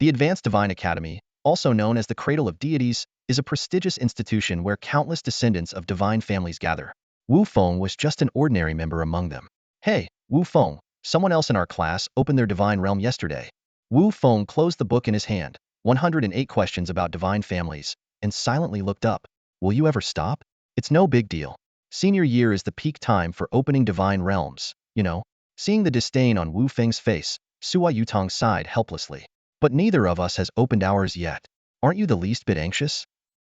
The Advanced Divine Academy, also known as the Cradle of Deities, is a prestigious institution where countless descendants of divine families gather. Wu Feng was just an ordinary member among them. Hey, Wu Feng, someone else in our class opened their divine realm yesterday. Wu Feng closed the book in his hand, 108 questions about divine families, and silently looked up. Will you ever stop? It's no big deal. Senior year is the peak time for opening divine realms, you know. Seeing the disdain on Wu Feng's face, Sua Yutong sighed helplessly. But neither of us has opened ours yet. Aren't you the least bit anxious?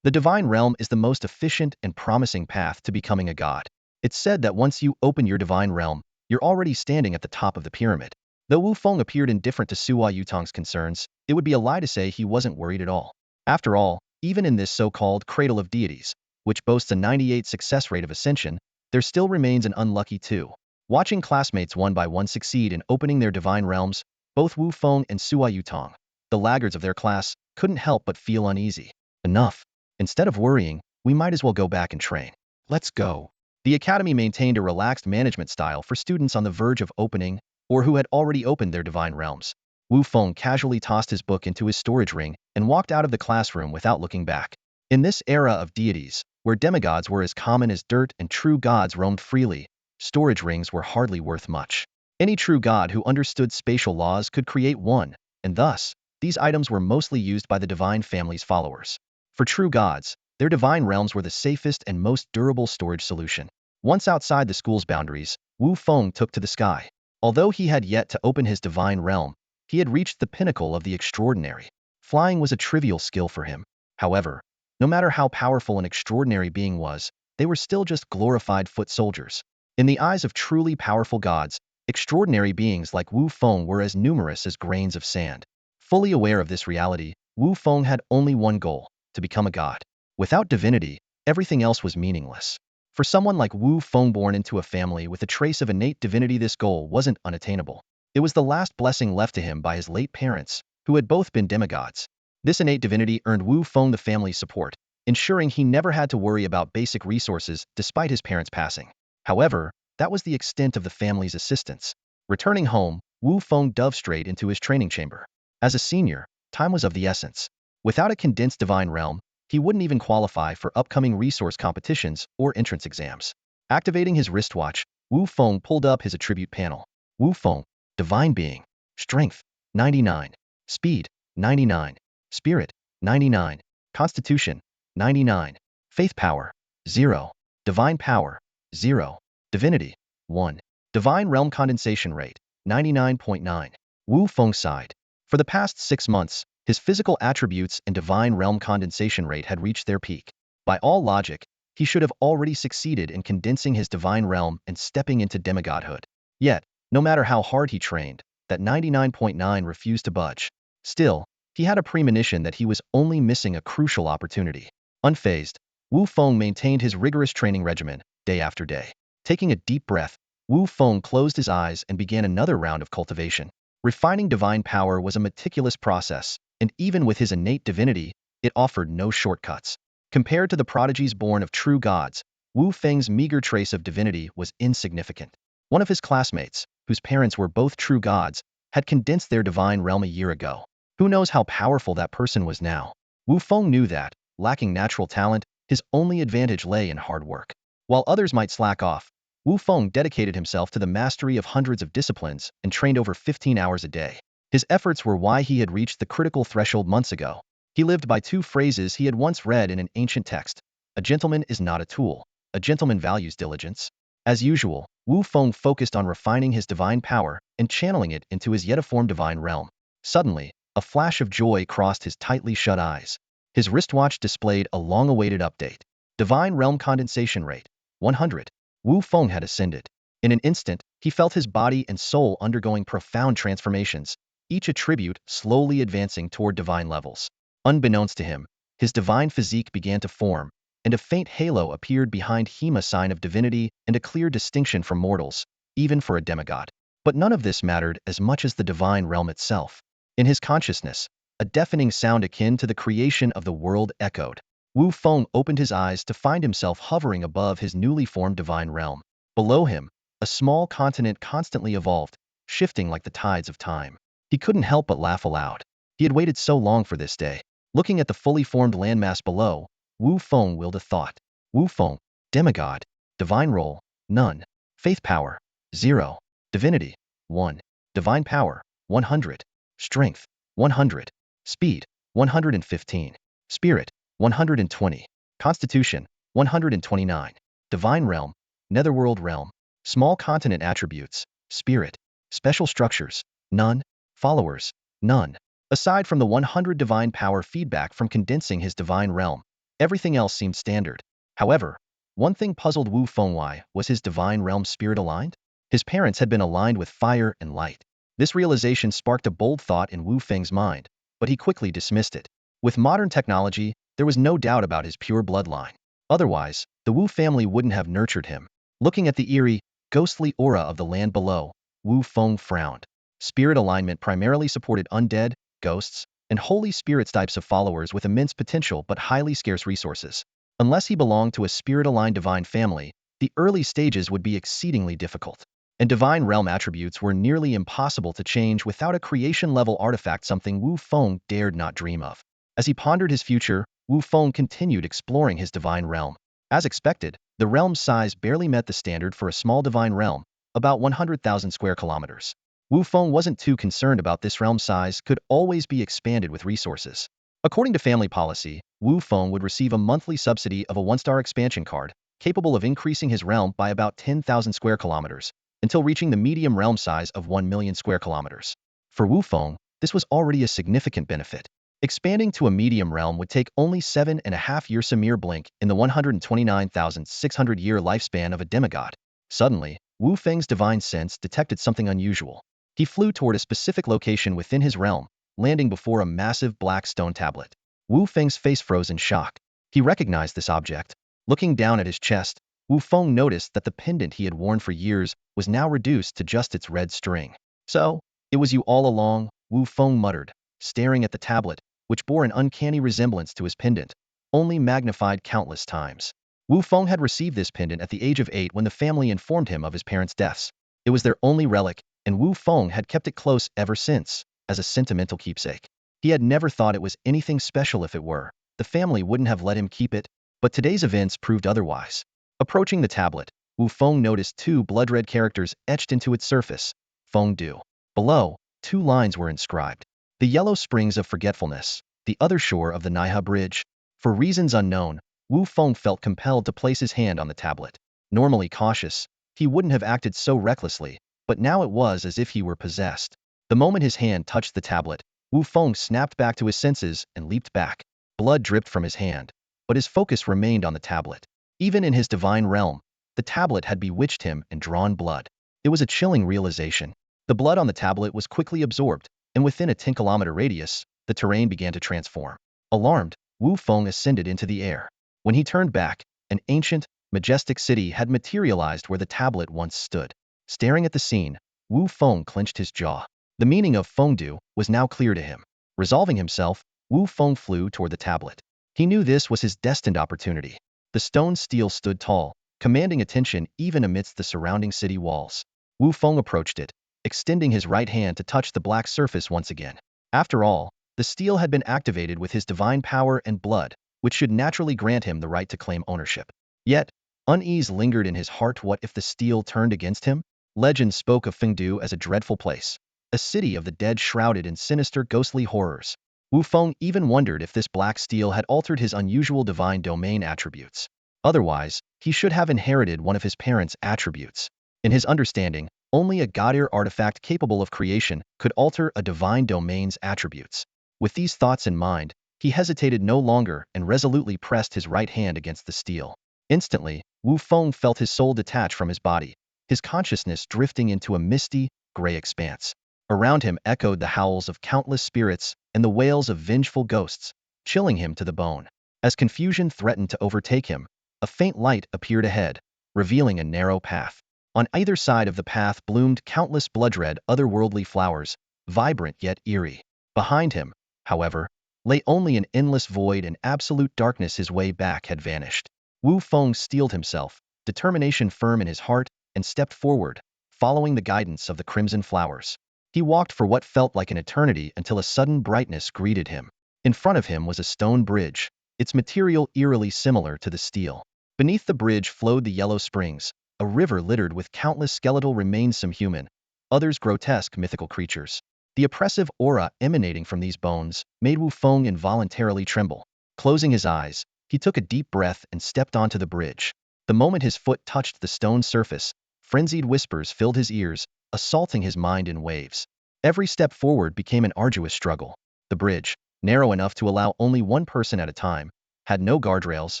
The divine realm is the most efficient and promising path to becoming a god. It's said that once you open your divine realm, you're already standing at the top of the pyramid. Though Wu Feng appeared indifferent to Sua Yutong's concerns, it would be a lie to say he wasn't worried at all. After all, even in this so-called Cradle of Deities, which boasts a 98 success rate of Ascension, there still remains an unlucky 2. Watching classmates one by one succeed in opening their divine realms, both Wu Feng and Sua Yutong, the laggards of their class, couldn't help but feel uneasy. Enough. Instead of worrying, we might as well go back and train. Let's go. The academy maintained a relaxed management style for students on the verge of opening or who had already opened their divine realms. Wu Feng casually tossed his book into his storage ring and walked out of the classroom without looking back. In this era of deities, where demigods were as common as dirt and true gods roamed freely, storage rings were hardly worth much. Any true god who understood spatial laws could create one, and thus, these items were mostly used by the divine family's followers. For true gods, their divine realms were the safest and most durable storage solution. Once outside the school's boundaries, Wu Feng took to the sky. Although he had yet to open his divine realm, he had reached the pinnacle of the extraordinary. Flying was a trivial skill for him. However, no matter how powerful an extraordinary being was, they were still just glorified foot soldiers. In the eyes of truly powerful gods, extraordinary beings like Wu Feng were as numerous as grains of sand. Fully aware of this reality, Wu Feng had only one goal: to become a god. Without divinity, everything else was meaningless. For someone like Wu Feng born into a family with a trace of innate divinity, this goal wasn't unattainable. It was the last blessing left to him by his late parents, who had both been demigods. This innate divinity earned Wu Feng the family's support, ensuring he never had to worry about basic resources despite his parents' passing. However, that was the extent of the family's assistance. Returning home, Wu Feng dove straight into his training chamber. As a senior, time was of the essence. Without a condensed divine realm, he wouldn't even qualify for upcoming resource competitions or entrance exams. Activating his wristwatch, Wu Feng pulled up his attribute panel. Wu Feng, Divine Being, Strength, 99, Speed, 99, Spirit, 99, Constitution, 99, Faith Power, 0, Divine Power, 0, Divinity, 1, Divine Realm Condensation Rate, 99.9. Wu Feng sighed. For the past 6 months, his physical attributes and divine realm condensation rate had reached their peak. By all logic, he should have already succeeded in condensing his divine realm and stepping into demigodhood. Yet, no matter how hard he trained, that 99.9 refused to budge. Still, he had a premonition that he was only missing a crucial opportunity. Unfazed, Wu Feng maintained his rigorous training regimen, day after day. Taking a deep breath, Wu Feng closed his eyes and began another round of cultivation. Refining divine power was a meticulous process, and even with his innate divinity, it offered no shortcuts. Compared to the prodigies born of true gods, Wu Feng's meager trace of divinity was insignificant. One of his classmates, whose parents were both true gods, had condensed their divine realm a year ago. Who knows how powerful that person was now? Wu Feng knew that, lacking natural talent, his only advantage lay in hard work. While others might slack off, Wu Feng dedicated himself to the mastery of hundreds of disciplines and trained over 15 hours a day. His efforts were why he had reached the critical threshold months ago. He lived by 2 phrases he had once read in an ancient text: "A gentleman is not a tool. A gentleman values diligence." As usual, Wu Feng focused on refining his divine power and channeling it into his yet-to-form divine realm. Suddenly, a flash of joy crossed his tightly shut eyes. His wristwatch displayed a long-awaited update. Divine realm condensation rate, 100. Wu Feng had ascended. In an instant, he felt his body and soul undergoing profound transformations, each attribute slowly advancing toward divine levels. Unbeknownst to him, his divine physique began to form, and a faint halo appeared behind him, a sign of divinity and a clear distinction from mortals, even for a demigod. But none of this mattered as much as the divine realm itself. In his consciousness, a deafening sound akin to the creation of the world echoed. Wu Feng opened his eyes to find himself hovering above his newly formed divine realm. Below him, a small continent constantly evolved, shifting like the tides of time. He couldn't help but laugh aloud. He had waited so long for this day. Looking at the fully formed landmass below, Wu Feng willed a thought. Wu Feng, demigod, divine role, none. Faith power, 0. Divinity, 1. Divine power, 100. Strength, 100. Speed, 115. Spirit, 120. Constitution, 129. Divine realm, netherworld realm. Small continent attributes, spirit. Special structures, none. Followers, none. Aside from the 100 divine power feedback from condensing his divine realm, everything else seemed standard. However, one thing puzzled Wu Fengwei was his divine realm spirit aligned? His parents had been aligned with fire and light. This realization sparked a bold thought in Wu Feng's mind, but he quickly dismissed it. With modern technology, there was no doubt about his pure bloodline. Otherwise, the Wu family wouldn't have nurtured him. Looking at the eerie, ghostly aura of the land below, Wu Feng frowned. Spirit alignment primarily supported undead, ghosts, and holy spirits types of followers with immense potential but highly scarce resources. Unless he belonged to a spirit-aligned divine family, the early stages would be exceedingly difficult. And divine realm attributes were nearly impossible to change without a creation-level artifact, something Wu Feng dared not dream of. As he pondered his future, Wu Feng continued exploring his divine realm. As expected, the realm's size barely met the standard for a small divine realm, about 100,000 square kilometers. Wu Feng wasn't too concerned about this realm size, could always be expanded with resources. According to family policy, Wu Feng would receive a monthly subsidy of a 1-star expansion card, capable of increasing his realm by about 10,000 square kilometers, until reaching the medium realm size of 1 million square kilometers. For Wu Feng, this was already a significant benefit. Expanding to a medium realm would take only 7.5 years, a mere blink in the 129,600-year lifespan of a demigod. Suddenly, Wu Feng's divine sense detected something unusual. He flew toward a specific location within his realm, landing before a massive black stone tablet. Wu Feng's face froze in shock. He recognized this object. Looking down at his chest, Wu Feng noticed that the pendant he had worn for years was now reduced to just its red string. So, it was you all along, Wu Feng muttered, staring at the tablet, which bore an uncanny resemblance to his pendant, only magnified countless times. Wu Feng had received this pendant at the age of 8 when the family informed him of his parents' deaths. It was their only relic, and Wu Feng had kept it close ever since, as a sentimental keepsake. He had never thought it was anything special. If it were, the family wouldn't have let him keep it, but today's events proved otherwise. Approaching the tablet, Wu Feng noticed 2 blood-red characters etched into its surface, Fengdu. Below, 2 lines were inscribed. The yellow springs of forgetfulness, the other shore of the Naiha bridge. For reasons unknown, Wu Feng felt compelled to place his hand on the tablet. Normally cautious, he wouldn't have acted so recklessly, but now it was as if he were possessed. The moment his hand touched the tablet, Wu Feng snapped back to his senses and leaped back. Blood dripped from his hand, but his focus remained on the tablet. Even in his divine realm, the tablet had bewitched him and drawn blood. It was a chilling realization. The blood on the tablet was quickly absorbed, and within a 10-kilometer radius, the terrain began to transform. Alarmed, Wu Feng ascended into the air. When he turned back, an ancient, majestic city had materialized where the tablet once stood. Staring at the scene, Wu Feng clenched his jaw. The meaning of Fengdu was now clear to him. Resolving himself, Wu Feng flew toward the tablet. He knew this was his destined opportunity. The stone stele stood tall, commanding attention even amidst the surrounding city walls. Wu Feng approached it, extending his right hand to touch the black surface once again. After all, the stele had been activated with his divine power and blood, which should naturally grant him the right to claim ownership. Yet, unease lingered in his heart. What if the stele turned against him? Legend spoke of Fengdu as a dreadful place, a city of the dead shrouded in sinister ghostly horrors. Wu Feng even wondered if this black stele had altered his unusual divine domain attributes. Otherwise, he should have inherited one of his parents' attributes. In his understanding, only a god-ear artifact capable of creation could alter a divine domain's attributes. With these thoughts in mind, he hesitated no longer and resolutely pressed his right hand against the stele. Instantly, Wu Feng felt his soul detach from his body, his consciousness drifting into a misty, gray expanse. Around him echoed the howls of countless spirits and the wails of vengeful ghosts, chilling him to the bone. As confusion threatened to overtake him, a faint light appeared ahead, revealing a narrow path. On either side of the path bloomed countless blood-red, otherworldly flowers, vibrant yet eerie. Behind him, however, lay only an endless void and absolute darkness. His way back had vanished. Wu Feng steeled himself, determination firm in his heart, and stepped forward, following the guidance of the crimson flowers. He walked for what felt like an eternity until a sudden brightness greeted him. In front of him was a stone bridge, its material eerily similar to the steel. Beneath the bridge flowed the yellow springs, a river littered with countless skeletal remains, some human, others grotesque mythical creatures. The oppressive aura emanating from these bones made Wu Feng involuntarily tremble. Closing his eyes, he took a deep breath and stepped onto the bridge. The moment his foot touched the stone surface, frenzied whispers filled his ears, assaulting his mind in waves. Every step forward became an arduous struggle. The bridge, narrow enough to allow only one person at a time, had no guardrails,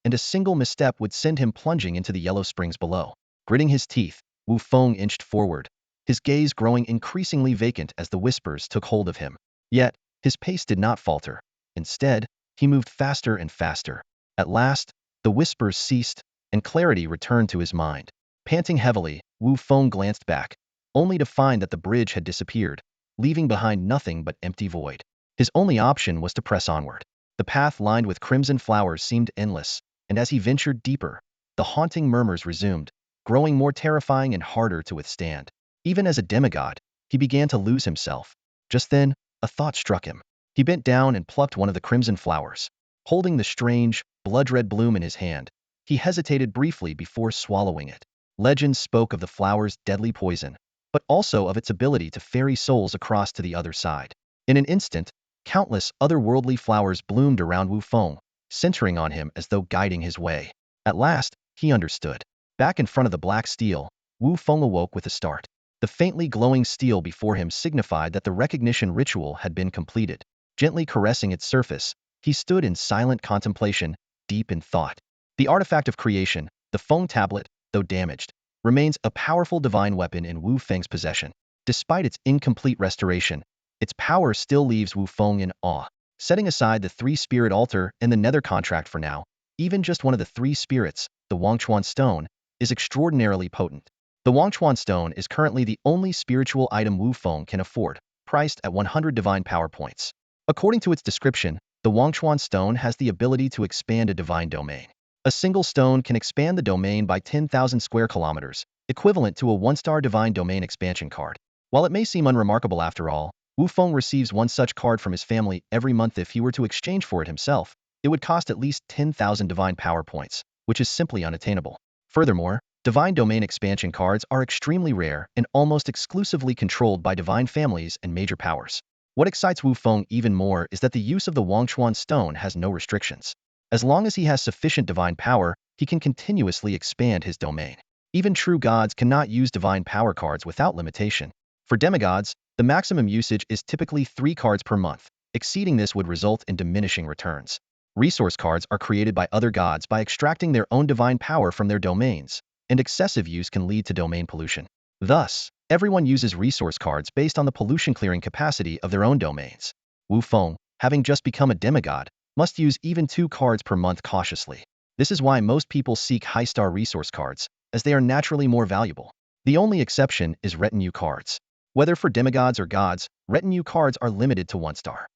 and a single misstep would send him plunging into the yellow springs below. Gritting his teeth, Wu Feng inched forward, his gaze growing increasingly vacant as the whispers took hold of him. Yet, his pace did not falter. Instead, he moved faster and faster. At last, the whispers ceased, and clarity returned to his mind. Panting heavily, Wu Feng glanced back, only to find that the bridge had disappeared, leaving behind nothing but empty void. His only option was to press onward. The path lined with crimson flowers seemed endless, and as he ventured deeper, the haunting murmurs resumed, growing more terrifying and harder to withstand. Even as a demigod, he began to lose himself. Just then, a thought struck him. He bent down and plucked one of the crimson flowers. Holding the strange, blood-red bloom in his hand, he hesitated briefly before swallowing it. Legends spoke of the flower's deadly poison, but also of its ability to ferry souls across to the other side. In an instant, countless otherworldly flowers bloomed around Wu Feng, centering on him as though guiding his way. At last, he understood. Back in front of the black steel, Wu Feng awoke with a start. The faintly glowing steel before him signified that the recognition ritual had been completed. Gently caressing its surface, he stood in silent contemplation, deep in thought. The artifact of creation, the Feng tablet, though damaged, remains a powerful divine weapon in Wu Feng's possession. Despite its incomplete restoration, its power still leaves Wu Feng in awe. Setting aside the three-spirit altar and the nether contract for now, even just one of the three spirits, the Wangchuan stone, is extraordinarily potent. The Wangchuan stone is currently the only spiritual item Wu Feng can afford, priced at 100 divine power points. According to its description, the Wangchuan stone has the ability to expand a divine domain. A single stone can expand the domain by 10,000 square kilometers, equivalent to a one-star divine domain expansion card. While it may seem unremarkable after all, Wu Feng receives one such card from his family every month. If he were to exchange for it himself, it would cost at least 10,000 divine power points, which is simply unattainable. Furthermore, divine domain expansion cards are extremely rare and almost exclusively controlled by divine families and major powers. What excites Wu Feng even more is that the use of the Wangchuan stone has no restrictions. As long as he has sufficient divine power, he can continuously expand his domain. Even true gods cannot use divine power cards without limitation. For demigods, the maximum usage is typically 3 cards per month. Exceeding this would result in diminishing returns. Resource cards are created by other gods by extracting their own divine power from their domains, and excessive use can lead to domain pollution. Thus, everyone uses resource cards based on the pollution-clearing capacity of their own domains. Wu Feng, having just become a demigod, must use even 2 cards per month cautiously. This is why most people seek high-star resource cards, as they are naturally more valuable. The only exception is retinue cards. Whether for demigods or gods, retinue cards are limited to 1 star.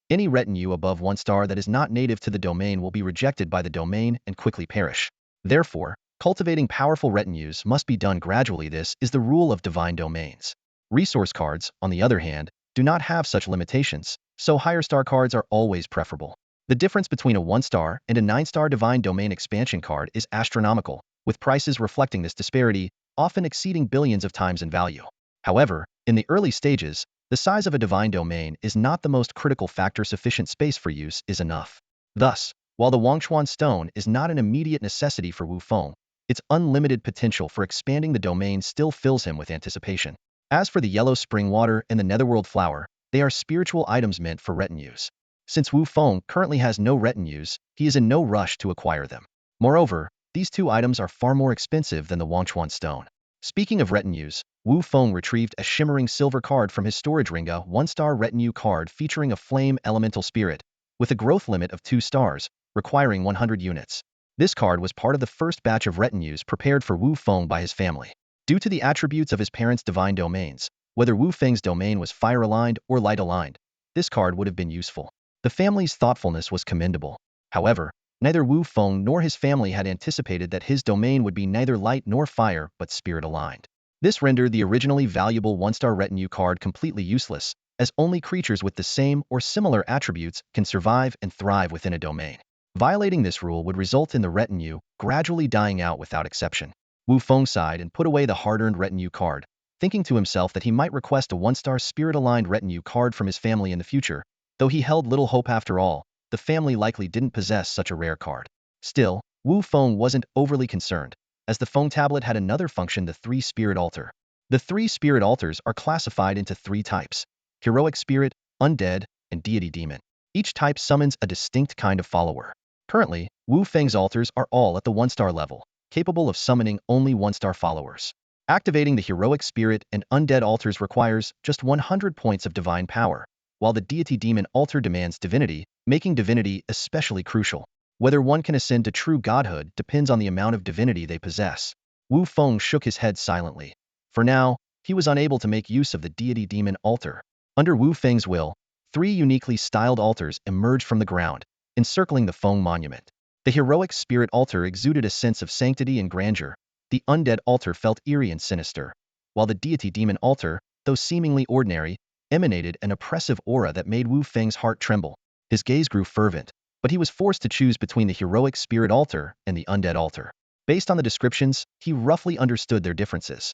Any retinue above 1 star that is not native to the domain will be rejected by the domain and quickly perish. Therefore, cultivating powerful retinues must be done gradually. This is the rule of divine domains. Resource cards, on the other hand, do not have such limitations, so higher star cards are always preferable. The difference between a 1-star and a 9-star divine domain expansion card is astronomical, with prices reflecting this disparity, often exceeding billions of times in value. However, in the early stages, the size of a divine domain is not the most critical factor. Sufficient space for use is enough. Thus, while the Wangchuan stone is not an immediate necessity for Wu Feng, its unlimited potential for expanding the domain still fills him with anticipation. As for the yellow spring water and the netherworld flower, they are spiritual items meant for retinues. Since Wu Feng currently has no retinues, he is in no rush to acquire them. Moreover, these 2 items are far more expensive than the Wangchuan stone. Speaking of retinues, Wu Feng retrieved a shimmering silver card from his storage ring, a 1-star retinue card featuring a flame elemental spirit, with a growth limit of 2 stars, requiring 100 units. This card was part of the first batch of retinues prepared for Wu Feng by his family. Due to the attributes of his parents' divine domains, whether Wu Feng's domain was fire-aligned or light-aligned, this card would have been useful. The family's thoughtfulness was commendable. However, neither Wu Feng nor his family had anticipated that his domain would be neither light nor fire but spirit-aligned. This rendered the originally valuable 1-star retinue card completely useless, as only creatures with the same or similar attributes can survive and thrive within a domain. Violating this rule would result in the retinue gradually dying out without exception. Wu Feng sighed and put away the hard-earned retinue card, thinking to himself that he might request a 1-star spirit-aligned retinue card from his family in the future, though he held little hope after all. The family likely didn't possess such a rare card. Still, Wu Feng wasn't overly concerned, as the Feng tablet had another function: the 3 spirit altar. The 3 spirit altars are classified into 3 types: heroic spirit, undead, and deity demon. Each type summons a distinct kind of follower. Currently, Wu Feng's altars are all at the 1-star level, capable of summoning only 1-star followers. Activating the heroic spirit and undead altars requires just 100 points of divine power, while the deity demon altar demands divinity, making divinity especially crucial. Whether one can ascend to true godhood depends on the amount of divinity they possess. Wu Feng shook his head silently. For now, he was unable to make use of the deity demon altar. Under Wu Feng's will, 3 uniquely styled altars emerged from the ground, encircling the Feng monument. The heroic spirit altar exuded a sense of sanctity and grandeur. The undead altar felt eerie and sinister, while the deity demon altar, though seemingly ordinary, emanated an oppressive aura that made Wu Feng's heart tremble. His gaze grew fervent, but he was forced to choose between the heroic spirit altar and the undead altar. Based on the descriptions, he roughly understood their differences.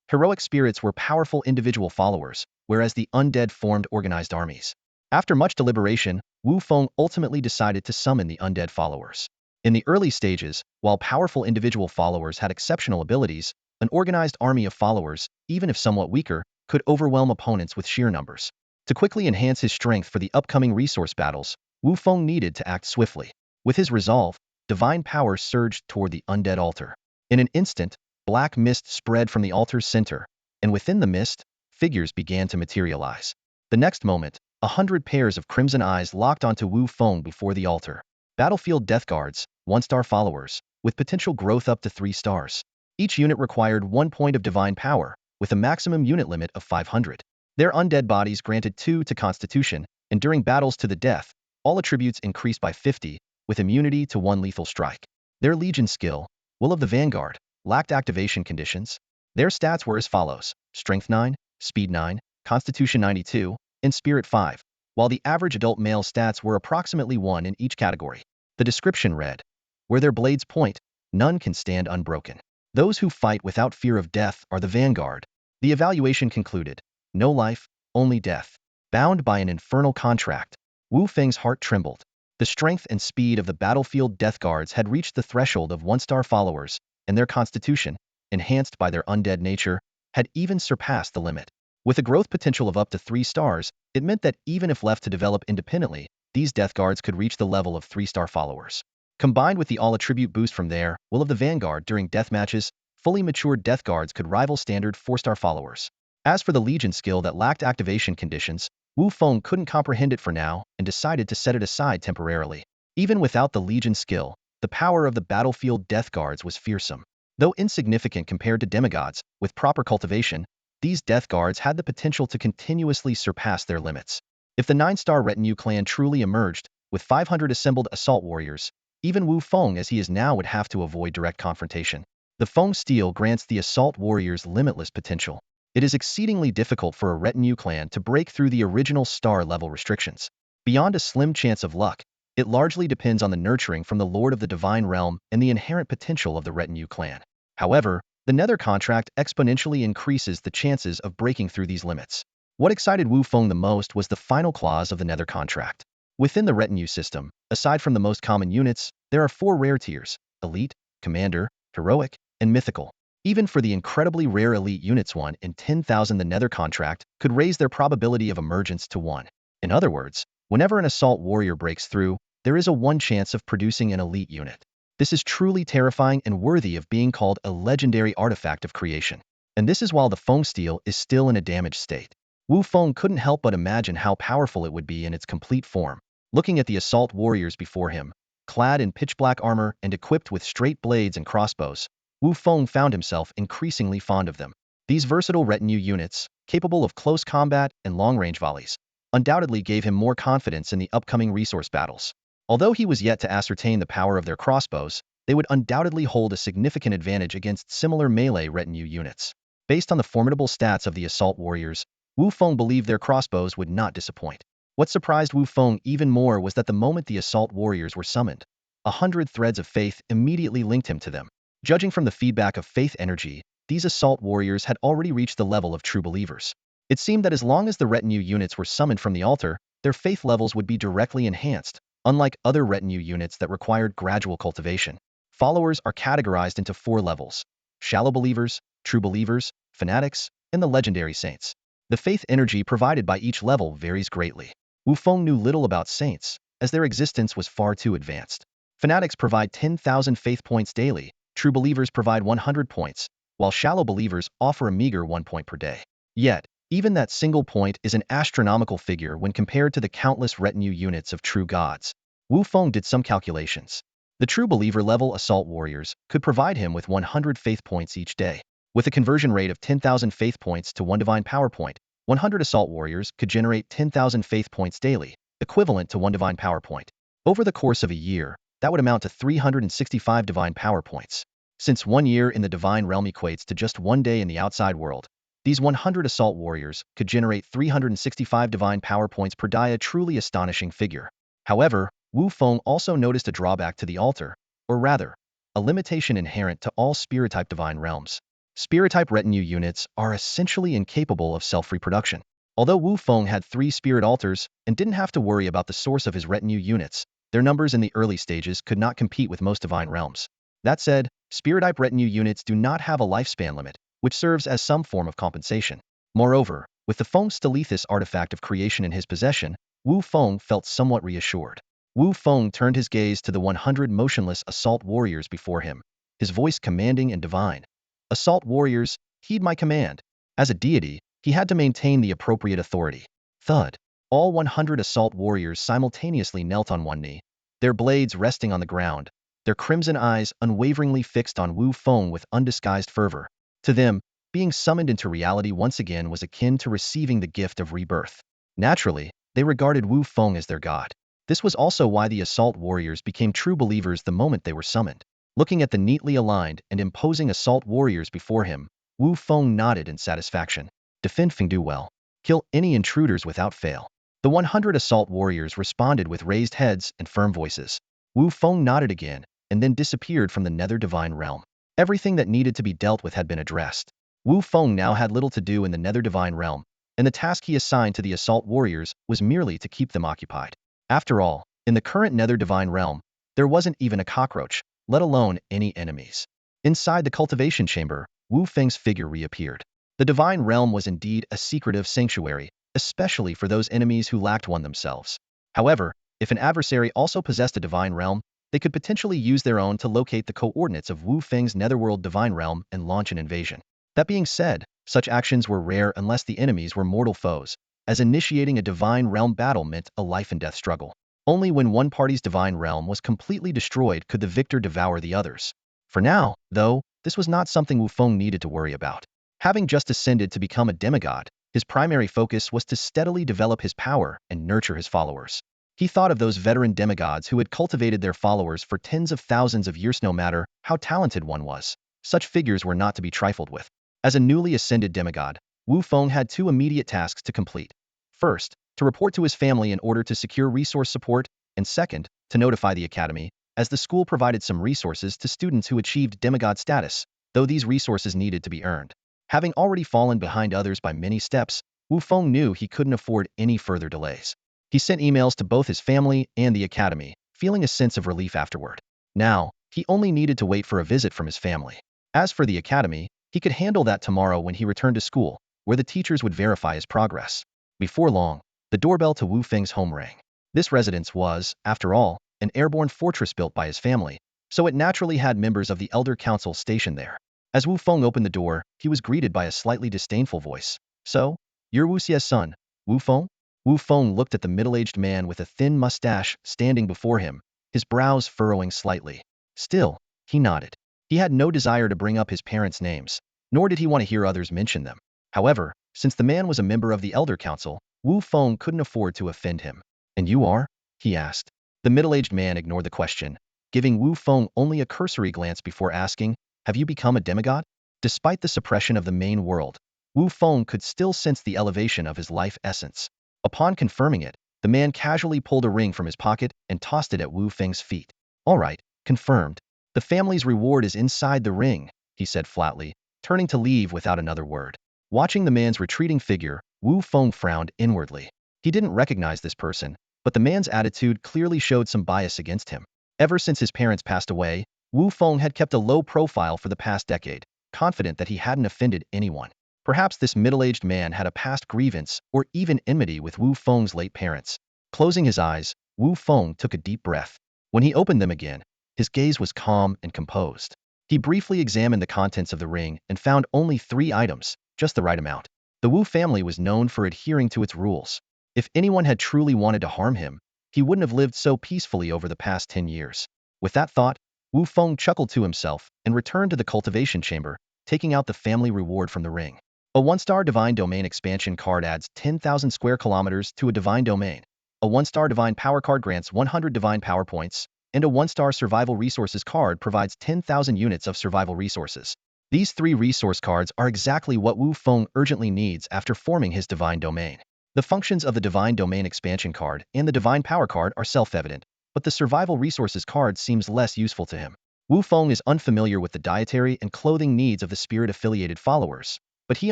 Heroic spirits were powerful individual followers, whereas the undead formed organized armies. After much deliberation, Wu Feng ultimately decided to summon the undead followers. In the early stages, while powerful individual followers had exceptional abilities, an organized army of followers, even if somewhat weaker, could overwhelm opponents with sheer numbers. To quickly enhance his strength for the upcoming resource battles, Wu Feng needed to act swiftly. With his resolve, divine power surged toward the undead altar. In an instant, black mist spread from the altar's center, and within the mist, figures began to materialize. The next moment, 100 pairs of crimson eyes locked onto Wu Feng before the altar. Battlefield Death Guards, 1-star followers, with potential growth up to 3 stars. Each unit required 1 point of divine power, with a maximum unit limit of 500. Their undead bodies granted 2 to Constitution, and during battles to the death, all attributes increased by 50, with immunity to 1 lethal strike. Their Legion skill, Will of the Vanguard, lacked activation conditions. Their stats were as follows: Strength 9, Speed 9, Constitution 92, and Spirit 5, while the average adult male stats were approximately 1 in each category. The description read, "Where their blades point, none can stand unbroken. Those who fight without fear of death are the vanguard." The evaluation concluded, "No life, only death." Bound by an infernal contract, Wu Feng's heart trembled. The strength and speed of the battlefield Death Guards had reached the threshold of 1-star followers, and their constitution, enhanced by their undead nature, had even surpassed the limit. With a growth potential of up to 3 stars, it meant that even if left to develop independently, these Death Guards could reach the level of 3-star followers. Combined with the all-attribute boost from their Will of the Vanguard during death matches, fully matured Death Guards could rival standard 4-star followers. As for the Legion skill that lacked activation conditions, Wu Feng couldn't comprehend it for now and decided to set it aside temporarily. Even without the Legion skill, the power of the battlefield Death Guards was fearsome. Though insignificant compared to demigods, with proper cultivation, these Death Guards had the potential to continuously surpass their limits. If the 9-star retinue clan truly emerged, with 500 assembled assault warriors, even Wu Feng as he is now would have to avoid direct confrontation. The Feng steel grants the assault warriors limitless potential. It is exceedingly difficult for a retinue clan to break through the original star-level restrictions. Beyond a slim chance of luck, it largely depends on the nurturing from the Lord of the Divine Realm and the inherent potential of the retinue clan. However, the Nether contract exponentially increases the chances of breaking through these limits. What excited Wu Feng the most was the final clause of the Nether contract. Within the retinue system, aside from the most common units, there are 4 rare tiers: Elite, Commander, Heroic, and Mythical. Even for the incredibly rare elite units, 1 in 10,000, the Nether contract could raise their probability of emergence to 1. In other words, whenever an assault warrior breaks through, there is a 1 chance of producing an elite unit. This is truly terrifying and worthy of being called a legendary artifact of creation. And this is while the Feng steel is still in a damaged state. Wu Feng couldn't help but imagine how powerful it would be in its complete form. Looking at the assault warriors before him, clad in pitch-black armor and equipped with straight blades and crossbows, Wu Feng found himself increasingly fond of them. These versatile retinue units, capable of close combat and long-range volleys, undoubtedly gave him more confidence in the upcoming resource battles. Although he was yet to ascertain the power of their crossbows, they would undoubtedly hold a significant advantage against similar melee retinue units. Based on the formidable stats of the assault warriors, Wu Feng believed their crossbows would not disappoint. What surprised Wu Feng even more was that the moment the assault warriors were summoned, 100 threads of faith immediately linked him to them. Judging from the feedback of faith energy, these assault warriors had already reached the level of true believers. It seemed that as long as the retinue units were summoned from the altar, their faith levels would be directly enhanced, unlike other retinue units that required gradual cultivation. Followers are categorized into 4 levels: shallow believers, true believers, fanatics, and the legendary saints. The faith energy provided by each level varies greatly. Wu Feng knew little about saints, as their existence was far too advanced. Fanatics provide 10,000 faith points daily, true believers provide 100 points, while shallow believers offer a meager 1 point per day. Yet, even that single point is an astronomical figure when compared to the countless retinue units of true gods. Wu Feng did some calculations. The true believer level assault warriors could provide him with 100 faith points each day. With a conversion rate of 10,000 faith points to 1 divine power point, 100 assault warriors could generate 10,000 faith points daily, equivalent to 1 divine power point. Over the course of a year, that would amount to 365 divine power points. Since 1 year in the divine realm equates to just 1 day in the outside world, these 100 assault warriors could generate 365 divine power points per day, a truly astonishing figure. However, Wu Feng also noticed a drawback to the altar, or rather, a limitation inherent to all spirit-type divine realms. Spirit-type retinue units are essentially incapable of self-reproduction. Although Wu Feng had 3 spirit altars and didn't have to worry about the source of his retinue units, their numbers in the early stages could not compete with most divine realms. That said, spirit-type retinue units do not have a lifespan limit, which serves as some form of compensation. Moreover, with the Feng Stelethys artifact of creation in his possession, Wu Feng felt somewhat reassured. Wu Feng turned his gaze to the 100 motionless assault warriors before him, his voice commanding and divine. Assault warriors, heed my command. As a deity, he had to maintain the appropriate authority. Thud. All 100 assault warriors simultaneously knelt on one knee, their blades resting on the ground, their crimson eyes unwaveringly fixed on Wu Feng with undisguised fervor. To them, being summoned into reality once again was akin to receiving the gift of rebirth. Naturally, they regarded Wu Feng as their god. This was also why the assault warriors became true believers the moment they were summoned. Looking at the neatly aligned and imposing assault warriors before him, Wu Feng nodded in satisfaction. Defend Fengdu well. Kill any intruders without fail. The 100 assault warriors responded with raised heads and firm voices. Wu Feng nodded again, and then disappeared from the nether divine realm. Everything that needed to be dealt with had been addressed. Wu Feng now had little to do in the nether divine realm, and the task he assigned to the assault warriors was merely to keep them occupied. After all, in the current nether divine realm, there wasn't even a cockroach, let alone any enemies. Inside the cultivation chamber, Wu Feng's figure reappeared. The divine realm was indeed a secretive sanctuary, especially for those enemies who lacked one themselves. However, if an adversary also possessed a divine realm, they could potentially use their own to locate the coordinates of Wu Feng's netherworld divine realm and launch an invasion. That being said, such actions were rare unless the enemies were mortal foes, as initiating a divine realm battle meant a life-and-death struggle. Only when one party's divine realm was completely destroyed could the victor devour the others. For now, though, this was not something Wu Feng needed to worry about. Having just ascended to become a demigod, his primary focus was to steadily develop his power and nurture his followers. He thought of those veteran demigods who had cultivated their followers for tens of thousands of years. No matter how talented one was, such figures were not to be trifled with. As a newly ascended demigod, Wu Feng had 2 immediate tasks to complete. First, to report to his family in order to secure resource support, and second, to notify the academy, as the school provided some resources to students who achieved demigod status, though these resources needed to be earned. Having already fallen behind others by many steps, Wu Feng knew he couldn't afford any further delays. He sent emails to both his family and the academy, feeling a sense of relief afterward. Now, he only needed to wait for a visit from his family. As for the academy, he could handle that tomorrow when he returned to school, where the teachers would verify his progress. Before long, the doorbell to Wu Feng's home rang. This residence was, after all, an airborne fortress built by his family, so it naturally had members of the Elder Council stationed there. As Wu Feng opened the door, he was greeted by a slightly disdainful voice. So, you're Wu Xie's son, Wu Feng? Wu Feng looked at the middle-aged man with a thin mustache standing before him, his brows furrowing slightly. Still, he nodded. He had no desire to bring up his parents' names, nor did he want to hear others mention them. However, since the man was a member of the Elder Council, Wu Feng couldn't afford to offend him. And you are? He asked. The middle-aged man ignored the question, giving Wu Feng only a cursory glance before asking, have you become a demigod? Despite the suppression of the main world, Wu Feng could still sense the elevation of his life essence. Upon confirming it, the man casually pulled a ring from his pocket and tossed it at Wu Feng's feet. All right, confirmed. The family's reward is inside the ring, he said flatly, turning to leave without another word. Watching the man's retreating figure, Wu Feng frowned inwardly. He didn't recognize this person, but the man's attitude clearly showed some bias against him. Ever since his parents passed away, Wu Feng had kept a low profile for the past decade, confident that he hadn't offended anyone. Perhaps this middle-aged man had a past grievance or even enmity with Wu Feng's late parents. Closing his eyes, Wu Feng took a deep breath. When he opened them again, his gaze was calm and composed. He briefly examined the contents of the ring and found only 3 items, just the right amount. The Wu family was known for adhering to its rules. If anyone had truly wanted to harm him, he wouldn't have lived so peacefully over the past 10 years. With that thought, Wu Feng chuckled to himself and returned to the cultivation chamber, taking out the family reward from the ring. A 1-star Divine Domain expansion card adds 10,000 square kilometers to a Divine Domain. A 1-star Divine Power card grants 100 Divine Power points, and a 1-star Survival Resources card provides 10,000 units of survival resources. These 3 resource cards are exactly what Wu Feng urgently needs after forming his Divine Domain. The functions of the Divine Domain expansion card and the Divine Power card are self-evident, but the Survival Resources card seems less useful to him. Wu Feng is unfamiliar with the dietary and clothing needs of the spirit-affiliated followers, but he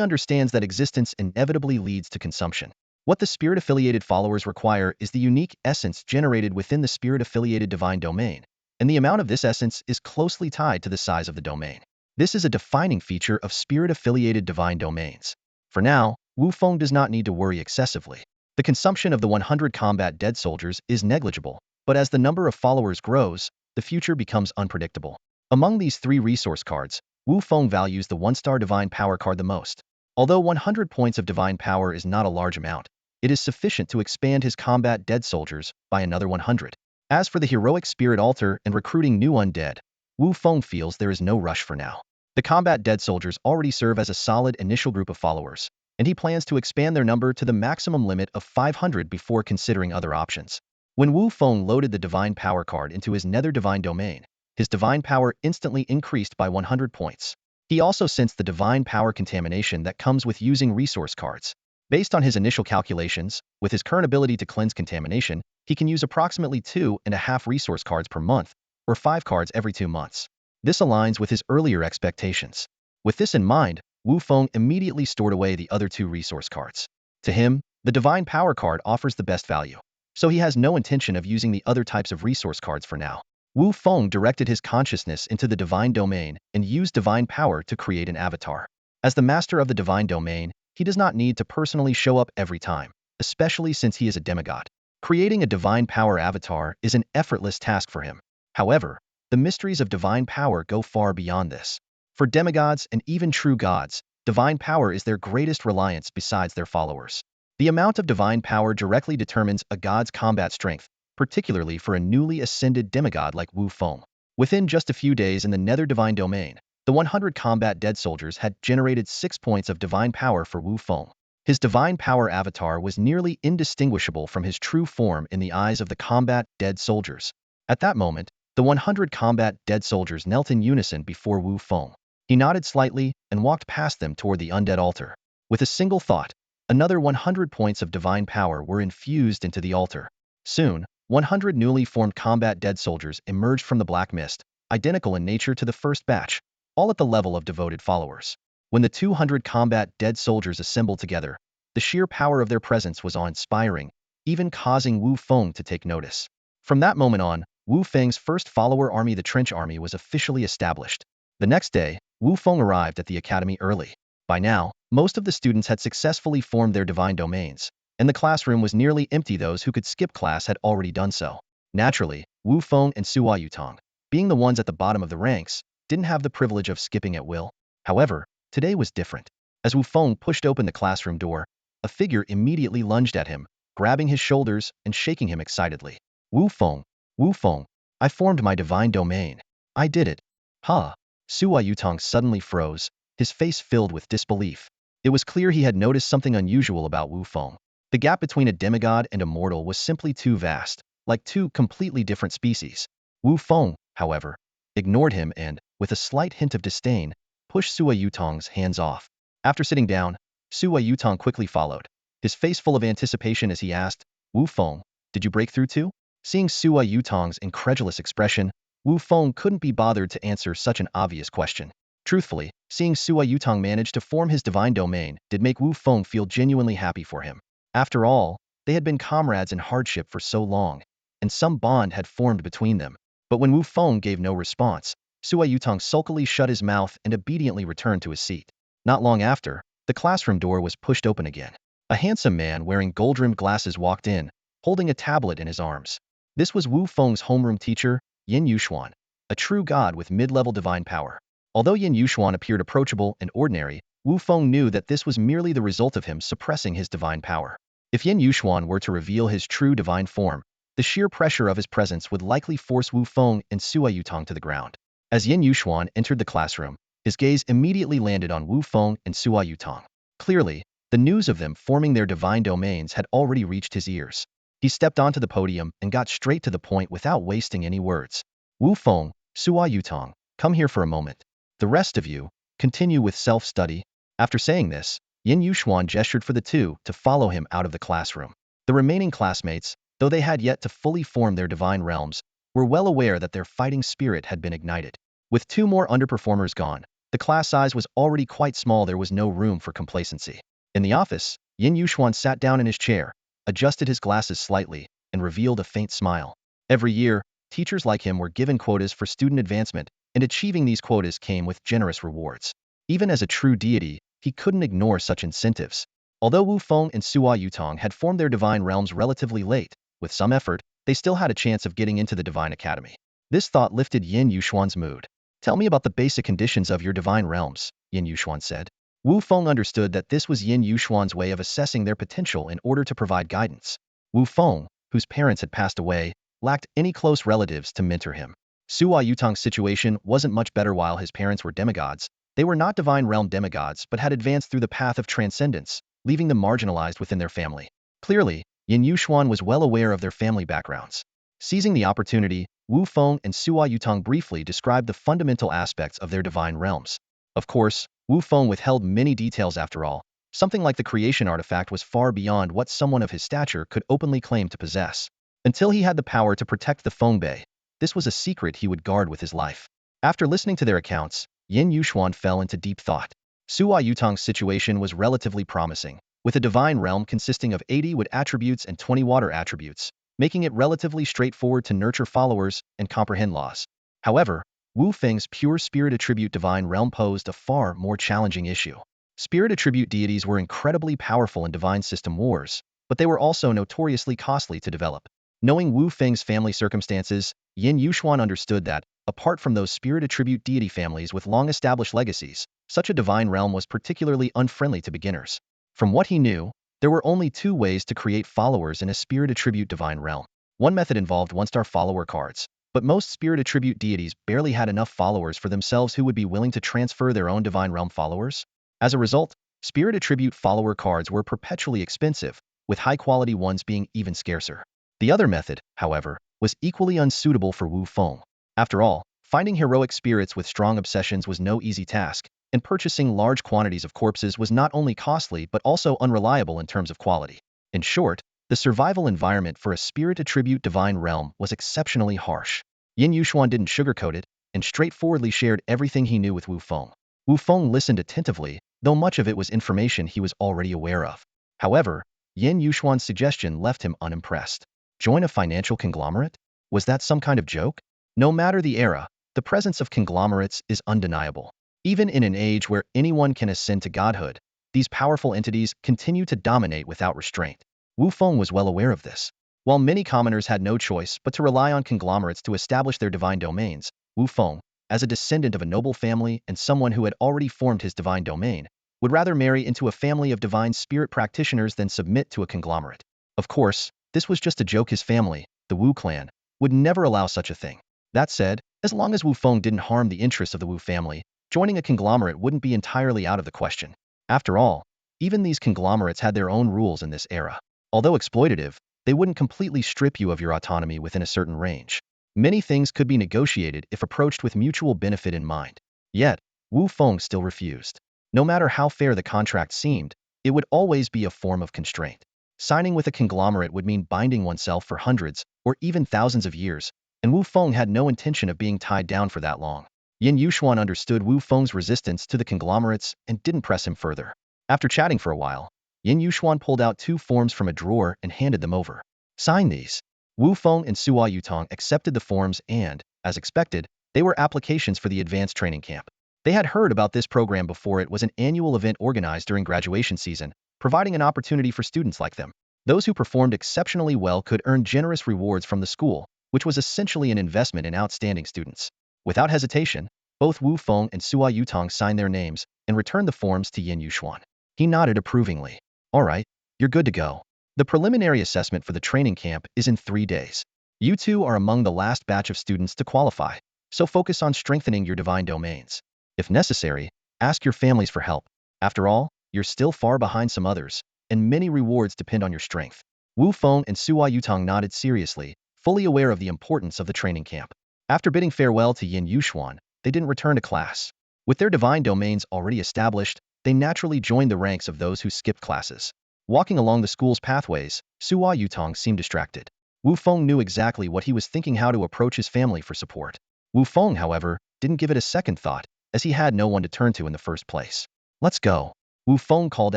understands that existence inevitably leads to consumption. What the spirit-affiliated followers require is the unique essence generated within the spirit-affiliated divine domain, and the amount of this essence is closely tied to the size of the domain. This is a defining feature of spirit-affiliated divine domains. For now, Wu Feng does not need to worry excessively. The consumption of the 100 combat dead soldiers is negligible, but as the number of followers grows, the future becomes unpredictable. Among these 3 resource cards, Wu Feng values the 1-star Divine Power card the most. Although 100 points of Divine Power is not a large amount, it is sufficient to expand his combat dead soldiers by another 100. As for the heroic spirit altar and recruiting new undead, Wu Feng feels there is no rush for now. The combat dead soldiers already serve as a solid initial group of followers, and he plans to expand their number to the maximum limit of 500 before considering other options. When Wu Feng loaded the Divine Power card into his nether divine domain, his divine power instantly increased by 100 points. He also sensed the divine power contamination that comes with using resource cards. Based on his initial calculations, with his current ability to cleanse contamination, he can use approximately 2.5 resource cards per month, or 5 cards every 2 months. This aligns with his earlier expectations. With this in mind, Wu Feng immediately stored away the other 2 resource cards. To him, the Divine Power card offers the best value, so he has no intention of using the other types of resource cards for now. Wu Feng directed his consciousness into the Divine Domain and used Divine Power to create an avatar. As the master of the Divine Domain, he does not need to personally show up every time, especially since he is a demigod. Creating a Divine Power avatar is an effortless task for him. However, the mysteries of Divine Power go far beyond this. For demigods and even true gods, Divine Power is their greatest reliance besides their followers. The amount of Divine Power directly determines a god's combat strength, particularly for a newly ascended demigod like Wu Feng. Within just a few days in the nether divine domain, the 100 combat dead soldiers had generated 6 points of divine power for Wu Feng. His divine power avatar was nearly indistinguishable from his true form in the eyes of the combat dead soldiers. At that moment, the 100 combat dead soldiers knelt in unison before Wu Feng. He nodded slightly and walked past them toward the undead altar. With a single thought, another 100 points of divine power were infused into the altar. Soon, 100 newly formed combat dead soldiers emerged from the black mist, identical in nature to the first batch, all at the level of devoted followers. When the 200 combat dead soldiers assembled together, the sheer power of their presence was awe-inspiring, even causing Wu Feng to take notice. From that moment on, Wu Feng's first follower army, the Trench Army, was officially established. The next day, Wu Feng arrived at the academy early. By now, most of the students had successfully formed their divine domains, and the classroom was nearly empty. Those who could skip class had already done so. Naturally, Wu Feng and Sua Yutong, being the ones at the bottom of the ranks, didn't have the privilege of skipping at will. However, today was different. As Wu Feng pushed open the classroom door, a figure immediately lunged at him, grabbing his shoulders and shaking him excitedly. Wu Feng, I formed my divine domain. I did it. Huh? Sua Yutong suddenly froze, his face filled with disbelief. It was clear he had noticed something unusual about Wu Feng. The gap between a demigod and a mortal was simply too vast, like 2 completely different species. Wu Feng, however, ignored him and, with a slight hint of disdain, pushed Sua Yutong's hands off. After sitting down, Sua Yutong quickly followed, his face full of anticipation as he asked, Wu Feng, did you break through too? Seeing Sua Yutong's incredulous expression, Wu Feng couldn't be bothered to answer such an obvious question. Truthfully, seeing Sua Yutong manage to form his divine domain did make Wu Feng feel genuinely happy for him. After all, they had been comrades in hardship for so long, and some bond had formed between them. But when Wu Feng gave no response, Sua Yutong sulkily shut his mouth and obediently returned to his seat. Not long after, the classroom door was pushed open again. A handsome man wearing gold-rimmed glasses walked in, holding a tablet in his arms. This was Wu Feng's homeroom teacher, Yin Yuxuan, a true god with mid-level divine power. Although Yin Yuxuan appeared approachable and ordinary, Wu Feng knew that this was merely the result of him suppressing his divine power. If Yin Yuxuan were to reveal his true divine form, the sheer pressure of his presence would likely force Wu Feng and Sua Yutong to the ground. As Yin Yuxuan entered the classroom, his gaze immediately landed on Wu Feng and Sua Yutong. Clearly, the news of them forming their divine domains had already reached his ears. He stepped onto the podium and got straight to the point without wasting any words. Wu Feng, Sua Yutong, come here for a moment. The rest of you, continue with self-study. After saying this, Yin Yuxuan gestured for the two to follow him out of the classroom. The remaining classmates, though they had yet to fully form their divine realms, were well aware that their fighting spirit had been ignited. With two more underperformers gone, the class size was already quite small. There was no room for complacency. In the office, Yin Yuxuan sat down in his chair, adjusted his glasses slightly, and revealed a faint smile. Every year, teachers like him were given quotas for student advancement, and achieving these quotas came with generous rewards. Even as a true deity, he couldn't ignore such incentives. Although Wu Feng and Sua Yutong had formed their divine realms relatively late, with some effort, they still had a chance of getting into the Divine Academy. This thought lifted Yin Yuxuan's mood. Tell me about the basic conditions of your divine realms, Yin Yuxuan said. Wu Feng understood that this was Yin Yuxuan's way of assessing their potential in order to provide guidance. Wu Feng, whose parents had passed away, lacked any close relatives to mentor him. Sua Yutong's situation wasn't much better. While his parents were demigods, they were not divine realm demigods but had advanced through the path of transcendence, leaving them marginalized within their family. Clearly, Yin Yuxuan was well aware of their family backgrounds. Seizing the opportunity, Wu Feng and Sua Yutong briefly described the fundamental aspects of their divine realms. Of course, Wu Feng withheld many details. After all, something like the creation artifact was far beyond what someone of his stature could openly claim to possess. Until he had the power to protect the Fengbei, this was a secret he would guard with his life. After listening to their accounts, Yin Yuxuan fell into deep thought. Sua Yutong's situation was relatively promising, with a divine realm consisting of 80 wood attributes and 20 water attributes, making it relatively straightforward to nurture followers and comprehend laws. However, Wu Feng's pure spirit attribute divine realm posed a far more challenging issue. Spirit attribute deities were incredibly powerful in divine system wars, but they were also notoriously costly to develop. Knowing Wu Feng's family circumstances, Yin Yuxuan understood that, apart from those spirit attribute deity families with long-established legacies, such a divine realm was particularly unfriendly to beginners. From what he knew, there were only two ways to create followers in a spirit attribute divine realm. One method involved one-star follower cards, but most spirit attribute deities barely had enough followers for themselves who would be willing to transfer their own divine realm followers. As a result, spirit attribute follower cards were perpetually expensive, with high-quality ones being even scarcer. The other method, however, was equally unsuitable for Wu Feng. After all, finding heroic spirits with strong obsessions was no easy task, and purchasing large quantities of corpses was not only costly but also unreliable in terms of quality. In short, the survival environment for a spirit attribute divine realm was exceptionally harsh. Yin Yuxuan didn't sugarcoat it, and straightforwardly shared everything he knew with Wu Feng. Wu Feng listened attentively, though much of it was information he was already aware of. However, Yin Yuxuan's suggestion left him unimpressed. Join a financial conglomerate? Was that some kind of joke? No matter the era, the presence of conglomerates is undeniable. Even in an age where anyone can ascend to godhood, these powerful entities continue to dominate without restraint. Wu Feng was well aware of this. While many commoners had no choice but to rely on conglomerates to establish their divine domains, Wu Feng, as a descendant of a noble family and someone who had already formed his divine domain, would rather marry into a family of divine spirit practitioners than submit to a conglomerate. Of course, this was just a joke. His family, the Wu clan, would never allow such a thing. That said, as long as Wu Feng didn't harm the interests of the Wu family, joining a conglomerate wouldn't be entirely out of the question. After all, even these conglomerates had their own rules in this era. Although exploitative, they wouldn't completely strip you of your autonomy within a certain range. Many things could be negotiated if approached with mutual benefit in mind. Yet, Wu Feng still refused. No matter how fair the contract seemed, it would always be a form of constraint. Signing with a conglomerate would mean binding oneself for hundreds or even thousands of years, and Wu Feng had no intention of being tied down for that long. Yin Yuxuan understood Wu Feng's resistance to the conglomerates and didn't press him further. After chatting for a while, Yin Yuxuan pulled out 2 forms from a drawer and handed them over. Sign these. Wu Feng and Sua Yutong accepted the forms and, as expected, they were applications for the advanced training camp. They had heard about this program before. It was an annual event organized during graduation season, providing an opportunity for students like them. Those who performed exceptionally well could earn generous rewards from the school, which was essentially an investment in outstanding students. Without hesitation, both Wu Feng and Sua Yutong signed their names and returned the forms to Yin Yuxuan. He nodded approvingly. All right, you're good to go. The preliminary assessment for the training camp is in 3 days. You two are among the last batch of students to qualify, so focus on strengthening your divine domains. If necessary, ask your families for help. After all, you're still far behind some others, and many rewards depend on your strength. Wu Feng and Sua Yutong nodded seriously, fully aware of the importance of the training camp. After bidding farewell to Yin Yuxuan, they didn't return to class. With their divine domains already established, they naturally joined the ranks of those who skipped classes. Walking along the school's pathways, Sua Yutong seemed distracted. Wu Feng knew exactly what he was thinking: how to approach his family for support. Wu Feng, however, didn't give it a second thought, as he had no one to turn to in the first place. Let's go. Wu Feng called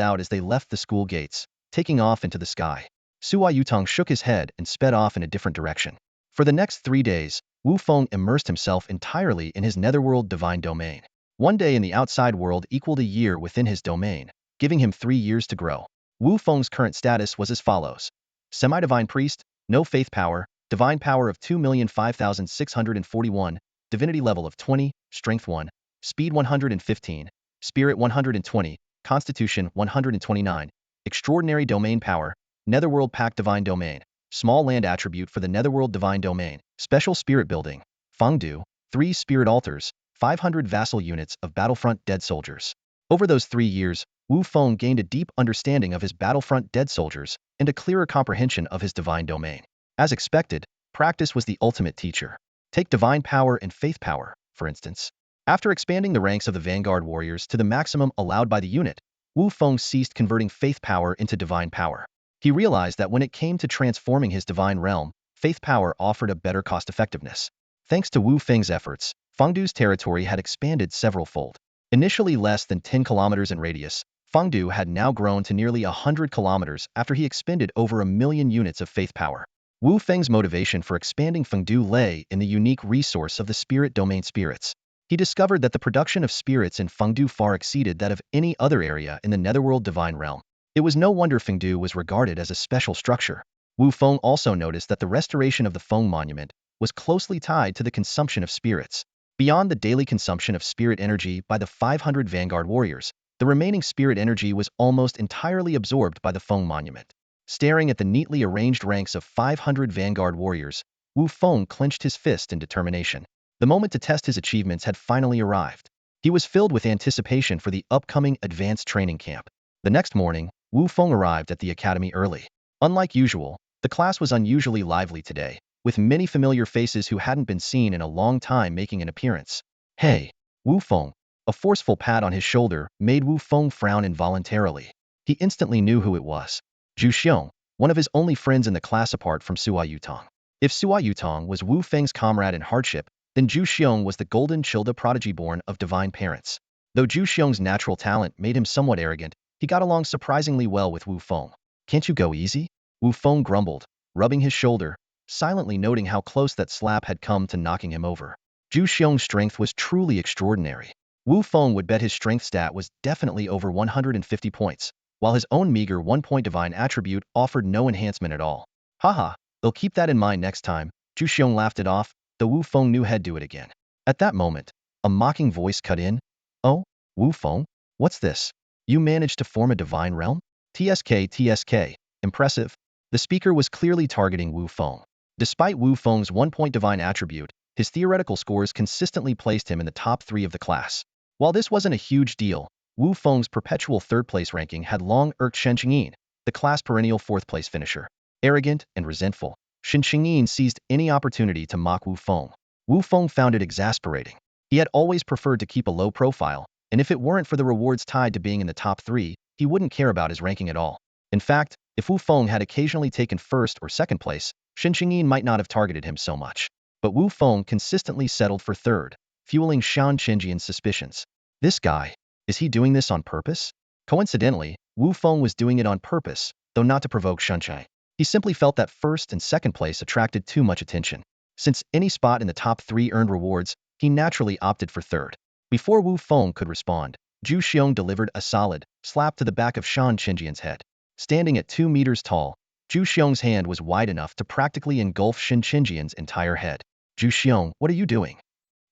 out as they left the school gates, taking off into the sky. Sua Yutong shook his head and sped off in a different direction. For the next 3 days, Wu Feng immersed himself entirely in his netherworld divine domain. 1 day in the outside world equaled a year within his domain, giving him 3 years to grow. Wu Feng's current status was as follows. Semi-divine priest, no faith power, divine power of 2,005,641, divinity level of 20, strength 1, speed 115, spirit 120, constitution 129, extraordinary domain power, netherworld pact divine domain, small land attribute for the netherworld divine domain, special spirit building, Fengdu, 3 spirit altars, 500 vassal units of battlefront dead soldiers. Over those 3 years, Wu Feng gained a deep understanding of his battlefront dead soldiers and a clearer comprehension of his divine domain. As expected, practice was the ultimate teacher. Take divine power and faith power, for instance. After expanding the ranks of the vanguard warriors to the maximum allowed by the unit, Wu Feng ceased converting faith power into divine power. He realized that when it came to transforming his divine realm, faith power offered a better cost-effectiveness. Thanks to Wu Feng's efforts, Fengdu's territory had expanded several-fold. Initially less than 10 kilometers in radius, Fengdu had now grown to nearly 100 kilometers after he expended over 1 million units of faith power. Wu Feng's motivation for expanding Fengdu lay in the unique resource of the spirit domain spirits. He discovered that the production of spirits in Fengdu far exceeded that of any other area in the netherworld divine realm. It was no wonder Fengdu was regarded as a special structure. Wu Feng also noticed that the restoration of the Feng monument was closely tied to the consumption of spirits. Beyond the daily consumption of spirit energy by the 500 vanguard warriors, the remaining spirit energy was almost entirely absorbed by the Feng monument. Staring at the neatly arranged ranks of 500 vanguard warriors, Wu Feng clenched his fist in determination. The moment to test his achievements had finally arrived. He was filled with anticipation for the upcoming advanced training camp. The next morning, Wu Feng arrived at the academy early. Unlike usual, the class was unusually lively today, with many familiar faces who hadn't been seen in a long time making an appearance. Hey, Wu Feng. A forceful pat on his shoulder made Wu Feng frown involuntarily. He instantly knew who it was. Zhu Xiong, one of his only friends in the class apart from Sua Yutong. If Sua Yutong was Wu Feng's comrade in hardship, then Zhu Xiong was the golden Childa prodigy born of divine parents. Though Zhu Xiong's natural talent made him somewhat arrogant, he got along surprisingly well with Wu Feng. Can't you go easy? Wu Feng grumbled, rubbing his shoulder, silently noting how close that slap had come to knocking him over. Zhu Xiong's strength was truly extraordinary. Wu Feng would bet his strength stat was definitely over 150 points, while his own meager 1-point divine attribute offered no enhancement at all. Haha, they'll keep that in mind next time. Zhu Xiong laughed it off, though Wu Feng knew he'd do it again. At that moment, a mocking voice cut in. Oh, Wu Feng? What's this? You managed to form a divine realm? TSK. Impressive. The speaker was clearly targeting Wu Feng. Despite Wu Feng's 1-point divine attribute, his theoretical scores consistently placed him in the top 3 of the class. While this wasn't a huge deal, Wu Feng's perpetual 3rd-place ranking had long irked Shen Qingyin, the class perennial 4th-place finisher. Arrogant and resentful, Shen Qingyin seized any opportunity to mock Wu Feng. Wu Feng found it exasperating. He had always preferred to keep a low profile, and if it weren't for the rewards tied to being in the top 3, he wouldn't care about his ranking at all. In fact, if Wu Feng had occasionally taken first or second place, Shen Qingyin might not have targeted him so much. But Wu Feng consistently settled for third, fueling Shan Qingyian's suspicions. This guy, is he doing this on purpose? Coincidentally, Wu Feng was doing it on purpose, though not to provoke Shen Qingyian. He simply felt that first and second place attracted too much attention. Since any spot in the top 3 earned rewards, he naturally opted for third. Before Wu Feng could respond, Zhu Xiong delivered a solid slap to the back of Shan Qingyian's head. Standing at 2 meters tall, Zhu Xiong's hand was wide enough to practically engulf Shan Qingyian's entire head. Zhu Xiong, what are you doing?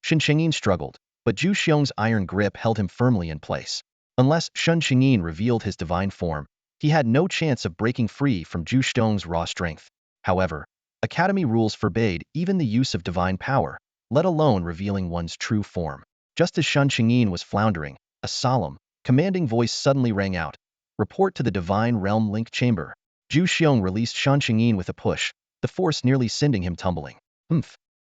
Shan Qingyin struggled, but Zhu Xiong's iron grip held him firmly in place. Unless Shan Qingyin revealed his divine form, he had no chance of breaking free from Zhu Xiong's raw strength. However, Academy rules forbade even the use of divine power, let alone revealing one's true form. Just as Shan Qingyin was floundering, a solemn, commanding voice suddenly rang out. Report to the Divine Realm Link Chamber. Zhu Xiong released Shan Qingyin with a push, the force nearly sending him tumbling.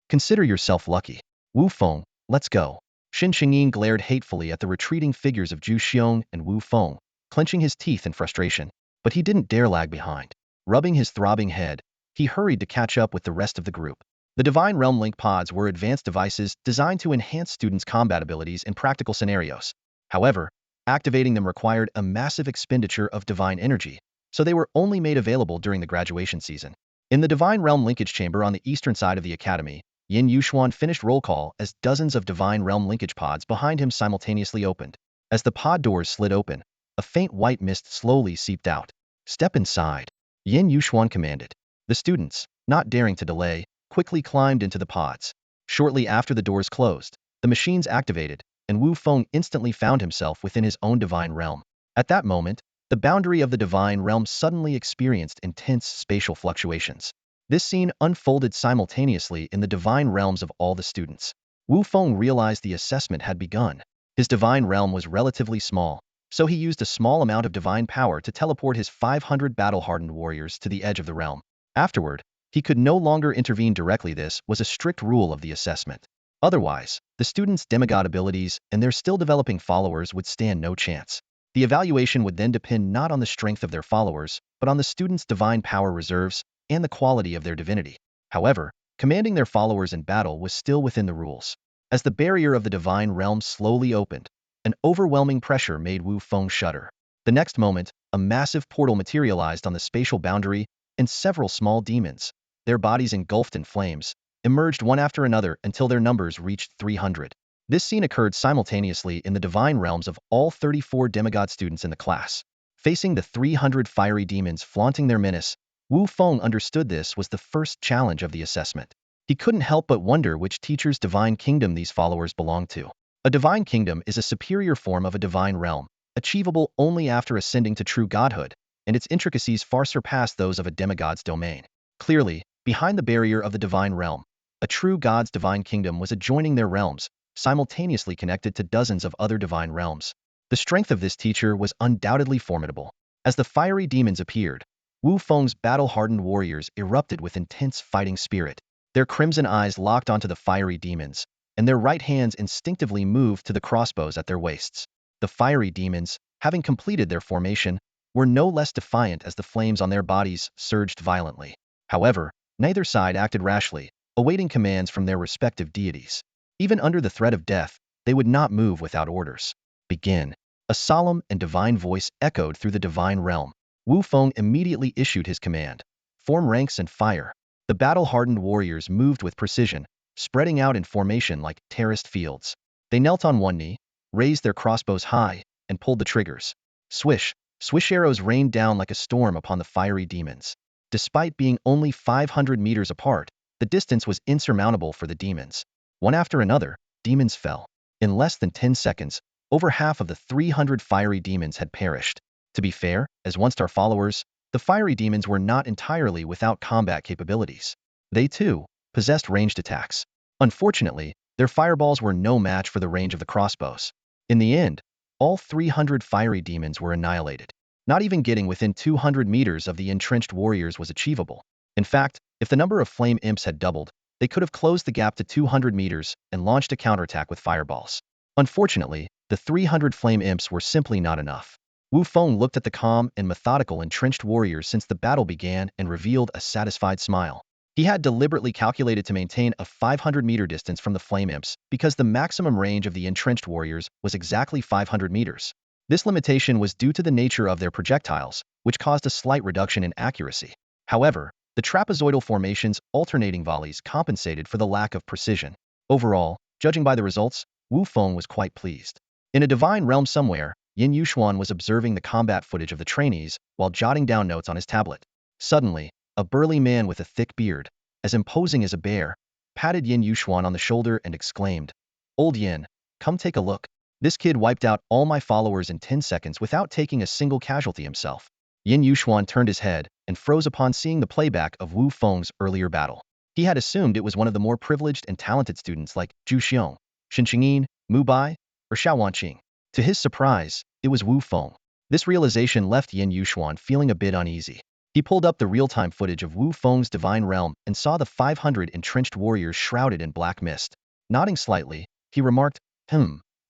Consider yourself lucky. Wu Feng, let's go. Shan Qingyin glared hatefully at the retreating figures of Zhu Xiong and Wu Feng, clenching his teeth in frustration. But he didn't dare lag behind. Rubbing his throbbing head, he hurried to catch up with the rest of the group. The Divine Realm Link pods were advanced devices designed to enhance students' combat abilities in practical scenarios. However, activating them required a massive expenditure of divine energy, so they were only made available during the graduation season. In the Divine Realm Linkage Chamber on the eastern side of the Academy, Yin Yuxuan finished roll call as dozens of Divine Realm Linkage pods behind him simultaneously opened. As the pod doors slid open, a faint white mist slowly seeped out. Step inside, Yin Yuxuan commanded. The students, not daring to delay, quickly climbed into the pods. Shortly after the doors closed, the machines activated, and Wu Feng instantly found himself within his own divine realm. At that moment, the boundary of the divine realm suddenly experienced intense spatial fluctuations. This scene unfolded simultaneously in the divine realms of all the students. Wu Feng realized the assessment had begun. His divine realm was relatively small, so he used a small amount of divine power to teleport his 500 battle-hardened warriors to the edge of the realm. Afterward, he could no longer intervene directly. This was a strict rule of the assessment. Otherwise, the students' demigod abilities and their still developing followers would stand no chance. The evaluation would then depend not on the strength of their followers, but on the students' divine power reserves and the quality of their divinity. However, commanding their followers in battle was still within the rules. As the barrier of the divine realm slowly opened, an overwhelming pressure made Wu Feng shudder. The next moment, a massive portal materialized on the spatial boundary, and several small demons, their bodies engulfed in flames, emerged one after another until their numbers reached 300. This scene occurred simultaneously in the divine realms of all 34 demigod students in the class. Facing the 300 fiery demons flaunting their menace, Wu Feng understood this was the first challenge of the assessment. He couldn't help but wonder which teacher's divine kingdom these followers belonged to. A divine kingdom is a superior form of a divine realm, achievable only after ascending to true godhood, and its intricacies far surpass those of a demigod's domain. Clearly, behind the barrier of the divine realm, a true god's divine kingdom was adjoining their realms, simultaneously connected to dozens of other divine realms. The strength of this teacher was undoubtedly formidable. As the fiery demons appeared, Wu Feng's battle-hardened warriors erupted with intense fighting spirit. Their crimson eyes locked onto the fiery demons, and their right hands instinctively moved to the crossbows at their waists. The fiery demons, having completed their formation, were no less defiant as the flames on their bodies surged violently. However, neither side acted rashly, awaiting commands from their respective deities. Even under the threat of death, they would not move without orders. Begin. A solemn and divine voice echoed through the divine realm. Wu Feng immediately issued his command. Form ranks and fire. The battle-hardened warriors moved with precision, spreading out in formation like terraced fields. They knelt on one knee, raised their crossbows high, and pulled the triggers. Swish, swish, arrows rained down like a storm upon the fiery demons. Despite being only 500 meters apart, the distance was insurmountable for the demons. One after another, demons fell. In less than 10 seconds, over half of the 300 fiery demons had perished. To be fair, as one-star followers, the fiery demons were not entirely without combat capabilities. They, too, possessed ranged attacks. Unfortunately, their fireballs were no match for the range of the crossbows. In the end, all 300 fiery demons were annihilated. Not even getting within 200 meters of the entrenched warriors was achievable. In fact, if the number of flame imps had doubled, they could have closed the gap to 200 meters and launched a counterattack with fireballs. Unfortunately, the 300 flame imps were simply not enough. Wu Feng looked at the calm and methodical entrenched warriors since the battle began and revealed a satisfied smile. He had deliberately calculated to maintain a 500-meter distance from the flame imps because the maximum range of the entrenched warriors was exactly 500 meters. This limitation was due to the nature of their projectiles, which caused a slight reduction in accuracy. However, the trapezoidal formation's alternating volleys compensated for the lack of precision. Overall, judging by the results, Wu Feng was quite pleased. In a divine realm somewhere, Yin Yuxuan was observing the combat footage of the trainees while jotting down notes on his tablet. Suddenly, a burly man with a thick beard, as imposing as a bear, patted Yin Yuxuan on the shoulder and exclaimed, "Old Yin, come take a look. This kid wiped out all my followers in 10 seconds without taking a single casualty himself." Yin Yuxuan turned his head and froze upon seeing the playback of Wu Feng's earlier battle. He had assumed it was one of the more privileged and talented students like Zhu Xiong, Shen Qingyin, Mu Bai, or Xiao Wanqing. To his surprise, it was Wu Feng. This realization left Yin Yuxuan feeling a bit uneasy. He pulled up the real-time footage of Wu Feng's divine realm and saw the 500 entrenched warriors shrouded in black mist. Nodding slightly, he remarked,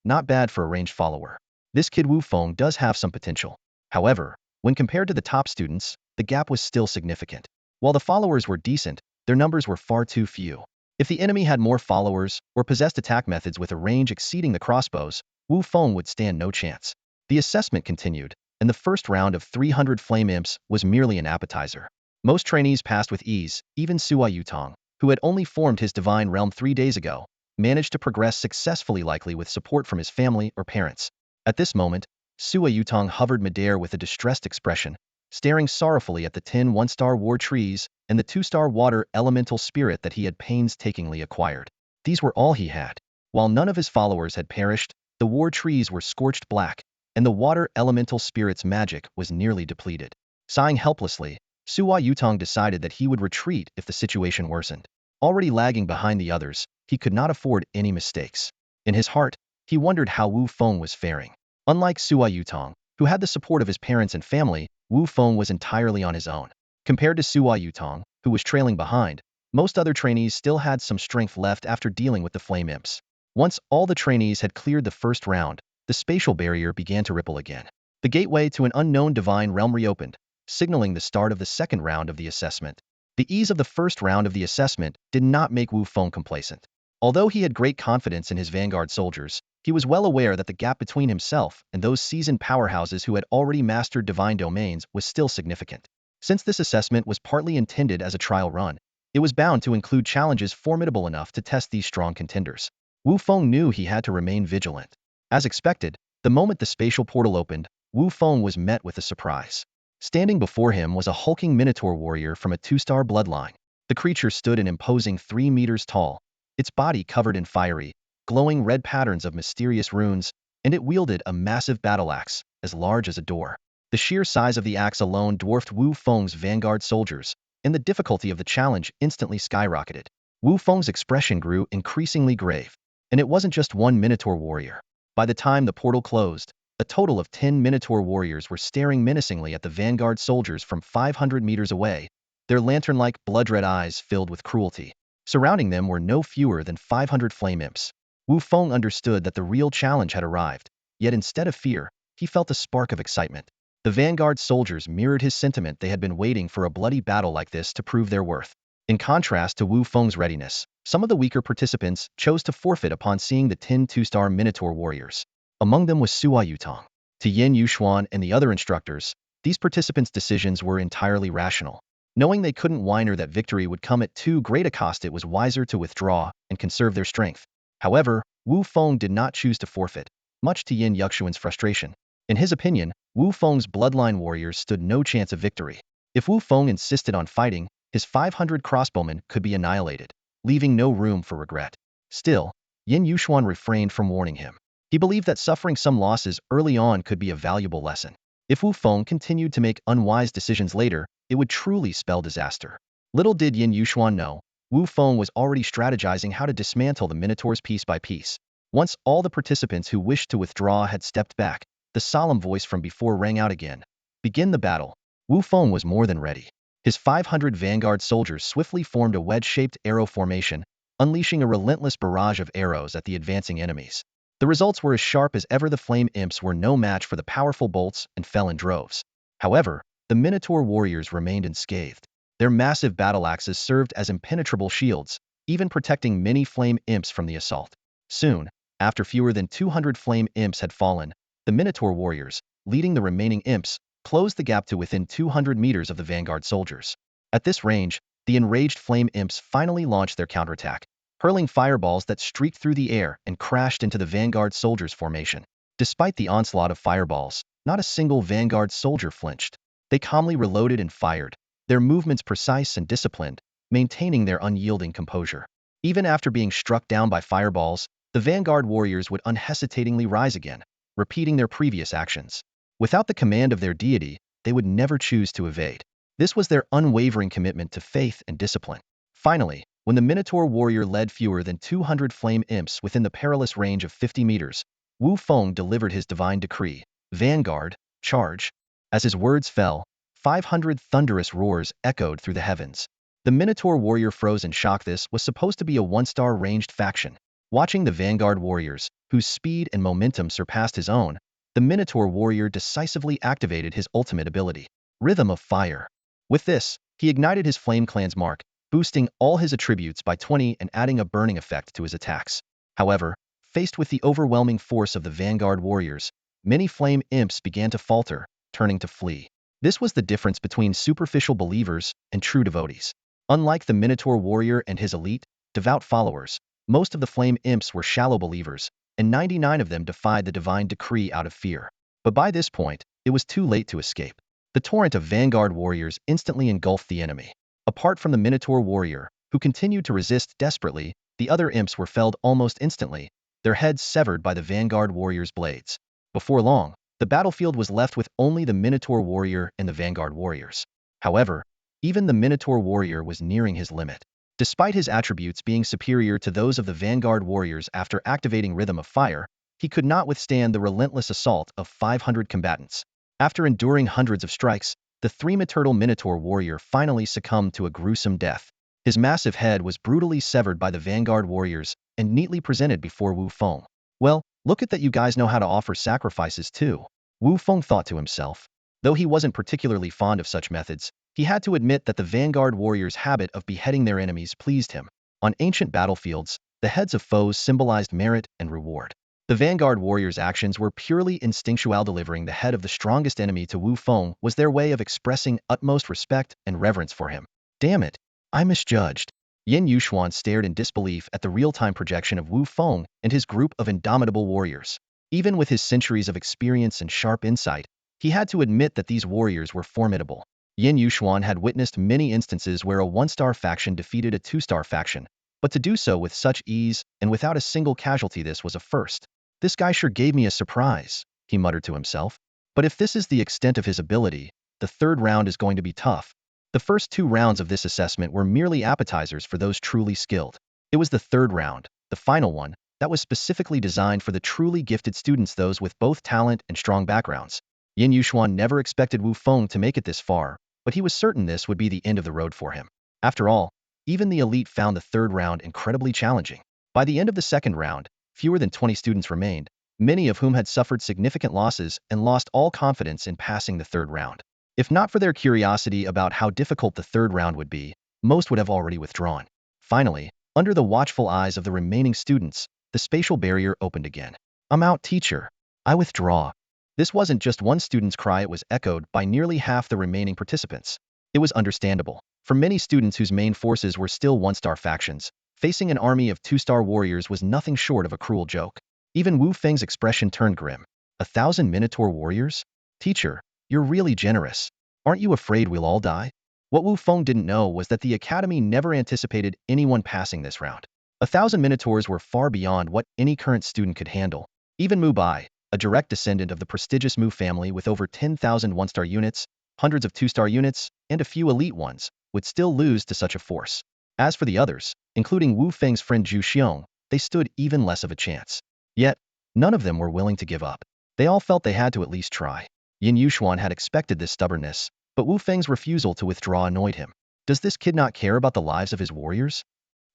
not bad for a ranged follower. This kid Wu Feng does have some potential. However, when compared to the top students, the gap was still significant. While the followers were decent, their numbers were far too few. If the enemy had more followers or possessed attack methods with a range exceeding the crossbows, Wu Feng would stand no chance. The assessment continued, and the first round of 300 flame imps was merely an appetizer. Most trainees passed with ease, even Sua Yutong, who had only formed his divine realm 3 days ago, managed to progress successfully, likely with support from his family or parents. At this moment, Sua Yutong hovered midair with a distressed expression, staring sorrowfully at the 10 one-star war trees and the 2-star water elemental spirit that he had painstakingly acquired. These were all he had. While none of his followers had perished, the war trees were scorched black, and the water elemental spirit's magic was nearly depleted. Sighing helplessly, Sua Yutong decided that he would retreat if the situation worsened. Already lagging behind the others, he could not afford any mistakes. In his heart, he wondered how Wu Feng was faring. Unlike Sua Yutong, who had the support of his parents and family, Wu Feng was entirely on his own. Compared to Sua Yutong, who was trailing behind, most other trainees still had some strength left after dealing with the flame imps. Once all the trainees had cleared the first round, the spatial barrier began to ripple again. The gateway to an unknown divine realm reopened, signaling the start of the second round of the assessment. The ease of the first round of the assessment did not make Wu Feng complacent. Although he had great confidence in his vanguard soldiers, he was well aware that the gap between himself and those seasoned powerhouses who had already mastered divine domains was still significant. Since this assessment was partly intended as a trial run, it was bound to include challenges formidable enough to test these strong contenders. Wu Feng knew he had to remain vigilant. As expected, the moment the spatial portal opened, Wu Feng was met with a surprise. Standing before him was a hulking minotaur warrior from a 2-star bloodline. The creature stood an imposing 3 meters tall, its body covered in fiery, glowing red patterns of mysterious runes, and it wielded a massive battle axe, as large as a door. The sheer size of the axe alone dwarfed Wu Feng's vanguard soldiers, and the difficulty of the challenge instantly skyrocketed. Wu Feng's expression grew increasingly grave, and it wasn't just one minotaur warrior. By the time the portal closed, a total of 10 minotaur warriors were staring menacingly at the vanguard soldiers from 500 meters away, their lantern-like blood-red eyes filled with cruelty. Surrounding them were no fewer than 500 flame imps. Wu Feng understood that the real challenge had arrived, yet instead of fear, he felt a spark of excitement. The vanguard soldiers mirrored his sentiment. They had been waiting for a bloody battle like this to prove their worth. In contrast to Wu Feng's readiness, some of the weaker participants chose to forfeit upon seeing the 10 2-star minotaur warriors. Among them was Sua Yutong. To Yin Yuxuan and the other instructors, these participants' decisions were entirely rational. Knowing they couldn't whiner that victory would come at too great a cost, it was wiser to withdraw and conserve their strength. However, Wu Feng did not choose to forfeit, much to Yin Yuxuan's frustration. In his opinion, Wu Feng's bloodline warriors stood no chance of victory. If Wu Feng insisted on fighting, his 500 crossbowmen could be annihilated, leaving no room for regret. Still, Yin Yuxuan refrained from warning him. He believed that suffering some losses early on could be a valuable lesson. If Wu Feng continued to make unwise decisions later, it would truly spell disaster. Little did Yin Yuxuan know, Wu Feng was already strategizing how to dismantle the minotaurs piece by piece. Once all the participants who wished to withdraw had stepped back, the solemn voice from before rang out again. Begin the battle. Wu Feng was more than ready. His 500 vanguard soldiers swiftly formed a wedge-shaped arrow formation, unleashing a relentless barrage of arrows at the advancing enemies. The results were as sharp as ever. The flame imps were no match for the powerful bolts and fell in droves. However, the Minotaur warriors remained unscathed. Their massive battle axes served as impenetrable shields, even protecting many flame imps from the assault. Soon, after fewer than 200 flame imps had fallen, the Minotaur warriors, leading the remaining imps, closed the gap to within 200 meters of the vanguard soldiers. At this range, the enraged flame imps finally launched their counterattack, hurling fireballs that streaked through the air and crashed into the vanguard soldiers' formation. Despite the onslaught of fireballs, not a single vanguard soldier flinched. They calmly reloaded and fired, their movements precise and disciplined, maintaining their unyielding composure. Even after being struck down by fireballs, the vanguard warriors would unhesitatingly rise again, repeating their previous actions. Without the command of their deity, they would never choose to evade. This was their unwavering commitment to faith and discipline. Finally, when the Minotaur warrior led fewer than 200 flame imps within the perilous range of 50 meters, Wu Feng delivered his divine decree, "Vanguard, charge." As his words fell, 500 thunderous roars echoed through the heavens. The Minotaur warrior froze in shock. This was supposed to be a one-star ranged faction. Watching the vanguard warriors, whose speed and momentum surpassed his own, the Minotaur warrior decisively activated his ultimate ability, Rhythm of Fire. With this, he ignited his Flame Clan's mark, boosting all his attributes by 20 and adding a burning effect to his attacks. However, faced with the overwhelming force of the vanguard warriors, many flame imps began to falter, turning to flee. This was the difference between superficial believers and true devotees. Unlike the Minotaur warrior and his elite, devout followers, most of the flame imps were shallow believers, and 99 of them defied the divine decree out of fear. But by this point, it was too late to escape. The torrent of vanguard warriors instantly engulfed the enemy. Apart from the Minotaur warrior, who continued to resist desperately, the other imps were felled almost instantly, their heads severed by the vanguard warrior's blades. Before long, the battlefield was left with only the Minotaur warrior and the vanguard warriors. However, even the Minotaur warrior was nearing his limit. Despite his attributes being superior to those of the vanguard warriors after activating Rhythm of Fire, he could not withstand the relentless assault of 500 combatants. After enduring hundreds of strikes, the three-metal Minotaur warrior finally succumbed to a gruesome death. His massive head was brutally severed by the vanguard warriors and neatly presented before Wu Feng. "Well, look at that, you guys know how to offer sacrifices too," Wu Feng thought to himself. Though he wasn't particularly fond of such methods, he had to admit that the vanguard warriors' habit of beheading their enemies pleased him. On ancient battlefields, the heads of foes symbolized merit and reward. The vanguard warriors' actions were purely instinctual. Delivering the head of the strongest enemy to Wu Feng was their way of expressing utmost respect and reverence for him. "Damn it, I misjudged." Yin Yuxuan stared in disbelief at the real-time projection of Wu Feng and his group of indomitable warriors. Even with his centuries of experience and sharp insight, he had to admit that these warriors were formidable. Yin Yuxuan had witnessed many instances where a one-star faction defeated a two-star faction, but to do so with such ease and without a single casualty, this was a first. "This guy sure gave me a surprise," he muttered to himself. But if this is the extent of his ability, the third round is going to be tough. The first 2 rounds of this assessment were merely appetizers for those truly skilled. It was the third round, the final one, that was specifically designed for the truly gifted students, those with both talent and strong backgrounds. Yin Yuxuan never expected Wu Feng to make it this far, but he was certain this would be the end of the road for him. After all, even the elite found the third round incredibly challenging. By the end of the second round, fewer than 20 students remained, many of whom had suffered significant losses and lost all confidence in passing the third round. If not for their curiosity about how difficult the third round would be, most would have already withdrawn. Finally, under the watchful eyes of the remaining students, the spatial barrier opened again. "I'm out, teacher. I withdraw." This wasn't just one student's cry, it was echoed by nearly half the remaining participants. It was understandable. For many students whose main forces were still one-star factions, facing an army of 2-star warriors was nothing short of a cruel joke. Even Wu Feng's expression turned grim. 1,000 Minotaur warriors? Teacher, you're really generous. Aren't you afraid we'll all die? What Wu Feng didn't know was that the academy never anticipated anyone passing this round. 1,000 Minotaurs were far beyond what any current student could handle. Even Mu Bai, a direct descendant of the prestigious Mu family with over 10,000 one-star units, hundreds of 2-star units, and a few elite ones, would still lose to such a force. As for the others, including Wu Feng's friend Zhu Xiong, they stood even less of a chance. Yet, none of them were willing to give up. They all felt they had to at least try. Yin Yuxuan had expected this stubbornness, But Wu Feng's refusal to withdraw annoyed him. Does this kid not care about the lives of his warriors?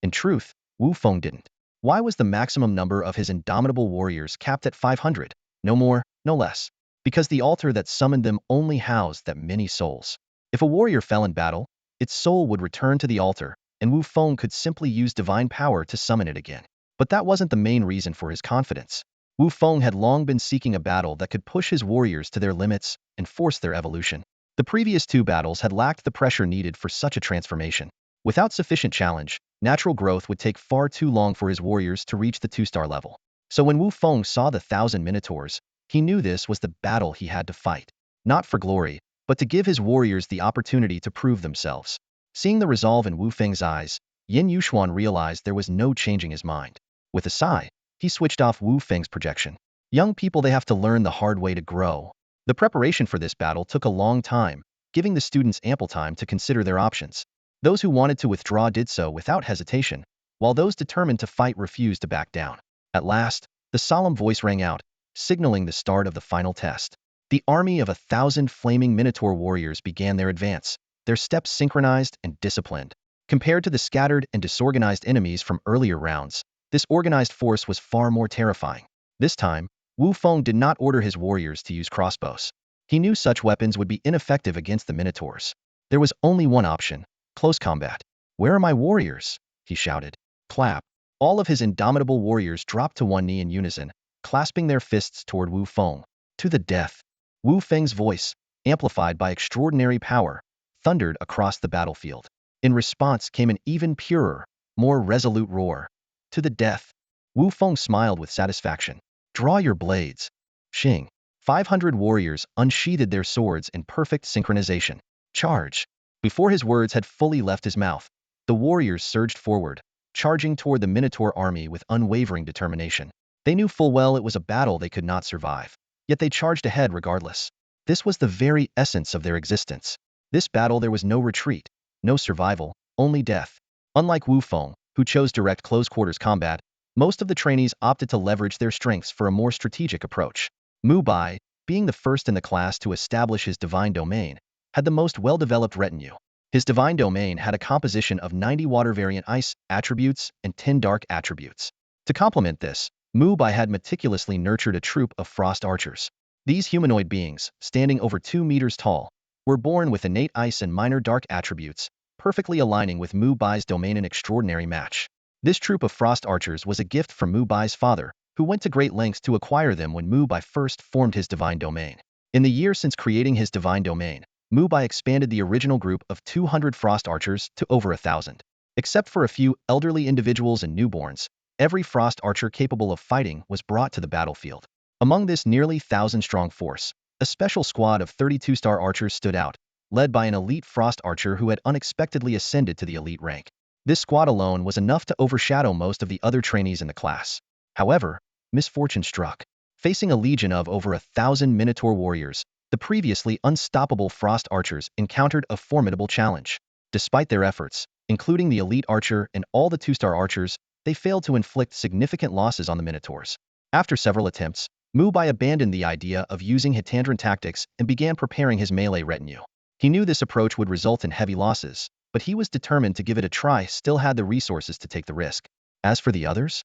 In truth, Wu Feng didn't. Why was the maximum number of his indomitable warriors capped at 500? No more, no less. Because the altar that summoned them only housed that many souls. If a warrior fell in battle, its soul would return to the altar, and Wu Feng could simply use divine power to summon it again. But that wasn't the main reason for his confidence. Wu Feng had long been seeking a battle that could push his warriors to their limits and force their evolution. The previous two battles had lacked the pressure needed for such a transformation. Without sufficient challenge, natural growth would take far too long for his warriors to reach the 2-star level. So when Wu Feng saw the 1,000 Minotaurs, he knew this was the battle he had to fight. Not for glory, but to give his warriors the opportunity to prove themselves. Seeing the resolve in Wu Feng's eyes, Yin Yuxuan realized there was no changing his mind. With a sigh, he switched off Wu Feng's projection. Young people, they have to learn the hard way to grow. The preparation for this battle took a long time, giving the students ample time to consider their options. Those who wanted to withdraw did so without hesitation, while those determined to fight refused to back down. At last, the solemn voice rang out, signaling the start of the final test. The army of 1,000 flaming Minotaur warriors began their advance, their steps synchronized and disciplined. Compared to the scattered and disorganized enemies from earlier rounds, this organized force was far more terrifying. This time, Wu Feng did not order his warriors to use crossbows. He knew such weapons would be ineffective against the Minotaurs. There was only one option: close combat. "Where are my warriors?" he shouted. Clap. All of his indomitable warriors dropped to one knee in unison, clasping their fists toward Wu Feng. "To the death!" Wu Feng's voice, amplified by extraordinary power, thundered across the battlefield. In response came an even purer, more resolute roar. "To the death!" Wu Feng smiled with satisfaction. "Draw your blades." Xing. 500 warriors unsheathed their swords in perfect synchronization. "Charge!" Before his words had fully left his mouth, the warriors surged forward, charging toward the Minotaur army with unwavering determination. They knew full well it was a battle they could not survive, yet they charged ahead regardless. This was the very essence of their existence. This battle, there was no retreat, no survival, only death. Unlike Wu Feng, who chose direct close-quarters combat, most of the trainees opted to leverage their strengths for a more strategic approach. Mu Bai, being the first in the class to establish his divine domain, had the most well-developed retinue. His divine domain had a composition of 90 water-variant ice attributes and 10 dark attributes. To complement this, Mu Bai had meticulously nurtured a troop of frost archers. These humanoid beings, standing over 2 meters tall, were born with innate ice and minor dark attributes, perfectly aligning with Mu Bai's domain, an extraordinary match. This troop of frost archers was a gift from Mu Bai's father, who went to great lengths to acquire them when Mu Bai first formed his divine domain. In the year since creating his divine domain, Mu Bai expanded the original group of 200 frost archers to over 1,000. Except for a few elderly individuals and newborns, every frost archer capable of fighting was brought to the battlefield. Among this nearly 1,000-strong force, a special squad of 32-star archers stood out, led by an elite frost archer who had unexpectedly ascended to the elite rank. This squad alone was enough to overshadow most of the other trainees in the class. However, misfortune struck. Facing a legion of over 1,000 Minotaur warriors, the previously unstoppable frost archers encountered a formidable challenge. Despite their efforts, including the elite archer and all the 2-star archers, they failed to inflict significant losses on the Minotaurs. After several attempts, Mu Bai abandoned the idea of using Hitandran tactics and began preparing his melee retinue. He knew this approach would result in heavy losses, but he was determined to give it a try, still had the resources to take the risk. As for the others?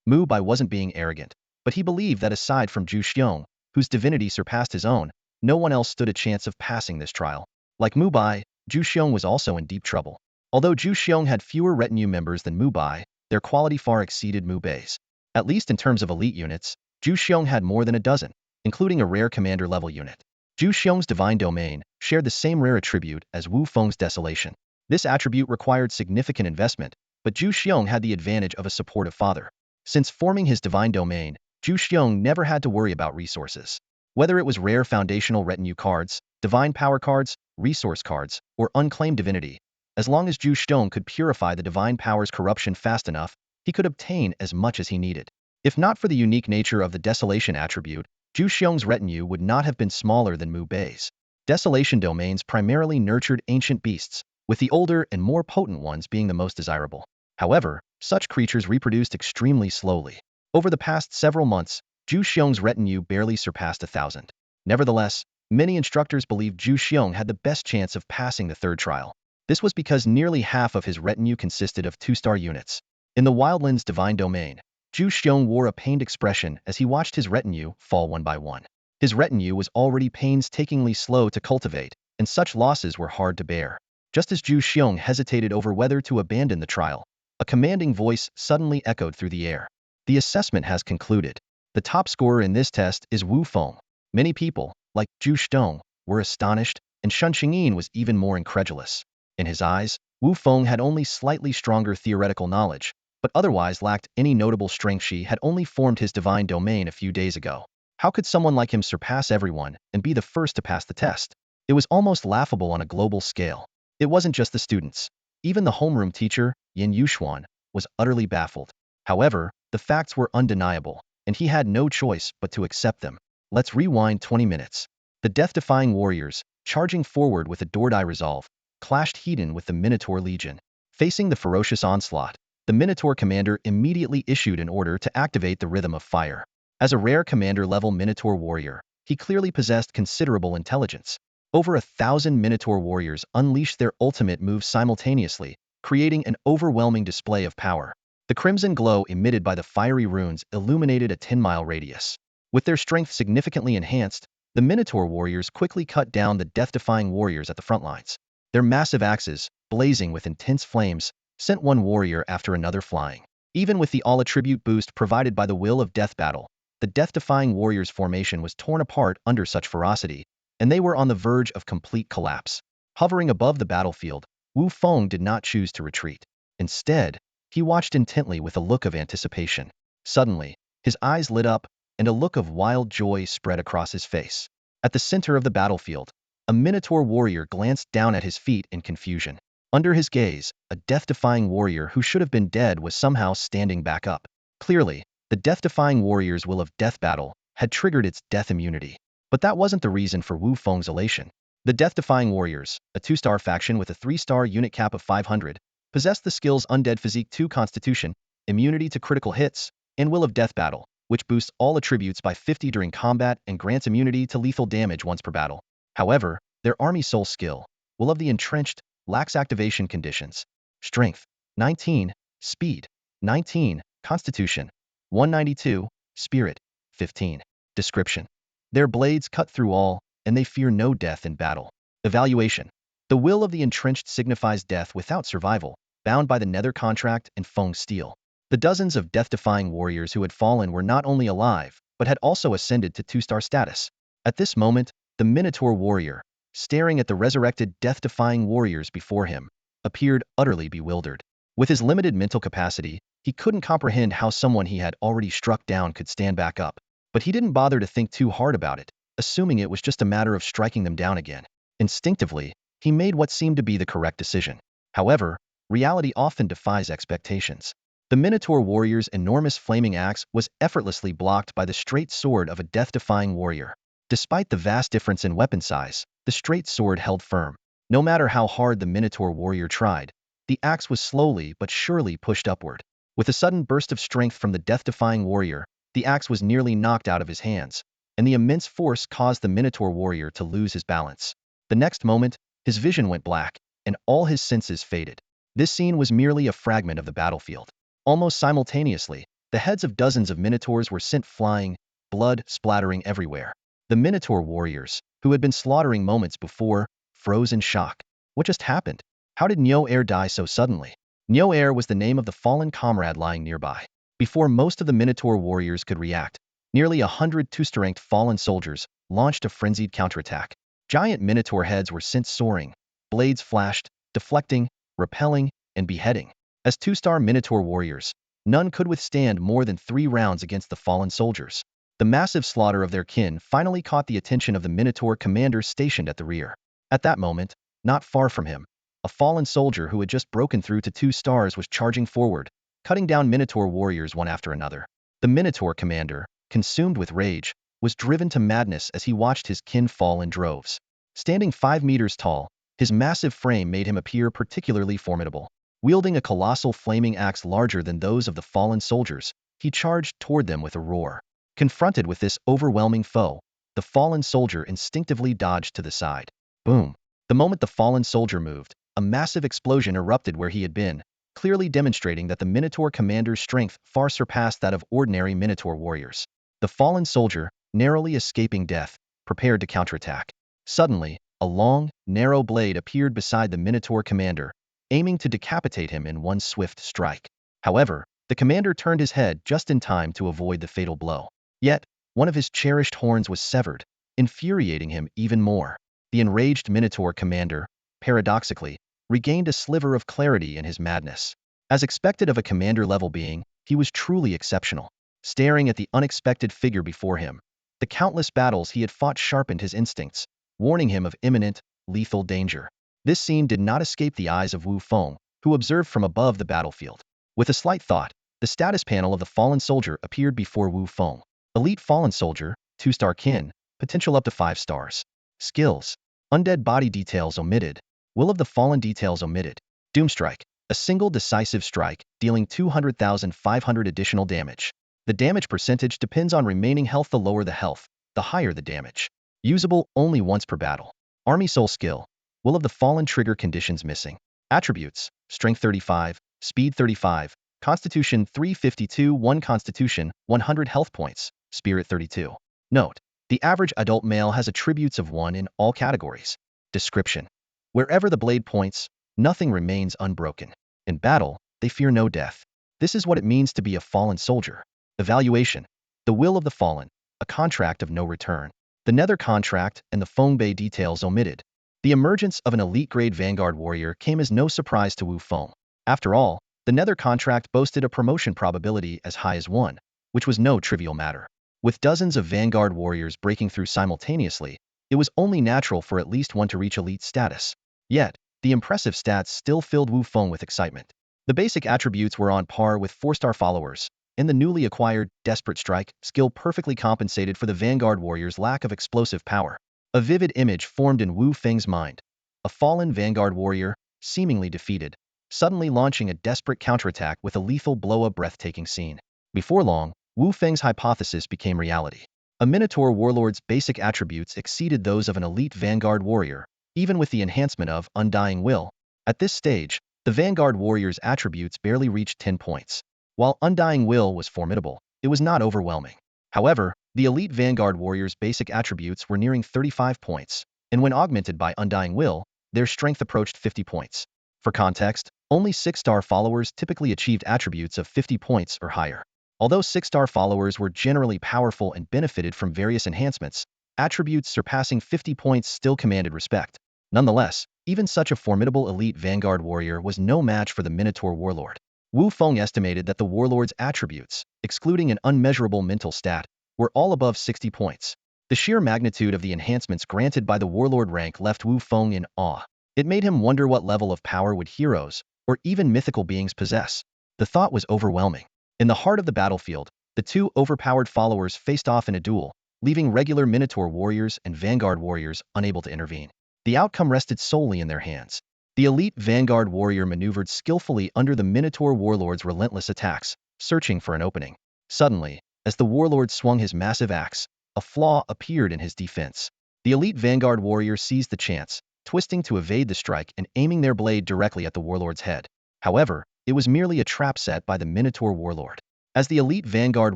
Mu Bai wasn't being arrogant, but he believed that aside from Zhu Xiong, whose divinity surpassed his own, no one else stood a chance of passing this trial. Like Mu Bai, Zhu Xiong was also in deep trouble. Although Zhu Xiong had fewer retinue members than Mu Bai, their quality far exceeded Mu Bai's. At least in terms of elite units, Zhu Xiong had more than a dozen, including a rare commander-level unit. Zhu Xiong's divine domain shared the same rare attribute as Wu Feng's desolation. This attribute required significant investment, but Zhu Xiong had the advantage of a supportive father. Since forming his divine domain, Zhu Xiong never had to worry about resources. Whether it was rare foundational retinue cards, divine power cards, resource cards, or unclaimed divinity, as long as Zhu Xiong could purify the divine power's corruption fast enough, he could obtain as much as he needed. If not for the unique nature of the desolation attribute, Zhu Xiong's retinue would not have been smaller than Mu Bai's. Desolation domains primarily nurtured ancient beasts, with the older and more potent ones being the most desirable. However, such creatures reproduced extremely slowly. Over the past several months, Zhu Xiong's retinue barely surpassed 1,000. Nevertheless, Many instructors believed Zhu Xiong had the best chance of passing the third trial. This was because nearly half of his retinue consisted of 2-star units. In the Wildlands Divine Domain, Zhu Xiong wore a pained expression as he watched his retinue fall one by one. His retinue was already painstakingly slow to cultivate, and such losses were hard to bear. Just as Zhu Xiong hesitated over whether to abandon the trial, a commanding voice suddenly echoed through the air. The assessment has concluded. The top scorer in this test is Wu Feng. Many people, like Zhu Xiong, were astonished, and Shen Qingyin was even more incredulous. In his eyes, Wu Feng had only slightly stronger theoretical knowledge, but otherwise lacked any notable strength. She had only formed his divine domain a few days ago. How could someone like him surpass everyone and be the first to pass the test? It was almost laughable on a global scale. It wasn't just the students. Even the homeroom teacher, Yin Yuxuan, was utterly baffled. However, the facts were undeniable, and he had no choice but to accept them. Let's rewind 20 minutes. The death-defying warriors, charging forward with a Dordai resolve, clashed head-on with the Minotaur Legion. Facing the ferocious onslaught, the Minotaur commander immediately issued an order to activate the Rhythm of Fire. As a rare commander-level Minotaur warrior, he clearly possessed considerable intelligence. Over 1,000 Minotaur warriors unleashed their ultimate moves simultaneously, creating an overwhelming display of power. The crimson glow emitted by the fiery runes illuminated a 10-mile radius. With their strength significantly enhanced, the Minotaur warriors quickly cut down the death-defying warriors at the front lines. Their massive axes, blazing with intense flames, sent one warrior after another flying. Even with the all-attribute boost provided by the Will of Death battle, the death-defying warriors' formation was torn apart under such ferocity, and they were on the verge of complete collapse. Hovering above the battlefield, Wu Feng did not choose to retreat. Instead, he watched intently with a look of anticipation. Suddenly, his eyes lit up, and a look of wild joy spread across his face. At the center of the battlefield, a Minotaur warrior glanced down at his feet in confusion. Under his gaze, a death-defying warrior who should have been dead was somehow standing back up. Clearly, the death-defying warrior's Will of Death battle had triggered its death immunity. But that wasn't the reason for Wu Feng's elation. The Death-Defying Warriors, a 2-star faction with a 3-star unit cap of 500, possessed the skills Undead Physique 2 Constitution, immunity to critical hits, and Will of Death battle, which boosts all attributes by 50 during combat and grants immunity to lethal damage once per battle. However, their Army Soul skill, Will of the Entrenched, lacks activation conditions. Strength, 19, Speed, 19, Constitution, 192, Spirit, 15. Description. Their blades cut through all, and they fear no death in battle. Evaluation. The Will of the Entrenched signifies death without survival, bound by the Nether contract and Feng steel. The dozens of death-defying warriors who had fallen were not only alive, but had also ascended to 2-star status. At this moment, the Minotaur warrior, staring at the resurrected death-defying warriors before him, appeared utterly bewildered. With his limited mental capacity, he couldn't comprehend how someone he had already struck down could stand back up. But he didn't bother to think too hard about it, assuming it was just a matter of striking them down again. Instinctively, he made what seemed to be the correct decision. However, reality often defies expectations. The Minotaur warrior's enormous flaming axe was effortlessly blocked by the straight sword of a death-defying warrior. Despite the vast difference in weapon size, the straight sword held firm. No matter how hard the Minotaur warrior tried, the axe was slowly but surely pushed upward. With a sudden burst of strength from the death-defying warrior, the axe was nearly knocked out of his hands, and the immense force caused the Minotaur warrior to lose his balance. The next moment, his vision went black, and all his senses faded. This scene was merely a fragment of the battlefield. Almost simultaneously, the heads of dozens of Minotaurs were sent flying, blood splattering everywhere. The Minotaur warriors, who had been slaughtering moments before, froze in shock. What just happened? How did Nyo Air die so suddenly? Nyo Air was the name of the fallen comrade lying nearby. Before most of the Minotaur warriors could react, nearly 100 2-star-ranked fallen soldiers launched a frenzied counterattack. Giant Minotaur heads were sent soaring, blades flashed, deflecting, repelling, and beheading. As 2-star Minotaur warriors, none could withstand more than 3 rounds against the fallen soldiers. The massive slaughter of their kin finally caught the attention of the Minotaur commander stationed at the rear. At that moment, not far from him, a fallen soldier who had just broken through to 2 stars was charging forward, cutting down Minotaur warriors one after another. The Minotaur commander, consumed with rage, was driven to madness as he watched his kin fall in droves. Standing 5 meters tall, his massive frame made him appear particularly formidable. Wielding a colossal flaming axe larger than those of the fallen soldiers, he charged toward them with a roar. Confronted with this overwhelming foe, the fallen soldier instinctively dodged to the side. Boom! The moment the fallen soldier moved, a massive explosion erupted where he had been, clearly demonstrating that the Minotaur commander's strength far surpassed that of ordinary Minotaur warriors. The fallen soldier, narrowly escaping death, prepared to counterattack. Suddenly, a long, narrow blade appeared beside the Minotaur commander, aiming to decapitate him in one swift strike. However, the commander turned his head just in time to avoid the fatal blow. Yet, one of his cherished horns was severed, infuriating him even more. The enraged Minotaur commander, paradoxically, regained a sliver of clarity in his madness. As expected of a commander-level being, he was truly exceptional. Staring at the unexpected figure before him, the countless battles he had fought sharpened his instincts, warning him of imminent, lethal danger. This scene did not escape the eyes of Wu Feng, who observed from above the battlefield. With a slight thought, the status panel of the fallen soldier appeared before Wu Feng. Elite fallen soldier, 2-star kin, potential up to 5 stars. Skills: undead body details omitted, will of the fallen details omitted. Doomstrike, a single decisive strike, dealing 200,500 additional damage. The damage percentage depends on remaining health. The lower the health, the higher the damage. Usable only once per battle. Army soul skill, will of the fallen trigger conditions missing. Attributes: strength 35, speed 35, constitution 352, 1 constitution, 100 health points, spirit 32. Note: the average adult male has attributes of 1 in all categories. Description: wherever the blade points, nothing remains unbroken. In battle, they fear no death. This is what it means to be a fallen soldier. Evaluation: the will of the fallen, a contract of no return. The nether contract and the Fengbei details omitted. The emergence of an elite-grade vanguard warrior came as no surprise to Wu Feng. After all, the nether contract boasted a promotion probability as high as 1, which was no trivial matter. With dozens of vanguard warriors breaking through simultaneously, it was only natural for at least one to reach elite status. Yet, the impressive stats still filled Wu Feng with excitement. The basic attributes were on par with 4-star followers, and the newly acquired Desperate Strike skill perfectly compensated for the vanguard warrior's lack of explosive power. A vivid image formed in Wu Feng's mind. A fallen vanguard warrior, seemingly defeated, suddenly launching a desperate counterattack with a lethal blow. A breathtaking scene. Before long, Wu Feng's hypothesis became reality. A Minotaur warlord's basic attributes exceeded those of an elite vanguard warrior, even with the enhancement of Undying Will. At this stage, the vanguard warrior's attributes barely reached 10 points. While Undying Will was formidable, it was not overwhelming. However, the elite vanguard warrior's basic attributes were nearing 35 points, and when augmented by Undying Will, their strength approached 50 points. For context, only 6-star followers typically achieved attributes of 50 points or higher. Although 6-star followers were generally powerful and benefited from various enhancements, attributes surpassing 50 points still commanded respect. Nonetheless, even such a formidable elite vanguard warrior was no match for the Minotaur warlord. Wu Feng estimated that the warlord's attributes, excluding an unmeasurable mental stat, were all above 60 points. The sheer magnitude of the enhancements granted by the warlord rank left Wu Feng in awe. It made him wonder what level of power would heroes, or even mythical beings possess. The thought was overwhelming. In the heart of the battlefield, the two overpowered followers faced off in a duel, leaving regular Minotaur warriors and vanguard warriors unable to intervene. The outcome rested solely in their hands. The elite vanguard warrior maneuvered skillfully under the Minotaur warlord's relentless attacks, searching for an opening. Suddenly, as the warlord swung his massive axe, a flaw appeared in his defense. The elite vanguard warrior seized the chance, twisting to evade the strike and aiming their blade directly at the warlord's head. However, it was merely a trap set by the Minotaur warlord. As the elite vanguard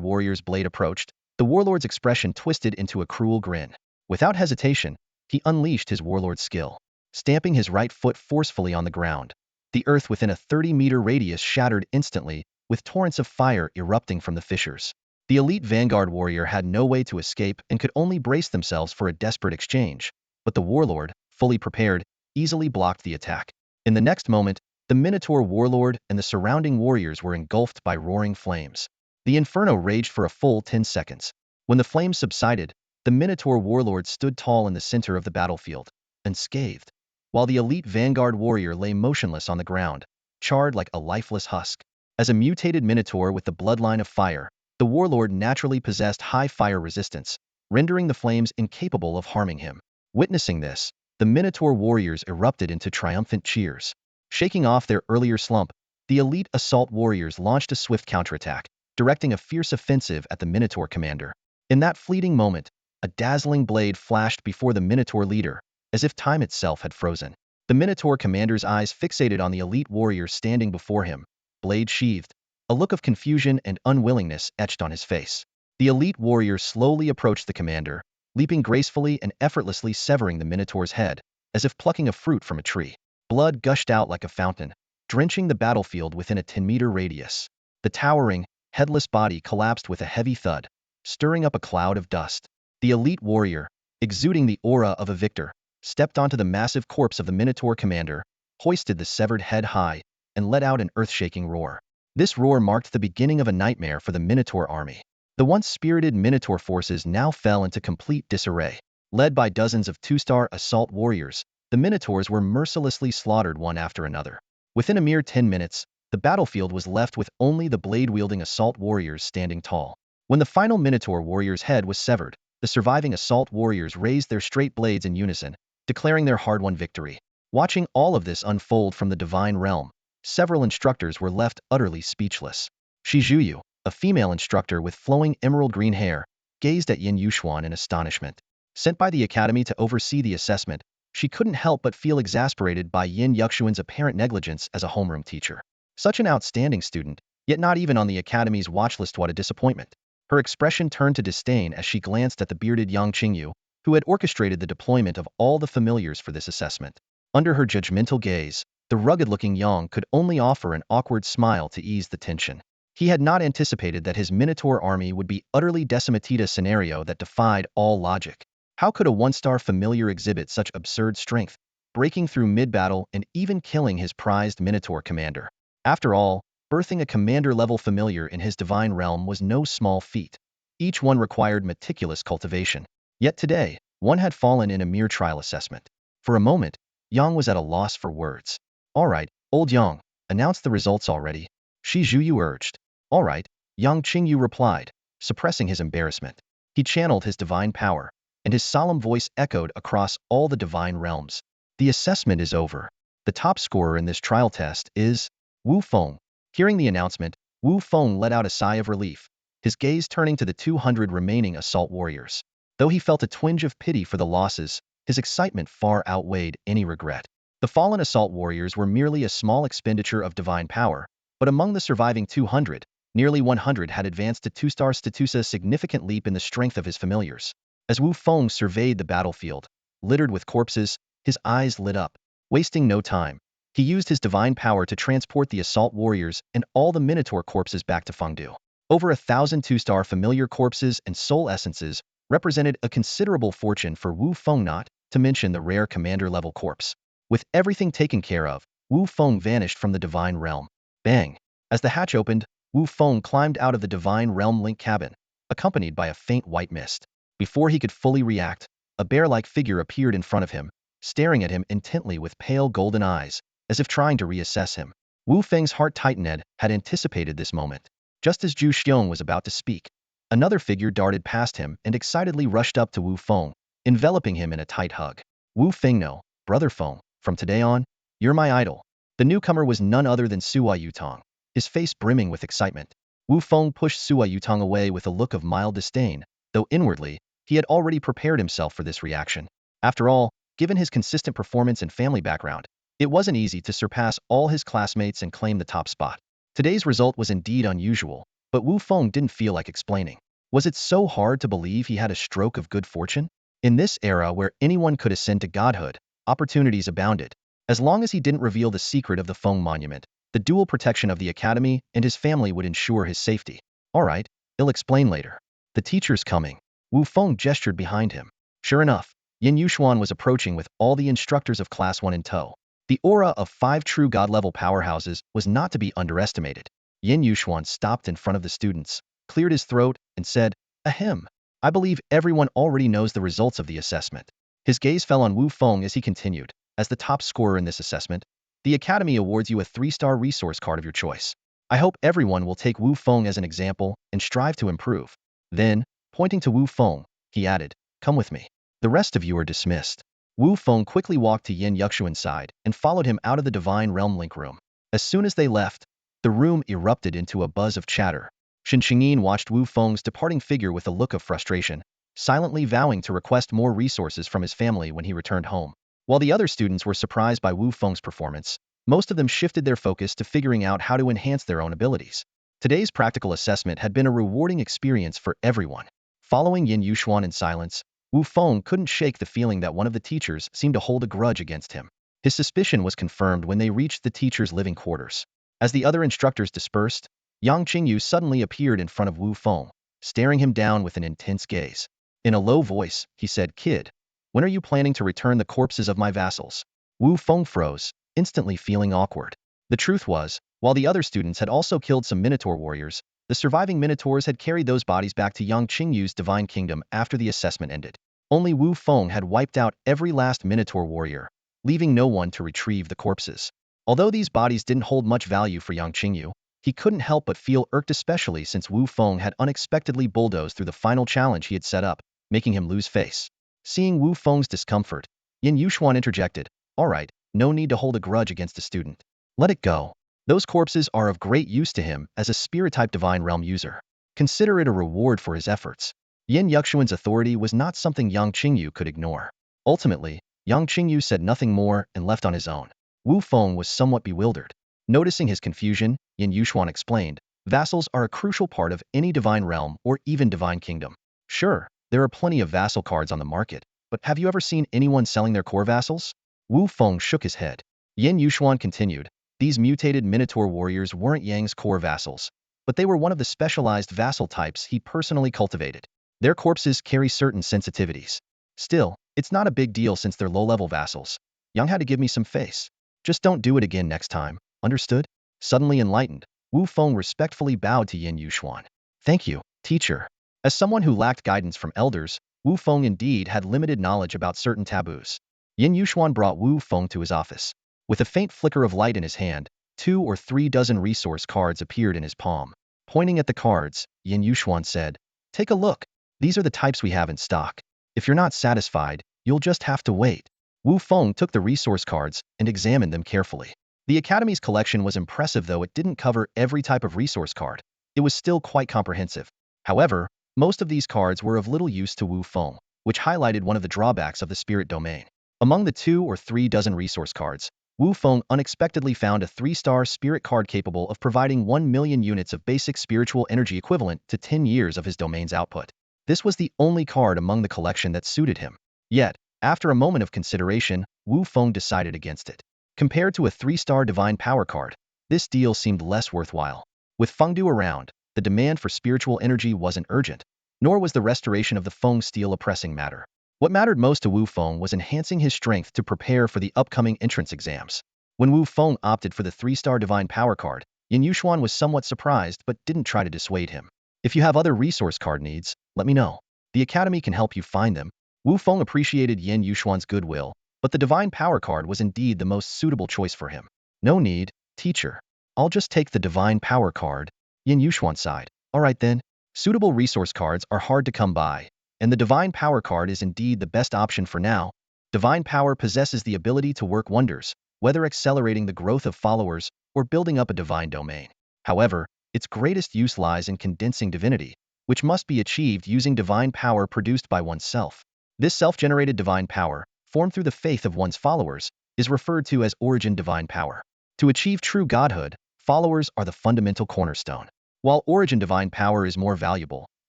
warrior's blade approached, the warlord's expression twisted into a cruel grin. Without hesitation, he unleashed his warlord skill. Stamping his right foot forcefully on the ground, the earth within a 30-meter radius shattered instantly, with torrents of fire erupting from the fissures. The elite vanguard warrior had no way to escape and could only brace themselves for a desperate exchange, but the warlord, fully prepared, easily blocked the attack. In the next moment, the Minotaur warlord and the surrounding warriors were engulfed by roaring flames. The inferno raged for a full 10 seconds. When the flames subsided, the Minotaur warlord stood tall in the center of the battlefield, unscathed, while the elite vanguard warrior lay motionless on the ground, charred like a lifeless husk. As a mutated Minotaur with the bloodline of fire, the warlord naturally possessed high fire resistance, rendering the flames incapable of harming him. Witnessing this, the Minotaur warriors erupted into triumphant cheers. Shaking off their earlier slump, the elite assault warriors launched a swift counterattack, directing a fierce offensive at the Minotaur commander. In that fleeting moment, A dazzling blade flashed before the Minotaur leader, as if time itself had frozen. The Minotaur commander's eyes fixated on the elite warrior standing before him, blade sheathed, a look of confusion and unwillingness etched on his face. The elite warrior slowly approached the commander, leaping gracefully and effortlessly severing the Minotaur's head, as if plucking a fruit from a tree. Blood gushed out like a fountain, drenching the battlefield within a 10-meter radius. The towering, headless body collapsed with a heavy thud, stirring up a cloud of dust. The elite warrior, exuding the aura of a victor, stepped onto the massive corpse of the Minotaur commander, hoisted the severed head high, and let out an earth-shaking roar. This roar marked the beginning of a nightmare for the Minotaur army. The once spirited Minotaur forces now fell into complete disarray. Led by dozens of two-star assault warriors, the Minotaurs were mercilessly slaughtered one after another. Within a mere 10 minutes, the battlefield was left with only the blade-wielding assault warriors standing tall. When the final Minotaur warrior's head was severed, the surviving assault warriors raised their straight blades in unison, declaring their hard-won victory. Watching all of this unfold from the divine realm, several instructors were left utterly speechless. Shijuyu, a female instructor with flowing emerald green hair, gazed at Yin Yuxuan in astonishment. Sent by the academy to oversee the assessment, she couldn't help but feel exasperated by Yin Yuxuan's apparent negligence as a homeroom teacher. Such an outstanding student, yet not even on the academy's watch list. What a disappointment. Her expression turned to disdain as she glanced at the bearded Yang Qingyu, who had orchestrated the deployment of all the familiars for this assessment. Under her judgmental gaze, the rugged-looking Yang could only offer an awkward smile to ease the tension. He had not anticipated that his Minotaur army would be utterly decimated, a scenario that defied all logic. How could a one-star familiar exhibit such absurd strength, breaking through mid-battle and even killing his prized Minotaur commander? After all, birthing a commander-level familiar in his divine realm was no small feat. Each one required meticulous cultivation. Yet today, one had fallen in a mere trial assessment. For a moment, Yang was at a loss for words. "All right, old Yang, announce the results already," Shi Zhuyu urged. "All right," Yang Qingyu replied, suppressing his embarrassment. He channeled his divine power, and his solemn voice echoed across all the divine realms. "The assessment is over. The top scorer in this trial test is Wu Feng." Hearing the announcement, Wu Feng let out a sigh of relief, his gaze turning to the 200 remaining assault warriors. Though he felt a twinge of pity for the losses, his excitement far outweighed any regret. The fallen assault warriors were merely a small expenditure of divine power, but among the surviving 200, nearly 100 had advanced to 2-star status, a significant leap in the strength of his familiars. As Wu Feng surveyed the battlefield, littered with corpses, his eyes lit up. Wasting no time, he used his divine power to transport the assault warriors and all the Minotaur corpses back to Fengdu. Over 1,000 2-star familiar corpses and soul essences represented a considerable fortune for Wu Feng, not to mention the rare commander-level corpse. With everything taken care of, Wu Feng vanished from the divine realm. Bang! As the hatch opened, Wu Feng climbed out of the divine realm link cabin, accompanied by a faint white mist. Before he could fully react, a bear-like figure appeared in front of him, staring at him intently with pale golden eyes, as if trying to reassess him. Wu Feng's heart tightened. Had anticipated this moment. Just as Zhu Xiong was about to speak, another figure darted past him and excitedly rushed up to Wu Feng, enveloping him in a tight hug. "Wu Fengno, brother Feng, from today on, you're my idol." The newcomer was none other than Sua Yutong, his face brimming with excitement. Wu Feng pushed Sua Yutong away with a look of mild disdain, though inwardly, he had already prepared himself for this reaction. After all, given his consistent performance and family background, it wasn't easy to surpass all his classmates and claim the top spot. Today's result was indeed unusual, but Wu Feng didn't feel like explaining. Was it so hard to believe he had a stroke of good fortune? In this era where anyone could ascend to godhood, opportunities abounded. As long as he didn't reveal the secret of the Feng Monument, the dual protection of the academy and his family would ensure his safety. "All right, I'll explain later. The teacher's coming." Wu Feng gestured behind him. Sure enough, Yin Yuxuan was approaching with all the instructors of Class 1 in tow. The aura of 5 true god-level powerhouses was not to be underestimated. Yin Yuxuan stopped in front of the students, cleared his throat, and said, "Ahem. I believe everyone already knows the results of the assessment." His gaze fell on Wu Feng as he continued. "As the top scorer in this assessment, the Academy awards you a 3-star resource card of your choice. I hope everyone will take Wu Feng as an example and strive to improve." Then, pointing to Wu Feng, he added, "Come with me. The rest of you are dismissed." Wu Feng quickly walked to Yin Yuxuan's side and followed him out of the Divine Realm Link room. As soon as they left, the room erupted into a buzz of chatter. Shen Qingyin watched Wu Feng's departing figure with a look of frustration, silently vowing to request more resources from his family when he returned home. While the other students were surprised by Wu Feng's performance, most of them shifted their focus to figuring out how to enhance their own abilities. Today's practical assessment had been a rewarding experience for everyone. Following Yin Yuxuan in silence, Wu Feng couldn't shake the feeling that one of the teachers seemed to hold a grudge against him. His suspicion was confirmed when they reached the teacher's living quarters. As the other instructors dispersed, Yang Qingyu suddenly appeared in front of Wu Feng, staring him down with an intense gaze. In a low voice, he said, "Kid, when are you planning to return the corpses of my vassals?" Wu Feng froze, instantly feeling awkward. The truth was, while the other students had also killed some Minotaur warriors, the surviving Minotaurs had carried those bodies back to Yang Qingyu's divine kingdom after the assessment ended. Only Wu Feng had wiped out every last Minotaur warrior, leaving no one to retrieve the corpses. Although these bodies didn't hold much value for Yang Qingyu, he couldn't help but feel irked, especially since Wu Feng had unexpectedly bulldozed through the final challenge he had set up, making him lose face. Seeing Wu Feng's discomfort, Yin Yuxuan interjected, "All right, no need to hold a grudge against a student. Let it go. Those corpses are of great use to him as a spirit-type divine realm user. Consider it a reward for his efforts." Yin Yuxuan's authority was not something Yang Qingyu could ignore. Ultimately, Yang Qingyu said nothing more and left on his own. Wu Feng was somewhat bewildered. Noticing his confusion, Yin Yuxuan explained, "Vassals are a crucial part of any divine realm or even divine kingdom. Sure, there are plenty of vassal cards on the market, but have you ever seen anyone selling their core vassals?" Wu Feng shook his head. Yin Yuxuan continued, "These mutated Minotaur warriors weren't Yang's core vassals, but they were one of the specialized vassal types he personally cultivated. Their corpses carry certain sensitivities. Still, it's not a big deal since they're low-level vassals. Yang had to give me some face. Just don't do it again next time, understood?" Suddenly enlightened, Wu Feng respectfully bowed to Yin Yuxuan. "Thank you, teacher." As someone who lacked guidance from elders, Wu Feng indeed had limited knowledge about certain taboos. Yin Yuxuan brought Wu Feng to his office. With a faint flicker of light in his hand, 2 or 3 dozen resource cards appeared in his palm. Pointing at the cards, Yin Yuxuan said, "Take a look. These are the types we have in stock. If you're not satisfied, you'll just have to wait." Wu Feng took the resource cards and examined them carefully. The Academy's collection was impressive, though it didn't cover every type of resource card. It was still quite comprehensive. However, most of these cards were of little use to Wu Feng, which highlighted one of the drawbacks of the spirit domain. Among the 2 or 3 dozen resource cards, Wu Feng unexpectedly found a 3-star spirit card capable of providing 1 million units of basic spiritual energy equivalent to 10 years of his domain's output. This was the only card among the collection that suited him. Yet, after a moment of consideration, Wu Feng decided against it. Compared to a 3-star divine power card, this deal seemed less worthwhile. With Fengdu around, the demand for spiritual energy wasn't urgent, nor was the restoration of the Feng steel a pressing matter. What mattered most to Wu Feng was enhancing his strength to prepare for the upcoming entrance exams. When Wu Feng opted for the 3-star divine power card, Yin Yuxuan was somewhat surprised but didn't try to dissuade him. "If you have other resource card needs, let me know. The Academy can help you find them." Wu Feng appreciated Yin Yuxuan's goodwill, but the divine power card was indeed the most suitable choice for him. "No need, teacher. I'll just take the divine power card." Yin Yuxuan sighed. "All right then. Suitable resource cards are hard to come by, and the divine power card is indeed the best option for now. Divine power possesses the ability to work wonders, whether accelerating the growth of followers or building up a divine domain. However, its greatest use lies in condensing divinity, which must be achieved using divine power produced by oneself. This self-generated divine power, formed through the faith of one's followers, is referred to as origin divine power. To achieve true godhood, followers are the fundamental cornerstone. While origin divine power is more valuable,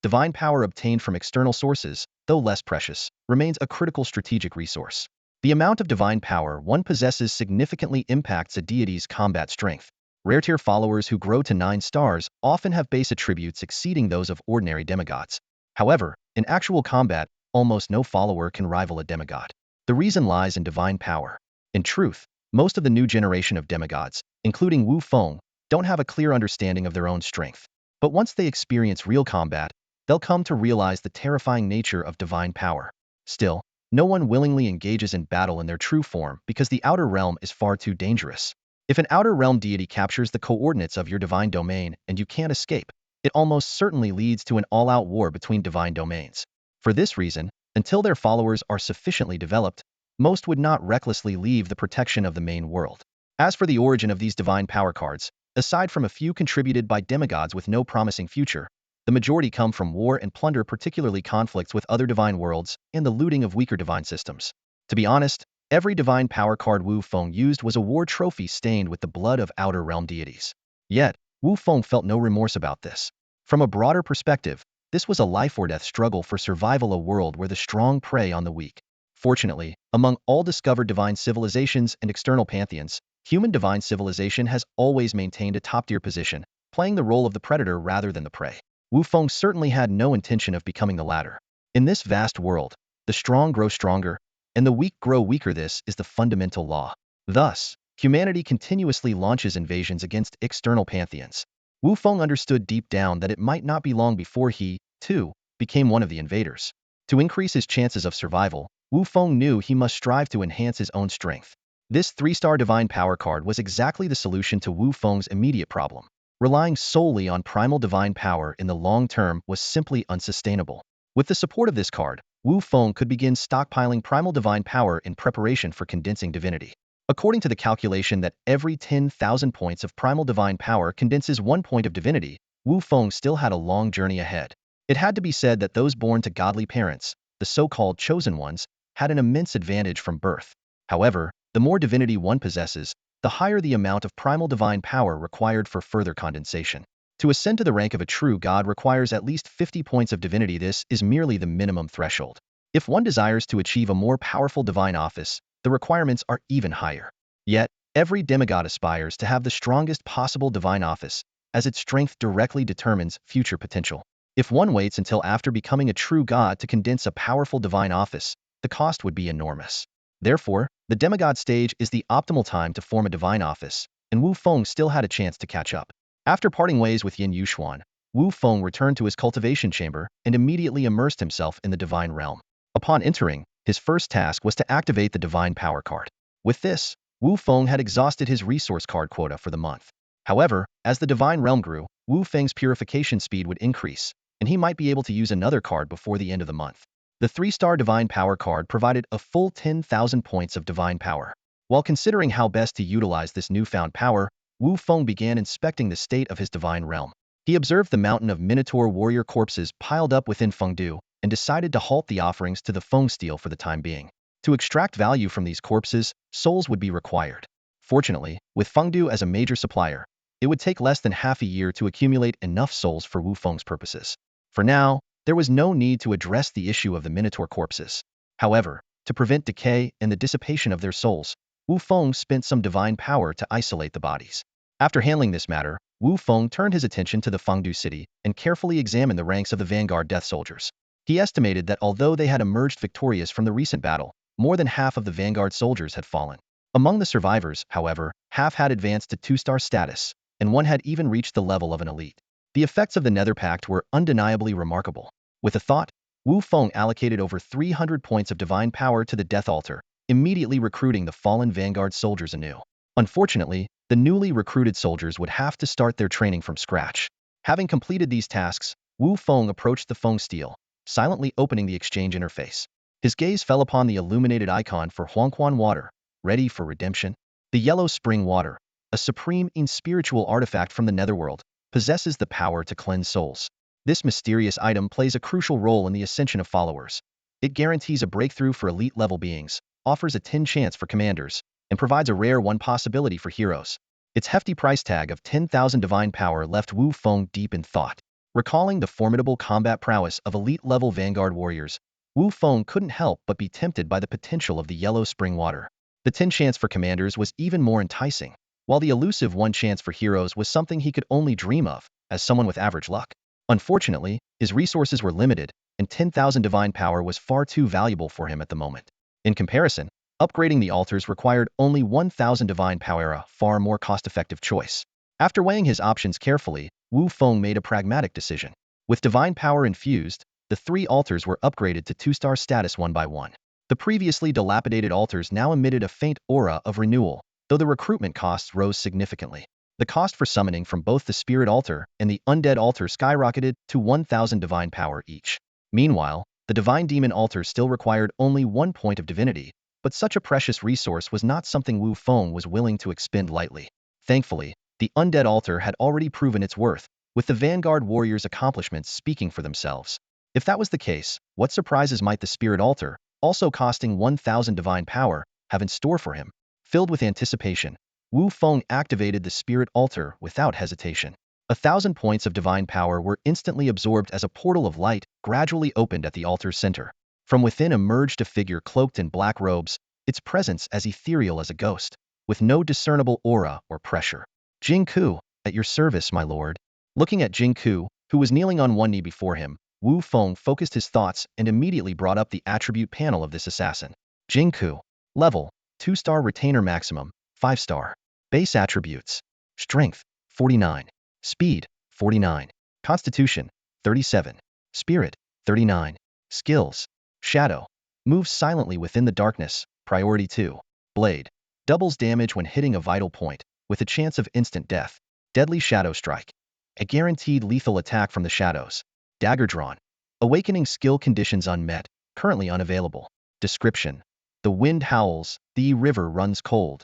divine power obtained from external sources, though less precious, remains a critical strategic resource. The amount of divine power one possesses significantly impacts a deity's combat strength. Rare-tier followers who grow to 9 stars often have base attributes exceeding those of ordinary demigods. However, in actual combat, almost no follower can rival a demigod. The reason lies in divine power. In truth, most of the new generation of demigods, including Wu Feng, don't have a clear understanding of their own strength. But once they experience real combat, they'll come to realize the terrifying nature of divine power. Still, no one willingly engages in battle in their true form because the outer realm is far too dangerous. If an outer realm deity captures the coordinates of your divine domain and you can't escape, it almost certainly leads to an all-out war between divine domains. For this reason, until their followers are sufficiently developed, most would not recklessly leave the protection of the main world. As for the origin of these divine power cards, aside from a few contributed by demigods with no promising future, The majority come from war and plunder, particularly conflicts with other divine worlds and the looting of weaker divine systems. To be honest, every divine power card Wu Feng used was a war trophy stained with the blood of outer realm deities. Yet, Wu Feng felt no remorse about this. From a broader perspective, this was a life-or-death struggle for survival, a world where the strong prey on the weak. Fortunately, among all discovered divine civilizations and external pantheons, human divine civilization has always maintained a top-tier position, playing the role of the predator rather than the prey. Wu Feng certainly had no intention of becoming the latter. In this vast world, the strong grow stronger, and the weak grow weaker. This is the fundamental law. Thus, humanity continuously launches invasions against external pantheons. Wu Feng understood deep down that it might not be long before he, too, became one of the invaders. To increase his chances of survival, Wu Feng knew he must strive to enhance his own strength. This 3-star divine power card was exactly the solution to Wu Feng's immediate problem. Relying solely on primal divine power in the long term was simply unsustainable. With the support of this card, Wu Feng could begin stockpiling primal divine power in preparation for condensing divinity. According to the calculation that every 10,000 points of primal divine power condenses 1 point of divinity, Wu Feng still had a long journey ahead. It had to be said that those born to godly parents, the so-called chosen ones, had an immense advantage from birth. However, the more divinity one possesses, the higher the amount of primal divine power required for further condensation. To ascend to the rank of a true god requires at least 50 points of divinity. This is merely the minimum threshold. If one desires to achieve a more powerful divine office, the requirements are even higher. Yet, every demigod aspires to have the strongest possible divine office, as its strength directly determines future potential. If one waits until after becoming a true god to condense a powerful divine office, the cost would be enormous. Therefore, the demigod stage is the optimal time to form a divine office, and Wu Feng still had a chance to catch up. After parting ways with Yin Yuxuan, Wu Feng returned to his cultivation chamber and immediately immersed himself in the divine realm. Upon entering, his first task was to activate the divine power card. With this, Wu Feng had exhausted his resource card quota for the month. However, as the divine realm grew, Wu Feng's purification speed would increase, and he might be able to use another card before the end of the month. The 3-star divine power card provided a full 10,000 points of divine power. While considering how best to utilize this newfound power, Wu Feng began inspecting the state of his divine realm. He observed the mountain of Minotaur warrior corpses piled up within Fengdu and decided to halt the offerings to the Feng steel for the time being. To extract value from these corpses, souls would be required. Fortunately, with Fengdu as a major supplier, it would take less than half a year to accumulate enough souls for Wu Feng's purposes. For now, there was no need to address the issue of the Minotaur corpses. However, to prevent decay and the dissipation of their souls, Wu Feng spent some divine power to isolate the bodies. After handling this matter, Wu Feng turned his attention to the Fengdu city and carefully examined the ranks of the vanguard death soldiers. He estimated that although they had emerged victorious from the recent battle, more than half of the vanguard soldiers had fallen. Among the survivors, however, half had advanced to 2-star status, and one had even reached the level of an elite. The effects of the Nether Pact were undeniably remarkable. With a thought, Wu Feng allocated over 300 points of divine power to the death altar, immediately recruiting the fallen vanguard soldiers anew. Unfortunately, the newly recruited soldiers would have to start their training from scratch. Having completed these tasks, Wu Feng approached the Feng steel, silently opening the exchange interface. His gaze fell upon the illuminated icon for Huangquan water, ready for redemption. The yellow spring water, a supreme and spiritual artifact from the netherworld, possesses the power to cleanse souls. This mysterious item plays a crucial role in the ascension of followers. It guarantees a breakthrough for elite-level beings, offers a 10 chance for commanders, and provides a rare 1 possibility for heroes. Its hefty price tag of 10,000 divine power left Wu Feng deep in thought. Recalling the formidable combat prowess of elite-level vanguard warriors, Wu Feng couldn't help but be tempted by the potential of the yellow spring water. The 10 chance for commanders was even more enticing, while the elusive 1 chance for heroes was something he could only dream of, as someone with average luck. Unfortunately, his resources were limited, and 10,000 divine power was far too valuable for him at the moment. In comparison, upgrading the altars required only 1,000 divine power, a far more cost-effective choice. After weighing his options carefully, Wu Feng made a pragmatic decision. With divine power infused, the 3 altars were upgraded to 2-star status one by one. The previously dilapidated altars now emitted a faint aura of renewal, though the recruitment costs rose significantly. The cost for summoning from both the spirit altar and the undead altar skyrocketed to 1,000 divine power each. Meanwhile, the divine demon altar still required only 1 point of divinity, but such a precious resource was not something Wu Feng was willing to expend lightly. Thankfully, the undead altar had already proven its worth, with the vanguard warrior's accomplishments speaking for themselves. If that was the case, what surprises might the spirit altar, also costing 1,000 divine power, have in store for him? Filled with anticipation, Wu Feng activated the spirit altar without hesitation. 1,000 points of divine power were instantly absorbed as a portal of light gradually opened at the altar's center. From within emerged a figure cloaked in black robes, its presence as ethereal as a ghost, with no discernible aura or pressure. Jingku, at your service, my lord. Looking at Jingku, who was kneeling on one knee before him, Wu Feng focused his thoughts and immediately brought up the attribute panel of this assassin. Jingku. Level, 2-star retainer maximum, 5-star. Base attributes. Strength, 49. Speed, 49. Constitution, 37. Spirit, 39. Skills. Shadow. Moves silently within the darkness, priority 2. Blade. Doubles damage when hitting a vital point, with a chance of instant death. Deadly Shadow Strike. A guaranteed lethal attack from the shadows. Dagger drawn. Awakening skill conditions unmet, currently unavailable. Description. The wind howls, the river runs cold.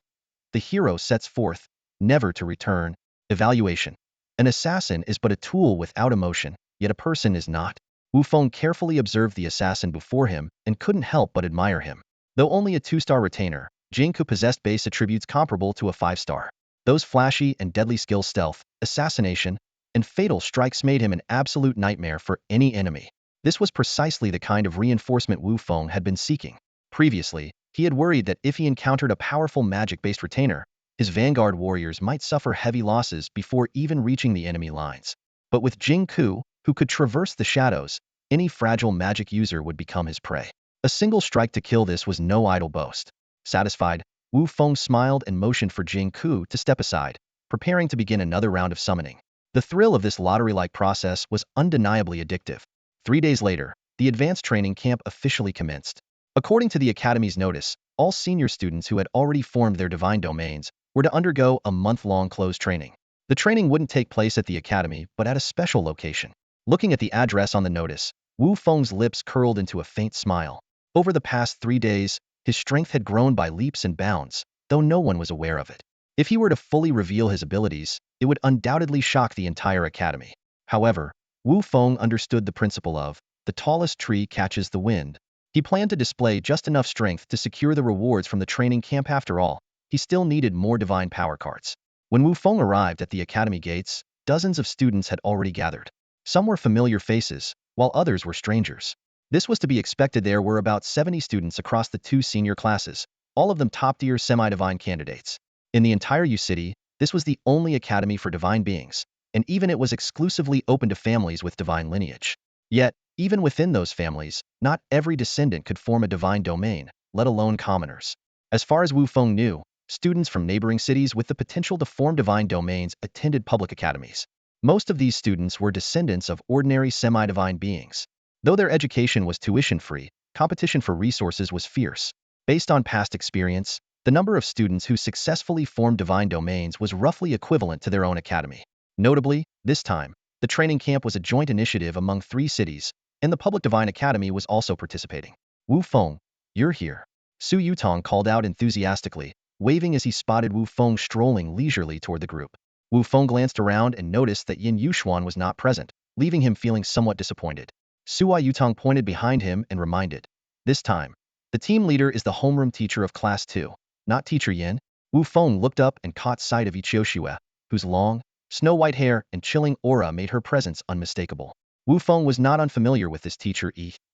The hero sets forth, never to return. Evaluation. An assassin is but a tool without emotion, yet a person is not. Wu Feng carefully observed the assassin before him and couldn't help but admire him. Though only a 2-star retainer, Jingku possessed base attributes comparable to a 5-star. Those flashy and deadly skills stealth, assassination, and fatal strikes made him an absolute nightmare for any enemy. This was precisely the kind of reinforcement Wu Feng had been seeking. Previously, he had worried that if he encountered a powerful magic-based retainer, his vanguard warriors might suffer heavy losses before even reaching the enemy lines. But with Jingku, who could traverse the shadows, any fragile magic user would become his prey. A single strike to kill this was no idle boast. Satisfied, Wu Feng smiled and motioned for Jingku to step aside, preparing to begin another round of summoning. The thrill of this lottery-like process was undeniably addictive. 3 days later, the advanced training camp officially commenced. According to the Academy's notice, all senior students who had already formed their divine domains were to undergo a month-long closed training. The training wouldn't take place at the Academy, but at a special location. Looking at the address on the notice, Wu Feng's lips curled into a faint smile. Over the past 3 days, his strength had grown by leaps and bounds, though no one was aware of it. If he were to fully reveal his abilities, it would undoubtedly shock the entire Academy. However, Wu Feng understood the principle of the tallest tree catches the wind. He planned to display just enough strength to secure the rewards from the training camp. After all, he still needed more divine power cards. When Wu Feng arrived at the Academy gates, dozens of students had already gathered. Some were familiar faces, while others were strangers. This was to be expected. There were about 70 students across the 2 senior classes, all of them top-tier semi-divine candidates. In the entire U City, this was the only academy for divine beings, and even it was exclusively open to families with divine lineage. Yet, even within those families, not every descendant could form a divine domain, let alone commoners. As far as Wu Feng knew, students from neighboring cities with the potential to form divine domains attended public academies. Most of these students were descendants of ordinary semi-divine beings. Though their education was tuition-free, competition for resources was fierce. Based on past experience, the number of students who successfully formed divine domains was roughly equivalent to their own academy. Notably, this time, the training camp was a joint initiative among 3 cities, and the Public Divine Academy was also participating. Wu Feng, you're here. Su Yutong called out enthusiastically, waving as he spotted Wu Feng strolling leisurely toward the group. Wu Feng glanced around and noticed that Yin Yuxuan was not present, leaving him feeling somewhat disappointed. Su Yutong pointed behind him and reminded, this time, the team leader is the homeroom teacher of Class 2, not Teacher Yin. Wu Feng looked up and caught sight of Ichioshue, whose long, snow-white hair and chilling aura made her presence unmistakable. Wu Feng was not unfamiliar with this teacher.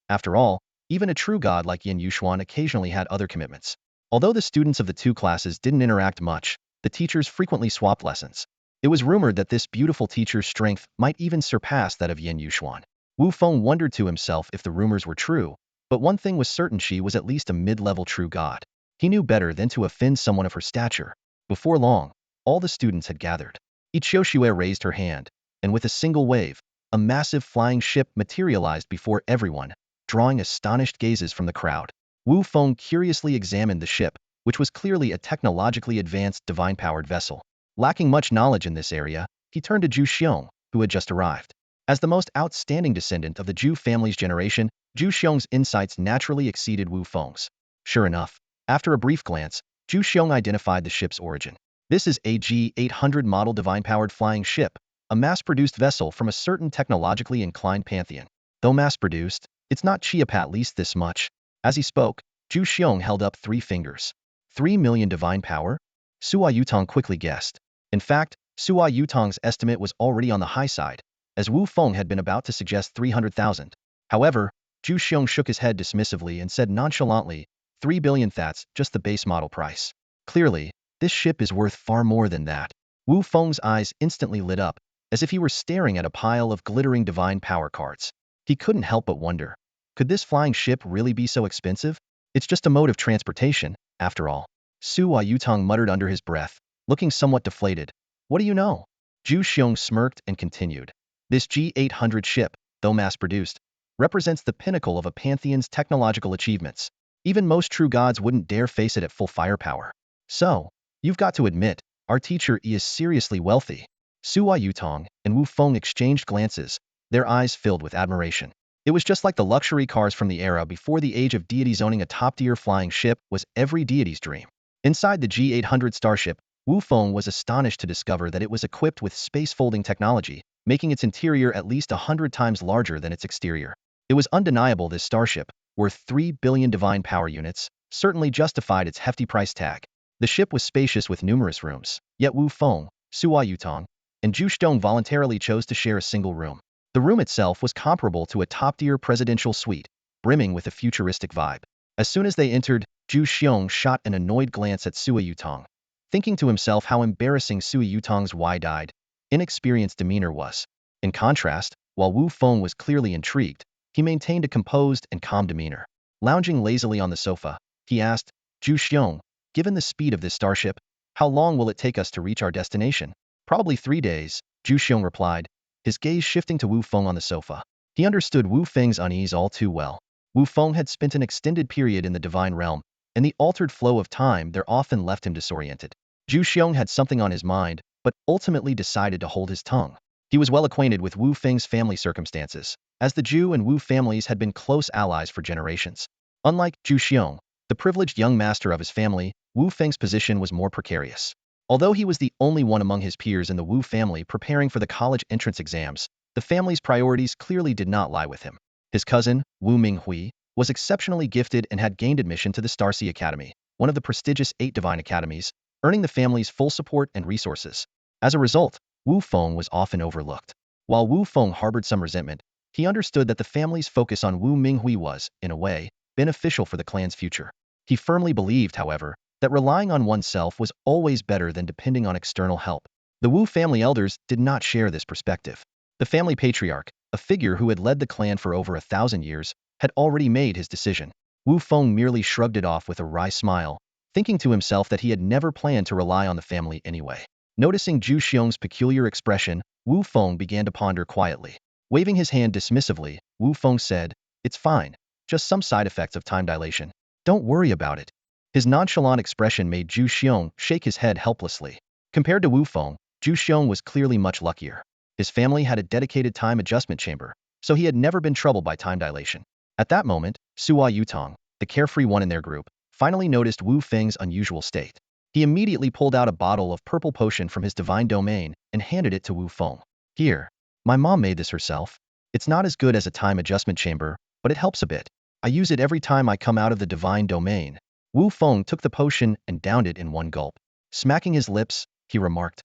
After all, even a true god like Yin Yuxuan occasionally had other commitments. Although the students of the 2 classes didn't interact much, the teachers frequently swapped lessons. It was rumored that this beautiful teacher's strength might even surpass that of Yin Yuxuan. Wu Feng wondered to himself if the rumors were true, but one thing was certain: she was at least a mid-level true god. He knew better than to offend someone of her stature. Before long, all the students had gathered. Ichioshue raised her hand, and with a single wave, a massive flying ship materialized before everyone, drawing astonished gazes from the crowd. Wu Feng curiously examined the ship, which was clearly a technologically advanced divine-powered vessel. Lacking much knowledge in this area, he turned to Zhu Xiong, who had just arrived. As the most outstanding descendant of the Zhu family's generation, Zhu Xiong's insights naturally exceeded Wu Feng's. Sure enough, after a brief glance, Zhu Xiong identified the ship's origin. This is a G-800 model divine-powered flying ship, a mass-produced vessel from a certain technologically inclined pantheon. Though mass-produced, it's not cheap, at least this much. As he spoke, Zhu Xiong held up 3 fingers. 3 million divine power? Sua Yutong quickly guessed. In fact, Sua Yutong's estimate was already on the high side, as Wu Feng had been about to suggest 300,000. However, Zhu Xiong shook his head dismissively and said nonchalantly, 3 billion, that's just the base model price. Clearly, this ship is worth far more than that. Wu Feng's eyes instantly lit up, as if he were staring at a pile of glittering divine power cards. He couldn't help but wonder, could this flying ship really be so expensive? It's just a mode of transportation, after all. Sua Yutong muttered under his breath, looking somewhat deflated. What do you know? Zhu Xiong smirked and continued. This G800 ship, though mass-produced, represents the pinnacle of a pantheon's technological achievements. Even most true gods wouldn't dare face it at full firepower. So, you've got to admit, our teacher is seriously wealthy. Sua Yutong and Wu Feng exchanged glances, their eyes filled with admiration. It was just like the luxury cars from the era before the age of deities. Owning a top-tier flying ship was every deity's dream. Inside the G800 starship, Wu Feng was astonished to discover that it was equipped with space-folding technology, making its interior at least 100 times larger than its exterior. It was undeniable this starship, worth 3 billion divine power units, certainly justified its hefty price tag. The ship was spacious with numerous rooms, yet Wu Feng, Sua Yutong, and Zhu Xiong voluntarily chose to share a single room. The room itself was comparable to a top-tier presidential suite, brimming with a futuristic vibe. As soon as they entered, Zhu Xiong shot an annoyed glance at Sua Yutong, thinking to himself how embarrassing Sua Yutong's wide-eyed, inexperienced demeanor was. In contrast, while Wu Feng was clearly intrigued, he maintained a composed and calm demeanor. Lounging lazily on the sofa, he asked, Zhu Xiong, given the speed of this starship, how long will it take us to reach our destination? Probably 3 days, Zhu Xiong replied, his gaze shifting to Wu Feng on the sofa. He understood Wu Feng's unease all too well. Wu Feng had spent an extended period in the divine realm, and the altered flow of time there often left him disoriented. Zhu Xiong had something on his mind, but ultimately decided to hold his tongue. He was well acquainted with Wu Feng's family circumstances, as the Zhu and Wu families had been close allies for generations. Unlike Zhu Xiong, the privileged young master of his family, Wu Feng's position was more precarious. Although he was the only one among his peers in the Wu family preparing for the college entrance exams, the family's priorities clearly did not lie with him. His cousin, Wu Minghui, was exceptionally gifted and had gained admission to the Starcy Academy, one of the prestigious 8 divine academies, earning the family's full support and resources. As a result, Wu Feng was often overlooked. While Wu Feng harbored some resentment, he understood that the family's focus on Wu Minghui was, in a way, beneficial for the clan's future. He firmly believed, however, that relying on oneself was always better than depending on external help. The Wu family elders did not share this perspective. The family patriarch, a figure who had led the clan for over 1,000 years, had already made his decision. Wu Feng merely shrugged it off with a wry smile, thinking to himself that he had never planned to rely on the family anyway. Noticing Zhu Xiong's peculiar expression, Wu Feng began to ponder quietly. Waving his hand dismissively, Wu Feng said, it's fine, just some side effects of time dilation. Don't worry about it. His nonchalant expression made Zhu Xiong shake his head helplessly. Compared to Wu Feng, Zhu Xiong was clearly much luckier. His family had a dedicated time adjustment chamber, so he had never been troubled by time dilation. At that moment, Sua Yutong, the carefree one in their group, finally noticed Wu Feng's unusual state. He immediately pulled out a bottle of purple potion from his divine domain and handed it to Wu Feng. Here, my mom made this herself. It's not as good as a time adjustment chamber, but it helps a bit. I use it every time I come out of the divine domain. Wu Feng took the potion and downed it in one gulp. Smacking his lips, he remarked,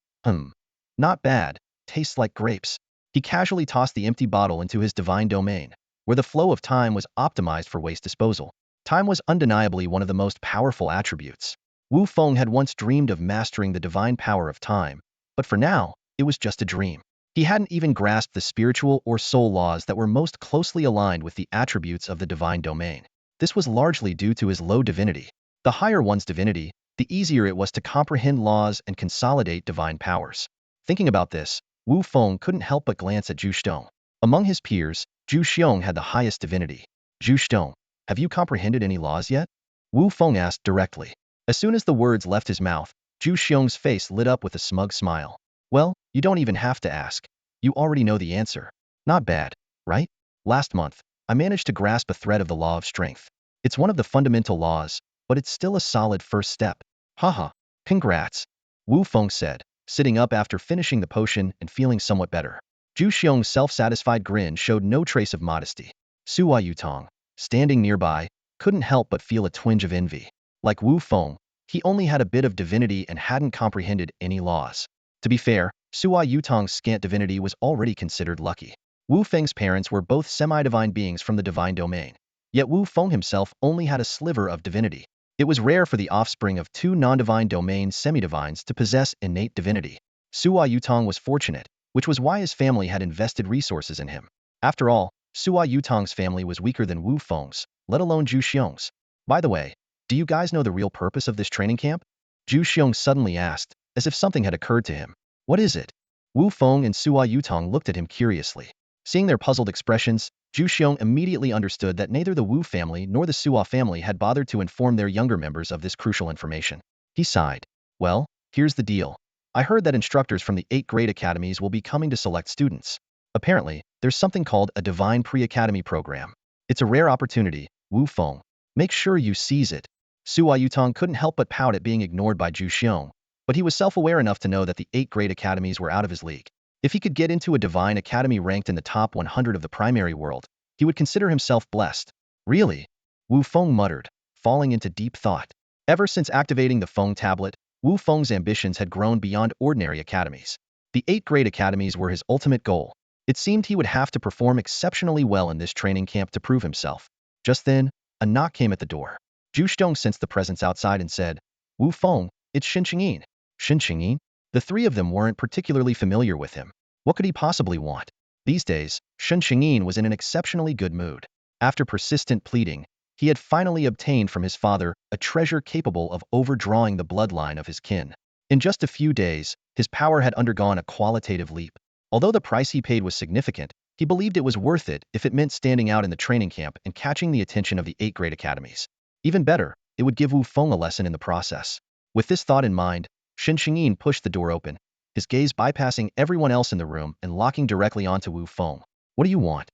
not bad, tastes like grapes. He casually tossed the empty bottle into his divine domain, where the flow of time was optimized for waste disposal. Time was undeniably one of the most powerful attributes. Wu Feng had once dreamed of mastering the divine power of time, but for now, it was just a dream. He hadn't even grasped the spiritual or soul laws that were most closely aligned with the attributes of the divine domain. This was largely due to his low divinity. The higher one's divinity, the easier it was to comprehend laws and consolidate divine powers. Thinking about this, Wu Feng couldn't help but glance at Zhu Xiong. Among his peers, Zhu Xiong had the highest divinity. Zhu Xiong, have you comprehended any laws yet? Wu Feng asked directly. As soon as the words left his mouth, Zhu Xiong's face lit up with a smug smile. Well, you don't even have to ask. You already know the answer. Not bad, right? Last month, I managed to grasp a thread of the law of strength. It's one of the fundamental laws, but it's still a solid first step. Haha, congrats. Wu Feng said. sitting up after finishing the potion and feeling somewhat better. Zhu Xiong's self-satisfied grin showed no trace of modesty. Sua Yutong, standing nearby, couldn't help but feel a twinge of envy. Like Wu Feng, he only had a bit of divinity and hadn't comprehended any laws. To be fair, Sua Yutong's scant divinity was already considered lucky. Wu Feng's parents were both semi-divine beings from the divine domain. Yet Wu Feng himself only had a sliver of divinity. It was rare for the offspring of two non-divine domain semi-divines to possess innate divinity. Sua Yutong was fortunate, which was why his family had invested resources in him. After all, Sua Yutong's family was weaker than Wu Feng's, let alone Zhu Xiong's. By the way, do you guys know the real purpose of this training camp? Zhu Xiong suddenly asked, as if something had occurred to him. What is it? Wu Feng and Sua Yutong looked at him curiously. Seeing their puzzled expressions, Zhu Xiong immediately understood that neither the Wu family nor the Sua family had bothered to inform their younger members of this crucial information. He sighed. Well, here's the deal. I heard that instructors from the 8 grade academies will be coming to select students. Apparently, there's something called a divine pre-academy program. It's a rare opportunity, Wu Feng. Make sure you seize it. Sua Yutong couldn't help but pout at being ignored by Zhu Xiong, but he was self-aware enough to know that the 8 grade academies were out of his league. If he could get into a divine academy ranked in the top 100 of the primary world, he would consider himself blessed. Really? Wu Feng muttered, falling into deep thought. Ever since activating the Feng tablet, Wu Feng's ambitions had grown beyond ordinary academies. The 8 grade academies were his ultimate goal. It seemed he would have to perform exceptionally well in this training camp to prove himself. Just then, a knock came at the door. Zhu Xiong sensed the presence outside and said, Wu Feng, it's Shen Qingyin. Shen Qingyin? The three of them weren't particularly familiar with him. What could he possibly want? These days, Shen Qingyin was in an exceptionally good mood. After persistent pleading, he had finally obtained from his father a treasure capable of overdrawing the bloodline of his kin. In just a few days, his power had undergone a qualitative leap. Although the price he paid was significant, he believed it was worth it if it meant standing out in the training camp and catching the attention of the 8 grade academies. Even better, it would give Wu Feng a lesson in the process. With this thought in mind, Shen Qingyin pushed the door open, his gaze bypassing everyone else in the room and locking directly onto Wu Feng. What do you want?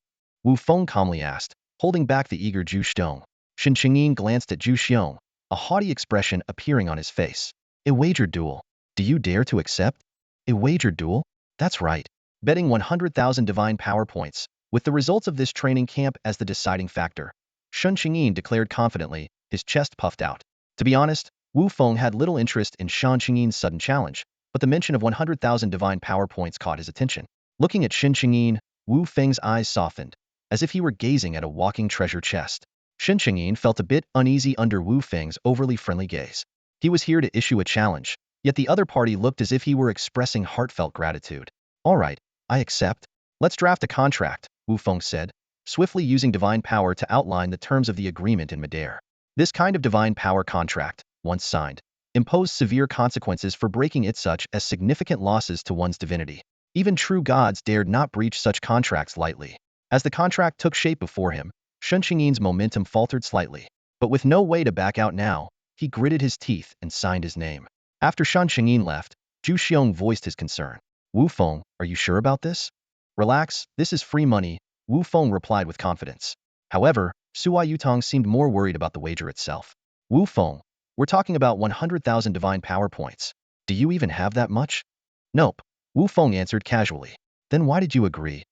Wu Feng calmly asked, holding back the eager Zhu Xiong. Shen Qingyin glanced at Zhu Xiong, a haughty expression appearing on his face. A wagered duel. Do you dare to accept? A wagered duel? That's right. Betting 100,000 divine power points, with the results of this training camp as the deciding factor. Shen Qingyin declared confidently, his chest puffed out. To be honest, Wu Feng had little interest in Shen Qingyin's sudden challenge, but the mention of 100,000 divine power points caught his attention. Looking at Shen Qingyin, Wu Feng's eyes softened, as if he were gazing at a walking treasure chest. Shen Qingyin felt a bit uneasy under Wu Feng's overly friendly gaze. He was here to issue a challenge, yet the other party looked as if he were expressing heartfelt gratitude. All right, I accept. Let's draft a contract, Wu Feng said, swiftly using divine power to outline the terms of the agreement in midair. This kind of divine power contract, once signed, imposed severe consequences for breaking it, such as significant losses to one's divinity. Even true gods dared not breach such contracts lightly. As the contract took shape before him, Shen Qingyin's momentum faltered slightly. But with no way to back out now, he gritted his teeth and signed his name. After Shen Qingyin left, Zhu Xiong voiced his concern. Wu Feng, are you sure about this? Relax, this is free money, Wu Feng replied with confidence. However, Sua Yutong seemed more worried about the wager itself. Wu Feng, we're talking about 100,000 divine power points. Do you even have that much? Nope, Wu Feng answered casually. Then why did you agree?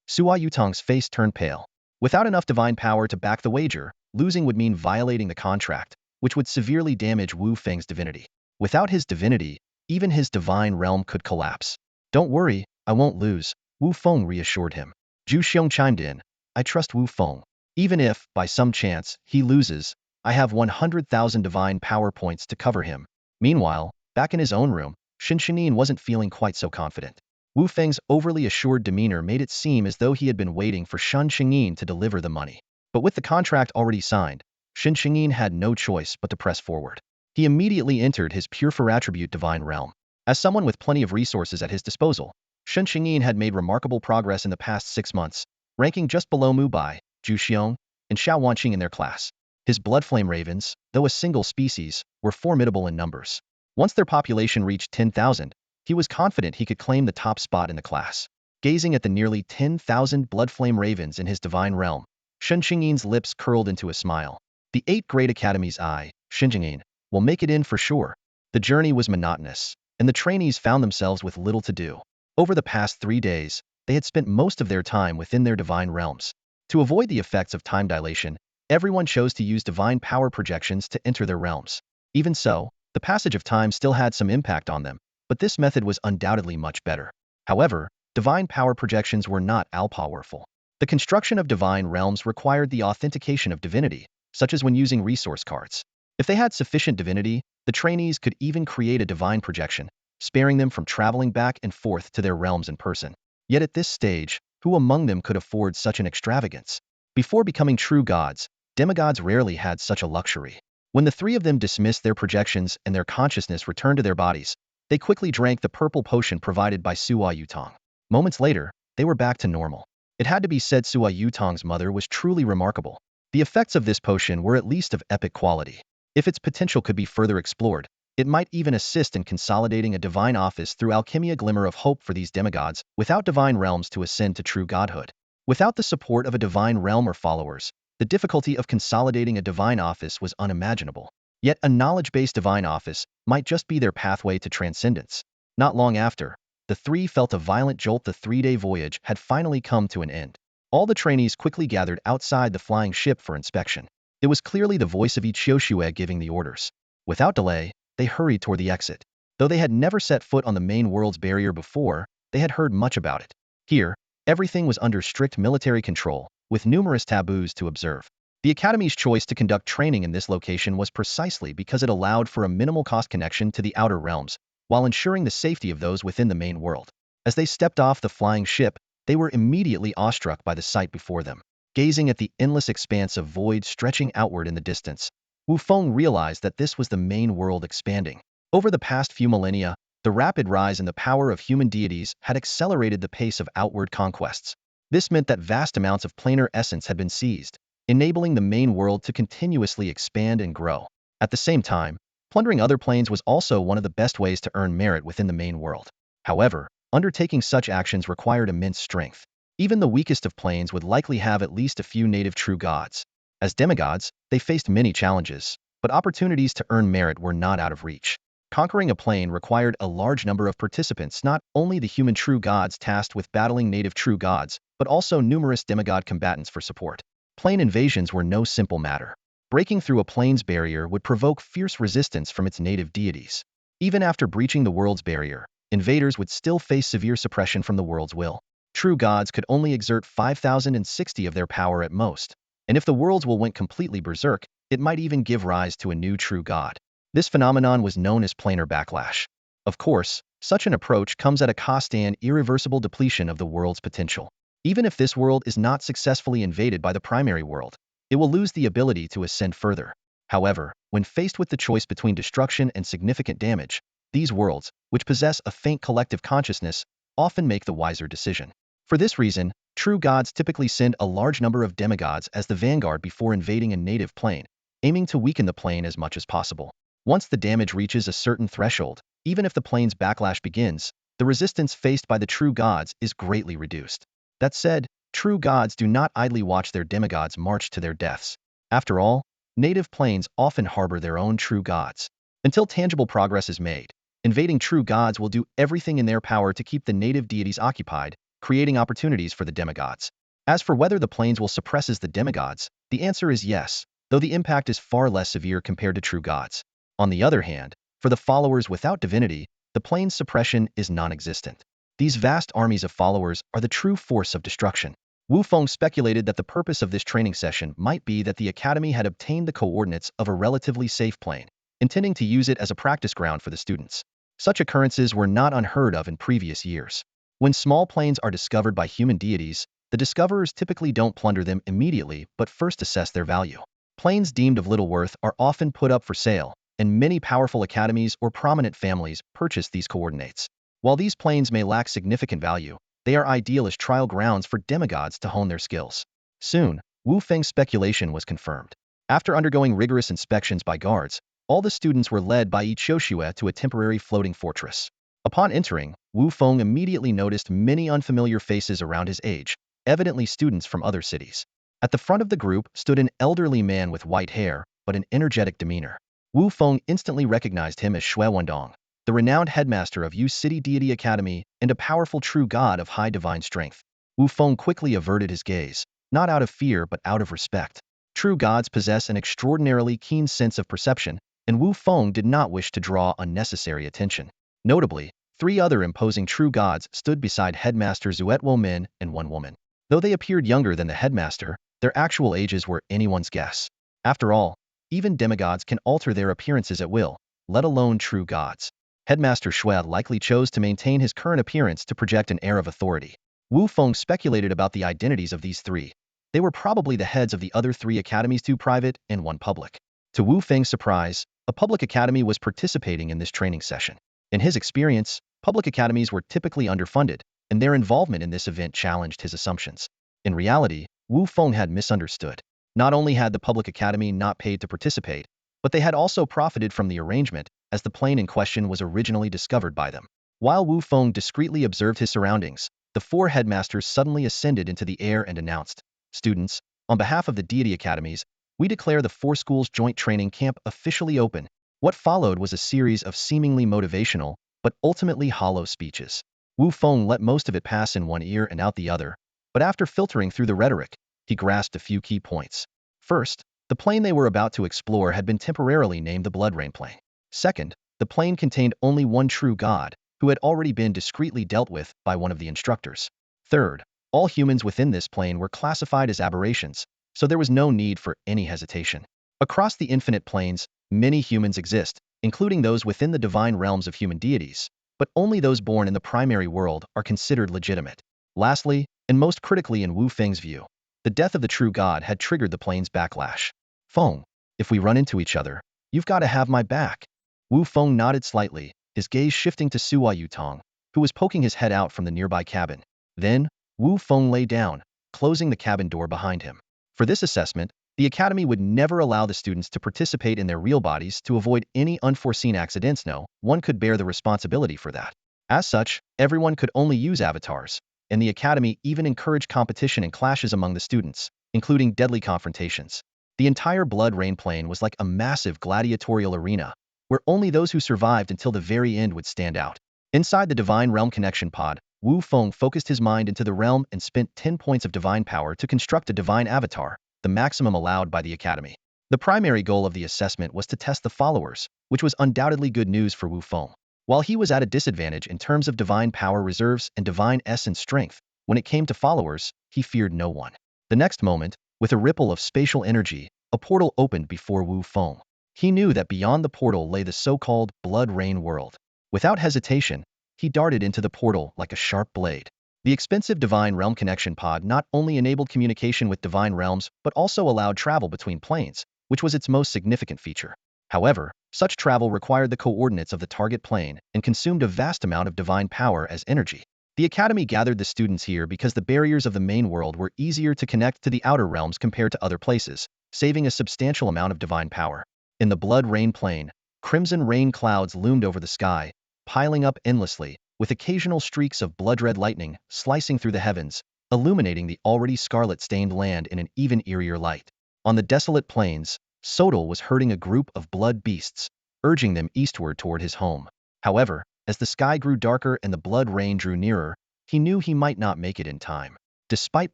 Sua Yutong's face turned pale. Without enough divine power to back the wager, losing would mean violating the contract, which would severely damage Wu Feng's divinity. Without his divinity, even his divine realm could collapse. Don't worry, I won't lose, Wu Feng reassured him. Zhu Xiong chimed in. I trust Wu Feng. Even if, by some chance, he loses, I have 100,000 divine power points to cover him. Meanwhile, back in his own room, Shen Qingyin wasn't feeling quite so confident. Wu Feng's overly assured demeanor made it seem as though he had been waiting for Shen Qingyin to deliver the money. But with the contract already signed, Shen Qingyin had no choice but to press forward. He immediately entered his pure for attribute divine realm. As someone with plenty of resources at his disposal, Shen Qingyin had made remarkable progress in the past 6 months, ranking just below Mu Bai, Zhu Xiong, and Xiao Wanqing in their class. His bloodflame ravens, though a single species, were formidable in numbers. Once their population reached 10,000, he was confident he could claim the top spot in the class. Gazing at the nearly 10,000 bloodflame ravens in his divine realm, Shen Qingyin's lips curled into a smile. The 8 Great Academy's eye, Shen Qingyin, will make it in for sure. The journey was monotonous, and the trainees found themselves with little to do. Over the past 3 days, they had spent most of their time within their divine realms. To avoid the effects of time dilation, everyone chose to use divine power projections to enter their realms. Even so, the passage of time still had some impact on them, but this method was undoubtedly much better. However, divine power projections were not all-powerful. The construction of divine realms required the authentication of divinity, such as when using resource cards. If they had sufficient divinity, the trainees could even create a divine projection, sparing them from traveling back and forth to their realms in person. Yet at this stage, who among them could afford such an extravagance? Before becoming true gods, demigods rarely had such a luxury. When the three of them dismissed their projections and their consciousness returned to their bodies, they quickly drank the purple potion provided by Sua Yutong. Moments later, they were back to normal. It had to be said Sua Yutong's mother was truly remarkable. The effects of this potion were at least of epic quality. If its potential could be further explored, it might even assist in consolidating a divine office through alchemy. A glimmer of hope for these demigods, without divine realms to ascend to true godhood. Without the support of a divine realm or followers, the difficulty of consolidating a divine office was unimaginable. Yet a knowledge-based divine office might just be their pathway to transcendence. Not long after, the three felt a violent jolt. The 3-day voyage had finally come to an end. All the trainees quickly gathered outside the flying ship for inspection. It was clearly the voice of Ichioshue giving the orders. Without delay, they hurried toward the exit. Though they had never set foot on the main world's barrier before, they had heard much about it. Here, everything was under strict military control, with numerous taboos to observe. The Academy's choice to conduct training in this location was precisely because it allowed for a minimal cost connection to the outer realms, while ensuring the safety of those within the main world. As they stepped off the flying ship, they were immediately awestruck by the sight before them. Gazing at the endless expanse of void stretching outward in the distance, Wu Feng realized that this was the main world expanding. Over the past few millennia, the rapid rise in the power of human deities had accelerated the pace of outward conquests. This meant that vast amounts of planar essence had been seized, enabling the main world to continuously expand and grow. At the same time, plundering other planes was also one of the best ways to earn merit within the main world. However, undertaking such actions required immense strength. Even the weakest of planes would likely have at least a few native true gods. As demigods, they faced many challenges, but opportunities to earn merit were not out of reach. Conquering a plane required a large number of participants, not only the human true gods tasked with battling native true gods, but also numerous demigod combatants for support. Plane invasions were no simple matter. Breaking through a plane's barrier would provoke fierce resistance from its native deities. Even after breaching the world's barrier, invaders would still face severe suppression from the world's will. True gods could only exert 5,060 of their power at most, and if the world's will went completely berserk, it might even give rise to a new true god. This phenomenon was known as planar backlash. Of course, such an approach comes at a cost and irreversible depletion of the world's potential. Even if this world is not successfully invaded by the primary world, it will lose the ability to ascend further. However, when faced with the choice between destruction and significant damage, these worlds, which possess a faint collective consciousness, often make the wiser decision. For this reason, true gods typically send a large number of demigods as the vanguard before invading a native plane, aiming to weaken the plane as much as possible. Once the damage reaches a certain threshold, even if the plane's backlash begins, the resistance faced by the true gods is greatly reduced. That said, true gods do not idly watch their demigods march to their deaths. After all, native planes often harbor their own true gods. Until tangible progress is made, invading true gods will do everything in their power to keep the native deities occupied, creating opportunities for the demigods. As for whether the planes will suppresses the demigods, the answer is yes, though the impact is far less severe compared to true gods. On the other hand, for the followers without divinity, the plane's suppression is non-existent. These vast armies of followers are the true force of destruction. Wu Feng speculated that the purpose of this training session might be that the Academy had obtained the coordinates of a relatively safe plane, intending to use it as a practice ground for the students. Such occurrences were not unheard of in previous years. When small planes are discovered by human deities, the discoverers typically don't plunder them immediately but first assess their value. Planes deemed of little worth are often put up for sale, and many powerful academies or prominent families purchase these coordinates. While these planes may lack significant value, they are ideal as trial grounds for demigods to hone their skills. Soon, Wu Feng's speculation was confirmed. After undergoing rigorous inspections by guards, all the students were led by Ichioshue to a temporary floating fortress. Upon entering, Wu Feng immediately noticed many unfamiliar faces around his age, evidently students from other cities. At the front of the group stood an elderly man with white hair, but an energetic demeanor. Wu Feng instantly recognized him as Shui Wendong, the the renowned headmaster of Yu City Deity Academy and a powerful true god of high divine strength. Wu Feng quickly averted his gaze, not out of fear but out of respect. True gods possess an extraordinarily keen sense of perception, and Wu Feng did not wish to draw unnecessary attention. Notably, 3 other imposing true gods stood beside Headmaster Zuetwo men and 1 woman. Though they appeared younger than the headmaster, their actual ages were anyone's guess. After all, even demigods can alter their appearances at will, let alone true gods. Headmaster Xue likely chose to maintain his current appearance to project an air of authority. Wu Feng speculated about the identities of these 3. They were probably the heads of the other 3 academies, 2 private and 1 public. To Wu Feng's surprise, a public academy was participating in this training session. In his experience, public academies were typically underfunded, and their involvement in this event challenged his assumptions. In reality, Wu Feng had misunderstood. Not only had the public academy not paid to participate, but they had also profited from the arrangement, as the plane in question was originally discovered by them. While Wu Feng discreetly observed his surroundings, the 4 headmasters suddenly ascended into the air and announced, "Students, on behalf of the deity academies, we declare the 4 schools' joint training camp officially open." What followed was a series of seemingly motivational, but ultimately hollow speeches. Wu Feng let most of it pass in one ear and out the other, but after filtering through the rhetoric, he grasped a few key points. First, the plane they were about to explore had been temporarily named the Blood Rain Plane. Second, the plane contained only 1 true god, who had already been discreetly dealt with by one of the instructors. Third, all humans within this plane were classified as aberrations, so there was no need for any hesitation. Across the infinite planes, many humans exist, including those within the divine realms of human deities, but only those born in the primary world are considered legitimate. Lastly, and most critically in Wu Feng's view, the death of the true god had triggered the plane's backlash. "Feng, if we run into each other, you've got to have my back." Wu Feng nodded slightly, his gaze shifting to Sua Yutong, who was poking his head out from the nearby cabin. Then, Wu Feng lay down, closing the cabin door behind him. For this assessment, the academy would never allow the students to participate in their real bodies to avoid any unforeseen accidents. No one could bear the responsibility for that. As such, everyone could only use avatars, and the academy even encouraged competition and clashes among the students, including deadly confrontations. The entire Blood Rain Plane was like a massive gladiatorial arena, where only those who survived until the very end would stand out. Inside the Divine Realm Connection Pod, Wu Feng focused his mind into the realm and spent 10 points of divine power to construct a divine avatar, the maximum allowed by the academy. The primary goal of the assessment was to test the followers, which was undoubtedly good news for Wu Feng. While he was at a disadvantage in terms of divine power reserves and divine essence strength, when it came to followers, he feared no one. The next moment, with a ripple of spatial energy, a portal opened before Wu Feng. He knew that beyond the portal lay the so-called Blood Rain world. Without hesitation, he darted into the portal like a sharp blade. The expensive Divine Realm Connection Pod not only enabled communication with divine realms, but also allowed travel between planes, which was its most significant feature. However, such travel required the coordinates of the target plane and consumed a vast amount of divine power as energy. The Academy gathered the students here because the barriers of the main world were easier to connect to the outer realms compared to other places, saving a substantial amount of divine power. In the Blood Rain Plane, crimson rain clouds loomed over the sky, piling up endlessly, with occasional streaks of blood-red lightning slicing through the heavens, illuminating the already scarlet-stained land in an even eerier light. On the desolate plains, Sodal was herding a group of blood beasts, urging them eastward toward his home. However, as the sky grew darker and the blood rain drew nearer, he knew he might not make it in time. Despite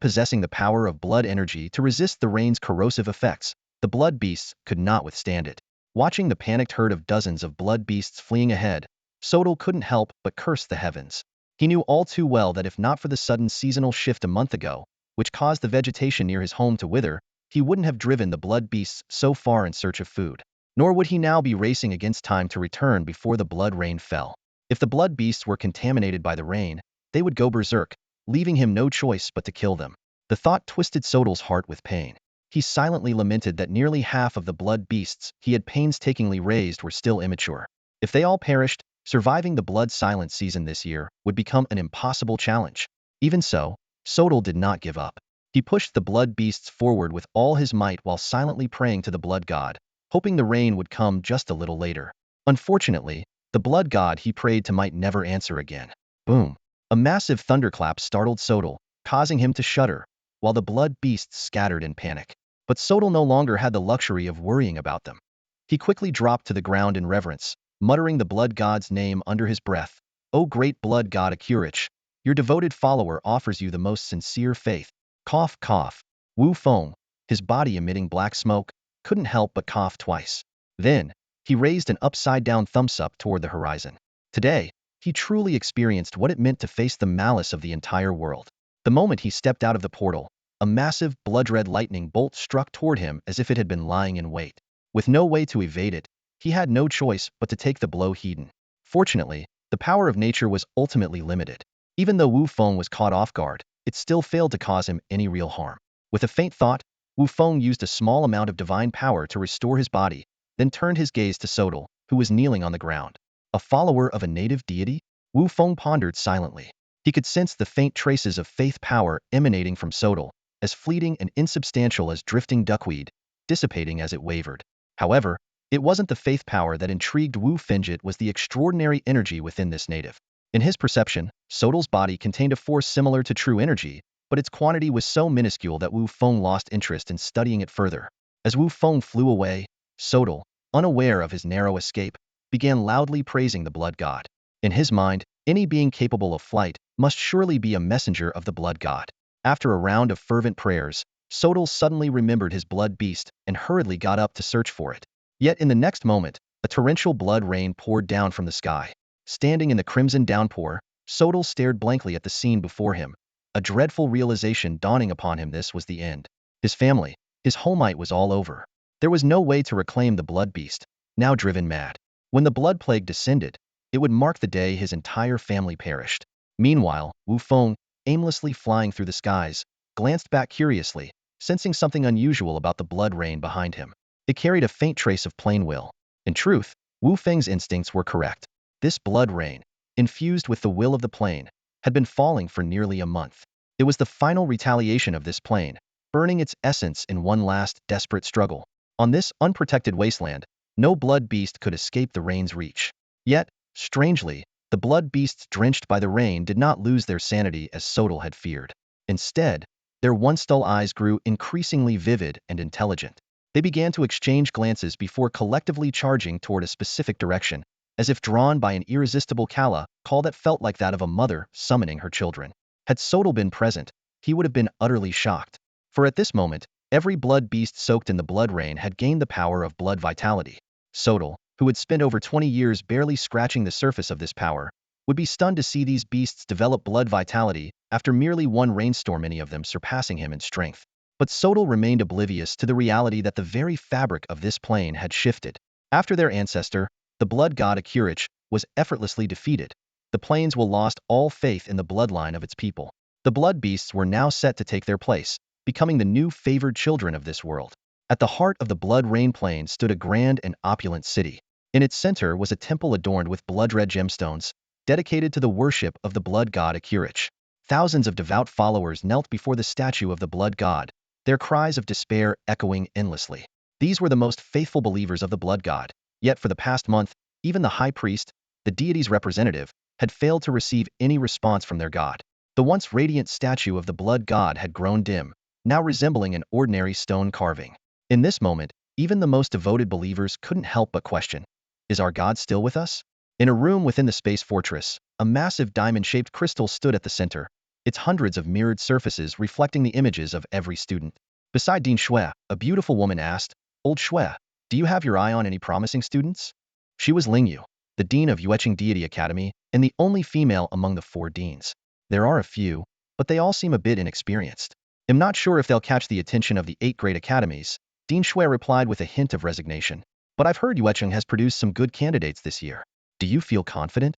possessing the power of blood energy to resist the rain's corrosive effects, the blood beasts could not withstand it. Watching the panicked herd of dozens of blood beasts fleeing ahead, Sodal couldn't help but curse the heavens. He knew all too well that if not for the sudden seasonal shift a month ago, which caused the vegetation near his home to wither, he wouldn't have driven the blood beasts so far in search of food. Nor would he now be racing against time to return before the blood rain fell. If the blood beasts were contaminated by the rain, they would go berserk, leaving him no choice but to kill them. The thought twisted Sodal's heart with pain. He silently lamented that nearly half of the blood beasts he had painstakingly raised were still immature. If they all perished, surviving the blood silent season this year would become an impossible challenge. Even so, Sodal did not give up. He pushed the blood beasts forward with all his might while silently praying to the blood god, hoping the rain would come just a little later. Unfortunately, the blood god he prayed to might never answer again. Boom! A massive thunderclap startled Sodal, causing him to shudder, while the blood beasts scattered in panic. But Sodal no longer had the luxury of worrying about them. He quickly dropped to the ground in reverence, muttering the blood god's name under his breath. "O great blood god Akurich, your devoted follower offers you the most sincere faith." Cough, cough. Wu Feng, his body emitting black smoke, couldn't help but cough twice. Then, he raised an upside-down thumbs up toward the horizon. Today, he truly experienced what it meant to face the malice of the entire world. The moment he stepped out of the portal, a massive, blood-red lightning bolt struck toward him as if it had been lying in wait. With no way to evade it, he had no choice but to take the blow heeded. Fortunately, the power of nature was ultimately limited. Even though Wu Feng was caught off guard, it still failed to cause him any real harm. With a faint thought, Wu Feng used a small amount of divine power to restore his body, then turned his gaze to Sodal, who was kneeling on the ground. A follower of a native deity? Wu Feng pondered silently. He could sense the faint traces of faith power emanating from Sodal, as fleeting and insubstantial as drifting duckweed, dissipating as it wavered. However, it wasn't the faith power that intrigued Wu Feng, it was the extraordinary energy within this native. In his perception, Sodal's body contained a force similar to true energy, but its quantity was so minuscule that Wu Feng lost interest in studying it further. As Wu Feng flew away, Sodal, unaware of his narrow escape, began loudly praising the blood god. In his mind, any being capable of flight must surely be a messenger of the blood god. After a round of fervent prayers, Sodal suddenly remembered his blood beast and hurriedly got up to search for it. Yet in the next moment, a torrential blood rain poured down from the sky. Standing in the crimson downpour, Sodal stared blankly at the scene before him, a dreadful realization dawning upon him. This was the end. His family, his homite was all over. There was no way to reclaim the blood beast, now driven mad. When the blood plague descended, it would mark the day his entire family perished. Meanwhile, Wu Feng, aimlessly flying through the skies, glanced back curiously, sensing something unusual about the blood rain behind him. It carried a faint trace of plain will. In truth, Wu Feng's instincts were correct. This blood rain, infused with the will of the plane, had been falling for nearly a month. It was the final retaliation of this plane, burning its essence in one last, desperate struggle. On this unprotected wasteland, no blood beast could escape the rain's reach. Yet, strangely, the blood beasts drenched by the rain did not lose their sanity as Sodal had feared. Instead, their once dull eyes grew increasingly vivid and intelligent. They began to exchange glances before collectively charging toward a specific direction, as if drawn by an irresistible call that felt like that of a mother summoning her children. Had Sodal been present, he would have been utterly shocked. For at this moment, every blood beast soaked in the blood rain had gained the power of blood vitality. Sodal, who had spent over 20 years barely scratching the surface of this power, would be stunned to see these beasts develop blood vitality after merely one rainstorm, many of them surpassing him in strength. But Sodal remained oblivious to the reality that the very fabric of this plane had shifted. After their ancestor, the blood god Akurich, was effortlessly defeated, the plains will lost all faith in the bloodline of its people. The blood beasts were now set to take their place, becoming the new favored children of this world. At the heart of the blood rain plain stood a grand and opulent city. In its center was a temple adorned with blood-red gemstones, dedicated to the worship of the blood god Akurich. Thousands of devout followers knelt before the statue of the blood god, their cries of despair echoing endlessly. These were the most faithful believers of the blood god, yet for the past month, even the high priest, the deity's representative, had failed to receive any response from their god. The once radiant statue of the blood god had grown dim, now resembling an ordinary stone carving. In this moment, even the most devoted believers couldn't help but question, is our god still with us? In a room within the space fortress, a massive diamond-shaped crystal stood at the center, its hundreds of mirrored surfaces reflecting the images of every student. Beside Dean Shui, a beautiful woman asked, "Old Shui, do you have your eye on any promising students?" She was Lingyu, the dean of Yueqing Deity Academy, and the only female among the 4 deans. "There are a few, but they all seem a bit inexperienced. I'm not sure if they'll catch the attention of the 8 great academies," Dean Shui replied with a hint of resignation. "But I've heard Yueqing has produced some good candidates this year. Do you feel confident?"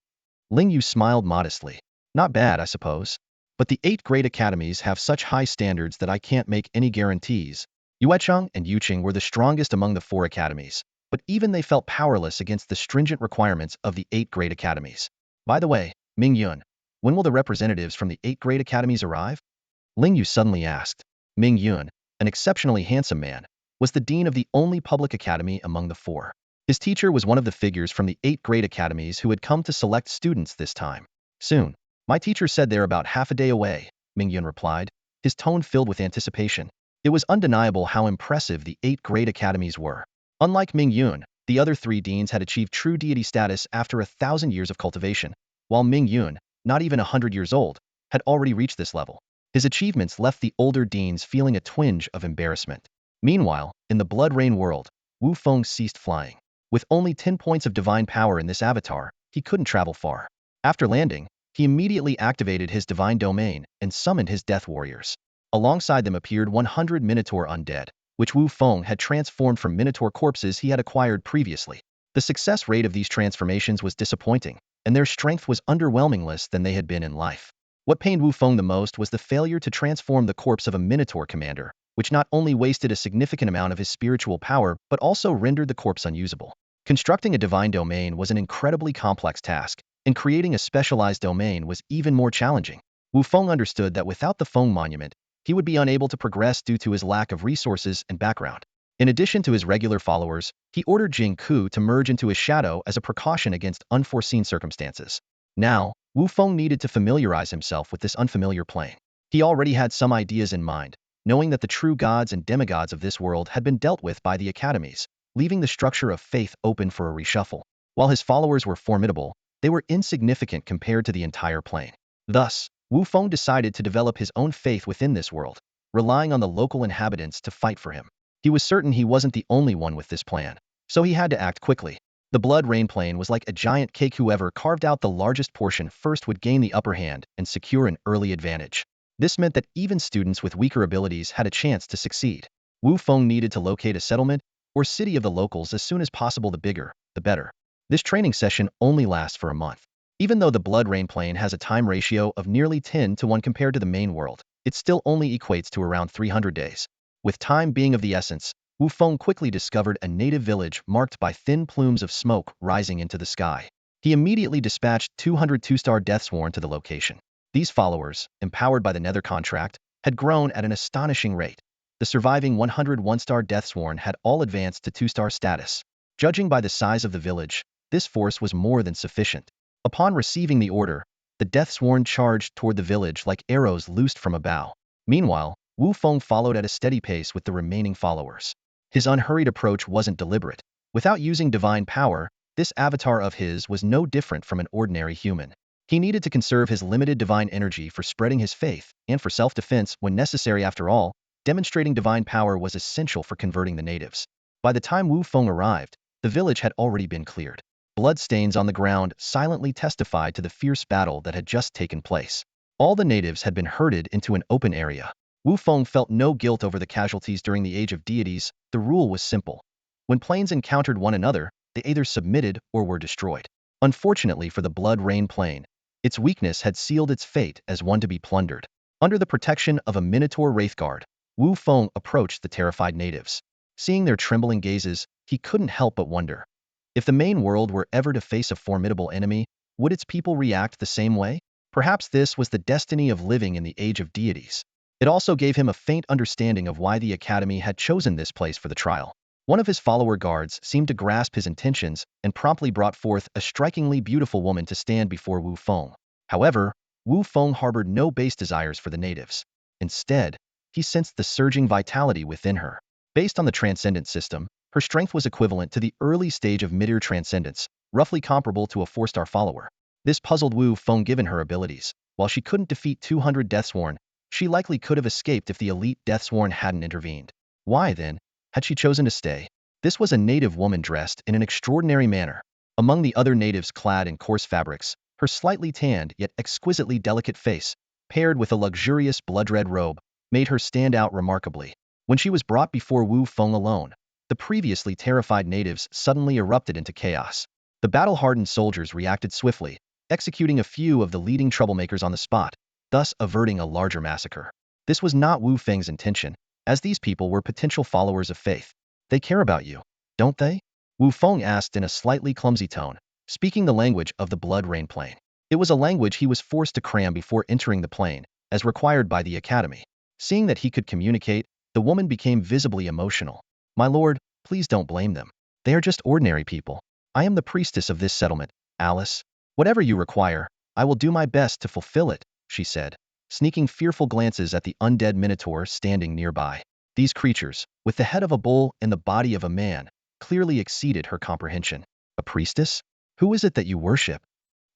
Lingyu smiled modestly. "Not bad, I suppose. But the 8 great academies have such high standards that I can't make any guarantees." Yueqing and Yuqing were the strongest among the 4 academies, but even they felt powerless against the stringent requirements of the 8 great academies. "By the way, Ming Yun, when will the representatives from the 8 great academies arrive?" Lingyu suddenly asked. Ming Yun, an exceptionally handsome man, was the dean of the only public academy among the 4. His teacher was one of the figures from the 8 great academies who had come to select students this time. "Soon. My teacher said they're about half a day away," Ming Yun replied, his tone filled with anticipation. It was undeniable how impressive the 8 great academies were. Unlike Ming Yun, The other 3 deans had achieved true deity status after 1,000 years of cultivation, while Ming Yun, not even 100 years old, had already reached this level. His achievements left the older deans feeling a twinge of embarrassment. Meanwhile, in the Blood Rain world, Wu Feng ceased flying. With only 10 points of divine power in this avatar, he couldn't travel far. After landing, he immediately activated his divine domain and summoned his death warriors. Alongside them appeared 100 Minotaur undead, which Wu Feng had transformed from Minotaur corpses he had acquired previously. The success rate of these transformations was disappointing, and their strength was underwhelming less than they had been in life. What pained Wu Feng the most was the failure to transform the corpse of a Minotaur commander, which not only wasted a significant amount of his spiritual power but also rendered the corpse unusable. Constructing a divine domain was an incredibly complex task, and creating a specialized domain was even more challenging. Wu Feng understood that without the Feng monument, he would be unable to progress due to his lack of resources and background. In addition to his regular followers, he ordered Jing Ku to merge into his shadow as a precaution against unforeseen circumstances. Now, Wu Feng needed to familiarize himself with this unfamiliar plane. He already had some ideas in mind, knowing that the true gods and demigods of this world had been dealt with by the academies, leaving the structure of faith open for a reshuffle. While his followers were formidable, they were insignificant compared to the entire plane. Thus, Wu Feng decided to develop his own faith within this world, relying on the local inhabitants to fight for him. He was certain he wasn't the only one with this plan, so he had to act quickly. The Blood Rain plane was like a giant cake. Whoever carved out the largest portion first would gain the upper hand and secure an early advantage. This meant that even students with weaker abilities had a chance to succeed. Wu Feng needed to locate a settlement or city of the locals as soon as possible. The bigger, the better. This training session only lasts for a month. Even though the Blood Rain plane has a time ratio of nearly 10 to 1 compared to the main world, it still only equates to around 300 days. With time being of the essence, Wu Feng quickly discovered a native village marked by thin plumes of smoke rising into the sky. He immediately dispatched 200 2-star Deathsworn to the location. These followers, empowered by the Nether contract, had grown at an astonishing rate. The surviving 100 1-star Deathsworn had all advanced to 2-star status. Judging by the size of the village, this force was more than sufficient. Upon receiving the order, the Deathsworn charged toward the village like arrows loosed from a bow. Meanwhile, Wu Feng followed at a steady pace with the remaining followers. His unhurried approach wasn't deliberate. Without using divine power, this avatar of his was no different from an ordinary human. He needed to conserve his limited divine energy for spreading his faith and for self-defense when necessary. After all, demonstrating divine power was essential for converting the natives. By the time Wu Feng arrived, the village had already been cleared. Bloodstains on the ground silently testified to the fierce battle that had just taken place. All the natives had been herded into an open area. Wu Feng felt no guilt over the casualties during the Age of Deities. The rule was simple. When planes encountered one another, they either submitted or were destroyed. Unfortunately for the Blood Rain plane, its weakness had sealed its fate as one to be plundered. Under the protection of a Minotaur Wraithguard, Wu Feng approached the terrified natives. Seeing their trembling gazes, he couldn't help but wonder. If the main world were ever to face a formidable enemy, would its people react the same way? Perhaps this was the destiny of living in the Age of Deities. It also gave him a faint understanding of why the Academy had chosen this place for the trial. One of his follower guards seemed to grasp his intentions and promptly brought forth a strikingly beautiful woman to stand before Wu Feng. However, Wu Feng harbored no base desires for the natives. Instead, he sensed the surging vitality within her. Based on the transcendent system, her strength was equivalent to the early stage of mid-ear transcendence, roughly comparable to a 4-star follower. This puzzled Wu Feng given her abilities. While she couldn't defeat 200 Deathsworn, she likely could have escaped if the elite Deathsworn hadn't intervened. Why, then, had she chosen to stay? This was a native woman dressed in an extraordinary manner. Among the other natives clad in coarse fabrics, her slightly tanned yet exquisitely delicate face, paired with a luxurious blood-red robe, made her stand out remarkably. When she was brought before Wu Feng alone, the previously terrified natives suddenly erupted into chaos. The battle-hardened soldiers reacted swiftly, executing a few of the leading troublemakers on the spot, thus averting a larger massacre. This was not Wu Feng's intention, as these people were potential followers of faith. They care about you, don't they? Wu Feng asked in a slightly clumsy tone, speaking the language of the Blood Rain plane. It was a language he was forced to cram before entering the plane, as required by the Academy. Seeing that he could communicate, the woman became visibly emotional. My lord, please don't blame them. They are just ordinary people. I am the priestess of this settlement, Alice. Whatever you require, I will do my best to fulfill it, she said, sneaking fearful glances at the undead Minotaur standing nearby. These creatures, with the head of a bull and the body of a man, clearly exceeded her comprehension. A priestess? Who is it that you worship?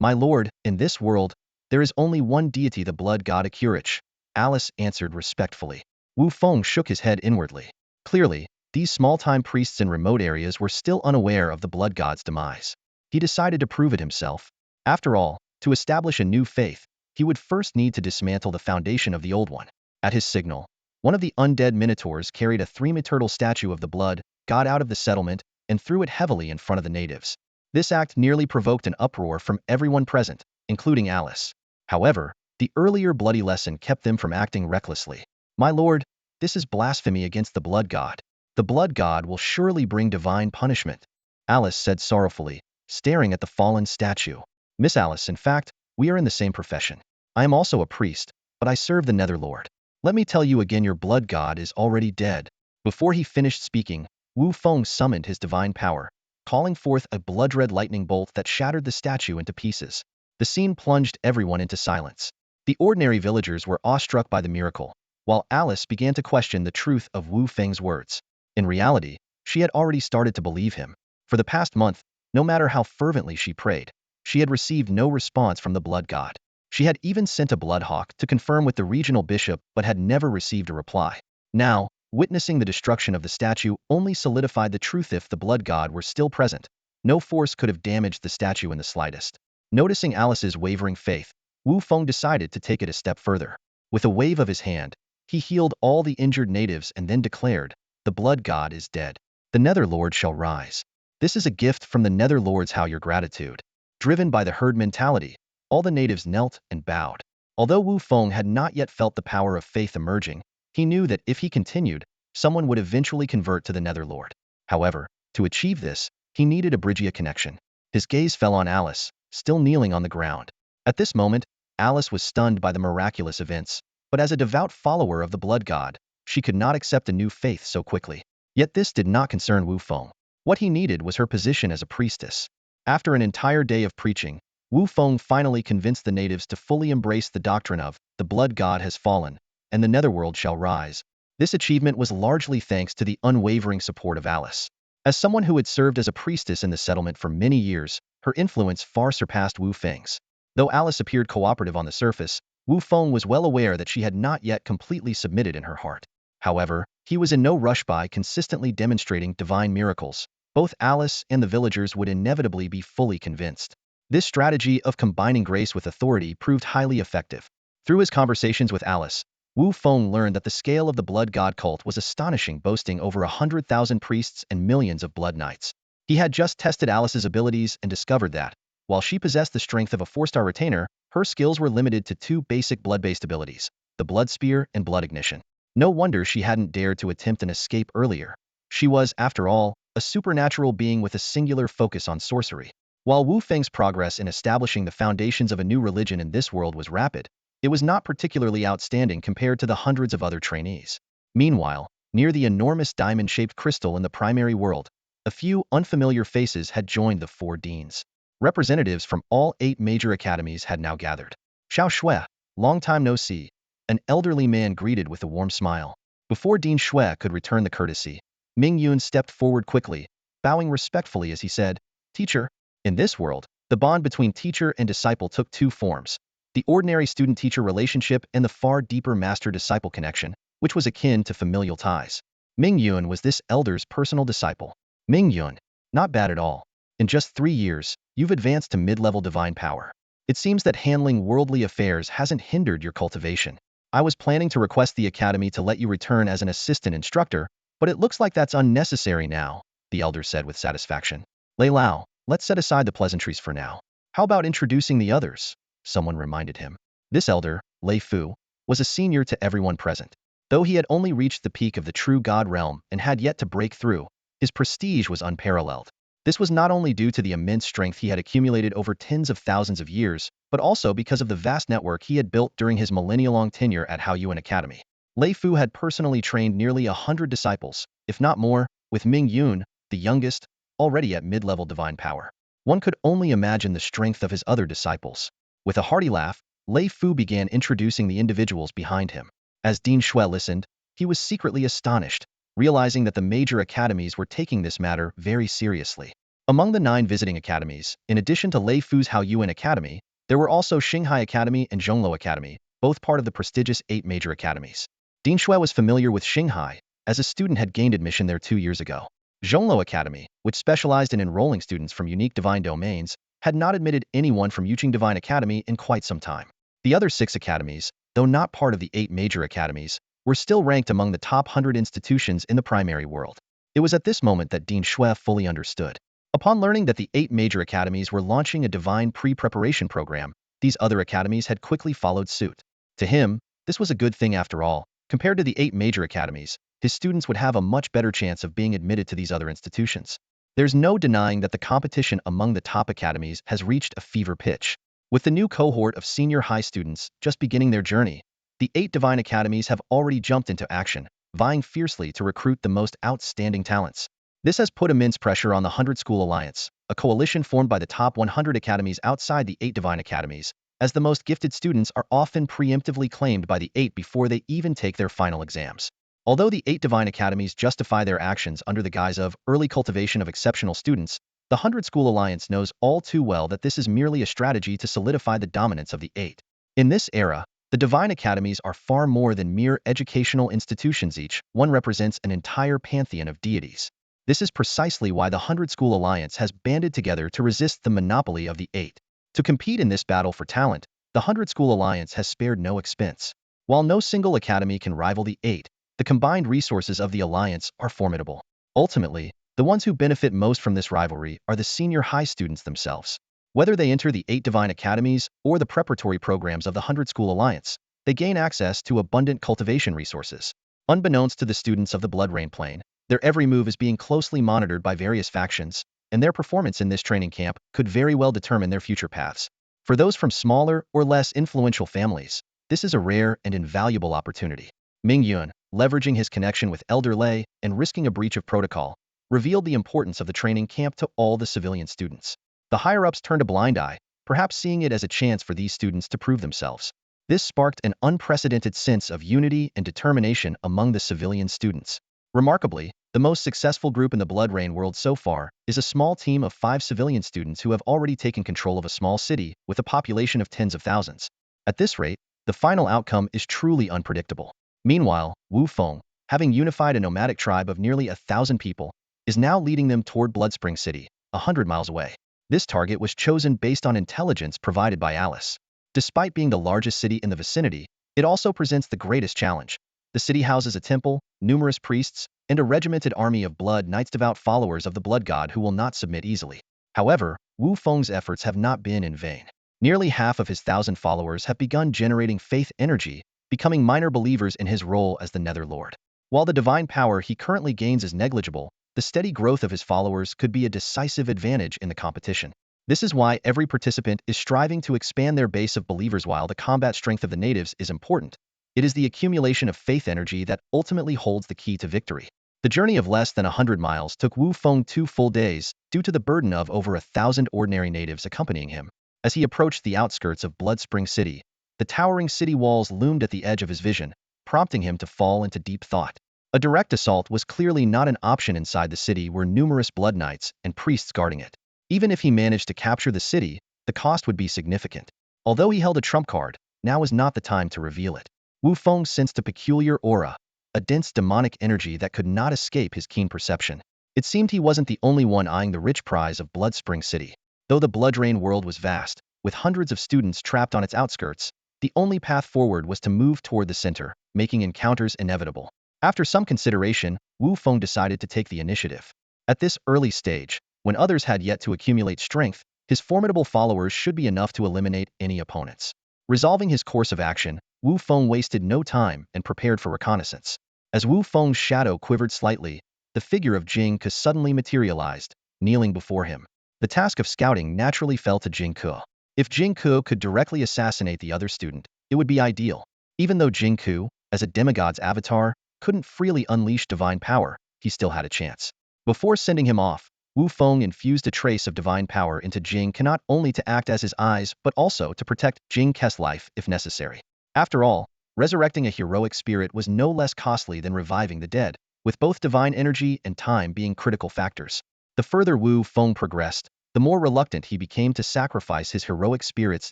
My lord, in this world, there is only one deity, the blood god Akurich, Alice answered respectfully. Wu Feng shook his head inwardly. Clearly, these small-time priests in remote areas were still unaware of the blood god's demise. He decided to prove it himself. After all, to establish a new faith, he would first need to dismantle the foundation of the old one. At his signal, one of the undead minotaurs carried a three-meter statue of the blood god out of the settlement and threw it heavily in front of the natives. This act nearly provoked an uproar from everyone present, including Alice. However, the earlier bloody lesson kept them from acting recklessly. My lord, this is blasphemy against the blood god. The blood god will surely bring divine punishment, Alice said sorrowfully, staring at the fallen statue. Miss Alice, in fact, we are in the same profession. I am also a priest, but I serve the Netherlord. Let me tell you again, your blood god is already dead. Before he finished speaking, Wu Feng summoned his divine power, calling forth a blood-red lightning bolt that shattered the statue into pieces. The scene plunged everyone into silence. The ordinary villagers were awestruck by the miracle, while Alice began to question the truth of Wu Feng's words. In reality, she had already started to believe him. For the past month, no matter how fervently she prayed, she had received no response from the blood god. She had even sent a bloodhawk to confirm with the regional bishop but had never received a reply. Now, witnessing the destruction of the statue only solidified the truth. If the blood god were still present, no force could have damaged the statue in the slightest. Noticing Alice's wavering faith, Wu Feng decided to take it a step further. With a wave of his hand, he healed all the injured natives and then declared, "The blood god is dead. The Netherlord shall rise. This is a gift from the Netherlords. How your gratitude." Driven by the herd mentality, all the natives knelt and bowed. Although Wu Feng had not yet felt the power of faith emerging, he knew that if he continued, someone would eventually convert to the Netherlord. However, to achieve this, he needed a Bridgia connection. His gaze fell on Alice, still kneeling on the ground. At this moment, Alice was stunned by the miraculous events, but as a devout follower of the blood god, she could not accept a new faith so quickly. Yet this did not concern Wu Feng. What he needed was her position as a priestess. After an entire day of preaching, Wu Feng finally convinced the natives to fully embrace the doctrine of, the blood god has fallen, and the netherworld shall rise. This achievement was largely thanks to the unwavering support of Alice. As someone who had served as a priestess in the settlement for many years, her influence far surpassed Wu Feng's. Though Alice appeared cooperative on the surface, Wu Feng was well aware that she had not yet completely submitted in her heart. However, he was in no rush. By consistently demonstrating divine miracles, both Alice and the villagers would inevitably be fully convinced. This strategy of combining grace with authority proved highly effective. Through his conversations with Alice, Wu Feng learned that the scale of the blood god cult was astonishing, boasting over 100,000 priests and millions of blood knights. He had just tested Alice's abilities and discovered that, while she possessed the strength of a 4-star retainer, her skills were limited to 2 basic blood-based abilities, the blood spear and blood ignition. No wonder she hadn't dared to attempt an escape earlier. She was, after all, a supernatural being with a singular focus on sorcery. While Wu Feng's progress in establishing the foundations of a new religion in this world was rapid, it was not particularly outstanding compared to the hundreds of other trainees. Meanwhile, near the enormous diamond-shaped crystal in the primary world, a few unfamiliar faces had joined the 4 deans. Representatives from all 8 major academies had now gathered. Xiao Shui, long time no see, an elderly man greeted with a warm smile. Before Dean Shui could return the courtesy, Ming Yun stepped forward quickly, bowing respectfully as he said, "Teacher." In this world, the bond between teacher and disciple took 2 forms: the ordinary student-teacher relationship and the far deeper master-disciple connection, which was akin to familial ties. Ming Yun was this elder's personal disciple. Ming Yun, not bad at all. In just 3 years, you've advanced to mid-level divine power. It seems that handling worldly affairs hasn't hindered your cultivation. I was planning to request the academy to let you return as an assistant instructor, but it looks like that's unnecessary now, the elder said with satisfaction. Lei Lao, let's set aside the pleasantries for now. How about introducing the others? Someone reminded him. This elder, Lei Fu, was a senior to everyone present. Though he had only reached the peak of the true god realm and had yet to break through, his prestige was unparalleled. This was not only due to the immense strength he had accumulated over tens of thousands of years, but also because of the vast network he had built during his millennia-long tenure at Haoyuan Academy. Lei Fu had personally trained nearly 100 disciples, if not more, with Ming Yun, the youngest, already at mid-level divine power. One could only imagine the strength of his other disciples. With a hearty laugh, Lei Fu began introducing the individuals behind him. As Dean Shui listened, he was secretly astonished. realizing that the major academies were taking this matter very seriously. Among the 9 visiting academies, in addition to Lei Fu's Haoyuan Academy, there were also Xinghai Academy and Zhongluo Academy, both part of the prestigious 8 major academies. Ding Shui was familiar with Xinghai, as a student had gained admission there 2 years ago. Zhongluo Academy, which specialized in enrolling students from unique divine domains, had not admitted anyone from Yuqing Divine Academy in quite some time. The other 6 academies, though not part of the 8 major academies, were still ranked among the top 100 institutions in the primary world. It was at this moment that Ding Shui fully understood. Upon learning that the 8 major academies were launching a divine pre-preparation program, these other academies had quickly followed suit. To him, this was a good thing after all. Compared to the 8 major academies, his students would have a much better chance of being admitted to these other institutions. There's no denying that the competition among the top academies has reached a fever pitch. With the new cohort of senior high students just beginning their journey, the 8 divine academies have already jumped into action, vying fiercely to recruit the most outstanding talents. This has put immense pressure on the 100 School Alliance, a coalition formed by the top 100 academies outside the 8 divine academies, as the most gifted students are often preemptively claimed by the 8 before they even take their final exams. Although the 8 divine academies justify their actions under the guise of early cultivation of exceptional students, the 100 School Alliance knows all too well that this is merely a strategy to solidify the dominance of the 8. In this era, the divine academies are far more than mere educational institutions. Each one represents an entire pantheon of deities. This is precisely why the 100 School Alliance has banded together to resist the monopoly of the 8. To compete in this battle for talent, the 100 School Alliance has spared no expense. While no single academy can rival the 8, the combined resources of the Alliance are formidable. Ultimately, the ones who benefit most from this rivalry are the senior high students themselves. Whether they enter the 8 divine academies or the preparatory programs of the 100 School Alliance, they gain access to abundant cultivation resources. Unbeknownst to the students of the Blood Rain Plane, their every move is being closely monitored by various factions, and their performance in this training camp could very well determine their future paths. For those from smaller or less influential families, this is a rare and invaluable opportunity. Ming Yun, leveraging his connection with Elder Lei and risking a breach of protocol, revealed the importance of the training camp to all the civilian students. The higher-ups turned a blind eye, perhaps seeing it as a chance for these students to prove themselves. This sparked an unprecedented sense of unity and determination among the civilian students. Remarkably, the most successful group in the Blood Rain world so far is a small team of 5 civilian students who have already taken control of a small city with a population of tens of thousands. At this rate, the final outcome is truly unpredictable. Meanwhile, Wu Feng, having unified a nomadic tribe of nearly 1,000 people, is now leading them toward Bloodspring City, 100 miles away. This target was chosen based on intelligence provided by Alice. Despite being the largest city in the vicinity, it also presents the greatest challenge. The city houses a temple, numerous priests, and a regimented army of Blood Knights, devout followers of the Blood God who will not submit easily. However, Wu Feng's efforts have not been in vain. Nearly half of his 1,000 followers have begun generating faith energy, becoming minor believers in his role as the Nether Lord. While the divine power he currently gains is negligible, the steady growth of his followers could be a decisive advantage in the competition. This is why every participant is striving to expand their base of believers. While the combat strength of the natives is important, it is the accumulation of faith energy that ultimately holds the key to victory. The journey of less than 100 miles took Wu Feng 2 full days due to the burden of over 1,000 ordinary natives accompanying him. As he approached the outskirts of Bloodspring City, the towering city walls loomed at the edge of his vision, prompting him to fall into deep thought. A direct assault was clearly not an option. Inside the city were numerous Blood Knights and priests guarding it. Even if he managed to capture the city, the cost would be significant. Although he held a trump card, now was not the time to reveal it. Wu Feng sensed a peculiar aura, a dense demonic energy that could not escape his keen perception. It seemed he wasn't the only one eyeing the rich prize of Bloodspring City. Though the Blood Rain world was vast, with hundreds of students trapped on its outskirts, the only path forward was to move toward the center, making encounters inevitable. After some consideration, Wu Feng decided to take the initiative. At this early stage, when others had yet to accumulate strength, his formidable followers should be enough to eliminate any opponents. Resolving his course of action, Wu Feng wasted no time and prepared for reconnaissance. As Wu Feng's shadow quivered slightly, the figure of Jing Ke suddenly materialized, kneeling before him. The task of scouting naturally fell to Jing Ke. If Jing Ke could directly assassinate the other student, it would be ideal. Even though Jing Ke, as a demigod's avatar, couldn't freely unleash divine power, he still had a chance. Before sending him off, Wu Feng infused a trace of divine power into Jing Ke, not only to act as his eyes but also to protect Jing Ke's life if necessary. After all, resurrecting a heroic spirit was no less costly than reviving the dead. with both divine energy and time being critical factors. The further Wu Feng progressed, the more reluctant he became to sacrifice his heroic spirits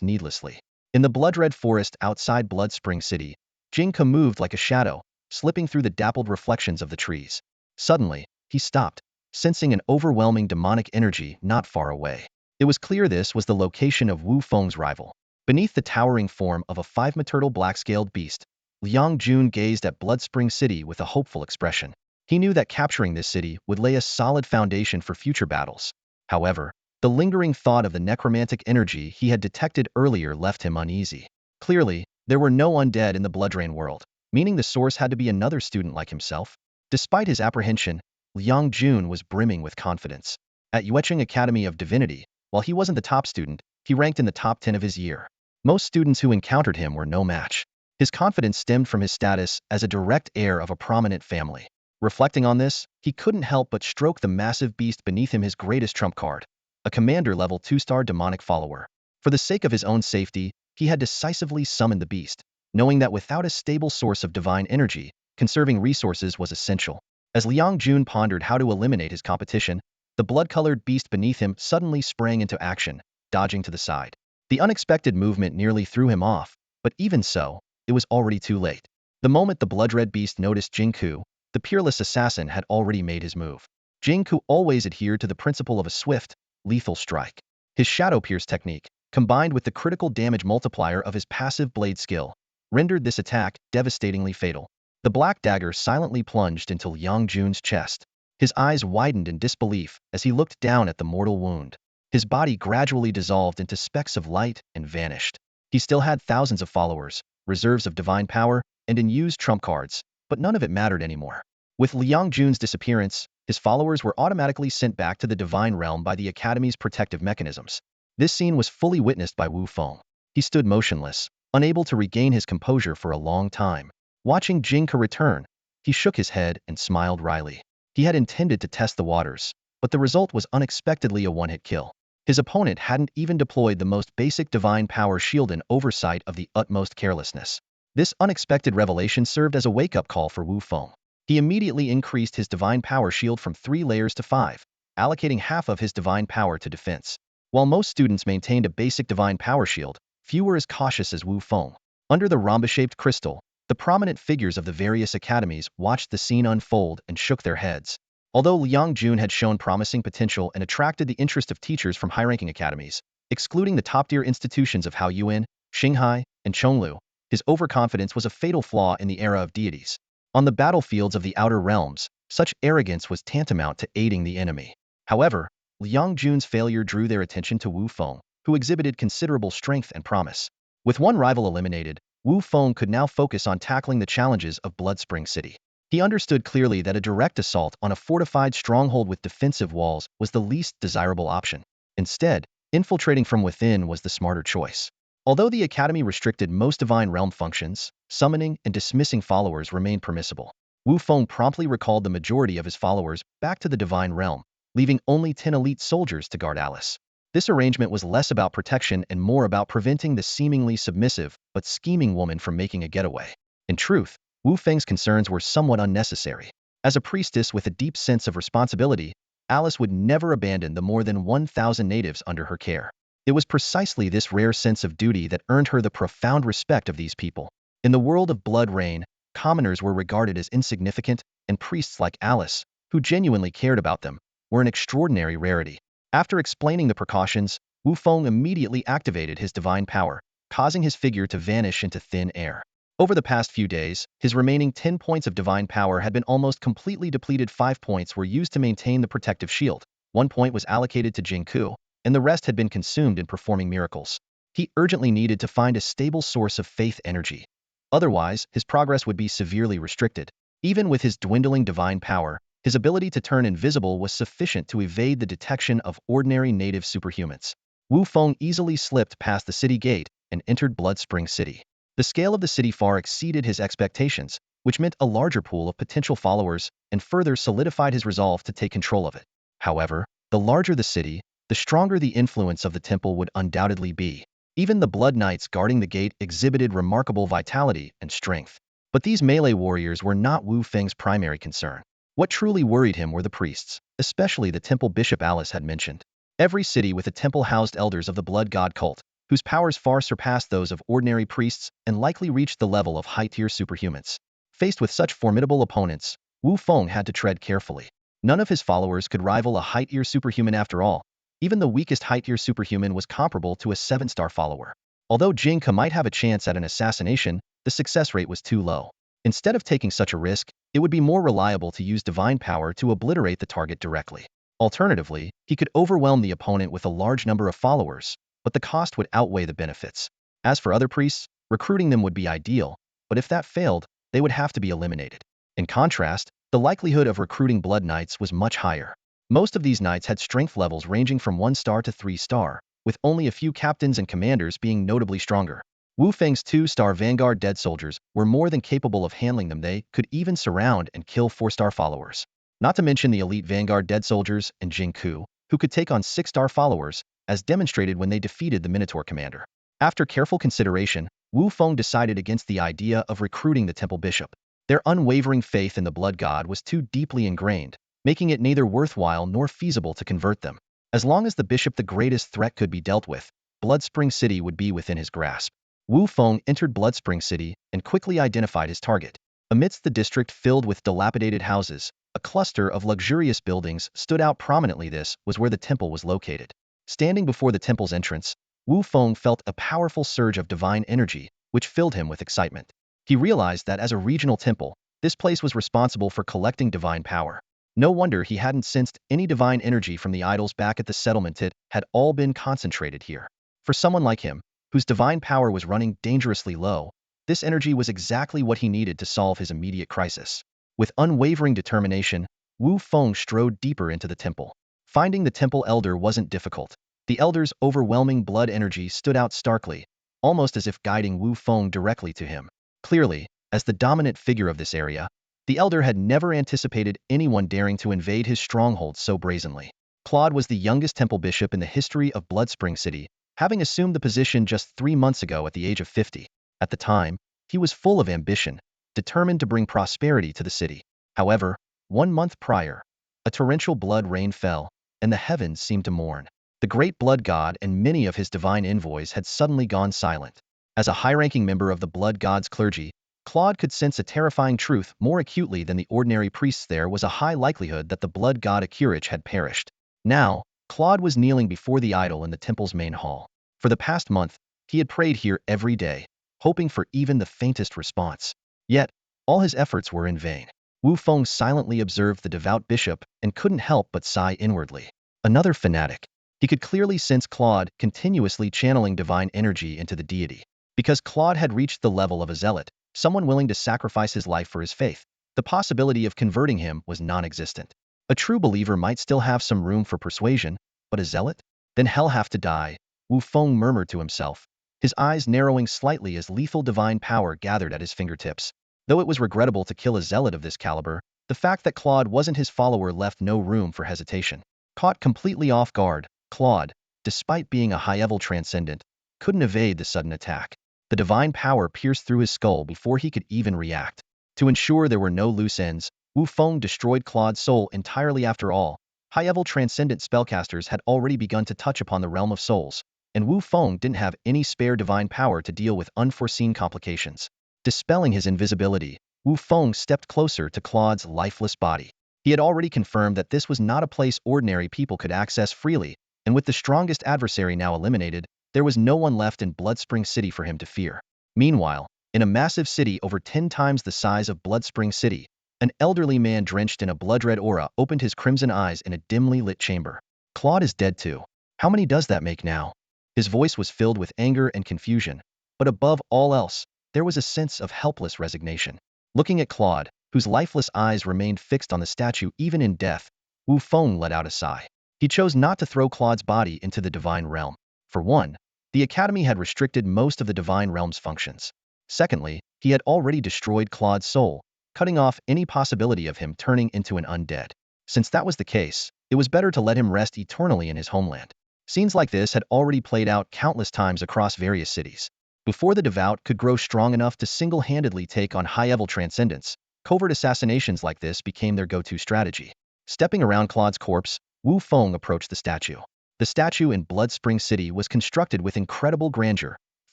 needlessly. In the blood-red forest outside Bloodspring City, Jingke moved like a shadow, slipping through the dappled reflections of the trees. Suddenly, he stopped, sensing an overwhelming demonic energy not far away. It was clear this was the location of Wu Feng's rival. Beneath the towering form of a five-meter black-scaled beast, Liang Jun gazed at Bloodspring City with a hopeful expression. He knew that capturing this city would lay a solid foundation for future battles. However, the lingering thought of the necromantic energy he had detected earlier left him uneasy. Clearly, there were no undead in the Bloodrain world, meaning the source had to be another student like himself. Despite his apprehension, Liang Jun was brimming with confidence. At Yueching Academy of Divinity, while he wasn't the top student, he ranked in the top 10 of his year. Most students who encountered him were no match. His confidence stemmed from his status as a direct heir of a prominent family. Reflecting on this, he couldn't help but stroke the massive beast beneath him, his greatest trump card, a commander-level 2-star demonic follower. For the sake of his own safety, he had decisively summoned the beast, knowing that without a stable source of divine energy, conserving resources was essential. As Liang Jun pondered how to eliminate his competition, the blood-colored beast beneath him suddenly sprang into action, dodging to the side. The unexpected movement nearly threw him off, but even so, it was already too late. The moment the blood-red beast noticed Jingke, the peerless assassin had already made his move. Jingke always adhered to the principle of a swift, lethal strike. His shadow pierce technique, combined with the critical damage multiplier of his passive blade skill, rendered this attack devastatingly fatal. The black dagger silently plunged into Liang Jun's chest. His eyes widened in disbelief as he looked down at the mortal wound. His body gradually dissolved into specks of light and vanished. He still had thousands of followers, reserves of divine power, and unused trump cards, but none of it mattered anymore. With Liang Jun's disappearance, his followers were automatically sent back to the divine realm by the Academy's protective mechanisms. This scene was fully witnessed by Wu Feng. He stood motionless, unable to regain his composure for a long time. Watching Jingke return, he shook his head and smiled wryly. He had intended to test the waters, but the result was unexpectedly a one-hit kill. His opponent hadn't even deployed the most basic divine power shield in oversight of the utmost carelessness. This unexpected revelation served as a wake-up call for Wu Feng. He immediately increased his divine power shield from 3 layers to 5, allocating half of his divine power to defense. While most students maintained a basic divine power shield, few were as cautious as Wu Feng. Under the rhombus-shaped crystal, the prominent figures of the various academies watched the scene unfold and shook their heads. Although Liang Jun had shown promising potential and attracted the interest of teachers from high-ranking academies, excluding the top-tier institutions of Haoyuan, Xinghai, and Chonglu, his overconfidence was a fatal flaw in the era of deities. On the battlefields of the outer realms, such arrogance was tantamount to aiding the enemy. However, Liang Jun's failure drew their attention to Wu Feng, who exhibited considerable strength and promise. With one rival eliminated, Wu Feng could now focus on tackling the challenges of Bloodspring City. He understood clearly that a direct assault on a fortified stronghold with defensive walls was the least desirable option. Instead, infiltrating from within was the smarter choice. Although the Academy restricted most divine realm functions, summoning and dismissing followers remained permissible. Wu Feng promptly recalled the majority of his followers back to the divine realm, leaving only 10 elite soldiers to guard Alice. This arrangement was less about protection and more about preventing the seemingly submissive but scheming woman from making a getaway. In truth, Wu Feng's concerns were somewhat unnecessary. As a priestess with a deep sense of responsibility, Alice would never abandon the more than 1,000 natives under her care. It was precisely this rare sense of duty that earned her the profound respect of these people. In the world of blood rain, commoners were regarded as insignificant, and priests like Alice, who genuinely cared about them, were an extraordinary rarity. After explaining the precautions, Wu Feng immediately activated his divine power, causing his figure to vanish into thin air. Over the past few days, his remaining 10 points of divine power had been almost completely depleted. 5 points were used to maintain the protective shield, 1 point was allocated to Jingke, and the rest had been consumed in performing miracles. He urgently needed to find a stable source of faith energy. Otherwise, his progress would be severely restricted. Even with his dwindling divine power, his ability to turn invisible was sufficient to evade the detection of ordinary native superhumans. Wu Feng easily slipped past the city gate and entered Bloodspring City. The scale of the city far exceeded his expectations, which meant a larger pool of potential followers and further solidified his resolve to take control of it. However, the larger the city, the stronger the influence of the temple would undoubtedly be. Even the Blood Knights guarding the gate exhibited remarkable vitality and strength. But these melee warriors were not Wu Feng's primary concern. What truly worried him were the priests, especially the temple Bishop Alice had mentioned. Every city with a temple housed elders of the blood god cult, whose powers far surpassed those of ordinary priests and likely reached the level of high-tier superhumans. Faced with such formidable opponents, Wu Feng had to tread carefully. None of his followers could rival a high-tier superhuman after all. Even the weakest high-tier superhuman was comparable to a 7-star follower. Although Jing Ke might have a chance at an assassination, the success rate was too low. Instead of taking such a risk, it would be more reliable to use divine power to obliterate the target directly. Alternatively, he could overwhelm the opponent with a large number of followers, but the cost would outweigh the benefits. As for other priests, recruiting them would be ideal, but if that failed, they would have to be eliminated. In contrast, the likelihood of recruiting blood knights was much higher. Most of these knights had strength levels ranging from 1 star to 3 star, with only a few captains and commanders being notably stronger. Wu Feng's 2-star vanguard dead soldiers were more than capable of handling them. They could even surround and kill 4-star followers. Not to mention the elite vanguard dead soldiers and Jing Ke, who could take on 6-star followers, as demonstrated when they defeated the Minotaur commander. After careful consideration, Wu Feng decided against the idea of recruiting the temple bishop. Their unwavering faith in the blood god was too deeply ingrained, making it neither worthwhile nor feasible to convert them. As long as the bishop the greatest threat could be dealt with, Bloodspring City would be within his grasp. Wu Feng entered Bloodspring City and quickly identified his target. Amidst the district filled with dilapidated houses, a cluster of luxurious buildings stood out prominently. This was where the temple was located. Standing before the temple's entrance, Wu Feng felt a powerful surge of divine energy, which filled him with excitement. He realized that as a regional temple, this place was responsible for collecting divine power. No wonder he hadn't sensed any divine energy from the idols back at the settlement. It had all been concentrated here. For someone like him, whose divine power was running dangerously low, this energy was exactly what he needed to solve his immediate crisis. With unwavering determination, Wu Feng strode deeper into the temple. Finding the temple elder wasn't difficult. The elder's overwhelming blood energy stood out starkly, almost as if guiding Wu Feng directly to him. Clearly, as the dominant figure of this area, the elder had never anticipated anyone daring to invade his stronghold so brazenly. Claude was the youngest temple bishop in the history of Bloodspring City, having assumed the position just 3 months ago at the age of 50. At the time, he was full of ambition, determined to bring prosperity to the city. However, 1 month prior, a torrential blood rain fell, and the heavens seemed to mourn. The great blood god and many of his divine envoys had suddenly gone silent. As a high-ranking member of the blood god's clergy, Claude could sense a terrifying truth more acutely than the ordinary priests. There was a high likelihood that the blood god Akurich had perished. Now, Claude was kneeling before the idol in the temple's main hall. For the past month, he had prayed here every day, hoping for even the faintest response. Yet, all his efforts were in vain. Wu Feng silently observed the devout bishop and couldn't help but sigh inwardly. Another fanatic. He could clearly sense Claude continuously channeling divine energy into the deity. Because Claude had reached the level of a zealot, someone willing to sacrifice his life for his faith, the possibility of converting him was non-existent. A true believer might still have some room for persuasion, but a zealot? Then hell have to die, Wu Feng murmured to himself, his eyes narrowing slightly as lethal divine power gathered at his fingertips. Though it was regrettable to kill a zealot of this caliber, the fact that Claude wasn't his follower left no room for hesitation. Caught completely off guard, Claude, despite being a high-level transcendent, couldn't evade the sudden attack. The divine power pierced through his skull before he could even react. To ensure there were no loose ends, Wu Feng destroyed Claude's soul entirely. After all, high-level transcendent spellcasters had already begun to touch upon the realm of souls, and Wu Feng didn't have any spare divine power to deal with unforeseen complications. Dispelling his invisibility, Wu Feng stepped closer to Claude's lifeless body. He had already confirmed that this was not a place ordinary people could access freely, and with the strongest adversary now eliminated, there was no one left in Bloodspring City for him to fear. Meanwhile, in a massive city over 10 times the size of Bloodspring City, an elderly man drenched in a blood-red aura opened his crimson eyes in a dimly lit chamber. Claude is dead too. How many does that make now? His voice was filled with anger and confusion, but above all else, there was a sense of helpless resignation. Looking at Claude, whose lifeless eyes remained fixed on the statue even in death, Wu Feng let out a sigh. He chose not to throw Claude's body into the divine realm. For one, the Academy had restricted most of the divine realm's functions. Secondly, he had already destroyed Claude's soul, cutting off any possibility of him turning into an undead. Since that was the case, it was better to let him rest eternally in his homeland. Scenes like this had already played out countless times across various cities. Before the devout could grow strong enough to single-handedly take on high-level transcendence, Covert assassinations like this became their go-to strategy. Stepping around Claude's corpse, Wu Feng approached the statue. The statue in Bloodspring City was constructed with incredible grandeur,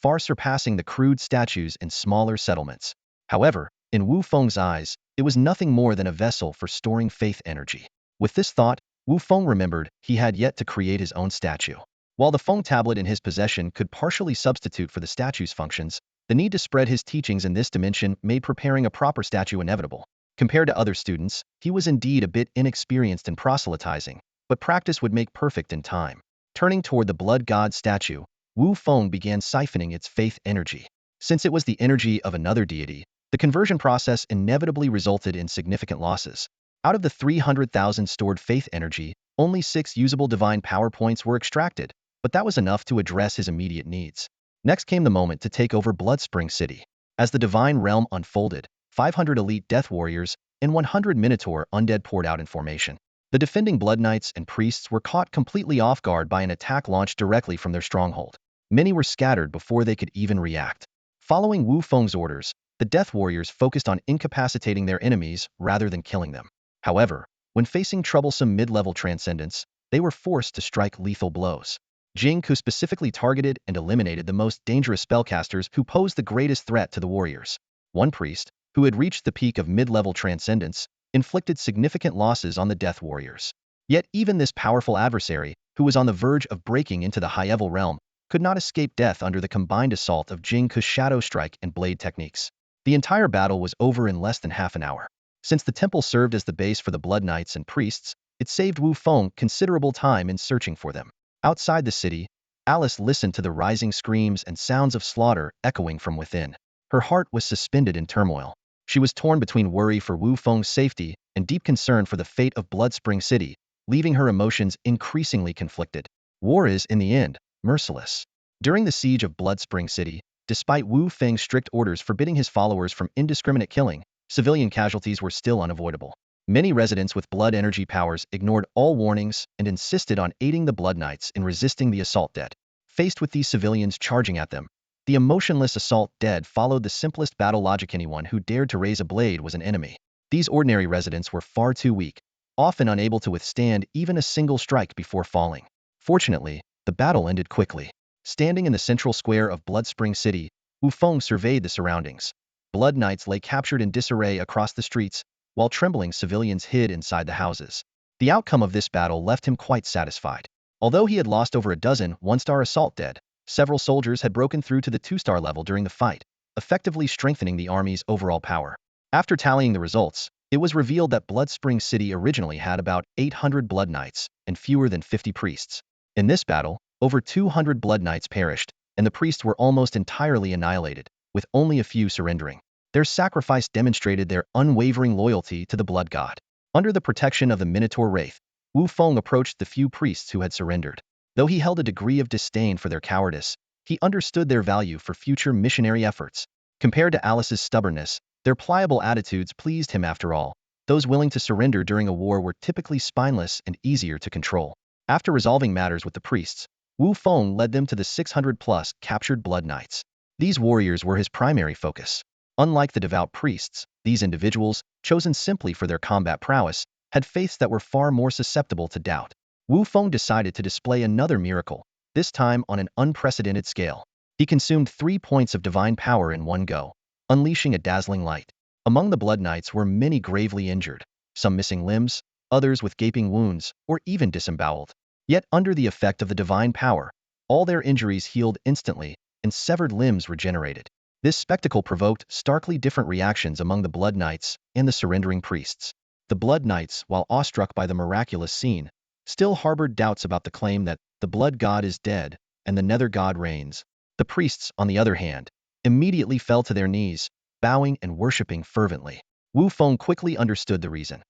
far surpassing the crude statues in smaller settlements. However, in Wu Feng's eyes, it was nothing more than a vessel for storing faith energy. With this thought, Wu Feng remembered he had yet to create his own statue. While the Feng tablet in his possession could partially substitute for the statue's functions, the need to spread his teachings in this dimension made preparing a proper statue inevitable. Compared to other students, he was indeed a bit inexperienced in proselytizing, but practice would make perfect in time. Turning toward the blood god statue, Wu Feng began siphoning its faith energy. Since it was the energy of another deity, the conversion process inevitably resulted in significant losses. Out of the 300,000 stored faith energy, only 6 usable divine power points were extracted, but that was enough to address his immediate needs. Next came the moment to take over Bloodspring City. As the divine realm unfolded, 500 elite death warriors and 100 minotaur undead poured out in formation. The defending blood knights and priests were caught completely off guard by an attack launched directly from their stronghold. Many were scattered before they could even react. Following Wu Feng's orders, the death warriors focused on incapacitating their enemies rather than killing them. However, when facing troublesome mid-level transcendents, they were forced to strike lethal blows. Jing Ku specifically targeted and eliminated the most dangerous spellcasters who posed the greatest threat to the warriors. One priest, who had reached the peak of mid-level transcendence, inflicted significant losses on the death warriors. Yet even this powerful adversary, who was on the verge of breaking into the high-level realm, could not escape death under the combined assault of Jing Ku's shadow strike and blade techniques. The entire battle was over in less than half an hour. Since the temple served as the base for the blood knights and priests, it saved Wu Feng considerable time in searching for them. Outside the city, Alice listened to the rising screams and sounds of slaughter echoing from within. Her heart was suspended in turmoil. She was torn between worry for Wu Feng's safety and deep concern for the fate of Bloodspring City, leaving her emotions increasingly conflicted. War is, in the end, merciless. During the siege of Bloodspring City, despite Wu Feng's strict orders forbidding his followers from indiscriminate killing, civilian casualties were still unavoidable. Many residents with blood energy powers ignored all warnings and insisted on aiding the Blood Knights in resisting the assault dead. Faced with these civilians charging at them, the emotionless assault dead followed the simplest battle logic: anyone who dared to raise a blade was an enemy. These ordinary residents were far too weak, often unable to withstand even a single strike before falling. Fortunately, the battle ended quickly. Standing in the central square of Bloodspring City, Wu Feng surveyed the surroundings. Blood Knights lay captured in disarray across the streets, while trembling civilians hid inside the houses. The outcome of this battle left him quite satisfied. Although he had lost over a dozen one-star assault dead, several soldiers had broken through to the 2-star level during the fight, effectively strengthening the army's overall power. After tallying the results, it was revealed that Bloodspring City originally had about 800 Blood Knights and fewer than 50 priests. In this battle, over 200 Blood Knights perished, and the priests were almost entirely annihilated, with only a few surrendering. Their sacrifice demonstrated their unwavering loyalty to the blood god. Under the protection of the Minotaur Wraith, Wu Feng approached the few priests who had surrendered. Though he held a degree of disdain for their cowardice, he understood their value for future missionary efforts. Compared to Alice's stubbornness, their pliable attitudes pleased him after all. Those willing to surrender during a war were typically spineless and easier to control. After resolving matters with the priests, Wu Feng led them to the 600-plus captured Blood Knights. These warriors were his primary focus. Unlike the devout priests, these individuals, chosen simply for their combat prowess, had faiths that were far more susceptible to doubt. Wu Feng decided to display another miracle, this time on an unprecedented scale. He consumed 3 points of divine power in one go, unleashing a dazzling light. Among the Blood Knights were many gravely injured, some missing limbs, others with gaping wounds, or even disemboweled. Yet under the effect of the divine power, all their injuries healed instantly, and severed limbs regenerated. This spectacle provoked starkly different reactions among the Blood Knights and the surrendering priests. The Blood Knights, while awestruck by the miraculous scene, still harbored doubts about the claim that the blood god is dead and the nether god reigns. The priests, on the other hand, immediately fell to their knees, bowing and worshipping fervently. Wu Feng quickly understood the reason.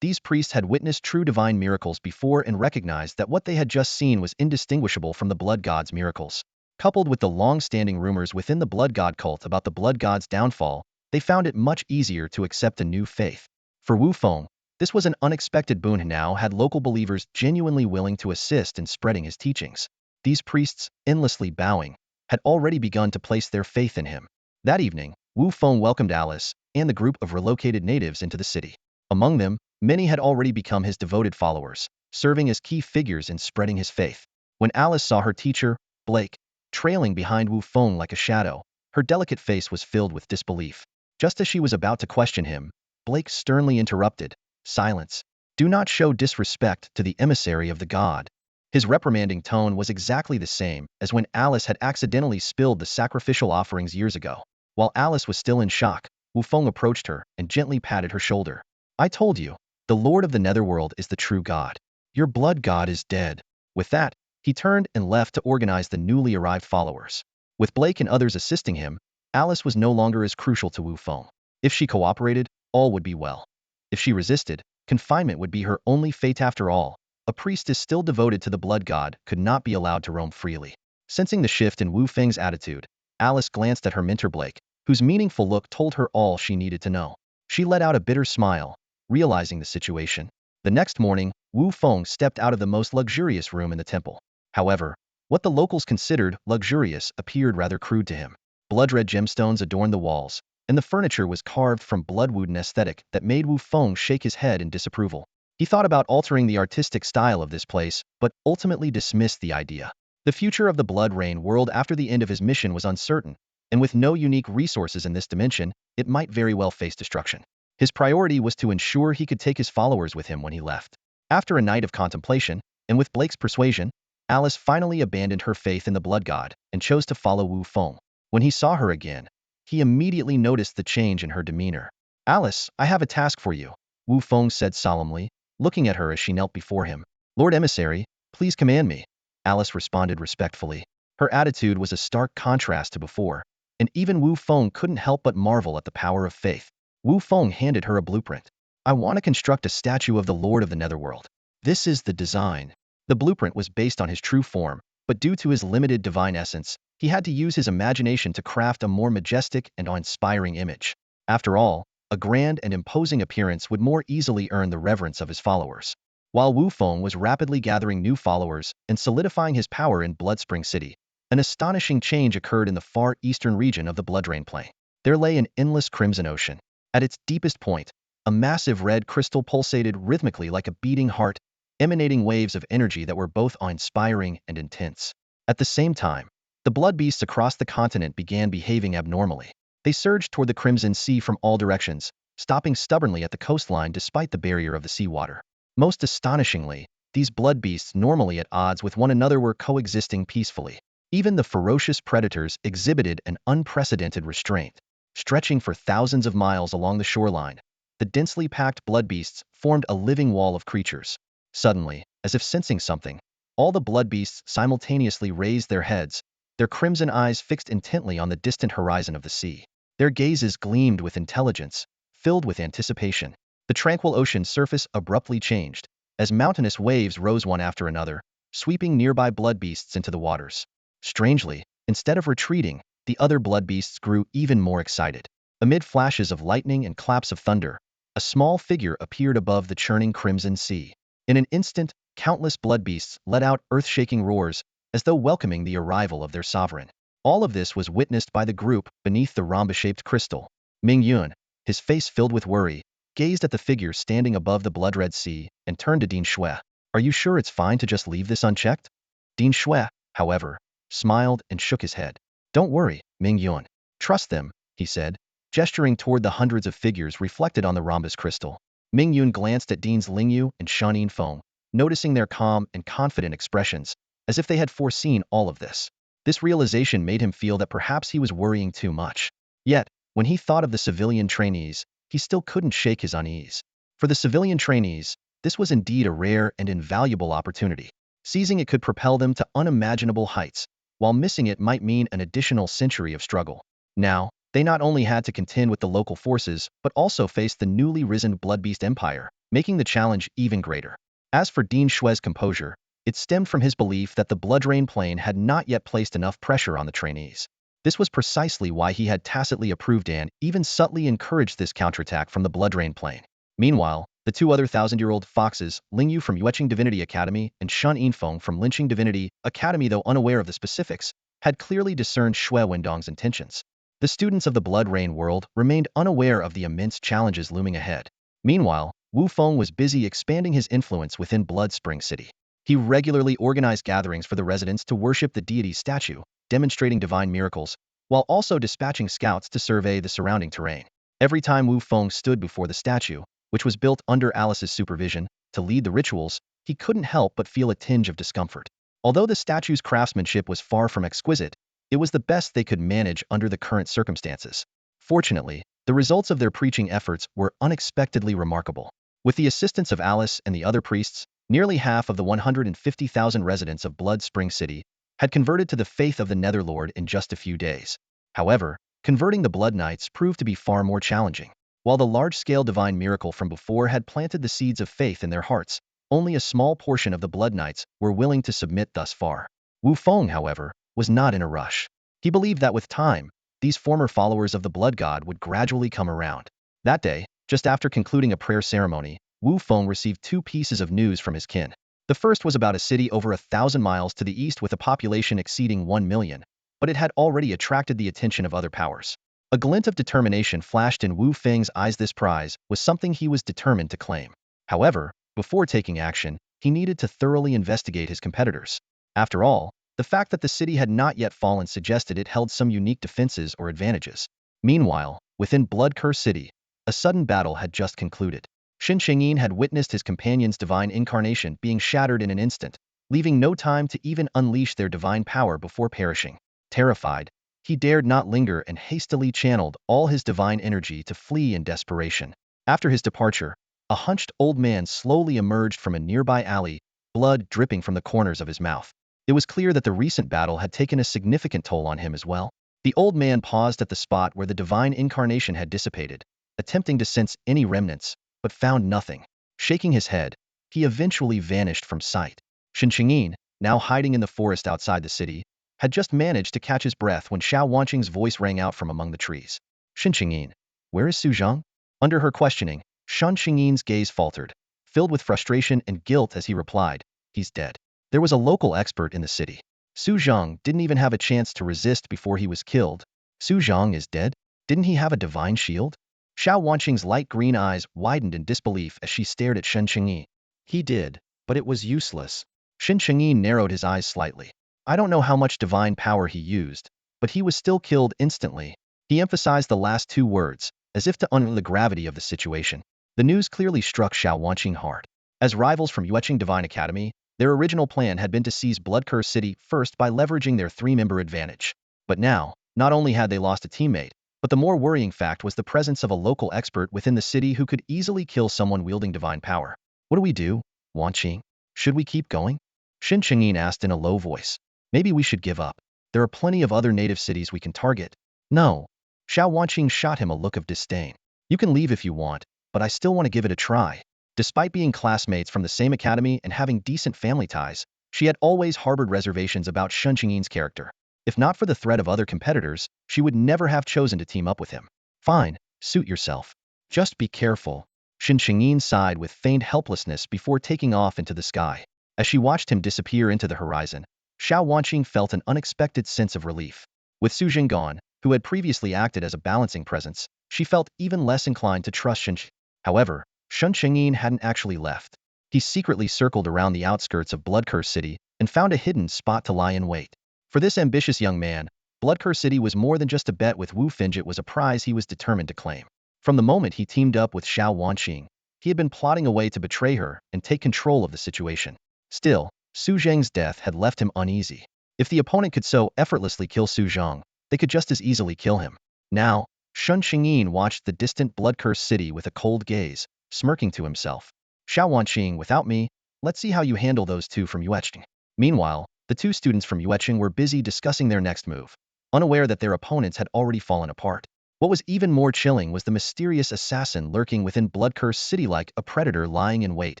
These priests had witnessed true divine miracles before and recognized that what they had just seen was indistinguishable from the blood god's miracles. Coupled with the long-standing rumors within the blood god cult about the blood god's downfall, they found it much easier to accept a new faith. For Wu Feng, this was an unexpected boon. He now had local believers genuinely willing to assist in spreading his teachings. These priests, endlessly bowing, had already begun to place their faith in him. That evening, Wu Feng welcomed Alice and the group of relocated natives into the city. Among them, many had already become his devoted followers, serving as key figures in spreading his faith. When Alice saw her teacher, Blake, trailing behind Wu Feng like a shadow, her delicate face was filled with disbelief. Just as she was about to question him, Blake sternly interrupted, "Silence. Do not show disrespect to the emissary of the god." His reprimanding tone was exactly the same as when Alice had accidentally spilled the sacrificial offerings years ago. While Alice was still in shock, Wu Feng approached her and gently patted her shoulder. "I told you, the Lord of the Netherworld is the true god. Your blood god is dead." With that, he turned and left to organize the newly arrived followers. With Blake and others assisting him, Alice was no longer as crucial to Wu Feng. If she cooperated, all would be well. If she resisted, confinement would be her only fate after all. A priestess still devoted to the blood god could not be allowed to roam freely. Sensing the shift in Wu Feng's attitude, Alice glanced at her mentor Blake, whose meaningful look told her all she needed to know. She let out a bitter smile, realizing the situation. The next morning, Wu Feng stepped out of the most luxurious room in the temple. However, what the locals considered luxurious appeared rather crude to him. Blood-red gemstones adorned the walls, and the furniture was carved from blood-wood an aesthetic that made Wu Feng shake his head in disapproval. He thought about altering the artistic style of this place, but ultimately dismissed the idea. The future of the Blood Rain world after the end of his mission was uncertain, and with no unique resources in this dimension, it might very well face destruction. His priority was to ensure he could take his followers with him when he left. After a night of contemplation, and with Blake's persuasion, Alice finally abandoned her faith in the blood god and chose to follow Wu Feng. When he saw her again, he immediately noticed the change in her demeanor. "Alice, I have a task for you," Wu Feng said solemnly, looking at her as she knelt before him. "Lord Emissary, please command me," Alice responded respectfully. Her attitude was a stark contrast to before, and even Wu Feng couldn't help but marvel at the power of faith. Wu Feng handed her a blueprint. "I want to construct a statue of the Lord of the Netherworld. This is the design." The blueprint was based on his true form, but due to his limited divine essence, he had to use his imagination to craft a more majestic and awe-inspiring image. After all, a grand and imposing appearance would more easily earn the reverence of his followers. While Wu Feng was rapidly gathering new followers and solidifying his power in Bloodspring City, an astonishing change occurred in the far eastern region of the Bloodrain Plain. There lay an endless crimson ocean. At its deepest point, a massive red crystal pulsated rhythmically like a beating heart, emanating waves of energy that were both awe-inspiring and intense. At the same time, the blood beasts across the continent began behaving abnormally. They surged toward the Crimson Sea from all directions, stopping stubbornly at the coastline despite the barrier of the seawater. Most astonishingly, these blood beasts normally at odds with one another were coexisting peacefully. Even the ferocious predators exhibited an unprecedented restraint. Stretching for thousands of miles along the shoreline, the densely packed blood beasts formed a living wall of creatures. Suddenly, as if sensing something, all the blood beasts simultaneously raised their heads, their crimson eyes fixed intently on the distant horizon of the sea. Their gazes gleamed with intelligence, filled with anticipation. The tranquil ocean surface abruptly changed, as mountainous waves rose one after another, sweeping nearby blood beasts into the waters. Strangely, instead of retreating, the other blood beasts grew even more excited. Amid flashes of lightning and claps of thunder, a small figure appeared above the churning crimson sea. In an instant, countless blood beasts let out earth-shaking roars, as though welcoming the arrival of their sovereign. All of this was witnessed by the group beneath the rhombus-shaped crystal. Ming Yun, his face filled with worry, gazed at the figure standing above the blood-red sea and turned to Ding Shui. "Are you sure it's fine to just leave this unchecked?" Ding Shui, however, smiled and shook his head. "Don't worry, Ming Yun. Trust them," he said, gesturing toward the hundreds of figures reflected on the rhombus crystal. Ming Yun glanced at Deans Lingyu and Shan Feng, noticing their calm and confident expressions, as if they had foreseen all of this. This realization made him feel that perhaps he was worrying too much. Yet, when he thought of the civilian trainees, he still couldn't shake his unease. For the civilian trainees, this was indeed a rare and invaluable opportunity. Seizing it could propel them to unimaginable heights, while missing it might mean an additional century of struggle. Now, they not only had to contend with the local forces, but also faced the newly risen Bloodbeast Empire, making the challenge even greater. As for Dean Shui's composure, it stemmed from his belief that the Bloodrain Plain had not yet placed enough pressure on the trainees. This was precisely why he had tacitly approved and even subtly encouraged this counterattack from the Bloodrain Plain. Meanwhile, the two other thousand-year-old foxes, Lingyu from Yueqing Divinity Academy and Shan Yinfeng from Linqing Divinity Academy, though unaware of the specifics, had clearly discerned Shui Wendong's intentions. The students of the Blood Rain world remained unaware of the immense challenges looming ahead. Meanwhile, Wu Feng was busy expanding his influence within Bloodspring City. He regularly organized gatherings for the residents to worship the deity's statue, demonstrating divine miracles, while also dispatching scouts to survey the surrounding terrain. Every time Wu Feng stood before the statue, which was built under Alice's supervision, to lead the rituals, he couldn't help but feel a tinge of discomfort. Although the statue's craftsmanship was far from exquisite, it was the best they could manage under the current circumstances. Fortunately, the results of their preaching efforts were unexpectedly remarkable. With the assistance of Alice and the other priests, nearly half of the 150,000 residents of Blood Spring City had converted to the faith of the Netherlord in just a few days. However, converting the Blood Knights proved to be far more challenging. While the large-scale divine miracle from before had planted the seeds of faith in their hearts, only a small portion of the Blood Knights were willing to submit thus far. Wu Feng, however, was not in a rush. He believed that with time, these former followers of the Blood God would gradually come around. That day, just after concluding a prayer ceremony, Wu Feng received two pieces of news from his kin. The first was about a city over 1,000 miles to the east with a population exceeding 1 million, but it had already attracted the attention of other powers. A glint of determination flashed in Wu Feng's eyes. This prize was something he was determined to claim. However, before taking action, he needed to thoroughly investigate his competitors. After all, the fact that the city had not yet fallen suggested it held some unique defenses or advantages. Meanwhile, within Blood Curse City, a sudden battle had just concluded. Xin Chengyin had witnessed his companion's divine incarnation being shattered in an instant, leaving no time to even unleash their divine power before perishing. Terrified, he dared not linger and hastily channeled all his divine energy to flee in desperation. After his departure, a hunched old man slowly emerged from a nearby alley, blood dripping from the corners of his mouth. It was clear that the recent battle had taken a significant toll on him as well. The old man paused at the spot where the divine incarnation had dissipated, attempting to sense any remnants, but found nothing. Shaking his head, he eventually vanished from sight. Xin Chengyin, now hiding in the forest outside the city, had just managed to catch his breath when Xiao Wanqing's voice rang out from among the trees. Xin Chengyin, where is Su Zhang? Under her questioning, Xin Chengyin's gaze faltered, filled with frustration and guilt as he replied, he's dead. There was a local expert in the city. Su Zhang didn't even have a chance to resist before he was killed. Su Zhang is dead? Didn't he have a divine shield? Xiao Wanqing's light green eyes widened in disbelief as she stared at Xin Chengyin. He did, but it was useless. Xin Chengyin narrowed his eyes slightly. I don't know how much divine power he used, but he was still killed instantly. He emphasized the last two words, as if to undo the gravity of the situation. The news clearly struck Xiao Wanqing hard. As rivals from Yueqing Divine Academy, their original plan had been to seize Blood Curse City first by leveraging their three-member advantage. But now, not only had they lost a teammate, but the more worrying fact was the presence of a local expert within the city who could easily kill someone wielding divine power. What do we do, Wanqing? Should we keep going? Xin Chengyin asked in a low voice. Maybe we should give up. There are plenty of other native cities we can target. No. Xiao Wanqing shot him a look of disdain. You can leave if you want, but I still want to give it a try. Despite being classmates from the same academy and having decent family ties, she had always harbored reservations about Xin Chengyin's character. If not for the threat of other competitors, she would never have chosen to team up with him. Fine, suit yourself. Just be careful. Xin Chengyin sighed with feigned helplessness before taking off into the sky. As she watched him disappear into the horizon, Xiao Wanqing felt an unexpected sense of relief. With Su Jing gone, who had previously acted as a balancing presence, she felt even less inclined to trust Xin Chengyin. However, Xin Chengyin hadn't actually left. He secretly circled around the outskirts of Blood Curse City and found a hidden spot to lie in wait. For this ambitious young man, Blood Curse City was more than just a bet with Wu Feng. It was a prize he was determined to claim. From the moment he teamed up with Xiao Wanqing, he had been plotting a way to betray her and take control of the situation. Still, Su Zhang's death had left him uneasy. If the opponent could so effortlessly kill Su Zhang, they could just as easily kill him. Now, Xin Chengyin watched the distant Blood Curse City with a cold gaze, smirking to himself. Xiao Wanqing, without me, let's see how you handle those two from Yueqing. Meanwhile, the two students from Yueqing were busy discussing their next move, unaware that their opponents had already fallen apart. What was even more chilling was the mysterious assassin lurking within Blood Curse City like a predator lying in wait,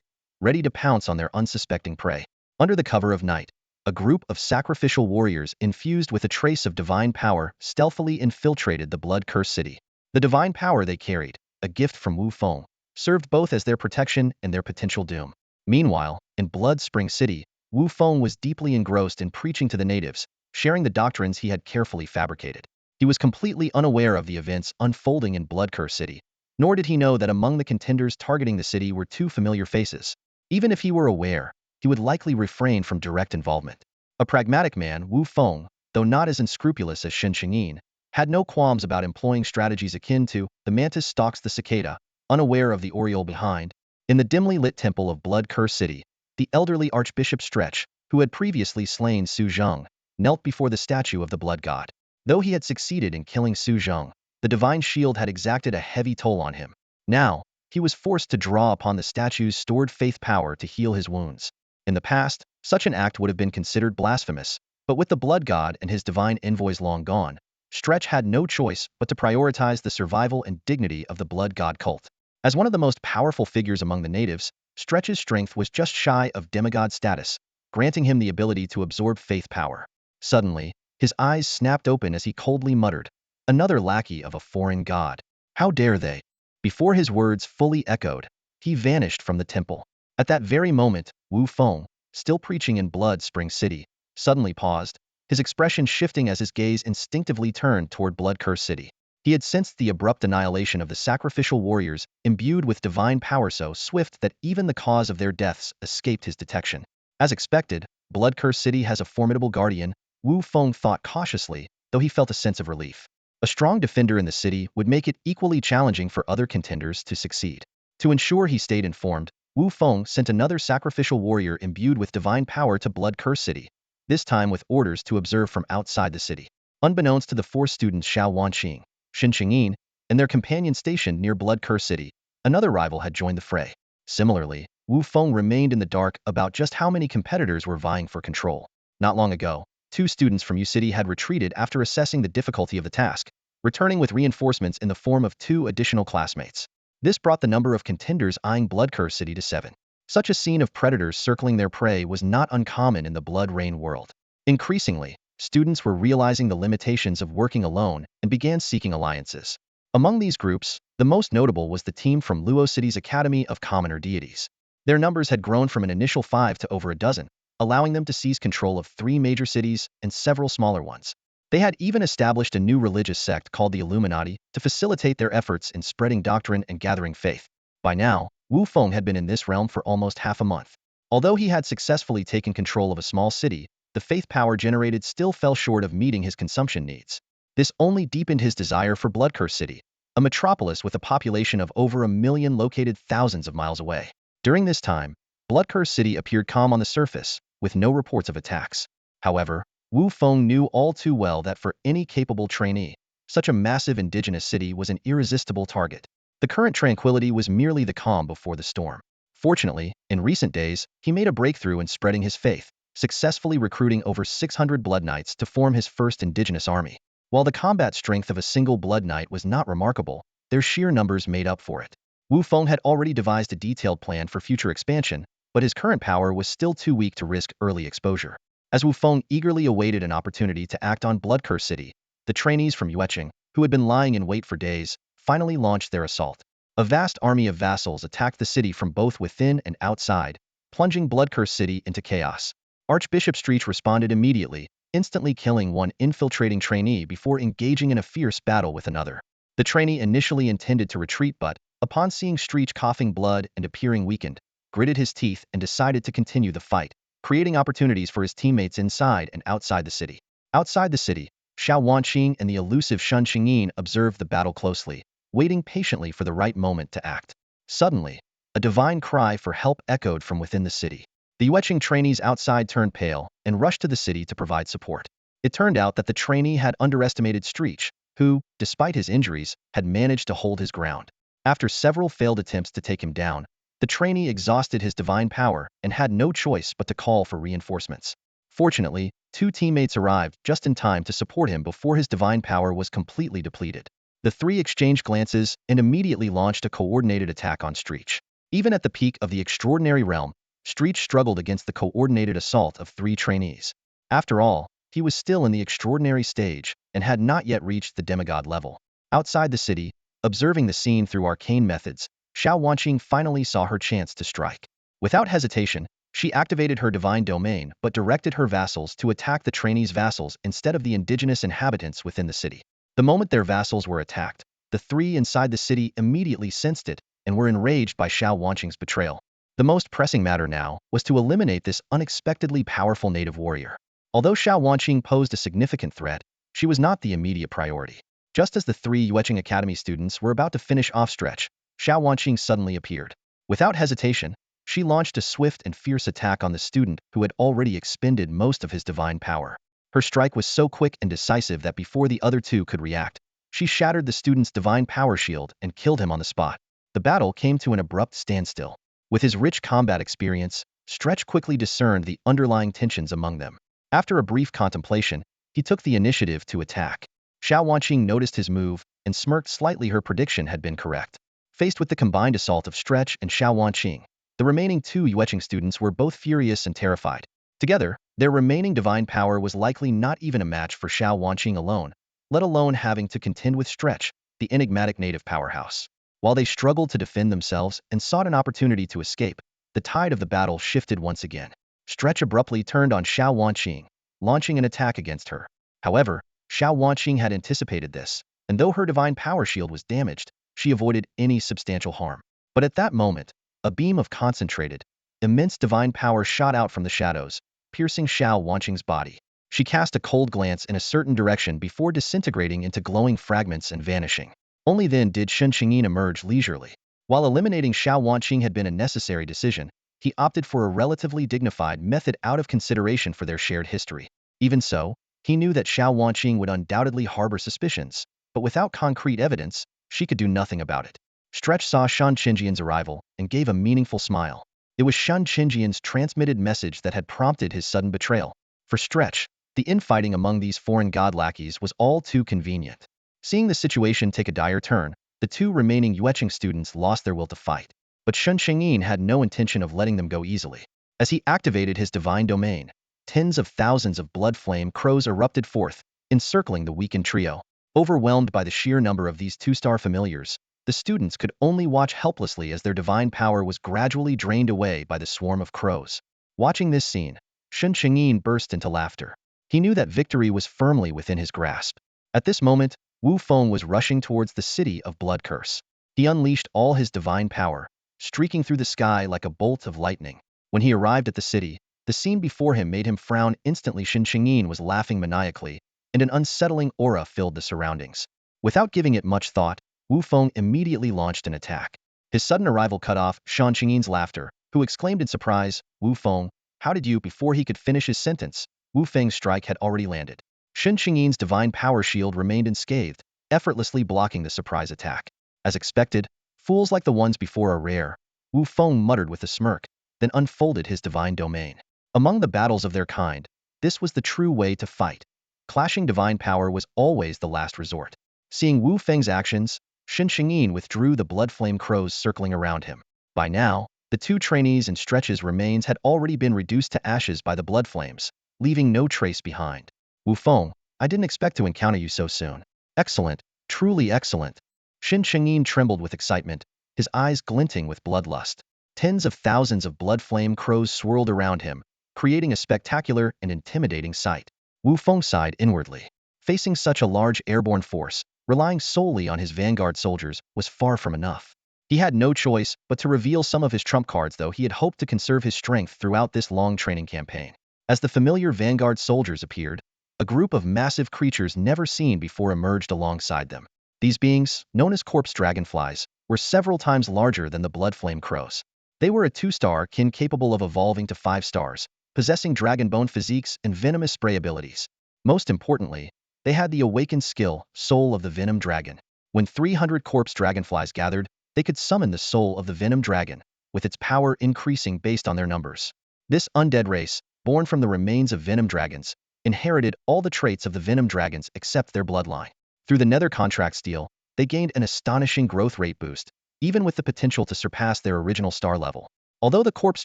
ready to pounce on their unsuspecting prey. Under the cover of night, a group of sacrificial warriors infused with a trace of divine power stealthily infiltrated the Blood Curse City. The divine power they carried, a gift from Wu Feng, served both as their protection and their potential doom. Meanwhile, in Blood Spring City, Wu Feng was deeply engrossed in preaching to the natives, sharing the doctrines he had carefully fabricated. He was completely unaware of the events unfolding in Bloodcurse City, nor did he know that among the contenders targeting the city were two familiar faces. Even if he were aware, he would likely refrain from direct involvement. A pragmatic man, Wu Feng, though not as unscrupulous as Shen Qingyin, had no qualms about employing strategies akin to the mantis stalks the cicada, unaware of the oriole behind. In the dimly lit temple of Bloodcurse City, the elderly Archbishop Stretch, who had previously slain Su Zheng, knelt before the statue of the blood god. Though he had succeeded in killing Su Zheng, the divine shield had exacted a heavy toll on him. Now, he was forced to draw upon the statue's stored faith power to heal his wounds. In the past, such an act would have been considered blasphemous, but with the blood god and his divine envoys long gone, Stretch had no choice but to prioritize the survival and dignity of the blood god cult. As one of the most powerful figures among the natives, Stretch's strength was just shy of demigod status, granting him the ability to absorb faith power. Suddenly, his eyes snapped open as he coldly muttered, "Another lackey of a foreign god. How dare they?" Before his words fully echoed, he vanished from the temple. At that very moment, Wu Feng, still preaching in Bloodspring City, suddenly paused, his expression shifting as his gaze instinctively turned toward Bloodcurse City. He had sensed the abrupt annihilation of the sacrificial warriors imbued with divine power so swift that even the cause of their deaths escaped his detection. As expected, Bloodcurse City has a formidable guardian, Wu Feng thought cautiously, though he felt a sense of relief. A strong defender in the city would make it equally challenging for other contenders to succeed. To ensure he stayed informed, Wu Feng sent another sacrificial warrior imbued with divine power to Bloodcurse City, this time with orders to observe from outside the city. Unbeknownst to the four students Xiao Wanqing, Shen Qingyin, and their companion stationed near Bloodcurse City, another rival had joined the fray. Similarly, Wu Feng remained in the dark about just how many competitors were vying for control. Not long ago, two students from U City had retreated after assessing the difficulty of the task, returning with reinforcements in the form of two additional classmates. This brought the number of contenders eyeing Bloodcurse City to 7. Such a scene of predators circling their prey was not uncommon in the Blood Rain world. Increasingly, students were realizing the limitations of working alone and began seeking alliances. Among these groups, the most notable was the team from Luo City's Academy of Commoner Deities. Their numbers had grown from an initial 5 to over a dozen, allowing them to seize control of 3 major cities and several smaller ones. They had even established a new religious sect called the Illuminati to facilitate their efforts in spreading doctrine and gathering faith. By now, Wu Feng had been in this realm for almost half a month. Although he had successfully taken control of a small city, the faith power generated still fell short of meeting his consumption needs. This only deepened his desire for Bloodcurse City, a metropolis with a population of over 1 million located thousands of miles away. During this time, Bloodcurse City appeared calm on the surface, with no reports of attacks. However, Wu Feng knew all too well that for any capable trainee, such a massive indigenous city was an irresistible target. The current tranquility was merely the calm before the storm. Fortunately, in recent days, he made a breakthrough in spreading his faith, successfully recruiting over 600 Blood Knights to form his first indigenous army. While the combat strength of a single Blood Knight was not remarkable, their sheer numbers made up for it. Wu Feng had already devised a detailed plan for future expansion, but his current power was still too weak to risk early exposure. As Wu Feng eagerly awaited an opportunity to act on Bloodcurse City, the trainees from Yueqing, who had been lying in wait for days, finally launched their assault. A vast army of vassals attacked the city from both within and outside, plunging Bloodcurse City into chaos. Archbishop Streech responded immediately, instantly killing one infiltrating trainee before engaging in a fierce battle with another. The trainee initially intended to retreat but, upon seeing Streech coughing blood and appearing weakened, gritted his teeth and decided to continue the fight, creating opportunities for his teammates inside and outside the city. Outside the city, Xiao Wanqing and the elusive Shen Qingyin observed the battle closely, waiting patiently for the right moment to act. Suddenly, a divine cry for help echoed from within the city. The Yueqing trainees outside turned pale and rushed to the city to provide support. It turned out that the trainee had underestimated Streech, who, despite his injuries, had managed to hold his ground. After several failed attempts to take him down, the trainee exhausted his divine power and had no choice but to call for reinforcements. Fortunately, 2 teammates arrived just in time to support him before his divine power was completely depleted. The 3 exchanged glances and immediately launched a coordinated attack on Streech. Even at the peak of the extraordinary realm, Streech struggled against the coordinated assault of 3 trainees. After all, he was still in the extraordinary stage and had not yet reached the demigod level. Outside the city, observing the scene through arcane methods, Xiao Wanqing finally saw her chance to strike. Without hesitation, she activated her divine domain but directed her vassals to attack the trainees' vassals instead of the indigenous inhabitants within the city. The moment their vassals were attacked, the three inside the city immediately sensed it and were enraged by Xiao Wanqing's betrayal. The most pressing matter now was to eliminate this unexpectedly powerful native warrior. Although Xiao Wanqing posed a significant threat, she was not the immediate priority. Just as the three Yueqing Academy students were about to finish off stretch, Xiao Wanqing suddenly appeared. Without hesitation, she launched a swift and fierce attack on the student who had already expended most of his divine power. Her strike was so quick and decisive that before the other two could react, she shattered the student's divine power shield and killed him on the spot. The battle came to an abrupt standstill. With his rich combat experience, Stretch quickly discerned the underlying tensions among them. After a brief contemplation, he took the initiative to attack. Xiao Wanqing noticed his move and smirked slightly. Her prediction had been correct. Faced with the combined assault of Stretch and Xiao Wanqing, the remaining two Yueqing students were both furious and terrified. Together, their remaining divine power was likely not even a match for Xiao Wanqing alone, let alone having to contend with Stretch, the enigmatic native powerhouse. While they struggled to defend themselves and sought an opportunity to escape, the tide of the battle shifted once again. Stretch abruptly turned on Xiao Wanqing, launching an attack against her. However, Xiao Wanqing had anticipated this, and though her divine power shield was damaged, she avoided any substantial harm. But at that moment, a beam of concentrated, immense divine power shot out from the shadows, piercing Xiao Wanqing's body. She cast a cold glance in a certain direction before disintegrating into glowing fragments and vanishing. Only then did Shen Qingyin emerge leisurely. While eliminating Xiao Wanqing had been a necessary decision, he opted for a relatively dignified method out of consideration for their shared history. Even so, he knew that Xiao Wanqing would undoubtedly harbor suspicions, but without concrete evidence, she could do nothing about it. Stretch saw Shen Qingyian's arrival and gave a meaningful smile. It was Shen Qingyian's transmitted message that had prompted his sudden betrayal. For Stretch, the infighting among these foreign god lackeys was all too convenient. Seeing the situation take a dire turn, the two remaining Yueqing students lost their will to fight. But Shen Qingyin had no intention of letting them go easily. As he activated his divine domain, tens of thousands of blood flame crows erupted forth, encircling the weakened trio. Overwhelmed by the sheer number of these two-star familiars, the students could only watch helplessly as their divine power was gradually drained away by the swarm of crows. Watching this scene, Shen Qingyin burst into laughter. He knew that victory was firmly within his grasp. At this moment, Wu Feng was rushing towards the city of Blood Curse. He unleashed all his divine power, streaking through the sky like a bolt of lightning. When he arrived at the city, the scene before him made him frown instantly. Shen Qingyin was laughing maniacally, and an unsettling aura filled the surroundings. Without giving it much thought, Wu Feng immediately launched an attack. His sudden arrival cut off Shen Qingyin's laughter, who exclaimed in surprise, "Wu Feng, how did you?" Before he could finish his sentence, Wu Feng's strike had already landed. Shen Qingyin's divine power shield remained unscathed, effortlessly blocking the surprise attack. As expected, fools like the ones before are rare, Wu Feng muttered with a smirk, then unfolded his divine domain. Among the battles of their kind, this was the true way to fight. Clashing divine power was always the last resort. Seeing Wu Feng's actions, Shen Qingyin withdrew the blood flame crows circling around him. By now, the two trainees and Stretch's remains had already been reduced to ashes by the blood flames, leaving no trace behind. Wu Feng, I didn't expect to encounter you so soon. Excellent, truly excellent. Shen Qingyin trembled with excitement, his eyes glinting with bloodlust. Tens of thousands of blood flame crows swirled around him, creating a spectacular and intimidating sight. Wu Feng sighed inwardly. Facing such a large airborne force, relying solely on his vanguard soldiers was far from enough. He had no choice but to reveal some of his trump cards, though he had hoped to conserve his strength throughout this long training campaign. As the familiar vanguard soldiers appeared, a group of massive creatures never seen before emerged alongside them. These beings, known as corpse dragonflies, were several times larger than the blood flame crows. They were a 2-star kin capable of evolving to 5 stars, possessing dragon bone physiques and venomous spray abilities. Most importantly, they had the awakened skill, Soul of the Venom Dragon. When 300 corpse dragonflies gathered, they could summon the soul of the Venom Dragon, with its power increasing based on their numbers. This undead race, born from the remains of venom dragons, inherited all the traits of the venom dragons except their bloodline. Through the nether contract steal, they gained an astonishing growth rate boost, even with the potential to surpass their original star level. Although the corpse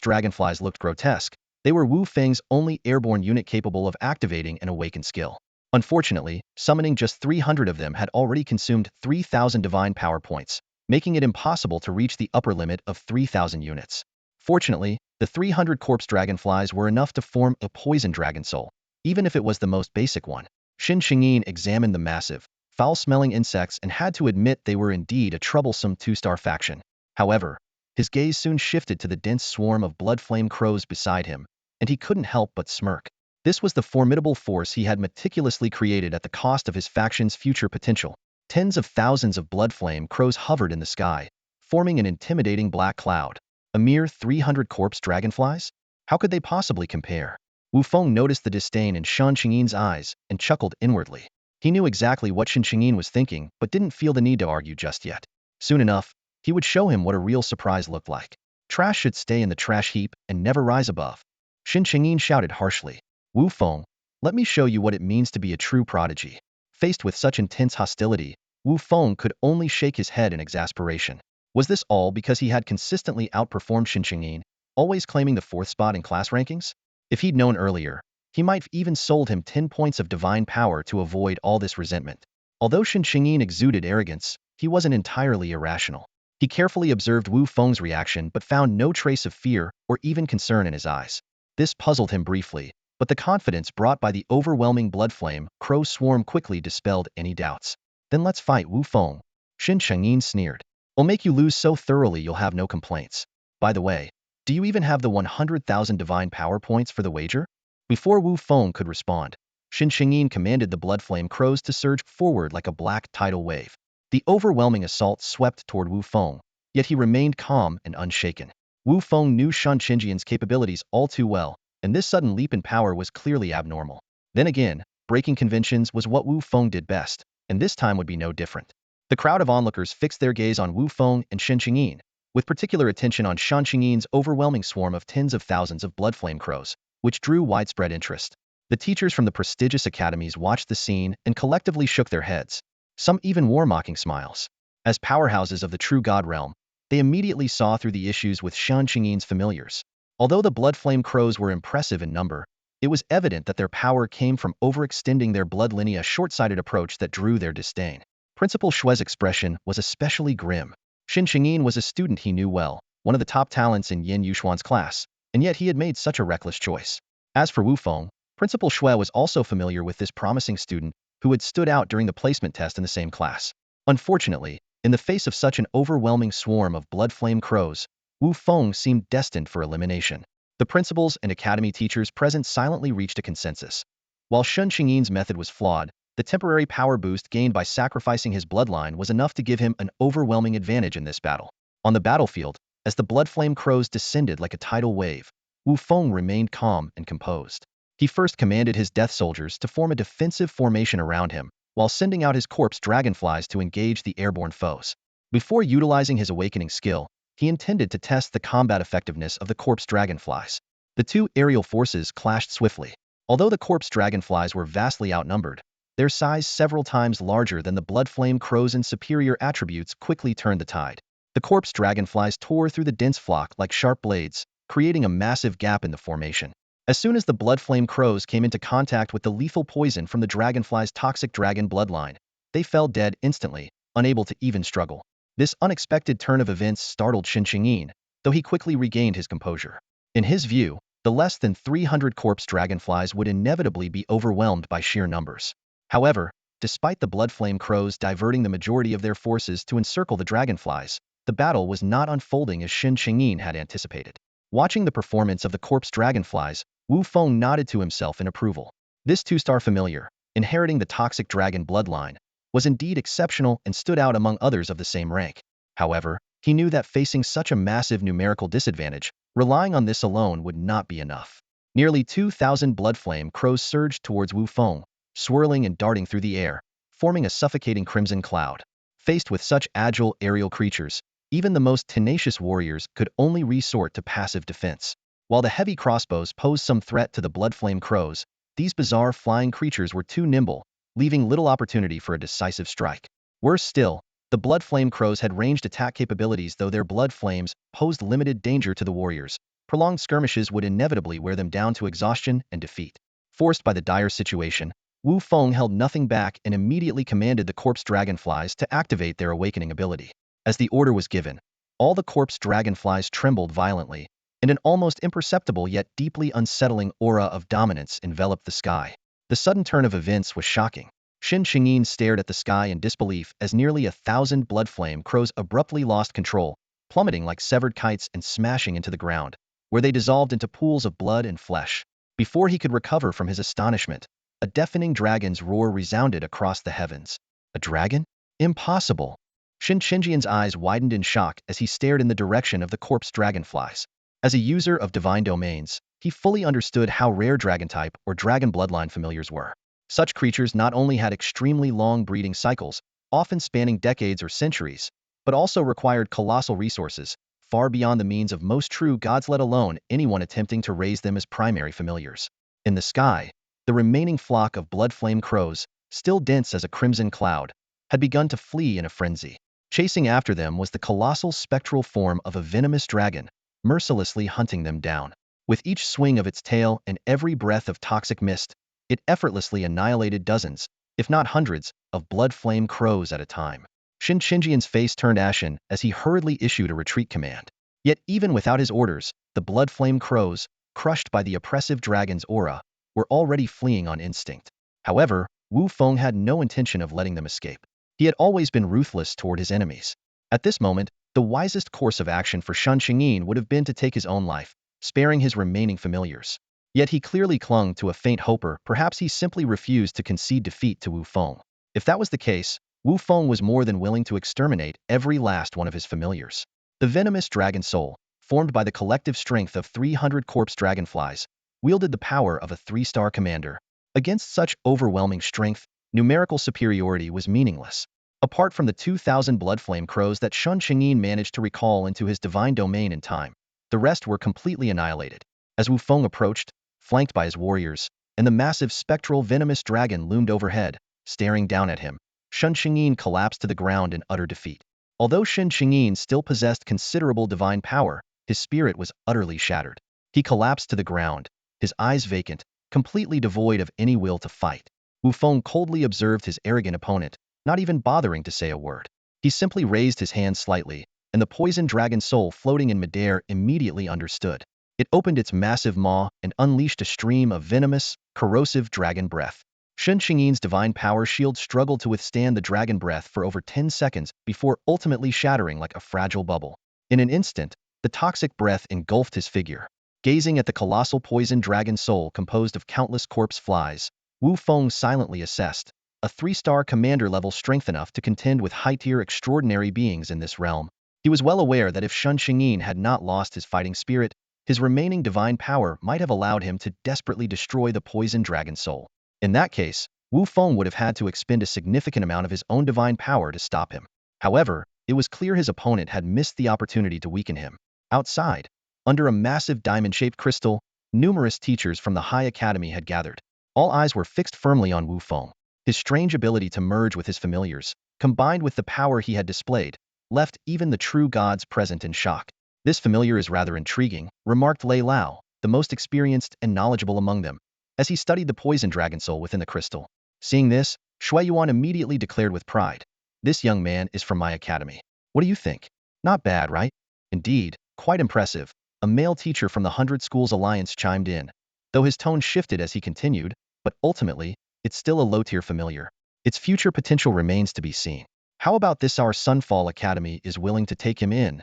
dragonflies looked grotesque, they were Wu Feng's only airborne unit capable of activating an awakened skill. Unfortunately, summoning just 300 of them had already consumed 3,000 divine power points, making it impossible to reach the upper limit of 3,000 units. Fortunately, the 300 corpse dragonflies were enough to form a poison dragon soul, even if it was the most basic one. Shen Qingyin examined the massive, foul-smelling insects, and had to admit they were indeed a troublesome two-star faction. However, his gaze soon shifted to the dense swarm of blood-flame crows beside him, and he couldn't help but smirk. This was the formidable force he had meticulously created at the cost of his faction's future potential. Tens of thousands of blood-flame crows hovered in the sky, forming an intimidating black cloud. A mere 300 corpse dragonflies? How could they possibly compare? Wu Feng noticed the disdain in Shan Qingyin's eyes and chuckled inwardly. He knew exactly what Shan Qingyin was thinking, but didn't feel the need to argue just yet. Soon enough, he would show him what a real surprise looked like. Trash should stay in the trash heap and never rise above. Shan Qingyin shouted harshly. Wu Feng, let me show you what it means to be a true prodigy. Faced with such intense hostility, Wu Feng could only shake his head in exasperation. Was this all because he had consistently outperformed Shan Qingyin, always claiming the fourth spot in class rankings? If he'd known earlier, he might have even sold him 10 points of divine power to avoid all this resentment. Although Shan Qingyin exuded arrogance, he wasn't entirely irrational. He carefully observed Wu Feng's reaction but found no trace of fear or even concern in his eyes. This puzzled him briefly, but the confidence brought by the overwhelming blood flame crow swarm quickly dispelled any doubts. Then let's fight, Wu Feng. Shan Qingyin sneered. I'll make you lose so thoroughly you'll have no complaints. By the way, do you even have the 100,000 divine power points for the wager? Before Wu Feng could respond, Shan Qingyin commanded the blood flame crows to surge forward like a black tidal wave. The overwhelming assault swept toward Wu Feng, yet he remained calm and unshaken. Wu Feng knew Shan Qingyin's capabilities all too well, and this sudden leap in power was clearly abnormal. Then again, breaking conventions was what Wu Feng did best, and this time would be no different. The crowd of onlookers fixed their gaze on Wu Feng and Shan Qingyin, with particular attention on Shan Qingyin's overwhelming swarm of tens of thousands of blood flame crows, which drew widespread interest. The teachers from the prestigious academies watched the scene and collectively shook their heads. Some even wore mocking smiles. As powerhouses of the true god realm, they immediately saw through the issues with Shan Qingyin's familiars. Although the blood flame crows were impressive in number, it was evident that their power came from overextending their blood lineage, a short-sighted approach that drew their disdain. Principal Shue's expression was especially grim. Shan Qingyin was a student he knew well, one of the top talents in Yin Yuxuan's class, and yet he had made such a reckless choice. As for Wu Feng, Principal Shue was also familiar with this promising student who had stood out during the placement test in the same class. Unfortunately, in the face of such an overwhelming swarm of blood flame crows, Wu Feng seemed destined for elimination. The principals and academy teachers present silently reached a consensus. While Shan Qingyin's method was flawed, the temporary power boost gained by sacrificing his bloodline was enough to give him an overwhelming advantage in this battle. On the battlefield, as the blood flame crows descended like a tidal wave, Wu Feng remained calm and composed. He first commanded his death soldiers to form a defensive formation around him, while sending out his corpse dragonflies to engage the airborne foes. Before utilizing his awakening skill, he intended to test the combat effectiveness of the corpse dragonflies. The two aerial forces clashed swiftly. Although the corpse dragonflies were vastly outnumbered, their size several times larger than the blood flame crows and superior attributes quickly turned the tide. The corpse dragonflies tore through the dense flock like sharp blades, creating a massive gap in the formation. As soon as the blood flame crows came into contact with the lethal poison from the dragonfly's toxic dragon bloodline, they fell dead instantly, unable to even struggle. This unexpected turn of events startled Shan Qingyin, though he quickly regained his composure. In his view, the less than 300 corpse dragonflies would inevitably be overwhelmed by sheer numbers. However, despite the blood flame crows diverting the majority of their forces to encircle the dragonflies, the battle was not unfolding as Shan Qingyin had anticipated. Watching the performance of the corpse dragonflies, Wu Feng nodded to himself in approval. This two-star familiar, inheriting the toxic dragon bloodline, was indeed exceptional and stood out among others of the same rank. However, he knew that facing such a massive numerical disadvantage, relying on this alone would not be enough. Nearly 2,000 blood flame crows surged towards Wu Feng, swirling and darting through the air, forming a suffocating crimson cloud. Faced with such agile aerial creatures, even the most tenacious warriors could only resort to passive defense. While the heavy crossbows posed some threat to the blood flame crows, these bizarre flying creatures were too nimble, leaving little opportunity for a decisive strike. Worse still, the blood flame crows had ranged attack capabilities, though their blood flames posed limited danger to the warriors. Prolonged skirmishes would inevitably wear them down to exhaustion and defeat. Forced by the dire situation, Wu Feng held nothing back and immediately commanded the corpse dragonflies to activate their awakening ability. As the order was given, all the corpse dragonflies trembled violently, and an almost imperceptible yet deeply unsettling aura of dominance enveloped the sky. The sudden turn of events was shocking. Shin Qingyin stared at the sky in disbelief as nearly 1,000 blood flame crows abruptly lost control, plummeting like severed kites and smashing into the ground, where they dissolved into pools of blood and flesh. Before he could recover from his astonishment, a deafening dragon's roar resounded across the heavens. A dragon? Impossible! Shin Qingyian's eyes widened in shock as he stared in the direction of the corpse dragonflies. As a user of divine domains, he fully understood how rare dragon type or dragon bloodline familiars were. Such creatures not only had extremely long breeding cycles, often spanning decades or centuries, but also required colossal resources, far beyond the means of most true gods, let alone anyone attempting to raise them as primary familiars. In the sky, the remaining flock of blood flame crows, still dense as a crimson cloud, had begun to flee in a frenzy. Chasing after them was the colossal spectral form of a venomous dragon, mercilessly hunting them down. With each swing of its tail and every breath of toxic mist, it effortlessly annihilated dozens, if not hundreds, of blood flame crows at a time. Shin Qingyian's face turned ashen as he hurriedly issued a retreat command. Yet even without his orders, the blood flame crows, crushed by the oppressive dragon's aura, were already fleeing on instinct. However, Wu Feng had no intention of letting them escape. He had always been ruthless toward his enemies. At this moment, the wisest course of action for Shin Qingyin would have been to take his own life, sparing his remaining familiars. Yet he clearly clung to a faint hope, or perhaps he simply refused to concede defeat to Wu Feng. If that was the case, Wu Feng was more than willing to exterminate every last one of his familiars. The venomous dragon soul, formed by the collective strength of 300 corpse dragonflies, wielded the power of a 3-star commander. Against such overwhelming strength, numerical superiority was meaningless. Apart from the 2,000 blood flame crows that Shin Qingyin managed to recall into his divine domain in time, the rest were completely annihilated. As Wu Feng approached, flanked by his warriors, and the massive spectral venomous dragon loomed overhead, staring down at him, Shin Qingyin collapsed to the ground in utter defeat. Although Shin Qingyin still possessed considerable divine power, his spirit was utterly shattered. He collapsed to the ground, his eyes vacant, completely devoid of any will to fight. Wu Feng coldly observed his arrogant opponent, not even bothering to say a word. He simply raised his hand slightly, and the poison dragon soul floating in midair immediately understood. It opened its massive maw and unleashed a stream of venomous, corrosive dragon breath. Shin Qingyin's divine power shield struggled to withstand the dragon breath for over 10 seconds before ultimately shattering like a fragile bubble. In an instant, the toxic breath engulfed his figure. Gazing at the colossal poison dragon soul composed of countless corpse flies, Wu Feng silently assessed a 3-star commander level strength enough to contend with high-tier extraordinary beings in this realm. He was well aware that if Shin Qingyin had not lost his fighting spirit, his remaining divine power might have allowed him to desperately destroy the poison dragon soul. In that case, Wu Feng would have had to expend a significant amount of his own divine power to stop him. However, it was clear his opponent had missed the opportunity to weaken him. Outside, under a massive diamond-shaped crystal, numerous teachers from the High Academy had gathered. All eyes were fixed firmly on Wu Feng. His strange ability to merge with his familiars, combined with the power he had displayed, left even the true gods present in shock. This familiar is rather intriguing, remarked Lei Lao, the most experienced and knowledgeable among them, as he studied the poison dragon soul within the crystal. Seeing this, Shui Yuan immediately declared with pride, "This young man is from my academy. What do you think? Not bad, right?" "Indeed, quite impressive," a male teacher from the 100 Schools Alliance chimed in, though his tone shifted as he continued, "But ultimately, it's still a low-tier familiar. Its future potential remains to be seen. How about this? Our Sunfall Academy is willing to take him in."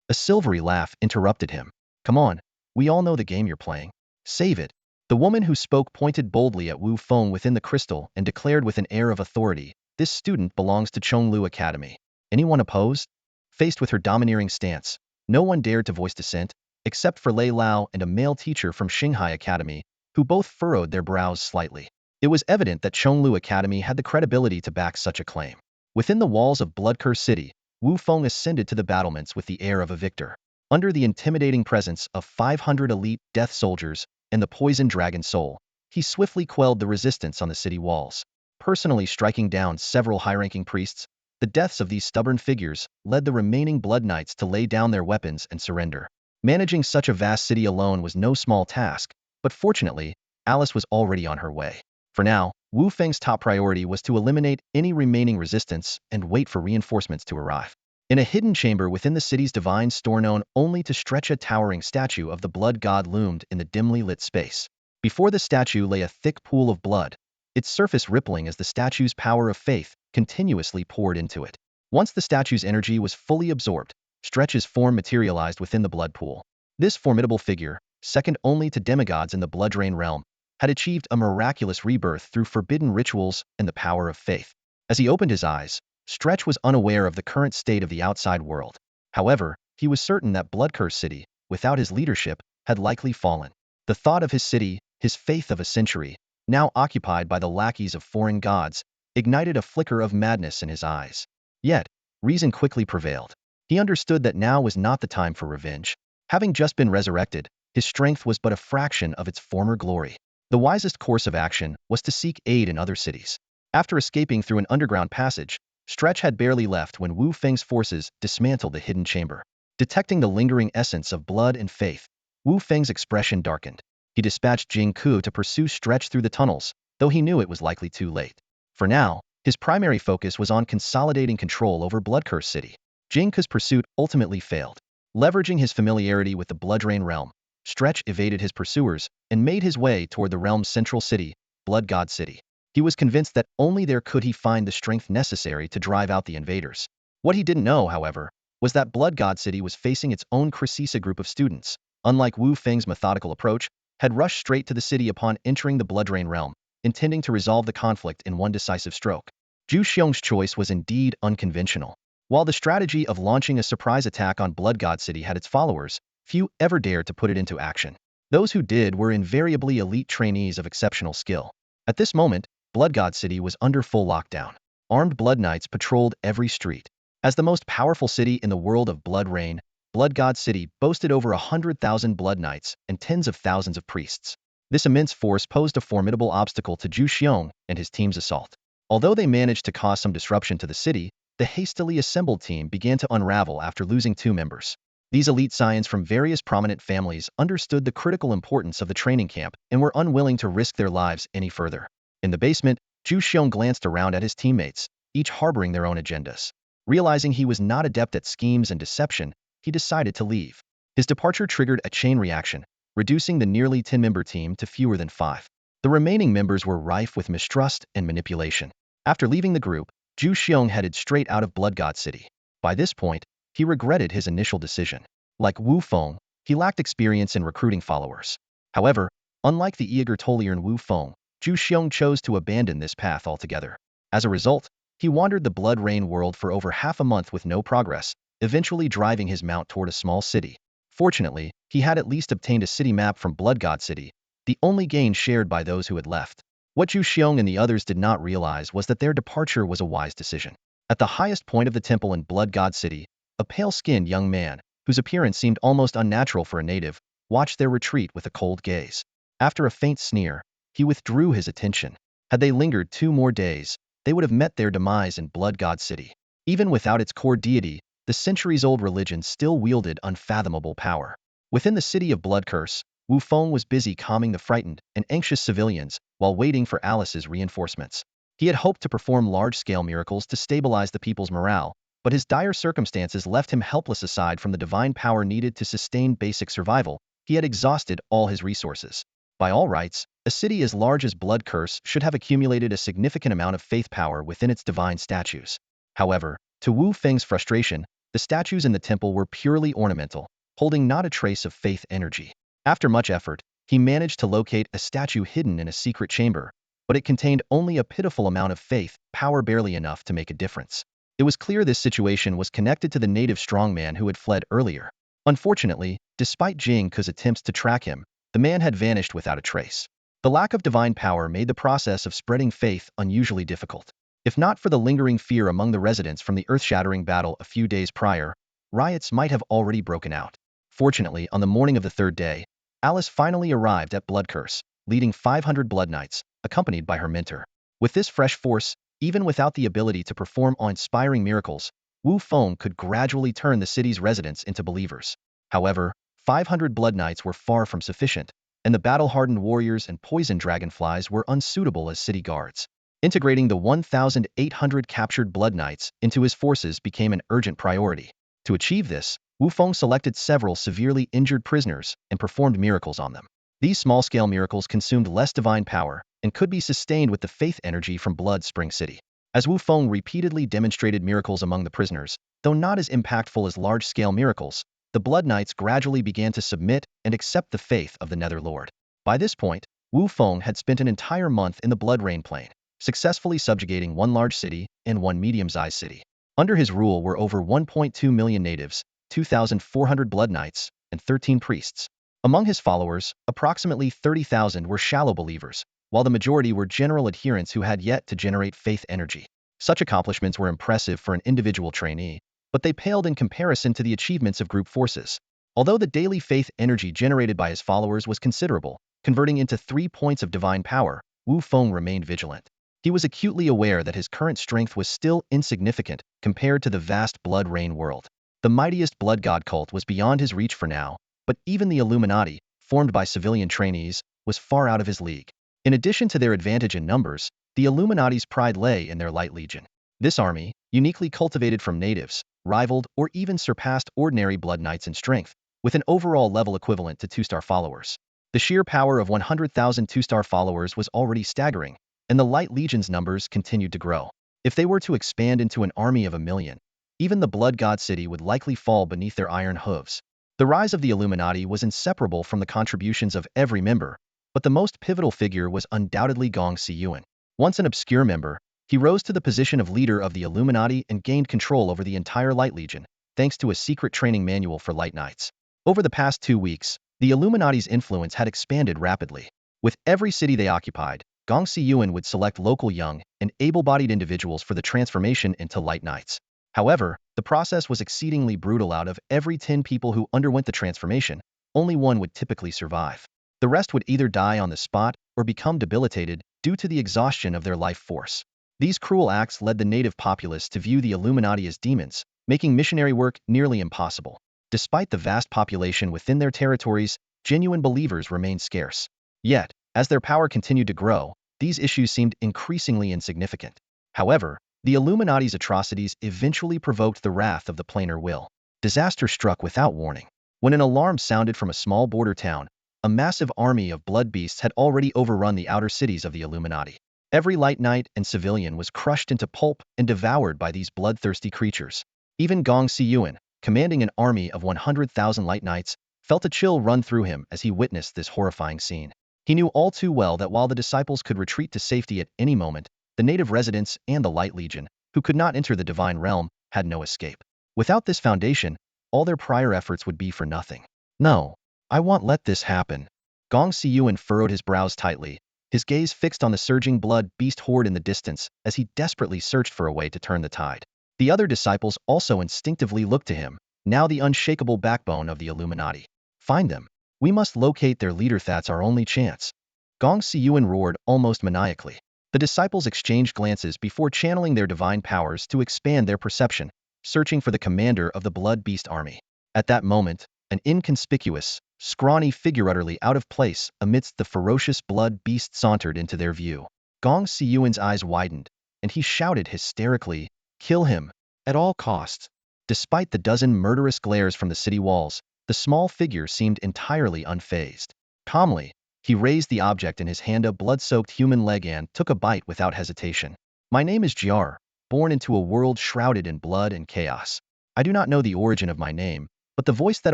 A silvery laugh interrupted him. "Come on, we all know the game you're playing. Save it." The woman who spoke pointed boldly at Wu Feng within the crystal and declared with an air of authority, "This student belongs to Chonglu Academy. Anyone opposed?" Faced with her domineering stance, no one dared to voice dissent, except for Lei Lao and a male teacher from Xinghai Academy, who both furrowed their brows slightly. It was evident that Chonglu Academy had the credibility to back such a claim. Within the walls of Bloodcurse City, Wu Feng ascended to the battlements with the air of a victor. Under the intimidating presence of 500 elite death soldiers and the poison dragon soul, he swiftly quelled the resistance on the city walls. Personally striking down several high-ranking priests, the deaths of these stubborn figures led the remaining Blood Knights to lay down their weapons and surrender. Managing such a vast city alone was no small task, but fortunately, Alice was already on her way. For now, Wu Feng's top priority was to eliminate any remaining resistance and wait for reinforcements to arrive. In a hidden chamber within the city's divine store known only to stretch, a towering statue of the blood god loomed in the dimly lit space. Before the statue lay a thick pool of blood, its surface rippling as the statue's power of faith continuously poured into it. Once the statue's energy was fully absorbed, Stretch's form materialized within the blood pool. This formidable figure, second only to demigods in the blood drain realm, had achieved a miraculous rebirth through forbidden rituals and the power of faith. As he opened his eyes, Stretch was unaware of the current state of the outside world. However, he was certain that Bloodcurse City, without his leadership, had likely fallen. The thought of his city, his faith of a century, now occupied by the lackeys of foreign gods, ignited a flicker of madness in his eyes. Yet, reason quickly prevailed. He understood that now was not the time for revenge. Having just been resurrected, his strength was but a fraction of its former glory. The wisest course of action was to seek aid in other cities. After escaping through an underground passage, Stretch had barely left when Wu Feng's forces dismantled the hidden chamber. Detecting the lingering essence of blood and faith, Wu Feng's expression darkened. He dispatched Jing Ku to pursue Stretch through the tunnels, though he knew it was likely too late. For now, his primary focus was on consolidating control over Bloodcurse City. Jing Ku's pursuit ultimately failed. Leveraging his familiarity with the Blooddrain realm, Stretch evaded his pursuers and made his way toward the realm's central city, Blood God City. He was convinced that only there could he find the strength necessary to drive out the invaders. What he didn't know, however, was that Blood God City was facing its own Crisisa group of students, unlike Wu Feng's methodical approach, had rushed straight to the city upon entering the Blooddrain realm, intending to resolve the conflict in one decisive stroke. Zhu Xiong's choice was indeed unconventional. While the strategy of launching a surprise attack on Blood God City had its followers, few ever dared to put it into action. Those who did were invariably elite trainees of exceptional skill. At this moment, Blood God City was under full lockdown. Armed Blood Knights patrolled every street. As the most powerful city in the world of Blood Rain, Blood God City boasted over 100,000 Blood Knights and tens of thousands of priests. This immense force posed a formidable obstacle to Zhu Xiong and his team's assault. Although they managed to cause some disruption to the city, the hastily assembled team began to unravel after losing 2 members. These elite scions from various prominent families understood the critical importance of the training camp and were unwilling to risk their lives any further. In the basement, Zhu Xiong glanced around at his teammates, each harboring their own agendas. Realizing he was not adept at schemes and deception, he decided to leave. His departure triggered a chain reaction, reducing the nearly 10-member team to fewer than 5. The remaining members were rife with mistrust and manipulation. After leaving the group, Zhu Xiong headed straight out of Blood God City. By this point, he regretted his initial decision. Like Wu Feng, he lacked experience in recruiting followers. However, unlike the eager Toliern Wu Feng, Zhu Xiong chose to abandon this path altogether. As a result, he wandered the Blood Rain world for over half a month with no progress, eventually driving his mount toward a small city. Fortunately, he had at least obtained a city map from Blood God City, the only gain shared by those who had left. What Zhu Xiong and the others did not realize was that their departure was a wise decision. At the highest point of the temple in Blood God City, a pale-skinned young man, whose appearance seemed almost unnatural for a native, watched their retreat with a cold gaze. After a faint sneer, he withdrew his attention. Had they lingered 2 more days, they would have met their demise in Blood God City. Even without its core deity, the centuries-old religion still wielded unfathomable power. Within the city of Bloodcurse, Wu Feng was busy calming the frightened and anxious civilians while waiting for Alice's reinforcements. He had hoped to perform large-scale miracles to stabilize the people's morale, but his dire circumstances left him helpless. Aside from the divine power needed to sustain basic survival, he had exhausted all his resources. By all rights, a city as large as Bloodcurse should have accumulated a significant amount of faith power within its divine statues. However, to Wu Feng's frustration, the statues in the temple were purely ornamental, holding not a trace of faith energy. After much effort, he managed to locate a statue hidden in a secret chamber, but it contained only a pitiful amount of faith power, barely enough to make a difference. It was clear this situation was connected to the native strongman who had fled earlier. Unfortunately, despite Jing Ku's attempts to track him, the man had vanished without a trace. The lack of divine power made the process of spreading faith unusually difficult. If not for the lingering fear among the residents from the earth-shattering battle a few days prior, riots might have already broken out. Fortunately, on the morning of the 3rd day, Alice finally arrived at Bloodcurse, leading 500 Blood Knights, accompanied by her mentor. With this fresh force, even without the ability to perform awe-inspiring miracles, Wu Feng could gradually turn the city's residents into believers. However, 500 Blood Knights were far from sufficient, and the battle-hardened warriors and poison dragonflies were unsuitable as city guards. Integrating the 1,800 captured Blood Knights into his forces became an urgent priority. To achieve this, Wu Feng selected several severely injured prisoners and performed miracles on them. These small-scale miracles consumed less divine power, and could be sustained with the faith energy from Bloodspring City. As Wu Feng repeatedly demonstrated miracles among the prisoners, though not as impactful as large-scale miracles, the Blood Knights gradually began to submit and accept the faith of the Nether Lord. By this point, Wu Feng had spent an entire month in the Blood Rain Plain, successfully subjugating one large city and one medium-sized city. Under his rule were over 1.2 million natives, 2,400 Blood Knights, and 13 priests. Among his followers, approximately 30,000 were shallow believers, while the majority were general adherents who had yet to generate faith energy. Such accomplishments were impressive for an individual trainee, but they paled in comparison to the achievements of group forces. Although the daily faith energy generated by his followers was considerable, converting into 3 points of divine power, Wu Feng remained vigilant. He was acutely aware that his current strength was still insignificant compared to the vast blood rain world. The mightiest blood god cult was beyond his reach for now, but even the Illuminati, formed by civilian trainees, was far out of his league. In addition to their advantage in numbers, the Illuminati's pride lay in their light legion. This army, uniquely cultivated from natives, rivaled or even surpassed ordinary blood knights in strength, with an overall level equivalent to 2-star followers. The sheer power of 100,000 2-star followers was already staggering, and the light legion's numbers continued to grow. If they were to expand into an army of 1 million, even the blood god city would likely fall beneath their iron hooves. The rise of the Illuminati was inseparable from the contributions of every member, but the most pivotal figure was undoubtedly Gong Siyuan. Once an obscure member, he rose to the position of leader of the Illuminati and gained control over the entire Light Legion, thanks to a secret training manual for Light Knights. Over the past 2 weeks, the Illuminati's influence had expanded rapidly. With every city they occupied, Gong Siyuan would select local young and able-bodied individuals for the transformation into Light Knights. However, the process was exceedingly brutal. Out of every 10 people who underwent the transformation, only 1 would typically survive. The rest would either die on the spot or become debilitated due to the exhaustion of their life force. These cruel acts led the native populace to view the Illuminati as demons, making missionary work nearly impossible. Despite the vast population within their territories, genuine believers remained scarce. Yet, as their power continued to grow, these issues seemed increasingly insignificant. However, the Illuminati's atrocities eventually provoked the wrath of the planar will. Disaster struck without warning. When an alarm sounded from a small border town, a massive army of blood beasts had already overrun the outer cities of the Illuminati. Every light knight and civilian was crushed into pulp and devoured by these bloodthirsty creatures. Even Gong Siyuan, commanding an army of 100,000 light knights, felt a chill run through him as he witnessed this horrifying scene. He knew all too well that while the disciples could retreat to safety at any moment, the native residents and the Light Legion, who could not enter the divine realm, had no escape. Without this foundation, all their prior efforts would be for nothing. No, I won't let this happen. Gong Siyuan furrowed his brows tightly, his gaze fixed on the surging blood beast horde in the distance as he desperately searched for a way to turn the tide. The other disciples also instinctively looked to him, now the unshakable backbone of the Illuminati. Find them. We must locate their leader. That's our only chance. Gong Siyuan roared almost maniacally. The disciples exchanged glances before channeling their divine powers to expand their perception, searching for the commander of the blood beast army. At that moment, an inconspicuous, scrawny figure utterly out of place amidst the ferocious blood beast sauntered into their view. Gong Siyuan's eyes widened, and he shouted hysterically, "Kill him, at all costs." Despite the dozen murderous glares from the city walls, the small figure seemed entirely unfazed. Calmly, he raised the object in his hand, a blood-soaked human leg, and took a bite without hesitation. My name is Jiar, born into a world shrouded in blood and chaos. I do not know the origin of my name, but the voice that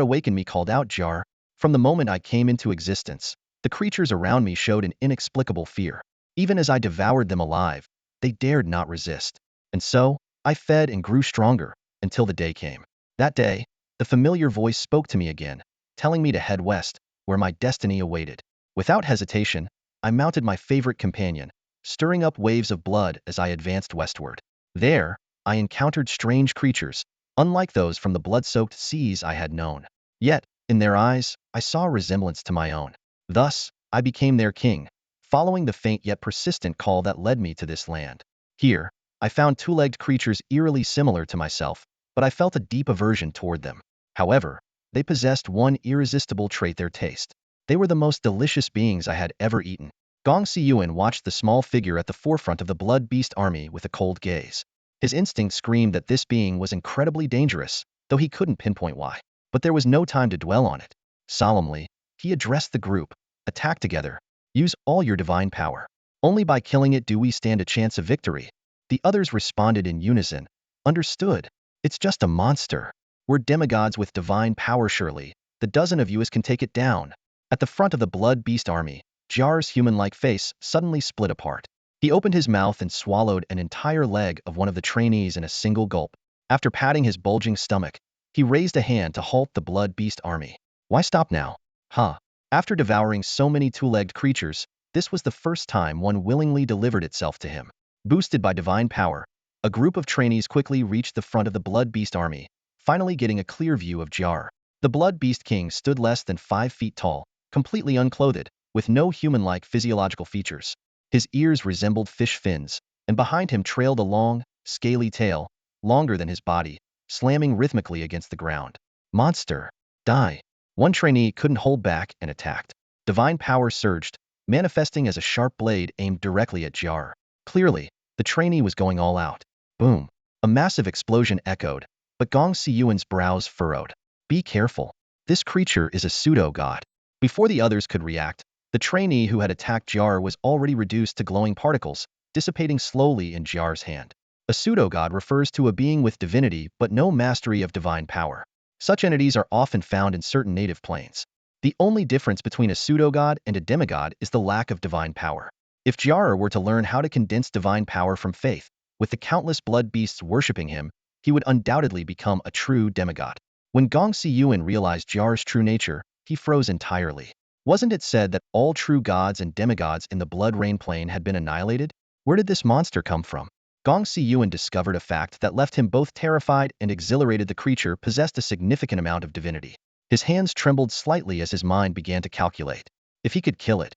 awakened me called out Jiar. From the moment I came into existence, the creatures around me showed an inexplicable fear. Even as I devoured them alive, they dared not resist. And so, I fed and grew stronger, until the day came. That day, the familiar voice spoke to me again, telling me to head west, where my destiny awaited. Without hesitation, I mounted my favorite companion, stirring up waves of blood as I advanced westward. There, I encountered strange creatures, unlike those from the blood-soaked seas I had known. Yet, in their eyes, I saw a resemblance to my own. Thus, I became their king, following the faint yet persistent call that led me to this land. Here, I found 2-legged creatures eerily similar to myself, but I felt a deep aversion toward them. However, they possessed one irresistible trait: their taste. They were the most delicious beings I had ever eaten. Gong Siyuan watched the small figure at the forefront of the blood beast army with a cold gaze. His instinct screamed that this being was incredibly dangerous, though he couldn't pinpoint why. But there was no time to dwell on it. Solemnly, he addressed the group. Attack together. Use all your divine power. Only by killing it do we stand a chance of victory. The others responded in unison. Understood. It's just a monster. We're demigods with divine power surely. The dozen of you can take it down. At the front of the blood beast army, Jar's human-like face suddenly split apart. He opened his mouth and swallowed an entire leg of one of the trainees in a single gulp. After patting his bulging stomach, he raised a hand to halt the blood beast army. Why stop now? Huh. After devouring so many two-legged creatures, this was the first time one willingly delivered itself to him. Boosted by divine power, a group of trainees quickly reached the front of the blood beast army, finally getting a clear view of Jar. The blood beast king stood less than 5 feet tall, completely unclothed, with no human-like physiological features. His ears resembled fish fins, and behind him trailed a long, scaly tail, longer than his body, slamming rhythmically against the ground. Monster! Die! One trainee couldn't hold back and attacked. Divine power surged, manifesting as a sharp blade aimed directly at Jar. Clearly, the trainee was going all out. Boom! A massive explosion echoed, but Gong Siyuan's brows furrowed. Be careful. This creature is a pseudo-god. Before the others could react, the trainee who had attacked Jar was already reduced to glowing particles, dissipating slowly in Jar's hand. A pseudo-god refers to a being with divinity but no mastery of divine power. Such entities are often found in certain native planes. The only difference between a pseudo-god and a demigod is the lack of divine power. If Jar were to learn how to condense divine power from faith, with the countless blood beasts worshipping him, he would undoubtedly become a true demigod. When Gong Siyuan realized Jar's true nature, he froze entirely. Wasn't it said that all true gods and demigods in the Blood Rain plane had been annihilated? Where did this monster come from? Gong Siyuan discovered a fact that left him both terrified and exhilarated. The creature possessed a significant amount of divinity. His hands trembled slightly as his mind began to calculate. If he could kill it.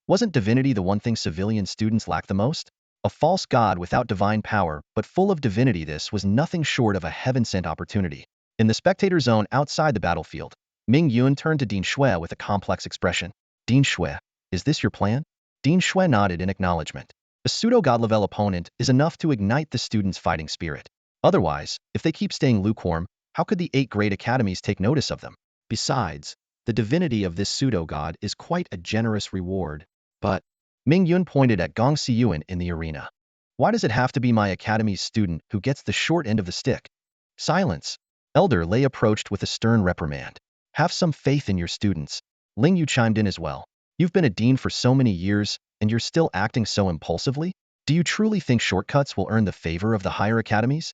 Wasn't divinity the one thing civilian students lacked the most? A false god without divine power, but full of divinity. This was nothing short of a heaven-sent opportunity. In the spectator zone outside the battlefield, Ming Yun turned to Ding Shui with a complex expression. Ding Shui, is this your plan? Ding Shui nodded in acknowledgement. A pseudo-god-level opponent is enough to ignite the students' fighting spirit. Otherwise, if they keep staying lukewarm, how could the 8 great academies take notice of them? Besides, the divinity of this pseudo-god is quite a generous reward. But, Ming Yun pointed at Gong Siyuan in the arena. Why does it have to be my academy's student who gets the short end of the stick? Silence. Elder Lei approached with a stern reprimand. Have some faith in your students. Ling Yu chimed in as well. You've been a dean for so many years, and you're still acting so impulsively? Do you truly think shortcuts will earn the favor of the higher academies?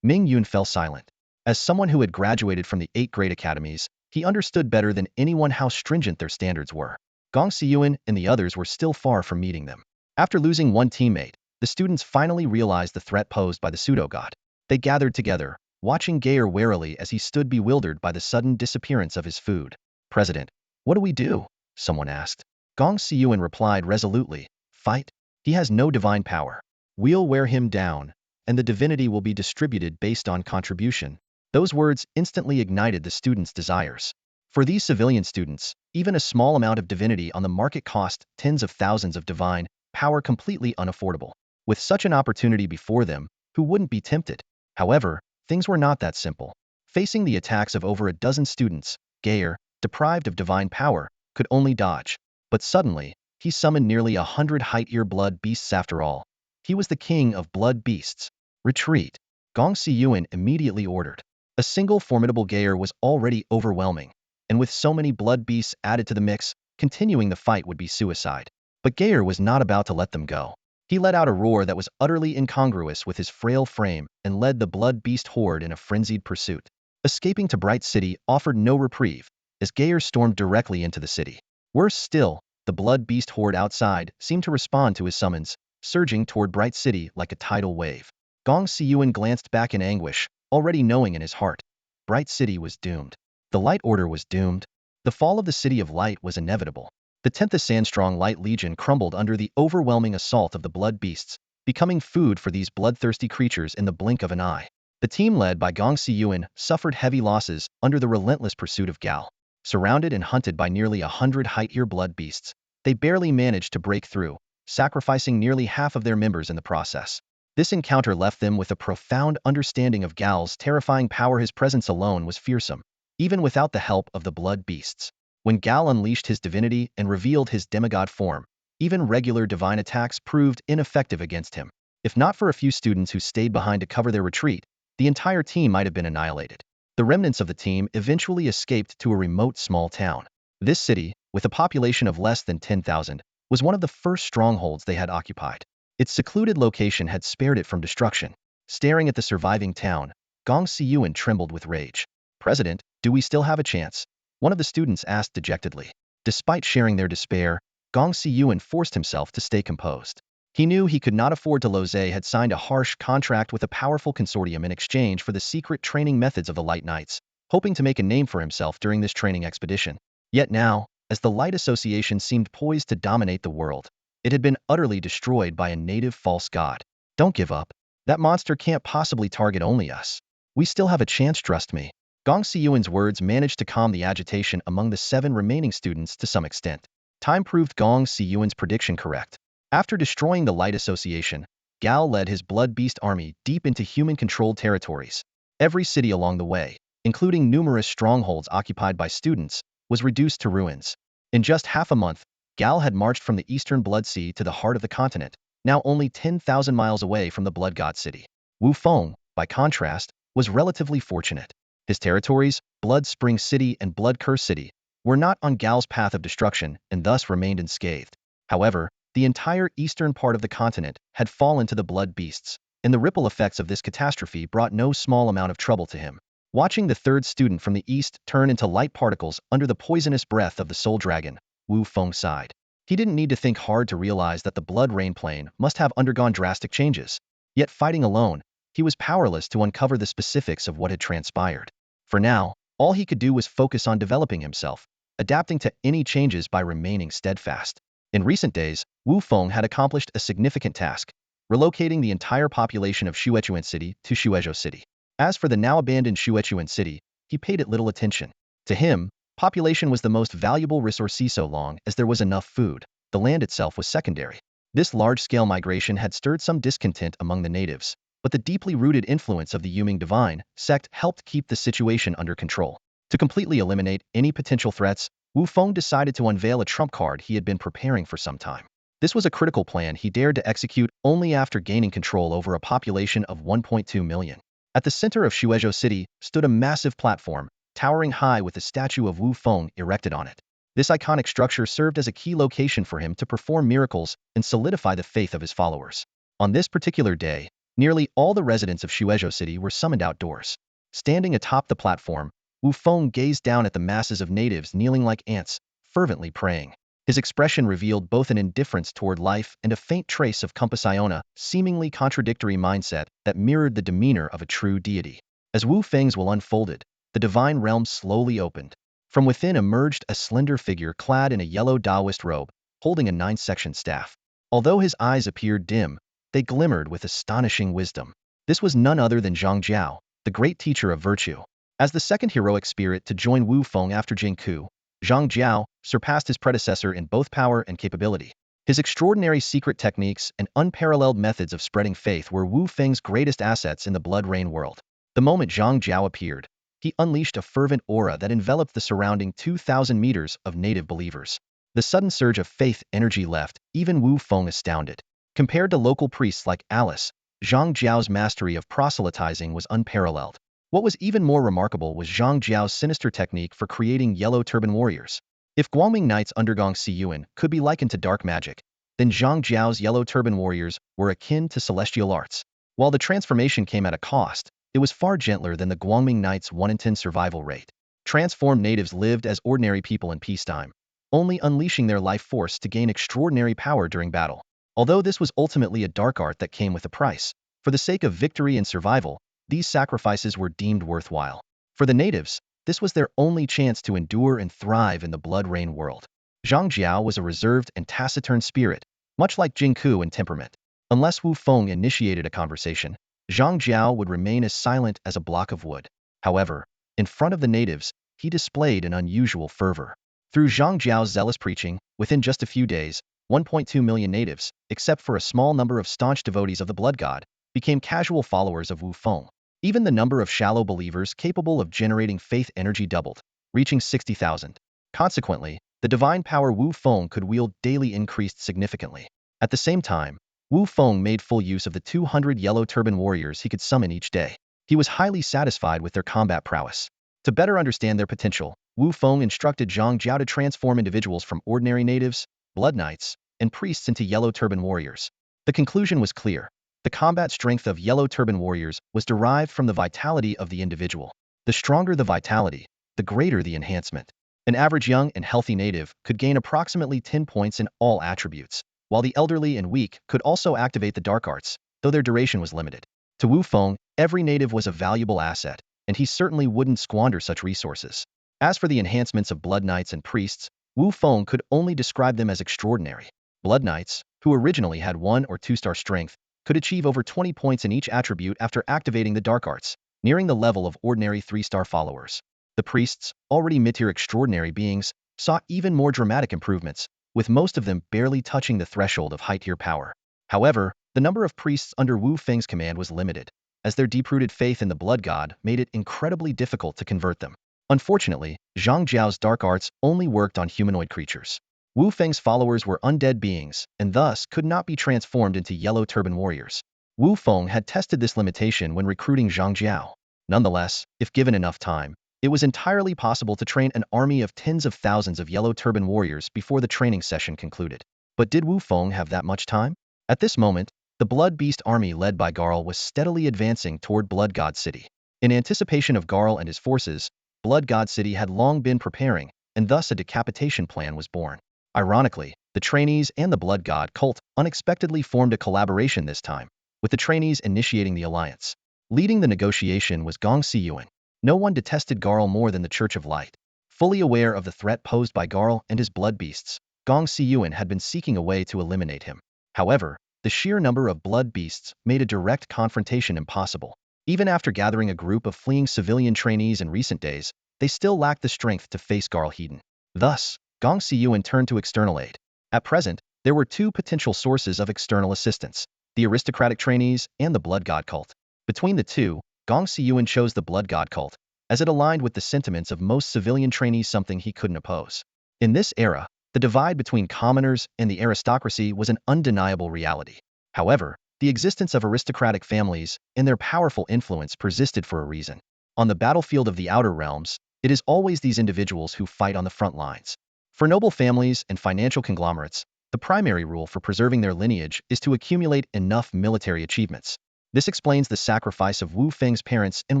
Ming Yun fell silent. As someone who had graduated from the 8 great academies, he understood better than anyone how stringent their standards were. Gong Siyuan and the others were still far from meeting them. After losing one teammate, the students finally realized the threat posed by the pseudo-god. They gathered together, watching Gayer warily as he stood bewildered by the sudden disappearance of his food. President, what do we do? Someone asked. Gong Siyuan replied resolutely, fight. He has no divine power. We'll wear him down, and the divinity will be distributed based on contribution. Those words instantly ignited the students' desires. For these civilian students, even a small amount of divinity on the market cost tens of thousands of divine power completely unaffordable. With such an opportunity before them, who wouldn't be tempted? However, things were not that simple. Facing the attacks of over a dozen students, Gayer, deprived of divine power, could only dodge. But suddenly, he summoned nearly 100 height-year blood beasts after all. He was the king of blood beasts. Retreat. Gong Siyuan immediately ordered. A single formidable Gayer was already overwhelming, and with so many blood beasts added to the mix, continuing the fight would be suicide. But Gayer was not about to let them go. He let out a roar that was utterly incongruous with his frail frame and led the blood beast horde in a frenzied pursuit. Escaping to Bright City offered no reprieve, as Gayer stormed directly into the city. Worse still, the blood beast horde outside seemed to respond to his summons, surging toward Bright City like a tidal wave. Gong Siyuan glanced back in anguish, already knowing in his heart, Bright City was doomed. The Light Order was doomed. The fall of the City of Light was inevitable. The 10th Ascension Light Legion crumbled under the overwhelming assault of the blood beasts, becoming food for these bloodthirsty creatures in the blink of an eye. The team led by Gong Siyuan suffered heavy losses under the relentless pursuit of Gal. Surrounded and hunted by nearly 100 height-year blood beasts, they barely managed to break through, sacrificing nearly half of their members in the process. This encounter left them with a profound understanding of Gal's terrifying power. His presence alone was fearsome, even without the help of the blood beasts. When Gal unleashed his divinity and revealed his demigod form, Even regular divine attacks proved ineffective against him. If not for a few students who stayed behind to cover their retreat, the entire team might have been annihilated. The remnants of the team eventually escaped to a remote small town. This city, with a population of less than 10,000, was one of the first strongholds they had occupied. Its secluded location had spared it from destruction. Staring at the surviving town, Gong Siyuan trembled with rage. "President, do we still have a chance?" one of the students asked dejectedly. Despite sharing their despair, Gong Siyuan forced himself to stay composed. He knew he could not afford to lose. Had signed a harsh contract with a powerful consortium in exchange for the secret training methods of the Light Knights, hoping to make a name for himself during this training expedition. Yet now, as the Light Association seemed poised to dominate the world, it had been utterly destroyed by a native false god. "Don't give up. That monster can't possibly target only us. We still have a chance, trust me." Gong Siyuan's words managed to calm the agitation among the 7 remaining students to some extent. Time proved Gong Siyuan's prediction correct. After destroying the Light Association, Gao led his Blood Beast army deep into human-controlled territories. Every city along the way, including numerous strongholds occupied by students, was reduced to ruins. In just half a month, Gao had marched from the eastern Blood Sea to the heart of the continent, now only 10,000 miles away from the Blood God City. Wu Feng, by contrast, was relatively fortunate. His territories, Blood Spring City and Blood Curse City, were not on Gao's path of destruction and thus remained unscathed. However, the entire eastern part of the continent had fallen to the blood beasts, and the ripple effects of this catastrophe brought no small amount of trouble to him. Watching the 3rd student from the east turn into light particles under the poisonous breath of the soul dragon, Wu Feng sighed. He didn't need to think hard to realize that the blood rain plane must have undergone drastic changes. Yet fighting alone, he was powerless to uncover the specifics of what had transpired. For now, all he could do was focus on developing himself, adapting to any changes by remaining steadfast. In recent days, Wu Feng had accomplished a significant task, relocating the entire population of Shuechuan City to Shuezhou City. As for the now abandoned Shuechuan City, he paid it little attention. To him, population was the most valuable resource so long as there was enough food. The land itself was secondary. This large-scale migration had stirred some discontent among the natives, but the deeply rooted influence of the Yuming Divine sect helped keep the situation under control. To completely eliminate any potential threats, Wu Feng decided to unveil a trump card he had been preparing for some time. This was a critical plan he dared to execute only after gaining control over a population of 1.2 million. At the center of Shuezhou City stood a massive platform, towering high with a statue of Wu Feng erected on it. This iconic structure served as a key location for him to perform miracles and solidify the faith of his followers. On this particular day, nearly all the residents of Shuezhou City were summoned outdoors. Standing atop the platform, Wu Feng gazed down at the masses of natives kneeling like ants, fervently praying. His expression revealed both an indifference toward life and a faint trace of Compasiona, seemingly contradictory mindset that mirrored the demeanor of a true deity. As Wu Feng's will unfolded, the divine realm slowly opened. From within emerged a slender figure clad in a yellow Taoist robe, holding a 9-section staff. Although his eyes appeared dim, they glimmered with astonishing wisdom. This was none other than Zhang Jiao, the great teacher of virtue. As the second heroic spirit to join Wu Feng after Jingku, Zhang Jiao surpassed his predecessor in both power and capability. His extraordinary secret techniques and unparalleled methods of spreading faith were Wu Feng's greatest assets in the blood rain world. The moment Zhang Jiao appeared, he unleashed a fervent aura that enveloped the surrounding 2,000 meters of native believers. The sudden surge of faith energy left even Wu Feng astounded. Compared to local priests like Alice, Zhang Jiao's mastery of proselytizing was unparalleled. What was even more remarkable was Zhang Jiao's sinister technique for creating yellow turban warriors. If Guangming Knights under Gong Siyuan could be likened to dark magic, then Zhang Jiao's yellow turban warriors were akin to celestial arts. While the transformation came at a cost, it was far gentler than the Guangming Knights' 1 in 10 survival rate. Transformed natives lived as ordinary people in peacetime, only unleashing their life force to gain extraordinary power during battle. Although this was ultimately a dark art that came with a price, for the sake of victory and survival, these sacrifices were deemed worthwhile. For the natives, this was their only chance to endure and thrive in the blood rain world. Zhang Jiao was a reserved and taciturn spirit, much like Jingku in temperament. Unless Wu Feng initiated a conversation, Zhang Jiao would remain as silent as a block of wood. However, in front of the natives, he displayed an unusual fervor. Through Zhang Jiao's zealous preaching, within just a few days, 1.2 million natives, except for a small number of staunch devotees of the blood god, became casual followers of Wu Feng. Even the number of shallow believers capable of generating faith energy doubled, reaching 60,000. Consequently, the divine power Wu Feng could wield daily increased significantly. At the same time, Wu Feng made full use of the 200 yellow turban warriors he could summon each day. He was highly satisfied with their combat prowess. To better understand their potential, Wu Feng instructed Zhang Jiao to transform individuals from ordinary natives, blood knights, and priests into yellow turban warriors. The conclusion was clear. The combat strength of yellow turban warriors was derived from the vitality of the individual. The stronger the vitality, the greater the enhancement. An average young and healthy native could gain approximately 10 points in all attributes, while the elderly and weak could also activate the dark arts, though their duration was limited. To Wu Feng, every native was a valuable asset, and he certainly wouldn't squander such resources. As for the enhancements of blood knights and priests, Wu Feng could only describe them as extraordinary. Blood knights, who originally had 1 or 2-star strength, could achieve over 20 points in each attribute after activating the dark arts, nearing the level of ordinary 3-star followers. The priests, already mid-tier extraordinary beings, saw even more dramatic improvements, with most of them barely touching the threshold of high-tier power. However, the number of priests under Wu Feng's command was limited, as their deep-rooted faith in the blood god made it incredibly difficult to convert them. Unfortunately, Zhang Jiao's dark arts only worked on humanoid creatures. Wu Feng's followers were undead beings, and thus could not be transformed into yellow turban warriors. Wu Feng had tested this limitation when recruiting Zhang Jiao. Nonetheless, if given enough time, it was entirely possible to train an army of tens of thousands of yellow turban warriors before the training session concluded. But did Wu Feng have that much time? At this moment, the Blood Beast army led by Garl was steadily advancing toward Blood God City. In anticipation of Garl and his forces, Blood God City had long been preparing, and thus a decapitation plan was born. Ironically, the trainees and the Blood God cult unexpectedly formed a collaboration this time, with the trainees initiating the alliance. Leading the negotiation was Gong Siyuan. No one detested Garl more than the Church of Light. Fully aware of the threat posed by Garl and his blood beasts, Gong Siyuan had been seeking a way to eliminate him. However, the sheer number of blood beasts made a direct confrontation impossible. Even after gathering a group of fleeing civilian trainees in recent days, they still lacked the strength to face Garl Hedon. Thus, Gong Siyuan turned to external aid. At present, there were 2 potential sources of external assistance: the aristocratic trainees and the Blood God cult. Between the two, Gong Siyuan chose the Blood God cult, as it aligned with the sentiments of most civilian trainees, something he couldn't oppose. In this era, the divide between commoners and the aristocracy was an undeniable reality. However, the existence of aristocratic families and their powerful influence persisted for a reason. On the battlefield of the Outer Realms, it is always these individuals who fight on the front lines. For noble families and financial conglomerates, the primary rule for preserving their lineage is to accumulate enough military achievements. This explains the sacrifice of Wu Feng's parents and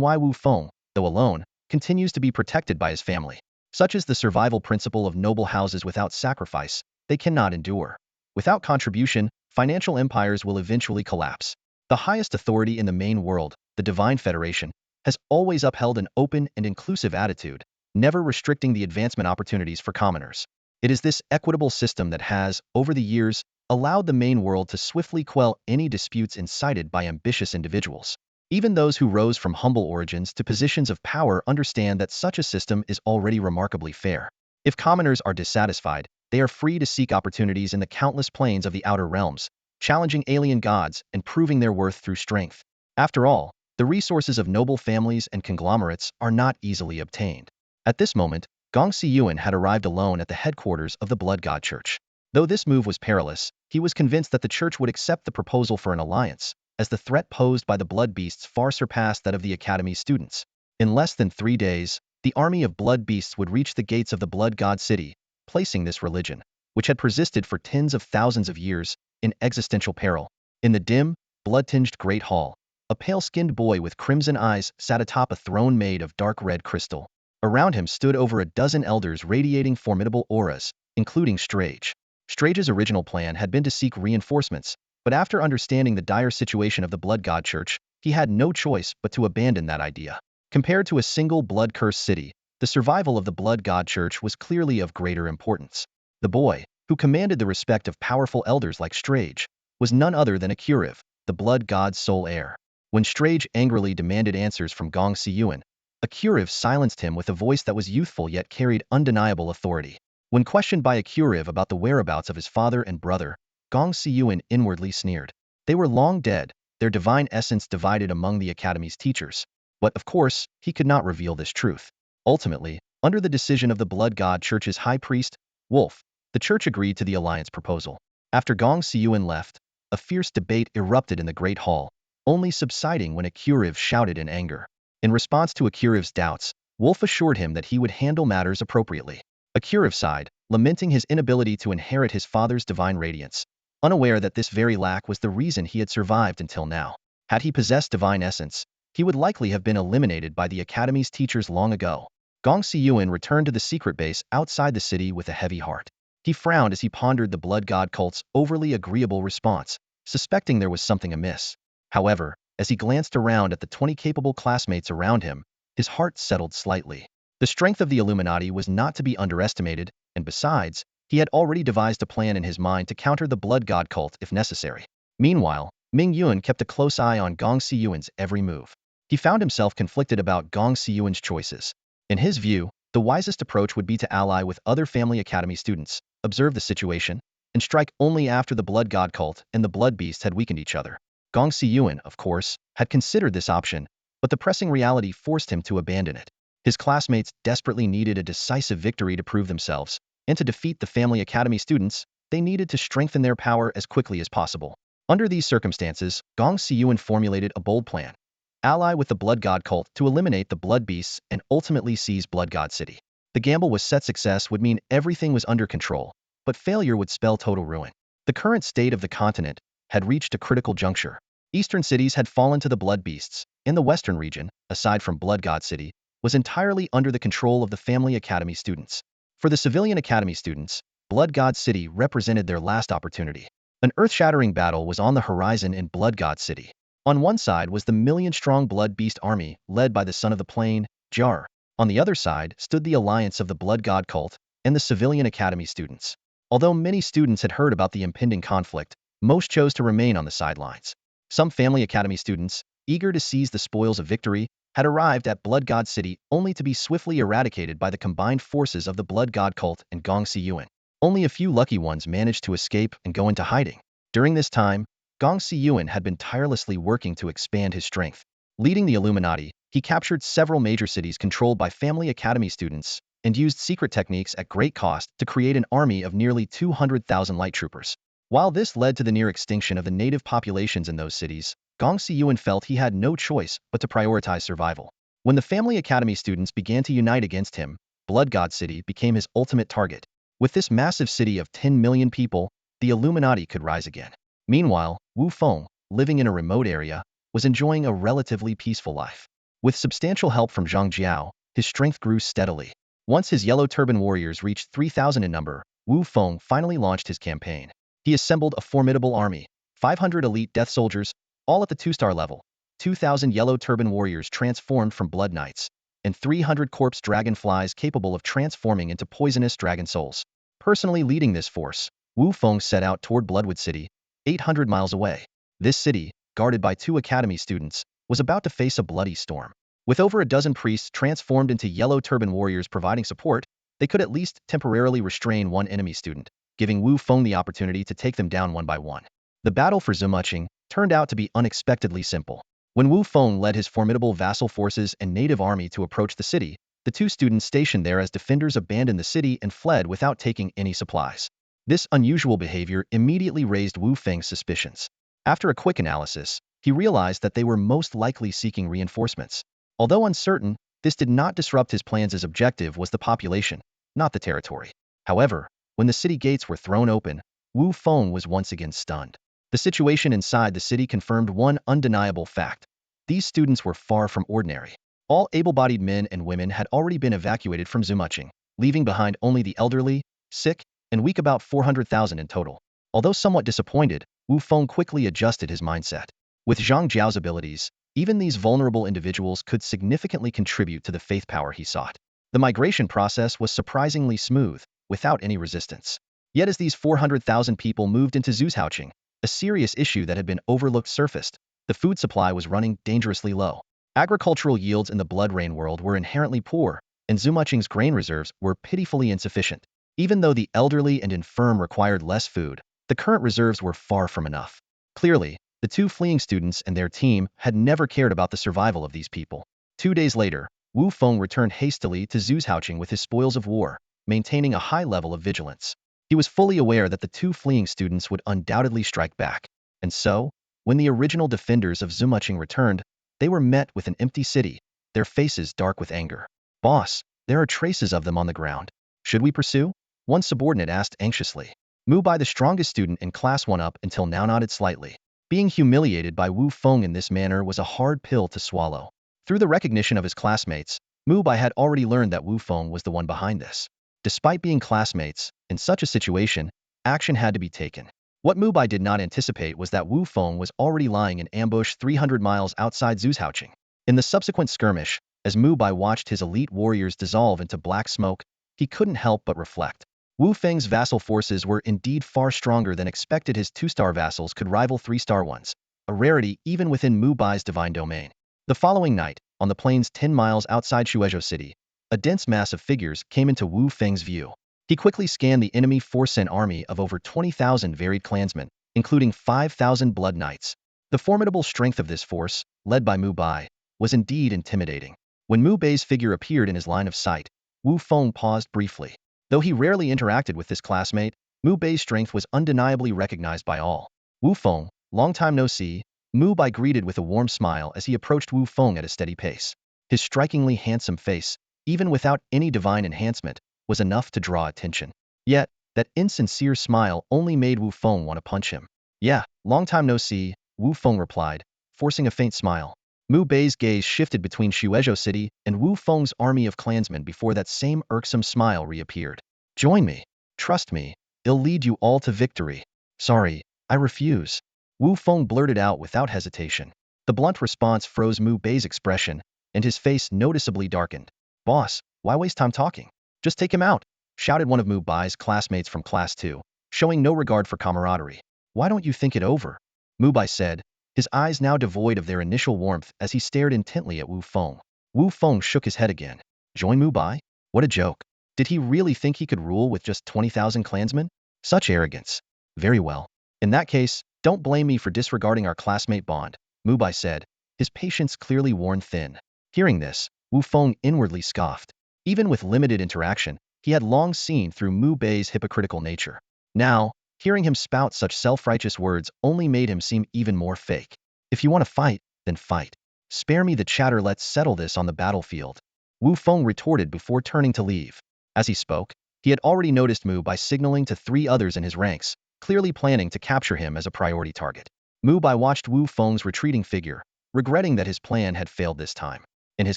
why Wu Feng, though alone, continues to be protected by his family. Such is the survival principle of noble houses: without sacrifice, they cannot endure. Without contribution, financial empires will eventually collapse. The highest authority in the main world, the Divine Federation, has always upheld an open and inclusive attitude, never restricting the advancement opportunities for commoners. It is this equitable system that has, over the years, allowed the main world to swiftly quell any disputes incited by ambitious individuals. Even those who rose from humble origins to positions of power understand that such a system is already remarkably fair. If commoners are dissatisfied, they are free to seek opportunities in the countless planes of the Outer Realms, challenging alien gods and proving their worth through strength. After all, the resources of noble families and conglomerates are not easily obtained. At this moment, Gong Siyuan had arrived alone at the headquarters of the Blood God Church. Though this move was perilous, he was convinced that the church would accept the proposal for an alliance, as the threat posed by the blood beasts far surpassed that of the Academy's students. In less than 3 days, the army of blood beasts would reach the gates of the Blood God City, placing this religion, which had persisted for tens of thousands of years, in existential peril. In the dim, blood-tinged Great Hall, a pale-skinned boy with crimson eyes sat atop a throne made of dark red crystal. Around him stood over a dozen elders radiating formidable auras, including Strage. Strage's original plan had been to seek reinforcements, but after understanding the dire situation of the Blood God Church, he had no choice but to abandon that idea. Compared to a single blood-cursed city, the survival of the Blood God Church was clearly of greater importance. The boy, who commanded the respect of powerful elders like Strage, was none other than Akuriv, the Blood God's sole heir. When Strage angrily demanded answers from Gong Siyuan, Akuriv silenced him with a voice that was youthful yet carried undeniable authority. When questioned by Akuriv about the whereabouts of his father and brother, Gong Siyuan inwardly sneered. They were long dead, their divine essence divided among the Academy's teachers. But of course, he could not reveal this truth. Ultimately, under the decision of the Blood God Church's high priest, Wolf. The church agreed to the alliance proposal. After Gong Siyuan left, a fierce debate erupted in the Great Hall, only subsiding when Akuriv shouted in anger. In response to Akuriv's doubts, Wolf assured him that he would handle matters appropriately. Akuriv sighed, lamenting his inability to inherit his father's divine radiance, unaware that this very lack was the reason he had survived until now. Had he possessed divine essence, he would likely have been eliminated by the Academy's teachers long ago. Gong Siyuan returned to the secret base outside the city with a heavy heart. He frowned as he pondered the blood god cult's overly agreeable response, suspecting there was something amiss. However, as he glanced around at the 20 capable classmates around him, his heart settled slightly. The strength of the Illuminati was not to be underestimated, and besides, he had already devised a plan in his mind to counter the blood god cult if necessary. Meanwhile, Ming Yuan kept a close eye on Gong Siyuan's every move. He found himself conflicted about Gong Siyuan's choices. In his view, the wisest approach would be to ally with other Family Academy students, observe the situation, and strike only after the blood god cult and the blood beast had weakened each other. Gong Siyuan, of course, had considered this option, but the pressing reality forced him to abandon it. His classmates desperately needed a decisive victory to prove themselves, and to defeat the Family Academy students, they needed to strengthen their power as quickly as possible. Under these circumstances, Gong Siyuan formulated a bold plan. Ally with the blood god cult to eliminate the blood beasts and ultimately seize Blood God City. The gamble was set. Success would mean everything was under control, but failure would spell total ruin. The current state of the continent had reached a critical juncture. Eastern cities had fallen to the blood beasts, and the western region, aside from Blood God City, was entirely under the control of the Family Academy students. For the Civilian Academy students, Blood God City represented their last opportunity. An earth-shattering battle was on the horizon in Blood God City. On one side was the million-strong Blood Beast army, led by the Son of the Plain, Jar. On the other side stood the alliance of the Blood God cult and the Civilian Academy students. Although many students had heard about the impending conflict, most chose to remain on the sidelines. Some Family Academy students, eager to seize the spoils of victory, had arrived at Blood God City only to be swiftly eradicated by the combined forces of the Blood God cult and Gong Siyuan. Only a few lucky ones managed to escape and go into hiding. During this time, Gong Siyuan had been tirelessly working to expand his strength. Leading the Illuminati, he captured several major cities controlled by Family Academy students and used secret techniques at great cost to create an army of nearly 200,000 light troopers. While this led to the near extinction of the native populations in those cities, Gong Siyuan felt he had no choice but to prioritize survival. When the Family Academy students began to unite against him, Blood God City became his ultimate target. With this massive city of 10 million people, the Illuminati could rise again. Meanwhile, Wu Feng, living in a remote area, was enjoying a relatively peaceful life. With substantial help from Zhang Jiao, his strength grew steadily. Once his yellow turban warriors reached 3,000 in number, Wu Feng finally launched his campaign. He assembled a formidable army, 500 elite death soldiers, all at the 2-star level, 2,000 yellow turban warriors transformed from blood knights, and 300 corpse dragonflies capable of transforming into poisonous dragon souls. Personally leading this force, Wu Feng set out toward Bloodwood City, 800 miles away. This city, guarded by 2 academy students, was about to face a bloody storm. With over a dozen priests transformed into yellow turban warriors providing support, they could at least temporarily restrain one enemy student, giving Wu Feng the opportunity to take them down one by one. The battle for Zumuching turned out to be unexpectedly simple. When Wu Feng led his formidable vassal forces and native army to approach the city, the 2 students stationed there as defenders abandoned the city and fled without taking any supplies. This unusual behavior immediately raised Wu Feng's suspicions. After a quick analysis, he realized that they were most likely seeking reinforcements. Although uncertain, this did not disrupt his plans. His objective was the population, not the territory. However, when the city gates were thrown open, Wu Feng was once again stunned. The situation inside the city confirmed one undeniable fact. These students were far from ordinary. All able-bodied men and women had already been evacuated from Zumuching, leaving behind only the elderly, sick, and weak, about 400,000 in total. Although somewhat disappointed, Wu Feng quickly adjusted his mindset. With Zhang Jiao's abilities, even these vulnerable individuals could significantly contribute to the faith power he sought. The migration process was surprisingly smooth, without any resistance. Yet as these 400,000 people moved into Zuzhouching, a serious issue that had been overlooked surfaced. The food supply was running dangerously low. Agricultural yields in the Blood Rain world were inherently poor, and Zumuching's grain reserves were pitifully insufficient. Even though the elderly and infirm required less food, the current reserves were far from enough. Clearly, the 2 fleeing students and their team had never cared about the survival of these people. 2 days later, Wu Feng returned hastily to Zuzhouching with his spoils of war, maintaining a high level of vigilance. He was fully aware that the two fleeing students would undoubtedly strike back. And so, when the original defenders of Zumuching returned, they were met with an empty city, their faces dark with anger. "Boss, there are traces of them on the ground. Should we pursue?" one subordinate asked anxiously. Mu Bai, the strongest student in Class 1 up until now, nodded slightly. Being humiliated by Wu Feng in this manner was a hard pill to swallow. Through the recognition of his classmates, Mu Bai had already learned that Wu Feng was the one behind this. Despite being classmates, in such a situation, action had to be taken. What Mu Bai did not anticipate was that Wu Feng was already lying in ambush 300 miles outside Zuzhaoqing. In the subsequent skirmish, as Mu Bai watched his elite warriors dissolve into black smoke, he couldn't help but reflect. Wu Feng's vassal forces were indeed far stronger than expected. His 2-star vassals could rival 3-star ones, a rarity even within Mu Bai's divine domain. The following night, on the plains 10 miles outside Shuezhou City, a dense mass of figures came into Wu Feng's view. He quickly scanned the enemy force, an army of over 20,000 varied clansmen, including 5,000 blood knights. The formidable strength of this force, led by Mu Bai, was indeed intimidating. When Mu Bai's figure appeared in his line of sight, Wu Feng paused briefly. Though he rarely interacted with this classmate, Mu Bai's strength was undeniably recognized by all. "Wu Feng, long time no see," Mu Bai greeted with a warm smile as he approached Wu Feng at a steady pace. His strikingly handsome face, even without any divine enhancement, was enough to draw attention. Yet, that insincere smile only made Wu Feng want to punch him. "Yeah, long time no see," Wu Feng replied, forcing a faint smile. Mu Bai's gaze shifted between Shuezhou City and Wu Feng's army of clansmen before that same irksome smile reappeared. "Join me. Trust me, it'll lead you all to victory." "Sorry, I refuse," Wu Feng blurted out without hesitation. The blunt response froze Mu Bai's expression, and his face noticeably darkened. "Boss, why waste time talking? Just take him out," shouted one of Mu Bai's classmates from Class 2, showing no regard for camaraderie. "Why don't you think it over?" Mu Bai said, his eyes now devoid of their initial warmth as he stared intently at Wu Feng. Wu Feng shook his head again. Join Mu Bai? What a joke. Did he really think he could rule with just 20,000 clansmen? Such arrogance. "Very well. In that case, don't blame me for disregarding our classmate bond," Mu Bai said, his patience clearly worn thin. Hearing this, Wu Feng inwardly scoffed. Even with limited interaction, he had long seen through Mu Bai's hypocritical nature. Now, hearing him spout such self-righteous words only made him seem even more fake. "If you want to fight, then fight. Spare me the chatter, let's settle this on the battlefield," Wu Feng retorted before turning to leave. As he spoke, he had already noticed Mu Bai signaling to 3 others in his ranks, clearly planning to capture him as a priority target. Mu Bai watched Wu Feng's retreating figure, regretting that his plan had failed this time. In his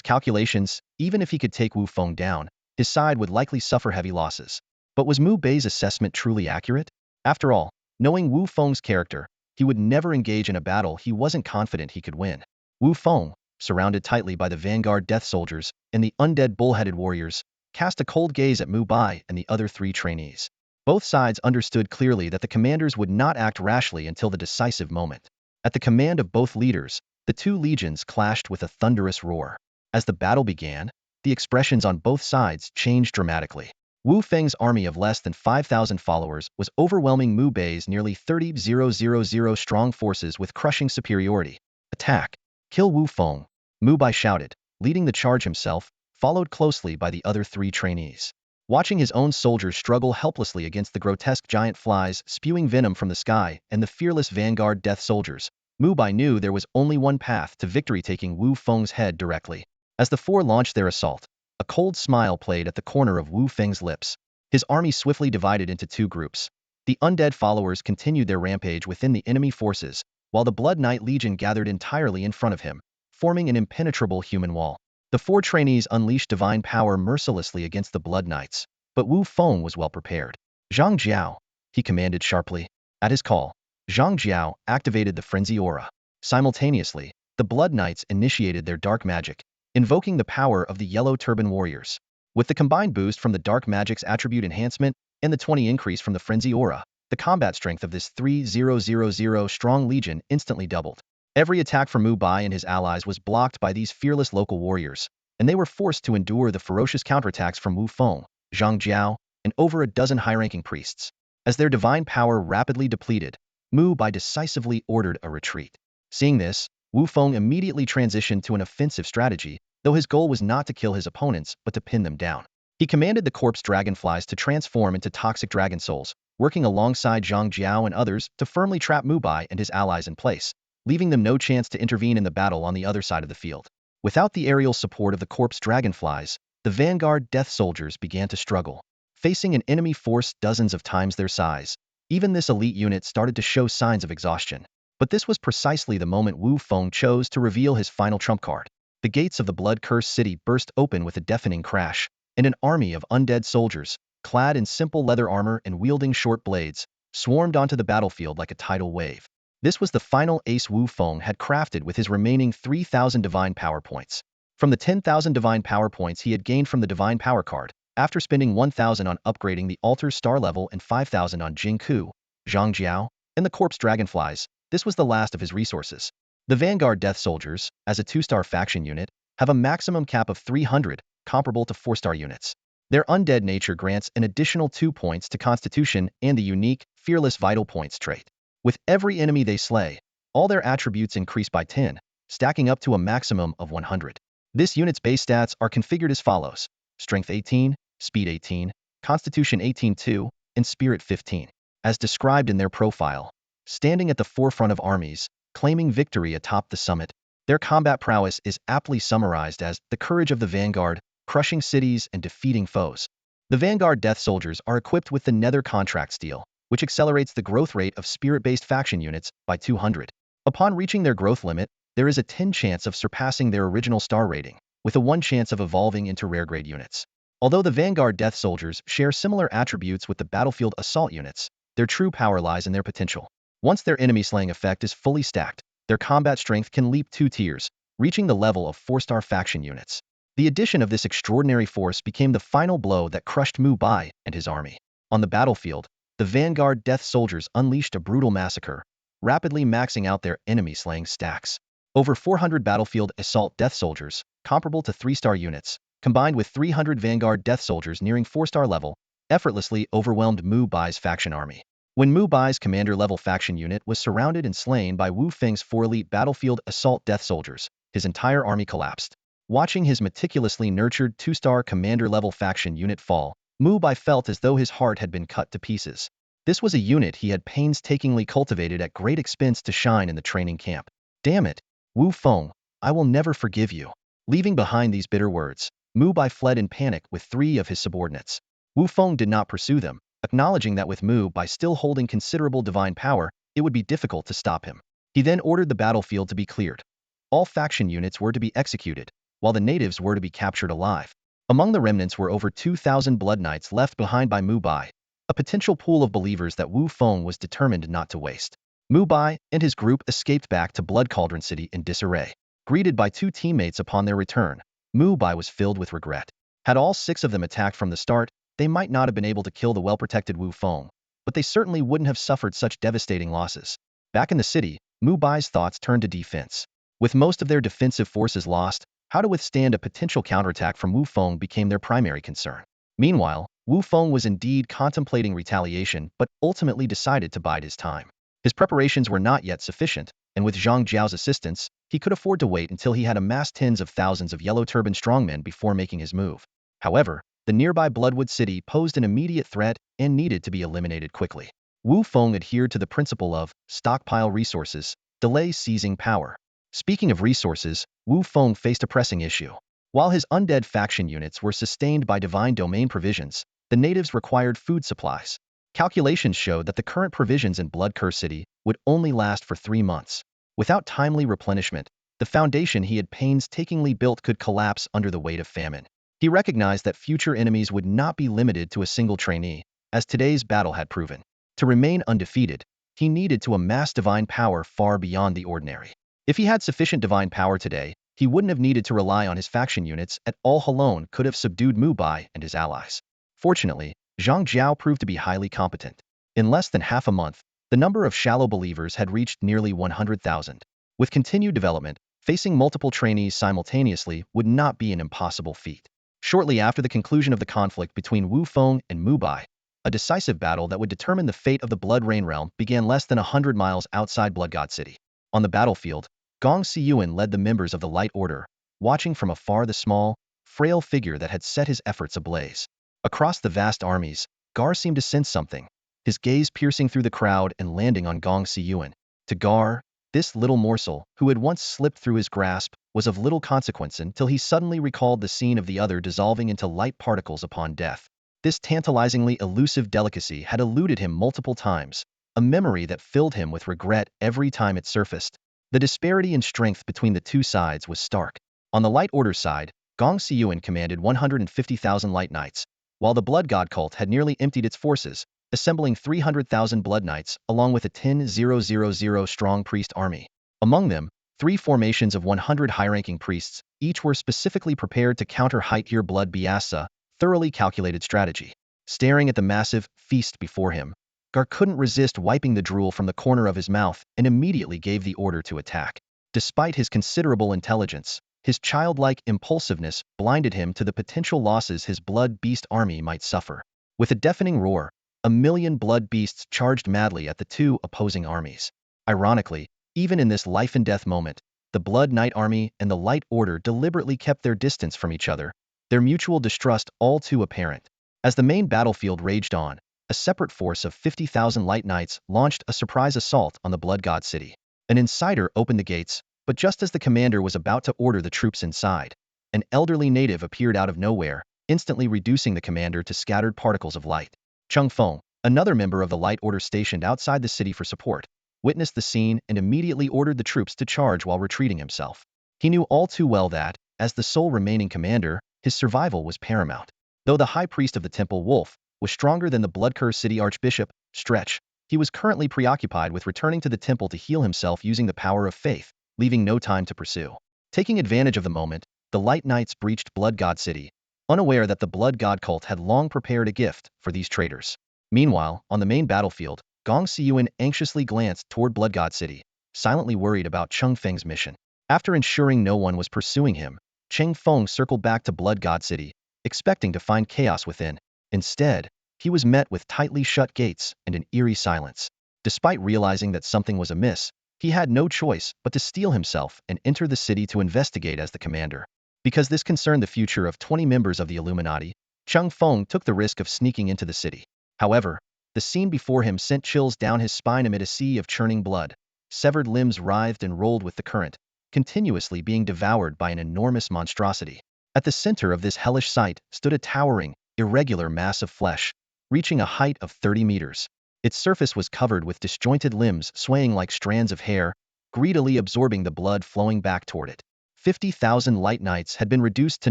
calculations, even if he could take Wu Feng down, his side would likely suffer heavy losses. But was Mu Bai's assessment truly accurate? After all, knowing Wu Feng's character, he would never engage in a battle he wasn't confident he could win. Wu Feng, surrounded tightly by the vanguard death soldiers and the undead bull-headed warriors, cast a cold gaze at Mu Bai and the other 3 trainees. Both sides understood clearly that the commanders would not act rashly until the decisive moment. At the command of both leaders, the 2 legions clashed with a thunderous roar. As the battle began, the expressions on both sides changed dramatically. Wu Feng's army of less than 5,000 followers was overwhelming Mu Bai's nearly 30,000 strong forces with crushing superiority. "Attack! Kill Wu Feng!" Mu Bai shouted, leading the charge himself, followed closely by the other 3 trainees. Watching his own soldiers struggle helplessly against the grotesque giant flies spewing venom from the sky and the fearless vanguard death soldiers, Mu Bai knew there was only one path to victory, taking Wu Feng's head directly. As the 4 launched their assault, a cold smile played at the corner of Wu Feng's lips. His army swiftly divided into 2 groups. The undead followers continued their rampage within the enemy forces, while the Blood Knight Legion gathered entirely in front of him, forming an impenetrable human wall. The 4 trainees unleashed divine power mercilessly against the Blood Knights, but Wu Feng was well prepared. "Zhang Jiao," he commanded sharply. At his call, Zhang Jiao activated the frenzy aura. Simultaneously, the Blood Knights initiated their dark magic, invoking the power of the Yellow Turban Warriors. With the combined boost from the Dark Magic's attribute enhancement and the 20 increase from the Frenzy Aura, the combat strength of this 3,000 strong legion instantly doubled. Every attack from Mu Bai and his allies was blocked by these fearless local warriors, and they were forced to endure the ferocious counterattacks from Wu Feng, Zhang Jiao, and over a dozen high-ranking priests. As their divine power rapidly depleted, Mu Bai decisively ordered a retreat. Seeing this, Wu Feng immediately transitioned to an offensive strategy, though his goal was not to kill his opponents but to pin them down. He commanded the corpse dragonflies to transform into toxic dragon souls, working alongside Zhang Jiao and others to firmly trap Mu Bai and his allies in place, leaving them no chance to intervene in the battle on the other side of the field. Without the aerial support of the corpse dragonflies, the vanguard death soldiers began to struggle. Facing an enemy force dozens of times their size, even this elite unit started to show signs of exhaustion. But this was precisely the moment Wu Feng chose to reveal his final trump card. The gates of the blood-cursed city burst open with a deafening crash, and an army of undead soldiers, clad in simple leather armor and wielding short blades, swarmed onto the battlefield like a tidal wave. This was the final ace Wu Feng had crafted with his remaining 3,000 divine power points. From the 10,000 divine power points he had gained from the divine power card, after spending 1,000 on upgrading the altar's star level and 5,000 on Jingku, Zhang Jiao, and the corpse dragonflies, this was the last of his resources. The Vanguard Death Soldiers, as a 2-star faction unit, have a maximum cap of 300, comparable to 4-star units. Their undead nature grants an additional 2 points to Constitution and the unique, fearless vital points trait. With every enemy they slay, all their attributes increase by 10, stacking up to a maximum of 100. This unit's base stats are configured as follows: Strength 18, Speed 18, Constitution 18-2, and Spirit 15. As described in their profile, standing at the forefront of armies, claiming victory atop the summit, their combat prowess is aptly summarized as the courage of the vanguard, crushing cities and defeating foes. The Vanguard Death Soldiers are equipped with the Nether contract steel, which accelerates the growth rate of spirit-based faction units by 200. Upon reaching their growth limit, there is a 10 chance of surpassing their original star rating, with a 1 chance of evolving into rare-grade units. Although the Vanguard Death Soldiers share similar attributes with the battlefield assault units, their true power lies in their potential. Once their enemy-slaying effect is fully stacked, their combat strength can leap 2 tiers, reaching the level of 4-star faction units. The addition of this extraordinary force became the final blow that crushed Mu Bai and his army. On the battlefield, the Vanguard Death Soldiers unleashed a brutal massacre, rapidly maxing out their enemy-slaying stacks. Over 400 battlefield assault death soldiers, comparable to 3-star units, combined with 300 Vanguard Death Soldiers nearing 4-star level, effortlessly overwhelmed Mu Bai's faction army. When Mu Bai's commander-level faction unit was surrounded and slain by Wu Feng's 4 elite battlefield assault death soldiers, his entire army collapsed. Watching his meticulously nurtured 2-star commander-level faction unit fall, Mu Bai felt as though his heart had been cut to pieces. This was a unit he had painstakingly cultivated at great expense to shine in the training camp. Damn it, Wu Feng, I will never forgive you. Leaving behind these bitter words, Mu Bai fled in panic with 3 of his subordinates. Wu Feng did not pursue them, acknowledging that with Mu Bai still holding considerable divine power, it would be difficult to stop him. He then ordered the battlefield to be cleared. All faction units were to be executed, while the natives were to be captured alive. Among the remnants were over 2,000 blood knights left behind by Mu Bai, a potential pool of believers that Wu Feng was determined not to waste. Mu Bai and his group escaped back to Blood Cauldron City in disarray. Greeted by 2 teammates upon their return, Mu Bai was filled with regret. Had all 6 of them attacked from the start, they might not have been able to kill the well-protected Wu Feng, but they certainly wouldn't have suffered such devastating losses. Back in the city, Mu Bai's thoughts turned to defense. With most of their defensive forces lost, how to withstand a potential counterattack from Wu Feng became their primary concern. Meanwhile, Wu Feng was indeed contemplating retaliation but ultimately decided to bide his time. His preparations were not yet sufficient, and with Zhang Jiao's assistance, he could afford to wait until he had amassed tens of thousands of yellow-turban strongmen before making his move. However, the nearby Bloodwood City posed an immediate threat and needed to be eliminated quickly. Wu Feng adhered to the principle of stockpile resources, delay seizing power. Speaking of resources, Wu Feng faced a pressing issue. While his undead faction units were sustained by divine domain provisions, the natives required food supplies. Calculations showed that the current provisions in Blood Curse City would only last for 3 months. Without timely replenishment, the foundation he had painstakingly built could collapse under the weight of famine. He recognized that future enemies would not be limited to a single trainee, as today's battle had proven. To remain undefeated, he needed to amass divine power far beyond the ordinary. If he had sufficient divine power today, he wouldn't have needed to rely on his faction units at all. Alone could have subdued Mu Bai and his allies. Fortunately, Zhang Jiao proved to be highly competent. In less than half a month, the number of shallow believers had reached nearly 100,000. With continued development, facing multiple trainees simultaneously would not be an impossible feat. Shortly after the conclusion of the conflict between Wu Feng and Mu Bai, a decisive battle that would determine the fate of the Blood Rain realm began less than 100 miles outside Blood God City. On the battlefield, Gong Siyuan led the members of the Light Order, watching from afar the small, frail figure that had set his efforts ablaze. Across the vast armies, Gar seemed to sense something, his gaze piercing through the crowd and landing on Gong Siyuan. To Gar, this little morsel, who had once slipped through his grasp, was of little consequence until he suddenly recalled the scene of the other dissolving into light particles upon death. This tantalizingly elusive delicacy had eluded him multiple times, a memory that filled him with regret every time it surfaced. The disparity in strength between the two sides was stark. On the Light Order side, Gong Siyuan commanded 150,000 Light Knights, while the Blood God cult had nearly emptied its forces, assembling 300,000 Blood Knights along with a 10,000 strong priest army. Among them, 3 formations of 100 high-ranking priests, each were specifically prepared to counter Height-Tier Blood Biasa, thoroughly calculated strategy. Staring at the massive feast before him, Gar couldn't resist wiping the drool from the corner of his mouth and immediately gave the order to attack. Despite his considerable intelligence, his childlike impulsiveness blinded him to the potential losses his blood beast army might suffer. With a deafening roar, 1,000,000 blood beasts charged madly at the two opposing armies. Ironically, even in this life-and-death moment, the Blood Knight army and the Light Order deliberately kept their distance from each other, their mutual distrust all too apparent. As the main battlefield raged on, a separate force of 50,000 Light Knights launched a surprise assault on the Blood God city. An insider opened the gates, but just as the commander was about to order the troops inside, an elderly native appeared out of nowhere, instantly reducing the commander to scattered particles of light. Chung Feng, another member of the Light Order stationed outside the city for support, witnessed the scene and immediately ordered the troops to charge while retreating himself. He knew all too well that, as the sole remaining commander, his survival was paramount. Though the high priest of the temple, Wolf, was stronger than the Bloodcurse City Archbishop, Stretch, he was currently preoccupied with returning to the temple to heal himself using the power of faith, leaving no time to pursue. Taking advantage of the moment, the Light Knights breached Blood God City, unaware that the Blood God cult had long prepared a gift for these traitors. Meanwhile, on the main battlefield, Gong Siyuan anxiously glanced toward Blood God City, silently worried about Cheng Feng's mission. After ensuring no one was pursuing him, Cheng Feng circled back to Blood God City, expecting to find chaos within. Instead, he was met with tightly shut gates and an eerie silence. Despite realizing that something was amiss, he had no choice but to steel himself and enter the city to investigate as the commander. Because this concerned the future of 20 members of the Illuminati, Cheng Feng took the risk of sneaking into the city. However, the scene before him sent chills down his spine amid a sea of churning blood. Severed limbs writhed and rolled with the current, continuously being devoured by an enormous monstrosity. At the center of this hellish sight stood a towering, irregular mass of flesh, reaching a height of 30 meters. Its surface was covered with disjointed limbs swaying like strands of hair, greedily absorbing the blood flowing back toward it. 50,000 Light Knights had been reduced to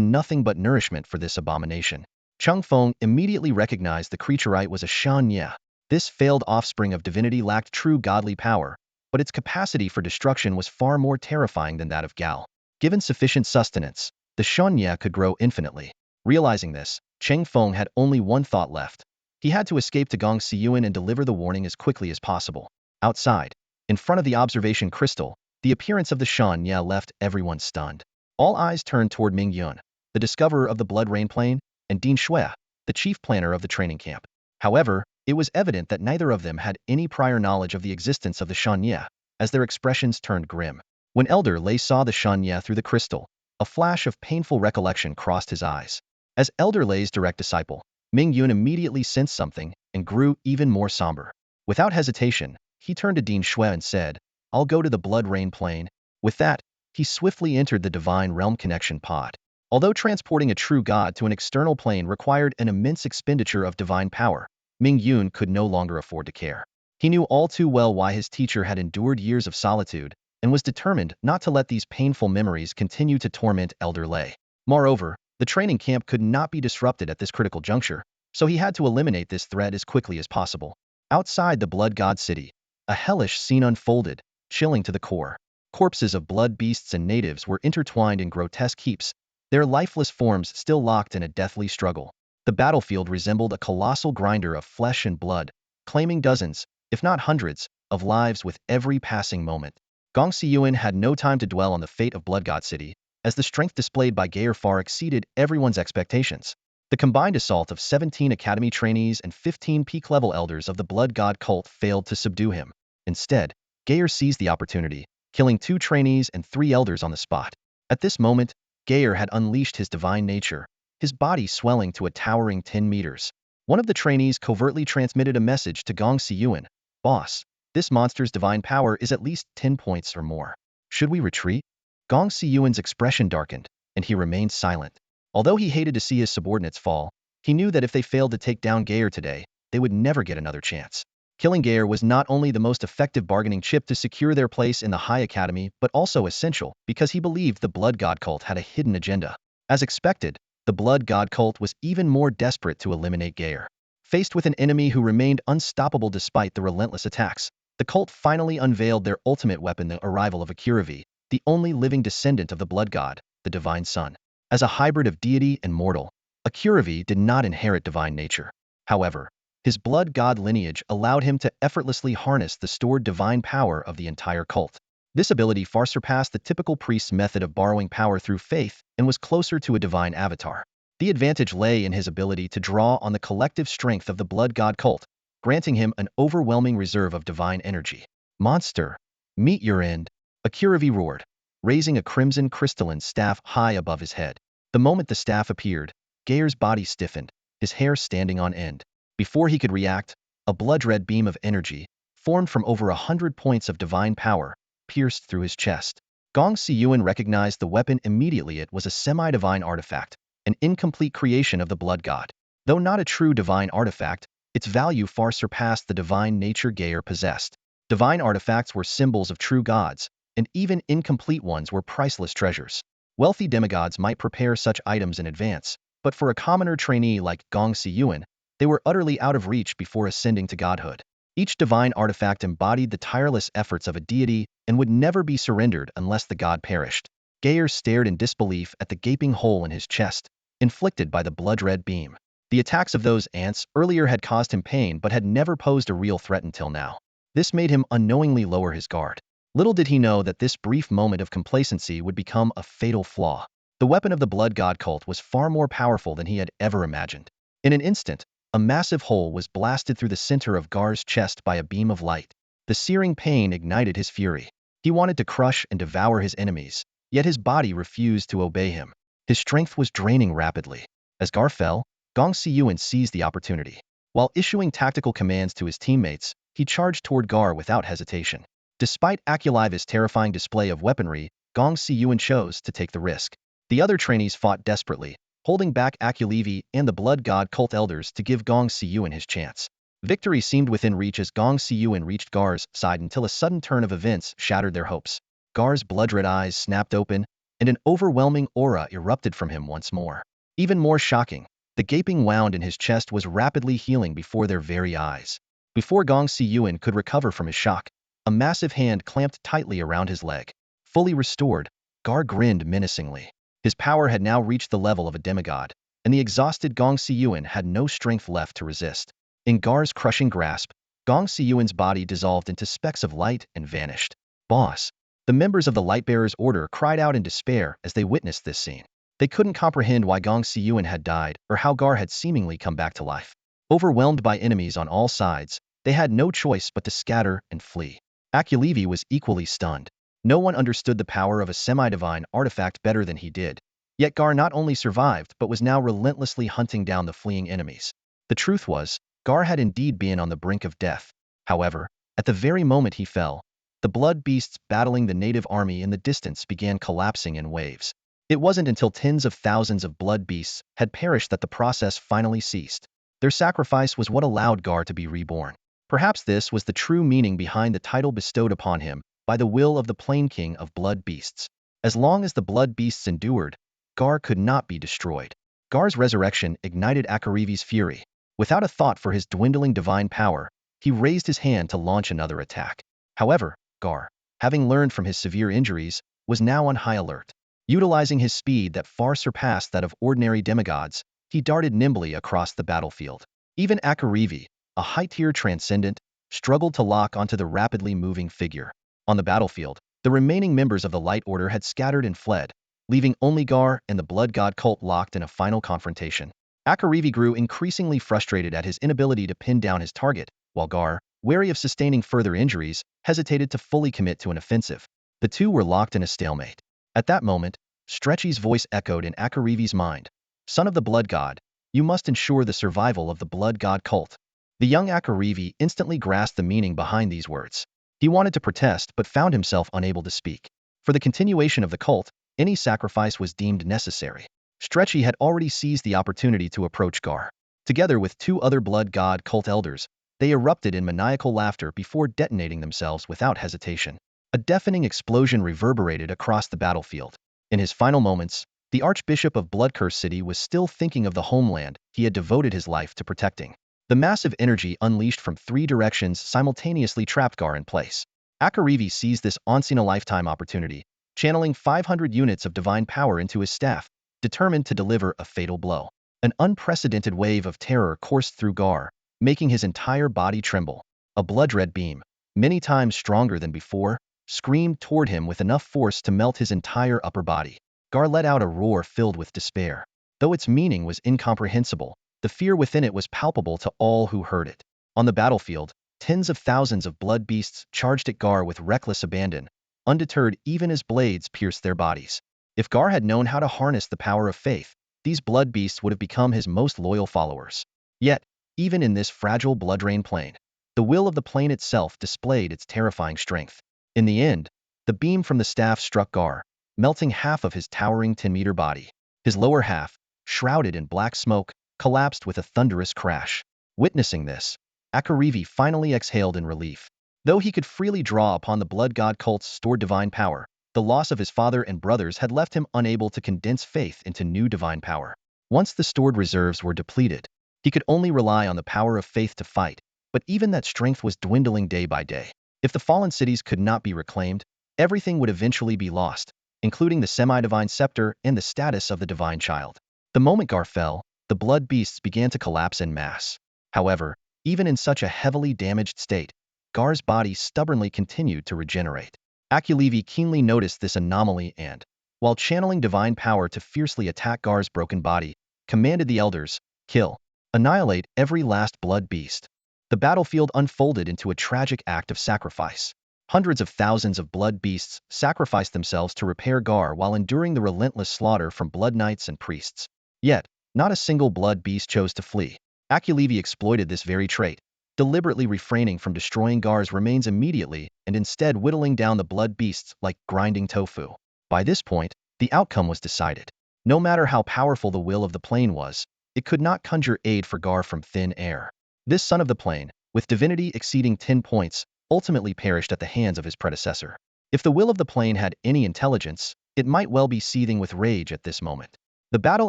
nothing but nourishment for this abomination. Cheng Feng immediately recognized the creaturite was a Shan Ye. This failed offspring of divinity lacked true godly power, but its capacity for destruction was far more terrifying than that of Gal. Given sufficient sustenance, the Shan Ye could grow infinitely. Realizing this, Cheng Feng had only one thought left. He had to escape to Gong Siyuan and deliver the warning as quickly as possible. Outside, in front of the observation crystal, the appearance of the Shan Ye left everyone stunned. All eyes turned toward Ming Yun, the discoverer of the Blood Rain Plane, and Dean Shui, the chief planner of the training camp. However, it was evident that neither of them had any prior knowledge of the existence of the Shan Ye, as their expressions turned grim. When Elder Lei saw the Shan Ye through the crystal, a flash of painful recollection crossed his eyes. As Elder Lei's direct disciple, Ming Yun immediately sensed something and grew even more somber. Without hesitation, he turned to Dean Shui and said, "I'll go to the Blood Rain Plane." With that, he swiftly entered the Divine Realm Connection pod. Although transporting a true god to an external plane required an immense expenditure of divine power, Ming Yun could no longer afford to care. He knew all too well why his teacher had endured years of solitude and was determined not to let these painful memories continue to torment Elder Lei. Moreover, the training camp could not be disrupted at this critical juncture, so he had to eliminate this threat as quickly as possible. Outside the Blood God City, a hellish scene unfolded, chilling to the core. Corpses of blood beasts and natives were intertwined in grotesque heaps, their lifeless forms still locked in a deathly struggle. The battlefield resembled a colossal grinder of flesh and blood, claiming dozens, if not hundreds, of lives with every passing moment. Gong Siyuan had no time to dwell on the fate of Blood God City, as the strength displayed by Gayer far exceeded everyone's expectations. The combined assault of 17 academy trainees and 15 peak-level elders of the Blood God cult failed to subdue him. Instead, Gayer seized the opportunity, killing 2 trainees and 3 elders on the spot. At this moment, Geyer had unleashed his divine nature, his body swelling to a towering 10 meters. One of the trainees covertly transmitted a message to Gong Siyuan. Boss, this monster's divine power is at least 10 points or more. Should we retreat? Gong Siyuan's expression darkened, and he remained silent. Although he hated to see his subordinates fall, he knew that if they failed to take down Geyer today, they would never get another chance. Killing Geyer was not only the most effective bargaining chip to secure their place in the High Academy, but also essential because he believed the Blood God cult had a hidden agenda. As expected, the Blood God cult was even more desperate to eliminate Geyer. Faced with an enemy who remained unstoppable despite the relentless attacks, the cult finally unveiled their ultimate weapon, the arrival of Akiravi, the only living descendant of the Blood God, the Divine Son. As a hybrid of deity and mortal, Akiravi did not inherit divine nature. However, his blood god lineage allowed him to effortlessly harness the stored divine power of the entire cult. This ability far surpassed the typical priest's method of borrowing power through faith and was closer to a divine avatar. The advantage lay in his ability to draw on the collective strength of the blood god cult, granting him an overwhelming reserve of divine energy. Monster, meet your end, Akiravi roared, raising a crimson crystalline staff high above his head. The moment the staff appeared, Geyer's body stiffened, his hair standing on end. Before he could react, a blood-red beam of energy, formed from over 100 points of divine power, pierced through his chest. Gong Siyuan recognized the weapon immediately. It was a semi-divine artifact, an incomplete creation of the blood god. Though not a true divine artifact, its value far surpassed the divine nature Geyer possessed. Divine artifacts were symbols of true gods, and even incomplete ones were priceless treasures. Wealthy demigods might prepare such items in advance, but for a commoner trainee like Gong Siyuan, they were utterly out of reach before ascending to godhood. Each divine artifact embodied the tireless efforts of a deity and would never be surrendered unless the god perished. Geyer stared in disbelief at the gaping hole in his chest, inflicted by the blood-red beam. The attacks of those ants earlier had caused him pain but had never posed a real threat until now. This made him unknowingly lower his guard. Little did he know that this brief moment of complacency would become a fatal flaw. The weapon of the blood god cult was far more powerful than he had ever imagined. In an instant, a massive hole was blasted through the center of Gar's chest by a beam of light. The searing pain ignited his fury. He wanted to crush and devour his enemies, yet his body refused to obey him. His strength was draining rapidly. As Gar fell, Gong Siyuan seized the opportunity. While issuing tactical commands to his teammates, he charged toward Gar without hesitation. Despite Akuliva's terrifying display of weaponry, Gong Siyuan chose to take the risk. The other trainees fought desperately, holding back Akulivi and the blood god cult elders to give Gong Siyuan his chance. Victory seemed within reach as Gong Siyuan reached Gar's side until a sudden turn of events shattered their hopes. Gar's blood-red eyes snapped open, and an overwhelming aura erupted from him once more. Even more shocking, the gaping wound in his chest was rapidly healing before their very eyes. Before Gong Siyuan could recover from his shock, a massive hand clamped tightly around his leg. Fully restored, Gar grinned menacingly. His power had now reached the level of a demigod, and the exhausted Gong Siyuan had no strength left to resist. In Gar's crushing grasp, Gong Siyuan's body dissolved into specks of light and vanished. Boss! The members of the Lightbearers Order cried out in despair as they witnessed this scene. They couldn't comprehend why Gong Siyuan had died or how Gar had seemingly come back to life. Overwhelmed by enemies on all sides, they had no choice but to scatter and flee. Akulivi was equally stunned. No one understood the power of a semi-divine artifact better than he did. Yet Gar not only survived but was now relentlessly hunting down the fleeing enemies. The truth was, Gar had indeed been on the brink of death. However, at the very moment he fell, the blood beasts battling the native army in the distance began collapsing in waves. It wasn't until tens of thousands of blood beasts had perished that the process finally ceased. Their sacrifice was what allowed Gar to be reborn. Perhaps this was the true meaning behind the title bestowed upon him by the will of the Plain King of Blood Beasts. As long as the blood beasts endured, Gar could not be destroyed. Gar's resurrection ignited Akarivi's fury. Without a thought for his dwindling divine power, he raised his hand to launch another attack. However, Gar, having learned from his severe injuries, was now on high alert. Utilizing his speed that far surpassed that of ordinary demigods, he darted nimbly across the battlefield. Even Akarivi, a high-tier transcendent, struggled to lock onto the rapidly moving figure. On the battlefield, the remaining members of the Light Order had scattered and fled, leaving only Gar and the Blood God cult locked in a final confrontation. Akarivi grew increasingly frustrated at his inability to pin down his target, while Gar, wary of sustaining further injuries, hesitated to fully commit to an offensive. The two were locked in a stalemate. At that moment, Stretchy's voice echoed in Akarivi's mind. Son of the Blood God, you must ensure the survival of the Blood God cult. The young Akarivi instantly grasped the meaning behind these words. He wanted to protest but found himself unable to speak. For the continuation of the cult, any sacrifice was deemed necessary. Stretchy had already seized the opportunity to approach Gar. Together with two other Blood God cult elders, they erupted in maniacal laughter before detonating themselves without hesitation. A deafening explosion reverberated across the battlefield. In his final moments, the Archbishop of Bloodcurse City was still thinking of the homeland he had devoted his life to protecting. The massive energy unleashed from three directions simultaneously trapped Gar in place. Akarivi seized this once-in-a-lifetime opportunity, channeling 500 units of divine power into his staff, determined to deliver a fatal blow. An unprecedented wave of terror coursed through Gar, making his entire body tremble. A blood-red beam, many times stronger than before, screamed toward him with enough force to melt his entire upper body. Gar let out a roar filled with despair. Though its meaning was incomprehensible, the fear within it was palpable to all who heard it. On the battlefield, tens of thousands of blood beasts charged at Gar with reckless abandon, undeterred even as blades pierced their bodies. If Gar had known how to harness the power of faith, these blood beasts would have become his most loyal followers. Yet, even in this fragile blood-rain plane, the will of the plane itself displayed its terrifying strength. In the end, the beam from the staff struck Gar, melting half of his towering 10-meter body. His lower half, shrouded in black smoke, collapsed with a thunderous crash. Witnessing this, Akarivi finally exhaled in relief. Though he could freely draw upon the Blood God cult's stored divine power, the loss of his father and brothers had left him unable to condense faith into new divine power. Once the stored reserves were depleted, he could only rely on the power of faith to fight, but even that strength was dwindling day by day. If the fallen cities could not be reclaimed, everything would eventually be lost, including the semi-divine scepter and the status of the divine child. The moment Gar fell, the blood beasts began to collapse en masse. However, even in such a heavily damaged state, Gar's body stubbornly continued to regenerate. Akulevi keenly noticed this anomaly and, while channeling divine power to fiercely attack Gar's broken body, commanded the elders, kill, annihilate every last blood beast. The battlefield unfolded into a tragic act of sacrifice. Hundreds of thousands of blood beasts sacrificed themselves to repair Gar while enduring the relentless slaughter from blood knights and priests. Yet, not a single blood beast chose to flee. Akulevi exploited this very trait, deliberately refraining from destroying Gar's remains immediately and instead whittling down the blood beasts like grinding tofu. By this point, the outcome was decided. No matter how powerful the will of the plane was, it could not conjure aid for Gar from thin air. This son of the plane, with divinity exceeding 10 points, ultimately perished at the hands of his predecessor. If the will of the plane had any intelligence, it might well be seething with rage at this moment. The battle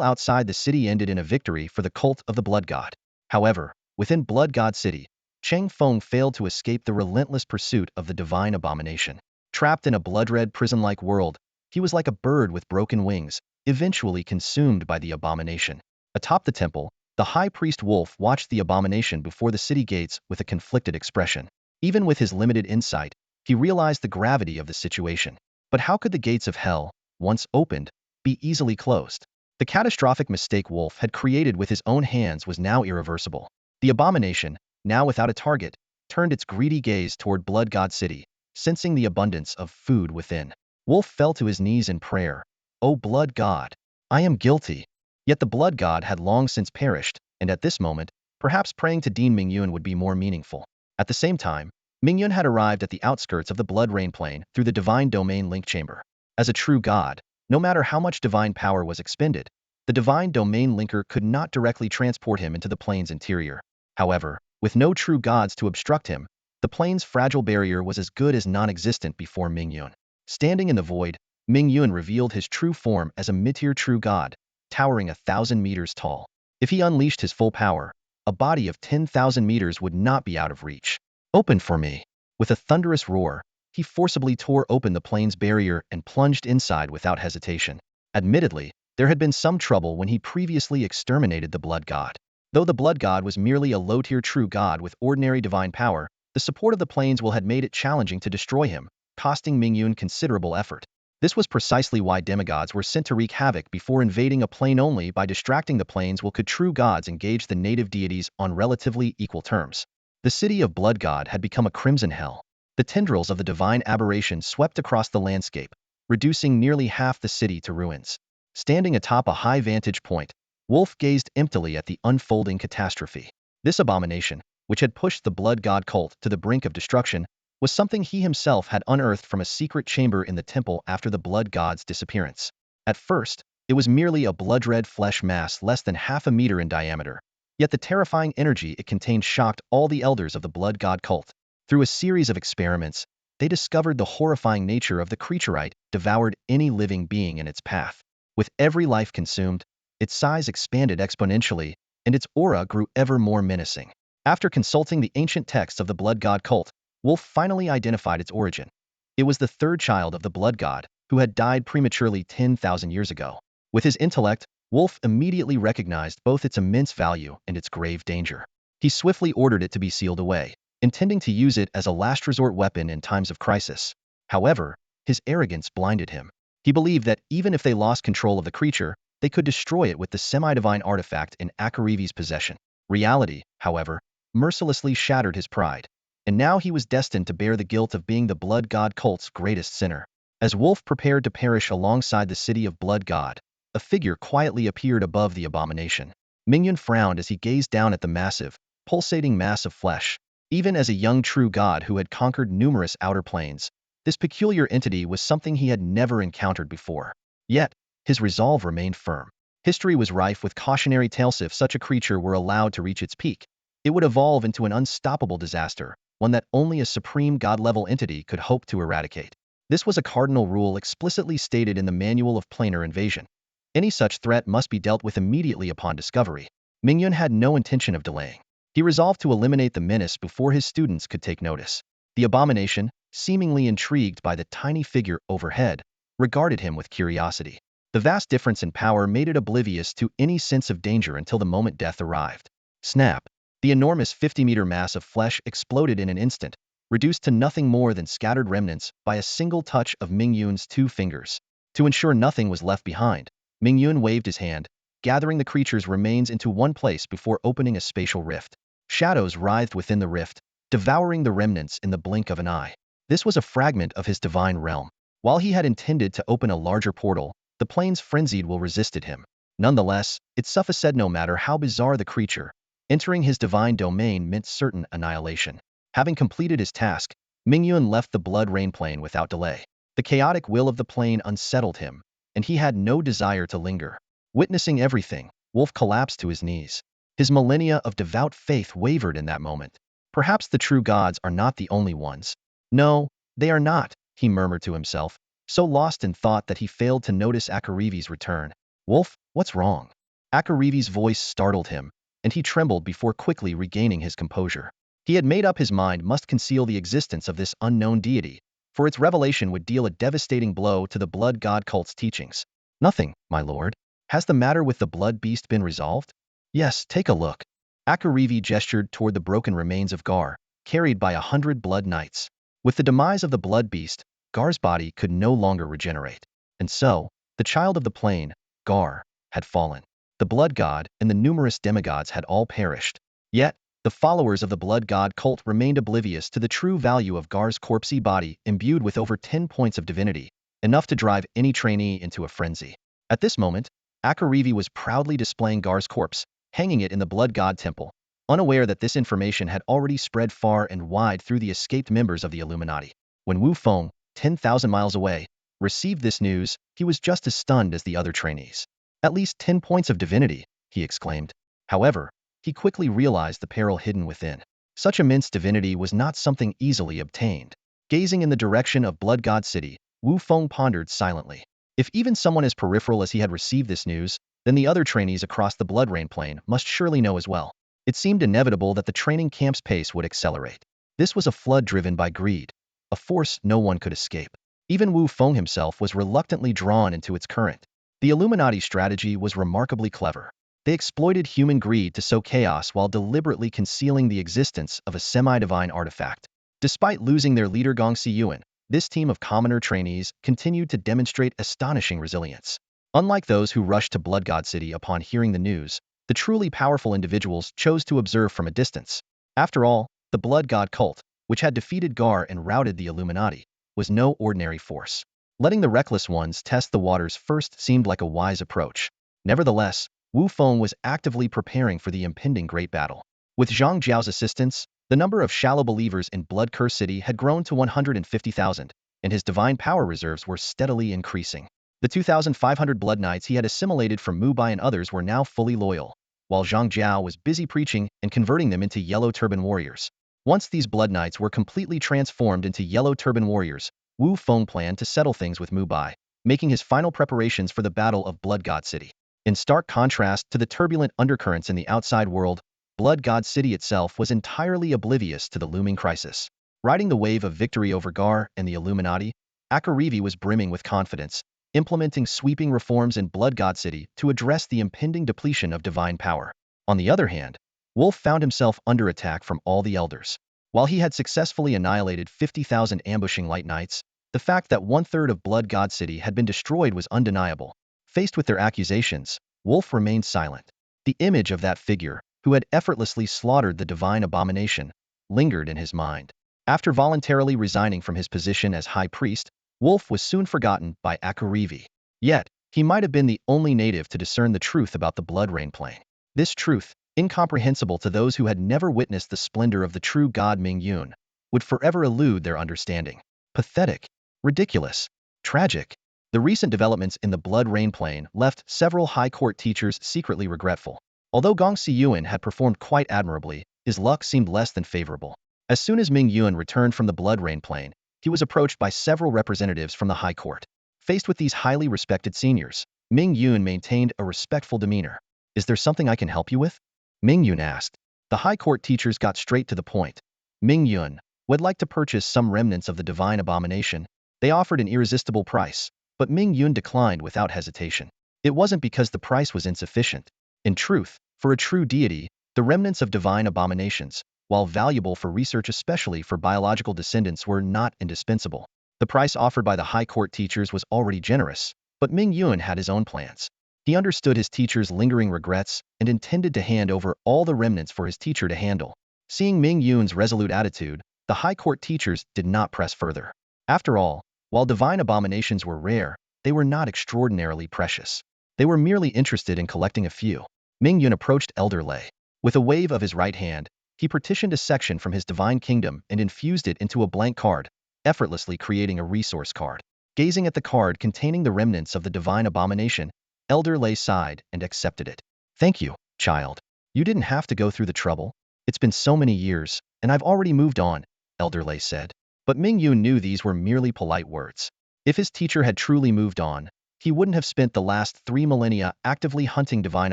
outside the city ended in a victory for the cult of the Blood God. However, within Blood God City, Cheng Feng failed to escape the relentless pursuit of the divine abomination. Trapped in a blood-red prison-like world, he was like a bird with broken wings, eventually consumed by the abomination. Atop the temple, the high priest Wolf watched the abomination before the city gates with a conflicted expression. Even with his limited insight, he realized the gravity of the situation. But how could the gates of hell, once opened, be easily closed? The catastrophic mistake Wolf had created with his own hands was now irreversible. The abomination, now without a target, turned its greedy gaze toward Blood God City, sensing the abundance of food within. Wolf fell to his knees in prayer. "O Blood God, I am guilty." Yet the Blood God had long since perished, and at this moment, perhaps praying to Dean Mingyun would be more meaningful. At the same time, Mingyun had arrived at the outskirts of the Blood Rain Plane through the Divine Domain Link Chamber. As a true god, no matter how much divine power was expended, the Divine Domain Linker could not directly transport him into the plane's interior. However, with no true gods to obstruct him, the plane's fragile barrier was as good as non-existent before Mingyun. Standing in the void, Mingyun revealed his true form as a mid-tier true god, towering 1,000 meters tall. If he unleashed his full power, a body of 10,000 meters would not be out of reach. "Open for me." With a thunderous roar, he forcibly tore open the plane's barrier and plunged inside without hesitation. Admittedly, there had been some trouble when he previously exterminated the Blood God. Though the Blood God was merely a low-tier true god with ordinary divine power, the support of the planes had made it challenging to destroy him, costing Mingyun considerable effort. This was precisely why demigods were sent to wreak havoc before invading a plane. Only by distracting the planes could true gods engage the native deities on relatively equal terms. The city of Blood God had become a crimson hell. The tendrils of the divine aberration swept across the landscape, reducing nearly half the city to ruins. Standing atop a high vantage point, Wolf gazed emptily at the unfolding catastrophe. This abomination, which had pushed the blood god cult to the brink of destruction, was something he himself had unearthed from a secret chamber in the temple after the blood god's disappearance. At first, it was merely a blood-red flesh mass less than half a meter in diameter, yet the terrifying energy it contained shocked all the elders of the blood god cult. Through a series of experiments, they discovered the horrifying nature of the creaturite devoured any living being in its path. With every life consumed, its size expanded exponentially, and its aura grew ever more menacing. After consulting the ancient texts of the blood god cult, Wolf finally identified its origin. It was the third child of the blood god, who had died prematurely 10,000 years ago. With his intellect, Wolf immediately recognized both its immense value and its grave danger. He swiftly ordered it to be sealed away, intending to use it as a last resort weapon in times of crisis. However, his arrogance blinded him. He believed that even if they lost control of the creature, they could destroy it with the semi-divine artifact in Akarivi's possession. Reality, however, mercilessly shattered his pride, and now he was destined to bear the guilt of being the blood god cult's greatest sinner. As Wolf prepared to perish alongside the city of blood god, a figure quietly appeared above the abomination. Mingyun frowned as he gazed down at the massive, pulsating mass of flesh. Even as a young true god who had conquered numerous outer planes, this peculiar entity was something he had never encountered before. Yet, his resolve remained firm. History was rife with cautionary tales. If such a creature were allowed to reach its peak, it would evolve into an unstoppable disaster, one that only a supreme god-level entity could hope to eradicate. This was a cardinal rule explicitly stated in the Manual of Planar Invasion. Any such threat must be dealt with immediately upon discovery. Mingyun had no intention of delaying. He resolved to eliminate the menace before his students could take notice. The abomination, seemingly intrigued by the tiny figure overhead, regarded him with curiosity. The vast difference in power made it oblivious to any sense of danger until the moment death arrived. Snap! The enormous 50-meter mass of flesh exploded in an instant, reduced to nothing more than scattered remnants by a single touch of Mingyun's 2 fingers. To ensure nothing was left behind, Mingyun waved his hand, gathering the creature's remains into one place before opening a spatial rift. Shadows writhed within the rift, devouring the remnants in the blink of an eye. This was a fragment of his divine realm. While he had intended to open a larger portal, the plane's frenzied will resisted him. Nonetheless, it sufficed no matter how bizarre the creature. Entering his divine domain meant certain annihilation. Having completed his task, Mingyun left the blood rain plane without delay. The chaotic will of the plane unsettled him, and he had no desire to linger. Witnessing everything, Wolf collapsed to his knees. His millennia of devout faith wavered in that moment. Perhaps the true gods are not the only ones. No, they are not, he murmured to himself, so lost in thought that he failed to notice Akarivi's return. Wolf, what's wrong? Akarivi's voice startled him, and he trembled before quickly regaining his composure. He had made up his mind must conceal the existence of this unknown deity, for its revelation would deal a devastating blow to the blood god cult's teachings. Nothing, my lord. Has the matter with the blood beast been resolved? Yes, take a look. Akarivi gestured toward the broken remains of Gar, carried by 100 blood knights. With the demise of the blood beast, Gar's body could no longer regenerate. And so, the child of the plane, Gar, had fallen. The blood god and the numerous demigods had all perished. Yet, the followers of the blood god cult remained oblivious to the true value of Gar's corpsey body imbued with over 10 points of divinity, enough to drive any trainee into a frenzy. At this moment, Akarivi was proudly displaying Gar's corpse, hanging it in the blood god temple, unaware that this information had already spread far and wide through the escaped members of the Illuminati. When Wu Feng, 10,000 miles away, received this news, he was just as stunned as the other trainees. At least 10 points of divinity, he exclaimed. However, he quickly realized the peril hidden within. Such immense divinity was not something easily obtained. Gazing in the direction of Blood God City, Wu Feng pondered silently. If even someone as peripheral as he had received this news, then the other trainees across the Blood Rain Plain must surely know as well. It seemed inevitable that the training camp's pace would accelerate. This was a flood driven by greed, a force no one could escape. Even Wu Feng himself was reluctantly drawn into its current. The Illuminati strategy was remarkably clever. They exploited human greed to sow chaos while deliberately concealing the existence of a semi-divine artifact. Despite losing their leader Gong Siyuan, this team of commoner trainees continued to demonstrate astonishing resilience. Unlike those who rushed to Blood God City upon hearing the news, the truly powerful individuals chose to observe from a distance. After all, the Blood God cult, which had defeated Gar and routed the Illuminati, was no ordinary force. Letting the reckless ones test the waters first seemed like a wise approach. Nevertheless, Wu Feng was actively preparing for the impending great battle. With Zhang Jiao's assistance, the number of shallow believers in Blood Curse City had grown to 150,000, and his divine power reserves were steadily increasing. The 2,500 Blood Knights he had assimilated from Mu Bai and others were now fully loyal, while Zhang Jiao was busy preaching and converting them into Yellow Turban warriors. Once these Blood Knights were completely transformed into Yellow Turban warriors, Wu Feng planned to settle things with Mu Bai, making his final preparations for the Battle of Blood God City. In stark contrast to the turbulent undercurrents in the outside world, Blood God City itself was entirely oblivious to the looming crisis. Riding the wave of victory over Gar and the Illuminati, Akarivi was brimming with confidence, implementing sweeping reforms in Blood God City to address the impending depletion of divine power. On the other hand, Wolf found himself under attack from all the elders. While he had successfully annihilated 50,000 ambushing Light Knights, the fact that one-third of Blood God City had been destroyed was undeniable. Faced with their accusations, Wolf remained silent. The image of that figure, who had effortlessly slaughtered the divine abomination, lingered in his mind. After voluntarily resigning from his position as High Priest, Wolf was soon forgotten by Akarivi. Yet, he might have been the only native to discern the truth about the Blood Rain Plane. This truth, incomprehensible to those who had never witnessed the splendor of the true god Ming Yun, would forever elude their understanding. Pathetic, ridiculous, tragic. The recent developments in the Blood Rain Plane left several high court teachers secretly regretful. Although Gong Siyuan had performed quite admirably, his luck seemed less than favorable. As soon as Ming Yun returned from the Blood Rain Plane, he was approached by several representatives from the High Court. Faced with these highly respected seniors, Ming Yun maintained a respectful demeanor. "Is there something I can help you with?" Ming Yun asked. The High Court teachers got straight to the point. Ming Yun would like to purchase some remnants of the divine abomination. They offered an irresistible price, but Ming Yun declined without hesitation. It wasn't because the price was insufficient. In truth, for a true deity, the remnants of divine abominations, while valuable for research especially for biological descendants, were not indispensable. The price offered by the High Court teachers was already generous, but Ming Yun had his own plans. He understood his teacher's lingering regrets and intended to hand over all the remnants for his teacher to handle. Seeing Ming Yun's resolute attitude, the High Court teachers did not press further. After all, while divine abominations were rare, they were not extraordinarily precious. They were merely interested in collecting a few. Ming Yun approached Elder Lei. With a wave of his right hand, he partitioned a section from his divine kingdom and infused it into a blank card, effortlessly creating a resource card. Gazing at the card containing the remnants of the divine abomination, Elder Lei sighed and accepted it. "Thank you, child. You didn't have to go through the trouble. It's been so many years, and I've already moved on," Elder Lei said. But Ming Yun knew these were merely polite words. If his teacher had truly moved on, he wouldn't have spent the last 3 millennia actively hunting divine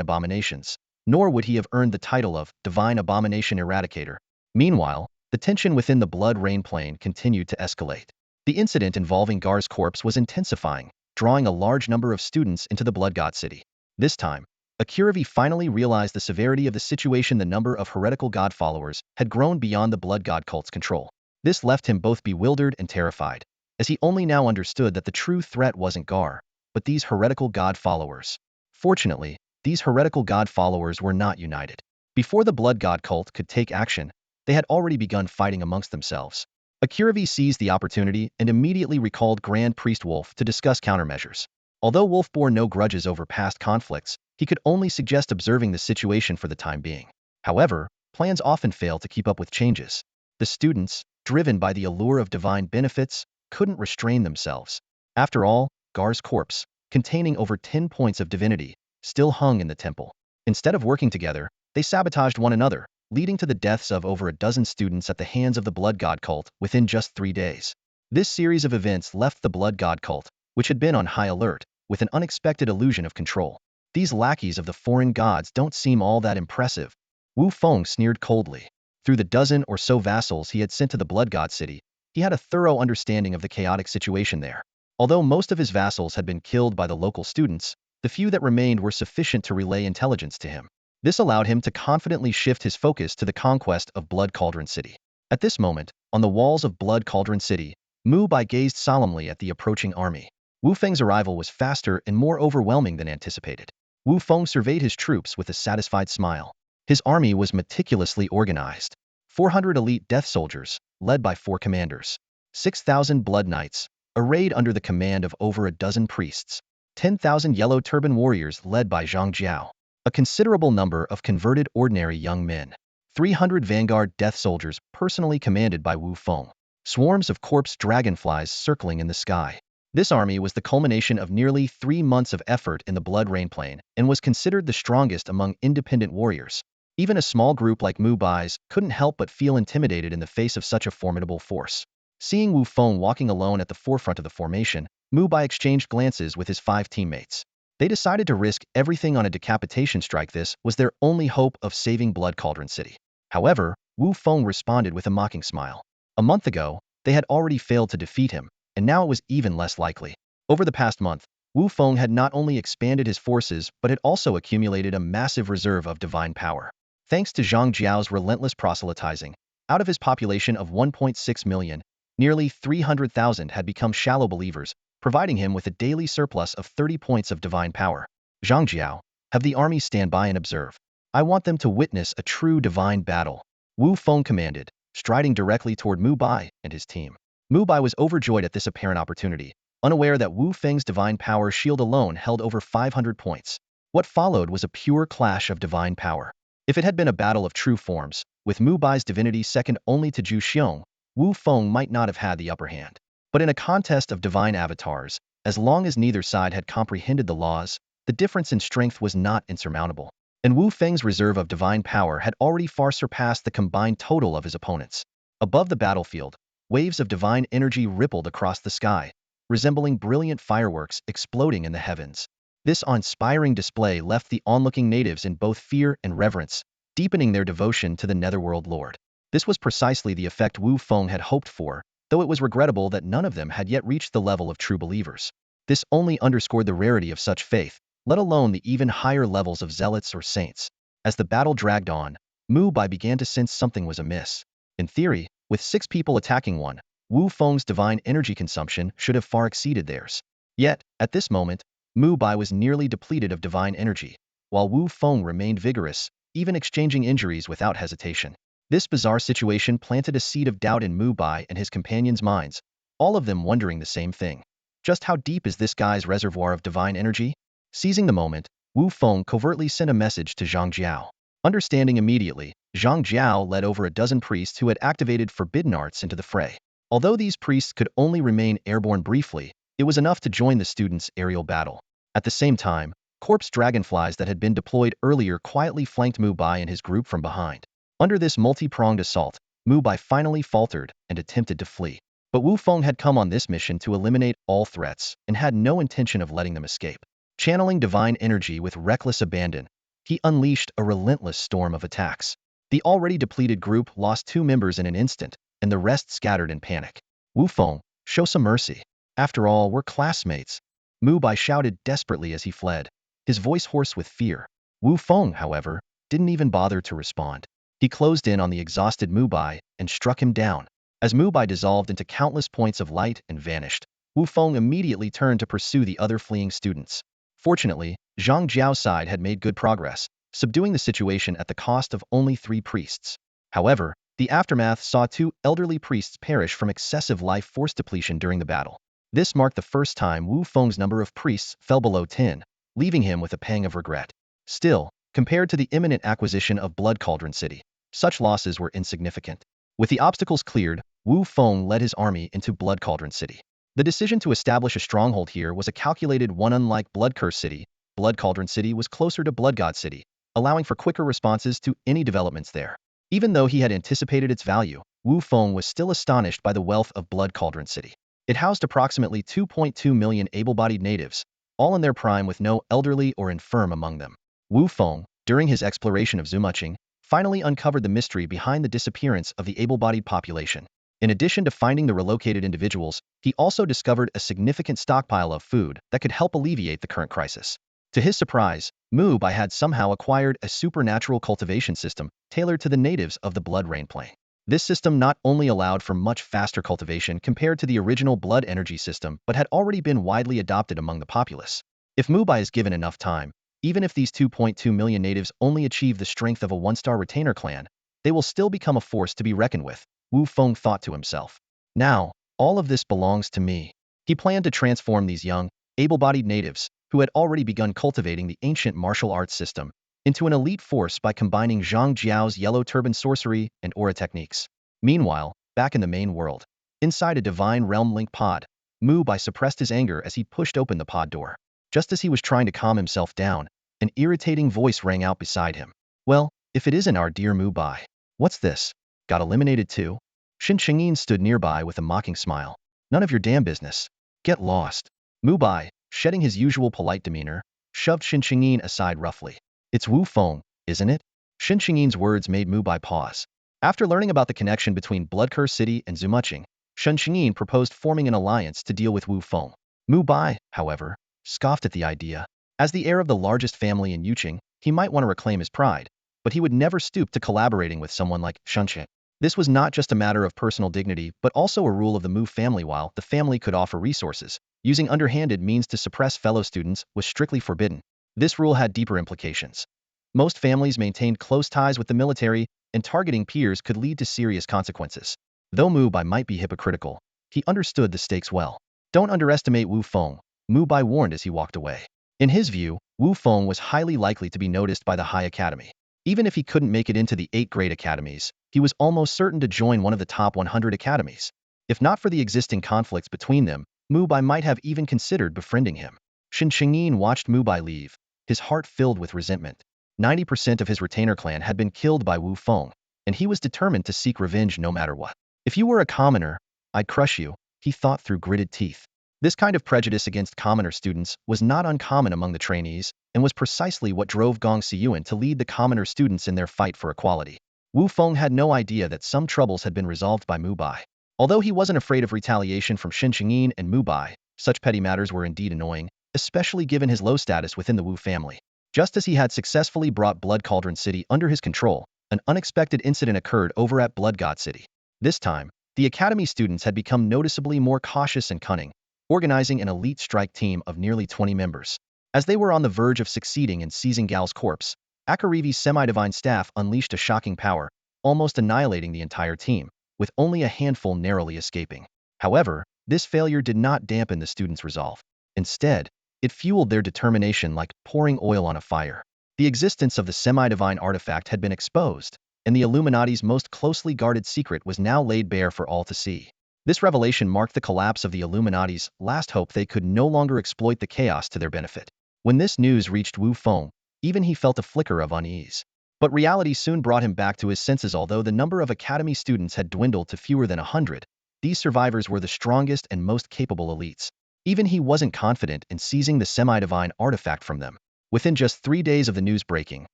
abominations, nor would he have earned the title of Divine Abomination Eradicator. Meanwhile, the tension within the Blood Rain Plane continued to escalate. The incident involving Gar's corpse was intensifying, drawing a large number of students into the Blood God City. This time, Akiravi finally realized the severity of the situation. The number of heretical god followers had grown beyond the Blood God cult's control. This left him both bewildered and terrified, as he only now understood that the true threat wasn't Gar, but these heretical god followers. Fortunately, these heretical god followers were not united. Before the Blood God cult could take action, they had already begun fighting amongst themselves. Akiravi seized the opportunity and immediately recalled Grand Priest Wolf to discuss countermeasures. Although Wolf bore no grudges over past conflicts, he could only suggest observing the situation for the time being. However, plans often fail to keep up with changes. The students, driven by the allure of divine benefits, couldn't restrain themselves. After all, Gar's corpse, containing over 10 points of divinity, still hung in the temple. Instead of working together, they sabotaged one another, leading to the deaths of over a dozen students at the hands of the Blood God cult within just 3 days. This series of events left the Blood God cult, which had been on high alert, with an unexpected illusion of control. "These lackeys of the foreign gods don't seem all that impressive," Wu Feng sneered coldly. Through the dozen or so vassals he had sent to the Blood God City, he had a thorough understanding of the chaotic situation there. Although most of his vassals had been killed by the local students, the few that remained were sufficient to relay intelligence to him. This allowed him to confidently shift his focus to the conquest of Blood Cauldron City. At this moment, on the walls of Blood Cauldron City, Mu Bai gazed solemnly at the approaching army. Wu Feng's arrival was faster and more overwhelming than anticipated. Wu Feng surveyed his troops with a satisfied smile. His army was meticulously organized. 400 elite death soldiers, led by 4 commanders. 6,000 blood knights, arrayed under the command of over a dozen priests, 10,000 yellow turban warriors led by Zhang Jiao, a considerable number of converted ordinary young men, 300 vanguard death soldiers personally commanded by Wu Feng, swarms of corpse dragonflies circling in the sky. This army was the culmination of nearly 3 months of effort in the Blood Rain Plain and was considered the strongest among independent warriors. Even a small group like Mu Bai's couldn't help but feel intimidated in the face of such a formidable force. Seeing Wu Feng walking alone at the forefront of the formation, Mu Bai exchanged glances with his 5 teammates. They decided to risk everything on a decapitation strike. This was their only hope of saving Blood Cauldron City. However, Wu Feng responded with a mocking smile. A month ago, they had already failed to defeat him, and now it was even less likely. Over the past month, Wu Feng had not only expanded his forces but had also accumulated a massive reserve of divine power. Thanks to Zhang Jiao's relentless proselytizing, out of his population of 1.6 million, nearly 300,000 had become shallow believers, providing him with a daily surplus of 30 points of divine power. Zhang Jiao, have the army stand by and observe. I want them to witness a true divine battle. Wu Feng commanded, striding directly toward Mu Bai and his team. Mu Bai was overjoyed at this apparent opportunity, unaware that Wu Feng's divine power shield alone held over 500 points. What followed was a pure clash of divine power. If it had been a battle of true forms, with Mu Bai's divinity second only to Zhu Xiong, Wu Feng might not have had the upper hand. But in a contest of divine avatars, as long as neither side had comprehended the laws, the difference in strength was not insurmountable. And Wu Feng's reserve of divine power had already far surpassed the combined total of his opponents. Above the battlefield, waves of divine energy rippled across the sky, resembling brilliant fireworks exploding in the heavens. This awe-inspiring display left the onlooking natives in both fear and reverence, deepening their devotion to the netherworld lord. This was precisely the effect Wu Feng had hoped for, though it was regrettable that none of them had yet reached the level of true believers. This only underscored the rarity of such faith, let alone the even higher levels of zealots or saints. As the battle dragged on, Mu Bai began to sense something was amiss. In theory, with 6 people attacking one, Wu Feng's divine energy consumption should have far exceeded theirs. Yet, at this moment, Mu Bai was nearly depleted of divine energy, while Wu Feng remained vigorous, even exchanging injuries without hesitation. This bizarre situation planted a seed of doubt in Mu Bai and his companions' minds, all of them wondering the same thing. Just how deep is this guy's reservoir of divine energy? Seizing the moment, Wu Feng covertly sent a message to Zhang Jiao. Understanding immediately, Zhang Jiao led over a dozen priests who had activated forbidden arts into the fray. Although these priests could only remain airborne briefly, it was enough to join the students' aerial battle. At the same time, corpse dragonflies that had been deployed earlier quietly flanked Mu Bai and his group from behind. Under this multi-pronged assault, Mu Bai finally faltered and attempted to flee. But Wu Feng had come on this mission to eliminate all threats and had no intention of letting them escape. Channeling divine energy with reckless abandon, he unleashed a relentless storm of attacks. The already depleted group lost 2 members in an instant, and the rest scattered in panic. Wu Feng, show some mercy. After all, we're classmates. Mu Bai shouted desperately as he fled, his voice hoarse with fear. Wu Feng, however, didn't even bother to respond. He closed in on the exhausted Mu Bai and struck him down. As Mu Bai dissolved into countless points of light and vanished, Wu Feng immediately turned to pursue the other fleeing students. Fortunately, Zhang Jiao's side had made good progress, subduing the situation at the cost of only 3 priests. However, the aftermath saw 2 elderly priests perish from excessive life force depletion during the battle. This marked the first time Wu Feng's number of priests fell below 10, leaving him with a pang of regret. Still, compared to the imminent acquisition of Blood Cauldron City, such losses were insignificant. With the obstacles cleared, Wu Feng led his army into Blood Cauldron City. The decision to establish a stronghold here was a calculated one. Unlike Blood Curse City, Blood Cauldron City was closer to Blood God City, allowing for quicker responses to any developments there. Even though he had anticipated its value, Wu Feng was still astonished by the wealth of Blood Cauldron City. It housed approximately 2.2 million able-bodied natives, all in their prime with no elderly or infirm among them. Wu Feng, during his exploration of Zumuching, finally uncovered the mystery behind the disappearance of the able-bodied population. In addition to finding the relocated individuals, he also discovered a significant stockpile of food that could help alleviate the current crisis. To his surprise, Mu Bai had somehow acquired a supernatural cultivation system tailored to the natives of the Blood Rain Plain. This system not only allowed for much faster cultivation compared to the original blood energy system, but had already been widely adopted among the populace. If Mu Bai is given enough time, even if these 2.2 million natives only achieve the strength of a 1-star retainer clan, they will still become a force to be reckoned with, Wu Feng thought to himself. Now, all of this belongs to me. He planned to transform these young, able-bodied natives, who had already begun cultivating the ancient martial arts system, into an elite force by combining Zhang Jiao's yellow turban sorcery and aura techniques. Meanwhile, back in the main world, inside a divine realm link pod, Mu Bai suppressed his anger as he pushed open the pod door. Just as he was trying to calm himself down, an irritating voice rang out beside him. Well, if it isn't our dear Mu Bai. What's this? Got eliminated too? Shin Chengyin stood nearby with a mocking smile. None of your damn business. Get lost. Mu Bai, shedding his usual polite demeanor, shoved Shin Chengyin aside roughly. It's Wu Feng, isn't it? Shin Chengyin's words made Mu Bai pause. After learning about the connection between Bloodcurse City and Zumuching, Shin Chengyin proposed forming an alliance to deal with Wu Feng. Mu Bai, however, scoffed at the idea. As the heir of the largest family in Yuqing, he might want to reclaim his pride, but he would never stoop to collaborating with someone like Shunchen. This was not just a matter of personal dignity, but also a rule of the Mu family. While the family could offer resources, using underhanded means to suppress fellow students was strictly forbidden. This rule had deeper implications. Most families maintained close ties with the military, and targeting peers could lead to serious consequences. Though Mu Bai might be hypocritical, he understood the stakes well. Don't underestimate Wu Feng, Mu Bai warned as he walked away. In his view, Wu Feng was highly likely to be noticed by the High Academy. Even if he couldn't make it into the 8 great academies, he was almost certain to join one of the top 100 academies. If not for the existing conflicts between them, Mu Bai might have even considered befriending him. Shin Chengyin watched Mu Bai leave, his heart filled with resentment. 90% of his retainer clan had been killed by Wu Feng, and he was determined to seek revenge no matter what. If you were a commoner, I'd crush you, he thought through gritted teeth. This kind of prejudice against commoner students was not uncommon among the trainees, and was precisely what drove Gong Siyuan to lead the commoner students in their fight for equality. Wu Feng had no idea that some troubles had been resolved by Mu Bai. Although he wasn't afraid of retaliation from Shin Chengyin and Mu Bai, such petty matters were indeed annoying, especially given his low status within the Wu family. Just as he had successfully brought Blood Cauldron City under his control, an unexpected incident occurred over at Blood God City. This time, the academy students had become noticeably more cautious and cunning, organizing an elite strike team of nearly 20 members. As they were on the verge of succeeding in seizing Gao's corpse, Akarivi's semi-divine staff unleashed a shocking power, almost annihilating the entire team, with only a handful narrowly escaping. However, this failure did not dampen the students' resolve. Instead, it fueled their determination like pouring oil on a fire. The existence of the semi-divine artifact had been exposed, and the Illuminati's most closely guarded secret was now laid bare for all to see. This revelation marked the collapse of the Illuminati's last hope. They could no longer exploit the chaos to their benefit. When this news reached Wu Feng, even he felt a flicker of unease. But reality soon brought him back to his senses. Although the number of academy students had dwindled to fewer than 100, these survivors were the strongest and most capable elites. Even he wasn't confident in seizing the semi-divine artifact from them. Within just 3 days of the news breaking,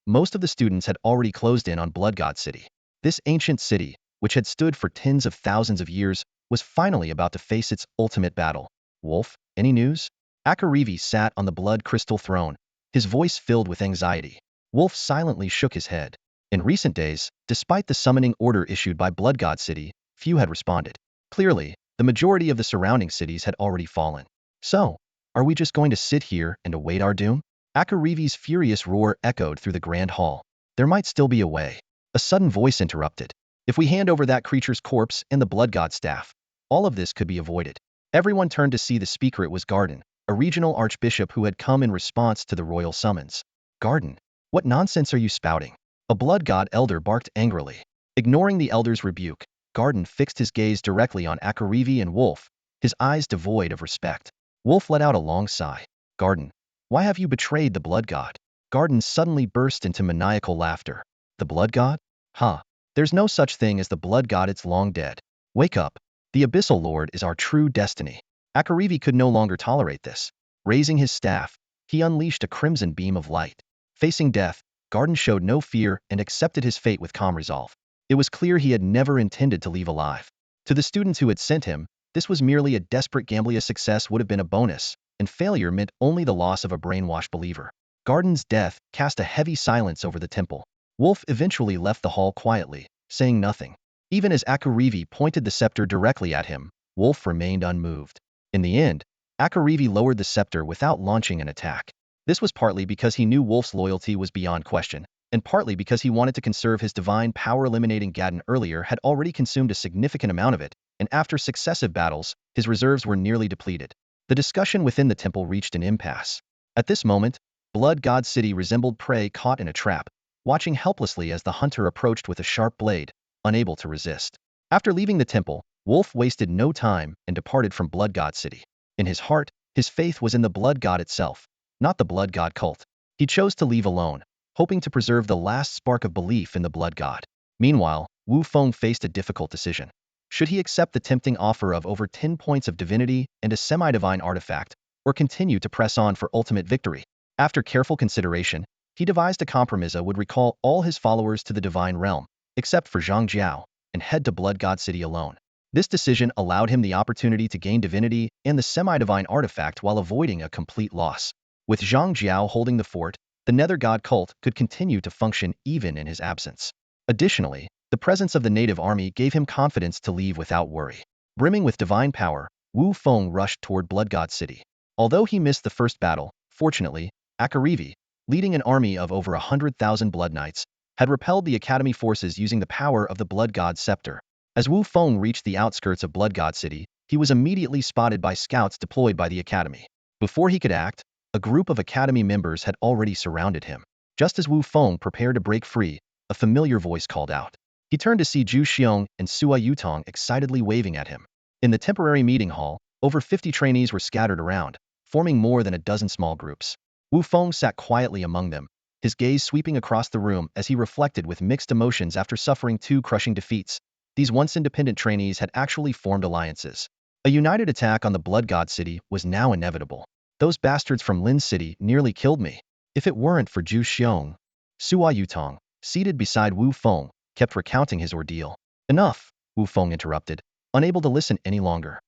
most of the students had already closed in on Blood God City. This ancient city, which had stood for tens of thousands of years, was finally about to face its ultimate battle. Wolf, any news? Akarivi sat on the blood crystal throne, his voice filled with anxiety. Wolf silently shook his head. In recent days, despite the summoning order issued by Blood God City, few had responded. Clearly, the majority of the surrounding cities had already fallen. So, are we just going to sit here and await our doom? Akarivi's furious roar echoed through the grand hall. There might still be a way. A sudden voice interrupted. If we hand over that creature's corpse and the Blood God staff, all of this could be avoided. Everyone turned to see the speaker. It was Garden, a regional archbishop who had come in response to the royal summons. Garden, what nonsense are you spouting? A blood god elder barked angrily. Ignoring the elder's rebuke, Garden fixed his gaze directly on Akarivi and Wolf, his eyes devoid of respect. Wolf let out a long sigh. Garden, why have you betrayed the blood god? Garden suddenly burst into maniacal laughter. The blood god? Huh. There's no such thing as the blood god. It's long dead. Wake up. The Abyssal Lord is our true destiny. Akarivi could no longer tolerate this. Raising his staff, he unleashed a crimson beam of light. Facing death, Garden showed no fear and accepted his fate with calm resolve. It was clear he had never intended to leave alive. To the students who had sent him, this was merely a desperate gamble. A success would have been a bonus, and failure meant only the loss of a brainwashed believer. Garden's death cast a heavy silence over the temple. Wolf eventually left the hall quietly, saying nothing. Even as Akarivi pointed the scepter directly at him, Wolf remained unmoved. In the end, Akarivi lowered the scepter without launching an attack. This was partly because he knew Wolf's loyalty was beyond question, and partly because he wanted to conserve his divine power. Eliminating Gadon earlier had already consumed a significant amount of it, and after successive battles, his reserves were nearly depleted. The discussion within the temple reached an impasse. At this moment, Blood God City resembled prey caught in a trap, watching helplessly as the hunter approached with a sharp blade, unable to resist. After leaving the temple, Wolf wasted no time and departed from Blood God City. In his heart, his faith was in the Blood God itself, not the Blood God cult. He chose to leave alone, hoping to preserve the last spark of belief in the Blood God. Meanwhile, Wu Feng faced a difficult decision. Should he accept the tempting offer of over 10 points of divinity and a semi-divine artifact, or continue to press on for ultimate victory? After careful consideration, he devised a compromise that would recall all his followers to the divine realm, except for Zhang Jiao, and head to Blood God City alone. This decision allowed him the opportunity to gain divinity and the semi-divine artifact while avoiding a complete loss. With Zhang Jiao holding the fort, the Nether God cult could continue to function even in his absence. Additionally, the presence of the native army gave him confidence to leave without worry. Brimming with divine power, Wu Feng rushed toward Blood God City. Although he missed the first battle, fortunately, Akarivi, leading an army of over 100,000 Blood Knights, had repelled the Academy forces using the power of the Blood God's scepter. As Wu Feng reached the outskirts of Blood God City, he was immediately spotted by scouts deployed by the Academy. Before he could act, a group of Academy members had already surrounded him. Just as Wu Feng prepared to break free, a familiar voice called out. He turned to see Zhu Xiong and Sua Yutong excitedly waving at him. In the temporary meeting hall, over 50 trainees were scattered around, forming more than a dozen small groups. Wu Feng sat quietly among them, his gaze sweeping across the room as he reflected with mixed emotions after suffering 2 crushing defeats. These once independent trainees had actually formed alliances. A united attack on the Blood God City was now inevitable. Those bastards from Lin City nearly killed me. If it weren't for Zhu Xiong, Sua Yutong, seated beside Wu Feng, kept recounting his ordeal. Enough, Wu Feng interrupted, unable to listen any longer.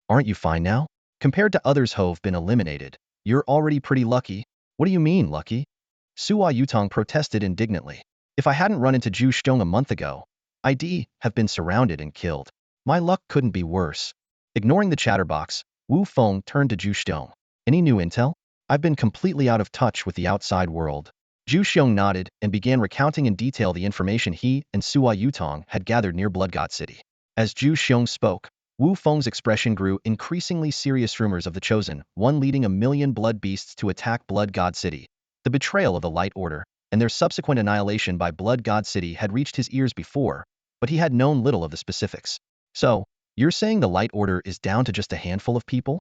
Aren't you fine now? Compared to others who've been eliminated, you're already pretty lucky. What do you mean, lucky? Sua Yutong protested indignantly. If I hadn't run into Zhu Xiong a month ago, I'd have been surrounded and killed. My luck couldn't be worse. Ignoring the chatterbox, Wu Feng turned to Zhu Xiong. Any new intel? I've been completely out of touch with the outside world. Zhu Xiong nodded and began recounting in detail the information he and Sua Yutong had gathered near Blood God City. As Zhu Xiong spoke, Wu Feng's expression grew increasingly serious. Rumors of the Chosen One leading 1,000,000 blood beasts to attack Blood God City, the betrayal of the Light Order, and their subsequent annihilation by Blood God City had reached his ears before, but he had known little of the specifics. So, you're saying the Light Order is down to just a handful of people?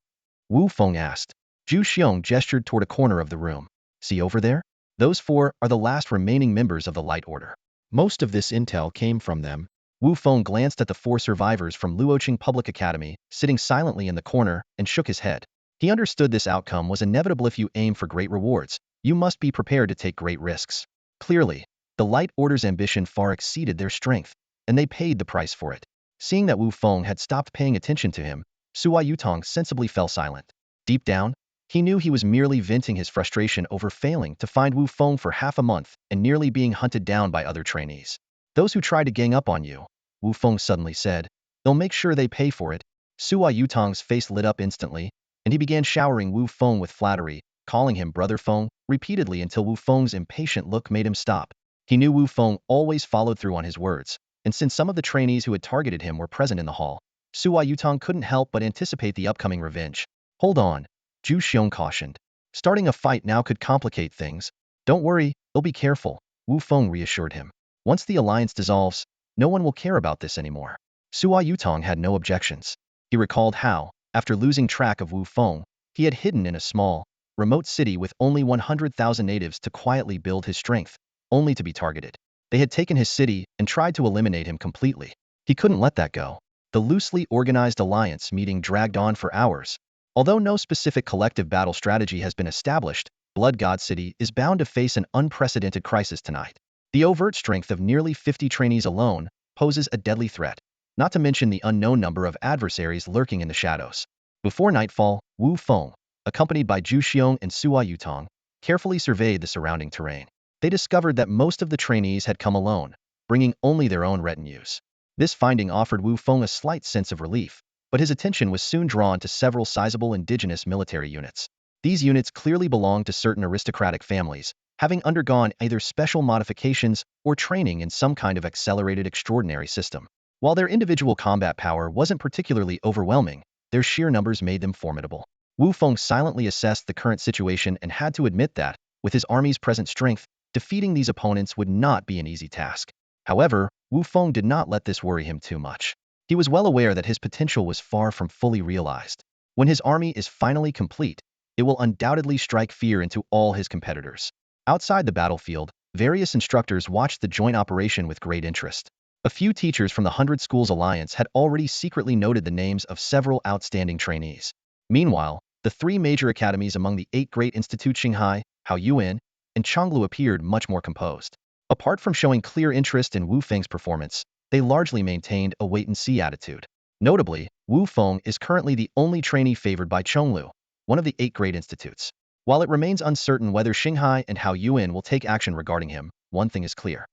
Wu Feng asked. Zhu Xiong gestured toward a corner of the room. See over there? Those 4 are the last remaining members of the Light Order. Most of this intel came from them. Wu Feng glanced at the 4 survivors from Luoqing Public Academy, sitting silently in the corner, and shook his head. He understood this outcome was inevitable. If you aim for great rewards, you must be prepared to take great risks. Clearly, the Light Order's ambition far exceeded their strength, and they paid the price for it. Seeing that Wu Feng had stopped paying attention to him, Sua Yutong sensibly fell silent. Deep down, he knew he was merely venting his frustration over failing to find Wu Feng for half a month and nearly being hunted down by other trainees. Those who try to gang up on you, Wu Feng suddenly said, they'll make sure they pay for it. Sua Yutong's face lit up instantly, and he began showering Wu Feng with flattery, calling him Brother Feng repeatedly until Wu Feng's impatient look made him stop. He knew Wu Feng always followed through on his words, and since some of the trainees who had targeted him were present in the hall, Sua Yutong couldn't help but anticipate the upcoming revenge. Hold on, Zhu Xiong cautioned. Starting a fight now could complicate things. Don't worry, they'll be careful, Wu Feng reassured him. Once the alliance dissolves, no one will care about this anymore. Sua Yutong had no objections. He recalled how, after losing track of Wu Feng, he had hidden in a small, remote city with only 100,000 natives to quietly build his strength, only to be targeted. They had taken his city and tried to eliminate him completely. He couldn't let that go. The loosely organized alliance meeting dragged on for hours. Although no specific collective battle strategy has been established, Blood God City is bound to face an unprecedented crisis tonight. The overt strength of nearly 50 trainees alone poses a deadly threat, not to mention the unknown number of adversaries lurking in the shadows. Before nightfall, Wu Feng, accompanied by Zhu Xiong and Sua Yutong, carefully surveyed the surrounding terrain. They discovered that most of the trainees had come alone, bringing only their own retinues. This finding offered Wu Feng a slight sense of relief, but his attention was soon drawn to several sizable indigenous military units. These units clearly belonged to certain aristocratic families, having undergone either special modifications or training in some kind of accelerated extraordinary system. While their individual combat power wasn't particularly overwhelming, their sheer numbers made them formidable. Wu Feng silently assessed the current situation and had to admit that, with his army's present strength, defeating these opponents would not be an easy task. However, Wu Feng did not let this worry him too much. He was well aware that his potential was far from fully realized. When his army is finally complete, it will undoubtedly strike fear into all his competitors. Outside the battlefield, various instructors watched the joint operation with great interest. A few teachers from the Hundred Schools Alliance had already secretly noted the names of several outstanding trainees. Meanwhile, the three major academies among the 8 great institutes Qinghai, Haoyuan, and Chonglu appeared much more composed. Apart from showing clear interest in Wu Feng's performance, they largely maintained a wait-and-see attitude. Notably, Wu Feng is currently the only trainee favored by Chonglu, one of the 8 great institutes. While it remains uncertain whether Qinghai and Haoyuan will take action regarding him, one thing is clear.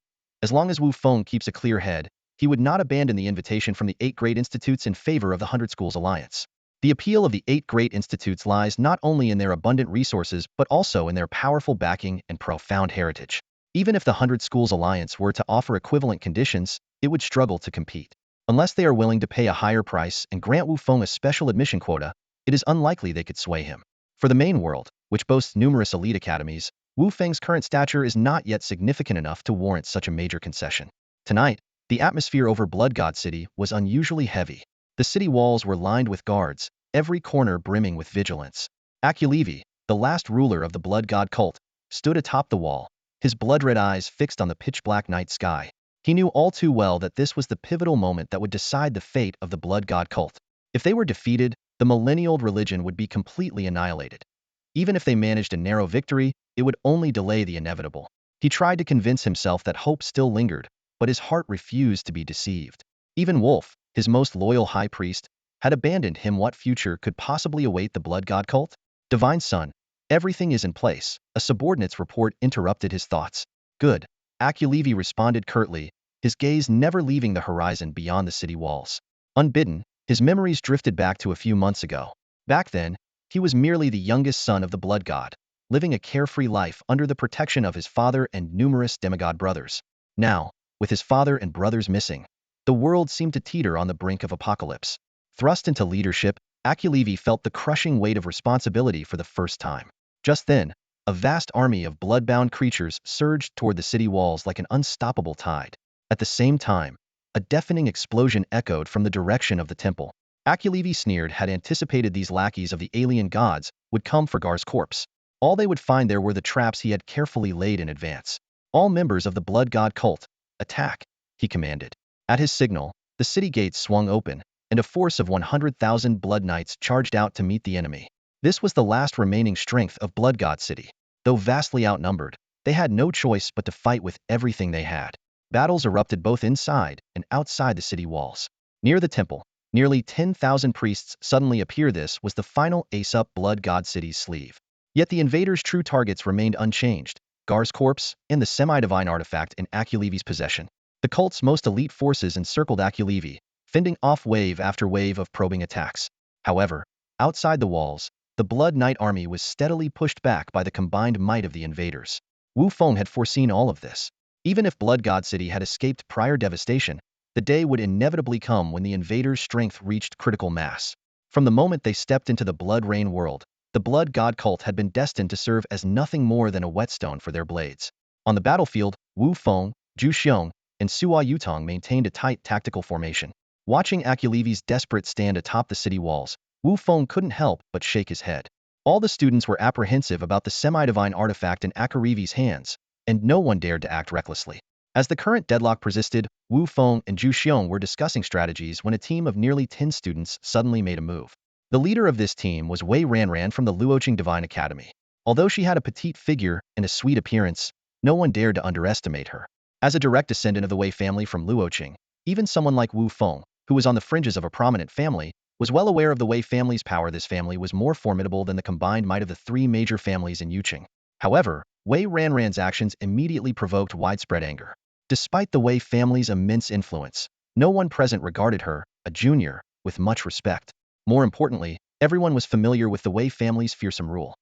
As long as Wu Feng keeps a clear head, he would not abandon the invitation from the 8 great institutes in favor of the Hundred Schools Alliance. The appeal of the 8 great institutes lies not only in their abundant resources but also in their powerful backing and profound heritage. Even if the Hundred Schools Alliance were to offer equivalent conditions, it would struggle to compete. Unless they are willing to pay a higher price and grant Wu Feng a special admission quota, it is unlikely they could sway him. For the main world, which boasts numerous elite academies, Wu Feng's current stature is not yet significant enough to warrant such a major concession. Tonight, the atmosphere over Blood God City was unusually heavy. The city walls were lined with guards, every corner brimming with vigilance. Akulevi, the last ruler of the Blood God cult, stood atop the wall, his blood-red eyes fixed on the pitch-black night sky. He knew all too well that this was the pivotal moment that would decide the fate of the Blood God cult. If they were defeated, the millennial religion would be completely annihilated. Even if they managed a narrow victory, it would only delay the inevitable. He tried to convince himself that hope still lingered, but his heart refused to be deceived. Even Wolf, his most loyal high priest, had abandoned him. What future could possibly await the Blood God cult? Divine Son, everything is in place. A subordinate's report interrupted his thoughts. Good. Akulevi responded curtly, his gaze never leaving the horizon beyond the city walls. Unbidden, his memories drifted back to a few months ago. Back then, he was merely the youngest son of the Blood God, living a carefree life under the protection of his father and numerous demigod brothers. Now, with his father and brothers missing, the world seemed to teeter on the brink of apocalypse. Thrust into leadership, Akulevi felt the crushing weight of responsibility for the first time. Just then, a vast army of blood-bound creatures surged toward the city walls like an unstoppable tide. At the same time, a deafening explosion echoed from the direction of the temple. Akulevi sneered had anticipated these lackeys of the alien gods would come for Gar's corpse. All they would find there were the traps he had carefully laid in advance. All members of the Blood God cult, attack, he commanded. At his signal, the city gates swung open, and a force of 100,000 Blood Knights charged out to meet the enemy. This was the last remaining strength of Blood God City. Though vastly outnumbered, they had no choice but to fight with everything they had. Battles erupted both inside and outside the city walls. Near the temple, nearly 10,000 priests suddenly appear. This was the final ace up Blood God City's sleeve. Yet the invaders' true targets remained unchanged, Gar's corpse and the semi-divine artifact in Akulevi's possession. The cult's most elite forces encircled Akulevi, fending off wave after wave of probing attacks. However, outside the walls, the Blood Knight army was steadily pushed back by the combined might of the invaders. Wu Feng had foreseen all of this. Even if Blood God City had escaped prior devastation, the day would inevitably come when the invaders' strength reached critical mass. From the moment they stepped into the Blood Rain world, the Blood God cult had been destined to serve as nothing more than a whetstone for their blades. On the battlefield, Wu Feng, Zhu Xiong, and Sua Yutong maintained a tight tactical formation. Watching Akulevi's desperate stand atop the city walls, Wu Feng couldn't help but shake his head. All the students were apprehensive about the semi-divine artifact in Akulevi's hands, and no one dared to act recklessly. As the current deadlock persisted, Wu Feng and Zhu Xiong were discussing strategies when a team of nearly 10 students suddenly made a move. The leader of this team was Wei Ranran from the Luoqing Divine Academy. Although she had a petite figure and a sweet appearance, no one dared to underestimate her. As a direct descendant of the Wei family from Luoqing, even someone like Wu Feng, who was on the fringes of a prominent family, was well aware of the Wei family's power. This family was more formidable than the combined might of the 3 major families in Yuqing. However, Wei Ranran's actions immediately provoked widespread anger. Despite the Wei family's immense influence, no one present regarded her, a junior, with much respect. More importantly, everyone was familiar with the Wei family's fearsome rule.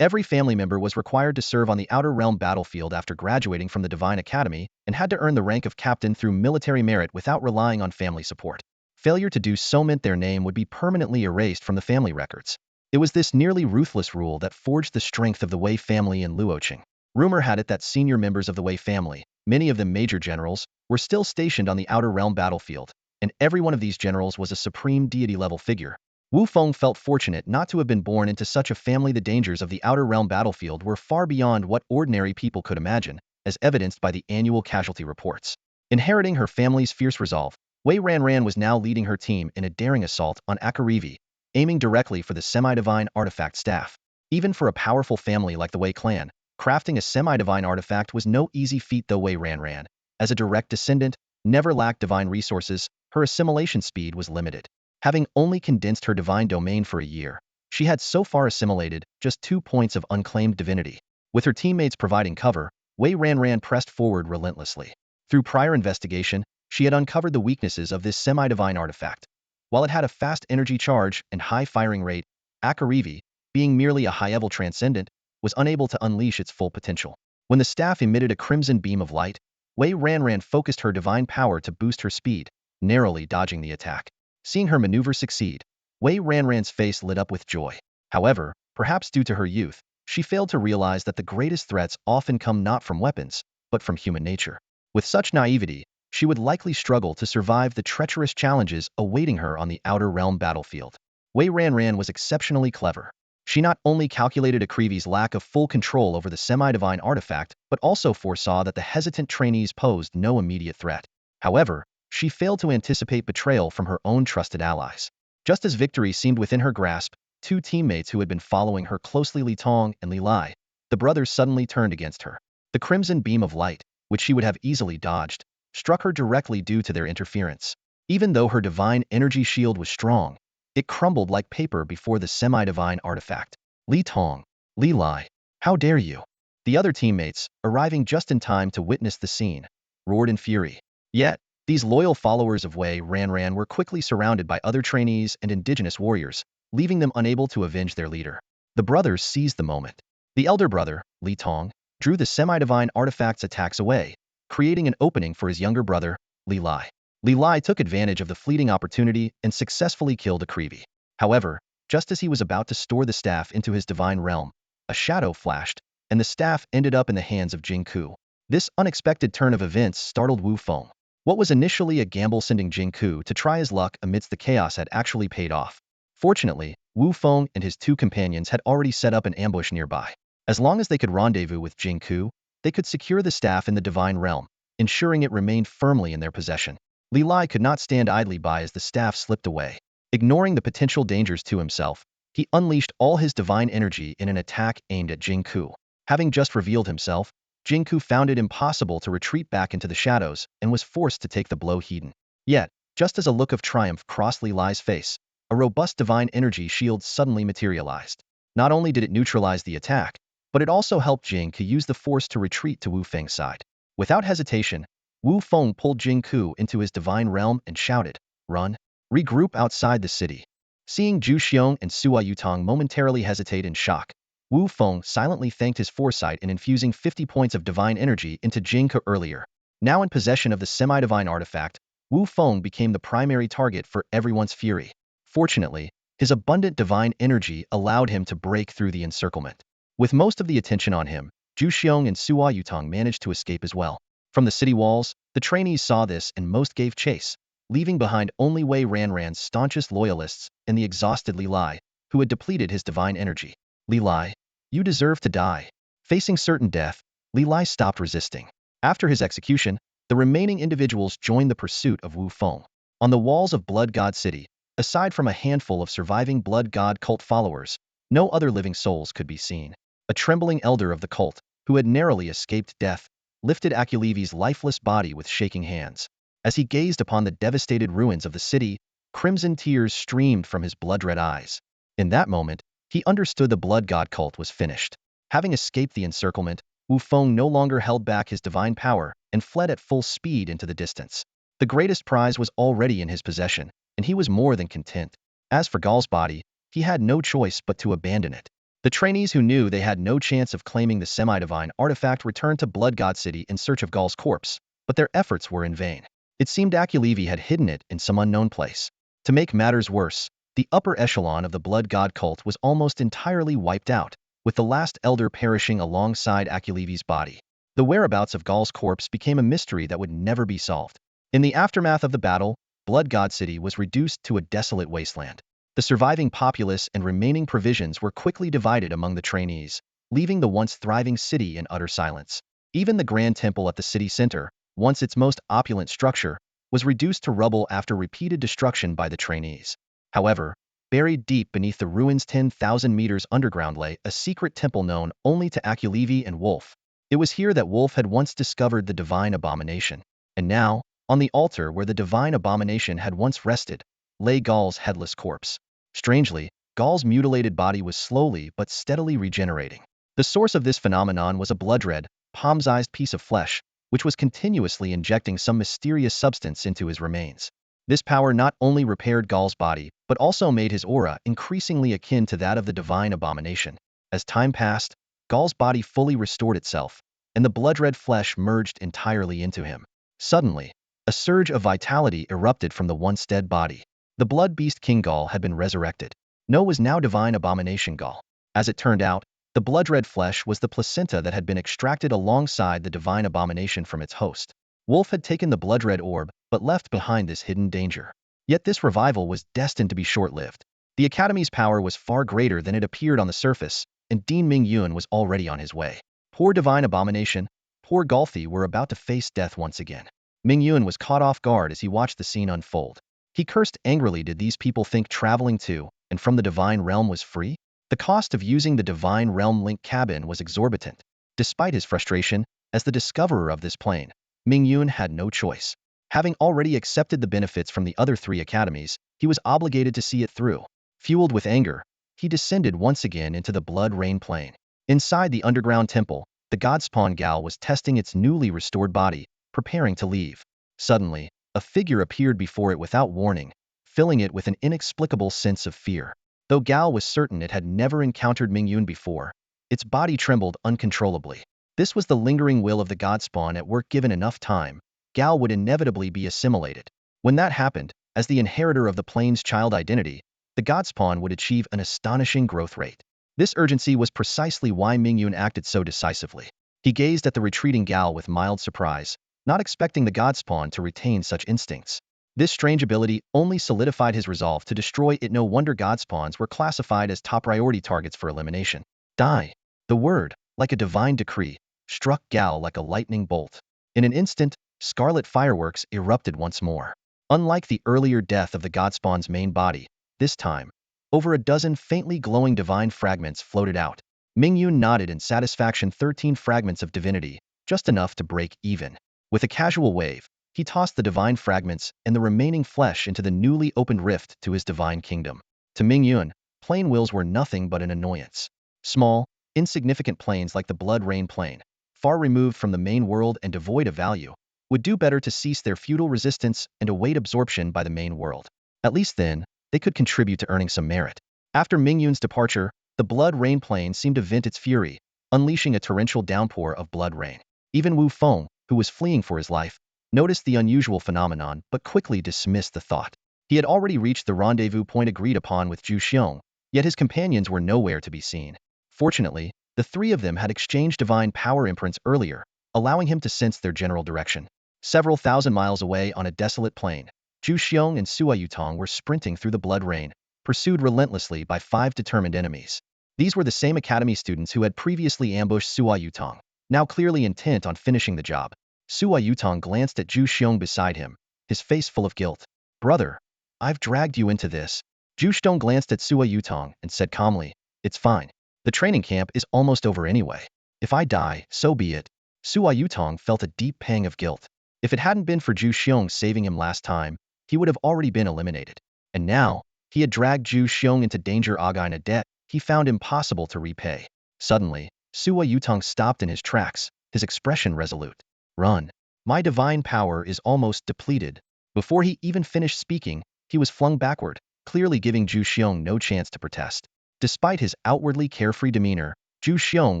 Every family member was required to serve on the Outer Realm battlefield after graduating from the Divine Academy and had to earn the rank of captain through military merit without relying on family support. Failure to do so meant their name would be permanently erased from the family records. It was this nearly ruthless rule that forged the strength of the Wei family in Luoqing. Rumor had it that senior members of the Wei family, many of them major generals, were still stationed on the Outer Realm battlefield, and every one of these generals was a supreme deity-level figure. Wu Feng felt fortunate not to have been born into such a family. The dangers of the Outer Realm battlefield were far beyond what ordinary people could imagine, as evidenced by the annual casualty reports. Inheriting her family's fierce resolve, Wei Ranran was now leading her team in a daring assault on Akarivi, aiming directly for the semi-divine artifact staff. Even for a powerful family like the Wei clan, crafting a semi-divine artifact was no easy feat. Though Wei Ranran, as a direct descendant, never lacked divine resources, her assimilation speed was limited. Having only condensed her divine domain for a year, she had so far assimilated just 2 points of unclaimed divinity. With her teammates providing cover, Wei Ranran pressed forward relentlessly. Through prior investigation, she had uncovered the weaknesses of this semi-divine artifact. While it had a fast energy charge and high firing rate, Akarivi, being merely a high-level transcendent, was unable to unleash its full potential. When the staff emitted a crimson beam of light, Wei Ranran focused her divine power to boost her speed, narrowly dodging the attack. Seeing her maneuver succeed, Wei Ranran's face lit up with joy. However, perhaps due to her youth, she failed to realize that the greatest threats often come not from weapons, but from human nature. With such naivety, she would likely struggle to survive the treacherous challenges awaiting her on the Outer Realm battlefield. Wei Ranran was exceptionally clever. She not only calculated Akrivi's lack of full control over the semi-divine artifact, but also foresaw that the hesitant trainees posed no immediate threat. However, she failed to anticipate betrayal from her own trusted allies. Just as victory seemed within her grasp, 2 teammates who had been following her closely, Li Tong and Li Lai, the brothers, suddenly turned against her. The crimson beam of light, which she would have easily dodged, struck her directly due to their interference. Even though her divine energy shield was strong, it crumbled like paper before the semi-divine artifact. Li Tong, Li Lai, how dare you? The other teammates, arriving just in time to witness the scene, roared in fury. Yet, these loyal followers of Wei Ranran were quickly surrounded by other trainees and indigenous warriors, leaving them unable to avenge their leader. The brothers seized the moment. The elder brother, Li Tong, drew the semi-divine artifact's attacks away, creating an opening for his younger brother, Li Lai. Li Lai took advantage of the fleeting opportunity and successfully killed Akrivi. However, just as he was about to store the staff into his divine realm, a shadow flashed, and the staff ended up in the hands of Jingku. This unexpected turn of events startled Wu Feng. What was initially a gamble sending Jingku to try his luck amidst the chaos had actually paid off. Fortunately, Wu Feng and his 2 companions had already set up an ambush nearby. As long as they could rendezvous with Jingku, they could secure the staff in the divine realm, ensuring it remained firmly in their possession. Li Lai could not stand idly by as the staff slipped away. Ignoring the potential dangers to himself, he unleashed all his divine energy in an attack aimed at Jingku. Having just revealed himself, Jingku found it impossible to retreat back into the shadows and was forced to take the blow heeded. Yet, just as a look of triumph crossed Li Lai's face, a robust divine energy shield suddenly materialized. Not only did it neutralize the attack, but it also helped Jingku use the force to retreat to Wu Feng's side. Without hesitation, Wu Feng pulled Jingku into his divine realm and shouted, "Run! Regroup outside the city." Seeing Zhu Xiong and Sua Yutong momentarily hesitate in shock, Wu Feng silently thanked his foresight in infusing 50 points of divine energy into Jingku earlier. Now in possession of the semi-divine artifact, Wu Feng became the primary target for everyone's fury. Fortunately, his abundant divine energy allowed him to break through the encirclement. With most of the attention on him, Zhu Xiong and Sua Yutong managed to escape as well. From the city walls, the trainees saw this and most gave chase, leaving behind only Wei Ranran's staunchest loyalists and the exhausted Li Lai, who had depleted his divine energy. Li Lai, you deserve to die. Facing certain death, Li Lai stopped resisting. After his execution, the remaining individuals joined the pursuit of Wu Feng. On the walls of Blood God City, aside from a handful of surviving Blood God cult followers, no other living souls could be seen. A trembling elder of the cult, who had narrowly escaped death, lifted Akulevi's lifeless body with shaking hands. As he gazed upon the devastated ruins of the city, crimson tears streamed from his blood-red eyes. In that moment, he understood the Blood God cult was finished. Having escaped the encirclement, Wu Feng no longer held back his divine power and fled at full speed into the distance. The greatest prize was already in his possession, and he was more than content. As for Gaul's body, he had no choice but to abandon it. The trainees who knew they had no chance of claiming the semi-divine artifact returned to Blood God City in search of Gaul's corpse, but their efforts were in vain. It seemed Akulevi had hidden it in some unknown place. To make matters worse, the upper echelon of the Blood God cult was almost entirely wiped out, with the last elder perishing alongside Akulevi's body. The whereabouts of Gaul's corpse became a mystery that would never be solved. In the aftermath of the battle, Blood God City was reduced to a desolate wasteland. The surviving populace and remaining provisions were quickly divided among the trainees, leaving the once thriving city in utter silence. Even the grand temple at the city center, once its most opulent structure, was reduced to rubble after repeated destruction by the trainees. However, buried deep beneath the ruins 10,000 meters underground lay a secret temple known only to Akulevi and Wolf. It was here that Wolf had once discovered the divine abomination. And now, on the altar where the divine abomination had once rested, lay Gaul's headless corpse. Strangely, Gaul's mutilated body was slowly but steadily regenerating. The source of this phenomenon was a blood-red, palm-sized piece of flesh, which was continuously injecting some mysterious substance into his remains. This power not only repaired Gaul's body, but also made his aura increasingly akin to that of the divine abomination. As time passed, Gaul's body fully restored itself, and the blood-red flesh merged entirely into him. Suddenly, a surge of vitality erupted from the once dead body. The blood beast King Gaul had been resurrected. No was now divine abomination Gaul. As it turned out, the blood-red flesh was the placenta that had been extracted alongside the divine abomination from its host. Wolf had taken the blood-red orb, but left behind this hidden danger. Yet this revival was destined to be short-lived. The Academy's power was far greater than it appeared on the surface, and Dean Mingyun was already on his way. Poor divine abomination, poor Gaulthy were about to face death once again. Mingyun was caught off guard as he watched the scene unfold. He cursed angrily. Did these people think traveling to and from the divine realm was free? The cost of using the divine realm link cabin was exorbitant. Despite his frustration, as the discoverer of this plane, Mingyun had no choice. Having already accepted the benefits from the other three academies, he was obligated to see it through. Fueled with anger, he descended once again into the blood rain plane. Inside the underground temple, the godspawn Gal was testing its newly restored body, preparing to leave. Suddenly, a figure appeared before it without warning, filling it with an inexplicable sense of fear. Though Gal was certain it had never encountered Mingyun before, its body trembled uncontrollably. This was the lingering will of the godspawn at work. Given enough time, Gal would inevitably be assimilated. When that happened, as the inheritor of the plane's child identity, the godspawn would achieve an astonishing growth rate. This urgency was precisely why Mingyun acted so decisively. He gazed at the retreating Gal with mild surprise, not expecting the godspawn to retain such instincts. This strange ability only solidified his resolve to destroy it. No wonder godspawns were classified as top priority targets for elimination. Die. The word, like a divine decree, struck Gal like a lightning bolt. In an instant, scarlet fireworks erupted once more. Unlike the earlier death of the godspawn's main body, this time, over a dozen faintly glowing divine fragments floated out. Mingyun nodded in satisfaction. 13 fragments of divinity, just enough to break even. With a casual wave, he tossed the divine fragments and the remaining flesh into the newly opened rift to his divine kingdom. To Mingyun, plane wills were nothing but an annoyance. Small, insignificant planes like the Blood Rain plane, far removed from the main world and devoid of value, would do better to cease their futile resistance and await absorption by the main world. At least then, they could contribute to earning some merit. After Mingyun's departure, the Blood Rain plane seemed to vent its fury, unleashing a torrential downpour of blood rain. Even Wu Feng, who was fleeing for his life, noticed the unusual phenomenon but quickly dismissed the thought. He had already reached the rendezvous point agreed upon with Zhu Xiong, yet his companions were nowhere to be seen. Fortunately, the three of them had exchanged divine power imprints earlier, allowing him to sense their general direction. Several thousand miles away on a desolate plain, Zhu Xiong and Sua Yutong were sprinting through the blood rain, pursued relentlessly by 5 determined enemies. These were the same academy students who had previously ambushed Sua Yutong, now clearly intent on finishing the job. Sua Yutong glanced at Zhu Xiong beside him, his face full of guilt. Brother, I've dragged you into this. Zhu Xiong glanced at Sua Yutong and said calmly, it's fine. The training camp is almost over anyway. If I die, so be it. Sua Yutong felt a deep pang of guilt. If it hadn't been for Zhu Xiong saving him last time, he would have already been eliminated. And now, he had dragged Zhu Xiong into danger, in a debt he found impossible to repay. Suddenly, Sua Yutong stopped in his tracks, his expression resolute. Run. My divine power is almost depleted. Before he even finished speaking, he was flung backward, clearly giving Zhu Xiong no chance to protest. Despite his outwardly carefree demeanor, Zhu Xiong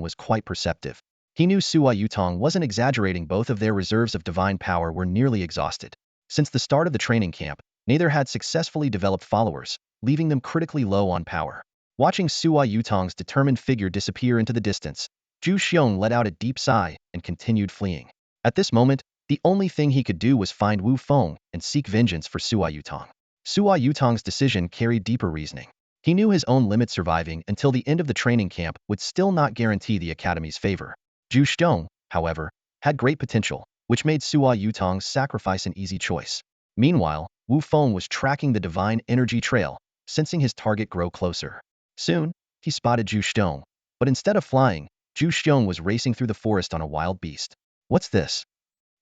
was quite perceptive. He knew Sua Yutong wasn't exaggerating. Both of their reserves of divine power were nearly exhausted. Since the start of the training camp, neither had successfully developed followers, leaving them critically low on power. Watching Sua Yutong's determined figure disappear into the distance, Zhu Xiong let out a deep sigh and continued fleeing. At this moment, the only thing he could do was find Wu Feng and seek vengeance for Sua Yutong. Sua Yutong's decision carried deeper reasoning. He knew his own limit. Surviving until the end of the training camp would still not guarantee the academy's favor. Zhu Xiong, however, had great potential, which made Sua Yutong's sacrifice an easy choice. Meanwhile, Wu Feng was tracking the divine energy trail, sensing his target grow closer. Soon, he spotted Zhu Xiong, but instead of flying, Zhu Xiong was racing through the forest on a wild beast. "What's this?"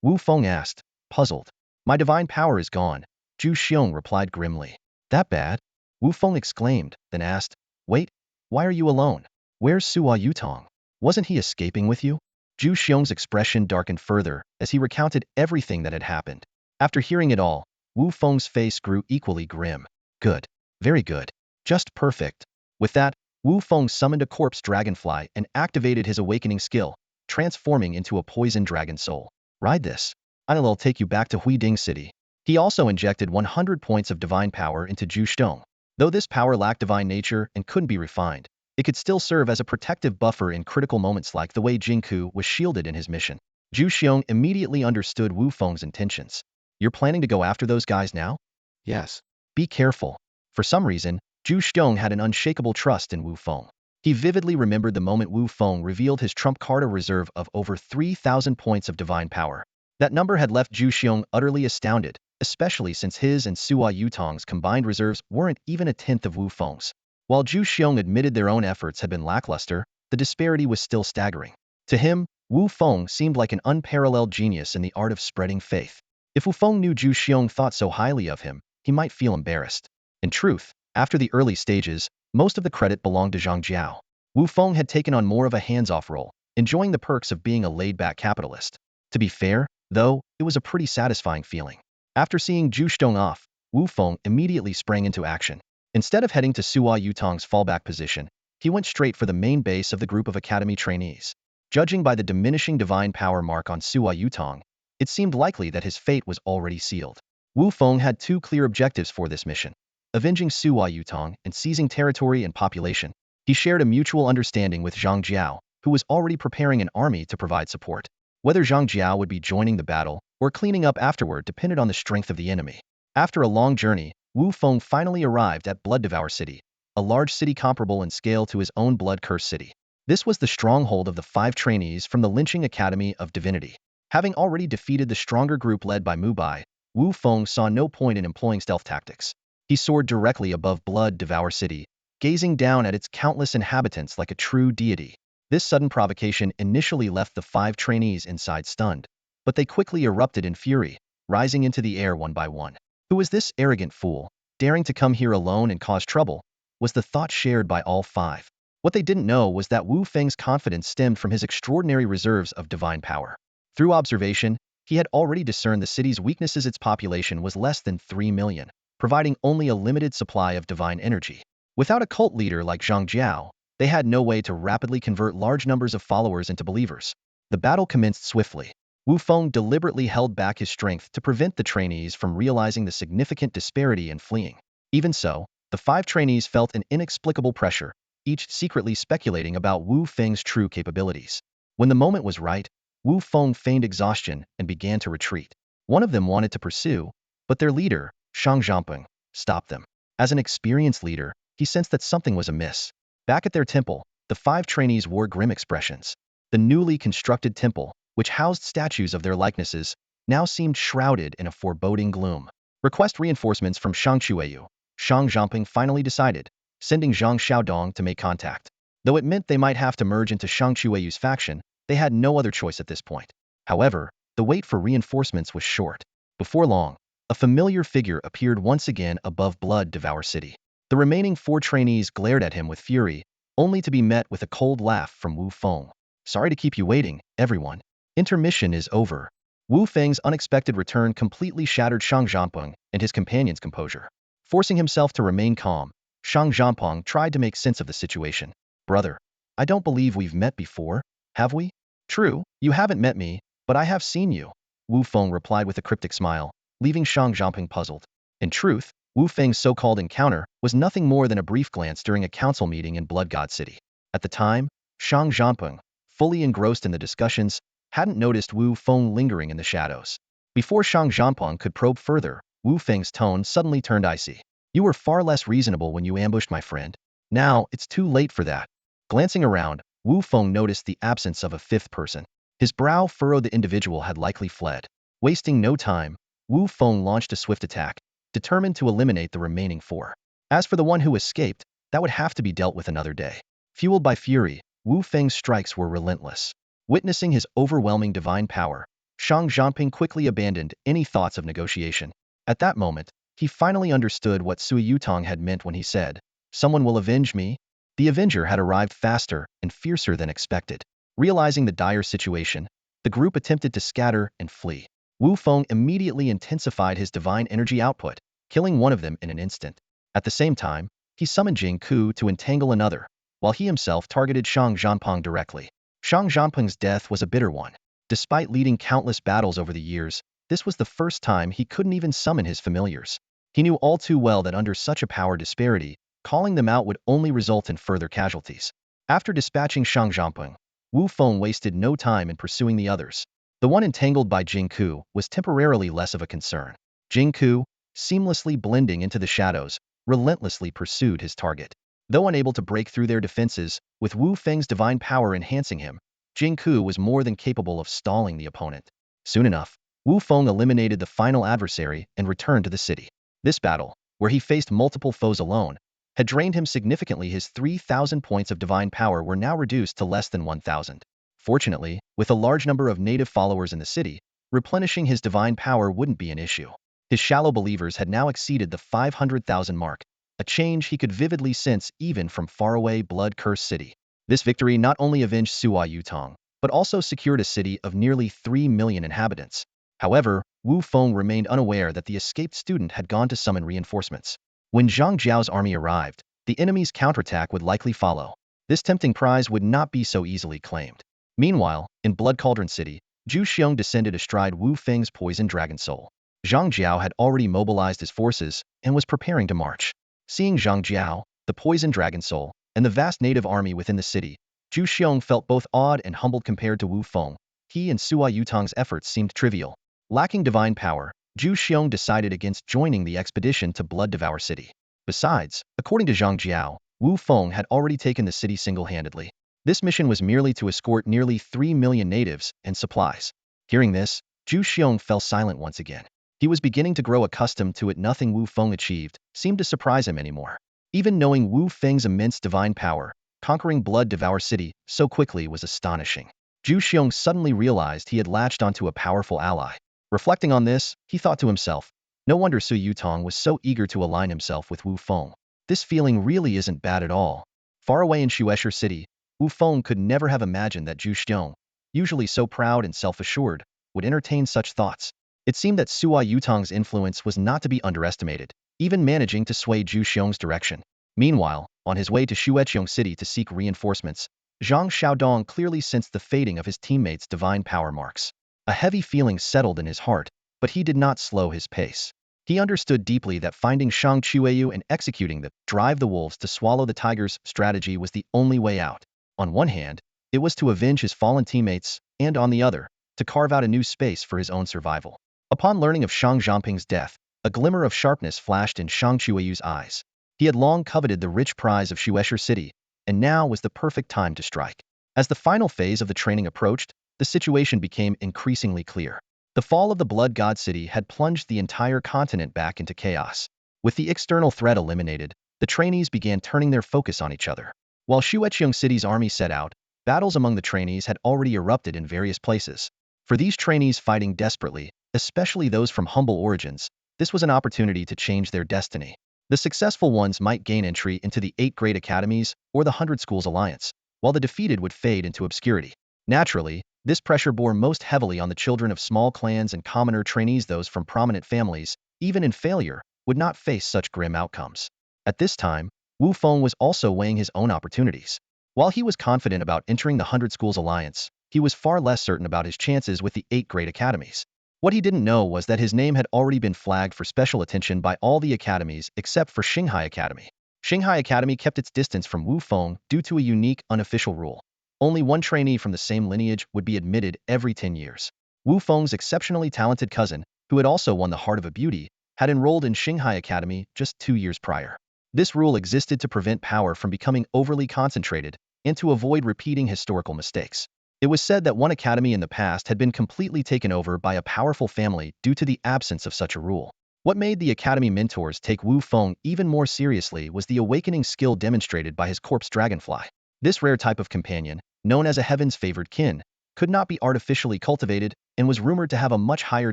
Wu Feng asked, puzzled. "My divine power is gone," Zhu Xiong replied grimly. "That bad?" Wu Feng exclaimed, then asked, "Wait, why are you alone? Where's Sua Yutong? Wasn't he escaping with you?" Zhu Xiong's expression darkened further as he recounted everything that had happened. After hearing it all, Wu Feng's face grew equally grim. "Good. Very good. Just perfect." With that, Wu Feng summoned a corpse dragonfly and activated his awakening skill, transforming into a poisoned dragon soul. "Ride this. I'll take you back to Huiding City." He also injected 100 points of divine power into Zhu Xiong. Though this power lacked divine nature and couldn't be refined, it could still serve as a protective buffer in critical moments like the way Jingku was shielded in his mission. Zhu Xiong immediately understood Wu Feng's intentions. "You're planning to go after those guys now?" Yes. "Be careful." For some reason, Zhu Xiong had an unshakable trust in Wu Feng. He vividly remembered the moment Wu Feng revealed his trump card, a reserve of over 3,000 points of divine power. That number had left Zhu Xiong utterly astounded, especially since his and Sua Yutong's combined reserves weren't even a tenth of Wu Feng's. While Zhu Xiong admitted their own efforts had been lackluster, the disparity was still staggering. To him, Wu Feng seemed like an unparalleled genius in the art of spreading faith. If Wu Feng knew Zhu Xiong thought so highly of him, he might feel embarrassed. In truth, after the early stages, most of the credit belonged to Zhang Jiao. Wu Feng had taken on more of a hands-off role, enjoying the perks of being a laid-back capitalist. To be fair, though, it was a pretty satisfying feeling. After seeing Zhu Xiong off, Wu Feng immediately sprang into action. Instead of heading to Sua Yutong's fallback position, he went straight for the main base of the group of academy trainees. Judging by the diminishing divine power mark on Sua Yutong, it seemed likely that his fate was already sealed. Wu Feng had two clear objectives for this mission: avenging Sua Yutong and seizing territory and population. He shared a mutual understanding with Zhang Jiao, who was already preparing an army to provide support. Whether Zhang Jiao would be joining the battle or cleaning up afterward depended on the strength of the enemy. After a long journey, Wu Feng finally arrived at Blood Devour City, a large city comparable in scale to his own blood-cursed city. This was the stronghold of the 5 trainees from the Lynching Academy of Divinity. Having already defeated the stronger group led by Mu Bai, Wu Feng saw no point in employing stealth tactics. He soared directly above Blood Devour City, gazing down at its countless inhabitants like a true deity. This sudden provocation initially left the 5 trainees inside stunned, but they quickly erupted in fury, rising into the air one by one. Who is this arrogant fool, daring to come here alone and cause trouble? Was the thought shared by all 5. What they didn't know was that Wu Feng's confidence stemmed from his extraordinary reserves of divine power. Through observation, he had already discerned the city's weaknesses. Its population was less than 3 million, providing only a limited supply of divine energy. Without a cult leader like Zhang Jiao, they had no way to rapidly convert large numbers of followers into believers. The battle commenced swiftly. Wu Feng deliberately held back his strength to prevent the trainees from realizing the significant disparity and fleeing. Even so, the 5 trainees felt an inexplicable pressure, each secretly speculating about Wu Feng's true capabilities. When the moment was right, Wu Feng feigned exhaustion and began to retreat. One of them wanted to pursue, but their leader, Shang Zhamping, stopped them. As an experienced leader, he sensed that something was amiss. Back at their temple, the 5 trainees wore grim expressions. The newly constructed temple, which housed statues of their likenesses, now seemed shrouded in a foreboding gloom. Request reinforcements from Shang Chueyu, Shang Zhamping finally decided, sending Zhang Xiaodong to make contact. Though it meant they might have to merge into Shang Chueyu's faction, they had no other choice at this point. However, the wait for reinforcements was short. Before long, a familiar figure appeared once again above Blood Devour City. The remaining 4 trainees glared at him with fury, only to be met with a cold laugh from Wu Feng. "Sorry to keep you waiting, everyone. Intermission is over." Wu Feng's unexpected return completely shattered Shang Zhamping and his companion's composure. Forcing himself to remain calm, Shang Zhanpeng tried to make sense of the situation. Brother, I don't believe we've met before, have we? True, you haven't met me, but I have seen you. Wu Feng replied with a cryptic smile, leaving Shang Zhanpeng puzzled. In truth, Wu Feng's so-called encounter was nothing more than a brief glance during a council meeting in Blood God City. At the time, Shang Zhanpeng, fully engrossed in the discussions, hadn't noticed Wu Feng lingering in the shadows. Before Shang Zhanpeng could probe further, Wu Feng's tone suddenly turned icy. You were far less reasonable when you ambushed my friend. Now, it's too late for that. Glancing around, Wu Feng noticed the absence of a fifth person. His brow furrowed. The individual had likely fled. Wasting no time, Wu Feng launched a swift attack, determined to eliminate the remaining four. As for the one who escaped, that would have to be dealt with another day. Fueled by fury, Wu Feng's strikes were relentless. Witnessing his overwhelming divine power, Shang Zhanping quickly abandoned any thoughts of negotiation. At that moment, he finally understood what Sui Yutong had meant when he said, "Someone will avenge me." The avenger had arrived faster and fiercer than expected. Realizing the dire situation, the group attempted to scatter and flee. Wu Feng immediately intensified his divine energy output, killing one of them in an instant. At the same time, he summoned Jing Ku to entangle another, while he himself targeted Shang Zhanpeng directly. Shang Zhanpeng's death was a bitter one. Despite leading countless battles over the years, this was the first time he couldn't even summon his familiars. He knew all too well that under such a power disparity, calling them out would only result in further casualties. After dispatching Shang Zhanpeng, Wu Feng wasted no time in pursuing the others. The one entangled by Jing Ku was temporarily less of a concern. Jing Ku, seamlessly blending into the shadows, relentlessly pursued his target. Though unable to break through their defenses, with Wu Feng's divine power enhancing him, Jing Ku was more than capable of stalling the opponent. Soon enough, Wu Feng eliminated the final adversary and returned to the city. This battle, where he faced multiple foes alone, had drained him significantly. His 3,000 points of divine power were now reduced to less than 1,000. Fortunately, with a large number of native followers in the city, replenishing his divine power wouldn't be an issue. His shallow believers had now exceeded the 500,000 mark, a change he could vividly sense even from faraway blood-cursed city. This victory not only avenged Sui Yutong, but also secured a city of nearly 3 million inhabitants. However, Wu Feng remained unaware that the escaped student had gone to summon reinforcements. When Zhang Jiao's army arrived, the enemy's counterattack would likely follow. This tempting prize would not be so easily claimed. Meanwhile, in Blood Cauldron City, Zhu Xiong descended astride Wu Feng's poisoned dragon soul. Zhang Jiao had already mobilized his forces and was preparing to march. Seeing Zhang Jiao, the poisoned dragon soul, and the vast native army within the city, Zhu Xiong felt both awed and humbled compared to Wu Feng. He and Sui Yutong's efforts seemed trivial. Lacking divine power, Zhu Xiong decided against joining the expedition to Blood Devour City. Besides, according to Zhang Jiao, Wu Feng had already taken the city single-handedly. This mission was merely to escort nearly 3 million natives and supplies. Hearing this, Zhu Xiong fell silent once again. He was beginning to grow accustomed to it. Nothing Wu Feng achieved seemed to surprise him anymore. Even knowing Wu Feng's immense divine power, conquering Blood Devour City so quickly was astonishing. Zhu Xiong suddenly realized he had latched onto a powerful ally. Reflecting on this, he thought to himself, no wonder Sui Yutong was so eager to align himself with Wu Feng. This feeling really isn't bad at all. Far away in Shuesher City, Wu Feng could never have imagined that Zhu Xiong, usually so proud and self-assured, would entertain such thoughts. It seemed that Sui Yutong's influence was not to be underestimated, even managing to sway Zhu Xiong's direction. Meanwhile, on his way to Shueqiong City to seek reinforcements, Zhang Xiaodong clearly sensed the fading of his teammates' divine power marks. A heavy feeling settled in his heart, but he did not slow his pace. He understood deeply that finding Shang Chueyu and executing the drive the wolves to swallow the tigers strategy was the only way out. On one hand, it was to avenge his fallen teammates, and on the other, to carve out a new space for his own survival. Upon learning of Shang Zhanping's death, a glimmer of sharpness flashed in Shang Chueyu's eyes. He had long coveted the rich prize of Shuesher City, and now was the perfect time to strike. As the final phase of the training approached, the situation became increasingly clear. The fall of the Blood God City had plunged the entire continent back into chaos. With the external threat eliminated, the trainees began turning their focus on each other. While Shueqiong City's army set out, battles among the trainees had already erupted in various places. For these trainees fighting desperately, especially those from humble origins, this was an opportunity to change their destiny. The successful ones might gain entry into the 8 Great Academies or the 100 Schools Alliance, while the defeated would fade into obscurity. Naturally, this pressure bore most heavily on the children of small clans and commoner trainees. Those from prominent families, even in failure, would not face such grim outcomes. At this time, Wu Feng was also weighing his own opportunities. While he was confident about entering the Hundred Schools Alliance, he was far less certain about his chances with the 8 great academies. What he didn't know was that his name had already been flagged for special attention by all the academies except for Xinghai Academy. Xinghai Academy kept its distance from Wu Feng due to a unique, unofficial rule. Only one trainee from the same lineage would be admitted every 10 years. Wu Feng's exceptionally talented cousin, who had also won the heart of a beauty, had enrolled in Xinghai Academy just 2 years prior. This rule existed to prevent power from becoming overly concentrated and to avoid repeating historical mistakes. It was said that one academy in the past had been completely taken over by a powerful family due to the absence of such a rule. What made the academy mentors take Wu Feng even more seriously was the awakening skill demonstrated by his corpse dragonfly. This rare type of companion, known as a heaven's favored kin, could not be artificially cultivated and was rumored to have a much higher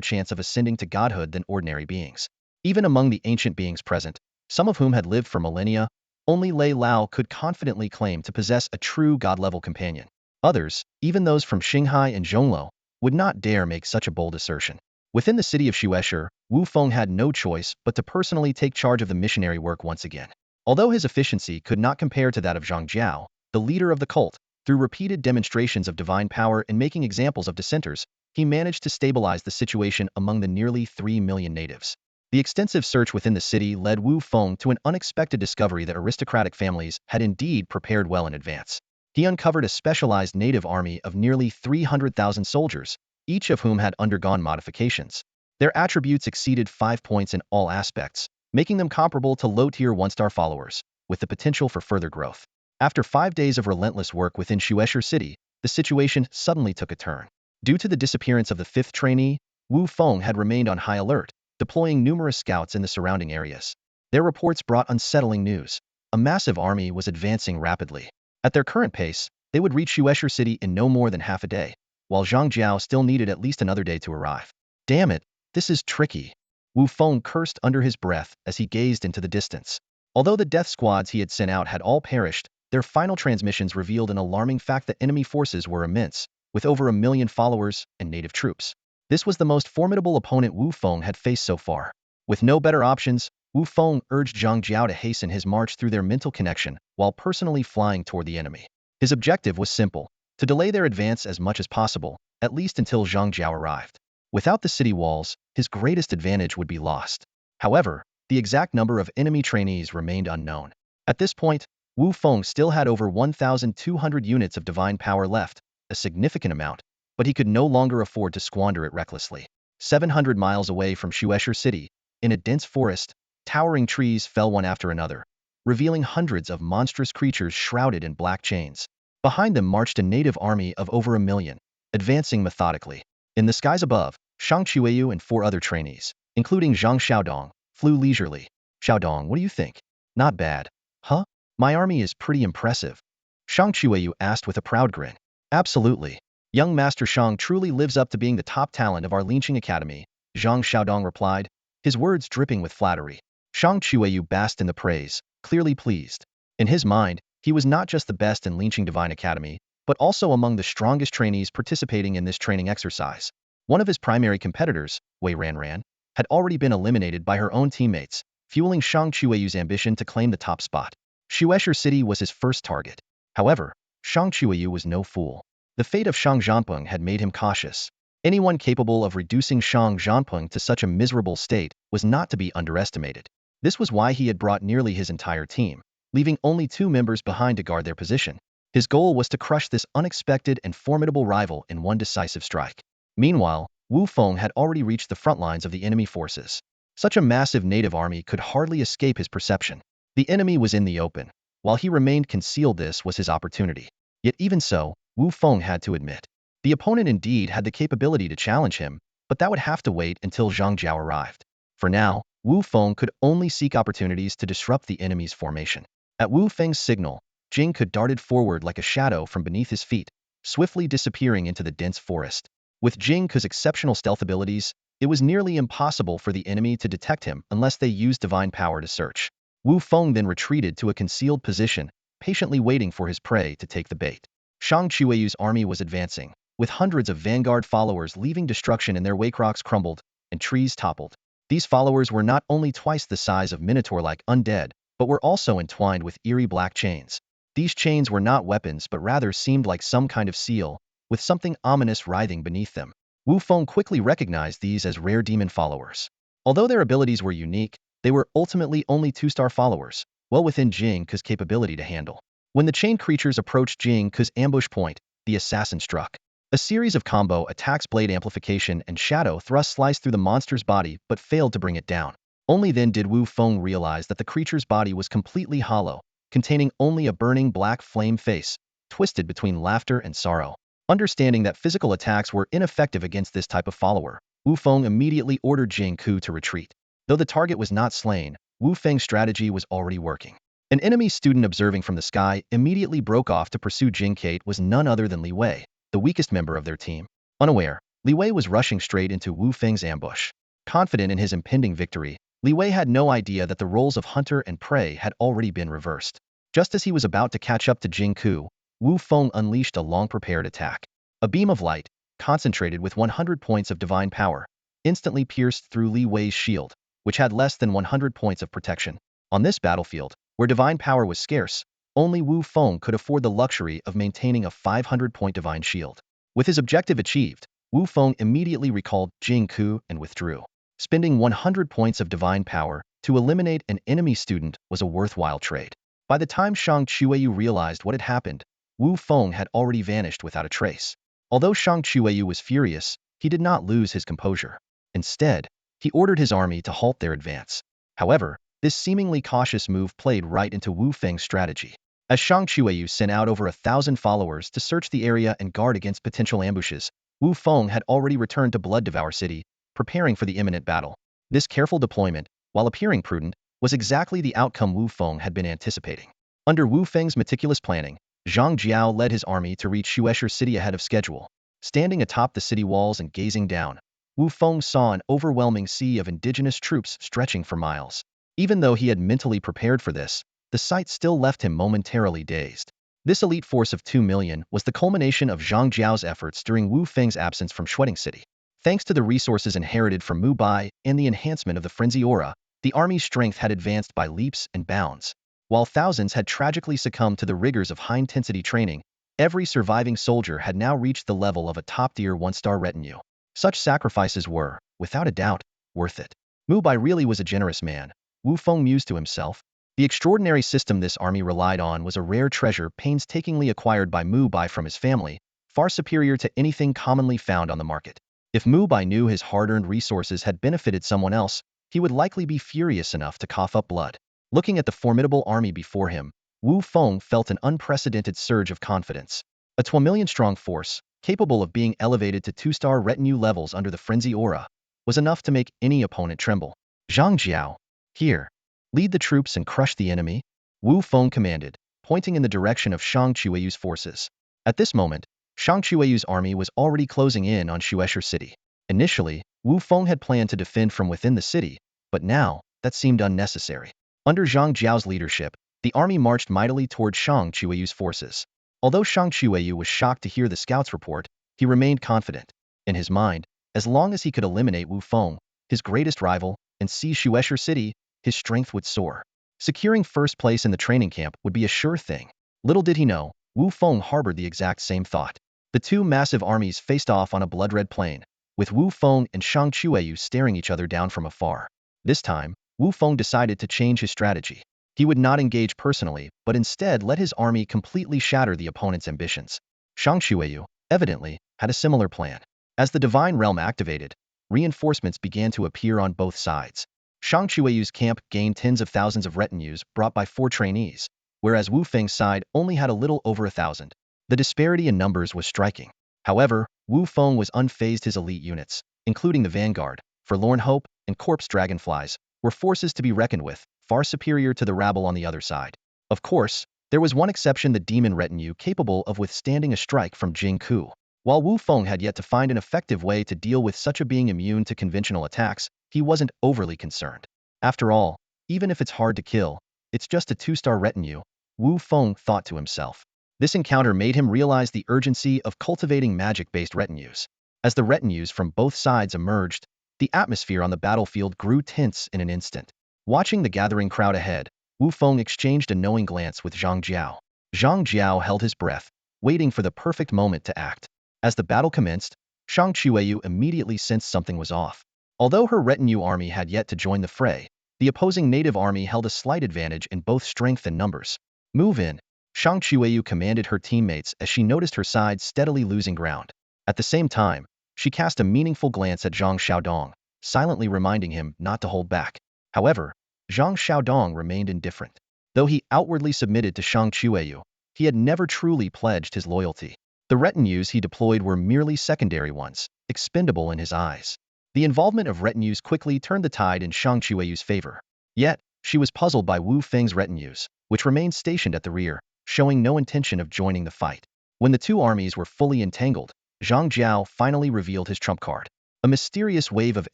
chance of ascending to godhood than ordinary beings. Even among the ancient beings present, some of whom had lived for millennia, only Lei Lao could confidently claim to possess a true god-level companion. Others, even those from Xinghai and Zhongluo, would not dare make such a bold assertion. Within the city of Xuesher, Wu Feng had no choice but to personally take charge of the missionary work once again. Although his efficiency could not compare to that of Zhang Jiao, the leader of the cult, through repeated demonstrations of divine power and making examples of dissenters, he managed to stabilize the situation among the nearly 3 million natives. The extensive search within the city led Wu Feng to an unexpected discovery that aristocratic families had indeed prepared well in advance. He uncovered a specialized native army of nearly 300,000 soldiers, each of whom had undergone modifications. Their attributes exceeded 5 points in all aspects, making them comparable to low-tier 1-star followers, with the potential for further growth. After 5 days of relentless work within Xuesher City, the situation suddenly took a turn. Due to the disappearance of the 5th trainee, Wu Feng had remained on high alert, deploying numerous scouts in the surrounding areas. Their reports brought unsettling news. A massive army was advancing rapidly. At their current pace, they would reach Xuesher City in no more than half a day, while Zhang Jiao still needed at least another day to arrive. Damn it, this is tricky. Wu Feng cursed under his breath as he gazed into the distance. Although the death squads he had sent out had all perished, their final transmissions revealed an alarming fact that enemy forces were immense, with over 1 million followers and native troops. This was the most formidable opponent Wu Feng had faced so far. With no better options, Wu Feng urged Zhang Jiao to hasten his march through their mental connection while personally flying toward the enemy. His objective was simple: to delay their advance as much as possible, at least until Zhang Jiao arrived. Without the city walls, his greatest advantage would be lost. However, the exact number of enemy trainees remained unknown. At this point, Wu Feng still had over 1,200 units of divine power left, a significant amount, but he could no longer afford to squander it recklessly. 700 miles away from Xuesher City, in a dense forest, towering trees fell one after another, revealing hundreds of monstrous creatures shrouded in black chains. Behind them marched a native army of over 1 million, advancing methodically. In the skies above, Shang Qiuyu and 4 other trainees, including Zhang Xiaodong, flew leisurely. Xiaodong, what do you think? Not bad. Huh? My army is pretty impressive. Shang Qiuyu asked with a proud grin. Absolutely. Young Master Shang truly lives up to being the top talent of our Linqing Academy, Zhang Xiaodong replied, his words dripping with flattery. Shang Qiuyu basked in the praise, clearly pleased. In his mind, he was not just the best in Linqing Divine Academy, but also among the strongest trainees participating in this training exercise. One of his primary competitors, Wei Ranran, had already been eliminated by her own teammates, fueling Shang Qiuyu's ambition to claim the top spot. Xuesher City was his first target. However, Shang Qiuyu was no fool. The fate of Shang Zhanpeng had made him cautious. Anyone capable of reducing Shang Zhanpeng to such a miserable state was not to be underestimated. This was why he had brought nearly his entire team, leaving only 2 members behind to guard their position. His goal was to crush this unexpected and formidable rival in one decisive strike. Meanwhile, Wu Feng had already reached the front lines of the enemy forces. Such a massive native army could hardly escape his perception. The enemy was in the open. While he remained concealed, this was his opportunity. Yet even so, Wu Feng had to admit, the opponent indeed had the capability to challenge him, but that would have to wait until Zhang Jiao arrived. For now, Wu Feng could only seek opportunities to disrupt the enemy's formation. At Wu Feng's signal, Jing could darted forward like a shadow from beneath his feet, swiftly disappearing into the dense forest. With Jing Ke's exceptional stealth abilities, it was nearly impossible for the enemy to detect him unless they used divine power to search. Wu Feng then retreated to a concealed position, patiently waiting for his prey to take the bait. Shang Qiuyu's army was advancing, with hundreds of vanguard followers leaving destruction in their wake. Rocks crumbled, and trees toppled. These followers were not only twice the size of minotaur-like undead, but were also entwined with eerie black chains. These chains were not weapons but rather seemed like some kind of seal, with something ominous writhing beneath them. Wu Feng quickly recognized these as rare demon followers. Although their abilities were unique, they were ultimately only two-star followers, well within Jing Ke's capability to handle. When the chained creatures approached Jing Ke's ambush point, the assassin struck. A series of combo attacks, blade amplification, and shadow thrust sliced through the monster's body but failed to bring it down. Only then did Wu Feng realize that the creature's body was completely hollow, containing only a burning black flame face, twisted between laughter and sorrow. Understanding that physical attacks were ineffective against this type of follower, Wu Feng immediately ordered Jing Ke to retreat. Though the target was not slain, Wu Feng's strategy was already working. An enemy student observing from the sky immediately broke off to pursue Jing Ke. Was none other than Li Wei, the weakest member of their team. Unaware, Li Wei was rushing straight into Wu Feng's ambush. Confident in his impending victory, Li Wei had no idea that the roles of hunter and prey had already been reversed. Just as he was about to catch up to Jing Ke, Wu Feng unleashed a long-prepared attack. A beam of light, concentrated with 100 points of divine power, instantly pierced through Li Wei's shield, which had less than 100 points of protection. On this battlefield, where divine power was scarce, only Wu Feng could afford the luxury of maintaining a 500-point divine shield. With his objective achieved, Wu Feng immediately recalled Jing Ke and withdrew. Spending 100 points of divine power to eliminate an enemy student was a worthwhile trade. By the time Shang Chueyu realized what had happened, Wu Feng had already vanished without a trace. Although Shang Chueyu was furious, he did not lose his composure. Instead, he ordered his army to halt their advance. However, this seemingly cautious move played right into Wu Feng's strategy. As Shang Chueyu sent out over 1,000 followers to search the area and guard against potential ambushes, Wu Feng had already returned to Blood Devour City, preparing for the imminent battle. This careful deployment, while appearing prudent, was exactly the outcome Wu Feng had been anticipating. Under Wu Feng's meticulous planning, Zhang Jiao led his army to reach Shuesher City ahead of schedule. Standing atop the city walls and gazing down, Wu Feng saw an overwhelming sea of indigenous troops stretching for miles. Even though he had mentally prepared for this, the sight still left him momentarily dazed. This elite force of 2 million was the culmination of Zhang Jiao's efforts during Wu Feng's absence from Shueting City. Thanks to the resources inherited from Mu Bai and the enhancement of the frenzy aura, the army's strength had advanced by leaps and bounds. While thousands had tragically succumbed to the rigors of high-intensity training, every surviving soldier had now reached the level of a top-tier one-star retinue. Such sacrifices were, without a doubt, worth it. Mu Bai really was a generous man, Wu Feng mused to himself. The extraordinary system this army relied on was a rare treasure painstakingly acquired by Mu Bai from his family, far superior to anything commonly found on the market. If Mu Bai knew his hard-earned resources had benefited someone else, he would likely be furious enough to cough up blood. Looking at the formidable army before him, Wu Feng felt an unprecedented surge of confidence. A 12 million-strong force, capable of being elevated to 2-star retinue levels under the frenzy aura, was enough to make any opponent tremble. Zhang Jiao, here. Lead the troops and crush the enemy, Wu Feng commanded, pointing in the direction of Shang Chueyu's forces. At this moment, Shang Chueyu's army was already closing in on Shuesher City. Initially, Wu Feng had planned to defend from within the city, but now, that seemed unnecessary. Under Zhang Jiao's leadership, the army marched mightily toward Shang Chueyu's forces. Although Shang Chueyu was shocked to hear the scouts report, he remained confident. In his mind, as long as he could eliminate Wu Feng, his greatest rival, and seize Shuesher City, his strength would soar. Securing first place in the training camp would be a sure thing. Little did he know, Wu Feng harbored the exact same thought. The two massive armies faced off on a blood-red plain, with Wu Feng and Shang Chueyu staring each other down from afar. This time, Wu Feng decided to change his strategy. He would not engage personally, but instead let his army completely shatter the opponent's ambitions. Shang Chueyu, evidently, had a similar plan. As the divine realm activated, reinforcements began to appear on both sides. Shang Chueyu's camp gained tens of thousands of retinues brought by 4 trainees, whereas Wu Feng's side only had a little over 1,000. The disparity in numbers was striking. However, Wu Feng was unfazed. His elite units, including the Vanguard, Forlorn Hope, and Corpse Dragonflies, were forces to be reckoned with, far superior to the rabble on the other side. Of course, there was one exception: the demon retinue capable of withstanding a strike from Jing Ke. While Wu Feng had yet to find an effective way to deal with such a being immune to conventional attacks, he wasn't overly concerned. After all, even if it's hard to kill, it's just a 2-star retinue, Wu Feng thought to himself. This encounter made him realize the urgency of cultivating magic-based retinues. As the retinues from both sides emerged, the atmosphere on the battlefield grew tense in an instant. Watching the gathering crowd ahead, Wu Wu Feng exchanged a knowing glance with Zhang Jiao. Zhang Jiao held his breath, waiting for the perfect moment to act. As the battle commenced, Shang Qiueyu immediately sensed something was off. Although her retinue army had yet to join the fray, the opposing native army held a slight advantage in both strength and numbers. Move in, Shang Qiueyu commanded her teammates as she noticed her side steadily losing ground. At the same time, she cast a meaningful glance at Zhang Xiaodong, silently reminding him not to hold back. However, Zhang Xiaodong remained indifferent. Though he outwardly submitted to Shang Qiueyu, he had never truly pledged his loyalty. The retinues he deployed were merely secondary ones, expendable in his eyes. The involvement of retinues quickly turned the tide in Shang Qiueyu's favor. Yet, she was puzzled by Wu Feng's retinues, which remained stationed at the rear, showing no intention of joining the fight. When the two armies were fully entangled, Zhang Jiao finally revealed his trump card. A mysterious wave of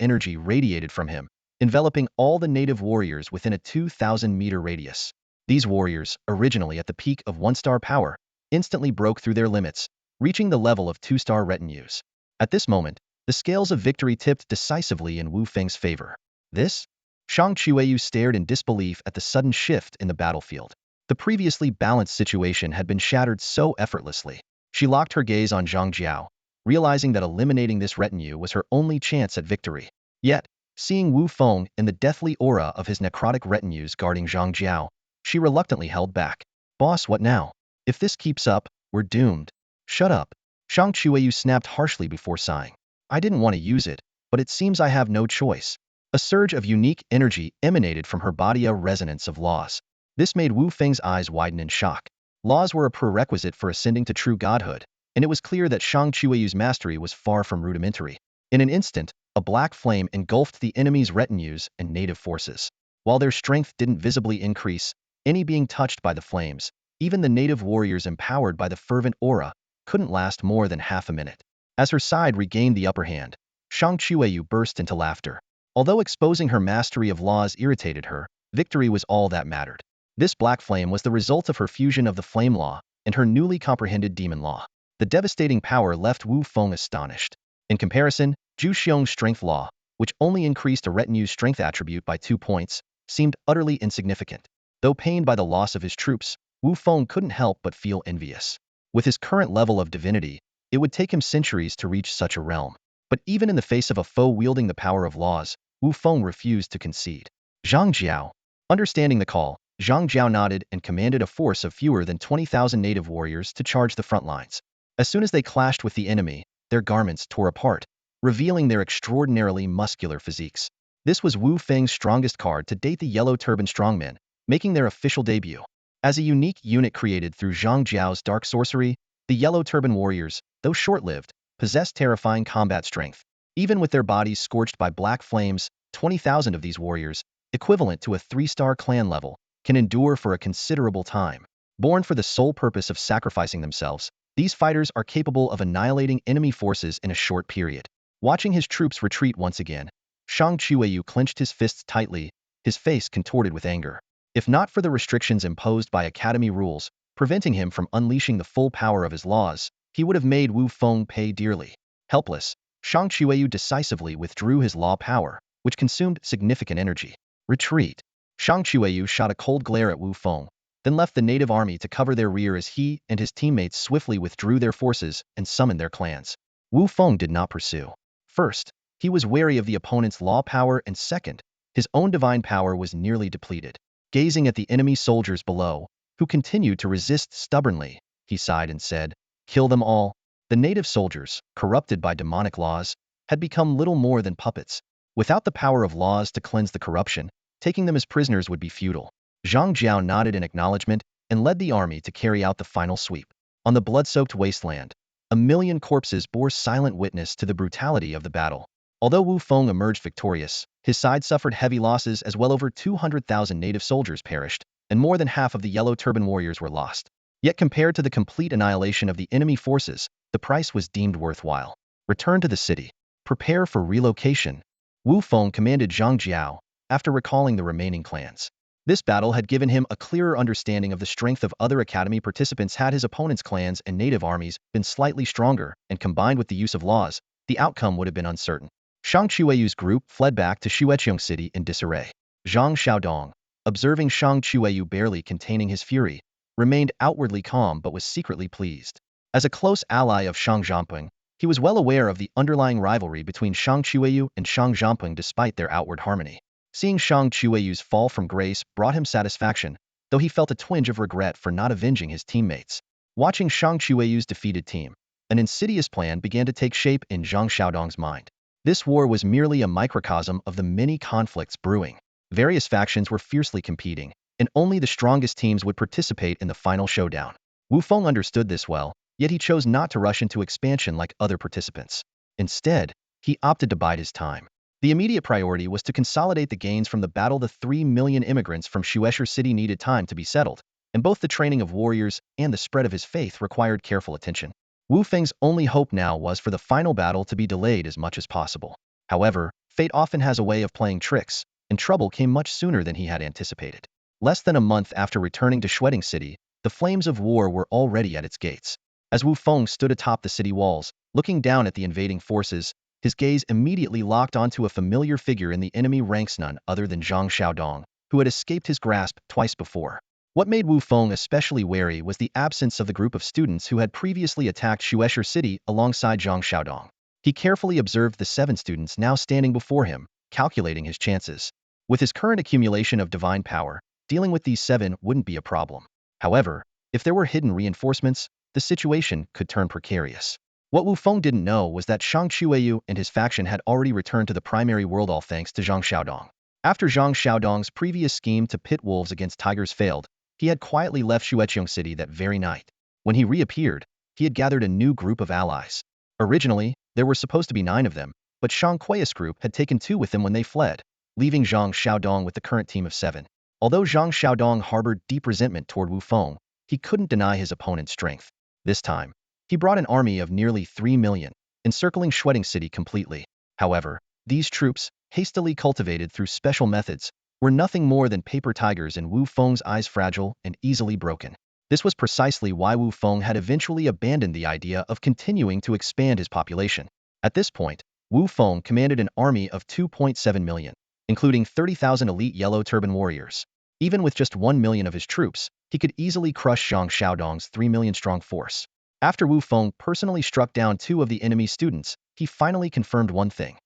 energy radiated from him, enveloping all the native warriors within a 2,000-meter radius. These warriors, originally at the peak of 1-star power, instantly broke through their limits, reaching the level of 2-star retinues. At this moment, the scales of victory tipped decisively in Wu Feng's favor. This? Shang Qiueyu stared in disbelief at the sudden shift in the battlefield. The previously balanced situation had been shattered so effortlessly. She locked her gaze on Zhang Jiao, realizing that eliminating this retinue was her only chance at victory. Yet, seeing Wu Feng in the deathly aura of his necrotic retinues guarding Zhang Jiao, she reluctantly held back. Boss, what now? If this keeps up, we're doomed. Shut up. Shang Qiueyu snapped harshly before sighing. I didn't want to use it, but it seems I have no choice. A surge of unique energy emanated from her body, a resonance of laws. This made Wu Feng's eyes widen in shock. Laws were a prerequisite for ascending to true godhood, and it was clear that Shang Qiueyu's mastery was far from rudimentary. In an instant, a black flame engulfed the enemy's retinues and native forces. While their strength didn't visibly increase, any being touched by the flames, even the native warriors empowered by the fervent aura, couldn't last more than half a minute. As her side regained the upper hand, Shang Qiueyu burst into laughter. Although exposing her mastery of laws irritated her, victory was all that mattered. This black flame was the result of her fusion of the flame law and her newly comprehended demon law. The devastating power left Wu Feng astonished. In comparison, Zhu Xiong's strength law, which only increased a retinue's strength attribute by 2 points, seemed utterly insignificant. Though pained by the loss of his troops, Wu Feng couldn't help but feel envious. With his current level of divinity, it would take him centuries to reach such a realm. But even in the face of a foe wielding the power of laws, Wu Feng refused to concede. Zhang Jiao. Understanding the call, Zhang Jiao nodded and commanded a force of fewer than 20,000 native warriors to charge the front lines. As soon as they clashed with the enemy, their garments tore apart, revealing their extraordinarily muscular physiques. This was Wu Feng's strongest card to date, the Yellow Turban Strongmen, making their official debut. As a unique unit created through Zhang Jiao's dark sorcery, the Yellow Turban Warriors, though short-lived, possessed terrifying combat strength. Even with their bodies scorched by black flames, 20,000 of these warriors, equivalent to a 3-star clan level, can endure for a considerable time. Born for the sole purpose of sacrificing themselves, these fighters are capable of annihilating enemy forces in a short period. Watching his troops retreat once again, Shang Qiueyu clenched his fists tightly, his face contorted with anger. If not for the restrictions imposed by Academy rules, preventing him from unleashing the full power of his laws, he would have made Wu Feng pay dearly. Helpless, Shang Qiueyu decisively withdrew his law power, which consumed significant energy. Retreat. Shang Qiueyu shot a cold glare at Wu Feng, then left the native army to cover their rear as he and his teammates swiftly withdrew their forces and summoned their clans. Wu Feng did not pursue. First, he was wary of the opponent's law power, and second, his own divine power was nearly depleted. Gazing at the enemy soldiers below, who continued to resist stubbornly, he sighed and said, "Kill them all." The native soldiers, corrupted by demonic laws, had become little more than puppets. Without the power of laws to cleanse the corruption, taking them as prisoners would be futile. Zhang Jiao nodded in acknowledgement and led the army to carry out the final sweep. On the blood-soaked wasteland, 1,000,000 corpses bore silent witness to the brutality of the battle. Although Wu Feng emerged victorious, his side suffered heavy losses as well. Over 200,000 native soldiers perished, and more than half of the Yellow Turban warriors were lost. Yet compared to the complete annihilation of the enemy forces, the price was deemed worthwhile. Return to the city. Prepare for relocation. Wu Feng commanded Zhang Jiao, after recalling the remaining clans. This battle had given him a clearer understanding of the strength of other academy participants. Had his opponent's clans and native armies been slightly stronger and combined with the use of laws, the outcome would have been uncertain. Shang Qiueyu's group fled back to Xueqiong City in disarray. Zhang Xiaodong. observing Shang Chueyu barely containing his fury, remained outwardly calm but was secretly pleased. As a close ally of Shang Zhamping, he was well aware of the underlying rivalry between Shang Chueyu and Shang Zhamping despite their outward harmony. Seeing Shang Chueyu's fall from grace brought him satisfaction, though he felt a twinge of regret for not avenging his teammates. Watching Shang Chueyu's defeated team, an insidious plan began to take shape in Zhang Xiaodong's mind. This war was merely a microcosm of the many conflicts brewing. Various factions were fiercely competing, and only the strongest teams would participate in the final showdown. Wu Feng understood this well, yet he chose not to rush into expansion like other participants. Instead, he opted to bide his time. The immediate priority was to consolidate the gains from the battle. The 3 million immigrants from Shueisha City needed time to be settled, and both the training of warriors and the spread of his faith required careful attention. Wu Feng's only hope now was for the final battle to be delayed as much as possible. However, fate often has a way of playing tricks, and trouble came much sooner than he had anticipated. Less than a month after returning to Shueting City, the flames of war were already at its gates. As Wu Feng stood atop the city walls, looking down at the invading forces, his gaze immediately locked onto a familiar figure in the enemy ranks, none other than Zhang Xiaodong, who had escaped his grasp twice before. What made Wu Feng especially wary was the absence of the group of students who had previously attacked Shueisha City alongside Zhang Xiaodong. He carefully observed the 7 students now standing before him, calculating his chances. With his current accumulation of divine power, dealing with these 7 wouldn't be a problem. However, if there were hidden reinforcements, the situation could turn precarious. What Wu Feng didn't know was that Shang Chueyu and his faction had already returned to the primary world, all thanks to Zhang Xiaodong. After Zhang Xiaodong's previous scheme to pit wolves against tigers failed, he had quietly left Shueqiang City that very night. When he reappeared, he had gathered a new group of allies. Originally, there were supposed to be 9 of them, but Shang Kuei's group had taken 2 with them when they fled, leaving Zhang Xiaodong with the current team of 7. Although Zhang Xiaodong harbored deep resentment toward Wu Feng, he couldn't deny his opponent's strength. This time, he brought an army of nearly 3 million, encircling Shueting City completely. However, these troops, hastily cultivated through special methods, were nothing more than paper tigers in Wu Feng's eyes, fragile and easily broken. This was precisely why Wu Feng had eventually abandoned the idea of continuing to expand his population. At this point, Wu Feng commanded an army of 2.7 million, including 30,000 elite yellow turban warriors. Even with just 1 million of his troops, he could easily crush Zhang Xiaodong's 3 million strong force. After Wu Feng personally struck down 2 of the enemy students, he finally confirmed one thing.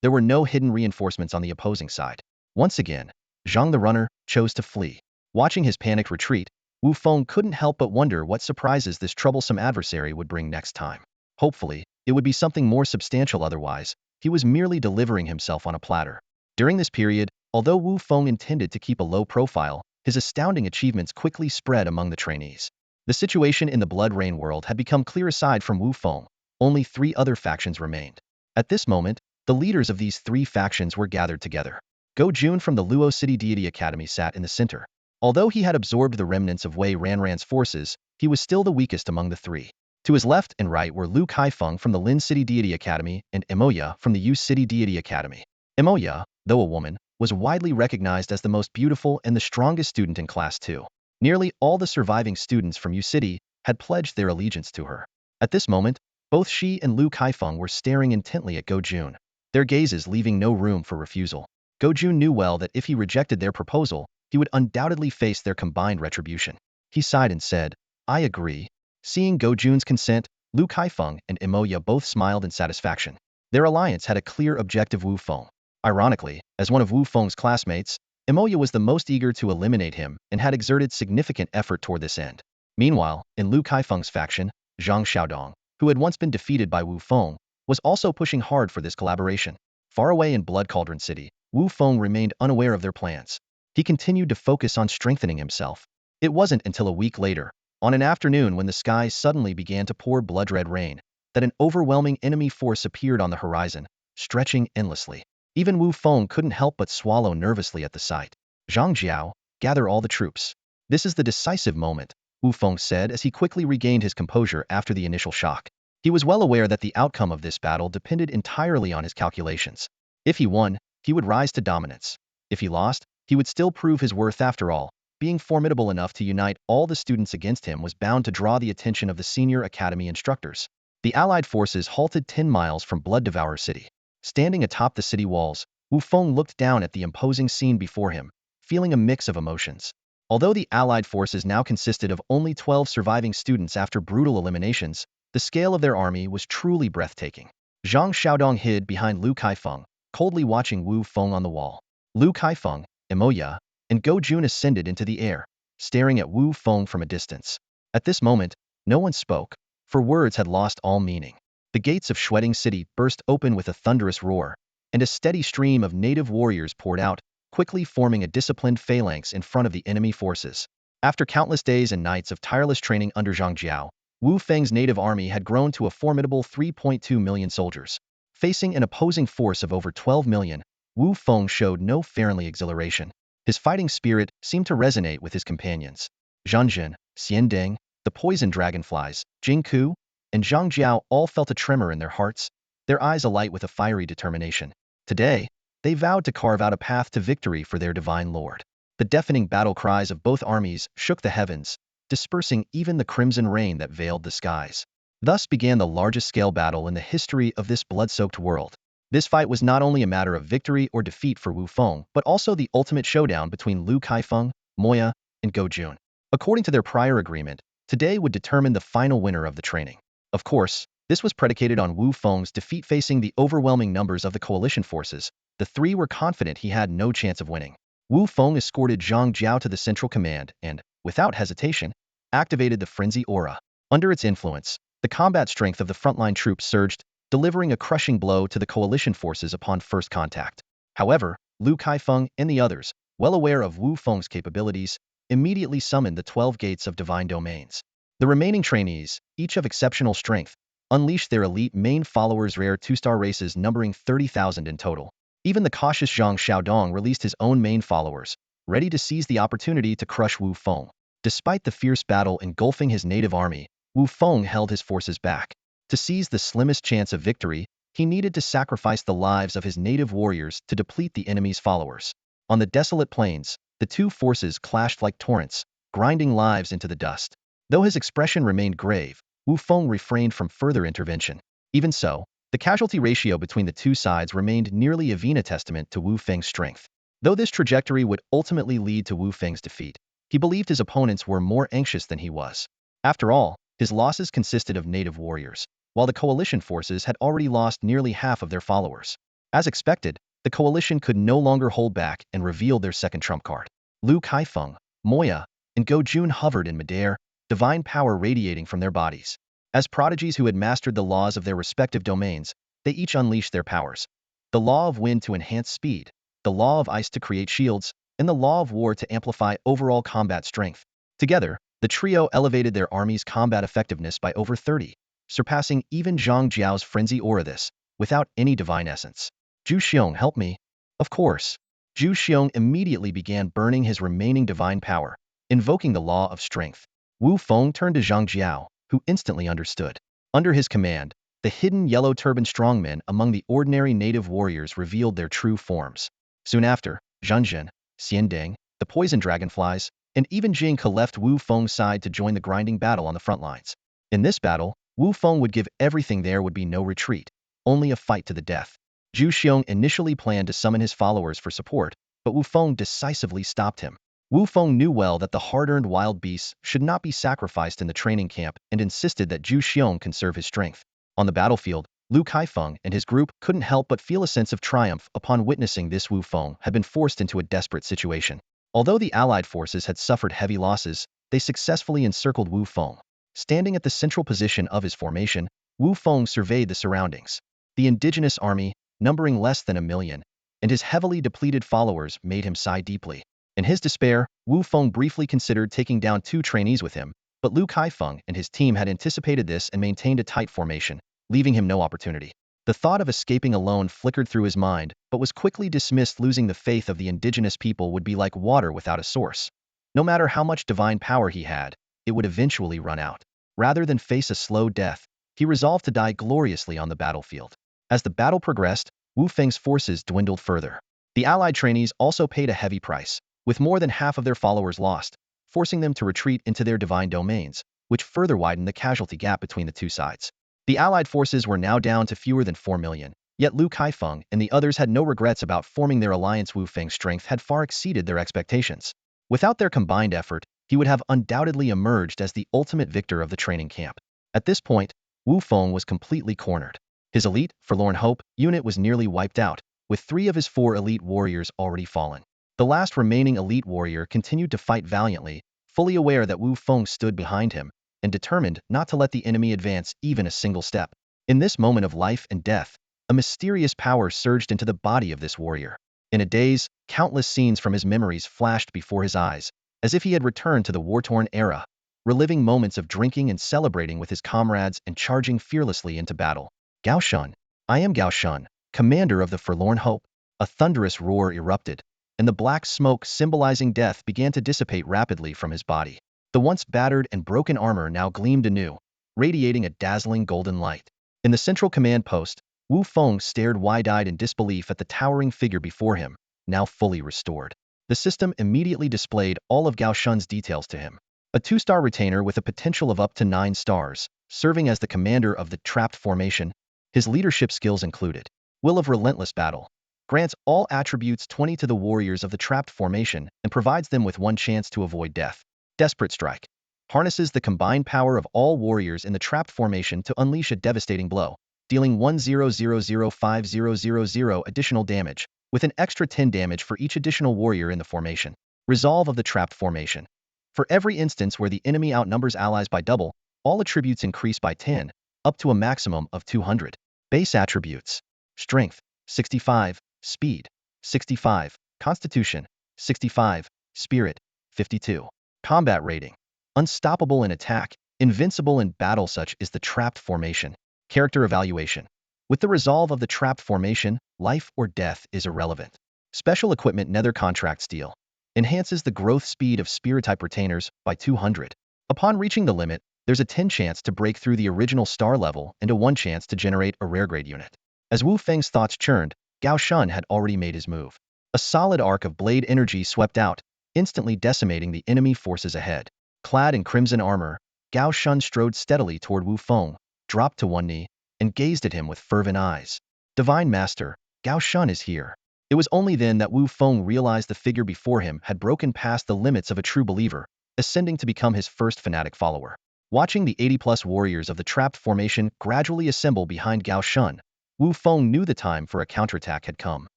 There were no hidden reinforcements on the opposing side. Once again, Zhang the runner chose to flee. Watching his panicked retreat, Wu Feng couldn't help but wonder what surprises this troublesome adversary would bring next time. Hopefully, it would be something more substantial. Otherwise, he was merely delivering himself on a platter. During this period, although Wu Feng intended to keep a low profile, his astounding achievements quickly spread among the trainees. The situation in the Blood Rain world had become clear. Aside from Wu Feng, only 3 other factions remained. At this moment, the leaders of these 3 factions were gathered together. Go Jun from the Luo City Deity Academy sat in the center. Although he had absorbed the remnants of Wei Ranran's forces, he was still the weakest among the 3. To his left and right were Lu Kaifeng from the Lin City Deity Academy and Imoya from the Yu City Deity Academy. Imoya, though a woman, was widely recognized as the most beautiful and the strongest student in Class 2. Nearly all the surviving students from Yu City had pledged their allegiance to her. At this moment, both she and Lu Kaifeng were staring intently at Go Jun, their gazes leaving no room for refusal. Go Jun knew well that if he rejected their proposal, he would undoubtedly face their combined retribution. He sighed and said, "I agree." Seeing Go Jun's consent, Lu Kaifeng and Imoya both smiled in satisfaction. Their alliance had a clear objective: Wu Feng. Ironically, as one of Wu Feng's classmates, Imoya was the most eager to eliminate him and had exerted significant effort toward this end. Meanwhile, in Lu Kaifeng's faction, Zhang Xiaodong, who had once been defeated by Wu Feng, was also pushing hard for this collaboration. Far away in Blood Cauldron City, Wu Feng remained unaware of their plans. He continued to focus on strengthening himself. It wasn't until a week later, on an afternoon when the sky suddenly began to pour blood-red rain, that an overwhelming enemy force appeared on the horizon, stretching endlessly. Even Wu Feng couldn't help but swallow nervously at the sight. "Zhang Jiao, gather all the troops. This is the decisive moment," Wu Feng said as he quickly regained his composure after the initial shock. He was well aware that the outcome of this battle depended entirely on his calculations. If he won, he would rise to dominance. If he lost, he would still prove his worth. After all, being formidable enough to unite all the students against him was bound to draw the attention of the senior academy instructors. The allied forces halted 10 miles from Blood Devourer City. Standing atop the city walls, Wu Feng looked down at the imposing scene before him, feeling a mix of emotions. Although the Allied forces now consisted of only 12 surviving students after brutal eliminations, the scale of their army was truly breathtaking. Zhang Xiaodong hid behind Lu Kaifeng, coldly watching Wu Feng on the wall. Lu Kaifeng, Imoya, and Go Jun ascended into the air, staring at Wu Feng from a distance. At this moment, no one spoke, for words had lost all meaning. The gates of Shueding City burst open with a thunderous roar, and a steady stream of native warriors poured out, quickly forming a disciplined phalanx in front of the enemy forces. After countless days and nights of tireless training under Zhang Jiao, Wu Feng's native army had grown to a formidable 3.2 million soldiers. Facing an opposing force of over 12 million, Wu Feng showed no friendly exhilaration. His fighting spirit seemed to resonate with his companions. Zhanjin, Xiandeng, the poison dragonflies, Jing Ku, and Zhang Jiao all felt a tremor in their hearts, their eyes alight with a fiery determination. Today, they vowed to carve out a path to victory for their divine lord. The deafening battle cries of both armies shook the heavens, dispersing even the crimson rain that veiled the skies. Thus began the largest-scale battle in the history of this blood-soaked world. This fight was not only a matter of victory or defeat for Wu Feng, but also the ultimate showdown between Lu Kaifeng, Moya, and Go Jun. According to their prior agreement, today would determine the final winner of the training. Of course, this was predicated on Wu Feng's defeat facing the overwhelming numbers of the coalition forces. The three were confident he had no chance of winning. Wu Feng escorted Zhang Jiao to the central command and, without hesitation, activated the frenzy aura. Under its influence, the combat strength of the frontline troops surged, delivering a crushing blow to the coalition forces upon first contact. However, Lu Kaifeng and the others, well aware of Wu Feng's capabilities, immediately summoned the 12 gates of divine domains. The remaining trainees, each of exceptional strength, unleashed their elite main followers, rare two-star races numbering 30,000 in total. Even the cautious Zhang Xiaodong released his own main followers, ready to seize the opportunity to crush Wu Feng. Despite the fierce battle engulfing his native army, Wu Feng held his forces back. To seize the slimmest chance of victory, he needed to sacrifice the lives of his native warriors to deplete the enemy's followers. On the desolate plains, the two forces clashed like torrents, grinding lives into the dust. Though his expression remained grave, Wu Feng refrained from further intervention. Even so, the casualty ratio between the two sides remained nearly a vena testament to Wu Feng's strength. Though this trajectory would ultimately lead to Wu Feng's defeat, he believed his opponents were more anxious than he was. After all, his losses consisted of native warriors, while the coalition forces had already lost nearly half of their followers. As expected, the coalition could no longer hold back and revealed their second trump card. Lu Kaifeng, Moya, and Go Jun hovered in midair, divine power radiating from their bodies. As prodigies who had mastered the laws of their respective domains, they each unleashed their powers. The law of wind to enhance speed, the law of ice to create shields, and the law of war to amplify overall combat strength. Together, the trio elevated their army's combat effectiveness by over 30, surpassing even Zhang Jiao's frenzy aura. This, without any divine essence. Zhu Xiong, help me. Of course. Zhu Xiong immediately began burning his remaining divine power, invoking the law of strength. Wu Feng turned to Zhang Jiao, who instantly understood. Under his command, the hidden yellow-turbaned strongmen among the ordinary native warriors revealed their true forms. Soon after, Zhanjin, Xiandeng, the poison dragonflies, and even Jing Ke left Wu Feng's side to join the grinding battle on the front lines. In this battle, Wu Feng would give everything. There would be no retreat, only a fight to the death. Zhu Xiong initially planned to summon his followers for support, but Wu Feng decisively stopped him. Wu Feng knew well that the hard-earned wild beasts should not be sacrificed in the training camp and insisted that Zhu Xiong conserve his strength. On the battlefield, Lu Kaifeng and his group couldn't help but feel a sense of triumph upon witnessing this. Wu Feng had been forced into a desperate situation. Although the Allied forces had suffered heavy losses, they successfully encircled Wu Feng. Standing at the central position of his formation, Wu Feng surveyed the surroundings. The indigenous army, numbering less than 1 million, and his heavily depleted followers made him sigh deeply. In his despair, Wu Feng briefly considered taking down 2 trainees with him, but Lu Kaifeng and his team had anticipated this and maintained a tight formation, leaving him no opportunity. The thought of escaping alone flickered through his mind, but was quickly dismissed. Losing the faith of the indigenous people would be like water without a source. No matter how much divine power he had, it would eventually run out. Rather than face a slow death, he resolved to die gloriously on the battlefield. As the battle progressed, Wu Feng's forces dwindled further. The Allied trainees also paid a heavy price, with more than half of their followers lost, forcing them to retreat into their divine domains, which further widened the casualty gap between the two sides. The Allied forces were now down to fewer than 4 million, Yet Lu Kaifeng and the others had no regrets about forming their alliance. Wu Feng's strength had far exceeded their expectations. Without their combined effort, he would have undoubtedly emerged as the ultimate victor of the training camp. At this point, Wu Feng was completely cornered. His elite, Forlorn Hope, unit was nearly wiped out, with 3 of his 4 elite warriors already fallen. The last remaining elite warrior continued to fight valiantly, fully aware that Wu Feng stood behind him, and determined not to let the enemy advance even a single step. In this moment of life and death, a mysterious power surged into the body of this warrior. In a daze, countless scenes from his memories flashed before his eyes, as if he had returned to the war-torn era, reliving moments of drinking and celebrating with his comrades and charging fearlessly into battle. Gao Shun. I am Gao Shun, commander of the Forlorn Hope. A thunderous roar erupted, and the black smoke symbolizing death began to dissipate rapidly from his body. The once battered and broken armor now gleamed anew, radiating a dazzling golden light. In the central command post, Wu Feng stared wide-eyed in disbelief at the towering figure before him, now fully restored. The system immediately displayed all of Gao Shun's details to him. A 2-star retainer with a potential of up to 9 stars, serving as the commander of the trapped formation. His leadership skills included Will of Relentless Battle, grants all attributes 20 to the warriors of the trapped formation and provides them with 1 chance to avoid death. Desperate Strike, harnesses the combined power of all warriors in the trapped formation to unleash a devastating blow, dealing 1000500 additional damage, with an extra 10 damage for each additional warrior in the formation. Resolve of the trapped formation. For every instance where the enemy outnumbers allies by double, all attributes increase by 10, up to a maximum of 200. Base attributes: Strength, 65, Speed, 65, Constitution, 65, Spirit, 52. Combat rating: Unstoppable in attack, invincible in battle. Such is the trapped formation. Character evaluation: with the resolve of the trapped formation, life or death is irrelevant. Special equipment: Nether Contract Steel, enhances the growth speed of spirit-type retainers by 200. Upon reaching the limit, there's a 10 chance to break through the original star level and a 1 chance to generate a rare grade unit. As Wu Feng's thoughts churned, Gao Shun had already made his move. A solid arc of blade energy swept out, instantly decimating the enemy forces ahead. Clad in crimson armor, Gao Shun strode steadily toward Wu Feng, dropped to one knee, and gazed at him with fervent eyes. Divine Master, Gao Shun is here. It was only then that Wu Feng realized the figure before him had broken past the limits of a true believer, ascending to become his first fanatic follower. Watching the 80-plus warriors of the trapped formation gradually assemble behind Gao Shun, Wu Feng knew the time for a counterattack had come.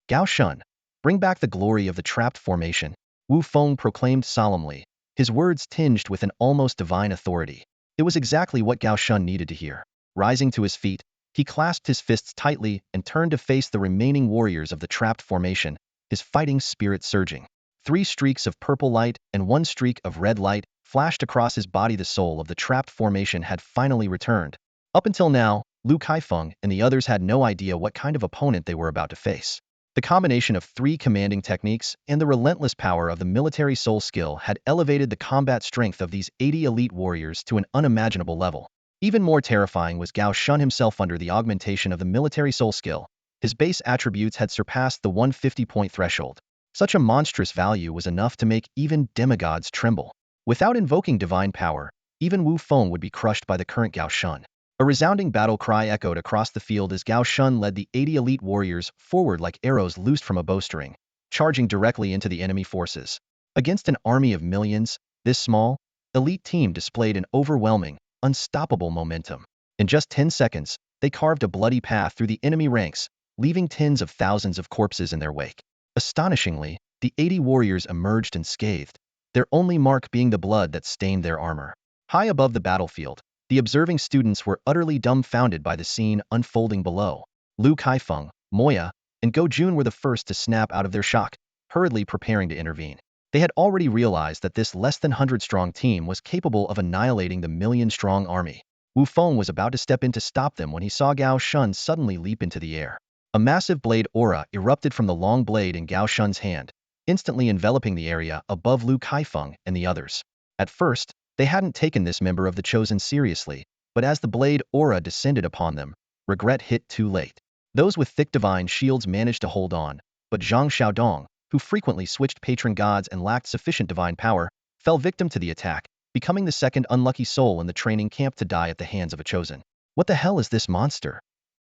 Gao Shun, bring back the glory of the trapped formation, Wu Feng proclaimed solemnly, his words tinged with an almost divine authority. It was exactly what Gao Shun needed to hear. Rising to his feet, he clasped his fists tightly and turned to face the remaining warriors of the trapped formation, his fighting spirit surging. 3 streaks of purple light and 1 streak of red light flashed across his body. The soul of the trapped formation had finally returned. Up until now, Lu Kaifeng and the others had no idea what kind of opponent they were about to face. The combination of 3 commanding techniques and the relentless power of the military soul skill had elevated the combat strength of these 80 elite warriors to an unimaginable level. Even more terrifying was Gao Shun himself. Under the augmentation of the military soul skill, his base attributes had surpassed the 150-point threshold. Such a monstrous value was enough to make even demigods tremble. Without invoking divine power, even Wu Feng would be crushed by the current Gao Shun. A resounding battle cry echoed across the field as Gao Shun led the 80 elite warriors forward like arrows loosed from a bowstring, charging directly into the enemy forces. Against an army of millions, this small, elite team displayed an overwhelming, unstoppable momentum. In just 10 seconds, they carved a bloody path through the enemy ranks, leaving tens of thousands of corpses in their wake. Astonishingly, the 80 warriors emerged unscathed, their only mark being the blood that stained their armor. High above the battlefield, the observing students were utterly dumbfounded by the scene unfolding below. Lu Kaifeng, Moya, and Go Jun were the first to snap out of their shock, hurriedly preparing to intervene. They had already realized that this less than 100-strong team was capable of annihilating the million-strong army. Wu Feng was about to step in to stop them when he saw Gao Shun suddenly leap into the air. A massive blade aura erupted from the long blade in Gao Shun's hand, instantly enveloping the area above Lu Kaifeng and the others. At first, they hadn't taken this member of the Chosen seriously, but as the blade aura descended upon them, regret hit too late. Those with thick divine shields managed to hold on, but Zhang Xiaodong, who frequently switched patron gods and lacked sufficient divine power, fell victim to the attack, becoming the second unlucky soul in the training camp to die at the hands of a Chosen. What the hell is this monster?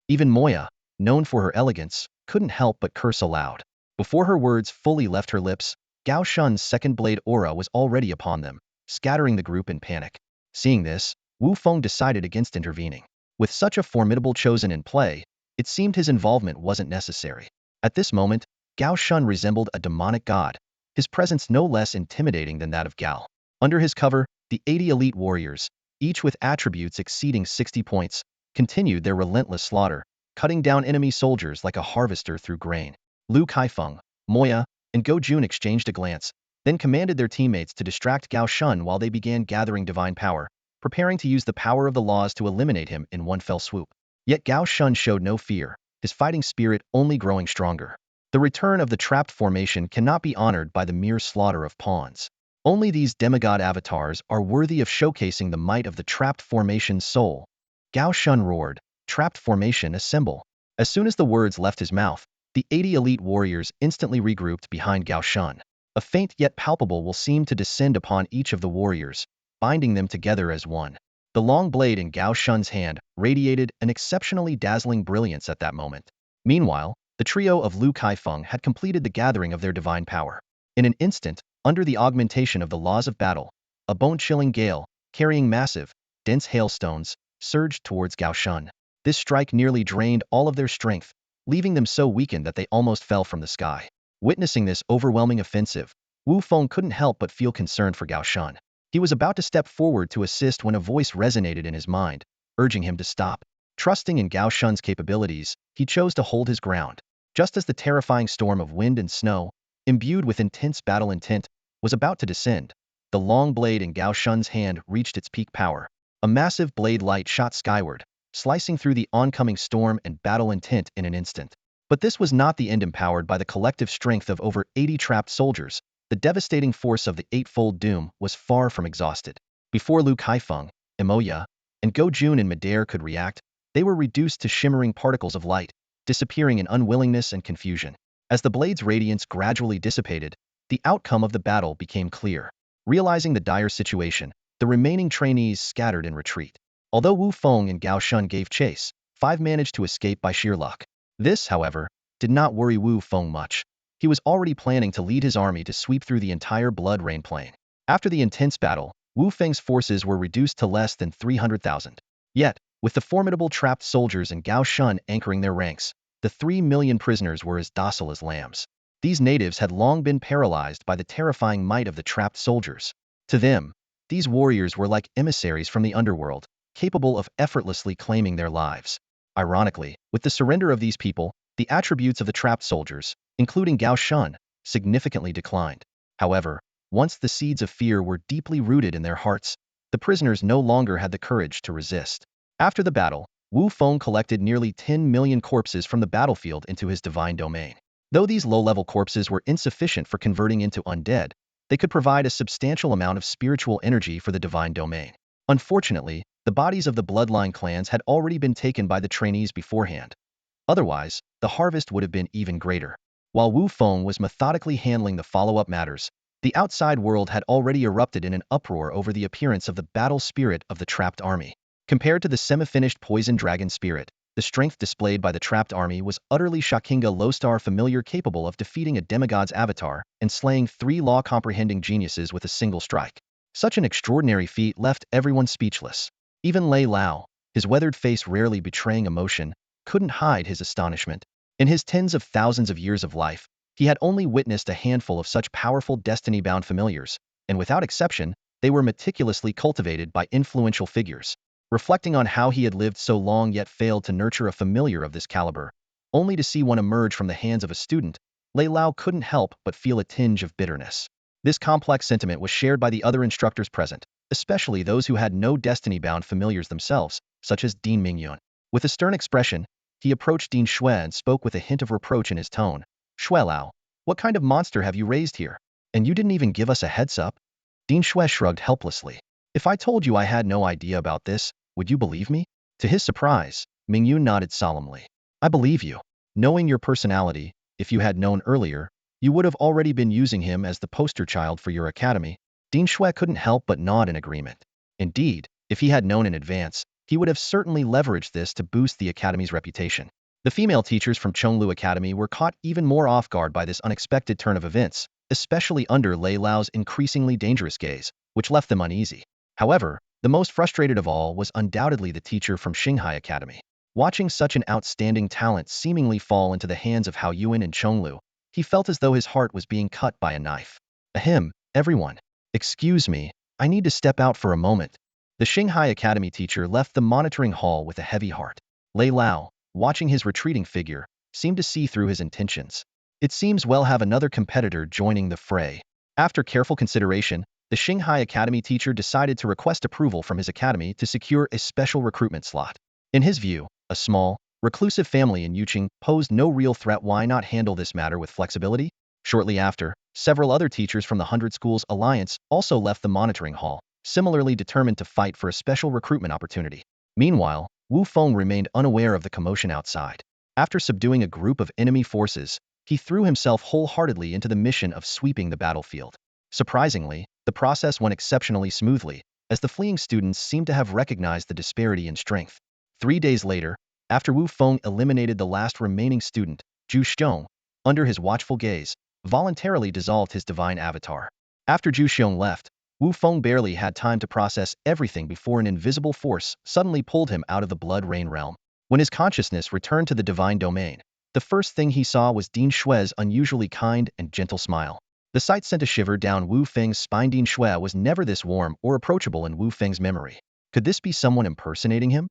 Even Moya, known for her elegance, couldn't help but curse aloud. Before her words fully left her lips, Gao Shun's second blade aura was already upon them, scattering the group in panic. Seeing this, Wu Feng decided against intervening. With such a formidable chosen in play, it seemed his involvement wasn't necessary. At this moment, Gao Shun resembled a demonic god, his presence no less intimidating than that of Gao. Under his cover, the 80 elite warriors, each with attributes exceeding 60 points, continued their relentless slaughter, cutting down enemy soldiers like a harvester through grain. Lu Kaifeng, Moya, and Go Jun exchanged a glance, then commanded their teammates to distract Gao Shun while they began gathering divine power, preparing to use the power of the laws to eliminate him in one fell swoop. Yet Gao Shun showed no fear, his fighting spirit only growing stronger. The return of the trapped formation cannot be honored by the mere slaughter of pawns. Only these demigod avatars are worthy of showcasing the might of the trapped formation's soul. Gao Shun roared, "Trapped formation, assemble." As soon as the words left his mouth, the 80 elite warriors instantly regrouped behind Gao Shun. A faint yet palpable will seemed to descend upon each of the warriors, binding them together as one. The long blade in Gao Shun's hand radiated an exceptionally dazzling brilliance at that moment. Meanwhile, the trio of Lu Kaifeng had completed the gathering of their divine power. In an instant, under the augmentation of the laws of battle, a bone-chilling gale, carrying massive, dense hailstones, surged towards Gao Shun. This strike nearly drained all of their strength, leaving them so weakened that they almost fell from the sky. Witnessing this overwhelming offensive, Wu Feng couldn't help but feel concerned for Gao Shun. He was about to step forward to assist when a voice resonated in his mind, urging him to stop. Trusting in Gao Shun's capabilities, he chose to hold his ground. Just as the terrifying storm of wind and snow, imbued with intense battle intent, was about to descend, the long blade in Gao Shun's hand reached its peak power. A massive blade light shot skyward, slicing through the oncoming storm and battle intent in an instant. But this was not the end. Empowered by the collective strength of over 80 trapped soldiers, the devastating force of the Eightfold Doom was far from exhausted. Before Lu Kaifeng, Moya, and Go Jun in midair could react, they were reduced to shimmering particles of light, disappearing in unwillingness and confusion. As the blade's radiance gradually dissipated, the outcome of the battle became clear. Realizing the dire situation, the remaining trainees scattered in retreat. Although Wu Feng and Gao Shun gave chase, 5 managed to escape by sheer luck. This, however, did not worry Wu Feng much. He was already planning to lead his army to sweep through the entire Blood Rain Plain. After the intense battle, Wu Feng's forces were reduced to less than 300,000. Yet, with the formidable trapped soldiers and Gao Shun anchoring their ranks, the 3 million prisoners were as docile as lambs. These natives had long been paralyzed by the terrifying might of the trapped soldiers. To them, these warriors were like emissaries from the underworld, capable of effortlessly claiming their lives. Ironically, with the surrender of these people, the attributes of the trapped soldiers, including Gao Shun, significantly declined. However, once the seeds of fear were deeply rooted in their hearts, the prisoners no longer had the courage to resist. After the battle, Wu Feng collected nearly 10 million corpses from the battlefield into his divine domain. Though these low-level corpses were insufficient for converting into undead, they could provide a substantial amount of spiritual energy for the divine domain. Unfortunately, the bodies of the bloodline clans had already been taken by the trainees beforehand. Otherwise, the harvest would have been even greater. While Wu Feng was methodically handling the follow-up matters, the outside world had already erupted in an uproar over the appearance of the battle spirit of the trapped army. Compared to the semi-finished poison dragon spirit, the strength displayed by the trapped army was utterly shocking. A low-star familiar capable of defeating a demigod's avatar and slaying 3 law-comprehending geniuses with a single strike. Such an extraordinary feat left everyone speechless. Even Lei Lao, his weathered face rarely betraying emotion, couldn't hide his astonishment. In his tens of thousands of years of life, he had only witnessed a handful of such powerful destiny-bound familiars, and without exception, they were meticulously cultivated by influential figures. Reflecting on how he had lived so long yet failed to nurture a familiar of this caliber, only to see one emerge from the hands of a student, Lei Lao couldn't help but feel a tinge of bitterness. This complex sentiment was shared by the other instructors present, especially those who had no destiny-bound familiars themselves, such as Dean Mingyun. With a stern expression, he approached Dean Shui and spoke with a hint of reproach in his tone. "Shui Lao, what kind of monster have you raised here? And you didn't even give us a heads up?" Dean Shui shrugged helplessly. "If I told you I had no idea about this, would you believe me?" To his surprise, Mingyun nodded solemnly. "I believe you. Knowing your personality, if you had known earlier, you would have already been using him as the poster child for your academy." Dean Shui couldn't help but nod in agreement. Indeed, if he had known in advance, he would have certainly leveraged this to boost the academy's reputation. The female teachers from Chonglu Academy were caught even more off guard by this unexpected turn of events, especially under Lei Lao's increasingly dangerous gaze, which left them uneasy. However, the most frustrated of all was undoubtedly the teacher from Xinghai Academy. Watching such an outstanding talent seemingly fall into the hands of Hao Yuan and Chonglu, he felt as though his heart was being cut by a knife. Ahem, everyone. Excuse me, I need to step out for a moment. The Xinghai Academy teacher left the monitoring hall with a heavy heart. Lei Lao, watching his retreating figure, seemed to see through his intentions. It seems we'll have another competitor joining the fray. After careful consideration, the Xinghai Academy teacher decided to request approval from his academy to secure a special recruitment slot. In his view, a small, reclusive family in Yuqing posed no real threat. Why not handle this matter with flexibility? Shortly after, several other teachers from the Hundred Schools Alliance also left the monitoring hall, similarly determined to fight for a special recruitment opportunity. Meanwhile, Wu Feng remained unaware of the commotion outside. After subduing a group of enemy forces, he threw himself wholeheartedly into the mission of sweeping the battlefield. Surprisingly, the process went exceptionally smoothly, as the fleeing students seemed to have recognized the disparity in strength. 3 days later, after Wu Feng eliminated the last remaining student, Zhu Xiong, under his watchful gaze, voluntarily dissolved his divine avatar. After Zhu Xiong left, Wu Feng barely had time to process everything before an invisible force suddenly pulled him out of the blood rain realm. When his consciousness returned to the divine domain, the first thing he saw was Ding Xue's unusually kind and gentle smile. The sight sent a shiver down Wu Feng's spine. Ding Xue was never this warm or approachable in Wu Feng's memory. Could this be someone impersonating him?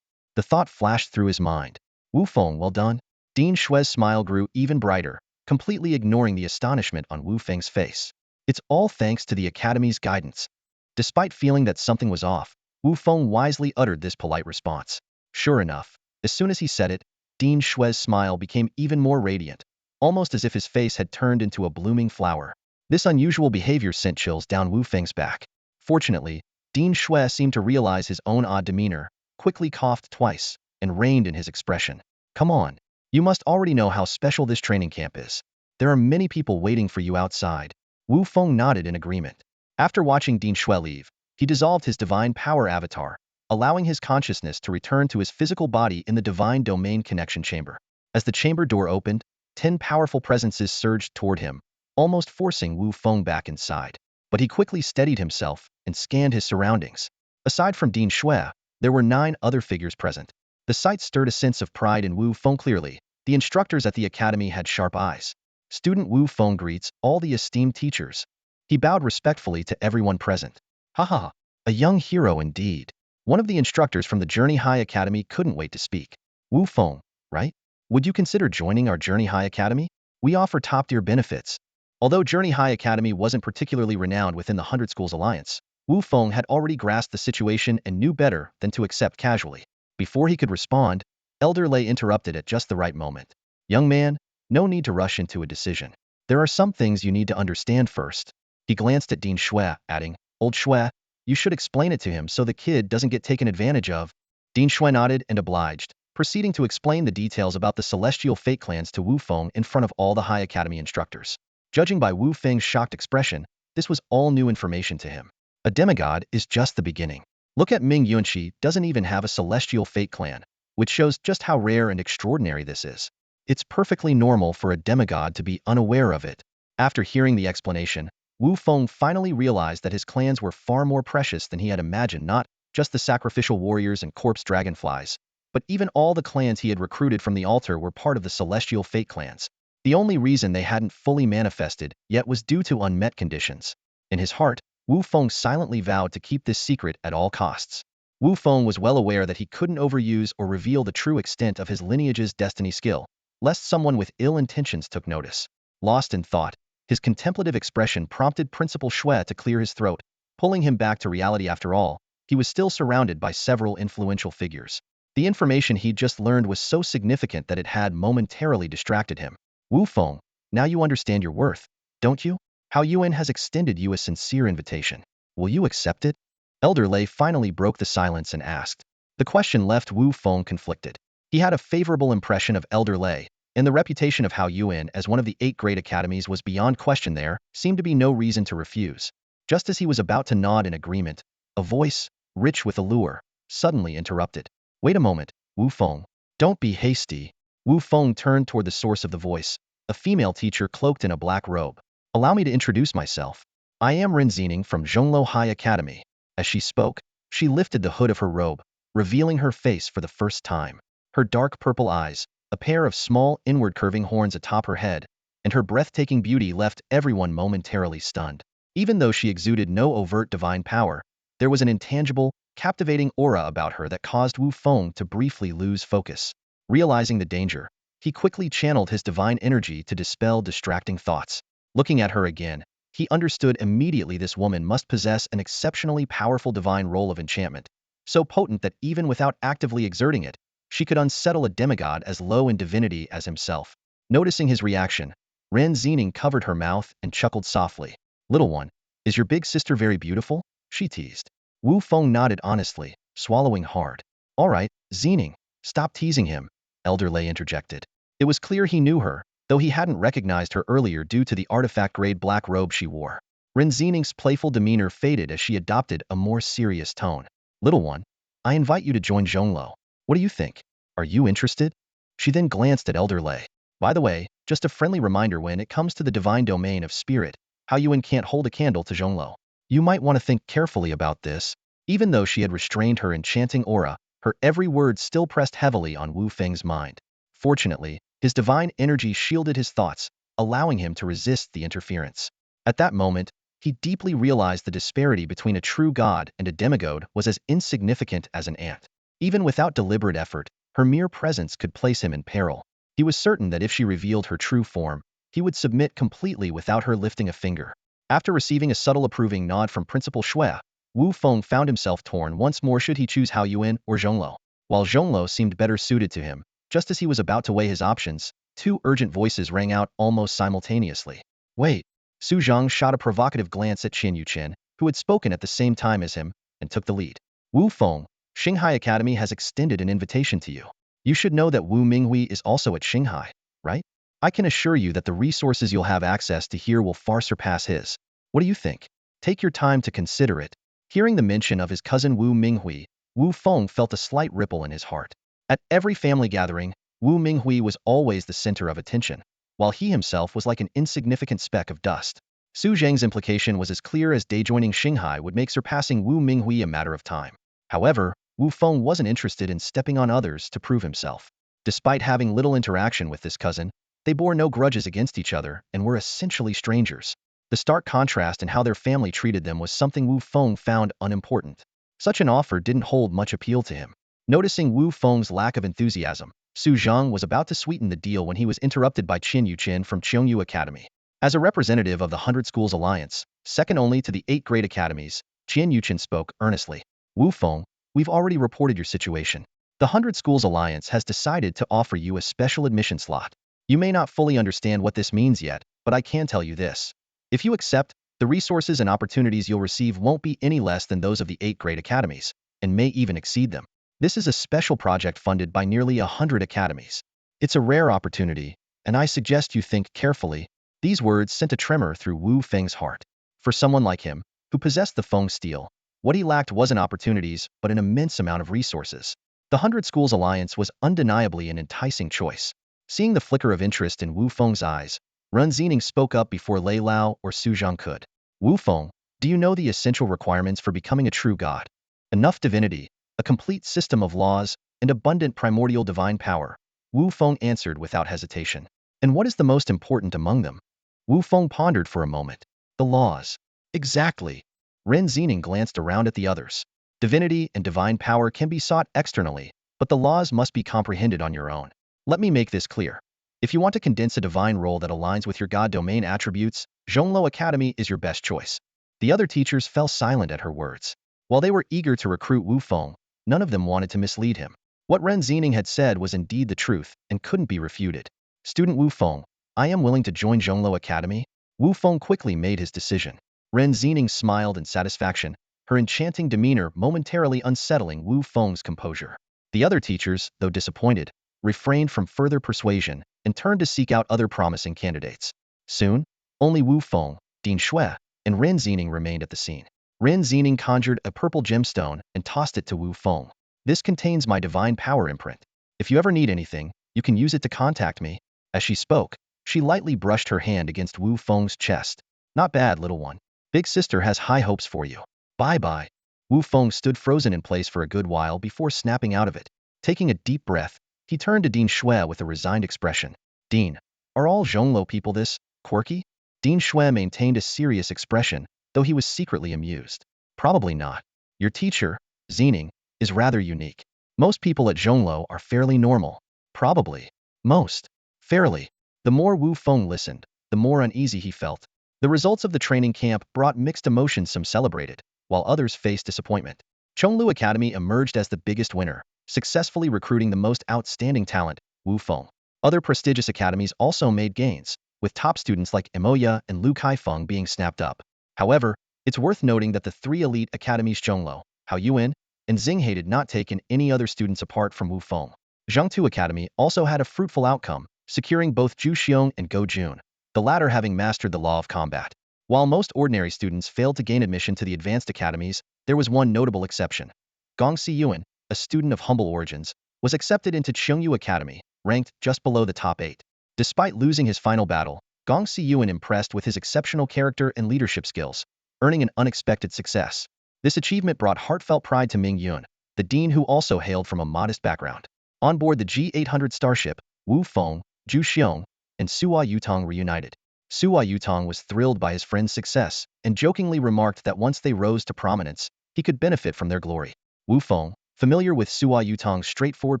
The thought flashed through his mind. Wu Feng, well done. Ding Xue's smile grew even brighter, completely ignoring the astonishment on Wu Feng's face. It's all thanks to the Academy's guidance. Despite feeling that something was off, Wu Feng wisely uttered this polite response. Sure enough, as soon as he said it, Ding Xue's smile became even more radiant, almost as if his face had turned into a blooming flower. This unusual behavior sent chills down Wu Feng's back. Fortunately, Ding Xue seemed to realize his own odd demeanor, quickly coughed twice, and reined in his expression. Come on. You must already know how special this training camp is. There are many people waiting for you outside. Wu Feng nodded in agreement. After watching Ding Xue leave, he dissolved his divine power avatar, allowing his consciousness to return to his physical body in the divine domain connection chamber. As the chamber door opened, 10 powerful presences surged toward him, almost forcing Wu Feng back inside. But he quickly steadied himself and scanned his surroundings. Aside from Ding Xue, there were 9 other figures present. The sight stirred a sense of pride in Wu Feng. Clearly, the instructors at the academy had sharp eyes. Student Wu Feng greets all the esteemed teachers. He bowed respectfully to everyone present. Haha, a young hero indeed. One of the instructors from the Journey High Academy couldn't wait to speak. Wu Feng, right? Would you consider joining our Journey High Academy? We offer top-tier benefits. Although Journey High Academy wasn't particularly renowned within the Hundred Schools Alliance, Wu Feng had already grasped the situation and knew better than to accept casually. Before he could respond, Elder Lei interrupted at just the right moment. Young man, no need to rush into a decision. There are some things you need to understand first. He glanced at Ding Xue, adding, Old Xue, you should explain it to him so the kid doesn't get taken advantage of. Ding Xue nodded and obliged, proceeding to explain the details about the celestial fate clans to Wu Feng in front of all the High Academy instructors. Judging by Wu Feng's shocked expression, this was all new information to him. A demigod is just the beginning. Look at Ming Yuanqi doesn't even have a celestial fate clan, which shows just how rare and extraordinary this is. It's perfectly normal for a demigod to be unaware of it. After hearing the explanation, Wu Feng finally realized that his clans were far more precious than he had imagined, not just the sacrificial warriors and corpse dragonflies, but even all the clans he had recruited from the altar were part of the celestial fate clans. The only reason they hadn't fully manifested yet was due to unmet conditions. In his heart, Wu Feng silently vowed to keep this secret at all costs. Wu Feng was well aware that he couldn't overuse or reveal the true extent of his lineage's destiny skill, lest someone with ill intentions took notice. Lost in thought, his contemplative expression prompted Principal Xue to clear his throat, pulling him back to reality. After all, he was still surrounded by several influential figures. The information he'd just learned was so significant that it had momentarily distracted him. Wu Feng, now you understand your worth, don't you? Hao Yuan has extended you a sincere invitation. Will you accept it? Elder Lei finally broke the silence and asked. The question left Wu Feng conflicted. He had a favorable impression of Elder Lei, and the reputation of Hao Yuan as one of the 8 great academies was beyond question. There seemed to be no reason to refuse. Just as he was about to nod in agreement, a voice, rich with allure, suddenly interrupted. Wait a moment, Wu Feng. Don't be hasty. Wu Feng turned toward the source of the voice, a female teacher cloaked in a black robe. Allow me to introduce myself. I am Ren Zining from Zhonglo High Academy. As she spoke, she lifted the hood of her robe, revealing her face for the first time. Her dark purple eyes, a pair of small inward curving horns atop her head, and her breathtaking beauty left everyone momentarily stunned. Even though she exuded no overt divine power, there was an intangible, captivating aura about her that caused Wu Feng to briefly lose focus. Realizing the danger, he quickly channeled his divine energy to dispel distracting thoughts. Looking at her again, he understood immediately this woman must possess an exceptionally powerful divine role of enchantment, so potent that even without actively exerting it, she could unsettle a demigod as low in divinity as himself. Noticing his reaction, Ren Zining covered her mouth and chuckled softly. Little one, is your big sister very beautiful? She teased. Wu Feng nodded honestly, swallowing hard. All right, Zining, stop teasing him, Elder Lei interjected. It was clear he knew her, though he hadn't recognized her earlier due to the artifact-grade black robe she wore. Ren Zining's playful demeanor faded as she adopted a more serious tone. Little one, I invite you to join Zhonglo. What do you think? Are you interested? She then glanced at Elder Lei. By the way, just a friendly reminder when it comes to the divine domain of spirit, how Yuan can't hold a candle to Zhonglo. You might want to think carefully about this. Even though she had restrained her enchanting aura, her every word still pressed heavily on Wu Feng's mind. Fortunately, his divine energy shielded his thoughts, allowing him to resist the interference. At that moment, he deeply realized the disparity between a true god and a demigod was as insignificant as an ant. Even without deliberate effort, her mere presence could place him in peril. He was certain that if she revealed her true form, he would submit completely without her lifting a finger. After receiving a subtle approving nod from Principal Shui, Wu Feng found himself torn once more should he choose Hao Yuan or Zhonglo. While Zhonglo seemed better suited to him, just as he was about to weigh his options, two urgent voices rang out almost simultaneously. Wait! Su Zhang shot a provocative glance at Qin Yuqian, who had spoken at the same time as him, and took the lead. Wu Feng, Xinghai Academy has extended an invitation to you. You should know that Wu Minghui is also at Xinghai, right? I can assure you that the resources you'll have access to here will far surpass his. What do you think? Take your time to consider it. Hearing the mention of his cousin Wu Minghui, Wu Feng felt a slight ripple in his heart. At every family gathering, Wu Minghui was always the center of attention, while he himself was like an insignificant speck of dust. Su Zhang's implication was as clear as day joining Xinghai would make surpassing Wu Minghui a matter of time. However, Wu Feng wasn't interested in stepping on others to prove himself. Despite having little interaction with this cousin, they bore no grudges against each other and were essentially strangers. The stark contrast in how their family treated them was something Wu Feng found unimportant. Such an offer didn't hold much appeal to him. Noticing Wu Feng's lack of enthusiasm, Su Zhang was about to sweeten the deal when he was interrupted by Qin Yuqian from Cheongyu Academy. As a representative of the 100 Schools Alliance, second only to the 8 great academies, Qin Yuqian spoke earnestly. Wu Feng, we've already reported your situation. The 100 Schools Alliance has decided to offer you a special admission slot. You may not fully understand what this means yet, but I can tell you this. If you accept, the resources and opportunities you'll receive won't be any less than those of the 8 great academies, and may even exceed them. This is a special project funded by nearly 100 academies. It's a rare opportunity, and I suggest you think carefully. These words sent a tremor through Wu Feng's heart. For someone like him, who possessed the Feng steel, what he lacked wasn't opportunities, but an immense amount of resources. The 100 Schools Alliance was undeniably an enticing choice. Seeing the flicker of interest in Wu Feng's eyes, Ren Zining spoke up before Lei Lao or Su Zhang could. Wu Feng, do you know the essential requirements for becoming a true god? Enough divinity, a complete system of laws, and abundant primordial divine power. Wu Feng answered without hesitation. And what is the most important among them? Wu Feng pondered for a moment. The laws. Exactly. Ren Zining glanced around at the others. Divinity and divine power can be sought externally, but the laws must be comprehended on your own. Let me make this clear. If you want to condense a divine role that aligns with your god domain attributes, Zhonglo Academy is your best choice. The other teachers fell silent at her words. While they were eager to recruit Wu Feng, none of them wanted to mislead him. What Ren Zining had said was indeed the truth and couldn't be refuted. Student Wu Feng, I am willing to join Zhonglo Academy. Wu Feng quickly made his decision. Ren Zining smiled in satisfaction, her enchanting demeanor momentarily unsettling Wu Feng's composure. The other teachers, though disappointed, refrained from further persuasion and turned to seek out other promising candidates. Soon, only Wu Feng, Dean Shui, and Ren Zining remained at the scene. Ren Zining conjured a purple gemstone and tossed it to Wu Feng. This contains my divine power imprint. If you ever need anything, You can use it to contact me." As she spoke, she lightly brushed her hand against Wu Feng's chest. "Not bad, little one. Big sister has high hopes for you. Bye-bye." Wu Feng stood frozen in place for a good while before snapping out of it. Taking a deep breath, he turned to Dean Shui with a resigned expression. "Dean, are all Zhongluo people this quirky?" Dean Shui maintained a serious expression, though he was secretly amused. "Probably not. Your teacher, Zening, is rather unique. Most people at Zhongluo are fairly normal. Probably. Most. Fairly." The more Wu Feng listened, the more uneasy he felt. The results of the training camp brought mixed emotions. Some celebrated, while others faced disappointment. Zhongluo Academy emerged as the biggest winner, successfully recruiting the most outstanding talent, Wu Feng. Other prestigious academies also made gains, with top students like Imoya and Lu Kaifeng being snapped up. However, it's worth noting that the three elite academies Zhongluo, Haoyuan, and Xinghe did not take in any other students apart from Wu Feng. Zhangtu Academy also had a fruitful outcome, securing both Zhu Xiong and Go Jun, the latter having mastered the law of combat. While most ordinary students failed to gain admission to the advanced academies, there was one notable exception. Gong Siyuan, a student of humble origins, was accepted into Chengyu Academy, ranked just below the top 8. Despite losing his final battle, Gong Siyuan impressed with his exceptional character and leadership skills, earning an unexpected success. This achievement brought heartfelt pride to Ming Yun, the dean who also hailed from a modest background. On board the G800 starship, Wu Feng, Zhu Xiong, and Suwa Yutong reunited. Suwa Yutong was thrilled by his friend's success and jokingly remarked that once they rose to prominence, he could benefit from their glory. Wu Feng, familiar with Suwa Yutong's straightforward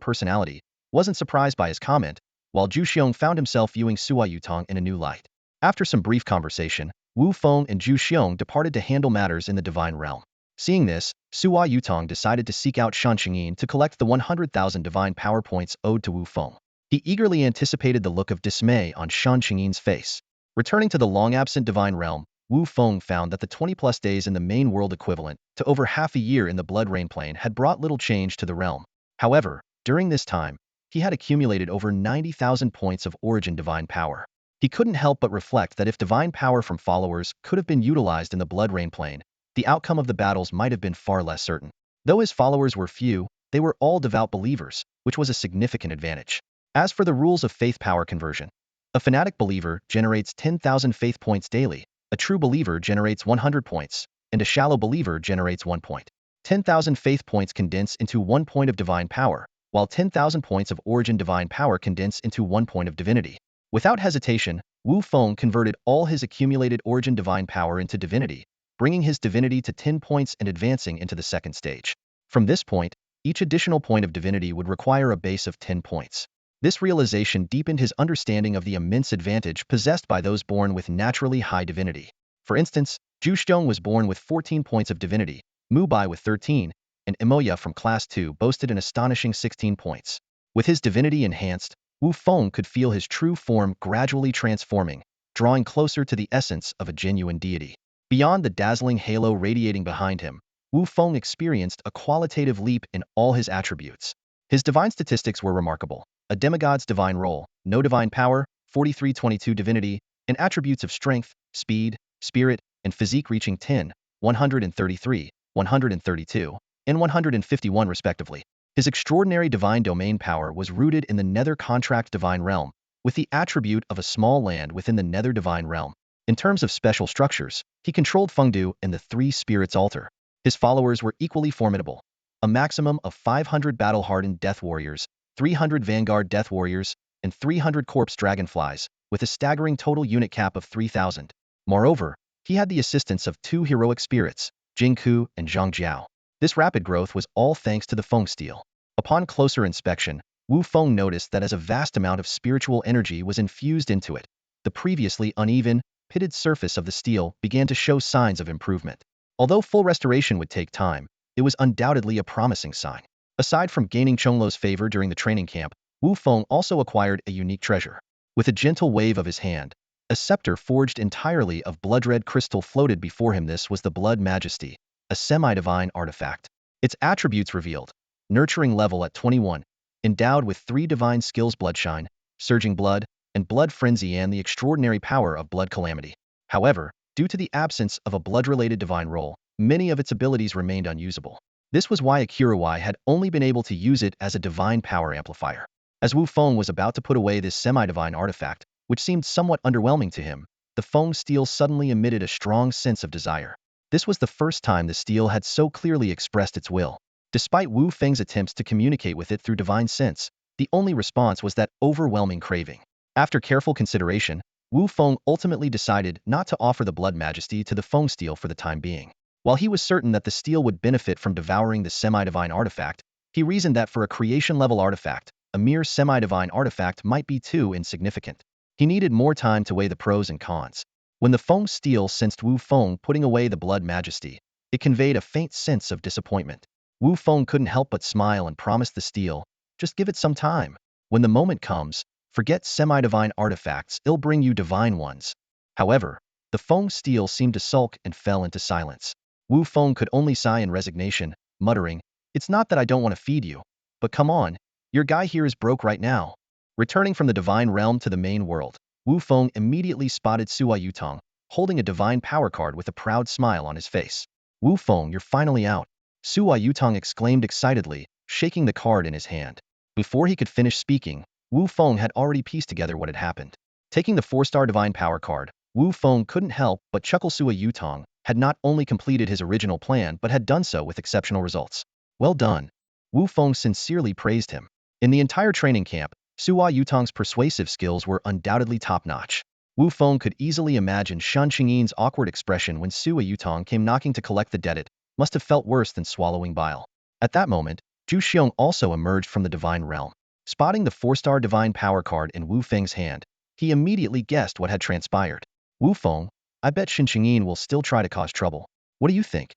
personality, wasn't surprised by his comment, while Zhu Xiong found himself viewing Suwa Yutong in a new light. After some brief conversation, Wu Feng and Zhu Xiong departed to handle matters in the divine realm. Seeing this, Suwa Yutong decided to seek out Shan Qingyin to collect the 100,000 divine power points owed to Wu Feng. He eagerly anticipated the look of dismay on Shan Qingyin's face. Returning to the long-absent divine realm, Wu Feng found that the 20-plus days in the main world equivalent to over half a year in the Blood Rain Plane had brought little change to the realm. However, during this time, he had accumulated over 90,000 points of origin divine power. He couldn't help but reflect that if divine power from followers could have been utilized in the Blood Rain Plane, the outcome of the battles might have been far less certain. Though his followers were few, they were all devout believers, which was a significant advantage. As for the rules of faith power conversion, a fanatic believer generates 10,000 faith points daily, a true believer generates 100 points, and a shallow believer generates 1 point. 10,000 faith points condense into 1 point of divine power, while 10,000 points of origin divine power condense into 1 point of divinity. Without hesitation, Wu Feng converted all his accumulated origin divine power into divinity, bringing his divinity to 10 points and advancing into the second stage. From this point, each additional point of divinity would require a base of 10 points. This realization deepened his understanding of the immense advantage possessed by those born with naturally high divinity. For instance, Zhu Xiong was born with 14 points of divinity, Mu Bai with 13, and Imoya from Class 2 boasted an astonishing 16 points. With his divinity enhanced, Wu Feng could feel his true form gradually transforming, drawing closer to the essence of a genuine deity. Beyond the dazzling halo radiating behind him, Wu Feng experienced a qualitative leap in all his attributes. His divine statistics were remarkable. A demigod's divine role, no divine power, 4322 divinity, and attributes of strength, speed, spirit, and physique reaching 10, 133, 132, and 151 respectively. His extraordinary divine domain power was rooted in the nether contract divine realm, with the attribute of a small land within the nether divine realm. In terms of special structures, he controlled Fengdu and the Three Spirits Altar. His followers were equally formidable. A maximum of 500 battle-hardened death warriors, 300 vanguard death warriors, and 300 corpse dragonflies, with a staggering total unit cap of 3,000. Moreover, he had the assistance of 2 heroic spirits, Jingku and Zhang Jiao. This rapid growth was all thanks to the Feng steel. Upon closer inspection, Wu Feng noticed that as a vast amount of spiritual energy was infused into it, the previously uneven, pitted surface of the steel began to show signs of improvement. Although full restoration would take time, it was undoubtedly a promising sign. Aside from gaining Chongluo's favor during the training camp, Wu Feng also acquired a unique treasure. With a gentle wave of his hand, a scepter forged entirely of blood-red crystal floated before him. This was the Blood Majesty, a semi-divine artifact. Its attributes revealed: nurturing level at 21, endowed with 3 divine skills: Bloodshine, Surging Blood, and Blood Frenzy, and the extraordinary power of Blood Calamity. However, due to the absence of a blood-related divine role, many of its abilities remained unusable. This was why Akiruwai had only been able to use it as a divine power amplifier. As Wu Feng was about to put away this semi-divine artifact, which seemed somewhat underwhelming to him, the Feng steel suddenly emitted a strong sense of desire. This was the first time the steel had so clearly expressed its will. Despite Wu Feng's attempts to communicate with it through divine sense, the only response was that overwhelming craving. After careful consideration, Wu Feng ultimately decided not to offer the blood majesty to the Feng steel for the time being. While he was certain that the steel would benefit from devouring the semi-divine artifact, he reasoned that for a creation-level artifact, a mere semi-divine artifact might be too insignificant. He needed more time to weigh the pros and cons. When the Feng steel sensed Wu Feng putting away the blood majesty, it conveyed a faint sense of disappointment. Wu Feng couldn't help but smile and promise the steel, "Just give it some time. When the moment comes, forget semi-divine artifacts, it'll bring you divine ones." However, the Feng steel seemed to sulk and fell into silence. Wu Feng could only sigh in resignation, muttering, "It's not that I don't want to feed you, but come on, your guy here is broke right now." Returning from the divine realm to the main world, Wu Feng immediately spotted Sua Yutong, holding a divine power card with a proud smile on his face. "Wu Feng, you're finally out," Sua Yutong exclaimed excitedly, shaking the card in his hand. Before he could finish speaking, Wu Feng had already pieced together what had happened. Taking the 4-star divine power card, Wu Feng couldn't help but chuckle. Sua Yutong had not only completed his original plan but had done so with exceptional results. "Well done." Wu Feng sincerely praised him. In the entire training camp, Sua Yutong's persuasive skills were undoubtedly top-notch. Wu Feng could easily imagine Shan Qingyin's awkward expression when Sua Yutong came knocking to collect the debt. It must have felt worse than swallowing bile. At that moment, Zhu Xiong also emerged from the divine realm. Spotting the 4-star divine power card in Wu Feng's hand, he immediately guessed what had transpired. "Wu Feng, I bet Shan Qingyin will still try to cause trouble. What do you think?"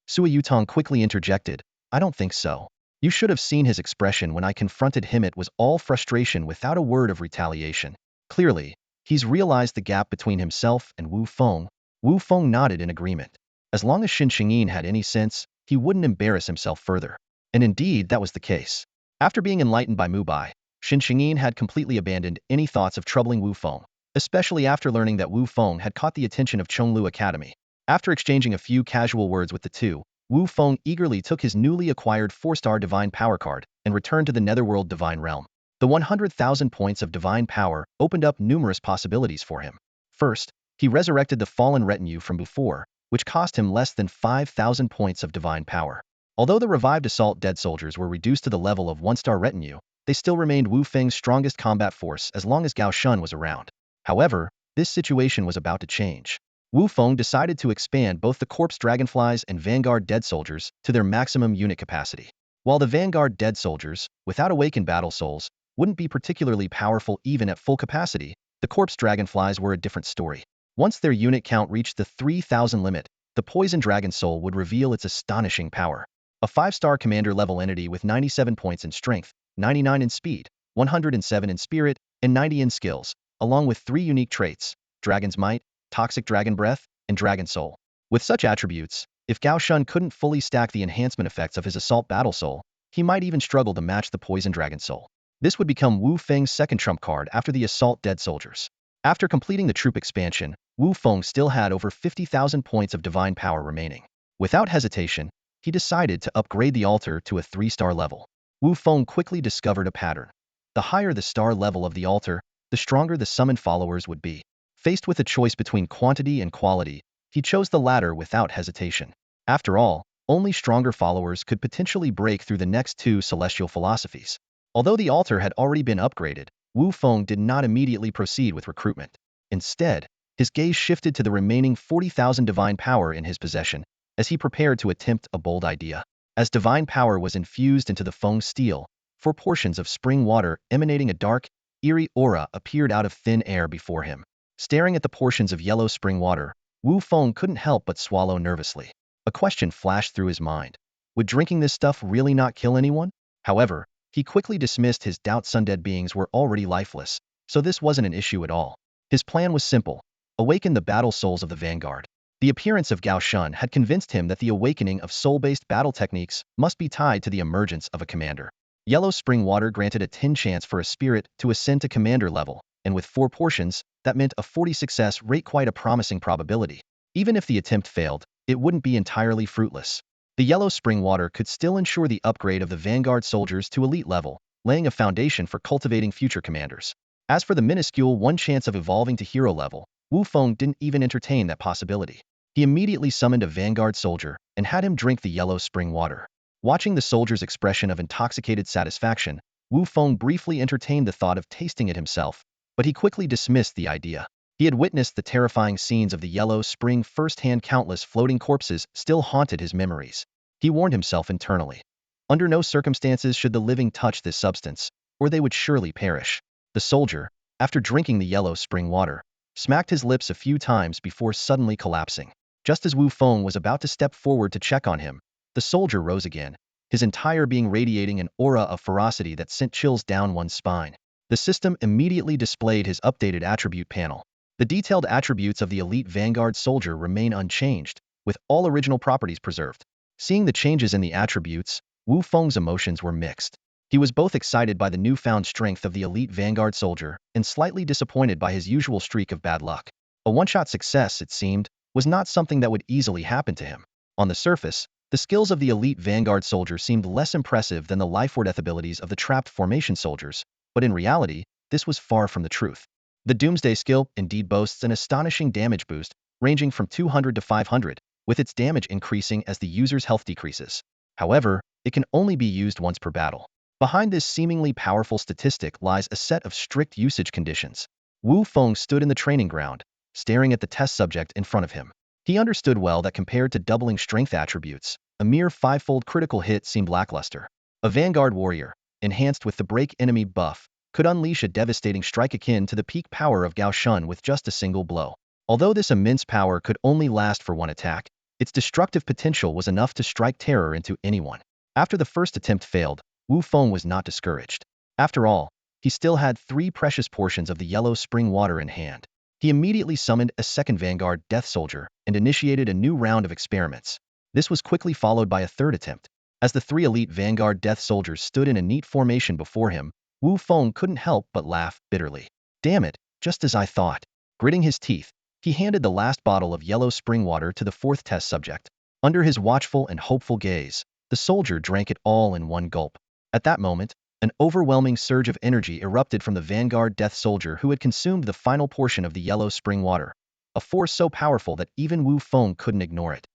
Sua Yutong quickly interjected, "I don't think so. You should have seen his expression when I confronted him. It was all frustration without a word of retaliation. Clearly, he's realized the gap between himself and Wu Feng." Wu Feng nodded in agreement. As long as Shan Qingyin had any sense, he wouldn't embarrass himself further. And indeed, that was the case. After being enlightened by Mubai, Shan Qingyin had completely abandoned any thoughts of troubling Wu Feng, especially after learning that Wu Feng had caught the attention of Chonglu Academy. After exchanging a few casual words with the two, Wu Feng eagerly took his newly acquired 4-star divine power card and returned to the netherworld divine realm. The 100,000 points of divine power opened up numerous possibilities for him. First, he resurrected the fallen retinue from before, which cost him less than 5,000 points of divine power. Although the revived assault dead soldiers were reduced to the level of 1-star retinue, they still remained Wu Feng's strongest combat force as long as Gao Shun was around. However, this situation was about to change. Wu Feng decided to expand both the corpse dragonflies and vanguard dead soldiers to their maximum unit capacity. While the vanguard dead soldiers, without awakened battle souls, wouldn't be particularly powerful even at full capacity, the corpse dragonflies were a different story. Once their unit count reached the 3,000 limit, the poison dragon soul would reveal its astonishing power. A 5-star commander-level entity with 97 points in strength, 99 in speed, 107 in spirit, and 90 in skills, along with 3 unique traits, Dragon's Might, Toxic Dragon Breath, and Dragon Soul. With such attributes, if Gao Shun couldn't fully stack the enhancement effects of his Assault Battle Soul, he might even struggle to match the Poison Dragon Soul. This would become Wu Feng's second trump card after the Assault Dead Soldiers. After completing the troop expansion, Wu Feng still had over 50,000 points of divine power remaining. Without hesitation, he decided to upgrade the altar to a 3-star level. Wu Feng quickly discovered a pattern. The higher the star level of the altar, the stronger the summoned followers would be. Faced with a choice between quantity and quality, he chose the latter without hesitation. After all, only stronger followers could potentially break through the next 2 celestial philosophies. Although the altar had already been upgraded, Wu Feng did not immediately proceed with recruitment. Instead, his gaze shifted to the remaining 40,000 divine power in his possession, as he prepared to attempt a bold idea. As divine power was infused into the Feng steel, 4 portions of spring water emanating a dark, eerie aura appeared out of thin air before him. Staring at the portions of yellow spring water, Wu Feng couldn't help but swallow nervously. A question flashed through his mind. Would drinking this stuff really not kill anyone? However, he quickly dismissed his doubts. Undead beings were already lifeless, so this wasn't an issue at all. His plan was simple: awaken the battle souls of the vanguard. The appearance of Gao Shun had convinced him that the awakening of soul-based battle techniques must be tied to the emergence of a commander. Yellow spring water granted a 10 chance for a spirit to ascend to commander level, and with 4 portions, that meant a 40 success rate, quite a promising probability. Even if the attempt failed, it wouldn't be entirely fruitless. The yellow spring water could still ensure the upgrade of the vanguard soldiers to elite level, laying a foundation for cultivating future commanders. As for the minuscule one chance of evolving to hero level, Wu Feng didn't even entertain that possibility. He immediately summoned a vanguard soldier and had him drink the yellow spring water. Watching the soldier's expression of intoxicated satisfaction, Wu Feng briefly entertained the thought of tasting it himself, but he quickly dismissed the idea. He had witnessed the terrifying scenes of the yellow spring firsthand. Countless floating corpses still haunted his memories. He warned himself internally. Under no circumstances should the living touch this substance, or they would surely perish. The soldier, after drinking the yellow spring water, smacked his lips a few times before suddenly collapsing. Just as Wu Feng was about to step forward to check on him, the soldier rose again, his entire being radiating an aura of ferocity that sent chills down one's spine. The system immediately displayed his updated attribute panel. The detailed attributes of the elite vanguard soldier remain unchanged, with all original properties preserved. Seeing the changes in the attributes, Wu Feng's emotions were mixed. He was both excited by the newfound strength of the elite vanguard soldier and slightly disappointed by his usual streak of bad luck. A one-shot success, it seemed, was not something that would easily happen to him. On the surface, the skills of the elite vanguard soldier seemed less impressive than the life-or-death abilities of the trapped formation soldiers, but in reality, this was far from the truth. The Doomsday skill indeed boasts an astonishing damage boost, ranging from 200 to 500, with its damage increasing as the user's health decreases. However, it can only be used once per battle. Behind this seemingly powerful statistic lies a set of strict usage conditions. Wu Feng stood in the training ground, staring at the test subject in front of him. He understood well that compared to doubling strength attributes, a mere 5-fold critical hit seemed lackluster. A vanguard warrior, enhanced with the break enemy buff, could unleash a devastating strike akin to the peak power of Gao Shun with just a single blow. Although this immense power could only last for one attack, its destructive potential was enough to strike terror into anyone. After the first attempt failed, Wu Feng was not discouraged. After all, he still had 3 precious portions of the yellow spring water in hand. He immediately summoned a second vanguard death soldier and initiated a new round of experiments. This was quickly followed by a third attempt. As the 3 elite vanguard death soldiers stood in a neat formation before him, Wu Feng couldn't help but laugh bitterly. Damn it, just as I thought. Gritting his teeth, he handed the last bottle of yellow spring water to the 4th test subject. Under his watchful and hopeful gaze, the soldier drank it all in one gulp. At that moment, an overwhelming surge of energy erupted from the vanguard death soldier who had consumed the final portion of the yellow spring water, a force so powerful that even Wu Feng couldn't ignore it.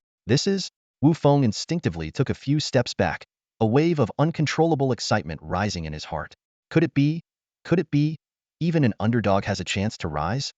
Wu Feng instinctively took a few steps back, a wave of uncontrollable excitement rising in his heart. Could it be? Even an underdog has a chance to rise?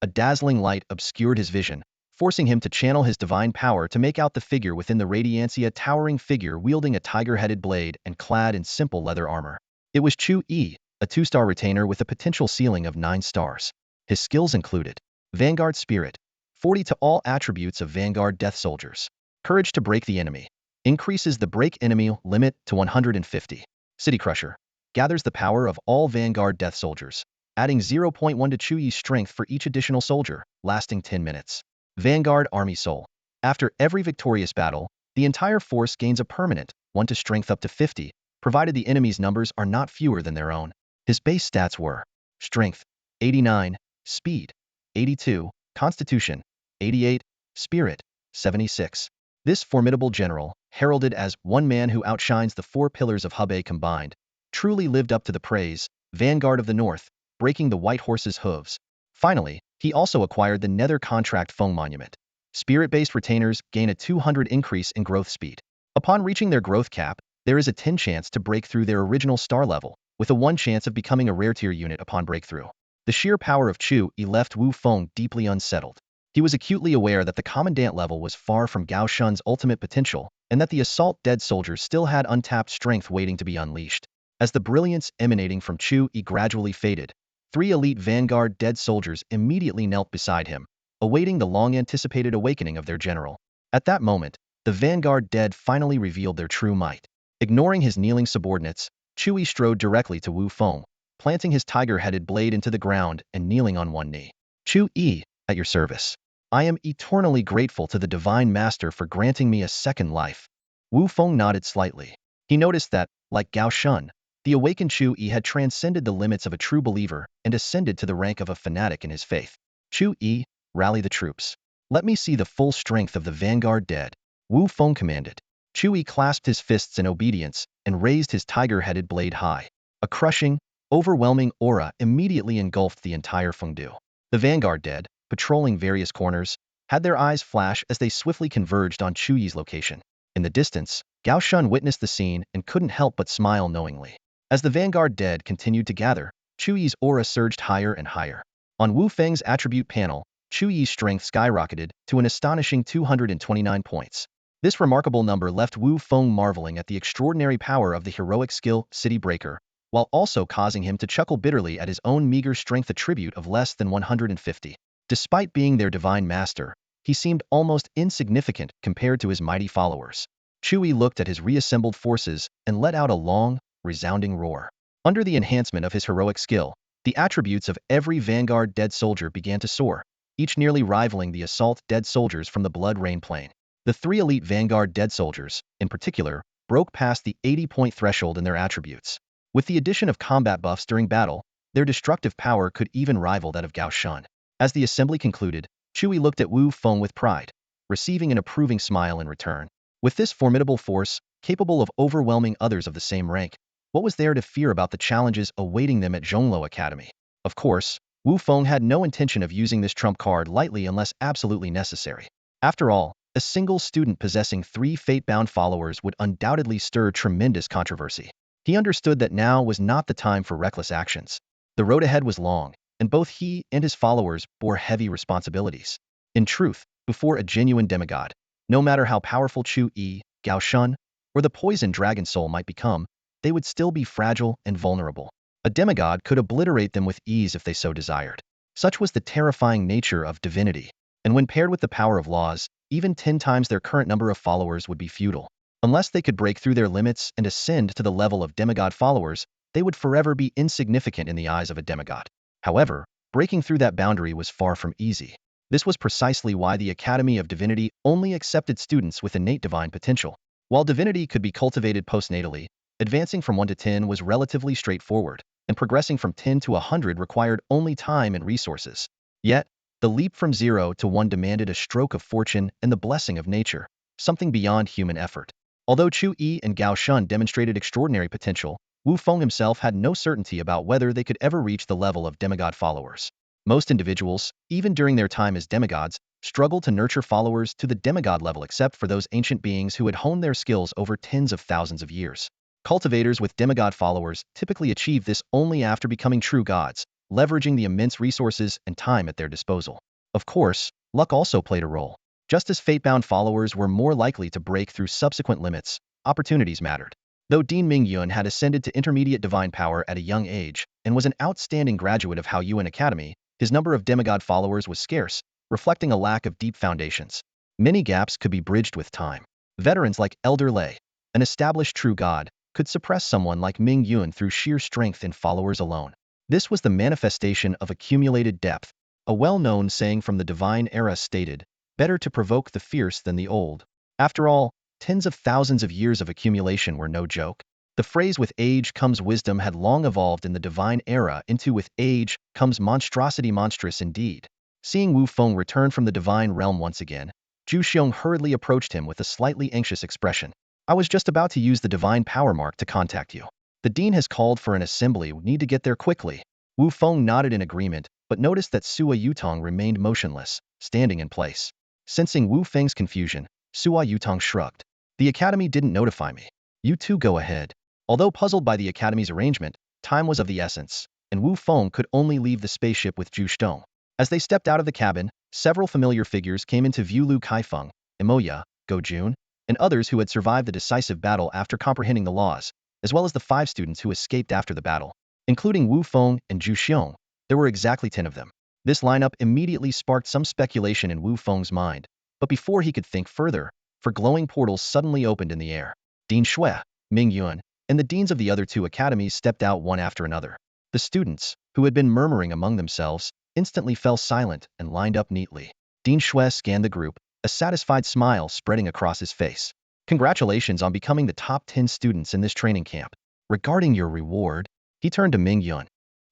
A dazzling light obscured his vision, forcing him to channel his divine power to make out the figure within the radiancia, a towering figure wielding a tiger-headed blade and clad in simple leather armor. It was Chu Yi, a 2-star retainer with a potential ceiling of 9 stars. His skills included Vanguard Spirit, 40 to all attributes of Vanguard Death Soldiers. Courage to break the enemy, increases the break enemy limit to 150. City Crusher, gathers the power of all Vanguard Death Soldiers, adding 0.1 to Chu Yi's strength for each additional soldier, lasting 10 minutes. Vanguard Army Soul, after every victorious battle, the entire force gains a permanent 1 to strength up to 50, provided the enemy's numbers are not fewer than their own. His base stats were Strength, 89, Speed, 82, Constitution, 88, Spirit, 76. This formidable general, heralded as one man who outshines the 4 pillars of Hubei combined, truly lived up to the praise, Vanguard of the North, breaking the white horse's hooves. Finally, he also acquired the Nether Contract Feng Monument. Spirit-based retainers gain a 200 increase in growth speed. Upon reaching their growth cap, there is a 10 chance to break through their original star level, with a 1 chance of becoming a rare tier unit upon breakthrough. The sheer power of Chu Yi left Wu Feng deeply unsettled. He was acutely aware that the commandant level was far from Gao Shun's ultimate potential, and that the assault dead soldiers still had untapped strength waiting to be unleashed. As the brilliance emanating from Chu Yi gradually faded, 3 elite vanguard dead soldiers immediately knelt beside him, awaiting the long-anticipated awakening of their general. At that moment, the vanguard dead finally revealed their true might. Ignoring his kneeling subordinates, Chu Yi strode directly to Wu Feng, planting his tiger-headed blade into the ground and kneeling on one knee. Chu Yi, at your service. I am eternally grateful to the Divine Master for granting me a second life. Wu Feng nodded slightly. He noticed that, like Gao Shun, the awakened Chu Yi had transcended the limits of a true believer and ascended to the rank of a fanatic in his faith. Chu Yi, rally the troops. Let me see the full strength of the vanguard dead, Wu Feng commanded. Chu Yi clasped his fists in obedience and raised his tiger-headed blade high. A crushing, overwhelming aura immediately engulfed the entire Fengdu. The vanguard dead, patrolling various corners, had their eyes flash as they swiftly converged on Chu Yi's location. In the distance, Gao Shun witnessed the scene and couldn't help but smile knowingly. As the vanguard dead continued to gather, Chu Yi's aura surged higher and higher. On Wu Feng's attribute panel, Chu Yi's strength skyrocketed to an astonishing 229 points. This remarkable number left Wu Feng marveling at the extraordinary power of the heroic skill City Breaker, while also causing him to chuckle bitterly at his own meager strength attribute of less than 150. Despite being their divine master, he seemed almost insignificant compared to his mighty followers. Chu Yi looked at his reassembled forces and let out a long, resounding roar. Under the enhancement of his heroic skill, the attributes of every vanguard dead soldier began to soar, each nearly rivaling the assault dead soldiers from the Blood Rain Plain. The 3 elite vanguard dead soldiers, in particular, broke past the 80-point threshold in their attributes. With the addition of combat buffs during battle, their destructive power could even rival that of Gao Shun. As the assembly concluded, Chu Yi looked at Wu Feng with pride, receiving an approving smile in return. With this formidable force, capable of overwhelming others of the same rank, what was there to fear about the challenges awaiting them at Zhongluo Academy? Of course, Wu Feng had no intention of using this trump card lightly unless absolutely necessary. After all, a single student possessing 3 fate-bound followers would undoubtedly stir tremendous controversy. He understood that now was not the time for reckless actions. The road ahead was long, and both he and his followers bore heavy responsibilities. In truth, before a genuine demigod, no matter how powerful Chu Yi, Gao Shun, or the poisoned dragon soul might become, they would still be fragile and vulnerable. A demigod could obliterate them with ease if they so desired. Such was the terrifying nature of divinity, and when paired with the power of laws, even 10 times their current number of followers would be futile. Unless they could break through their limits and ascend to the level of demigod followers, they would forever be insignificant in the eyes of a demigod. However, breaking through that boundary was far from easy. This was precisely why the Academy of Divinity only accepted students with innate divine potential. While divinity could be cultivated postnatally, advancing from 1 to 10 was relatively straightforward, and progressing from 10 to 100 required only time and resources. Yet, the leap from 0 to 1 demanded a stroke of fortune and the blessing of nature, something beyond human effort. Although Chu Yi and Gao Shun demonstrated extraordinary potential, Wu Feng himself had no certainty about whether they could ever reach the level of demigod followers. Most individuals, even during their time as demigods, struggle to nurture followers to the demigod level except for those ancient beings who had honed their skills over tens of thousands of years. Cultivators with demigod followers typically achieve this only after becoming true gods, leveraging the immense resources and time at their disposal. Of course, luck also played a role. Just as fate-bound followers were more likely to break through subsequent limits, opportunities mattered. Though Dean Mingyun had ascended to intermediate divine power at a young age and was an outstanding graduate of Hao Yuan Academy, his number of demigod followers was scarce, reflecting a lack of deep foundations. Many gaps could be bridged with time. Veterans like Elder Lei, an established true god, could suppress someone like Ming Yun through sheer strength in followers alone. This was the manifestation of accumulated depth. A well-known saying from the divine era stated, "Better to provoke the fierce than the old." After all, tens of thousands of years of accumulation were no joke. The phrase "with age comes wisdom" had long evolved in the divine era into "with age comes monstrosity." Monstrous indeed. Seeing Wu Feng return from the divine realm once again, Zhu Xiong hurriedly approached him with a slightly anxious expression. "I was just about to use the divine power mark to contact you. The dean has called for an assembly. We need to get there quickly." Wu Feng nodded in agreement, but noticed that Sua Yutong remained motionless, standing in place. Sensing Wu Feng's confusion, Sua Yutong shrugged. "The academy didn't notify me. You two go ahead." Although puzzled by the academy's arrangement, time was of the essence, and Wu Feng could only leave the spaceship with Zhu Stong. As they stepped out of the cabin, several familiar figures came into view: Lu Kaifeng, Imoya, Go Jun, and others who had survived the decisive battle after comprehending the laws, as well as the 5 students who escaped after the battle. Including Wu Feng and Zhu Xiong, there were exactly 10 of them. This lineup immediately sparked some speculation in Wu Feng's mind, but before he could think further, four glowing portals suddenly opened in the air. Dean Shui, Ming Yun, and the deans of the other 2 academies stepped out one after another. The students, who had been murmuring among themselves, instantly fell silent and lined up neatly. Dean Shui scanned the group, a satisfied smile spreading across his face. "Congratulations on becoming the top 10 students in this training camp. Regarding your reward," he turned to Ming Yun.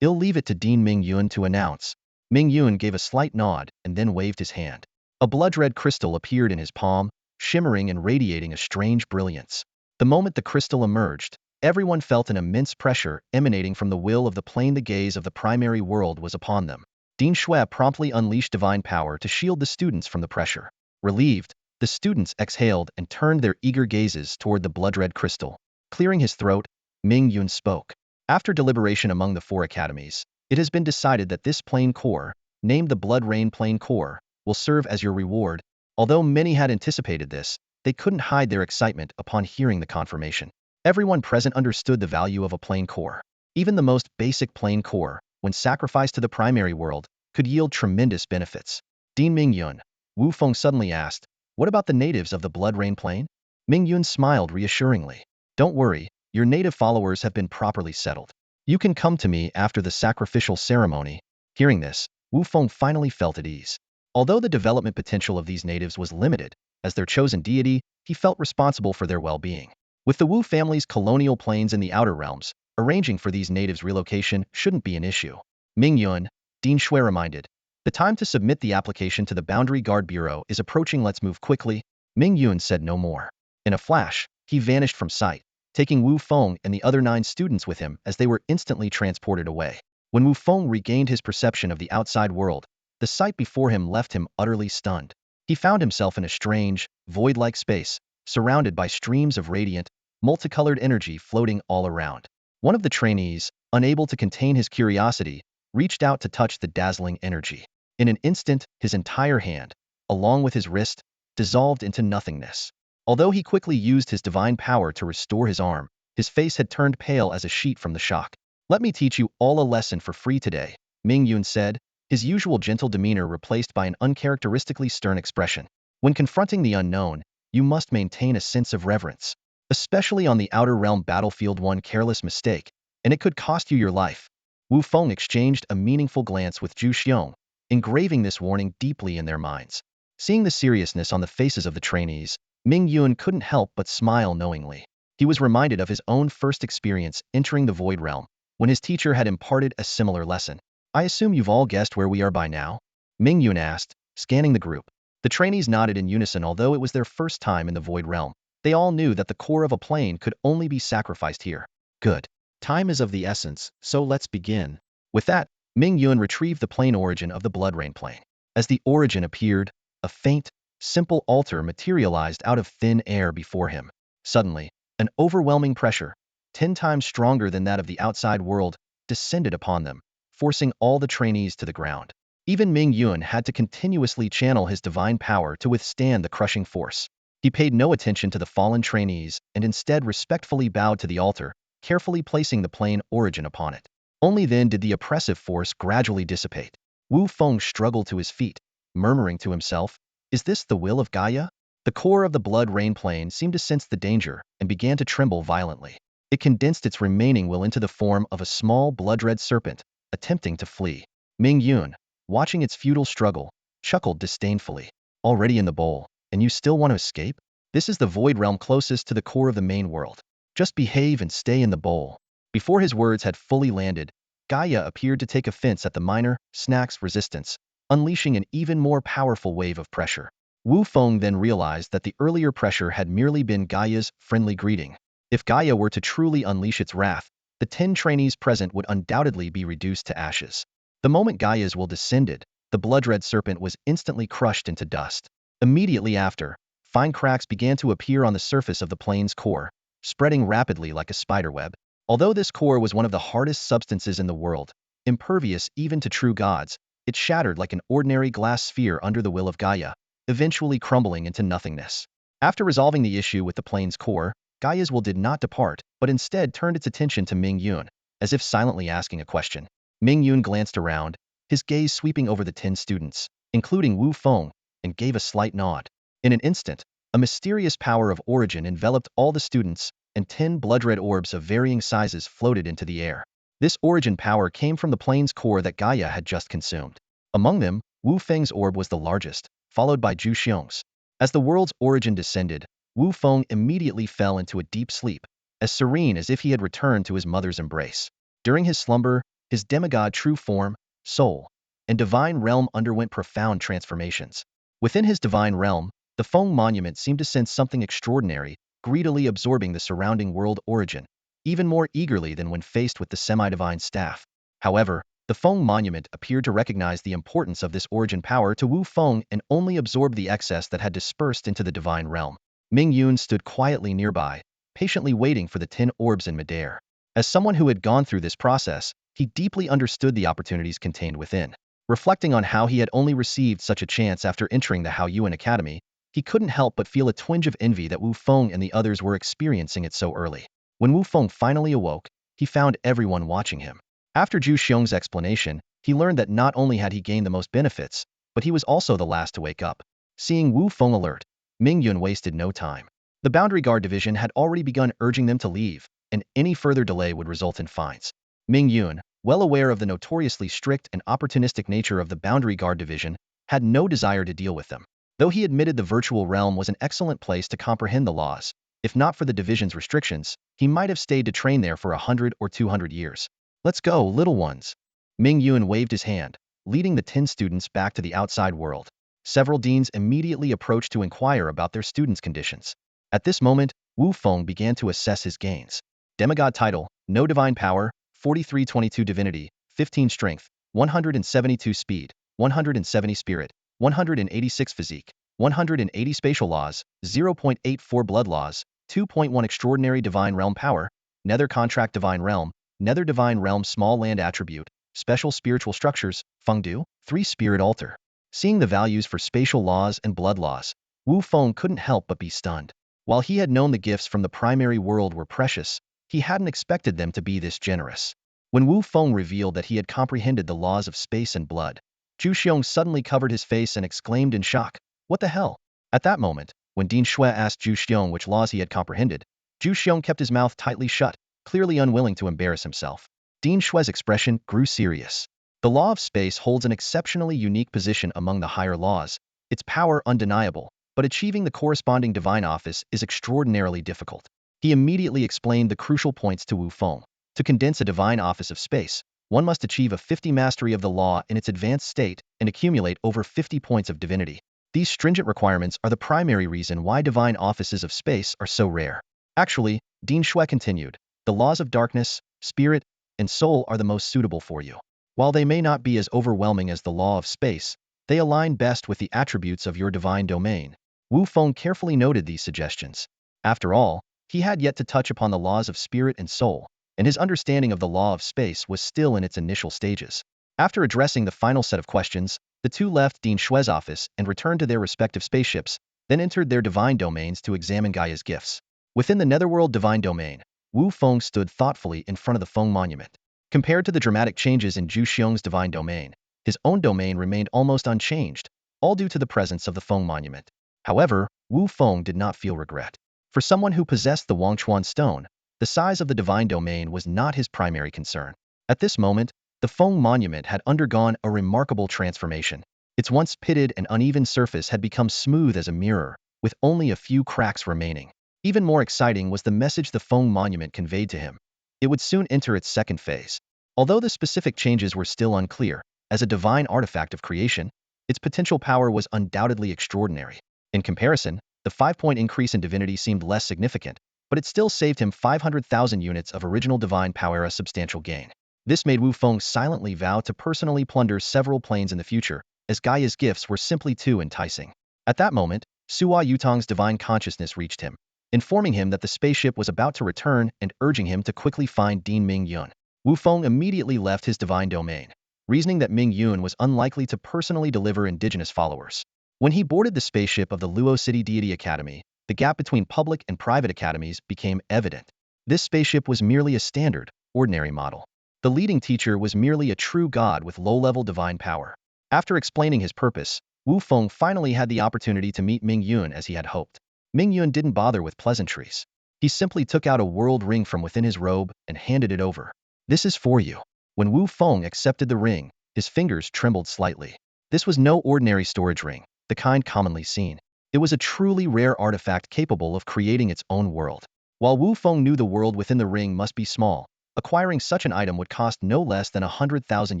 "I'll leave it to Dean Ming Yun to announce." Ming Yun gave a slight nod and then waved his hand. A blood-red crystal appeared in his palm, shimmering and radiating a strange brilliance. The moment the crystal emerged, Everyone felt an immense pressure emanating from the will of the plane. The gaze of the primary world was upon them. Dean Shui promptly unleashed divine power to shield the students from the pressure. Relieved, the students exhaled and turned their eager gazes toward the blood-red crystal. Clearing his throat, Ming Yun spoke. After deliberation among the 4 academies, it has been decided that this plane core, named the Blood Rain Plane Core, will serve as your reward. Although many had anticipated this, they couldn't hide their excitement upon hearing the confirmation. Everyone present understood the value of a plane core. Even the most basic plane core, when sacrificed to the primary world, could yield tremendous benefits. Dean Ming Yun, Wu Feng suddenly asked, what about the natives of the Blood Rain Plain? Ming Yun smiled reassuringly. Don't worry, your native followers have been properly settled. You can come to me after the sacrificial ceremony. Hearing this, Wu Feng finally felt at ease. Although the development potential of these natives was limited, as their chosen deity, he felt responsible for their well-being. With the Wu family's colonial planes in the outer realms, arranging for these natives' relocation shouldn't be an issue. Ming Yun, Dean Shui reminded. The time to submit the application to the Boundary Guard Bureau is approaching. Let's move quickly. Ming Yun said no more. In a flash, he vanished from sight, taking Wu Feng and the other 9 students with him as they were instantly transported away. When Wu Feng regained his perception of the outside world, the sight before him left him utterly stunned. He found himself in a strange, void-like space, surrounded by streams of radiant, multicolored energy floating all around. One of the trainees, unable to contain his curiosity, reached out to touch the dazzling energy. In an instant, his entire hand, along with his wrist, dissolved into nothingness. Although he quickly used his divine power to restore his arm, his face had turned pale as a sheet from the shock. Let me teach you all a lesson for free today, Ming Yun said, his usual gentle demeanor replaced by an uncharacteristically stern expression. When confronting the unknown, you must maintain a sense of reverence. Especially on the outer realm battlefield, one careless mistake, and it could cost you your life. Wu Feng exchanged a meaningful glance with Zhu Xiong, engraving this warning deeply in their minds. Seeing the seriousness on the faces of the trainees, Ming Yun couldn't help but smile knowingly. He was reminded of his own first experience entering the Void Realm, when his teacher had imparted a similar lesson. I assume you've all guessed where we are by now? Ming Yun asked, scanning the group. The trainees nodded in unison. Although it was their first time in the Void Realm, they all knew that the core of a plane could only be sacrificed here. Good. Time is of the essence, so let's begin. With that, Ming Yun retrieved the plane origin of the Blood Rain Plane. As the origin appeared, a faint, simple altar materialized out of thin air before him. Suddenly, an overwhelming pressure, 10 times stronger than that of the outside world, descended upon them, forcing all the trainees to the ground. Even Ming Yun had to continuously channel his divine power to withstand the crushing force. He paid no attention to the fallen trainees and instead respectfully bowed to the altar, carefully placing the plane origin upon it. Only then did the oppressive force gradually dissipate. Wu Feng struggled to his feet, murmuring to himself, is this the will of Gaia? The core of the Blood Rain Plane seemed to sense the danger and began to tremble violently. It condensed its remaining will into the form of a small blood-red serpent, attempting to flee. Ming Yun, watching its futile struggle, chuckled disdainfully. Already in the bowl, and you still want to escape? This is the Void Realm closest to the core of the main world. Just behave and stay in the bowl. Before his words had fully landed, Gaia appeared to take offense at the minor snack's resistance, unleashing an even more powerful wave of pressure. Wu Feng then realized that the earlier pressure had merely been Gaia's friendly greeting. If Gaia were to truly unleash its wrath, the 10 trainees present would undoubtedly be reduced to ashes. The moment Gaia's will descended, the blood-red serpent was instantly crushed into dust. Immediately after, fine cracks began to appear on the surface of the plane's core, spreading rapidly like a spiderweb. Although this core was one of the hardest substances in the world, impervious even to true gods, it shattered like an ordinary glass sphere under the will of Gaia, eventually crumbling into nothingness. After resolving the issue with the plane's core, Gaia's will did not depart, but instead turned its attention to Ming Yun, as if silently asking a question. Ming Yun glanced around, his gaze sweeping over the 10 students, including Wu Feng, and gave a slight nod. In an instant, a mysterious power of origin enveloped all the students, and 10 blood-red orbs of varying sizes floated into the air. This origin power came from the plane's core that Gaia had just consumed. Among them, Wu Feng's orb was the largest, followed by Zhu Xiong's. As the world's origin descended, Wu Feng immediately fell into a deep sleep, as serene as if he had returned to his mother's embrace. During his slumber, his demigod true form, soul, and divine realm underwent profound transformations. Within his divine realm, the Feng monument seemed to sense something extraordinary, greedily absorbing the surrounding world origin, even more eagerly than when faced with the semi-divine staff. However, the Feng monument appeared to recognize the importance of this origin power to Wu Feng and only absorbed the excess that had dispersed into the divine realm. Ming Yun stood quietly nearby, patiently waiting for the 10 orbs in midair. As someone who had gone through this process, he deeply understood the opportunities contained within. Reflecting on how he had only received such a chance after entering the Hao Yuan Academy, he couldn't help but feel a twinge of envy that Wu Feng and the others were experiencing it so early. When Wu Feng finally awoke, he found everyone watching him. After Zhu Xiong's explanation, he learned that not only had he gained the most benefits, but he was also the last to wake up. Seeing Wu Feng alert, Ming Yun wasted no time. The Boundary Guard Division had already begun urging them to leave, and any further delay would result in fines. Ming Yun, well aware of the notoriously strict and opportunistic nature of the Boundary Guard Division, had no desire to deal with them. Though he admitted the virtual realm was an excellent place to comprehend the laws, if not for the division's restrictions, he might have stayed to train there for 100 or 200 years. Let's go, little ones. Ming Yun waved his hand, leading the 10 students back to the outside world. Several deans immediately approached to inquire about their students' conditions. At this moment, Wu Feng began to assess his gains. Demigod title, no divine power, 4322 divinity, 15 strength, 172 speed, 170 spirit, 186 physique, 180 spatial laws, 0.84 blood laws, 2.1 extraordinary divine realm power, nether contract divine realm, nether divine realm small land attribute, special spiritual structures, Fengdu, 3 spirit altar. Seeing the values for spatial laws and blood laws, Wu Feng couldn't help but be stunned. While he had known the gifts from the primary world were precious, he hadn't expected them to be this generous. When Wu Feng revealed that he had comprehended the laws of space and blood, Zhu Xiong suddenly covered his face and exclaimed in shock, "What the hell?" At that moment, when Dean Shui asked Zhu Xiong which laws he had comprehended, Zhu Xiong kept his mouth tightly shut, clearly unwilling to embarrass himself. Dean Shui's expression grew serious. The law of space holds an exceptionally unique position among the higher laws, its power undeniable, but achieving the corresponding divine office is extraordinarily difficult. He immediately explained the crucial points to Wu Feng. To condense a divine office of space, one must achieve a 50 mastery of the law in its advanced state and accumulate over 50 points of divinity. These stringent requirements are the primary reason why divine offices of space are so rare. Actually, Dean Shui continued, the laws of darkness, spirit, and soul are the most suitable for you. While they may not be as overwhelming as the law of space, they align best with the attributes of your divine domain. Wu Feng carefully noted these suggestions. After all, he had yet to touch upon the laws of spirit and soul, and his understanding of the law of space was still in its initial stages. After addressing the final set of questions, the two left Dean Shui's office and returned to their respective spaceships, then entered their divine domains to examine Gaia's gifts. Within the netherworld divine domain, Wu Feng stood thoughtfully in front of the Feng monument. Compared to the dramatic changes in Zhu Xiong's divine domain, his own domain remained almost unchanged, all due to the presence of the Feng monument. However, Wu Feng did not feel regret. For someone who possessed the Wangchuan stone, the size of the divine domain was not his primary concern. At this moment, the Feng monument had undergone a remarkable transformation. Its once pitted and uneven surface had become smooth as a mirror, with only a few cracks remaining. Even more exciting was the message the Feng monument conveyed to him. It would soon enter its second phase. Although the specific changes were still unclear, as a divine artifact of creation, its potential power was undoubtedly extraordinary. In comparison, the 5-point increase in divinity seemed less significant, but it still saved him 500,000 units of original divine power, a substantial gain. This made Wu Feng silently vow to personally plunder several planes in the future, as Gaia's gifts were simply too enticing. At that moment, Suwa Yutong's divine consciousness reached him, informing him that the spaceship was about to return and urging him to quickly find Dean Ming Yun. Wu Feng immediately left his divine domain, reasoning that Ming Yun was unlikely to personally deliver indigenous followers. When he boarded the spaceship of the Luo City Deity Academy, the gap between public and private academies became evident. This spaceship was merely a standard, ordinary model. The leading teacher was merely a true god with low-level divine power. After explaining his purpose, Wu Feng finally had the opportunity to meet Ming Yun as he had hoped. Ming Yun didn't bother with pleasantries. He simply took out a world ring from within his robe and handed it over. "This is for you." When Wu Feng accepted the ring, his fingers trembled slightly. This was no ordinary storage ring, the kind commonly seen. It was a truly rare artifact capable of creating its own world. While Wu Feng knew the world within the ring must be small, acquiring such an item would cost no less than 100,000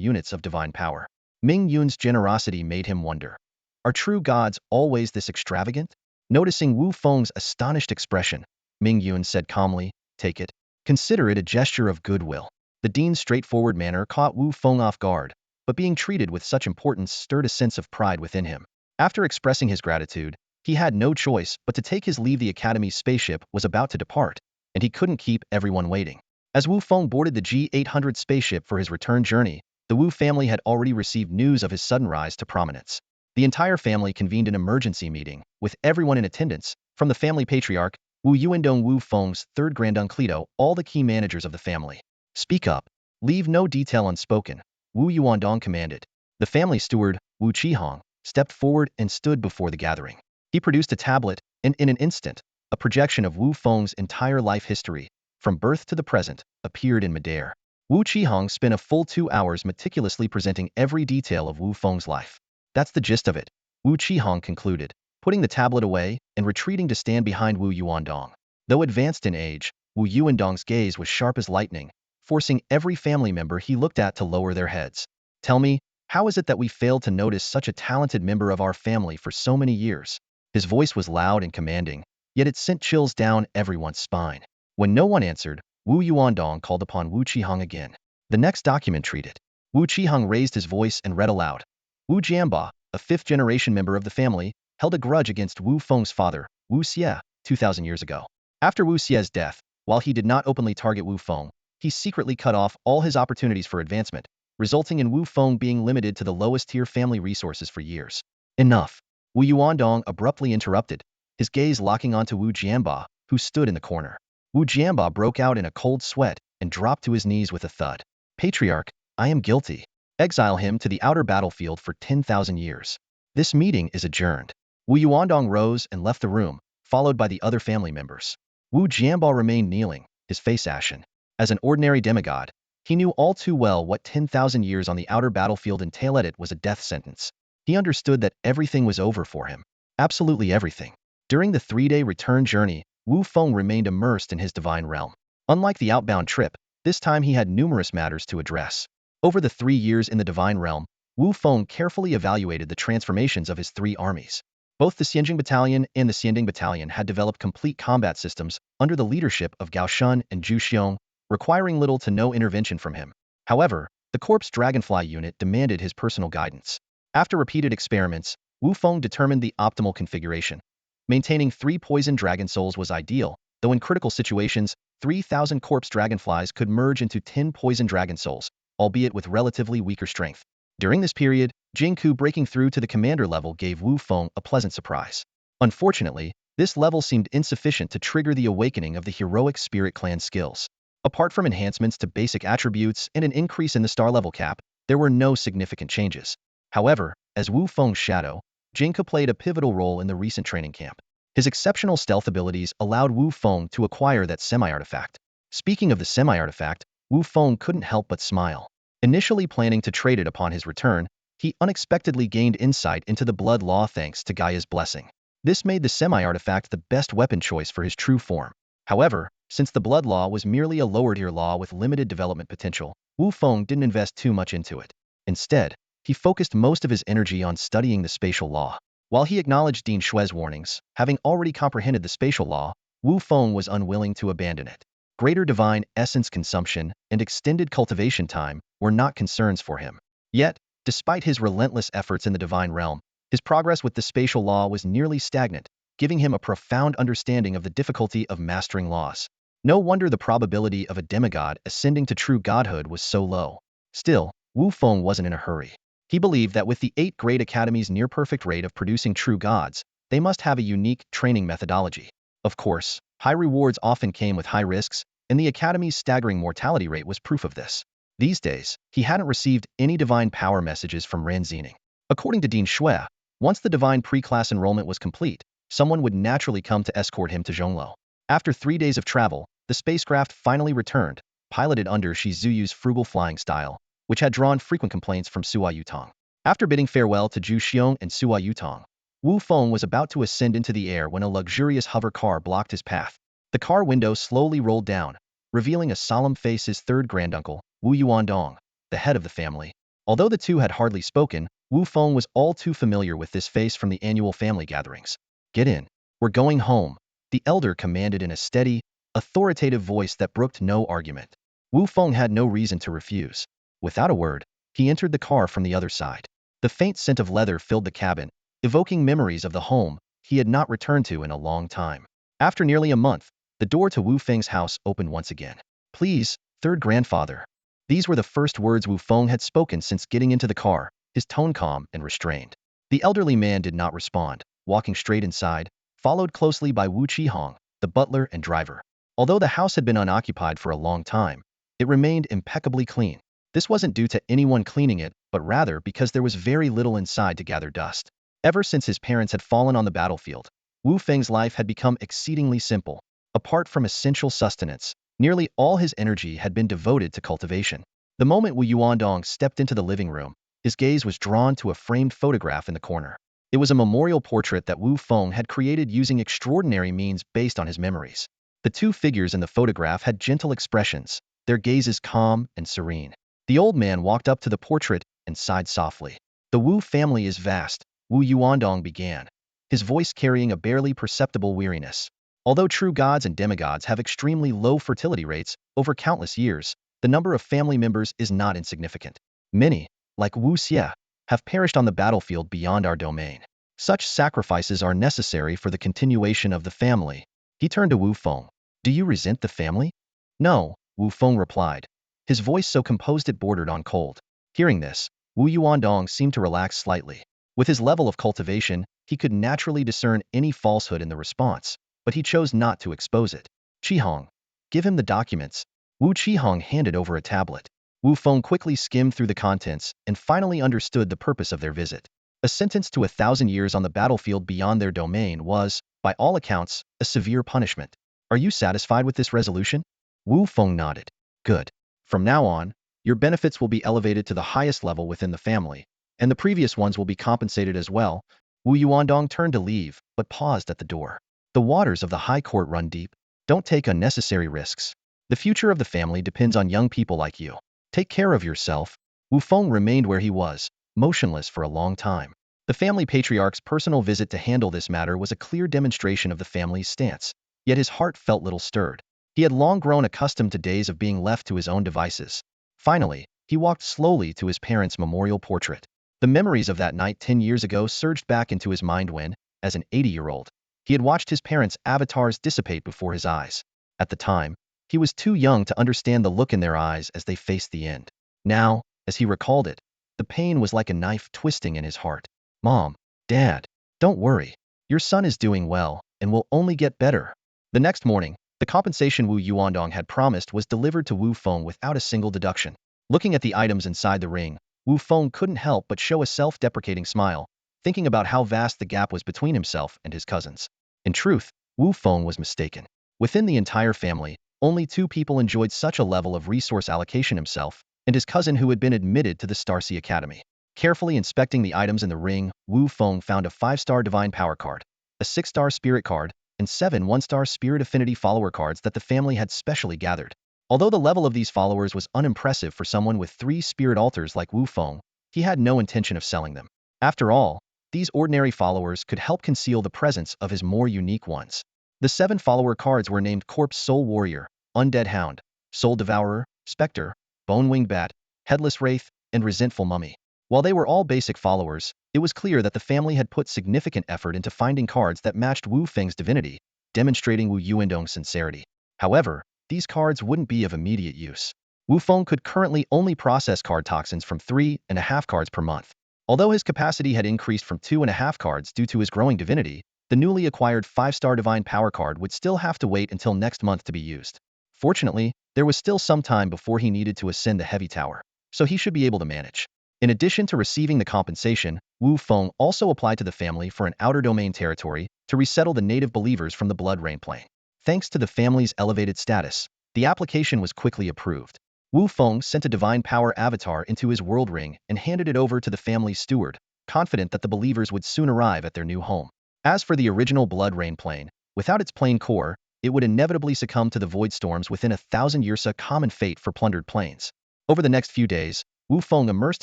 units of divine power. Ming Yun's generosity made him wonder, are true gods always this extravagant? Noticing Wu Feng's astonished expression, Ming Yun said calmly, "Take it." Consider it a gesture of goodwill. The dean's straightforward manner caught Wu Feng off guard, but being treated with such importance stirred a sense of pride within him. After expressing his gratitude, he had no choice but to take his leave. The Academy's spaceship was about to depart, and he couldn't keep everyone waiting. As Wu Feng boarded the G-800 spaceship for his return journey, the Wu family had already received news of his sudden rise to prominence. The entire family convened an emergency meeting, with everyone in attendance, from the family patriarch, Wu Yuandong, Wu Feng's third granduncle, all the key managers of the family. Speak up. Leave no detail unspoken, Wu Yuandong commanded. The family steward, Wu Qihong, stepped forward and stood before the gathering. He produced a tablet, and in an instant, a projection of Wu Feng's entire life history, from birth to the present, appeared in midair. Wu Qihong spent a full 2 hours meticulously presenting every detail of Wu Feng's life. That's the gist of it, Wu Qihong concluded, putting the tablet away and retreating to stand behind Wu Yuandong. Though advanced in age, Wu Yuandong's gaze was sharp as lightning, forcing every family member he looked at to lower their heads. Tell me, how is it that we failed to notice such a talented member of our family for so many years? His voice was loud and commanding, yet it sent chills down everyone's spine. When no one answered, Wu Yuandong called upon Wu Qihong again. The next document treated. Wu Qihong raised his voice and read aloud. Wu Jianba, a fifth-generation member of the family, held a grudge against Wu Feng's father, Wu Xie, 2,000 years ago. After Wu Xie's death, while he did not openly target Wu Feng, he secretly cut off all his opportunities for advancement, resulting in Wu Feng being limited to the lowest-tier family resources for years. Enough. Wu Yuandong abruptly interrupted, his gaze locking onto Wu Jianba, who stood in the corner. Wu Jianba broke out in a cold sweat and dropped to his knees with a thud. Patriarch, I am guilty. Exile him to the outer battlefield for 10,000 years. This meeting is adjourned. Wu Yuandong rose and left the room, followed by the other family members. Wu Jianba remained kneeling, his face ashen. As an ordinary demigod, he knew all too well what 10,000 years on the outer battlefield entailed. It was a death sentence. He understood that everything was over for him. Absolutely everything. During the 3-day return journey, Wu Feng remained immersed in his divine realm. Unlike the outbound trip, this time he had numerous matters to address. Over the 3 years in the divine realm, Wu Feng carefully evaluated the transformations of his 3 armies. Both the Xianjing Battalion and the Xianding Battalion had developed complete combat systems under the leadership of Gao Shun and Zhu Xiong, requiring little to no intervention from him. However, the Corpse Dragonfly unit demanded his personal guidance. After repeated experiments, Wu Feng determined the optimal configuration. Maintaining 3 poison dragon souls was ideal, though in critical situations, 3,000 corpse dragonflies could merge into 10 poison dragon souls, albeit with relatively weaker strength. During this period, Jingku breaking through to the commander level gave Wu Feng a pleasant surprise. Unfortunately, this level seemed insufficient to trigger the awakening of the heroic spirit clan skills. Apart from enhancements to basic attributes and an increase in the star level cap, there were no significant changes. However, as Wu Feng's shadow, Jingku played a pivotal role in the recent training camp. His exceptional stealth abilities allowed Wu Feng to acquire that semi-artifact. Speaking of the semi-artifact, Wu Feng couldn't help but smile. Initially planning to trade it upon his return, he unexpectedly gained insight into the blood law thanks to Gaia's blessing. This made the semi-artifact the best weapon choice for his true form. However, since the blood law was merely a lower-tier law with limited development potential, Wu Feng didn't invest too much into it. Instead, he focused most of his energy on studying the spatial law. While he acknowledged Dean Shue's warnings, having already comprehended the spatial law, Wu Feng was unwilling to abandon it. Greater divine essence consumption and extended cultivation time were not concerns for him. Yet, despite his relentless efforts in the divine realm, his progress with the spatial law was nearly stagnant, giving him a profound understanding of the difficulty of mastering laws. No wonder the probability of a demigod ascending to true godhood was so low. Still, Wu Feng wasn't in a hurry. He believed that with the 8 great academies' near-perfect rate of producing true gods, they must have a unique training methodology. Of course, high rewards often came with high risks, and the academy's staggering mortality rate was proof of this. These days, he hadn't received any divine power messages from Ran Xening. According to Dean Shue, once the divine pre-class enrollment was complete, someone would naturally come to escort him to Zhongluo. After 3 days of travel, the spacecraft finally returned, piloted under Shi Zuyu's frugal flying style, which had drawn frequent complaints from Sua Yutong. After bidding farewell to Zhu Xiong and Sua Yutong, Wu Feng was about to ascend into the air when a luxurious hover car blocked his path. The car window slowly rolled down, revealing a solemn face, his third granduncle, Wu Yuandong, the head of the family. Although the two had hardly spoken, Wu Feng was all too familiar with this face from the annual family gatherings. Get in. We're going home, the elder commanded in a steady, authoritative voice that brooked no argument. Wu Feng had no reason to refuse. Without a word, he entered the car from the other side. The faint scent of leather filled the cabin, evoking memories of the home he had not returned to in a long time. After nearly a month, the door to Wu Feng's house opened once again. "Please, third grandfather." These were the first words Wu Feng had spoken since getting into the car, his tone calm and restrained. The elderly man did not respond, walking straight inside, followed closely by Wu Qihong, the butler and driver. Although the house had been unoccupied for a long time, it remained impeccably clean. This wasn't due to anyone cleaning it, but rather because there was very little inside to gather dust. Ever since his parents had fallen on the battlefield, Wu Feng's life had become exceedingly simple. Apart from essential sustenance, nearly all his energy had been devoted to cultivation. The moment Wu Yuandong stepped into the living room, his gaze was drawn to a framed photograph in the corner. It was a memorial portrait that Wu Feng had created using extraordinary means based on his memories. The two figures in the photograph had gentle expressions, their gazes calm and serene. The old man walked up to the portrait and sighed softly. "The Wu family is vast," Wu Yuandong began, his voice carrying a barely perceptible weariness. "Although true gods and demigods have extremely low fertility rates over countless years, the number of family members is not insignificant. Many, like Wu Xie, have perished on the battlefield beyond our domain. Such sacrifices are necessary for the continuation of the family." He turned to Wu Feng. "Do you resent the family?" "No," Wu Feng replied, his voice so composed it bordered on cold. Hearing this, Wu Yuandong seemed to relax slightly. With his level of cultivation, he could naturally discern any falsehood in the response, but he chose not to expose it. "Qihong, give him the documents." Wu Qihong handed over a tablet. Wu Feng quickly skimmed through the contents and finally understood the purpose of their visit. A sentence to 1,000 years on the battlefield beyond their domain was, by all accounts, a severe punishment. "Are you satisfied with this resolution?" Wu Feng nodded. "Good. From now on, your benefits will be elevated to the highest level within the family, and the previous ones will be compensated as well." Wu Yuandong turned to leave, but paused at the door. "The waters of the high court run deep. Don't take unnecessary risks. The future of the family depends on young people like you. Take care of yourself." Wu Feng remained where he was, motionless for a long time. The family patriarch's personal visit to handle this matter was a clear demonstration of the family's stance, yet his heart felt little stirred. He had long grown accustomed to days of being left to his own devices. Finally, he walked slowly to his parents' memorial portrait. The memories of that night 10 years ago surged back into his mind when, as an 80-year-old, he had watched his parents' avatars dissipate before his eyes. At the time, he was too young to understand the look in their eyes as they faced the end. Now, as he recalled it, the pain was like a knife twisting in his heart. "Mom, Dad, don't worry. Your son is doing well and will only get better." The next morning, the compensation Wu Yuandong had promised was delivered to Wu Feng without a single deduction. Looking at the items inside the ring, Wu Feng couldn't help but show a self-deprecating smile, thinking about how vast the gap was between himself and his cousins. In truth, Wu Feng was mistaken. Within the entire family, only two people enjoyed such a level of resource allocation: himself and his cousin who had been admitted to the Starsea Academy. Carefully inspecting the items in the ring, Wu Feng found a 5-star Divine Power card, a 6-star Spirit card, and 7 1-star Spirit Affinity follower cards that the family had specially gathered. Although the level of these followers was unimpressive for someone with 3 spirit altars like Wu Feng, he had no intention of selling them. After all, these ordinary followers could help conceal the presence of his more unique ones. The 7 follower cards were named Corpse Soul Warrior, Undead Hound, Soul Devourer, Spectre, Bone-Winged Bat, Headless Wraith, and Resentful Mummy. While they were all basic followers, it was clear that the family had put significant effort into finding cards that matched Wu Feng's divinity, demonstrating Wu Yuandong's sincerity. However, these cards wouldn't be of immediate use. Wu Feng could currently only process card toxins from 3.5 cards per month. Although his capacity had increased from 2.5 cards due to his growing divinity, the newly acquired 5-star Divine Power card would still have to wait until next month to be used. Fortunately, there was still some time before he needed to ascend the Heavy Tower, so he should be able to manage. In addition to receiving the compensation, Wu Feng also applied to the family for an outer domain territory to resettle the native believers from the Blood Rain Plain. Thanks to the family's elevated status, the application was quickly approved. Wu Feng sent a Divine Power avatar into his world ring and handed it over to the family's steward, confident that the believers would soon arrive at their new home. As for the original Blood Rain Plain, without its plain core, it would inevitably succumb to the void storms within 1,000 years, a common fate for plundered plains. Over the next few days, Wu Feng immersed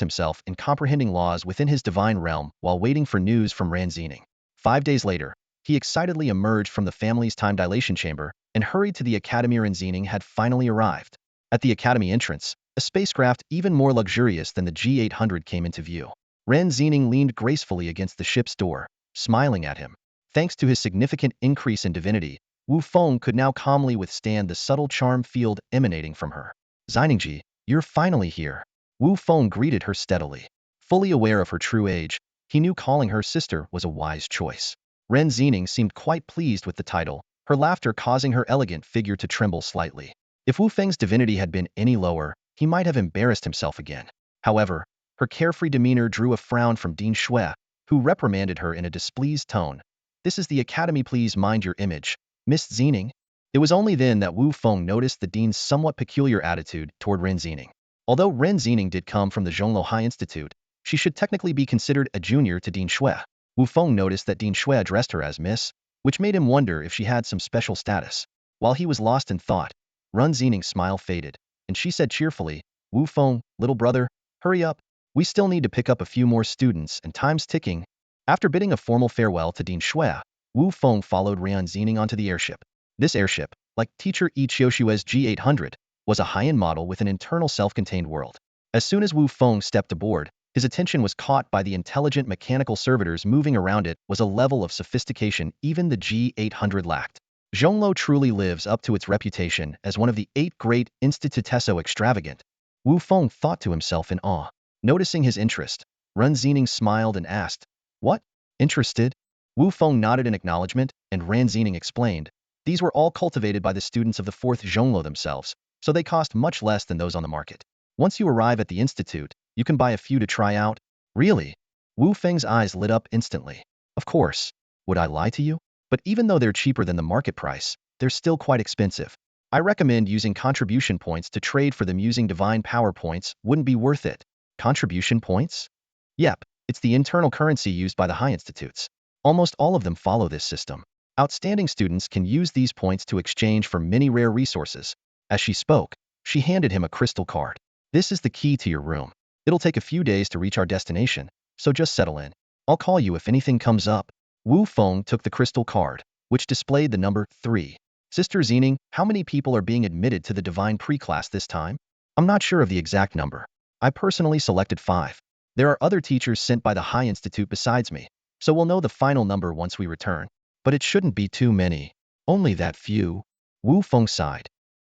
himself in comprehending laws within his divine realm while waiting for news from Ran Xening. 5 days later, he excitedly emerged from the family's time dilation chamber and hurried to the academy. Ren Xening had finally arrived. At the academy entrance, a spacecraft even more luxurious than the G800 came into view. Ren Xening leaned gracefully against the ship's door, smiling at him. Thanks to his significant increase in divinity, Wu Feng could now calmly withstand the subtle charm field emanating from her. Xiningji, you're finally here. Wu Feng greeted her steadily. Fully aware of her true age, he knew calling her sister was a wise choice. Ren Xening seemed quite pleased with the title, her laughter causing her elegant figure to tremble slightly. If Wu Feng's divinity had been any lower, he might have embarrassed himself again. However, her carefree demeanor drew a frown from Dean Shui, who reprimanded her in a displeased tone. This is the academy, please mind your image, Miss Xening. It was only then that Wu Feng noticed the dean's somewhat peculiar attitude toward Ren Xening. Although Ren Xening did come from the Zhongluo High Institute, she should technically be considered a junior to Dean Shui. Wu Feng noticed that Dean Shui addressed her as Miss, which made him wonder if she had some special status. While he was lost in thought, Ren Xening's smile faded, and she said cheerfully, Wu Feng, little brother, hurry up. We still need to pick up a few more students and time's ticking. After bidding a formal farewell to Dean Shui, Wu Feng followed Ren Xening onto the airship. This airship, like teacher Yi Qiushui's G800, was a high-end model with an internal self-contained world. As soon as Wu Feng stepped aboard, his attention was caught by the intelligent mechanical servitors moving around. It was a level of sophistication even the G800 lacked. Zhongluo truly lives up to its reputation as one of the 8 great institutes so extravagant. Wu Feng thought to himself in awe. Noticing his interest, Ren Xening smiled and asked, What? Interested? Wu Feng nodded in acknowledgement, and Ren Xening explained, these were all cultivated by the students of the 4th Zhongluo themselves, so they cost much less than those on the market. Once you arrive at the institute, you can buy a few to try out. Really? Wu Feng's eyes lit up instantly. Of course. Would I lie to you? But even though they're cheaper than the market price, they're still quite expensive. I recommend using contribution points to trade for them. Using divine power points wouldn't be worth it. Contribution points? Yep, it's the internal currency used by the high institutes. Almost all of them follow this system. Outstanding students can use these points to exchange for many rare resources. As she spoke, she handed him a crystal card. This is the key to your room. It'll take a few days to reach our destination, so just settle in. I'll call you if anything comes up. Wu Feng took the crystal card, which displayed the number 3. Sister Xening, how many people are being admitted to the divine pre-class this time? I'm not sure of the exact number. I personally selected 5. There are other teachers sent by the High Institute besides me, so we'll know the final number once we return. But it shouldn't be too many. Only that few. Wu Feng sighed.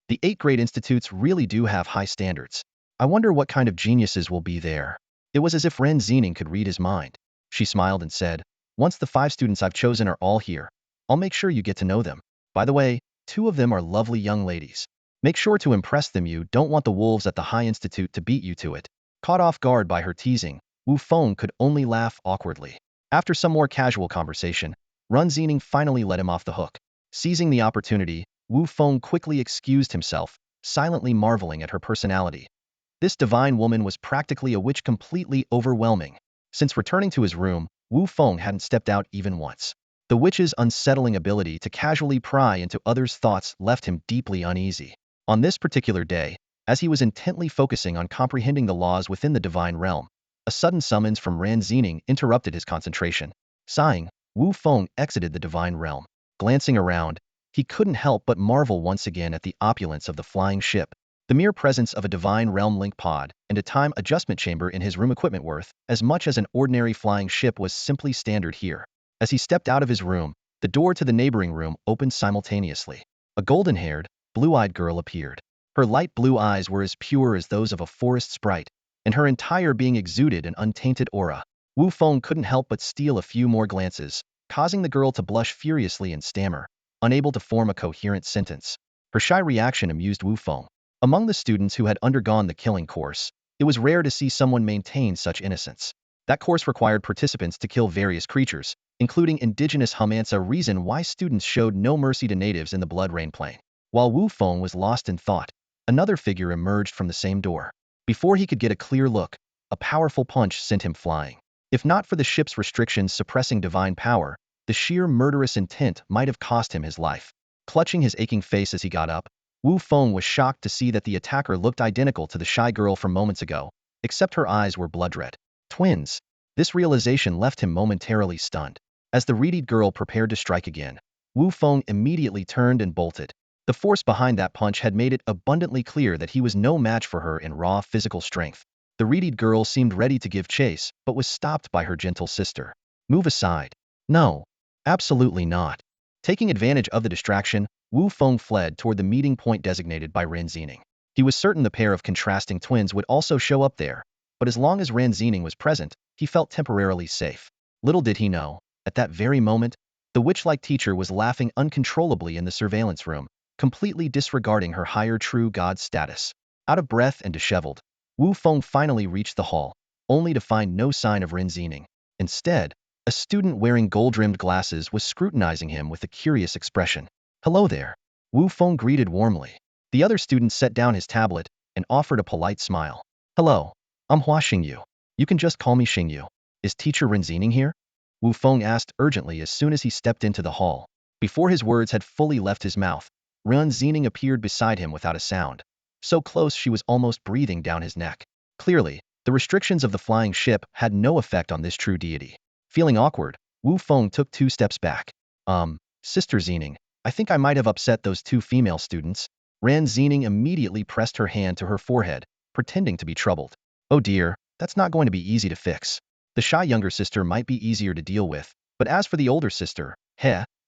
The 8 great institutes really do have high standards. I wonder what kind of geniuses will be there. It was as if Ren Xening could read his mind. She smiled and said, once the 5 students I've chosen are all here, I'll make sure you get to know them. By the way, 2 of them are lovely young ladies. Make sure to impress them. You don't want the wolves at the High Institute to beat you to it. Caught off guard by her teasing, Wu Feng could only laugh awkwardly. After some more casual conversation, Ren Xening finally let him off the hook. Seizing the opportunity, Wu Feng quickly excused himself, silently marveling at her personality. This divine woman was practically a witch, completely overwhelming. Since returning to his room, Wu Feng hadn't stepped out even once. The witch's unsettling ability to casually pry into others' thoughts left him deeply uneasy. On this particular day, as he was intently focusing on comprehending the laws within the divine realm, a sudden summons from Ren Xening interrupted his concentration. Sighing, Wu Feng exited the divine realm. Glancing around, he couldn't help but marvel once again at the opulence of the flying ship. The mere presence of a divine realm link pod and a time adjustment chamber in his room equipment worth as much as an ordinary flying ship was simply standard here. As he stepped out of his room, the door to the neighboring room opened simultaneously. A golden-haired, blue-eyed girl appeared. Her light blue eyes were as pure as those of a forest sprite, and her entire being exuded an untainted aura. Wu Feng couldn't help but steal a few more glances, causing the girl to blush furiously and stammer, unable to form a coherent sentence. Her shy reaction amused Wu Feng. Among the students who had undergone the killing course, it was rare to see someone maintain such innocence. That course required participants to kill various creatures, including indigenous humans, a reason why students showed no mercy to natives in the Blood Rain Plain. While Wu Feng was lost in thought, another figure emerged from the same door. Before he could get a clear look, a powerful punch sent him flying. If not for the ship's restrictions suppressing divine power, the sheer murderous intent might have cost him his life. Clutching his aching face as he got up, Wu Feng was shocked to see that the attacker looked identical to the shy girl from moments ago, except her eyes were blood red. Twins. This realization left him momentarily stunned. As the reedied girl prepared to strike again, Wu Feng immediately turned and bolted. The force behind that punch had made it abundantly clear that he was no match for her in raw physical strength. The reedied girl seemed ready to give chase, but was stopped by her gentle sister. Move aside. No. Absolutely not. Taking advantage of the distraction, Wu Feng fled toward the meeting point designated by Ren Xening. He was certain the pair of contrasting twins would also show up there, but as long as Ren Xening was present, he felt temporarily safe. Little did he know, at that very moment, the witch-like teacher was laughing uncontrollably in the surveillance room, completely disregarding her higher true god status. Out of breath and disheveled, Wu Feng finally reached the hall, only to find no sign of Ren Xening. Instead, a student wearing gold-rimmed glasses was scrutinizing him with a curious expression. Hello there. Wu Feng greeted warmly. The other student set down his tablet and offered a polite smile. Hello. I'm Hua Xingyu. You can just call me Xingyu. Is teacher Ren Xening here? Wu Feng asked urgently as soon as he stepped into the hall. Before his words had fully left his mouth, Ren Xening appeared beside him without a sound. So close she was almost breathing down his neck. Clearly, the restrictions of the flying ship had no effect on this true deity. Feeling awkward, Wu Feng took 2 steps back. Sister Xening, I think I might have upset those 2 female students. Ren Xening immediately pressed her hand to her forehead, pretending to be troubled. Oh dear, that's not going to be easy to fix. The shy younger sister might be easier to deal with, but as for the older sister,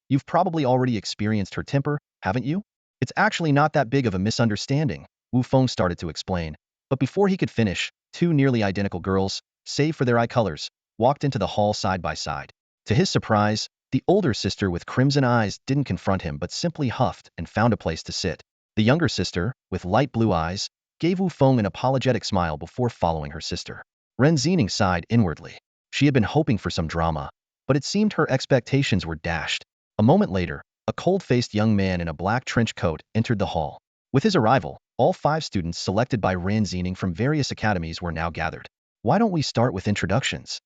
you've probably already experienced her temper, haven't you? It's actually not that big of a misunderstanding, Wu Feng started to explain, but before he could finish, 2 nearly identical girls, save for their eye colors, walked into the hall side by side. To his surprise, the older sister with crimson eyes didn't confront him but simply huffed and found a place to sit. The younger sister, with light blue eyes, gave Wu Feng an apologetic smile before following her sister. Ren Xening sighed inwardly. She had been hoping for some drama, but it seemed her expectations were dashed. A moment later, a cold-faced young man in a black trench coat entered the hall. With his arrival, all 5 students selected by Ren Xening from various academies were now gathered. Why don't we start with introductions?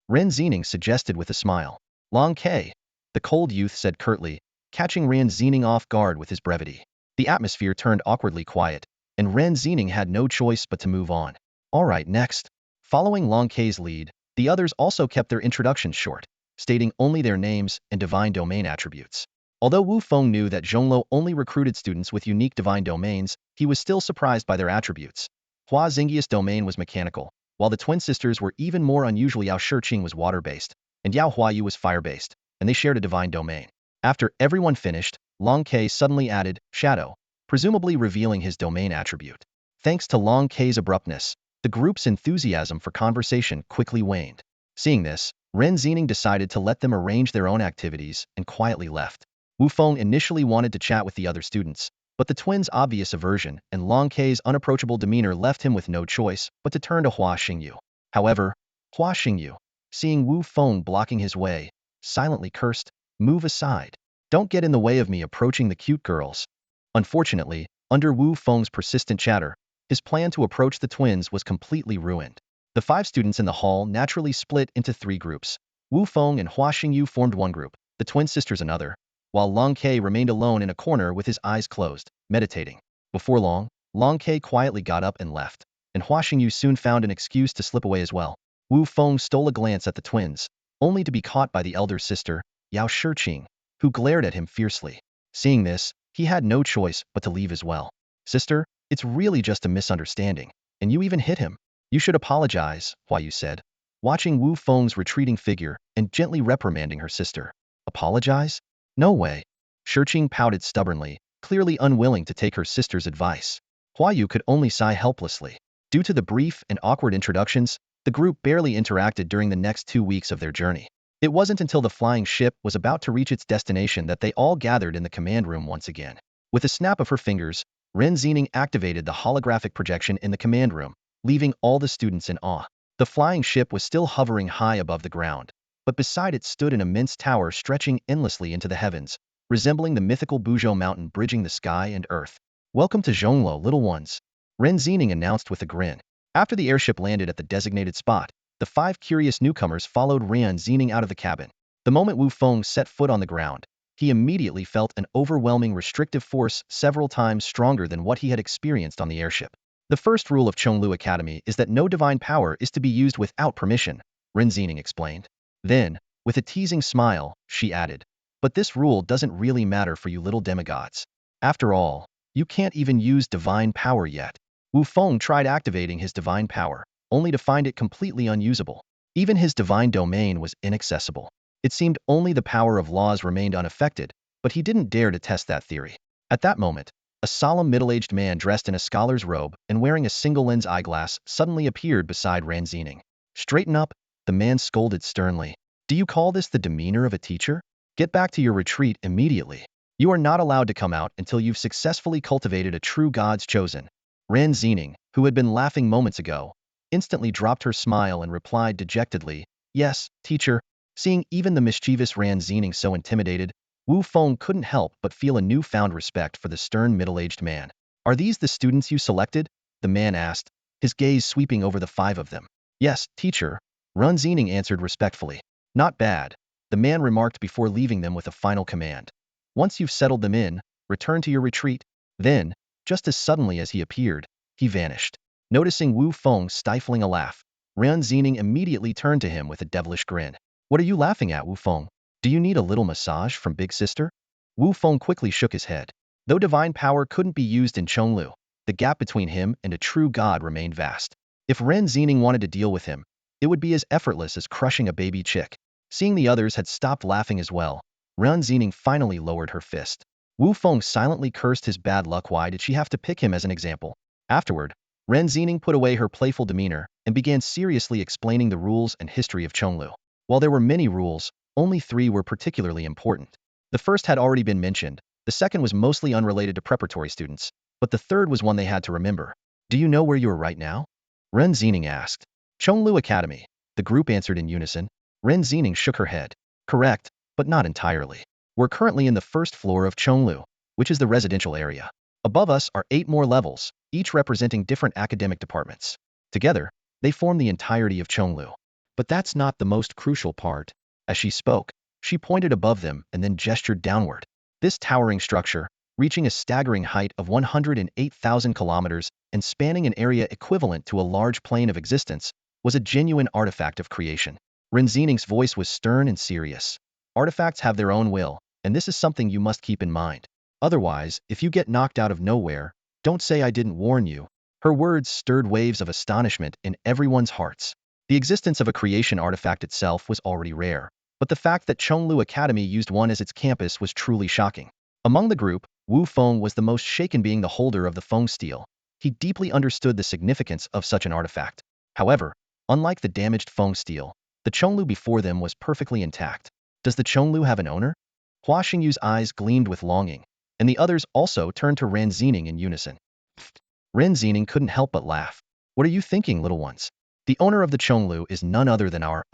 Ren Xening suggested with a smile. Long K, the cold youth said curtly, catching Ren Xening off guard with his brevity. The atmosphere turned awkwardly quiet, and Ren Xening had no choice but to move on. All right, next. Following Long K's lead, the others also kept their introductions short, stating only their names and divine domain attributes. Although Wu Feng knew that Zhongluo only recruited students with unique divine domains, he was still surprised by their attributes. Hua Xingyi's domain was mechanical, while the twin sisters were even more unusual. Yao Shiqing was water-based, and Yao Huayu was fire-based, and they shared a divine domain. After everyone finished, Long K suddenly added, Shadow, presumably revealing his domain attribute. Thanks to Long K's abruptness, the group's enthusiasm for conversation quickly waned. Seeing this, Ren Xening decided to let them arrange their own activities and quietly left. Wu Feng initially wanted to chat with the other students, but the twins' obvious aversion and Long K's unapproachable demeanor left him with no choice but to turn to Hua Xingyu. However, Hua Xingyu, seeing Wu Feng blocking his way, silently cursed, "Move aside. Don't get in the way of me approaching the cute girls." Unfortunately, under Wu Feng's persistent chatter, his plan to approach the twins was completely ruined. The 5 students in the hall naturally split into 3 groups. Wu Feng and Hua Xingyu formed one group, the twin sisters another, while Long K remained alone in a corner with his eyes closed, meditating. Before long, Long K quietly got up and left, and Hua Xingyu soon found an excuse to slip away as well. Wu Feng stole a glance at the twins, only to be caught by the elder sister, Yao Shiqing, who glared at him fiercely. Seeing this, he had no choice but to leave as well. Sister, it's really just a misunderstanding, and you even hit him. You should apologize, Huayu said, watching Wu Feng's retreating figure and gently reprimanding her sister. Apologize? No way. Shiqing pouted stubbornly, clearly unwilling to take her sister's advice. Huayu could only sigh helplessly. Due to the brief and awkward introductions, the group barely interacted during the next 2 weeks of their journey. It wasn't until the flying ship was about to reach its destination that they all gathered in the command room once again. With a snap of her fingers, Ren Xening activated the holographic projection in the command room, leaving all the students in awe. The flying ship was still hovering high above the ground, but beside it stood an immense tower stretching endlessly into the heavens, resembling the mythical Buzhou mountain bridging the sky and earth. Welcome to Zhongluo, little ones, Ren Xening announced with a grin. After the airship landed at the designated spot, the 5 curious newcomers followed Ren Xening out of the cabin. The moment Wu Feng set foot on the ground, he immediately felt an overwhelming restrictive force several times stronger than what he had experienced on the airship. The first rule of Chonglu Academy is that no divine power is to be used without permission, Ren Xening explained. Then, With a teasing smile, she added, "But this rule doesn't really matter for you little demigods. After all, you can't even use divine power yet." Wu Feng tried activating his divine power, only to find it completely unusable. Even his divine domain was inaccessible. It seemed only the power of laws remained unaffected, but he didn't dare to test that theory. At that moment, a solemn middle-aged man dressed in a scholar's robe and wearing a single-lens eyeglass suddenly appeared beside Ran Xening. "Straighten up," the man scolded sternly. "Do you call this the demeanor of a teacher? Get back to your retreat immediately. You are not allowed to come out until you've successfully cultivated a true God's chosen." Ran Xening, who had been laughing moments ago, instantly dropped her smile and replied dejectedly, "Yes, teacher." Seeing even the mischievous Ran Xening so intimidated, Wu Feng couldn't help but feel a newfound respect for the stern middle-aged man. "Are these the students you selected?" the man asked, his gaze sweeping over the 5 of them. "Yes, teacher," Ran Xening answered respectfully. "Not bad," the man remarked before leaving them with a final command. "Once you've settled them in, return to your retreat." Then, just as suddenly as he appeared, he vanished. Noticing Wu Feng stifling a laugh, Ran Xening immediately turned to him with a devilish grin. "What are you laughing at, Wu Feng? Do you need a little massage from Big Sister?" Wu Feng quickly shook his head. Though divine power couldn't be used in Chonglu, the gap between him and a true god remained vast. If Ren Xening wanted to deal with him, it would be as effortless as crushing a baby chick. Seeing the others had stopped laughing as well, Ren Xening finally lowered her fist. Wu Feng silently cursed his bad luck. Why did she have to pick him as an example? Afterward, Ren Xening put away her playful demeanor and began seriously explaining the rules and history of Chonglu. While there were many rules, only 3 were particularly important. The first had already been mentioned, the second was mostly unrelated to preparatory students, but the third was one they had to remember. "Do you know where you are right now?" Ren Xening asked. "Chonglu Academy," the group answered in unison. Ren Xening shook her head. "Correct, but not entirely. We're currently in the first floor of Chonglu, which is the residential area. Above us are 8 more levels, each representing different academic departments. Together, they form the entirety of Chonglu. But that's not the most crucial part." As she spoke, she pointed above them and then gestured downward. This towering structure, reaching a staggering height of 108,000 kilometers and spanning an area equivalent to a large plane of existence, was a genuine artifact of creation. Ren Xening's voice was stern and serious. "Artifacts have their own will, and this is something you must keep in mind. Otherwise, if you get knocked out of nowhere, don't say I didn't warn you." Her words stirred waves of astonishment in everyone's hearts. The existence of a creation artifact itself was already rare, but the fact that Chonglu Academy used one as its campus was truly shocking. Among the group, Wu Feng was the most shaken, being the holder of the Feng steel. He deeply understood the significance of such an artifact. However, unlike the damaged Feng steel, the Chonglu before them was perfectly intact. "Does the Chonglu have an owner?" Hua Xingyu's eyes gleamed with longing, and the others also turned to Ran Xening in unison. Ran Xening couldn't help but laugh. "What are you thinking, little ones? The owner of the Chonglu is none other than our,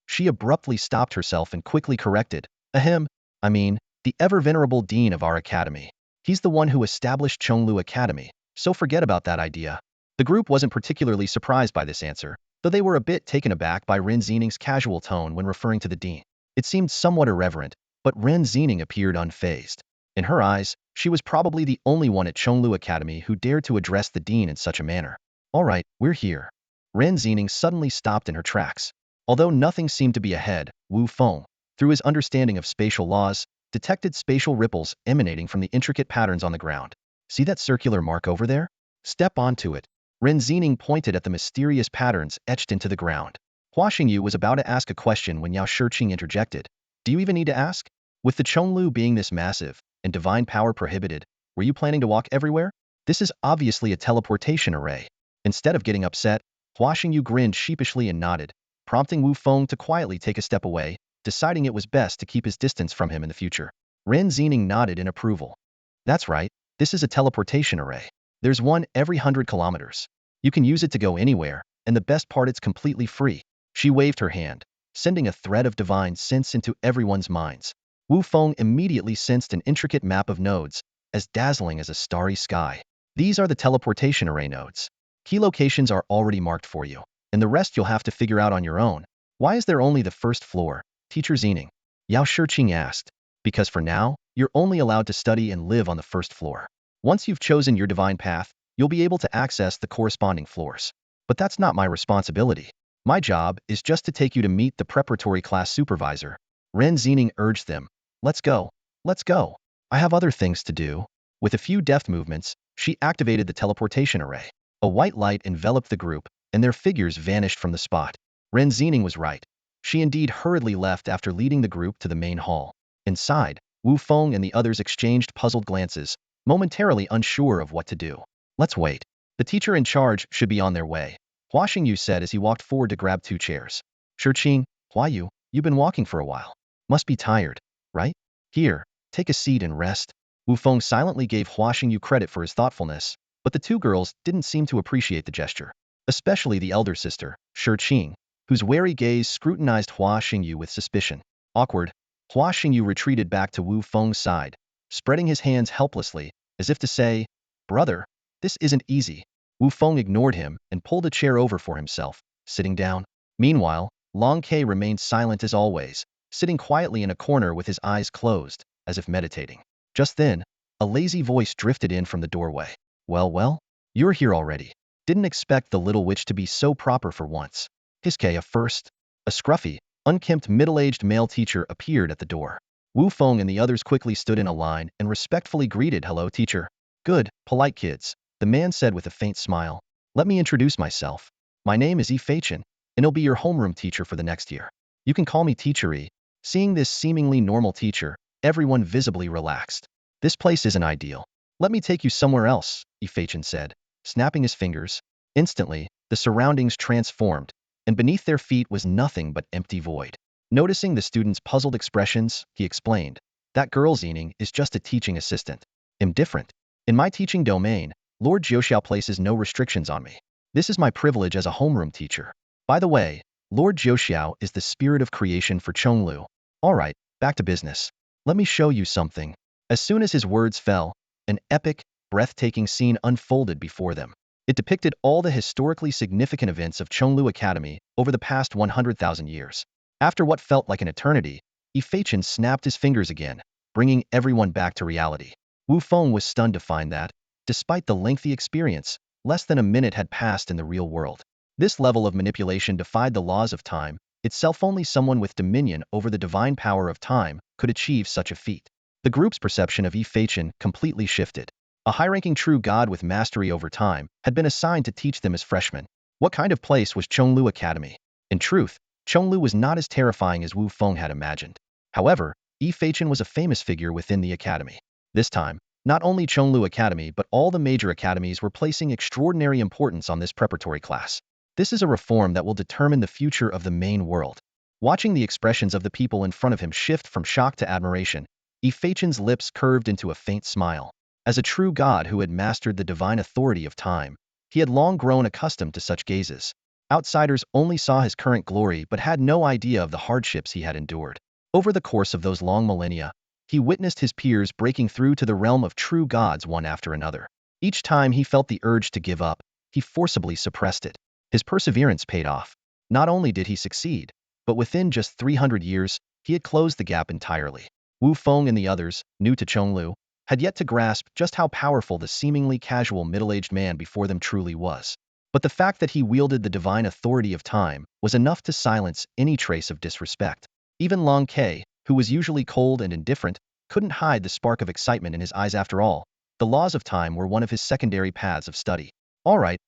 She abruptly stopped herself and quickly corrected. "Ahem, I mean, the ever-venerable dean of our academy. He's the one who established Chonglu Academy, so forget about that idea." The group wasn't particularly surprised by this answer, though they were a bit taken aback by Ren Xening's casual tone when referring to the dean. It seemed somewhat irreverent, but Ren Xening appeared unfazed. In her eyes, she was probably the only one at Chonglu Academy who dared to address the dean in such a manner. "All right, we're here." Ren Xening suddenly stopped in her tracks. Although nothing seemed to be ahead, Wu Feng, through his understanding of spatial laws, detected spatial ripples emanating from the intricate patterns on the ground. "See that circular mark over there? Step onto it." Ren Xening pointed at the mysterious patterns etched into the ground. Hua Xingyu was about to ask a question when Yao Shiqing interjected. "Do you even need to ask? With the Chonglu being this massive, and divine power prohibited, were you planning to walk everywhere? This is obviously a teleportation array." Instead of getting upset, Hua Xingyu grinned sheepishly and nodded, prompting Wu Feng to quietly take a step away, deciding it was best to keep his distance from him in the future. Ren Xening nodded in approval. "That's right, this is a teleportation array. There's one every 100 kilometers. You can use it to go anywhere, and the best part, it's completely free." She waved her hand, sending a thread of divine sense into everyone's minds. Wu Feng immediately sensed an intricate map of nodes, as dazzling as a starry sky. "These are the teleportation array nodes. Key locations are already marked for you, and the rest you'll have to figure out on your own." "Why is there only the first floor, Teacher Xening?" Yao Shiqing asked. "Because for now, you're only allowed to study and live on the first floor. Once you've chosen your divine path, you'll be able to access the corresponding floors. But that's not my responsibility." My job is just to take you to meet the preparatory class supervisor. Ren Xening urged them. Let's go. Let's go. I have other things to do. With a few deft movements, she activated the teleportation array. A white light enveloped the group, and their figures vanished from the spot. Ren Xening was right. She indeed hurriedly left after leading the group to the main hall. Inside, Wu Feng and the others exchanged puzzled glances, momentarily unsure of what to do. Let's wait. The teacher in charge should be on their way. Hua Xingyu said as he walked forward to grab 2 chairs. Shiqing, Hua Yu, you've been walking for a while. Must be tired, right? Here, take a seat and rest. Wu Feng silently gave Hua Xingyu credit for his thoughtfulness, but the 2 girls didn't seem to appreciate the gesture. Especially the elder sister, Shiqing, whose wary gaze scrutinized Hua Xingyu with suspicion. Awkward, Hua Xingyu retreated back to Wu Feng's side, spreading his hands helplessly, as if to say, "Brother, this isn't easy." Wu Feng ignored him and pulled a chair over for himself, sitting down. Meanwhile, Long Ke remained silent as always, sitting quietly in a corner with his eyes closed, as if meditating. Just then, a lazy voice drifted in from the doorway. Well, you're here already. Didn't expect the little witch to be so proper for once. Hiskaya first. A scruffy, unkempt middle-aged male teacher appeared at the door. Wu Feng and the others quickly stood in a line and respectfully greeted, "Hello, teacher." "Good, polite kids," the man said with a faint smile. "Let me introduce myself. My name is Yi Feichen, and I'll be your homeroom teacher for the next year. You can call me Teacher Yi." Seeing this seemingly normal teacher, everyone visibly relaxed. "This place isn't ideal. Let me take you somewhere else," Yi Feichen said, snapping his fingers. Instantly, the surroundings transformed, and beneath their feet was nothing but empty void. Noticing the students' puzzled expressions, he explained, "That girl Xening is just a teaching assistant. I'm different. In my teaching domain, Lord Jiuxiao places no restrictions on me. This is my privilege as a homeroom teacher. By the way, Lord Jiuxiao is the spirit of creation for Chonglu. Alright, back to business. Let me show you something." As soon as his words fell, an epic, breathtaking scene unfolded before them. It depicted all the historically significant events of Chonglu Academy over the past 100,000 years. After what felt like an eternity, Yi Feichen snapped his fingers again, bringing everyone back to reality. Wu Feng was stunned to find that, despite the lengthy experience, less than a minute had passed in the real world. This level of manipulation defied the laws of time, itself only someone with dominion over the divine power of time could achieve such a feat. The group's perception of Yi Feichen completely shifted. A high-ranking true god with mastery over time had been assigned to teach them as freshmen. What kind of place was Chonglu Academy? In truth, Chonglu was not as terrifying as Wu Feng had imagined. However, Yi Feichen was a famous figure within the academy. This time, not only Chonglu Academy but all the major academies were placing extraordinary importance on this preparatory class. This is a reform that will determine the future of the main world. Watching the expressions of the people in front of him shift from shock to admiration, Yi Feichen's lips curved into a faint smile. As a true god who had mastered the divine authority of time, he had long grown accustomed to such gazes. Outsiders only saw his current glory but had no idea of the hardships he had endured. Over the course of those long millennia, he witnessed his peers breaking through to the realm of true gods one after another. Each time he felt the urge to give up, he forcibly suppressed it. His perseverance paid off. Not only did he succeed, but within just 300 years, he had closed the gap entirely. Wu Feng and the others, new to Chonglu, had yet to grasp just how powerful the seemingly casual middle-aged man before them truly was. But the fact that he wielded the divine authority of time was enough to silence any trace of disrespect. Even Long Ke, who was usually cold and indifferent, couldn't hide the spark of excitement in his eyes. After all, the laws of time were one of his secondary paths of study. All right,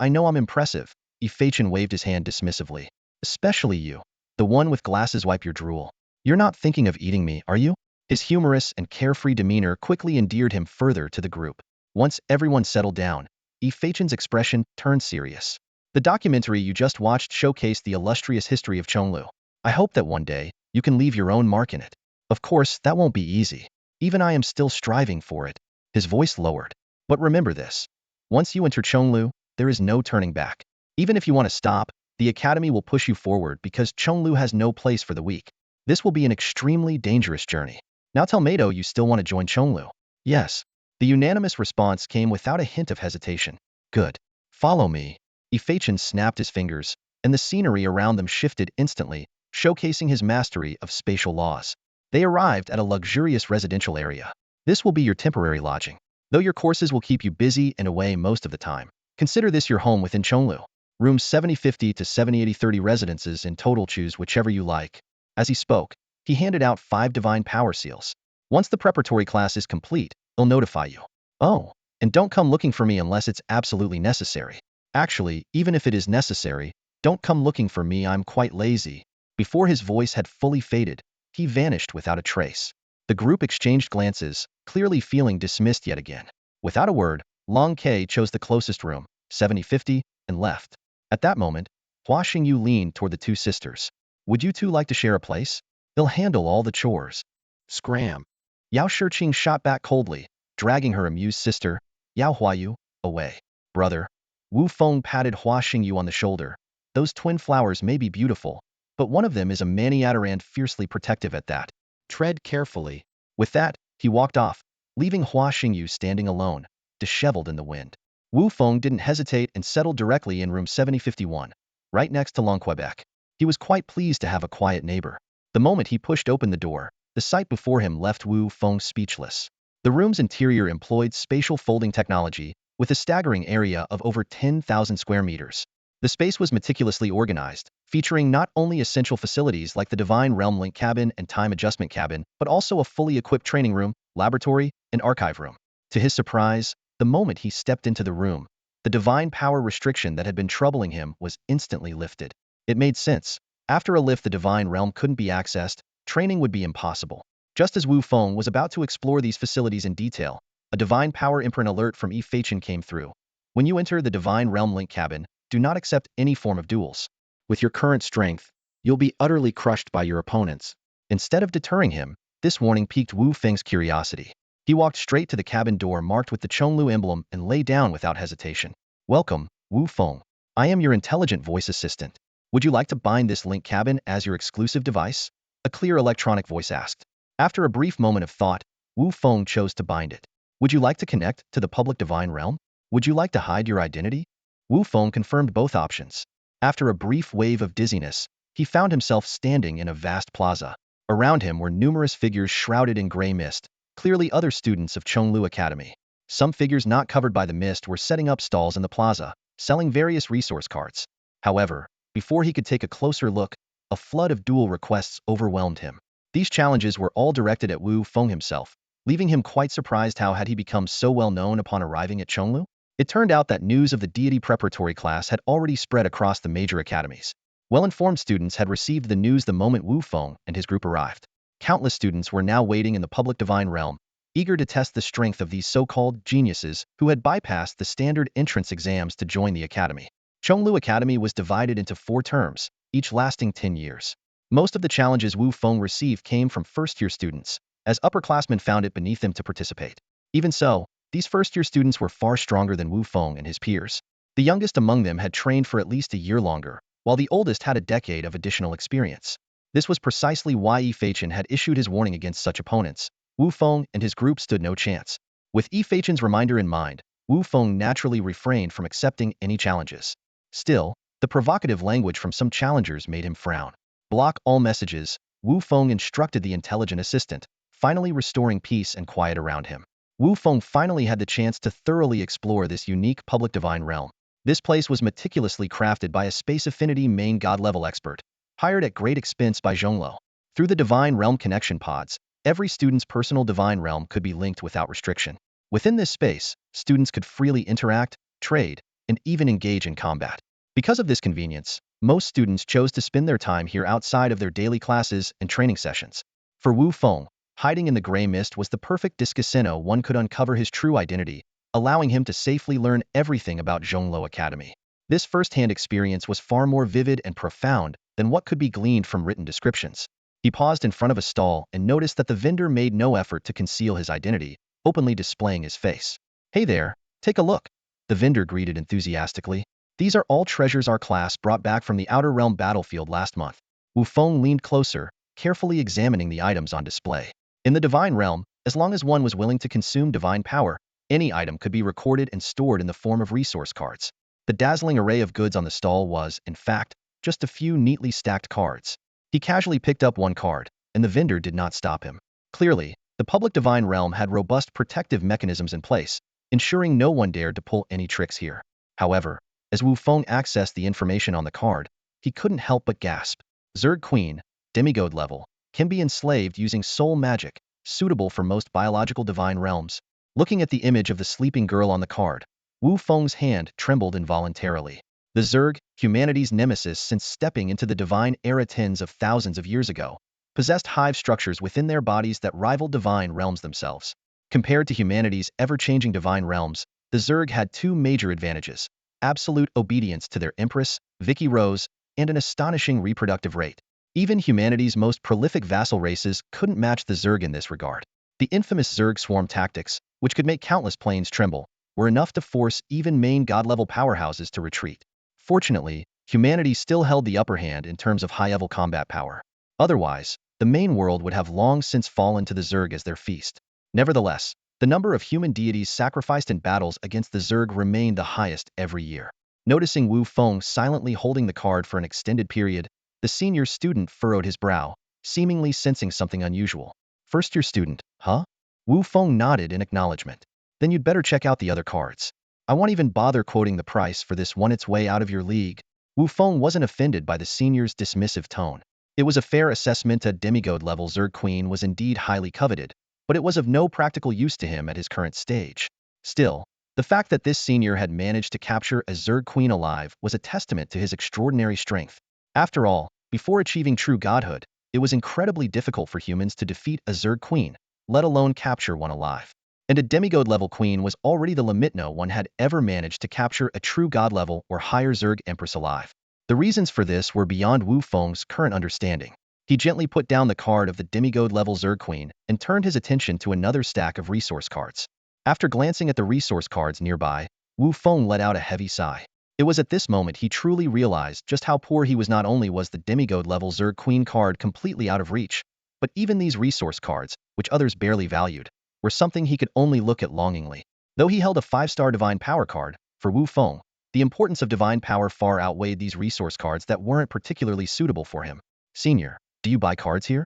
I know I'm impressive." Yi Feichen waved his hand dismissively. "Especially you. The one with glasses. Wipe your drool. You're not thinking of eating me, are you?" His humorous and carefree demeanor quickly endeared him further to the group. Once everyone settled down, Yi Feichen's expression turned serious. "The documentary you just watched showcased the illustrious history of Chonglu. I hope that one day, you can leave your own mark in it. Of course, that won't be easy. Even I am still striving for it." His voice lowered. "But remember this. Once you enter Chonglu, there is no turning back. Even if you want to stop, the academy will push you forward because Chonglu has no place for the weak. This will be an extremely dangerous journey. Now tell Mado you still want to join Chonglu." "Yes." The unanimous response came without a hint of hesitation. "Good. Follow me." Yi Feichen snapped his fingers, and the scenery around them shifted instantly, showcasing his mastery of spatial laws. They arrived at a luxurious residential area. "This will be your temporary lodging. Though your courses will keep you busy and away most of the time, consider this your home within Chonglu." Rooms 7050 to 7080 residences in total, choose whichever you like. As he spoke, he handed out 5 divine power seals. Once the preparatory class is complete, he'll notify you. Oh, and don't come looking for me unless it's absolutely necessary. Actually, even if it is necessary, don't come looking for me, I'm quite lazy. Before his voice had fully faded, he vanished without a trace. The group exchanged glances, clearly feeling dismissed yet again. Without a word, Long K chose the closest room, 7050, and left. At that moment, Hua Xingyu leaned toward the two sisters. Would you two like to share a place? They'll handle all the chores. Scram. Yao Shiqing shot back coldly, dragging her amused sister, Yao Huayu, away. Brother. Wu Feng patted Hua Xingyu on the shoulder. Those twin flowers may be beautiful, but one of them is a maniator and fiercely protective at that. Tread carefully. With that, he walked off, leaving Hua Xingyu standing alone, disheveled in the wind. Wu Feng didn't hesitate and settled directly in room 7051, right next to Long Quebec. He was quite pleased to have a quiet neighbor. The moment he pushed open the door, the sight before him left Wu Feng speechless. The room's interior employed spatial folding technology, with a staggering area of over 10,000 square meters. The space was meticulously organized, featuring not only essential facilities like the Divine Realm Link Cabin and Time Adjustment Cabin, but also a fully equipped training room, laboratory, and archive room. To his surprise, the moment he stepped into the room, the divine power restriction that had been troubling him was instantly lifted. It made sense. After a lift the divine realm couldn't be accessed, training would be impossible. Just as Wu Feng was about to explore these facilities in detail, a divine power imprint alert from Yi came through. When you enter the Divine Realm Link Cabin, do not accept any form of duels. With your current strength, you'll be utterly crushed by your opponents. Instead of deterring him, this warning piqued Wu Feng's curiosity. He walked straight to the cabin door marked with the Chonglu emblem and lay down without hesitation. Welcome, Wu Feng. I am your intelligent voice assistant. Would you like to bind this link cabin as your exclusive device? A clear electronic voice asked. After a brief moment of thought, Wu Feng chose to bind it. Would you like to connect to the public divine realm? Would you like to hide your identity? Wu Feng confirmed both options. After a brief wave of dizziness, he found himself standing in a vast plaza. Around him were numerous figures shrouded in gray mist, clearly other students of Chonglu Academy. Some figures not covered by the mist were setting up stalls in the plaza, selling various resource cards. However, before he could take a closer look, a flood of duel requests overwhelmed him. These challenges were all directed at Wu Feng himself, leaving him quite surprised how had he become so well known upon arriving at Chonglu. It turned out that news of the deity preparatory class had already spread across the major academies. Well-informed students had received the news the moment Wu Feng and his group arrived. Countless students were now waiting in the public divine realm, eager to test the strength of these so-called geniuses who had bypassed the standard entrance exams to join the academy. Chonglu Academy was divided into 4 terms, each lasting 10 years. Most of the challenges Wu Feng received came from first-year students, as upperclassmen found it beneath them to participate. Even so, these first-year students were far stronger than Wu Feng and his peers. The youngest among them had trained for at least a year longer, while the oldest had a decade of additional experience. This was precisely why Yi had issued his warning against such opponents. Wu Feng and his group stood no chance. With Yi reminder in mind, Wu Feng naturally refrained from accepting any challenges. Still, the provocative language from some challengers made him frown. Block all messages, Wu Feng instructed the intelligent assistant, finally restoring peace and quiet around him. Wu Feng finally had the chance to thoroughly explore this unique public divine realm. This place was meticulously crafted by a space affinity main god-level expert, hired at great expense by Zhongluo. Through the divine realm connection pods, every student's personal divine realm could be linked without restriction. Within this space, students could freely interact, trade, and even engage in combat. Because of this convenience, most students chose to spend their time here outside of their daily classes and training sessions. For Wu Feng, hiding in the gray mist was the perfect discasino. One could uncover his true identity, allowing him to safely learn everything about Zhongluo Academy. This first-hand experience was far more vivid and profound than what could be gleaned from written descriptions. He paused in front of a stall and noticed that the vendor made no effort to conceal his identity, openly displaying his face. Hey there, take a look, the vendor greeted enthusiastically. These are all treasures our class brought back from the Outer Realm battlefield last month. Wu Feng leaned closer, carefully examining the items on display. In the divine realm, as long as one was willing to consume divine power, any item could be recorded and stored in the form of resource cards. The dazzling array of goods on the stall was, in fact, just a few neatly stacked cards. He casually picked up one card, and the vendor did not stop him. Clearly, the public divine realm had robust protective mechanisms in place, ensuring no one dared to pull any tricks here. However, As Wu Feng accessed the information on the card, he couldn't help but gasp. Zerg Queen, demigod level, can be enslaved using soul magic, suitable for most biological divine realms. Looking at the image of the sleeping girl on the card, Wu Feng's hand trembled involuntarily. The Zerg, humanity's nemesis since stepping into the divine era tens of thousands of years ago, possessed hive structures within their bodies that rivaled divine realms themselves. Compared to humanity's ever-changing divine realms, the Zerg had two major advantages: absolute obedience to their empress, Vicky Rose, and an astonishing reproductive rate. Even humanity's most prolific vassal races couldn't match the Zerg in this regard. The infamous Zerg swarm tactics, which could make countless planes tremble, were enough to force even main god-level powerhouses to retreat. Fortunately, humanity still held the upper hand in terms of high-level combat power. Otherwise, the main world would have long since fallen to the Zerg as their feast. Nevertheless, the number of human deities sacrificed in battles against the Zerg remained the highest every year. Noticing Wu Feng silently holding the card for an extended period, the senior student furrowed his brow, seemingly sensing something unusual. First-year student, huh? Wu Feng nodded in acknowledgement. Then you'd better check out the other cards. I won't even bother quoting the price for this one. It's way out of your league. Wu Feng wasn't offended by the senior's dismissive tone. It was a fair assessment. A demigod-level Zerg Queen was indeed highly coveted, but it was of no practical use to him at his current stage. Still, the fact that this senior had managed to capture a Zerg Queen alive was a testament to his extraordinary strength. After all, before achieving true godhood, it was incredibly difficult for humans to defeat a Zerg Queen, let alone capture one alive. And a demigod-level queen was already the limit. No one had ever managed to capture a true god-level or higher Zerg empress alive. The reasons for this were beyond Wu Feng's current understanding. He gently put down the card of the demigod-level Zerg Queen and turned his attention to another stack of resource cards. After glancing at the resource cards nearby, Wu Feng let out a heavy sigh. It was at this moment he truly realized just how poor he was. Not only was the demigod-level Zerg Queen card completely out of reach, but even these resource cards, which others barely valued, were something he could only look at longingly. Though he held a 5-star divine power card, for Wu Feng, the importance of divine power far outweighed these resource cards that weren't particularly suitable for him. Senior, do you buy cards here?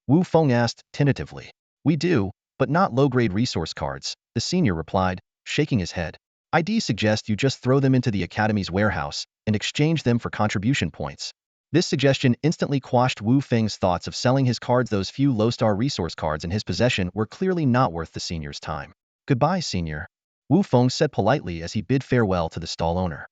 Wu Feng asked, tentatively. We do, but not low-grade resource cards, the senior replied, shaking his head. I'd suggest you just throw them into the Academy's warehouse and exchange them for contribution points. This suggestion instantly quashed Wu Feng's thoughts of selling his cards. Those few low-star resource cards in his possession were clearly not worth the senior's time. Goodbye, senior, Wu Feng said politely as he bid farewell to the stall owner.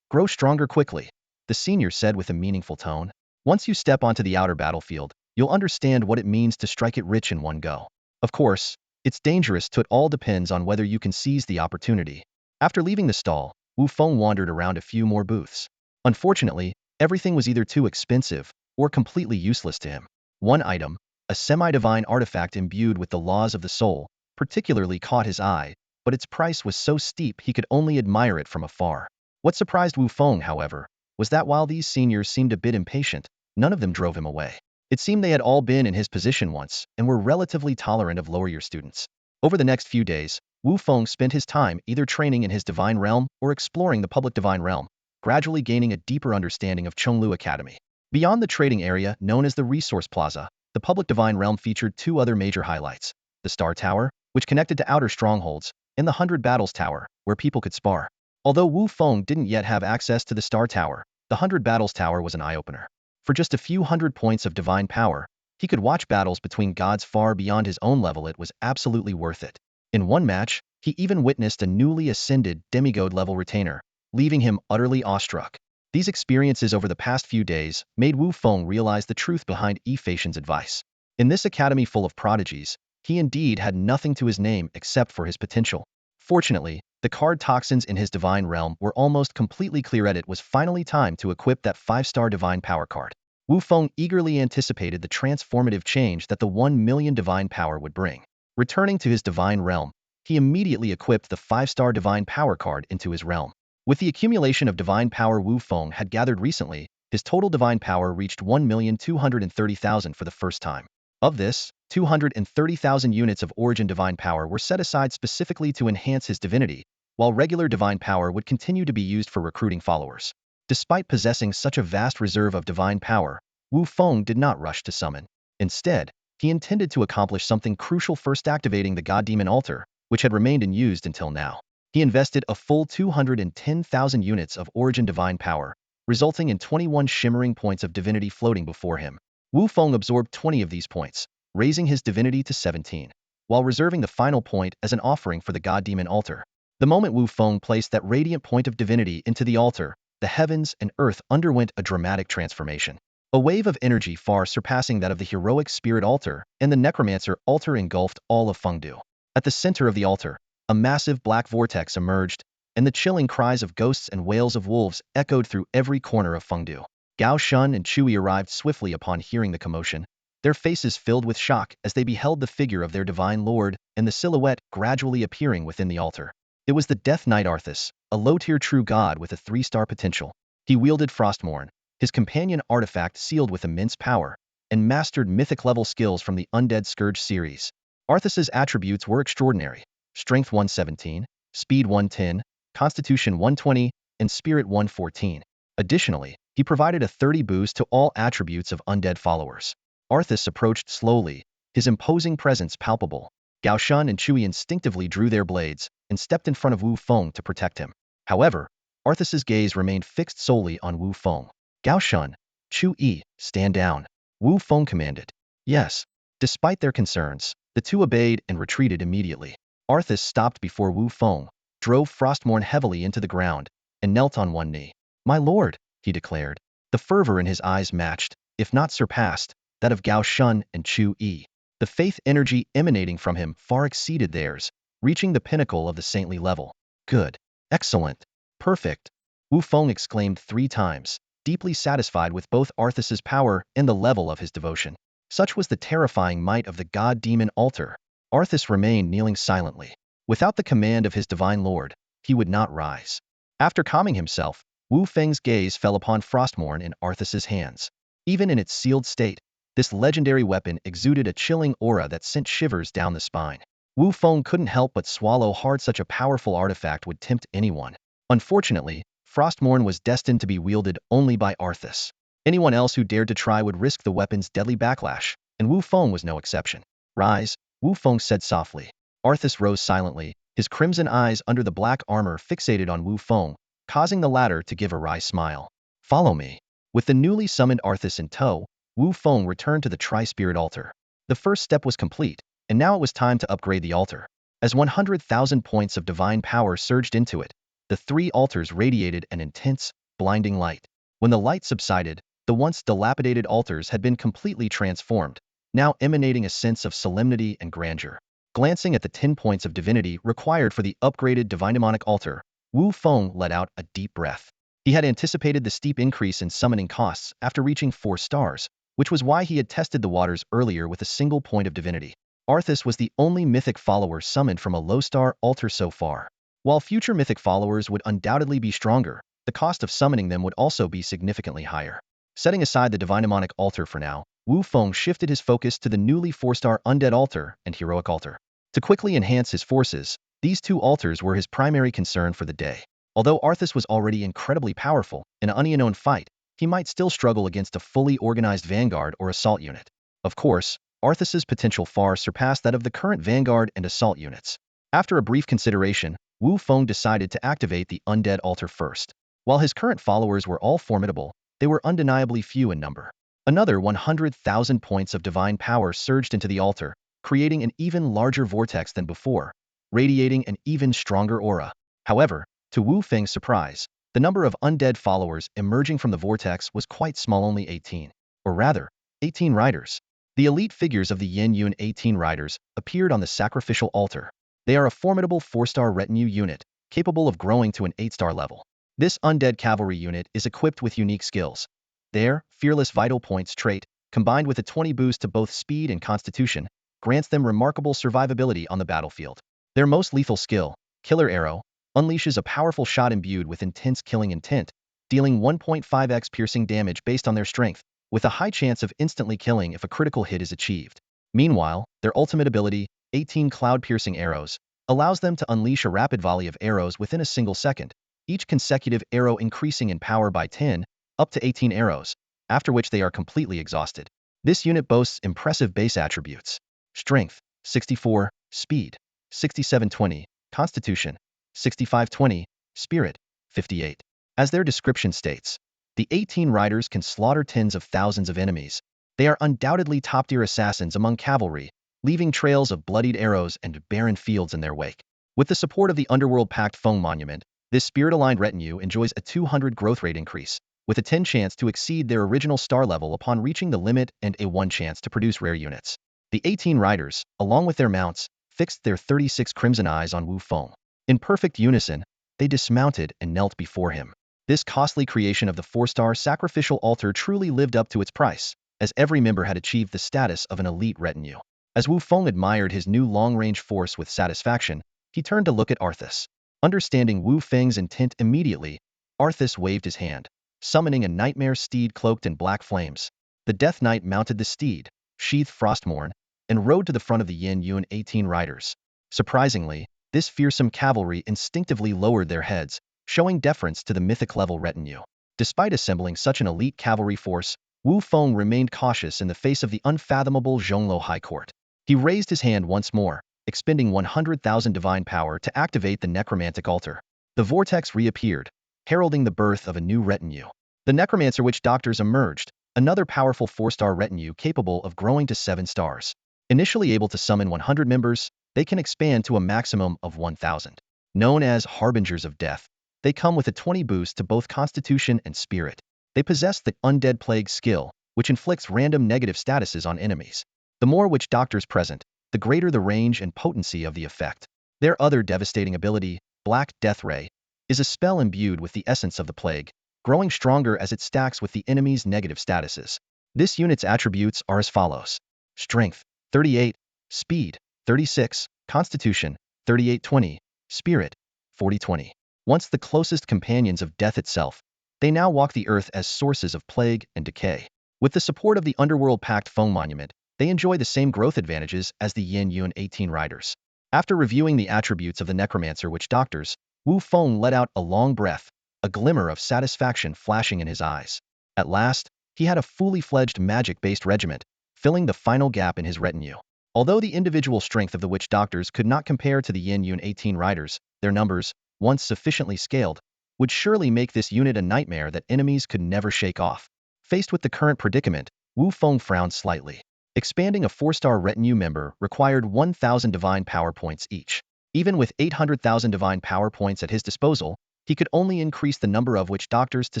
Grow stronger quickly, the senior said with a meaningful tone. Once you step onto the outer battlefield, you'll understand what it means to strike it rich in one go. Of course, it's dangerous too. It all depends on whether you can seize the opportunity. After leaving the stall, Wu Feng wandered around a few more booths. Unfortunately, everything was either too expensive or completely useless to him. One item, a semi-divine artifact imbued with the laws of the soul, particularly caught his eye, but its price was so steep he could only admire it from afar. What surprised Wu Feng, however, was that while these seniors seemed a bit impatient, none of them drove him away. It seemed they had all been in his position once and were relatively tolerant of lower-year students. Over the next few days, Wu Feng spent his time either training in his divine realm or exploring the public divine realm, gradually gaining a deeper understanding of Chenglu Academy. Beyond the trading area known as the Resource Plaza, the public divine realm featured two other major highlights: the Star Tower, which connected to outer strongholds, and the 100 Battles Tower, where people could spar. Although Wu Feng didn't yet have access to the Star Tower, the 100 Battles Tower was an eye-opener. For just a few hundred points of divine power, he could watch battles between gods far beyond his own level. It was absolutely worth it. In one match, he even witnessed a newly ascended demigod-level retainer, leaving him utterly awestruck. These experiences over the past few days made Wu Feng realize the truth behind Fation's advice. In this academy full of prodigies, he indeed had nothing to his name except for his potential. Fortunately, the card toxins in his divine realm were almost completely clear. It was finally time to equip that 5-star divine power card. Wu Feng eagerly anticipated the transformative change that the 1 million divine power would bring. Returning to his divine realm, he immediately equipped the 5-star divine power card into his realm. With the accumulation of divine power Wu Feng had gathered recently, his total divine power reached 1,230,000 for the first time. Of this, 230,000 units of origin divine power were set aside specifically to enhance his divinity, while regular divine power would continue to be used for recruiting followers. Despite possessing such a vast reserve of divine power, Wu Feng did not rush to summon. Instead, he intended to accomplish something crucial: first activating the god demon altar, which had remained unused until now. He invested a full 210,000 units of origin divine power, resulting in 21 shimmering points of divinity floating before him. Wu Feng absorbed 20 of these points, raising his divinity to 17, while reserving the final point as an offering for the god-demon altar. The moment Wu Feng placed that radiant point of divinity into the altar, the heavens and earth underwent a dramatic transformation. A wave of energy far surpassing that of the heroic spirit altar and the necromancer altar engulfed all of Fengdu. At the center of the altar, a massive black vortex emerged, and the chilling cries of ghosts and wails of wolves echoed through every corner of Fengdu. Gao Shun and Chui arrived swiftly upon hearing the commotion, their faces filled with shock as they beheld the figure of their divine lord and the silhouette gradually appearing within the altar. It was the Death Knight Arthas, a low-tier true god with a 3-star potential. He wielded Frostmourne, his companion artifact sealed with immense power, and mastered mythic-level skills from the Undead Scourge series. Arthas's attributes were extraordinary: Strength 117, Speed 110, Constitution 120, and Spirit 114. Additionally, he provided a 30 boost to all attributes of undead followers. Arthas approached slowly, his imposing presence palpable. Gao Shun and Chui instinctively drew their blades and stepped in front of Wu Feng to protect him. However, Arthas's gaze remained fixed solely on Wu Feng. Gao Shun, Chui, stand down, Wu Feng commanded. Yes. Despite their concerns, the two obeyed and retreated immediately. Arthas stopped before Wu Feng, drove Frostmourne heavily into the ground, and knelt on one knee. My lord, he declared. The fervor in his eyes matched, if not surpassed, that of Gao Shun and Chui. The faith energy emanating from him far exceeded theirs, reaching the pinnacle of the saintly level. Good. Excellent. Perfect. Wu Feng exclaimed 3 times, deeply satisfied with both Arthas's power and the level of his devotion. Such was the terrifying might of the god-demon altar. Arthas remained kneeling silently. Without the command of his divine lord, he would not rise. After calming himself, Wu Feng's gaze fell upon Frostmourne in Arthas's hands. Even in its sealed state, this legendary weapon exuded a chilling aura that sent shivers down the spine. Wu Feng couldn't help but swallow hard. Such a powerful artifact would tempt anyone. Unfortunately, Frostmourne was destined to be wielded only by Arthas. Anyone else who dared to try would risk the weapon's deadly backlash, and Wu Feng was no exception. Rise, Wu Feng said softly. Arthas rose silently, his crimson eyes under the black armor fixated on Wu Feng, causing the latter to give a wry smile. Follow me. With the newly summoned Arthas in tow, Wu Feng returned to the Tri-Spirit altar. The first step was complete, and now it was time to upgrade the altar. As 100,000 points of divine power surged into it, the 3 altars radiated an intense, blinding light. When the light subsided, the once dilapidated altars had been completely transformed, now emanating a sense of solemnity and grandeur. Glancing at the 10 points of divinity required for the upgraded divine demonic altar, Wu Feng let out a deep breath. He had anticipated the steep increase in summoning costs after reaching 4 stars, which was why he had tested the waters earlier with a single point of divinity. Arthas was the only mythic follower summoned from a low-star altar so far. While future mythic followers would undoubtedly be stronger, the cost of summoning them would also be significantly higher. Setting aside the divine demonic altar for now, Wu Feng shifted his focus to the newly 4-star undead altar and heroic altar. To quickly enhance his forces, these 2 altars were his primary concern for the day. Although Arthas was already incredibly powerful, in an unknown fight, he might still struggle against a fully organized vanguard or assault unit. Of course, Arthas's potential far surpassed that of the current vanguard and assault units. After a brief consideration, Wu Feng decided to activate the undead altar first. While his current followers were all formidable, they were undeniably few in number. Another 100,000 points of divine power surged into the altar, creating an even larger vortex than before, radiating an even stronger aura. However, to Wu Feng's surprise, the number of undead followers emerging from the vortex was quite small, only 18. Or rather, 18 riders. The elite figures of the Yin Yun 18 riders appeared on the sacrificial altar. They are a formidable 4-star retinue unit, capable of growing to an 8-star level. This undead cavalry unit is equipped with unique skills. Their Fearless Vital Points trait, combined with a 20 boost to both speed and constitution, grants them remarkable survivability on the battlefield. Their most lethal skill, Killer Arrow, unleashes a powerful shot imbued with intense killing intent, dealing 1.5x piercing damage based on their strength, with a high chance of instantly killing if a critical hit is achieved. Meanwhile, their ultimate ability, 18 Cloud-Piercing Arrows, allows them to unleash a rapid volley of arrows within a single second, each consecutive arrow increasing in power by 10, up to 18 arrows, after which they are completely exhausted. This unit boasts impressive base attributes: Strength, 64, Speed, 6720, Constitution, 6520, spirit, 58. As their description states, the 18 riders can slaughter tens of thousands of enemies. They are undoubtedly top-tier assassins among cavalry, leaving trails of bloodied arrows and barren fields in their wake. With the support of the Underworld Pact Feng Monument, this spirit-aligned retinue enjoys a 200 growth rate increase, with a 10 chance to exceed their original star level upon reaching the limit and a 1 chance to produce rare units. The 18 riders, along with their mounts, fixed their 36 crimson eyes on Wu Feng. In perfect unison, they dismounted and knelt before him. This costly creation of the 4-star sacrificial altar truly lived up to its price, as every member had achieved the status of an elite retinue. As Wu Feng admired his new long-range force with satisfaction, he turned to look at Arthas. Understanding Wu Feng's intent immediately, Arthas waved his hand, summoning a nightmare steed cloaked in black flames. The Death Knight mounted the steed, sheathed Frostmourne, and rode to the front of the Yin Yun 18 riders. Surprisingly, this fearsome cavalry instinctively lowered their heads, showing deference to the mythic-level retinue. Despite assembling such an elite cavalry force, Wu Feng remained cautious in the face of the unfathomable Zhongluo High Court. He raised his hand once more, expending 100,000 divine power to activate the necromantic altar. The vortex reappeared, heralding the birth of a new retinue. The necromancer witch doctors emerged, another powerful 4-star retinue capable of growing to 7 stars. Initially able to summon 100 members, they can expand to a maximum of 1,000. Known as Harbingers of Death, they come with a 20 boost to both constitution and spirit. They possess the Undead Plague skill, which inflicts random negative statuses on enemies. The more witch doctors present, the greater the range and potency of the effect. Their other devastating ability, Black Death Ray, is a spell imbued with the essence of the plague, growing stronger as it stacks with the enemy's negative statuses. This unit's attributes are as follows: Strength, 38, Speed, 36, Constitution, 3820, Spirit, 4020. Once the closest companions of death itself, they now walk the earth as sources of plague and decay. With the support of the Underworld Pact Feng Monument, they enjoy the same growth advantages as the Yin Yun 18 riders. After reviewing the attributes of the necromancer witch doctors, Wu Feng let out a long breath, a glimmer of satisfaction flashing in his eyes. At last, he had a fully fledged magic-based regiment, filling the final gap in his retinue. Although the individual strength of the witch doctors could not compare to the Yin Yun 18 riders, their numbers, once sufficiently scaled, would surely make this unit a nightmare that enemies could never shake off. Faced with the current predicament, Wu Feng frowned slightly. Expanding a 4-star retinue member required 1,000 divine power points each. Even with 800,000 divine power points at his disposal, he could only increase the number of witch doctors to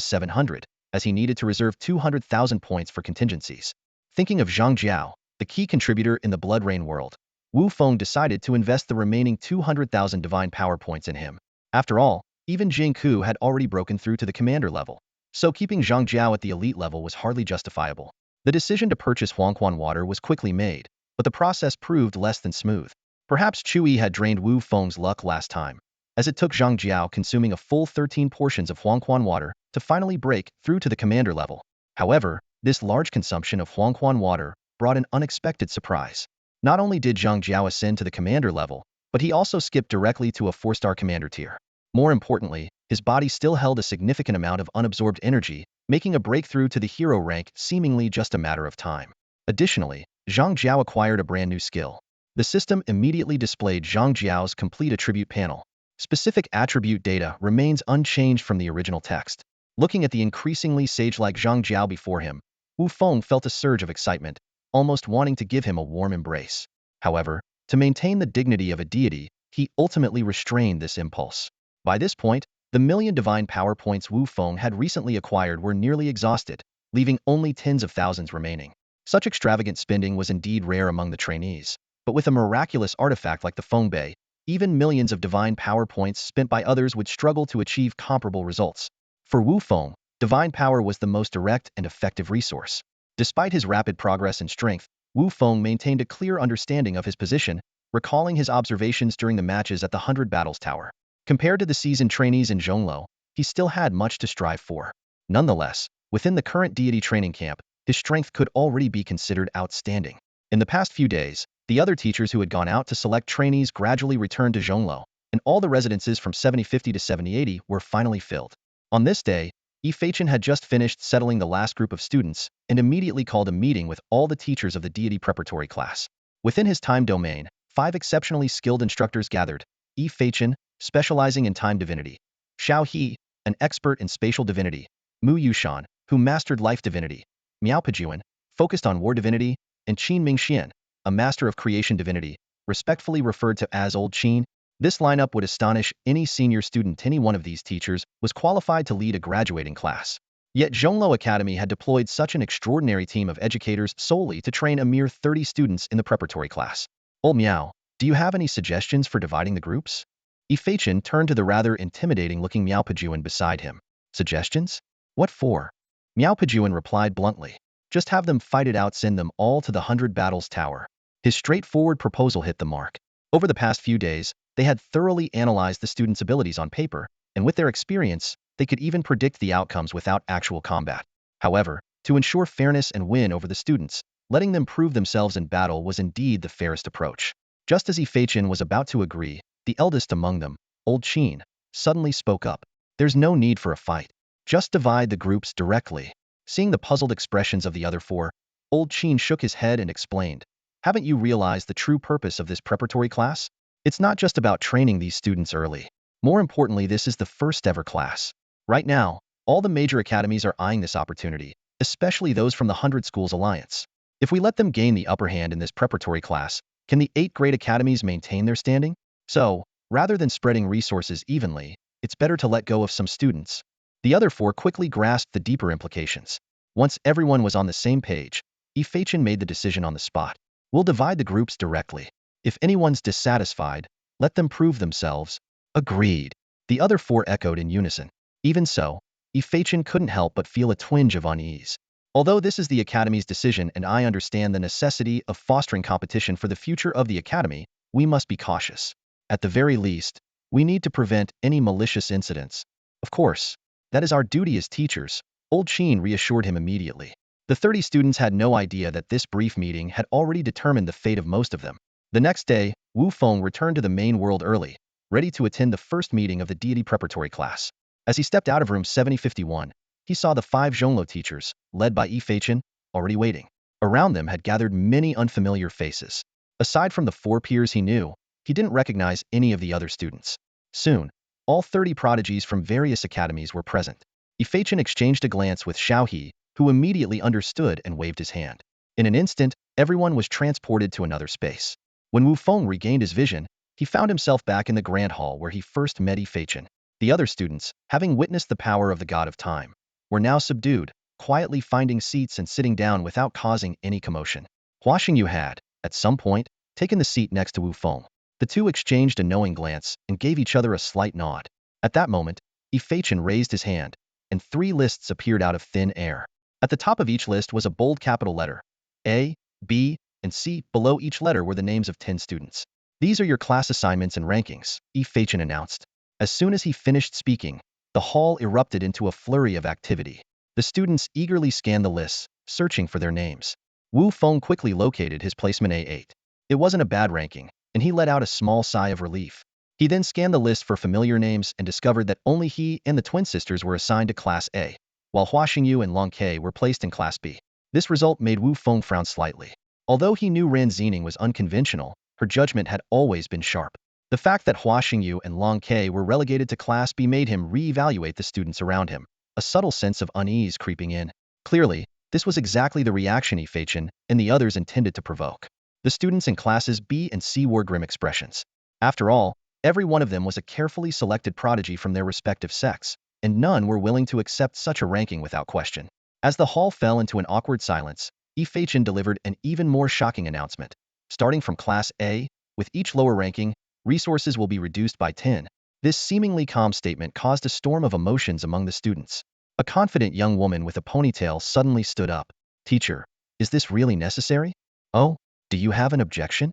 700, as he needed to reserve 200,000 points for contingencies. Thinking of Zhang Jiao, the key contributor in the Blood Rain world, Wu Feng decided to invest the remaining 200,000 divine power points in him. After all, even Jing Ku had already broken through to the commander level, so keeping Zhang Jiao at the elite level was hardly justifiable. The decision to purchase Huangquan water was quickly made, but the process proved less than smooth. Perhaps Chui had drained Wu Feng's luck last time, as it took Zhang Jiao consuming a full 13 portions of Huangquan water to finally break through to the commander level. However, this large consumption of Huangquan water brought an unexpected surprise. Not only did Zhang Jiao ascend to the commander level, but he also skipped directly to a 4-star commander tier. More importantly, his body still held a significant amount of unabsorbed energy, making a breakthrough to the hero rank seemingly just a matter of time. Additionally, Zhang Jiao acquired a brand new skill. The system immediately displayed Zhang Jiao's complete attribute panel. Specific attribute data remains unchanged from the original text. Looking at the increasingly sage-like Zhang Jiao before him, Wu Feng felt a surge of excitement, almost wanting to give him a warm embrace. However, to maintain the dignity of a deity, he ultimately restrained this impulse. By this point, the million divine power points Wu Feng had recently acquired were nearly exhausted, leaving only tens of thousands remaining. Such extravagant spending was indeed rare among the trainees, but with a miraculous artifact like the Feng Bei, even millions of divine power points spent by others would struggle to achieve comparable results. For Wu Feng, divine power was the most direct and effective resource. Despite his rapid progress in strength, Wu Feng maintained a clear understanding of his position, recalling his observations during the matches at the 100 Battles Tower. Compared to the seasoned trainees in Zhongluo, he still had much to strive for. Nonetheless, within the current deity training camp, his strength could already be considered outstanding. In the past few days, the other teachers who had gone out to select trainees gradually returned to Zhongluo, and all the residences from 7050 to 7080 were finally filled. On this day, Fengdu had just finished settling the last group of students and immediately called a meeting with all the teachers of the deity preparatory class. Within his time domain, 5 exceptionally skilled instructors gathered: Fengdu, specializing in time divinity; Xiao He, an expert in spatial divinity; Mu Yushan, who mastered life divinity; Miao Pejuan, focused on war divinity; and Qin Mingxian, a master of creation divinity, respectfully referred to as Old Qin. This lineup would astonish any senior student. Any one of these teachers was qualified to lead a graduating class. Yet Zhongluo Academy had deployed such an extraordinary team of educators solely to train a mere 30 students in the preparatory class. Old Miao, do you have any suggestions for dividing the groups? Ifeichen turned to the rather intimidating-looking Miao Pejuan beside him. Suggestions? What for? Miao Pejuan replied bluntly. Just have them fight it out, send them all to the 100 Battles Tower. His straightforward proposal hit the mark. Over the past few days, they had thoroughly analyzed the students' abilities on paper, and with their experience, they could even predict the outcomes without actual combat. However, to ensure fairness and win over the students, letting them prove themselves in battle was indeed the fairest approach. Just as Ifeichen was about to agree, the eldest among them, Old Qin, suddenly spoke up. There's no need for a fight. Just divide the groups directly. Seeing the puzzled expressions of the other four, Old Qin shook his head and explained, haven't you realized the true purpose of this preparatory class? It's not just about training these students early. More importantly, this is the first ever class. Right now, all the major academies are eyeing this opportunity, especially those from the 100 Schools Alliance. If we let them gain the upper hand in this preparatory class, can the 8 great academies maintain their standing? So, rather than spreading resources evenly, it's better to let go of some students. The other four quickly grasped the deeper implications. Once everyone was on the same page, Ifeichen made the decision on the spot. We'll divide the groups directly. If anyone's dissatisfied, let them prove themselves. Agreed. The other four echoed in unison. Even so, Ifeichen couldn't help but feel a twinge of unease. Although this is the Academy's decision and I understand the necessity of fostering competition for the future of the Academy, we must be cautious. At the very least, we need to prevent any malicious incidents. Of course, that is our duty as teachers, Old Qin reassured him immediately. The 30 students had no idea that this brief meeting had already determined the fate of most of them. The next day, Wu Feng returned to the main world early, ready to attend the first meeting of the deity preparatory class. As he stepped out of room 7051, he saw the 5 Zhongluo teachers, led by Ifeichen, already waiting. Around them had gathered many unfamiliar faces. Aside from the 4 peers he knew, he didn't recognize any of the other students. Soon, all 30 prodigies from various academies were present. Ifeichen exchanged a glance with Xiao He, who immediately understood and waved his hand. In an instant, everyone was transported to another space. When Wu Feng regained his vision, he found himself back in the grand hall where he first met Ifeichen. The other students, having witnessed the power of the god of time, were now subdued, quietly finding seats and sitting down without causing any commotion. Hua Xingyu had, at some point, taken the seat next to Wu Feng. The two exchanged a knowing glance and gave each other a slight nod. At that moment, Ifeichen raised his hand, and 3 lists appeared out of thin air. At the top of each list was a bold capital letter, A, B, and C. Below each letter were the names of 10 students. These are your class assignments and rankings, Ifeichen announced. As soon as he finished speaking, the hall erupted into a flurry of activity. The students eagerly scanned the lists, searching for their names. Wu Feng quickly located his placement A8. It wasn't a bad ranking, and he let out a small sigh of relief. He then scanned the list for familiar names and discovered that only he and the twin sisters were assigned to Class A, while Hua Xingyu and Long Ke were placed in Class B. This result made Wu Feng frown slightly. Although he knew Ran Xening was unconventional, her judgment had always been sharp. The fact that Hua Xingyu and Long Ke were relegated to Class B made him re-evaluate the students around him, a subtle sense of unease creeping in. Clearly, this was exactly the reaction Ifeichen and the others intended to provoke. The students in Classes B and C wore grim expressions. After all, every one of them was a carefully selected prodigy from their respective sects, and none were willing to accept such a ranking without question. As the hall fell into an awkward silence, Ifeichen delivered an even more shocking announcement. Starting from Class A, with each lower ranking, resources will be reduced by 10. This seemingly calm statement caused a storm of emotions among the students. A confident young woman with a ponytail suddenly stood up. Teacher, is this really necessary? Oh, do you have an objection?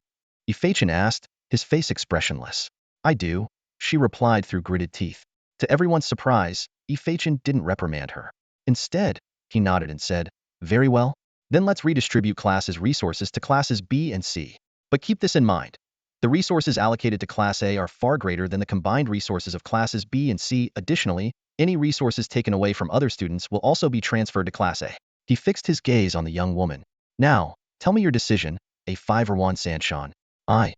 Ifeichen asked, his face expressionless. I do, she replied through gritted teeth. To everyone's surprise, Ifeichen didn't reprimand her. Instead, he nodded and said, very well. Then let's redistribute classes' resources to Classes B and C. But keep this in mind. The resources allocated to Class A are far greater than the combined resources of Classes B and C. Additionally, any resources taken away from other students will also be transferred to Class A. He fixed his gaze on the young woman. Now, tell me your decision, A5 Ruan Sanshan. I.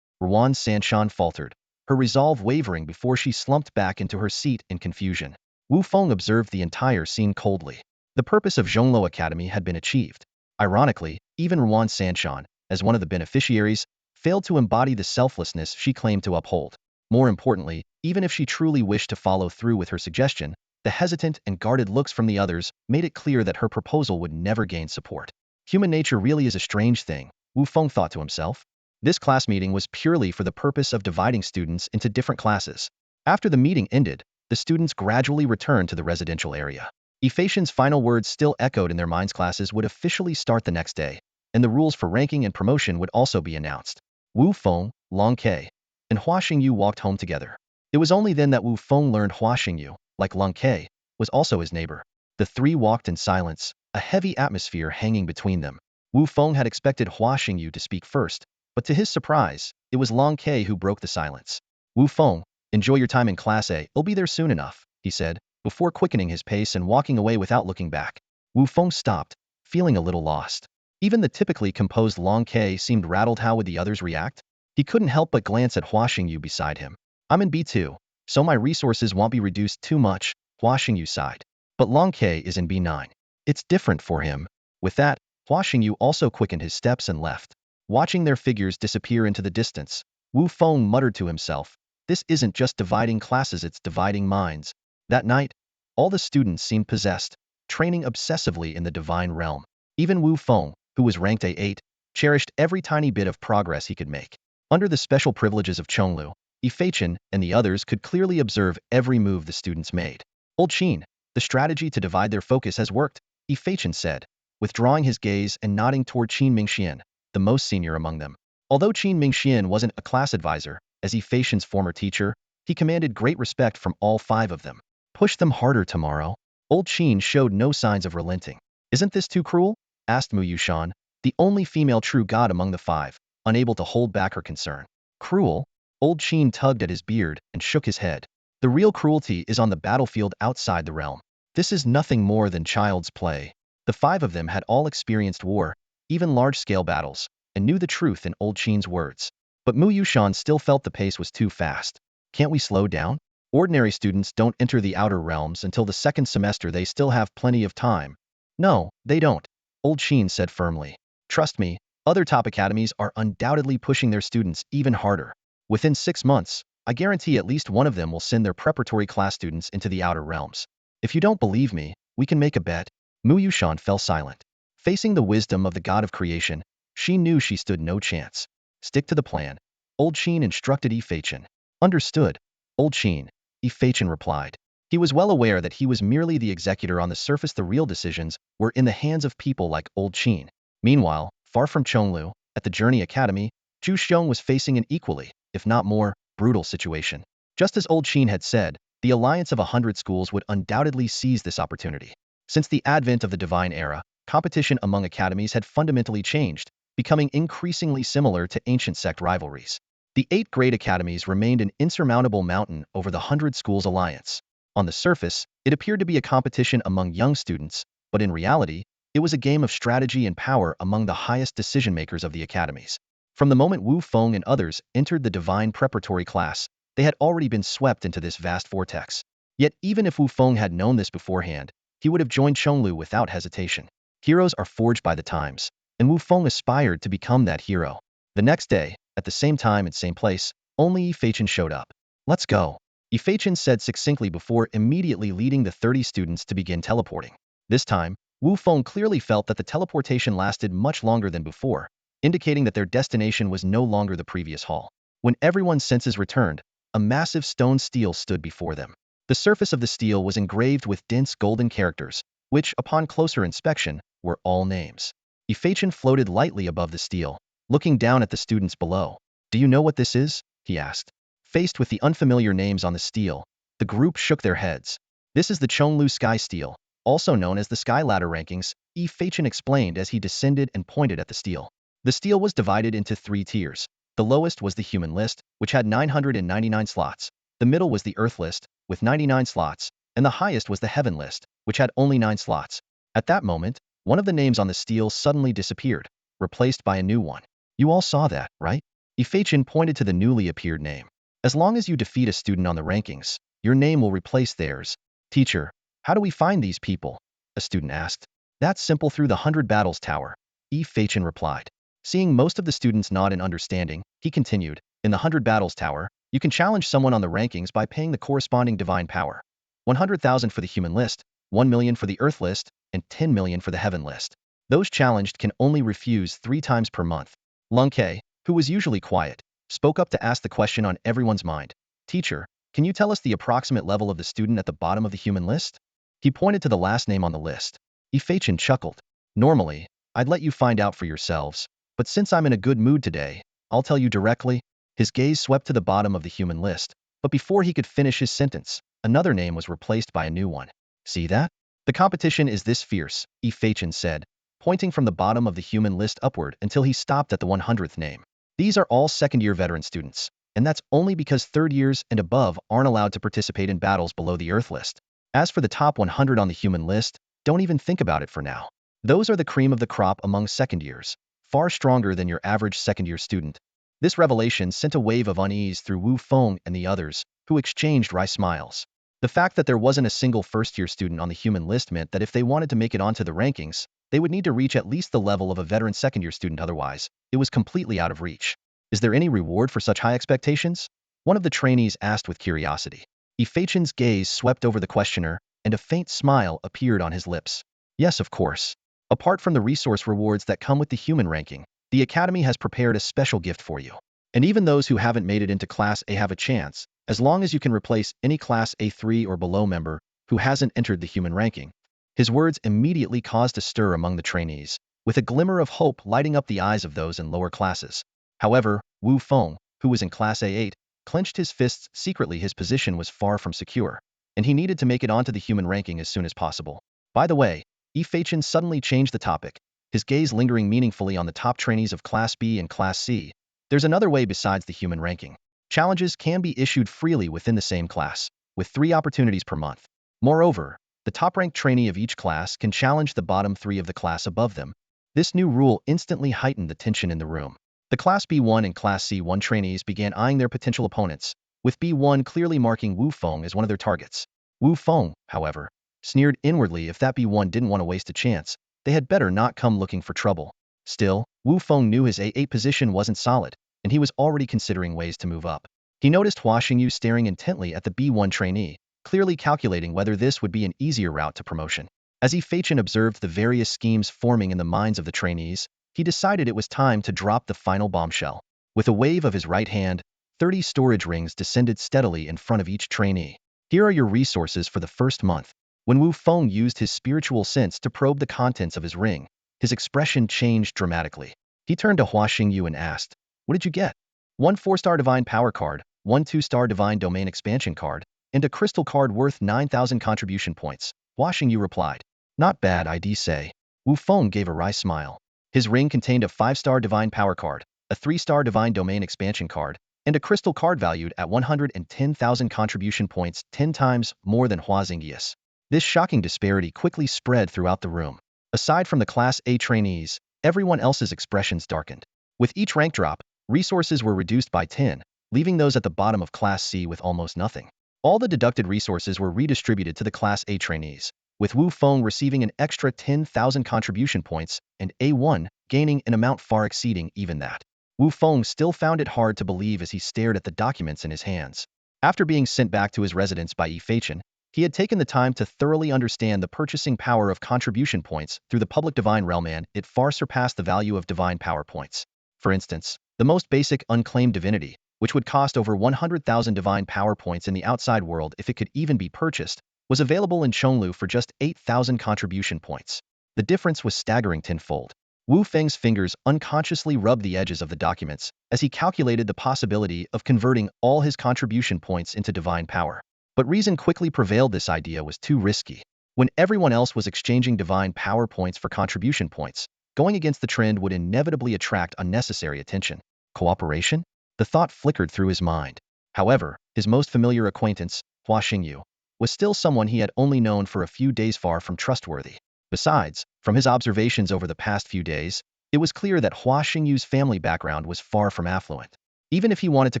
Ruan Sanshan faltered. her resolve wavering before she slumped back into her seat in confusion. Wu Feng observed the entire scene coldly. The purpose of Zhongluo Academy had been achieved. Ironically, even Ruan Sanshan, as one of the beneficiaries, failed to embody the selflessness she claimed to uphold. More importantly, even if she truly wished to follow through with her suggestion, the hesitant and guarded looks from the others made it clear that her proposal would never gain support. Human nature really is a strange thing, Wu Feng thought to himself. This class meeting was purely for the purpose of dividing students into different classes. After the meeting ended, the students gradually returned to the residential area. Ephesians' final words still echoed in their minds. Classes would officially start the next day, and the rules for ranking and promotion would also be announced. Wu Feng, Long Ke, and Hua Xingyu walked home together. It was only then that Wu Feng learned Hua Xingyu, like Long Ke, was also his neighbor. The three walked in silence, a heavy atmosphere hanging between them. Wu Feng had expected Hua Xingyu to speak first, but to his surprise, it was Long Ke who broke the silence. Wu Feng, enjoy your time in Class A, I'll be there soon enough, he said, before quickening his pace and walking away without looking back. Wu Feng stopped, feeling a little lost. Even the typically composed Long Ke seemed rattled. How would the others react? He couldn't help but glance at Hua Xingyu beside him. I'm in B2, so my resources won't be reduced too much, Hua Xingyu sighed. But Long Ke is in B9. It's different for him. With that, Hua Xingyu also quickened his steps and left. Watching their figures disappear into the distance, Wu Feng muttered to himself, this isn't just dividing classes, it's dividing minds. That night, all the students seemed possessed, training obsessively in the divine realm. Even Wu Feng, who was ranked A8, cherished every tiny bit of progress he could make. Under the special privileges of Chonglu, Yifeichen and the others could clearly observe every move the students made. Old Qin, the strategy to divide their focus has worked, Yifeichen said, withdrawing his gaze and nodding toward Qin Mingxian, the most senior among them. Although Qin Mingxian wasn't a class advisor, as Yifeicen's former teacher, he commanded great respect from all five of them. Push them harder tomorrow. Old Qin showed no signs of relenting. Isn't this too cruel? Asked Mu Yushan, the only female true god among the five, unable to hold back her concern. Cruel? Old Qin tugged at his beard and shook his head. The real cruelty is on the battlefield outside the realm. This is nothing more than child's play. The five of them had all experienced war, even large-scale battles, and knew the truth in Old Qin's words. But Mu Yushan still felt the pace was too fast. Can't we slow down? Ordinary students don't enter the outer realms until the second semester. They still have plenty of time. No, they don't, Old Qin said firmly. Trust me, other top academies are undoubtedly pushing their students even harder. Within 6 months, I guarantee at least one of them will send their preparatory class students into the outer realms. If you don't believe me, we can make a bet. Mu Yushan fell silent. Facing the wisdom of the god of creation, she knew she stood no chance. Stick to the plan, Old Qin instructed Yifeichen. Understood, Old Qin, Yifeichen replied. He was well aware that he was merely the executor on the surface. The real decisions were in the hands of people like Old Qin. Meanwhile, far from Chonglu, at the Journey Academy, Zhu Xiong was facing an equally, if not more, brutal situation. Just as Old Qin had said, the alliance of 100 schools would undoubtedly seize this opportunity. Since the advent of the Divine Era, competition among academies had fundamentally changed, becoming increasingly similar to ancient sect rivalries. The 8 great academies remained an insurmountable mountain over the 100 schools alliance. On the surface, it appeared to be a competition among young students, but in reality, it was a game of strategy and power among the highest decision-makers of the academies. From the moment Wu Feng and others entered the divine preparatory class, they had already been swept into this vast vortex. Yet even if Wu Feng had known this beforehand, he would have joined Chonglu without hesitation. Heroes are forged by the times, and Wu Feng aspired to become that hero. The next day, at the same time and same place, only Yifeichen showed up. Let's go, Yifeichen said succinctly before immediately leading the 30 students to begin teleporting. This time, Wu Feng clearly felt that the teleportation lasted much longer than before, indicating that their destination was no longer the previous hall. When everyone's senses returned, a massive stone stele stood before them. The surface of the stele was engraved with dense golden characters, which, upon closer inspection, were all names. Yifeichen floated lightly above the stele, looking down at the students below. Do you know what this is? He asked. Faced with the unfamiliar names on the stele, the group shook their heads. This is the Chonglu Sky Stele, also known as the Sky Ladder Rankings, Yifeichen explained as he descended and pointed at the stele. The stele was divided into 3 tiers. The lowest was the human list, which had 999 slots. The middle was the earth list, with 99 slots, and the highest was the heaven list, which had only 9 slots. At that moment, one of the names on the stele suddenly disappeared, replaced by a new one. You all saw that, right? Yifeichen pointed to the newly appeared name. As long as you defeat a student on the rankings, your name will replace theirs. Teacher, how do we find these people? A student asked. That's simple through the 100 Battles Tower, Fachin replied. Seeing most of the students nod in understanding, he continued, in the 100 Battles Tower, you can challenge someone on the rankings by paying the corresponding divine power. 100,000 for the human list, 1 million for the earth list, and 10 million for the heaven list. Those challenged can only refuse 3 times per month. Lung Ke, who was usually quiet, spoke up to ask the question on everyone's mind. Teacher, can you tell us the approximate level of the student at the bottom of the human list? He pointed to the last name on the list. Fachin chuckled. Normally, I'd let you find out for yourselves, but since I'm in a good mood today, I'll tell you directly. His gaze swept to the bottom of the human list, but before he could finish his sentence, another name was replaced by a new one. See that? The competition is this fierce, Fachin said, pointing from the bottom of the human list upward until he stopped at the 100th name. These are all second-year veteran students, and that's only because third years and above aren't allowed to participate in battles below the Earth list. As for the top 100 on the human list, don't even think about it for now. Those are the cream of the crop among second years, far stronger than your average second-year student. This revelation sent a wave of unease through Wu Feng and the others, who exchanged wry smiles. The fact that there wasn't a single first-year student on the human list meant that if they wanted to make it onto the rankings, they would need to reach at least the level of a veteran second-year student, otherwise, it was completely out of reach. Is there any reward for such high expectations? One of the trainees asked with curiosity. Fachin's gaze swept over the questioner, and a faint smile appeared on his lips. Yes, of course. Apart from the resource rewards that come with the human ranking, the Academy has prepared a special gift for you. And even those who haven't made it into Class A have a chance, as long as you can replace any Class A3 or below member who hasn't entered the human ranking. His words immediately caused a stir among the trainees, with a glimmer of hope lighting up the eyes of those in lower classes. However, Wu Feng, who was in Class A8, clenched his fists secretly. His position was far from secure, and he needed to make it onto the human ranking as soon as possible. By the way, Fachin suddenly changed the topic, his gaze lingering meaningfully on the top trainees of Class B and Class C. There's another way besides the human ranking. Challenges can be issued freely within the same class, with 3 opportunities per month. Moreover, the top-ranked trainee of each class can challenge the bottom 3 of the class above them. This new rule instantly heightened the tension in the room. The Class B1 and Class C1 trainees began eyeing their potential opponents, with B1 clearly marking Wu Feng as one of their targets. Wu Feng, however, sneered inwardly. If that B1 didn't want to waste a chance, they had better not come looking for trouble. Still, Wu Feng knew his A8 position wasn't solid, and he was already considering ways to move up. He noticed Hua Xingyu staring intently at the B1 trainee, clearly calculating whether this would be an easier route to promotion. As Fachin observed the various schemes forming in the minds of the trainees, he decided it was time to drop the final bombshell. With a wave of his right hand, 30 storage rings descended steadily in front of each trainee. Here are your resources for the first month. When Wu Feng used his spiritual sense to probe the contents of his ring, his expression changed dramatically. He turned to Hua Xingyu and asked, "What did you get?" 1 4-star Divine Power card, 1 2-star Divine Domain Expansion card, and a crystal card worth 9,000 contribution points, Hua Xingyu replied. Not bad, I'd say. Wu Feng gave a wry smile. His ring contained a 5-star Divine Power card, a 3-star Divine Domain Expansion card, and a crystal card valued at 110,000 contribution points, 10 times more than Hua Xingyu's. This shocking disparity quickly spread throughout the room. Aside from the Class A trainees, everyone else's expressions darkened. With each rank drop, resources were reduced by 10, leaving those at the bottom of Class C with almost nothing. All the deducted resources were redistributed to the Class A trainees, with Wu Feng receiving an extra 10,000 contribution points and A1 gaining an amount far exceeding even that. Wu Feng still found it hard to believe as he stared at the documents in his hands. After being sent back to his residence by Fachin, he had taken the time to thoroughly understand the purchasing power of contribution points through the public divine realm, and it far surpassed the value of divine power points. For instance, the most basic unclaimed divinity, which would cost over 100,000 divine power points in the outside world if it could even be purchased, was available in Chonglu for just 8,000 contribution points. The difference was staggering tenfold. Wu Feng's fingers unconsciously rubbed the edges of the documents as he calculated the possibility of converting all his contribution points into divine power. But reason quickly prevailed. This idea was too risky. When everyone else was exchanging divine power points for contribution points, going against the trend would inevitably attract unnecessary attention. Cooperation? The thought flickered through his mind. However, his most familiar acquaintance, Hua Xingyu, was still someone he had only known for a few days, far from trustworthy. Besides, from his observations over the past few days, it was clear that Hua Xingyu's family background was far from affluent. Even if he wanted to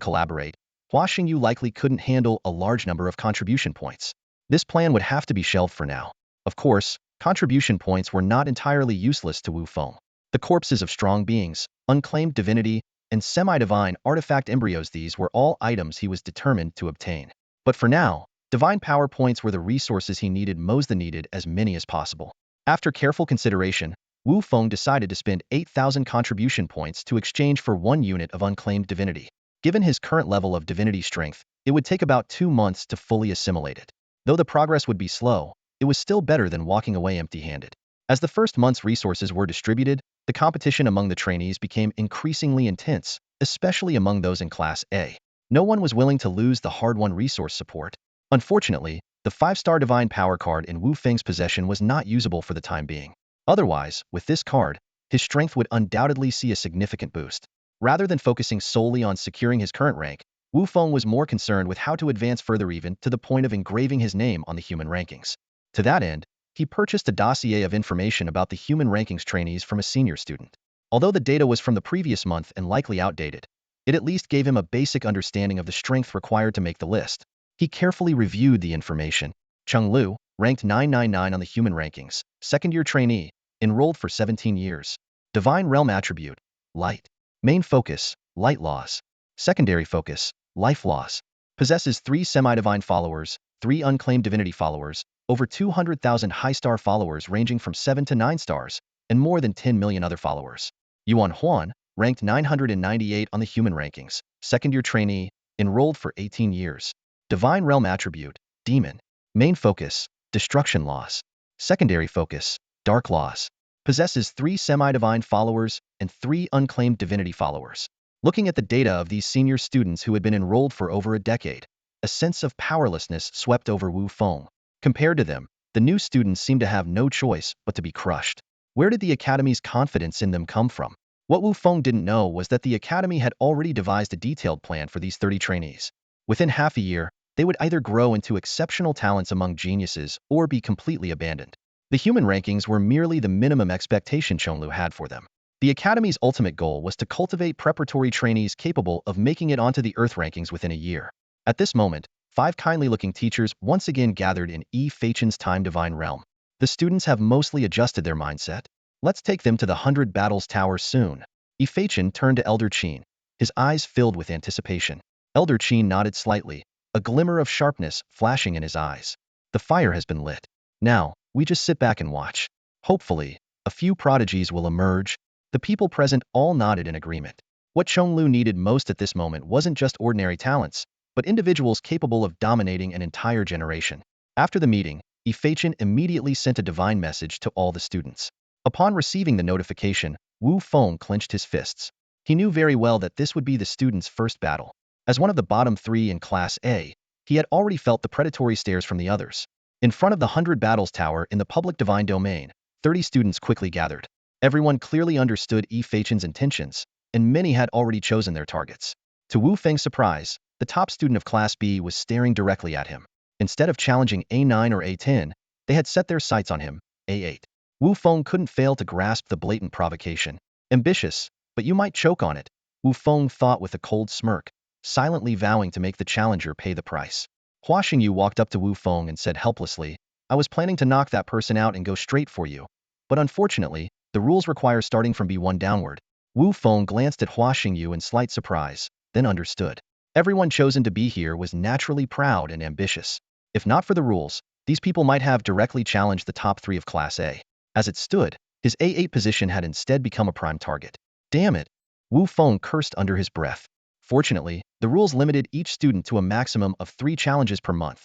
collaborate, Hua Xingyu likely couldn't handle a large number of contribution points. This plan would have to be shelved for now. Of course, contribution points were not entirely useless to Wu Feng. The corpses of strong beings, unclaimed divinity, and semi-divine artifact embryos, these were all items he was determined to obtain. But for now, divine power points were the resources he needed most. Needed as many as possible. After careful consideration, Wu Feng decided to spend 8,000 contribution points to exchange for 1 unit of unclaimed divinity. Given his current level of divinity strength, it would take about 2 months to fully assimilate it. Though the progress would be slow, it was still better than walking away empty-handed. As the first month's resources were distributed, the competition among the trainees became increasingly intense, especially among those in Class A. No one was willing to lose the hard-won resource support. Unfortunately, the 5-star divine power card in Wu Feng's possession was not usable for the time being. Otherwise, with this card, his strength would undoubtedly see a significant boost. Rather than focusing solely on securing his current rank, Wu Feng was more concerned with how to advance further, even to the point of engraving his name on the human rankings. To that end, he purchased a dossier of information about the human rankings trainees from a senior student. Although the data was from the previous month and likely outdated, it at least gave him a basic understanding of the strength required to make the list. He carefully reviewed the information. Cheng Lu, ranked 999 on the human rankings, second-year trainee, enrolled for 17 years. Divine realm attribute, light. Main focus, light laws. Secondary focus, life laws. Possesses 3 semi-divine followers, 3 unclaimed divinity followers, over 200,000 high-star followers ranging from 7 to 9 stars, and more than 10 million other followers. Yuan Huan, ranked 998 on the human rankings, second-year trainee, enrolled for 18 years. Divine realm attribute, demon. Main focus, destruction laws. Secondary focus, dark laws. Possesses 3 semi-divine followers and 3 unclaimed divinity followers. Looking at the data of these senior students who had been enrolled for over a decade, a sense of powerlessness swept over Wu Feng. Compared to them, the new students seemed to have no choice but to be crushed. Where did the Academy's confidence in them come from? What Wu Feng didn't know was that the Academy had already devised a detailed plan for these 30 trainees. Within half a year, they would either grow into exceptional talents among geniuses or be completely abandoned. The human rankings were merely the minimum expectation Chenglu had for them. The Academy's ultimate goal was to cultivate preparatory trainees capable of making it onto the Earth rankings within a year. At this moment, 5 kindly-looking teachers once again gathered in Yi Feichen's Time Divine Realm. The students have mostly adjusted their mindset. Let's take them to the 100 Battles Tower soon. Yi Feichen turned to Elder Qin, his eyes filled with anticipation. Elder Qin nodded slightly, a glimmer of sharpness flashing in his eyes. The fire has been lit. Now, we just sit back and watch. Hopefully, a few prodigies will emerge. The people present all nodded in agreement. What Chenglu needed most at this moment wasn't just ordinary talents, but individuals capable of dominating an entire generation. After the meeting, Yi Feichen immediately sent a divine message to all the students. Upon receiving the notification, Wu Feng clenched his fists. He knew very well that this would be the students' first battle. As one of the bottom 3 in Class A, he had already felt the predatory stares from the others. In front of the 100 Battles Tower in the public divine domain, 30 students quickly gathered. Everyone clearly understood Yi Feichen's intentions, and many had already chosen their targets. To Wu Feng's surprise, the top student of Class B was staring directly at him. Instead of challenging A9 or A10, they had set their sights on him, A8. Wu Feng couldn't fail to grasp the blatant provocation. Ambitious, but you might choke on it, Wu Feng thought with a cold smirk, silently vowing to make the challenger pay the price. Hua Xingyu walked up to Wu Feng and said helplessly, I was planning to knock that person out and go straight for you. But unfortunately, the rules require starting from B1 downward. Wu Feng glanced at Hua Xingyu in slight surprise, then understood. Everyone chosen to be here was naturally proud and ambitious. If not for the rules, these people might have directly challenged the top 3 of Class A. As it stood, his A8 position had instead become a prime target. Damn it! Wu Feng cursed under his breath. Fortunately, the rules limited each student to a maximum of 3 challenges per month.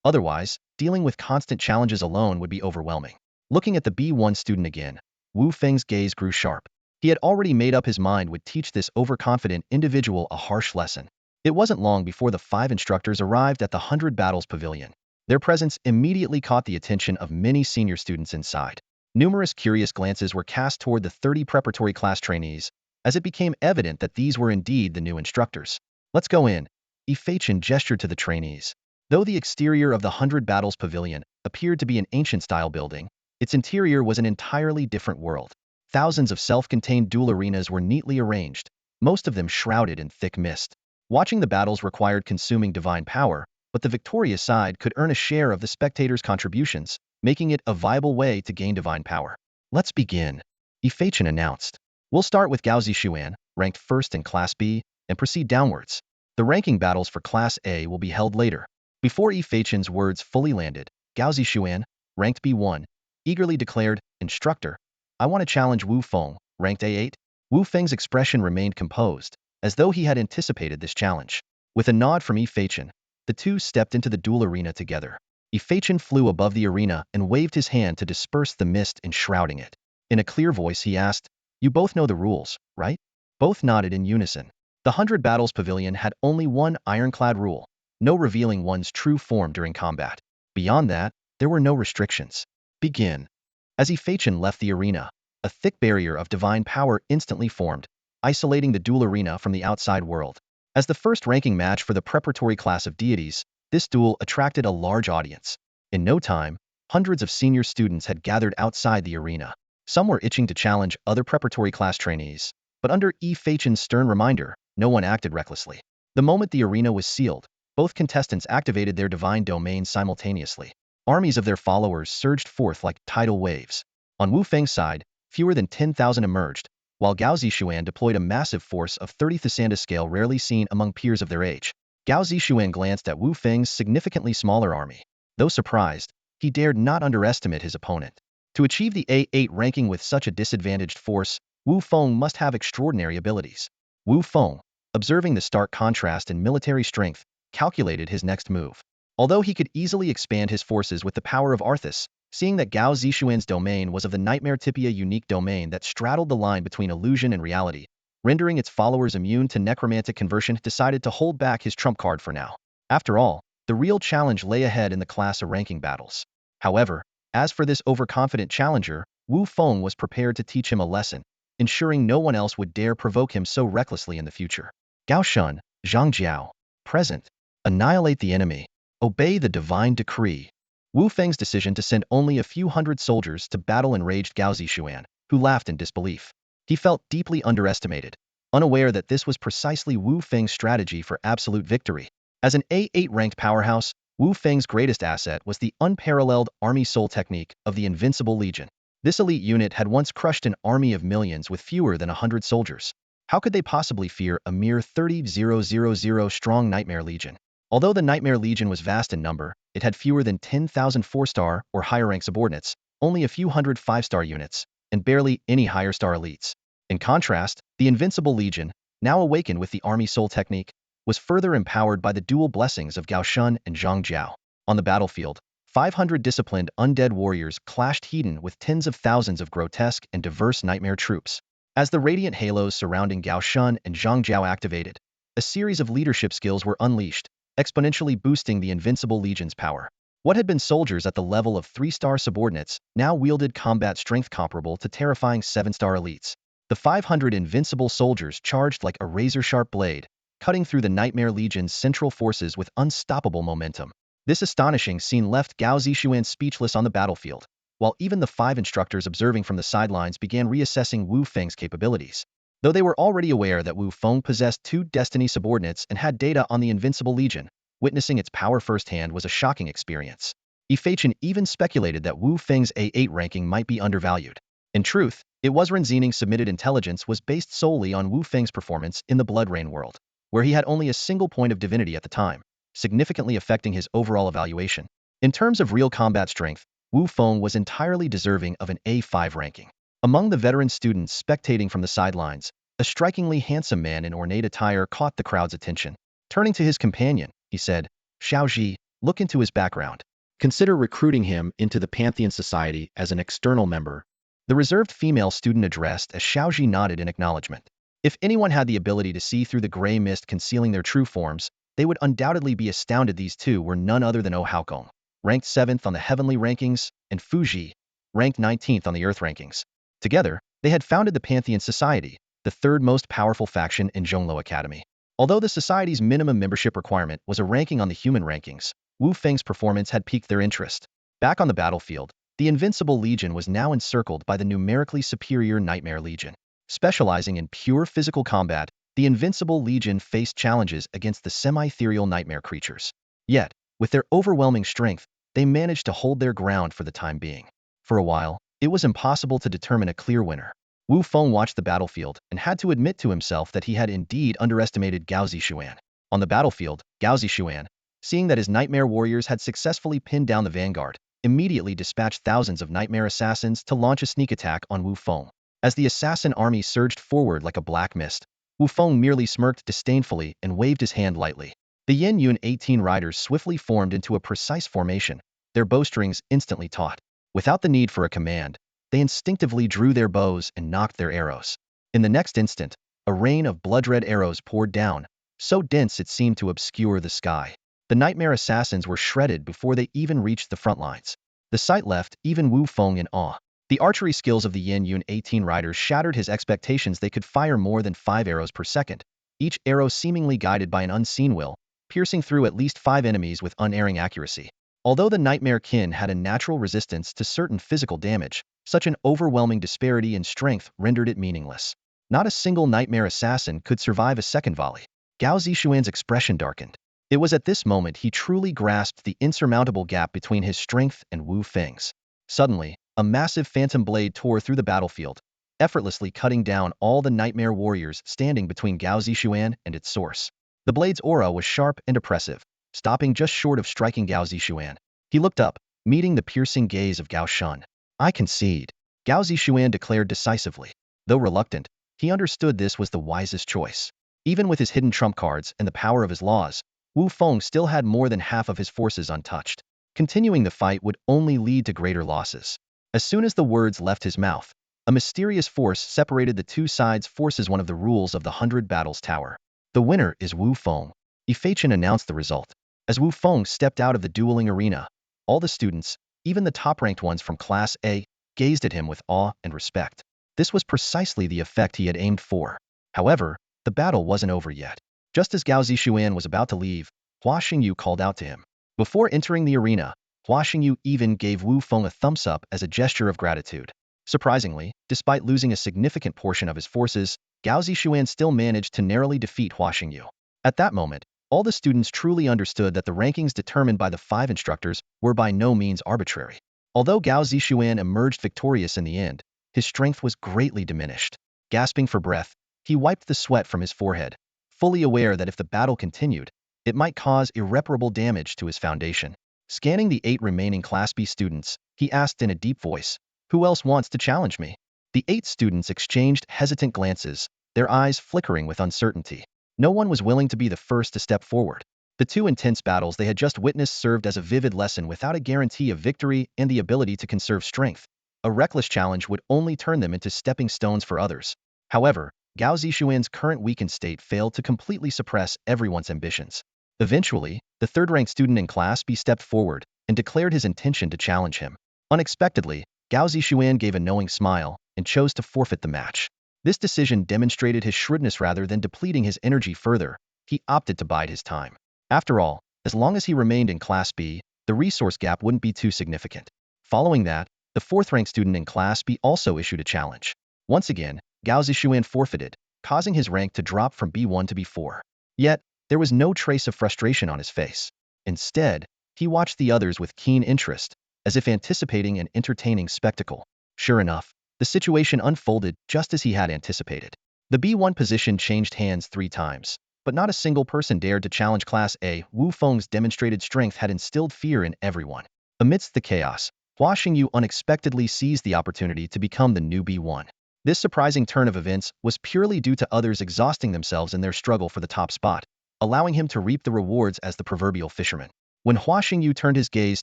Otherwise, dealing with constant challenges alone would be overwhelming. Looking at the B1 student again, Wu Feng's gaze grew sharp. He had already made up his mind would teach this overconfident individual a harsh lesson. It wasn't long before the 5 instructors arrived at the 100 Battles Pavilion. Their presence immediately caught the attention of many senior students inside. Numerous curious glances were cast toward the 30 preparatory class trainees, as it became evident that these were indeed the new instructors. Let's go in. Yi Feichen gestured to the trainees. Though the exterior of the 100 Battles Pavilion appeared to be an ancient-style building, its interior was an entirely different world. Thousands of self-contained duel arenas were neatly arranged, most of them shrouded in thick mist. Watching the battles required consuming divine power, but the victorious side could earn a share of the spectators' contributions, making it a viable way to gain divine power. Let's begin, Ifachin announced. We'll start with Gao Zishuan, ranked first in Class B, and proceed downwards. The ranking battles for Class A will be held later. Before Ifachin's words fully landed, Gao Zishuan, ranked B1, eagerly declared, Instructor, I want to challenge Wu Feng, ranked A8. Wu Feng's expression remained composed, as though he had anticipated this challenge. With a nod from Ifachin, the two stepped into the duel arena together. Ifachin flew above the arena and waved his hand to disperse the mist enshrouding it. In a clear voice he asked, You both know the rules, right? Both nodded in unison. The 100 Battles Pavilion had only one ironclad rule: no revealing one's true form during combat. Beyond that, there were no restrictions. Begin. As Ifachin left the arena, a thick barrier of divine power instantly formed, isolating the duel arena from the outside world. As the first ranking match for the preparatory class of deities, this duel attracted a large audience. In no time, hundreds of senior students had gathered outside the arena. Some were itching to challenge other preparatory class trainees, but under Ifachin's stern reminder, no one acted recklessly. The moment the arena was sealed, both contestants activated their divine domains simultaneously. Armies of their followers surged forth like tidal waves. On Wu Feng's side, fewer than 10,000 emerged, while Gao Zishuan deployed a massive force of 30 Thesanda scale rarely seen among peers of their age. Gao Zishuan glanced at Wu Feng's significantly smaller army. Though surprised, he dared not underestimate his opponent. To achieve the A8 ranking with such a disadvantaged force, Wu Feng must have extraordinary abilities. Wu Feng, observing the stark contrast in military strength, calculated his next move. Although he could easily expand his forces with the power of Arthas, seeing that Gao Zishuan's domain was of the Nightmare Tipia unique domain that straddled the line between illusion and reality, rendering its followers immune to necromantic conversion, decided to hold back his trump card for now. After all, the real challenge lay ahead in the class of ranking battles. However, as for this overconfident challenger, Wu Feng was prepared to teach him a lesson, ensuring no one else would dare provoke him so recklessly in the future. Gao Shun, Zhang Jiao, present. Annihilate the enemy. Obey the divine decree. Wu Feng's decision to send only a few hundred soldiers to battle enraged Gao Zishuan, who laughed in disbelief. He felt deeply underestimated, unaware that this was precisely Wu Feng's strategy for absolute victory. As an A8 ranked powerhouse, Wu Feng's greatest asset was the unparalleled army soul technique of the Invincible Legion. This elite unit had once crushed an army of millions with fewer than 100 soldiers. How could they possibly fear a mere 30,000 strong Nightmare Legion? Although the Nightmare Legion was vast in number, it had fewer than 10,000 4-star or higher rank subordinates, only a few hundred 5-star units, and barely any higher star elites. In contrast, the Invincible Legion, now awakened with the army soul technique, was further empowered by the dual blessings of Gao Shun and Zhang Jiao. On the battlefield, 500 disciplined undead warriors clashed heat with tens of thousands of grotesque and diverse nightmare troops. As the radiant halos surrounding Gao Shun and Zhang Jiao activated, a series of leadership skills were unleashed, exponentially boosting the Invincible Legion's power. What had been soldiers at the level of 3-star subordinates now wielded combat strength comparable to terrifying 7-star elites. The 500 invincible soldiers charged like a razor-sharp blade, cutting through the Nightmare Legion's central forces with unstoppable momentum. This astonishing scene left Gao Zishuan speechless on the battlefield, while even the 5 instructors observing from the sidelines began reassessing Wu Feng's capabilities. Though they were already aware that Wu Feng possessed 2 destiny subordinates and had data on the Invincible Legion, witnessing its power firsthand was a shocking experience. Ifachin even speculated that Wu Feng's A8 ranking might be undervalued. In truth, it was Renzining's submitted intelligence was based solely on Wu Feng's performance in the Blood Rain world, where he had only a single point of divinity at the time, significantly affecting his overall evaluation. In terms of real combat strength, Wu Feng was entirely deserving of an A5 ranking. Among the veteran students spectating from the sidelines, a strikingly handsome man in ornate attire caught the crowd's attention. Turning to his companion, he said, Xiaoji, look into his background. Consider recruiting him into the Pantheon Society as an external member. The reserved female student addressed as Xiaoji nodded in acknowledgement. If anyone had the ability to see through the gray mist concealing their true forms, they would undoubtedly be astounded these two were none other than Haokong, ranked 7th on the heavenly rankings, and Fuji, ranked 19th on the earth rankings. Together, they had founded the Pantheon Society, the 3rd most powerful faction in Zhongluo Academy. Although the society's minimum membership requirement was a ranking on the human rankings, Wu Feng's performance had piqued their interest. Back on the battlefield, the Invincible Legion was now encircled by the numerically superior Nightmare Legion. Specializing in pure physical combat, the Invincible Legion faced challenges against the semi-ethereal nightmare creatures. Yet, with their overwhelming strength, they managed to hold their ground for the time being. For a while, it was impossible to determine a clear winner. Wu Feng watched the battlefield and had to admit to himself that he had indeed underestimated Gao Zixuan. On the battlefield, Gao Zixuan, seeing that his nightmare warriors had successfully pinned down the vanguard, immediately dispatched thousands of nightmare assassins to launch a sneak attack on Wu Feng. As the assassin army surged forward like a black mist, Wu Feng merely smirked disdainfully and waved his hand lightly. The Yin Yun 18 riders swiftly formed into a precise formation, their bowstrings instantly taut. Without the need for a command, they instinctively drew their bows and nocked their arrows. In the next instant, a rain of blood-red arrows poured down, so dense it seemed to obscure the sky. The nightmare assassins were shredded before they even reached the front lines. The sight left even Wu Feng in awe. The archery skills of the Yin Yun 18 riders shattered his expectations. They could fire more than 5 arrows per second, each arrow seemingly guided by an unseen will, piercing through at least 5 enemies with unerring accuracy. Although the nightmare kin had a natural resistance to certain physical damage, such an overwhelming disparity in strength rendered it meaningless. Not a single nightmare assassin could survive a second volley. Gao Zixuan's expression darkened. It was at this moment he truly grasped the insurmountable gap between his strength and Wu Feng's. Suddenly, a massive phantom blade tore through the battlefield, effortlessly cutting down all the nightmare warriors standing between Gao Zixuan and its source. The blade's aura was sharp and oppressive, stopping just short of striking Gao Zixuan. He looked up, meeting the piercing gaze of Gao Shun. "I concede," Gao Zixuan declared decisively. Though reluctant, he understood this was the wisest choice. Even with his hidden trump cards and the power of his laws, Wu Feng still had more than half of his forces untouched. Continuing the fight would only lead to greater losses. As soon as the words left his mouth, a mysterious force separated the two sides' forces. One of the rules of the 100 Battles Tower. The winner is Wu Feng. Ifeichen announced the result. As Wu Feng stepped out of the dueling arena, all the students, even the top-ranked ones from Class A, gazed at him with awe and respect. This was precisely the effect he had aimed for. However, the battle wasn't over yet. Just as Gao Zixuan was about to leave, Hua Xingyu called out to him. Before entering the arena, Hua Xingyu even gave Wu Feng a thumbs up as a gesture of gratitude. Surprisingly, despite losing a significant portion of his forces, Gao Zixuan still managed to narrowly defeat Hua Xingyu. At that moment, all the students truly understood that the rankings determined by the 5 instructors were by no means arbitrary. Although Gao Zixuan emerged victorious in the end, his strength was greatly diminished. Gasping for breath, he wiped the sweat from his forehead, fully aware that if the battle continued, it might cause irreparable damage to his foundation. Scanning the 8 remaining Class B students, he asked in a deep voice, "Who else wants to challenge me?" The 8 students exchanged hesitant glances, their eyes flickering with uncertainty. No one was willing to be the first to step forward. The 2 intense battles they had just witnessed served as a vivid lesson. Without a guarantee of victory and the ability to conserve strength, a reckless challenge would only turn them into stepping stones for others. However, Gao Zixuan's current weakened state failed to completely suppress everyone's ambitions. Eventually, the 3rd-ranked student in Class B stepped forward and declared his intention to challenge him. Unexpectedly, Gao Zixuan gave a knowing smile and chose to forfeit the match. This decision demonstrated his shrewdness. Rather than depleting his energy further, he opted to bide his time. After all, as long as he remained in Class B, the resource gap wouldn't be too significant. Following that, the 4th-ranked student in Class B also issued a challenge. Once again, Gao Zixuan forfeited, causing his rank to drop from B1 to B4. Yet, there was no trace of frustration on his face. Instead, he watched the others with keen interest, as if anticipating an entertaining spectacle. Sure enough, the situation unfolded just as he had anticipated. The B1 position changed hands 3 times, but not a single person dared to challenge Class A. Wu Feng's demonstrated strength had instilled fear in everyone. Amidst the chaos, Hua Xingyu unexpectedly seized the opportunity to become the new B1. This surprising turn of events was purely due to others exhausting themselves in their struggle for the top spot, allowing him to reap the rewards as the proverbial fisherman. When Hua Xingyu turned his gaze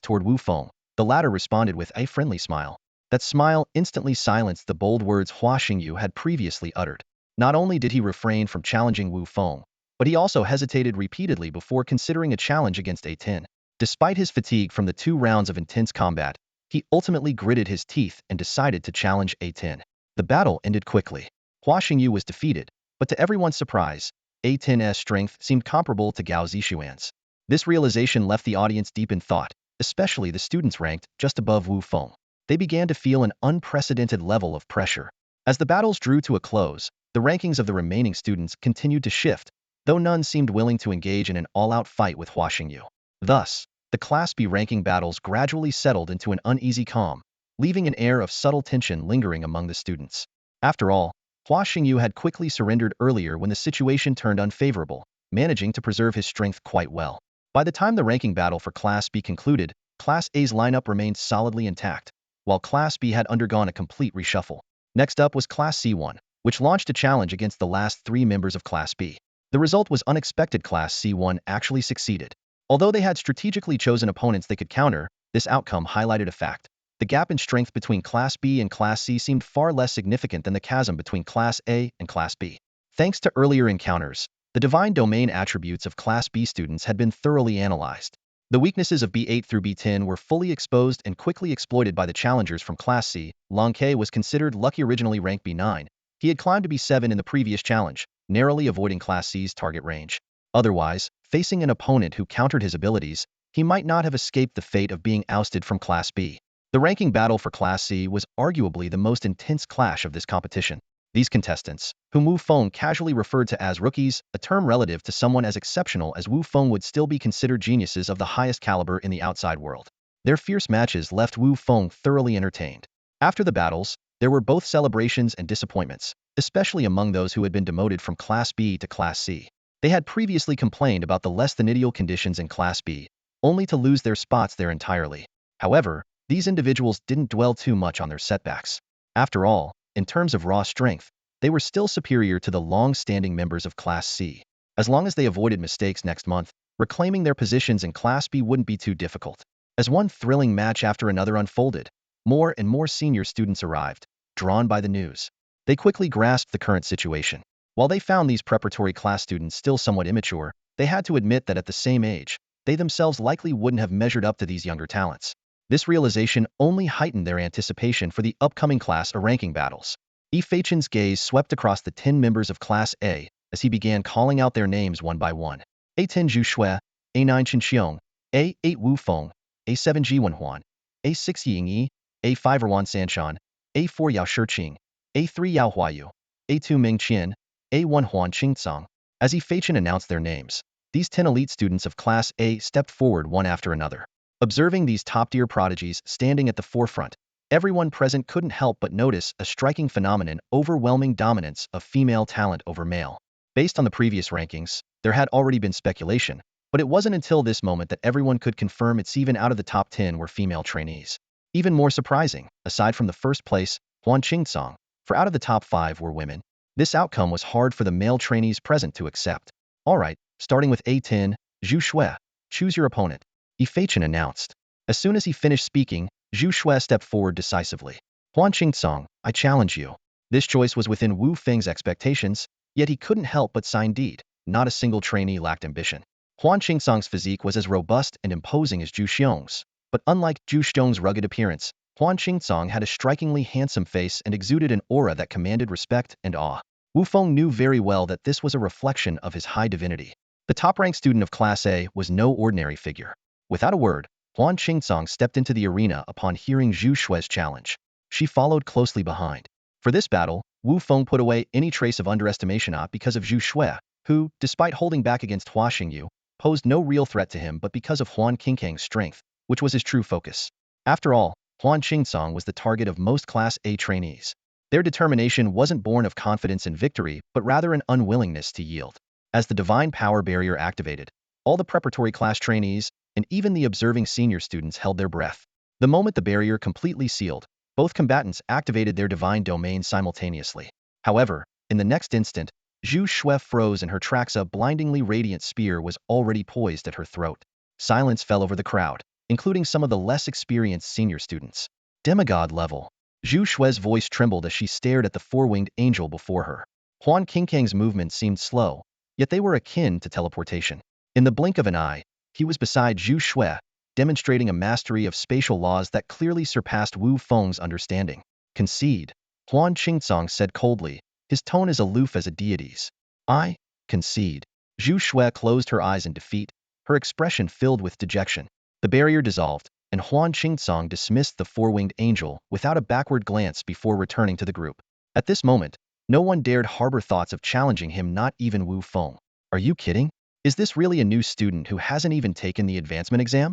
toward Wu Feng, the latter responded with a friendly smile. That smile instantly silenced the bold words Hua Xingyu had previously uttered. Not only did he refrain from challenging Wu Feng, but he also hesitated repeatedly before considering a challenge against A10. Despite his fatigue from the 2 rounds of intense combat, he ultimately gritted his teeth and decided to challenge A10. The battle ended quickly. Hua Xingyu was defeated, but to everyone's surprise, A10's strength seemed comparable to Gao Zixuan's. This realization left the audience deep in thought, especially the students ranked just above Wu Feng. They began to feel an unprecedented level of pressure. As the battles drew to a close, the The rankings of the remaining students continued to shift, though none seemed willing to engage in an all-out fight with Hua Xingyu. Thus, the Class B ranking battles gradually settled into an uneasy calm, leaving an air of subtle tension lingering among the students. After all, Hua Xingyu had quickly surrendered earlier when the situation turned unfavorable, managing to preserve his strength quite well. By the time the ranking battle for Class B concluded, Class A's lineup remained solidly intact, while Class B had undergone a complete reshuffle. Next up was Class C1, which launched a challenge against the last 3 members of Class B. The result was unexpected. Class C1 actually succeeded. Although they had strategically chosen opponents they could counter, this outcome highlighted a fact. The gap in strength between Class B and Class C seemed far less significant than the chasm between Class A and Class B. Thanks to earlier encounters, the divine domain attributes of Class B students had been thoroughly analyzed. The weaknesses of B8 through B10 were fully exposed and quickly exploited by the challengers from Class C. Long K was considered lucky, originally ranked B9. He had climbed to B7 in the previous challenge, narrowly avoiding Class C's target range. Otherwise, facing an opponent who countered his abilities, he might not have escaped the fate of being ousted from Class B. The ranking battle for Class C was arguably the most intense clash of this competition. These contestants, whom Wu Feng casually referred to as rookies, a term relative to someone as exceptional as Wu Feng would still be considered geniuses of the highest caliber in the outside world. Their fierce matches left Wu Feng thoroughly entertained. After the battles, there were both celebrations and disappointments, especially among those who had been demoted from Class B to Class C. They had previously complained about the less than ideal conditions in Class B, only to lose their spots there entirely. However, these individuals didn't dwell too much on their setbacks. After all, in terms of raw strength, they were still superior to the long-standing members of Class C. As long as they avoided mistakes next month, reclaiming their positions in Class B wouldn't be too difficult. As one thrilling match after another unfolded, more and more senior students arrived, drawn by the news. They quickly grasped the current situation. While they found these preparatory class students still somewhat immature, they had to admit that at the same age, they themselves likely wouldn't have measured up to these younger talents. This realization only heightened their anticipation for the upcoming Class A ranking battles. Feichen's gaze swept across the 10 members of Class A as he began calling out their names one by one. A10 Zhu Shui, A9 Chen Xiong, A8 Wu Feng, A7 Ji Wenhuan, A6 Ying Yi, A5 Erwan Sanshan, A4 Yao Shiqing, A3 Yao Huayu, A2 Ming Qian, A1 Huan Qingcang. As Feichen announced their names, these 10 elite students of Class A stepped forward one after another. Observing these top-tier prodigies standing at the forefront, everyone present couldn't help but notice a striking phenomenon: overwhelming dominance of female talent over male. Based on the previous rankings, there had already been speculation, but it wasn't until this moment that everyone could confirm it's even out of the top 10 were female trainees. Even more surprising, aside from the first place, Huan Qingcang, for out of the top 5 were women. This outcome was hard for the male trainees present to accept. Alright, starting with A10, Zhu Shui, choose your opponent, Feichen announced. As soon as he finished speaking, Zhu Shui stepped forward decisively. Huan Qingcang, I challenge you. This choice was within Wu Feng's expectations, yet he couldn't help but sign deed. Not a single trainee lacked ambition. Huan Qingcang's physique was as robust and imposing as Zhu Xiong's, but unlike Zhu Xiong's rugged appearance, Huan Qingcang had a strikingly handsome face and exuded an aura that commanded respect and awe. Wu Feng knew very well that this was a reflection of his high divinity. The top-ranked student of Class A was no ordinary figure. Without a word, Huan Qingcang stepped into the arena upon hearing Zhu Shui's challenge. She followed closely behind. For this battle, Wu Feng put away any trace of underestimation because of Zhu Shui, who, despite holding back against Hua Xingyu, posed no real threat to him but because of Huan Qingcang's strength, which was his true focus. After all, Huan Qingcang was the target of most Class A trainees. Their determination wasn't born of confidence in victory, but rather an unwillingness to yield. As the divine power barrier activated, all the preparatory class trainees, and even the observing senior students held their breath. The moment the barrier completely sealed, both combatants activated their divine domain simultaneously. However, in the next instant, Zhu Shui froze and her tracks. A blindingly radiant spear was already poised at her throat. Silence fell over the crowd, including some of the less experienced senior students. Demigod level. Zhu Shui's voice trembled as she stared at the four-winged angel before her. Huan Qingcang's movements seemed slow, yet they were akin to teleportation. In the blink of an eye, he was beside Zhu Shui, demonstrating a mastery of spatial laws that clearly surpassed Wu Feng's understanding. Concede, Huan Qingcang said coldly, his tone as aloof as a deity's. I concede. Zhu Shui closed her eyes in defeat, her expression filled with dejection. The barrier dissolved, and Huan Qingcang dismissed the four-winged angel without a backward glance before returning to the group. At this moment, No one dared harbor thoughts of challenging him, not even Wu Feng. Are you kidding? Is this really a new student who hasn't even taken the advancement exam?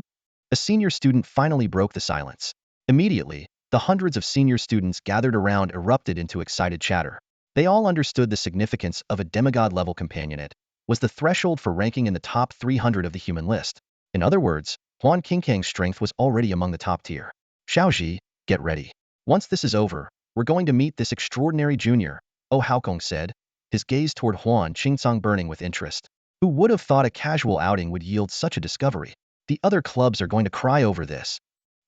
A senior student finally broke the silence. Immediately, the hundreds of senior students gathered around erupted into excited chatter. They all understood the significance of a demigod-level companionate was the threshold for ranking in the top 300 of the human list. In other words, Huan Qingkang's strength was already among the top tier. Xiaoji, get ready. Once this is over, we're going to meet this extraordinary junior, Oh Haokong said, his gaze toward Huan Qingcang burning with interest. Who would have thought a casual outing would yield such a discovery? The other clubs are going to cry over this.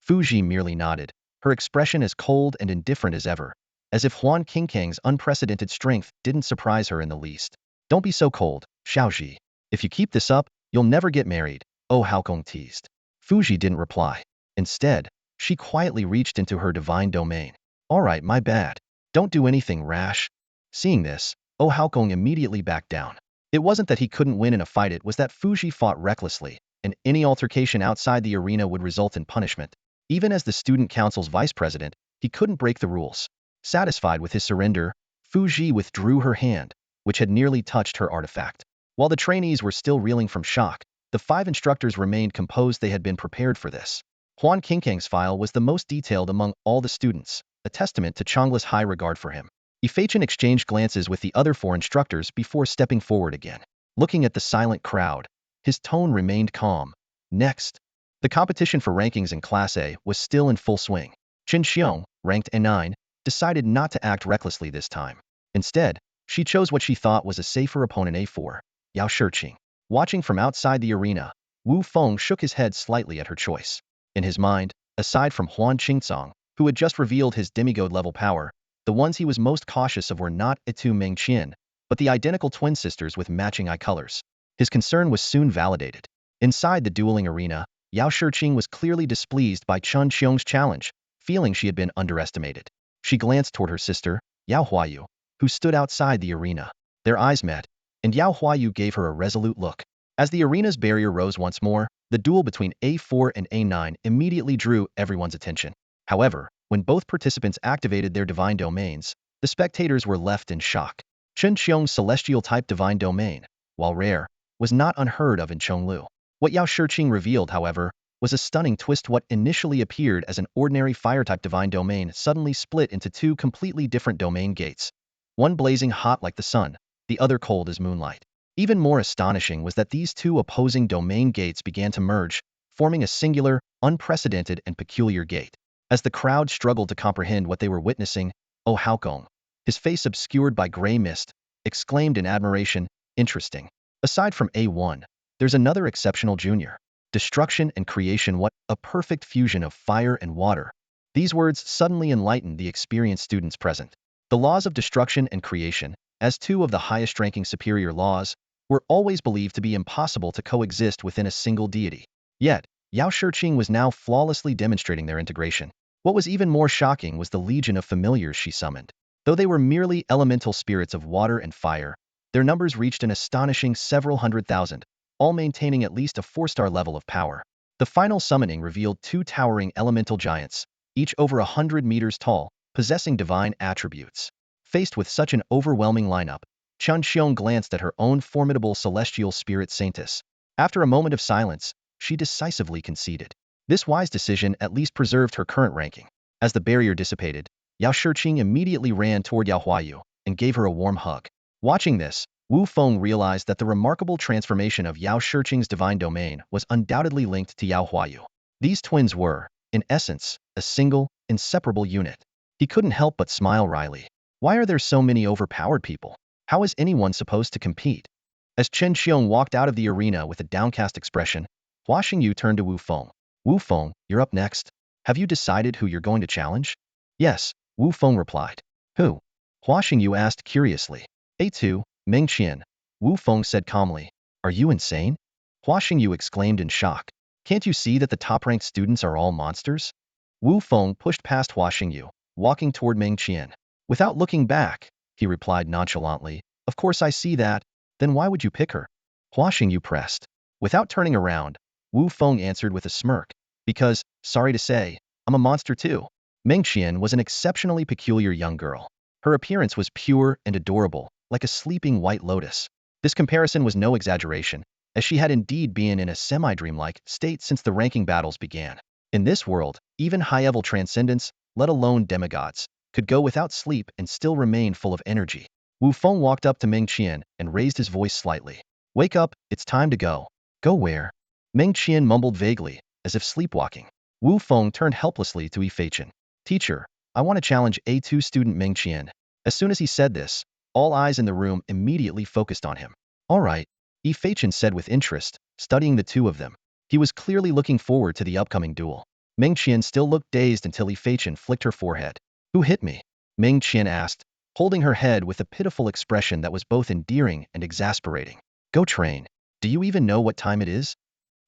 Fuji merely nodded, her expression as cold and indifferent as ever, as if Huan Qingkang's unprecedented strength didn't surprise her in the least. Don't be so cold, Xiaoji. If you keep this up, you'll never get married, Oh Haokong teased. Fuji didn't reply. Instead, she quietly reached into her divine domain. All right, my bad. Don't do anything rash. Seeing this, Oh Haokong immediately backed down. It wasn't that he couldn't win in a fight, it was that Fuji fought recklessly, and any altercation outside the arena would result in punishment. Even as the student council's vice president, he couldn't break the rules. Satisfied with his surrender, Fuji withdrew her hand, which had nearly touched her artifact. While the trainees were still reeling from shock, the 5 instructors remained composed. They had been prepared for this. Huan Qingkang's file was the most detailed among all the students, a testament to Changla's high regard for him. Ifachin exchanged glances with the other 4 instructors before stepping forward again. Looking at the silent crowd, his tone remained calm. Next. The competition for rankings in Class A was still in full swing. Chen Xiong, ranked A9, decided not to act recklessly this time. Instead, she chose what she thought was a safer opponent, A4, Yao Shiqing. Watching from outside the arena, Wu Feng shook his head slightly at her choice. In his mind, aside from Huan Qingcang, who had just revealed his demigod-level power, the ones he was most cautious of were not Itu Mengqian, but the identical twin sisters with matching eye colors. His concern was soon validated. Inside the dueling arena, Yao Shiqing was clearly displeased by Chen Xiong's challenge, feeling she had been underestimated. She glanced toward her sister, Yao Huayu, who stood outside the arena. Their eyes met, and Yao Huayu gave her a resolute look. As the arena's barrier rose once more, the duel between A4 and A9 immediately drew everyone's attention. However, when both participants activated their divine domains, the spectators were left in shock. Chen Xiong's celestial-type divine domain, while rare, was not unheard of in Chonglu. What Yao Shiqing revealed, however, was a stunning twist. What initially appeared as an ordinary fire-type divine domain suddenly split into 2 completely different domain gates. One blazing hot like the sun, the other cold as moonlight. Even more astonishing was that these 2 opposing domain gates began to merge, forming a singular, unprecedented, and peculiar gate. As the crowd struggled to comprehend what they were witnessing, Oh Haokong, his face obscured by gray mist, exclaimed in admiration, "Interesting. Aside from A1, there's another exceptional junior. Destruction and creation, what a perfect fusion of fire and water." These words suddenly enlightened the experienced students present. The laws of destruction and creation, as 2 of the highest-ranking superior laws, were always believed to be impossible to coexist within a single deity. Yet, Yao Shiqing was now flawlessly demonstrating their integration. What was even more shocking was the legion of familiars she summoned. Though they were merely elemental spirits of water and fire, their numbers reached an astonishing several 100,000, all maintaining at least a 4-star level of power. The final summoning revealed 2 towering elemental giants, each over 100 meters tall, possessing divine attributes. Faced with such an overwhelming lineup, Chen Xiong glanced at her own formidable celestial spirit saintess. After a moment of silence, she decisively conceded. This wise decision at least preserved her current ranking. As the barrier dissipated, Yao Shiqing immediately ran toward Yao Huayu and gave her a warm hug. Watching this, Wu Feng realized that the remarkable transformation of Yao Shiqing's divine domain was undoubtedly linked to Yao Huayu. These twins were, in essence, a single, inseparable unit. He couldn't help but smile wryly. Why are there so many overpowered people? How is anyone supposed to compete? As Chen Xiong walked out of the arena with a downcast expression, Hua Xingyu turned to Wu Feng. Wu Feng, you're up next. Have you decided who you're going to challenge? Yes, Wu Feng replied. Who? Hua Xingyu asked curiously. A2, Meng Qian. Wu Feng said calmly. Are you insane? Hua Xingyu exclaimed in shock. Can't you see that the top-ranked students are all monsters? Wu Feng pushed past Hua Xingyu, walking toward Meng Qian. Without looking back, he replied nonchalantly. Of course I see that. Then why would you pick her? Hua Xingyu pressed. Without turning around, Wu Feng answered with a smirk. Because, sorry to say, I'm a monster too. Meng Qian was an exceptionally peculiar young girl. Her appearance was pure and adorable, like a sleeping white lotus. This comparison was no exaggeration, as she had indeed been in a semi-dreamlike state since the ranking battles began. In this world, even high-level transcendents, let alone demigods, could go without sleep and still remain full of energy. Wu Feng walked up to Meng Qian and raised his voice slightly. "Wake up, it's time to go." "Go where?" Meng Qian mumbled vaguely, as if sleepwalking. Wu Feng turned helplessly to Feichin. "Teacher, I want to challenge A2 student Meng Qian." As soon as he said this, all eyes in the room immediately focused on him. "All right," Feichin said with interest, studying the two of them. He was clearly looking forward to the upcoming duel. Meng Qian still looked dazed until Feichin flicked her forehead. "Who hit me?" Meng Qian asked, holding her head with a pitiful expression that was both endearing and exasperating. "Go train. Do you even know what time it is?"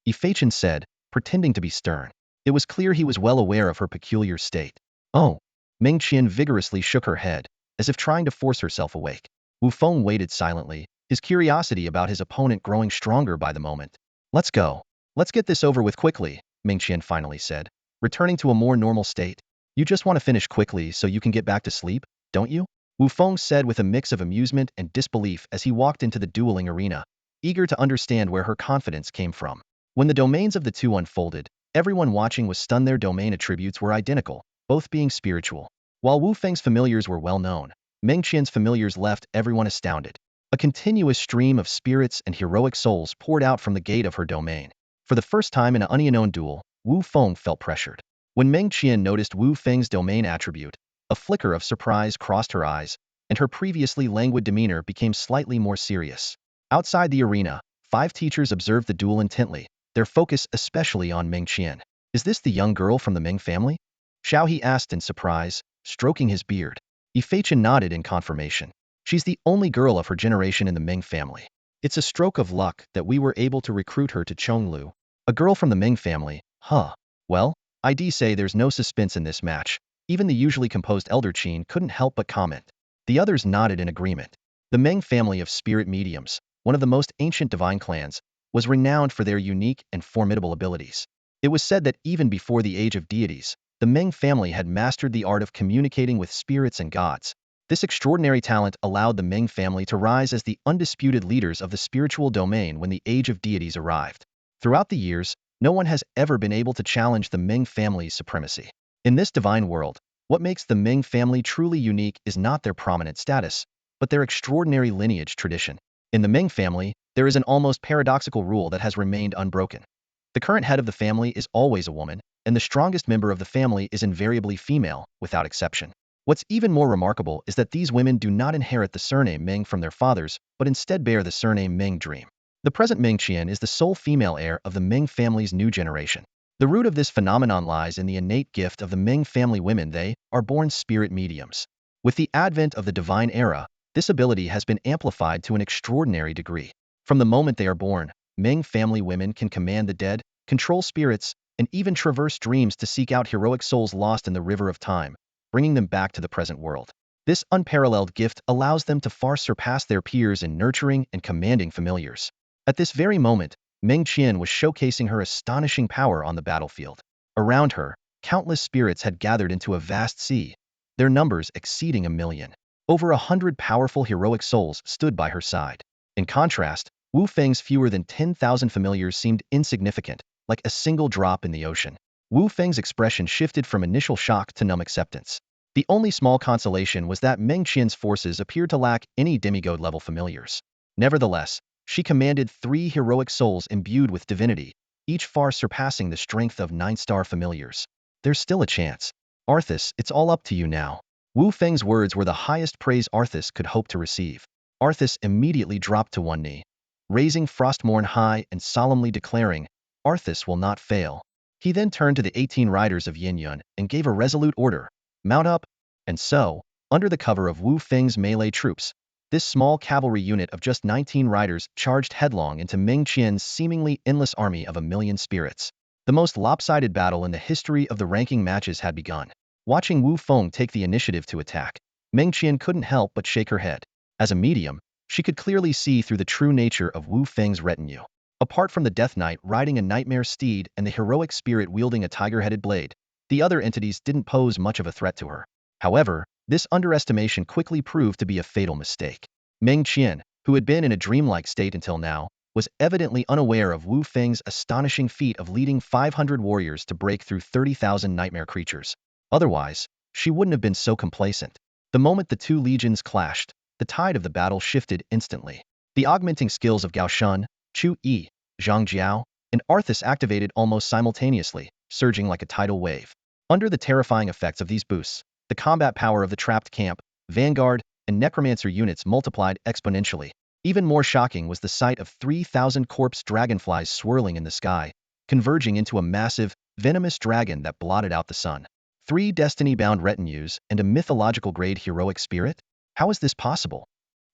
Feichin said, pretending to be stern. It was clear he was well aware of her peculiar state. "Oh." Meng Qian vigorously shook her head, as if trying to force herself awake. Wu Feng waited silently, his curiosity about his opponent growing stronger by the moment. "Let's go. Let's get this over with quickly," Meng Qian finally said, returning to a more normal state. "You just want to finish quickly so you can get back to sleep, don't you?" Wu Feng said with a mix of amusement and disbelief as he walked into the dueling arena, eager to understand where her confidence came from. When the domains of the two unfolded, everyone watching was stunned. Their domain attributes were identical, both being spiritual. While Wu Feng's familiars were well known, Meng Qian's familiars left everyone astounded. A continuous stream of spirits and heroic souls poured out from the gate of her domain. For the first time in an unknown duel, Wu Feng felt pressured. When Meng Qian noticed Wu Feng's domain attribute, a flicker of surprise crossed her eyes, and her previously languid demeanor became slightly more serious. Outside the arena, 5 teachers observed the duel intently, their focus especially on Meng Qian. "Is this the young girl from the Meng family?" Xiao He asked in surprise, stroking his beard. Feichin nodded in confirmation. "She's the only girl of her generation in the Meng family. It's a stroke of luck that we were able to recruit her to Chonglu." "A girl from the Meng family, huh? Well, I'd say there's no suspense in this match." Even the usually composed Elder Qin couldn't help but comment. The others nodded in agreement. The Meng family of spirit mediums, one of the most ancient divine clans, was renowned for their unique and formidable abilities. It was said that even before the age of deities, the Meng family had mastered the art of communicating with spirits and gods. This extraordinary talent allowed the Meng family to rise as the undisputed leaders of the spiritual domain when the age of deities arrived. Throughout the years, no one has ever been able to challenge the Meng family's supremacy. In this divine world, what makes the Ming family truly unique is not their prominent status, but their extraordinary lineage tradition. In the Ming family, there is an almost paradoxical rule that has remained unbroken. The current head of the family is always a woman, and the strongest member of the family is invariably female, without exception. What's even more remarkable is that these women do not inherit the surname Ming from their fathers, but instead bear the surname Ming Dream. The present Ming Qian is the sole female heir of the Ming family's new generation. The root of this phenomenon lies in the innate gift of the Ming family women. They are born spirit mediums. With the advent of the divine era, this ability has been amplified to an extraordinary degree. From the moment they are born, Ming family women can command the dead, control spirits, and even traverse dreams to seek out heroic souls lost in the river of time, bringing them back to the present world. This unparalleled gift allows them to far surpass their peers in nurturing and commanding familiars. At this very moment, Meng Qian was showcasing her astonishing power on the battlefield. Around her, countless spirits had gathered into a vast sea, their numbers exceeding 1,000,000. Over 100 powerful heroic souls stood by her side. In contrast, Wu Feng's fewer than 10,000 familiars seemed insignificant, like a single drop in the ocean. Wu Feng's expression shifted from initial shock to numb acceptance. The only small consolation was that Meng Qian's forces appeared to lack any demigod-level familiars. Nevertheless, she commanded 3 heroic souls imbued with divinity, each far surpassing the strength of 9-star familiars. "There's still a chance. Arthas, it's all up to you now." Wu Feng's words were the highest praise Arthas could hope to receive. Arthas immediately dropped to one knee, raising Frostmourne high and solemnly declaring, "Arthas will not fail." He then turned to the 18 riders of Yin Yun and gave a resolute order, "Mount up." And so, under the cover of Wu Feng's melee troops, this small cavalry unit of just 19 riders charged headlong into Meng Qian's seemingly endless army of 1,000,000 spirits. The most lopsided battle in the history of the ranking matches had begun. Watching Wu Feng take the initiative to attack, Meng Qian couldn't help but shake her head. As a medium, she could clearly see through the true nature of Wu Feng's retinue. Apart from the Death Knight riding a nightmare steed and the heroic spirit wielding a tiger-headed blade, the other entities didn't pose much of a threat to her. However, This underestimation quickly proved to be a fatal mistake. Meng Qian, who had been in a dreamlike state until now, was evidently unaware of Wu Feng's astonishing feat of leading 500 warriors to break through 30,000 nightmare creatures. Otherwise, she wouldn't have been so complacent. The moment the two legions clashed, the tide of the battle shifted instantly. The augmenting skills of Gao Shun, Chu Yi, Zhang Jiao, and Arthas activated almost simultaneously, surging like a tidal wave. Under the terrifying effects of these boosts, the combat power of the trapped camp, vanguard, and necromancer units multiplied exponentially. Even more shocking was the sight of 3,000 corpse dragonflies swirling in the sky, converging into a massive, venomous dragon that blotted out the sun. 3 destiny-bound retinues and a mythological-grade heroic spirit? How is this possible?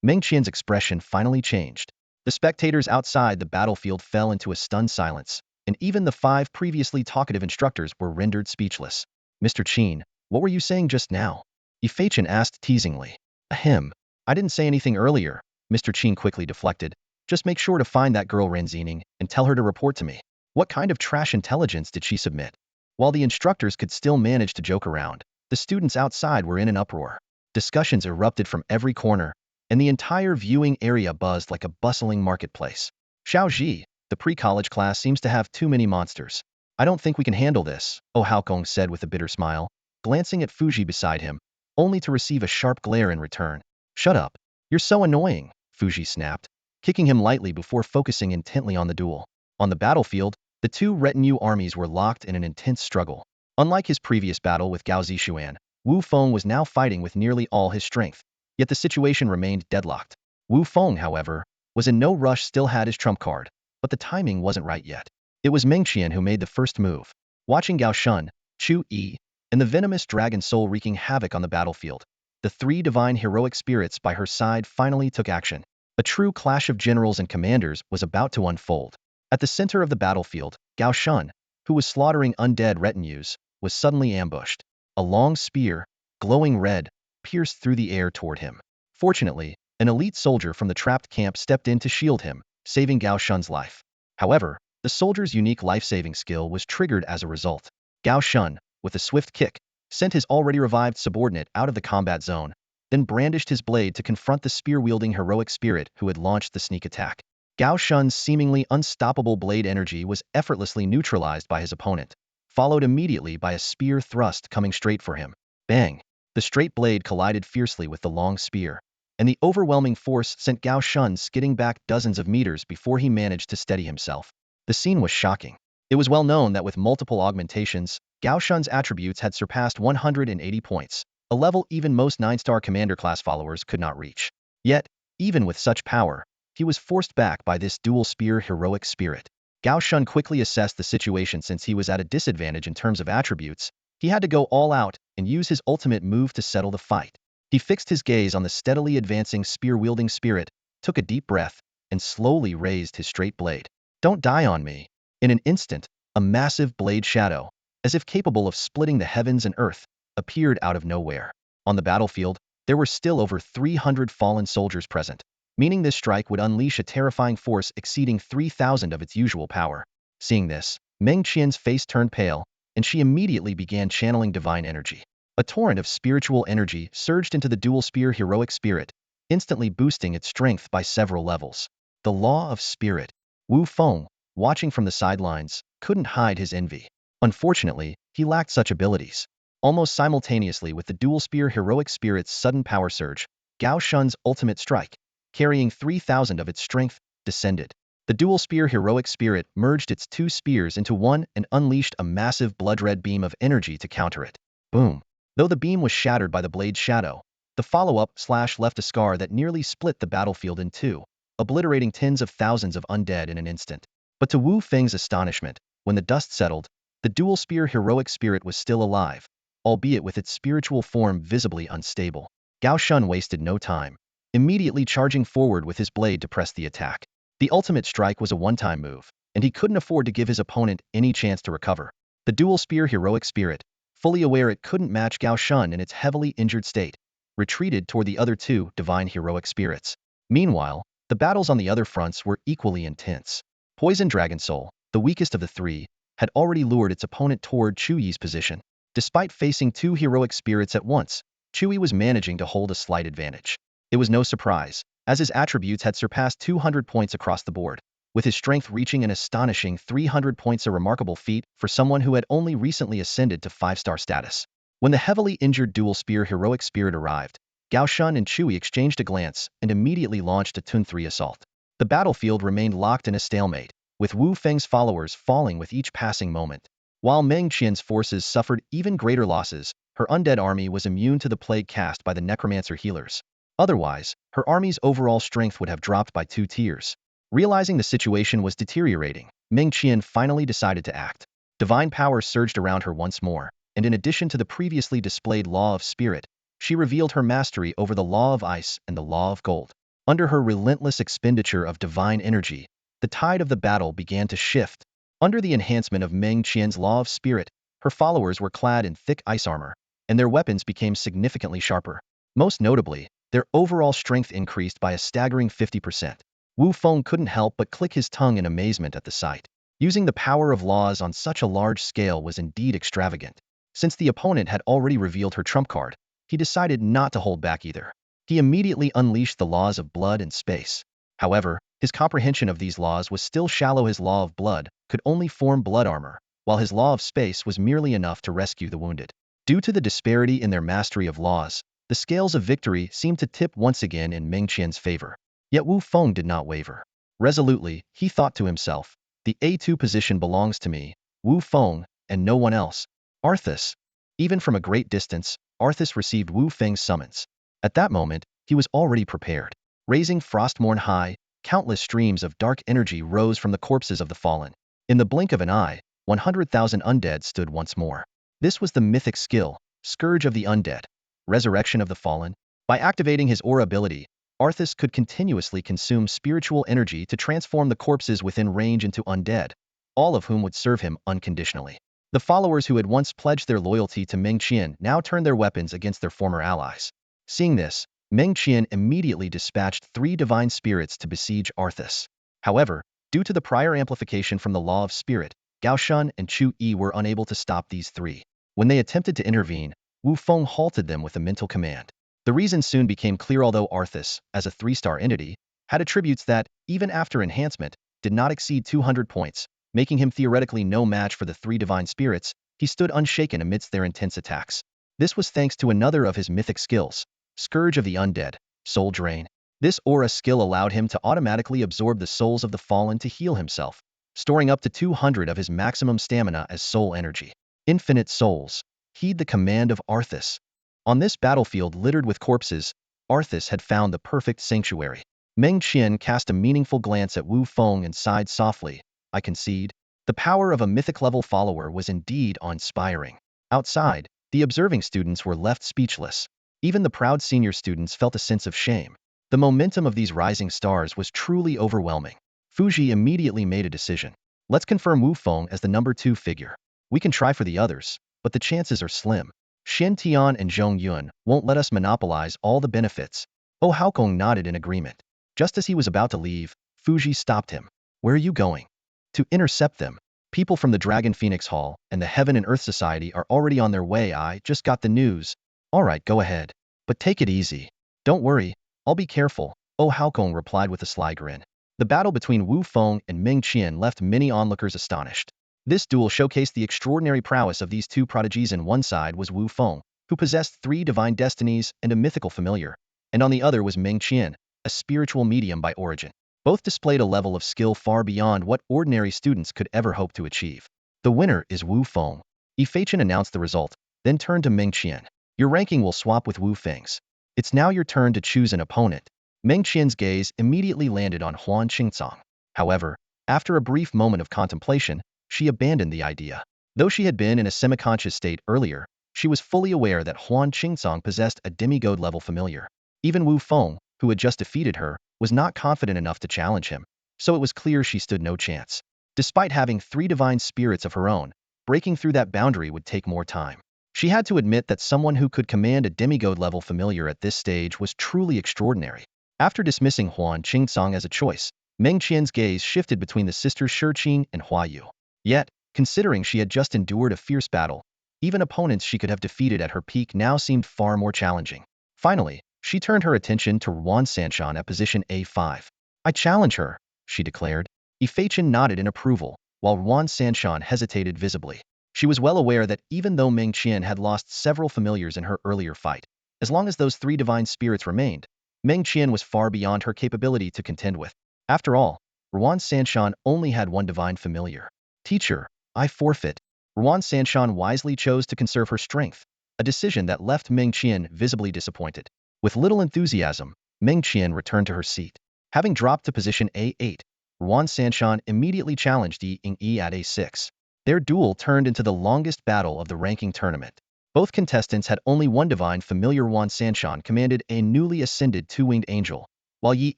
Meng Qian's expression finally changed. The spectators outside the battlefield fell into a stunned silence, and even the 5 previously talkative instructors were rendered speechless. Mr. Qin, what were you saying just now? Yifei asked teasingly. Ahem. I didn't say anything earlier, Mr. Qin quickly deflected. Just make sure to find that girl Ranzining and tell her to report to me. What kind of trash intelligence did she submit? While the instructors could still manage to joke around, the students outside were in an uproar. Discussions erupted from every corner, and the entire viewing area buzzed like a bustling marketplace. Xiao Ji, the pre-college class seems to have too many monsters. I don't think we can handle this, Oh Haokong said with a bitter smile, glancing at Fuji beside him, only to receive a sharp glare in return. Shut up. You're so annoying, Fuji snapped, kicking him lightly before focusing intently on the duel. On the battlefield, the 2 retinue armies were locked in an intense struggle. Unlike his previous battle with Gao Zishuan, Wu Feng was now fighting with nearly all his strength, yet the situation remained deadlocked. Wu Feng, however, was in no rush, still had his trump card, but the timing wasn't right yet. It was Meng Qian who made the first move. Watching Gao Shun, Chu Yi, and the venomous dragon soul wreaking havoc on the battlefield, the 3 divine heroic spirits by her side finally took action. A true clash of generals and commanders was about to unfold. At the center of the battlefield, Gao Shun, who was slaughtering undead retinues, was suddenly ambushed. A long spear, glowing red, pierced through the air toward him. Fortunately, an elite soldier from the trapped camp stepped in to shield him, saving Gao Shun's life. However, the soldier's unique life-saving skill was triggered as a result. Gao Shun, with a swift kick, sent his already revived subordinate out of the combat zone, then brandished his blade to confront the spear-wielding heroic spirit who had launched the sneak attack. Gao Shun's seemingly unstoppable blade energy was effortlessly neutralized by his opponent, followed immediately by a spear thrust coming straight for him. Bang! The straight blade collided fiercely with the long spear, and the overwhelming force sent Gao Shun skidding back dozens of meters before he managed to steady himself. The scene was shocking. It was well known that with multiple augmentations, Gao Shun's attributes had surpassed 180 points, a level even most 9-star commander class followers could not reach. Yet, even with such power, he was forced back by this dual spear heroic spirit. Gao Shun quickly assessed the situation. Since he was at a disadvantage in terms of attributes, he had to go all out and use his ultimate move to settle the fight. He fixed his gaze on the steadily advancing spear-wielding spirit, took a deep breath, and slowly raised his straight blade. Don't die on me. In an instant, a massive blade shadow, as if capable of splitting the heavens and earth, appeared out of nowhere. On the battlefield, there were still over 300 fallen soldiers present, meaning this strike would unleash a terrifying force exceeding 3,000 of its usual power. Seeing this, Meng Qian's face turned pale, and she immediately began channeling divine energy. A torrent of spiritual energy surged into the dual spear heroic spirit, instantly boosting its strength by several levels. The law of spirit. Wu Feng, watching from the sidelines, couldn't hide his envy. Unfortunately, he lacked such abilities. Almost simultaneously with the dual spear heroic spirit's sudden power surge, Gao Shun's ultimate strike, carrying 3,000 of its strength, descended. The dual spear heroic spirit merged its 2 spears into one and unleashed a massive blood-red beam of energy to counter it. Boom! Though the beam was shattered by the blade's shadow, the follow-up slash left a scar that nearly split the battlefield in 2, obliterating tens of thousands of undead in an instant. But to Wu Feng's astonishment, when the dust settled, the dual spear heroic spirit was still alive, albeit with its spiritual form visibly unstable. Gao Shun wasted no time, immediately charging forward with his blade to press the attack. The ultimate strike was a one-time move, and he couldn't afford to give his opponent any chance to recover. The dual spear heroic spirit, fully aware it couldn't match Gao Shun in its heavily injured state, retreated toward the other 2 divine heroic spirits. Meanwhile, the battles on the other fronts were equally intense. Poison Dragon Soul, the weakest of the 3, had already lured its opponent toward Chu Yi's position. Despite facing 2 heroic spirits at once, Chui was managing to hold a slight advantage. It was no surprise, as his attributes had surpassed 200 points across the board, with his strength reaching an astonishing 300 points, a remarkable feat for someone who had only recently ascended to 5-star status. When the heavily injured dual spear heroic spirit arrived, Gao Shun and Chui exchanged a glance and immediately launched a Tun 3 assault. The battlefield remained locked in a stalemate, with Wu Feng's followers falling with each passing moment. While Meng Qian's forces suffered even greater losses, her undead army was immune to the plague cast by the necromancer healers. Otherwise, her army's overall strength would have dropped by 2 tiers. Realizing the situation was deteriorating, Meng Qian finally decided to act. Divine power surged around her once more, and in addition to the previously displayed law of spirit, she revealed her mastery over the law of ice and the law of gold. Under her relentless expenditure of divine energy, the tide of the battle began to shift. Under the enhancement of Meng Qian's law of spirit, her followers were clad in thick ice armor, and their weapons became significantly sharper. Most notably, their overall strength increased by a staggering 50%. Wu Feng couldn't help but click his tongue in amazement at the sight. Using the power of laws on such a large scale was indeed extravagant. Since the opponent had already revealed her trump card, he decided not to hold back either. He immediately unleashed the laws of blood and space. However, his comprehension of these laws was still shallow. His law of blood could only form blood armor, while his law of space was merely enough to rescue the wounded. Due to the disparity in their mastery of laws, the scales of victory seemed to tip once again in Meng Qian's favor. Yet Wu Feng did not waver. Resolutely, he thought to himself, the A2 position belongs to me, Wu Feng, and no one else. Arthas. Even from a great distance, Arthas received Wu Feng's summons. At that moment, he was already prepared. Raising Frostmourne high, countless streams of dark energy rose from the corpses of the fallen. In the blink of an eye, 100,000 undead stood once more. This was the mythic skill, Scourge of the Undead, Resurrection of the Fallen. By activating his aura ability, Arthas could continuously consume spiritual energy to transform the corpses within range into undead, all of whom would serve him unconditionally. The followers who had once pledged their loyalty to Meng Qian now turned their weapons against their former allies. Seeing this, Meng Qian immediately dispatched 3 divine spirits to besiege Arthas. However, due to the prior amplification from the law of spirit, Gao Shun and Chu Yi were unable to stop these 3. When they attempted to intervene, Wu Feng halted them with a mental command. The reason soon became clear. Although Arthas, as a 3-star entity, had attributes that, even after enhancement, did not exceed 200 points, making him theoretically no match for the 3 divine spirits, he stood unshaken amidst their intense attacks. This was thanks to another of his mythic skills, Scourge of the Undead, Soul Drain. This aura skill allowed him to automatically absorb the souls of the fallen to heal himself, storing up to 200 of his maximum stamina as soul energy. Infinite souls. Heed the command of Arthas. On this battlefield littered with corpses, Arthas had found the perfect sanctuary. Meng Qian cast a meaningful glance at Wu Feng and sighed softly, I concede. The power of a mythic-level follower was indeed awe-inspiring. Outside, the observing students were left speechless. Even the proud senior students felt a sense of shame. The momentum of these rising stars was truly overwhelming. Fuji immediately made a decision. Let's confirm Wu Feng as the number 2 figure. We can try for the others, but the chances are slim. Shen Tian and Zhong Yun won't let us monopolize all the benefits. Oh Haokong nodded in agreement. Just as he was about to leave, Fuji stopped him. Where are you going? To intercept them. People from the Dragon Phoenix Hall and the Heaven and Earth Society are already on their way. I just got the news. Alright, go ahead. But take it easy. Don't worry, I'll be careful, Oh Haokong replied with a sly grin. The battle between Wu Feng and Meng Qian left many onlookers astonished. This duel showcased the extraordinary prowess of these 2 prodigies. On one side was Wu Feng, who possessed 3 divine destinies and a mythical familiar, and on the other was Meng Qian, a spiritual medium by origin. Both displayed a level of skill far beyond what ordinary students could ever hope to achieve. The winner is Wu Feng. Yi announced the result, then turned to Meng Qian. Your ranking will swap with Wu Feng's. It's now your turn to choose an opponent. Meng Qian's gaze immediately landed on Huan Qingcong. However, after a brief moment of contemplation, she abandoned the idea. Though she had been in a semi-conscious state earlier, she was fully aware that Huan Qingcong possessed a demigod-level familiar. Even Wu Feng, who had just defeated her, was not confident enough to challenge him, so it was clear she stood no chance. Despite having 3 divine spirits of her own, breaking through that boundary would take more time. She had to admit that someone who could command a demigod-level familiar at this stage was truly extraordinary. After dismissing Huan Qingcong as a choice, Meng Qian's gaze shifted between the sisters Shiqing and Huayu. Yet, considering she had just endured a fierce battle, Even opponents she could have defeated at her peak now seemed far more challenging. Finally, she turned her attention to Ascension at position A5. I challenge her, she declared. Ifachin nodded in approval, while Ascension hesitated visibly. She was well aware that even though Meng Qian had lost several familiars in her earlier fight, as long as those three divine spirits remained, Meng Qian was far beyond her capability to contend with. After all, Ascension only had one divine familiar. Teacher, I forfeit. Ascension wisely chose to conserve her strength, a decision that left Meng Qian visibly disappointed. With little enthusiasm, Meng Qian returned to her seat. Having dropped to position A8, Ascension immediately challenged Yi Ying at A6. Their duel turned into the longest battle of the ranking tournament. Both contestants had only one divine familiar. Ascension commanded a newly ascended two-winged angel, while Yi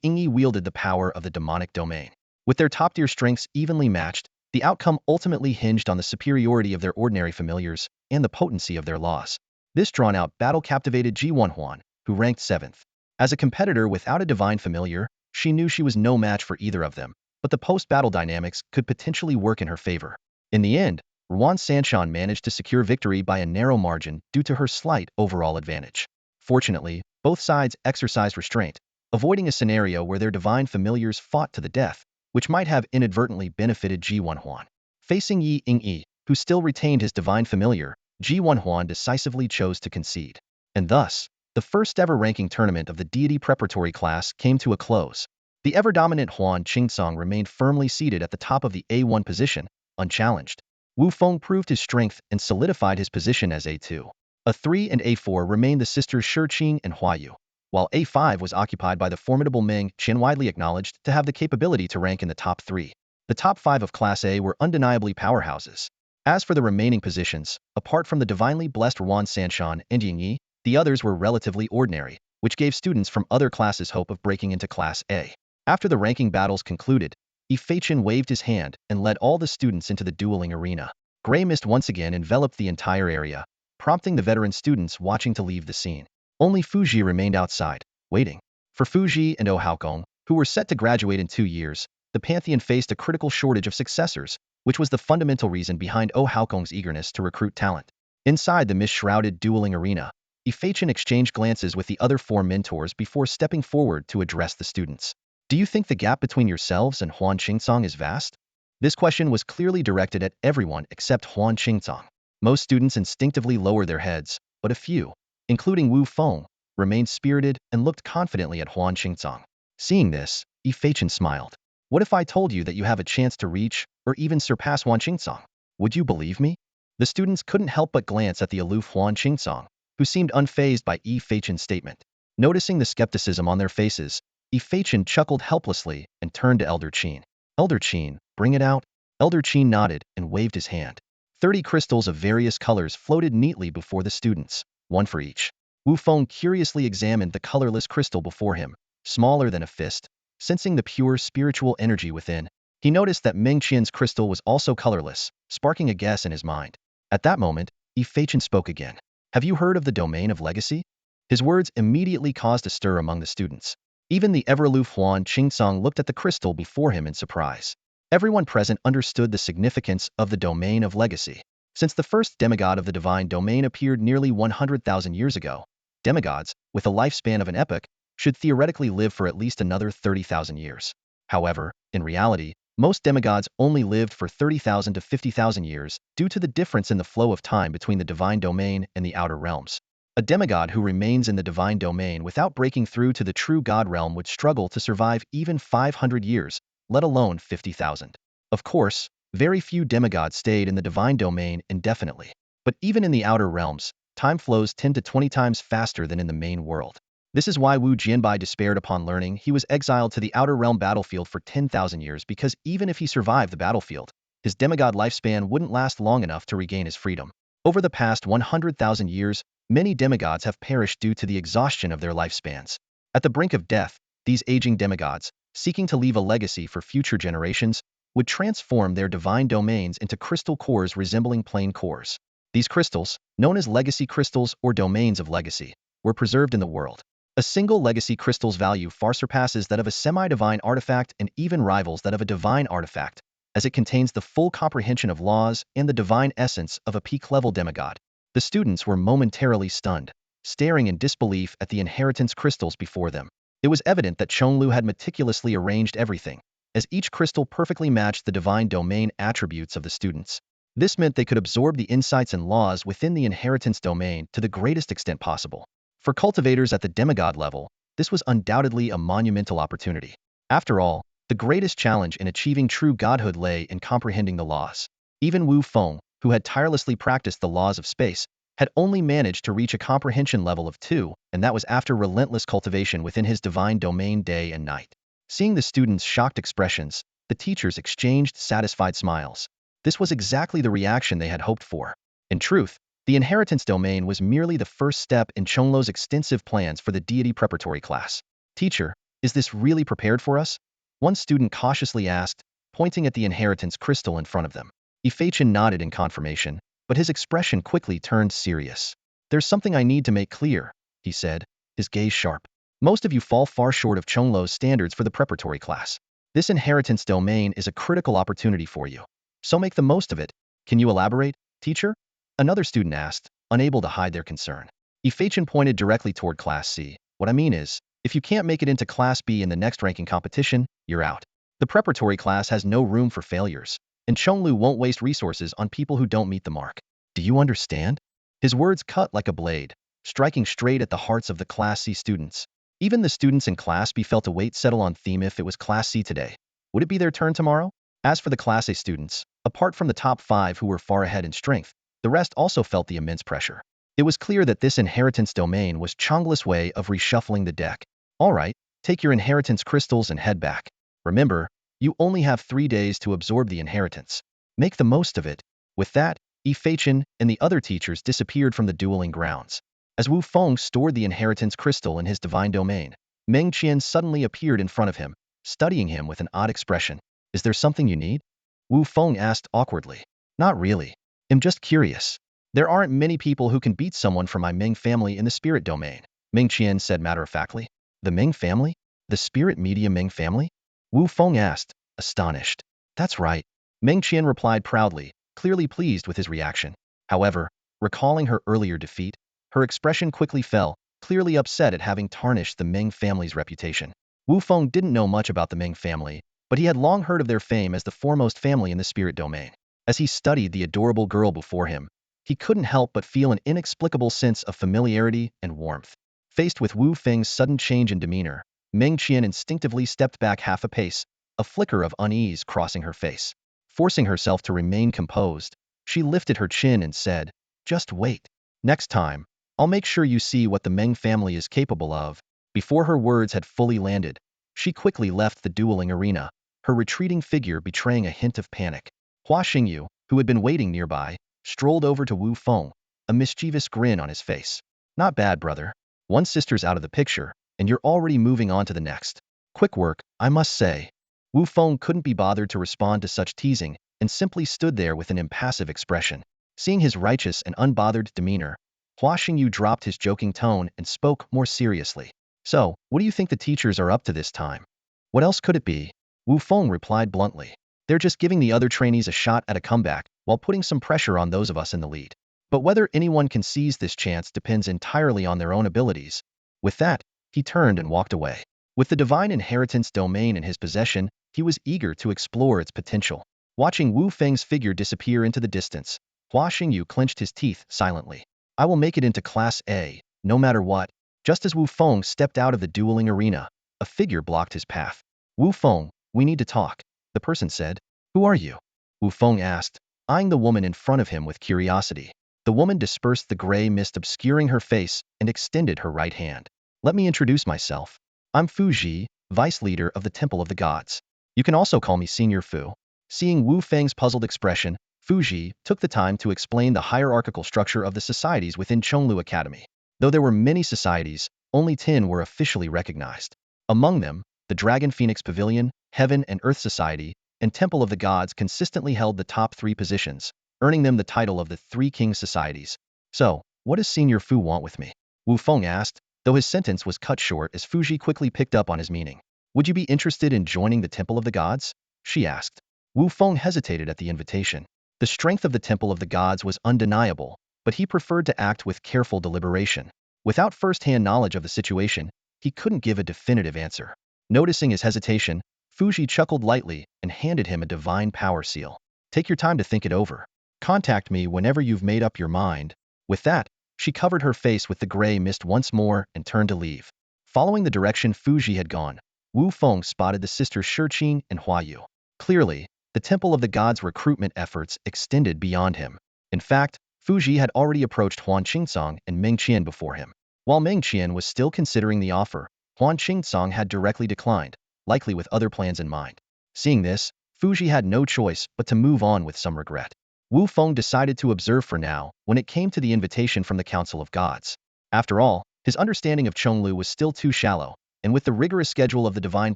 Ying wielded the power of the demonic domain. With their top-tier strengths evenly matched, the outcome ultimately hinged on the superiority of their ordinary familiars and the potency of their laws. This drawn-out battle captivated Ji Wanhuan, who ranked 7th. As a competitor without a divine familiar, she knew she was no match for either of them, but the post-battle dynamics could potentially work in her favor. In the end, Ascension managed to secure victory by a narrow margin due to her slight overall advantage. Fortunately, both sides exercised restraint, avoiding a scenario where their divine familiars fought to the death, which might have inadvertently benefited Ji Wanhuan. Facing Yi Ying, who still retained his divine familiar, Ji Wanhuan decisively chose to concede. And thus, the first-ever ranking tournament of the deity preparatory class came to a close. The ever-dominant Huan Qingsong remained firmly seated at the top of the A1 position, unchallenged. Wu Feng proved his strength and solidified his position as A2. A3 and A4 remained the sisters Shiqing and Huayu, while A5 was occupied by the formidable Meng Qian, widely acknowledged to have the capability to rank in the top 3. The top 5 of Class A were undeniably powerhouses. As for the remaining positions, apart from the divinely blessed Ascension and Yingyi, the others were relatively ordinary, which gave students from other classes hope of breaking into Class A. After the ranking battles concluded, Ifachin waved his hand and led all the students into the dueling arena. Gray mist once again enveloped the entire area, prompting the veteran students watching to leave the scene. Only Fuji remained outside, waiting. For Fuji and Oh Haokong, who were set to graduate in 2 years, the Pantheon faced a critical shortage of successors, which was the fundamental reason behind Oh Haokong's eagerness to recruit talent. Inside the mist-shrouded dueling arena, Ifachin exchanged glances with the other 4 mentors before stepping forward to address the students. Do you think the gap between yourselves and Huan Qingsong is vast? This question was clearly directed at everyone except Huan Qingsong. Most students instinctively lowered their heads, but a few, including Wu Feng, remained spirited and looked confidently at Huan Qingsong. Seeing this, Ifachin smiled. What if I told you that you have a chance to reach, or even surpass Huan Qingsong? Would you believe me? The students couldn't help but glance at the aloof Huan Qingsong, who seemed unfazed by Ifachin's statement. Noticing the skepticism on their faces, Ifachin chuckled helplessly and turned to Elder Qin. Elder Qin, bring it out. Elder Qin nodded and waved his hand. 30 crystals of various colors floated neatly before the students, one for each. Wu Feng curiously examined the colorless crystal before him, smaller than a fist. Sensing the pure spiritual energy within, he noticed that Meng Qian's crystal was also colorless, sparking a guess in his mind. At that moment, Ifachin spoke again. Have you heard of the domain of legacy? His words immediately caused a stir among the students. Even the ever-aloof Huan Qingsong looked at the crystal before him in surprise. Everyone present understood the significance of the domain of legacy. Since the first demigod of the divine domain appeared nearly 100,000 years ago, demigods, with a lifespan of an epoch, should theoretically live for at least another 30,000 years. However, in reality, most demigods only lived for 30,000 to 50,000 years due to the difference in the flow of time between the divine domain and the outer realms. A demigod who remains in the divine domain without breaking through to the true god realm would struggle to survive even 500 years, let alone 50,000. Of course, very few demigods stayed in the divine domain indefinitely. But even in the outer realms, time flows 10 to 20 times faster than in the main world. This is why Wu Jianbai despaired upon learning he was exiled to the outer realm battlefield for 10,000 years, because even if he survived the battlefield, his demigod lifespan wouldn't last long enough to regain his freedom. Over the past 100,000 years, many demigods have perished due to the exhaustion of their lifespans. At the brink of death, these aging demigods, seeking to leave a legacy for future generations, would transform their divine domains into crystal cores resembling plain cores. These crystals, known as legacy crystals or domains of legacy, were preserved in the world. A single legacy crystal's value far surpasses that of a semi-divine artifact and even rivals that of a divine artifact, as it contains the full comprehension of laws and the divine essence of a peak-level demigod. The students were momentarily stunned, staring in disbelief at the inheritance crystals before them. It was evident that Chonglu had meticulously arranged everything, as each crystal perfectly matched the divine domain attributes of the students. This meant they could absorb the insights and laws within the inheritance domain to the greatest extent possible. For cultivators at the demigod level, this was undoubtedly a monumental opportunity. After all, the greatest challenge in achieving true godhood lay in comprehending the laws. Even Wu Feng, who had tirelessly practiced the laws of space, had only managed to reach a comprehension level of 2, and that was after relentless cultivation within his divine domain day and night. Seeing the students' shocked expressions, the teachers exchanged satisfied smiles. This was exactly the reaction they had hoped for. In truth, the inheritance domain was merely the first step in Chonglu's extensive plans for the deity preparatory class. Teacher, is this really prepared for us? One student cautiously asked, pointing at the inheritance crystal in front of them. Ifachen nodded in confirmation, but his expression quickly turned serious. There's something I need to make clear, he said, his gaze sharp. Most of you fall far short of Chonglu's standards for the preparatory class. This inheritance domain is a critical opportunity for you. So make the most of it. Can you elaborate, teacher? Another student asked, unable to hide their concern. Ifachen pointed directly toward Class C. What I mean is, if you can't make it into Class B in the next ranking competition, you're out. The preparatory class has no room for failures, and Chonglu won't waste resources on people who don't meet the mark. Do you understand? His words cut like a blade, striking straight at the hearts of the Class C students. Even the students in Class B felt a weight settle on theme. If it was Class C today, would it be their turn tomorrow? As for the Class A students, apart from the top 5 who were far ahead in strength, the rest also felt the immense pressure. It was clear that this inheritance domain was Chonglu's way of reshuffling the deck. All right, take your inheritance crystals and head back. Remember, you only have 3 days to absorb the inheritance. Make the most of it. With that, Ifachen and the other teachers disappeared from the dueling grounds. As Wu Feng stored the inheritance crystal in his divine domain, Meng Qian suddenly appeared in front of him, studying him with an odd expression. Is there something you need? Wu Feng asked awkwardly. Not really. I'm just curious. There aren't many people who can beat someone from my Meng family in the spirit domain, Meng Qian said matter-of-factly. The Meng family? The spirit medium Meng family? Wu Feng asked, astonished. That's right. Meng Qian replied proudly, clearly pleased with his reaction. However, recalling her earlier defeat, her expression quickly fell, clearly upset at having tarnished the Meng family's reputation. Wu Feng didn't know much about the Meng family, but he had long heard of their fame as the foremost family in the spirit domain. As he studied the adorable girl before him, he couldn't help but feel an inexplicable sense of familiarity and warmth. Faced with Wu Feng's sudden change in demeanor, Meng Qian instinctively stepped back half a pace, a flicker of unease crossing her face. Forcing herself to remain composed, she lifted her chin and said, "Just wait. Next time, I'll make sure you see what the Meng family is capable of." Before her words had fully landed, she quickly left the dueling arena, her retreating figure betraying a hint of panic. Hua Xingyu, who had been waiting nearby, strolled over to Wu Feng, a mischievous grin on his face. Not bad, brother. One sister's out of the picture, and you're already moving on to the next. Quick work, I must say. Wu Feng couldn't be bothered to respond to such teasing and simply stood there with an impassive expression. Seeing his righteous and unbothered demeanor, Hua Xingyu dropped his joking tone and spoke more seriously. So, what do you think the teachers are up to this time? What else could it be? Wu Feng replied bluntly. They're just giving the other trainees a shot at a comeback while putting some pressure on those of us in the lead. But whether anyone can seize this chance depends entirely on their own abilities. With that, he turned and walked away. With the divine inheritance domain in his possession, he was eager to explore its potential. Watching Wu Feng's figure disappear into the distance, Hua Xingyu clenched his teeth silently. I will make it into Class A, no matter what. Just as Wu Feng stepped out of the dueling arena, a figure blocked his path. Wu Feng, we need to talk, the person said. Who are you? Wu Feng asked, eyeing the woman in front of him with curiosity. The woman dispersed the gray mist obscuring her face and extended her right hand. Let me introduce myself. I'm Fu Ji, vice leader of the Temple of the Gods. You can also call me Senior Fu. Seeing Wu Feng's puzzled expression, Fu Ji took the time to explain the hierarchical structure of the societies within Chonglu Academy. Though there were many societies, only 10 were officially recognized. Among them, the Dragon Phoenix Pavilion, Heaven and Earth Society, and Temple of the Gods consistently held the top 3 positions, earning them the title of the Three King Societies. So, what does Senior Fu want with me? Wu Feng asked, though his sentence was cut short as Fuji quickly picked up on his meaning. Would you be interested in joining the Temple of the Gods? She asked. Wu Feng hesitated at the invitation. The strength of the Temple of the Gods was undeniable, but he preferred to act with careful deliberation. Without first-hand knowledge of the situation, he couldn't give a definitive answer. Noticing his hesitation, Fuji chuckled lightly and handed him a divine power seal. Take your time to think it over. Contact me whenever you've made up your mind. With that, she covered her face with the gray mist once more and turned to leave. Following the direction Fuji had gone, Wu Feng spotted the sisters Shiqing and Huayu. Clearly, the Temple of the Gods' recruitment efforts extended beyond him. In fact, Fuji had already approached Huan Qingcong and Meng Qian before him. While Meng Qian was still considering the offer, Huan Qingcong had directly declined, likely with other plans in mind. Seeing this, Fuji had no choice but to move on with some regret. Wu Feng decided to observe for now when it came to the invitation from the Council of Gods. After all, his understanding of Chonglu was still too shallow, and with the rigorous schedule of the divine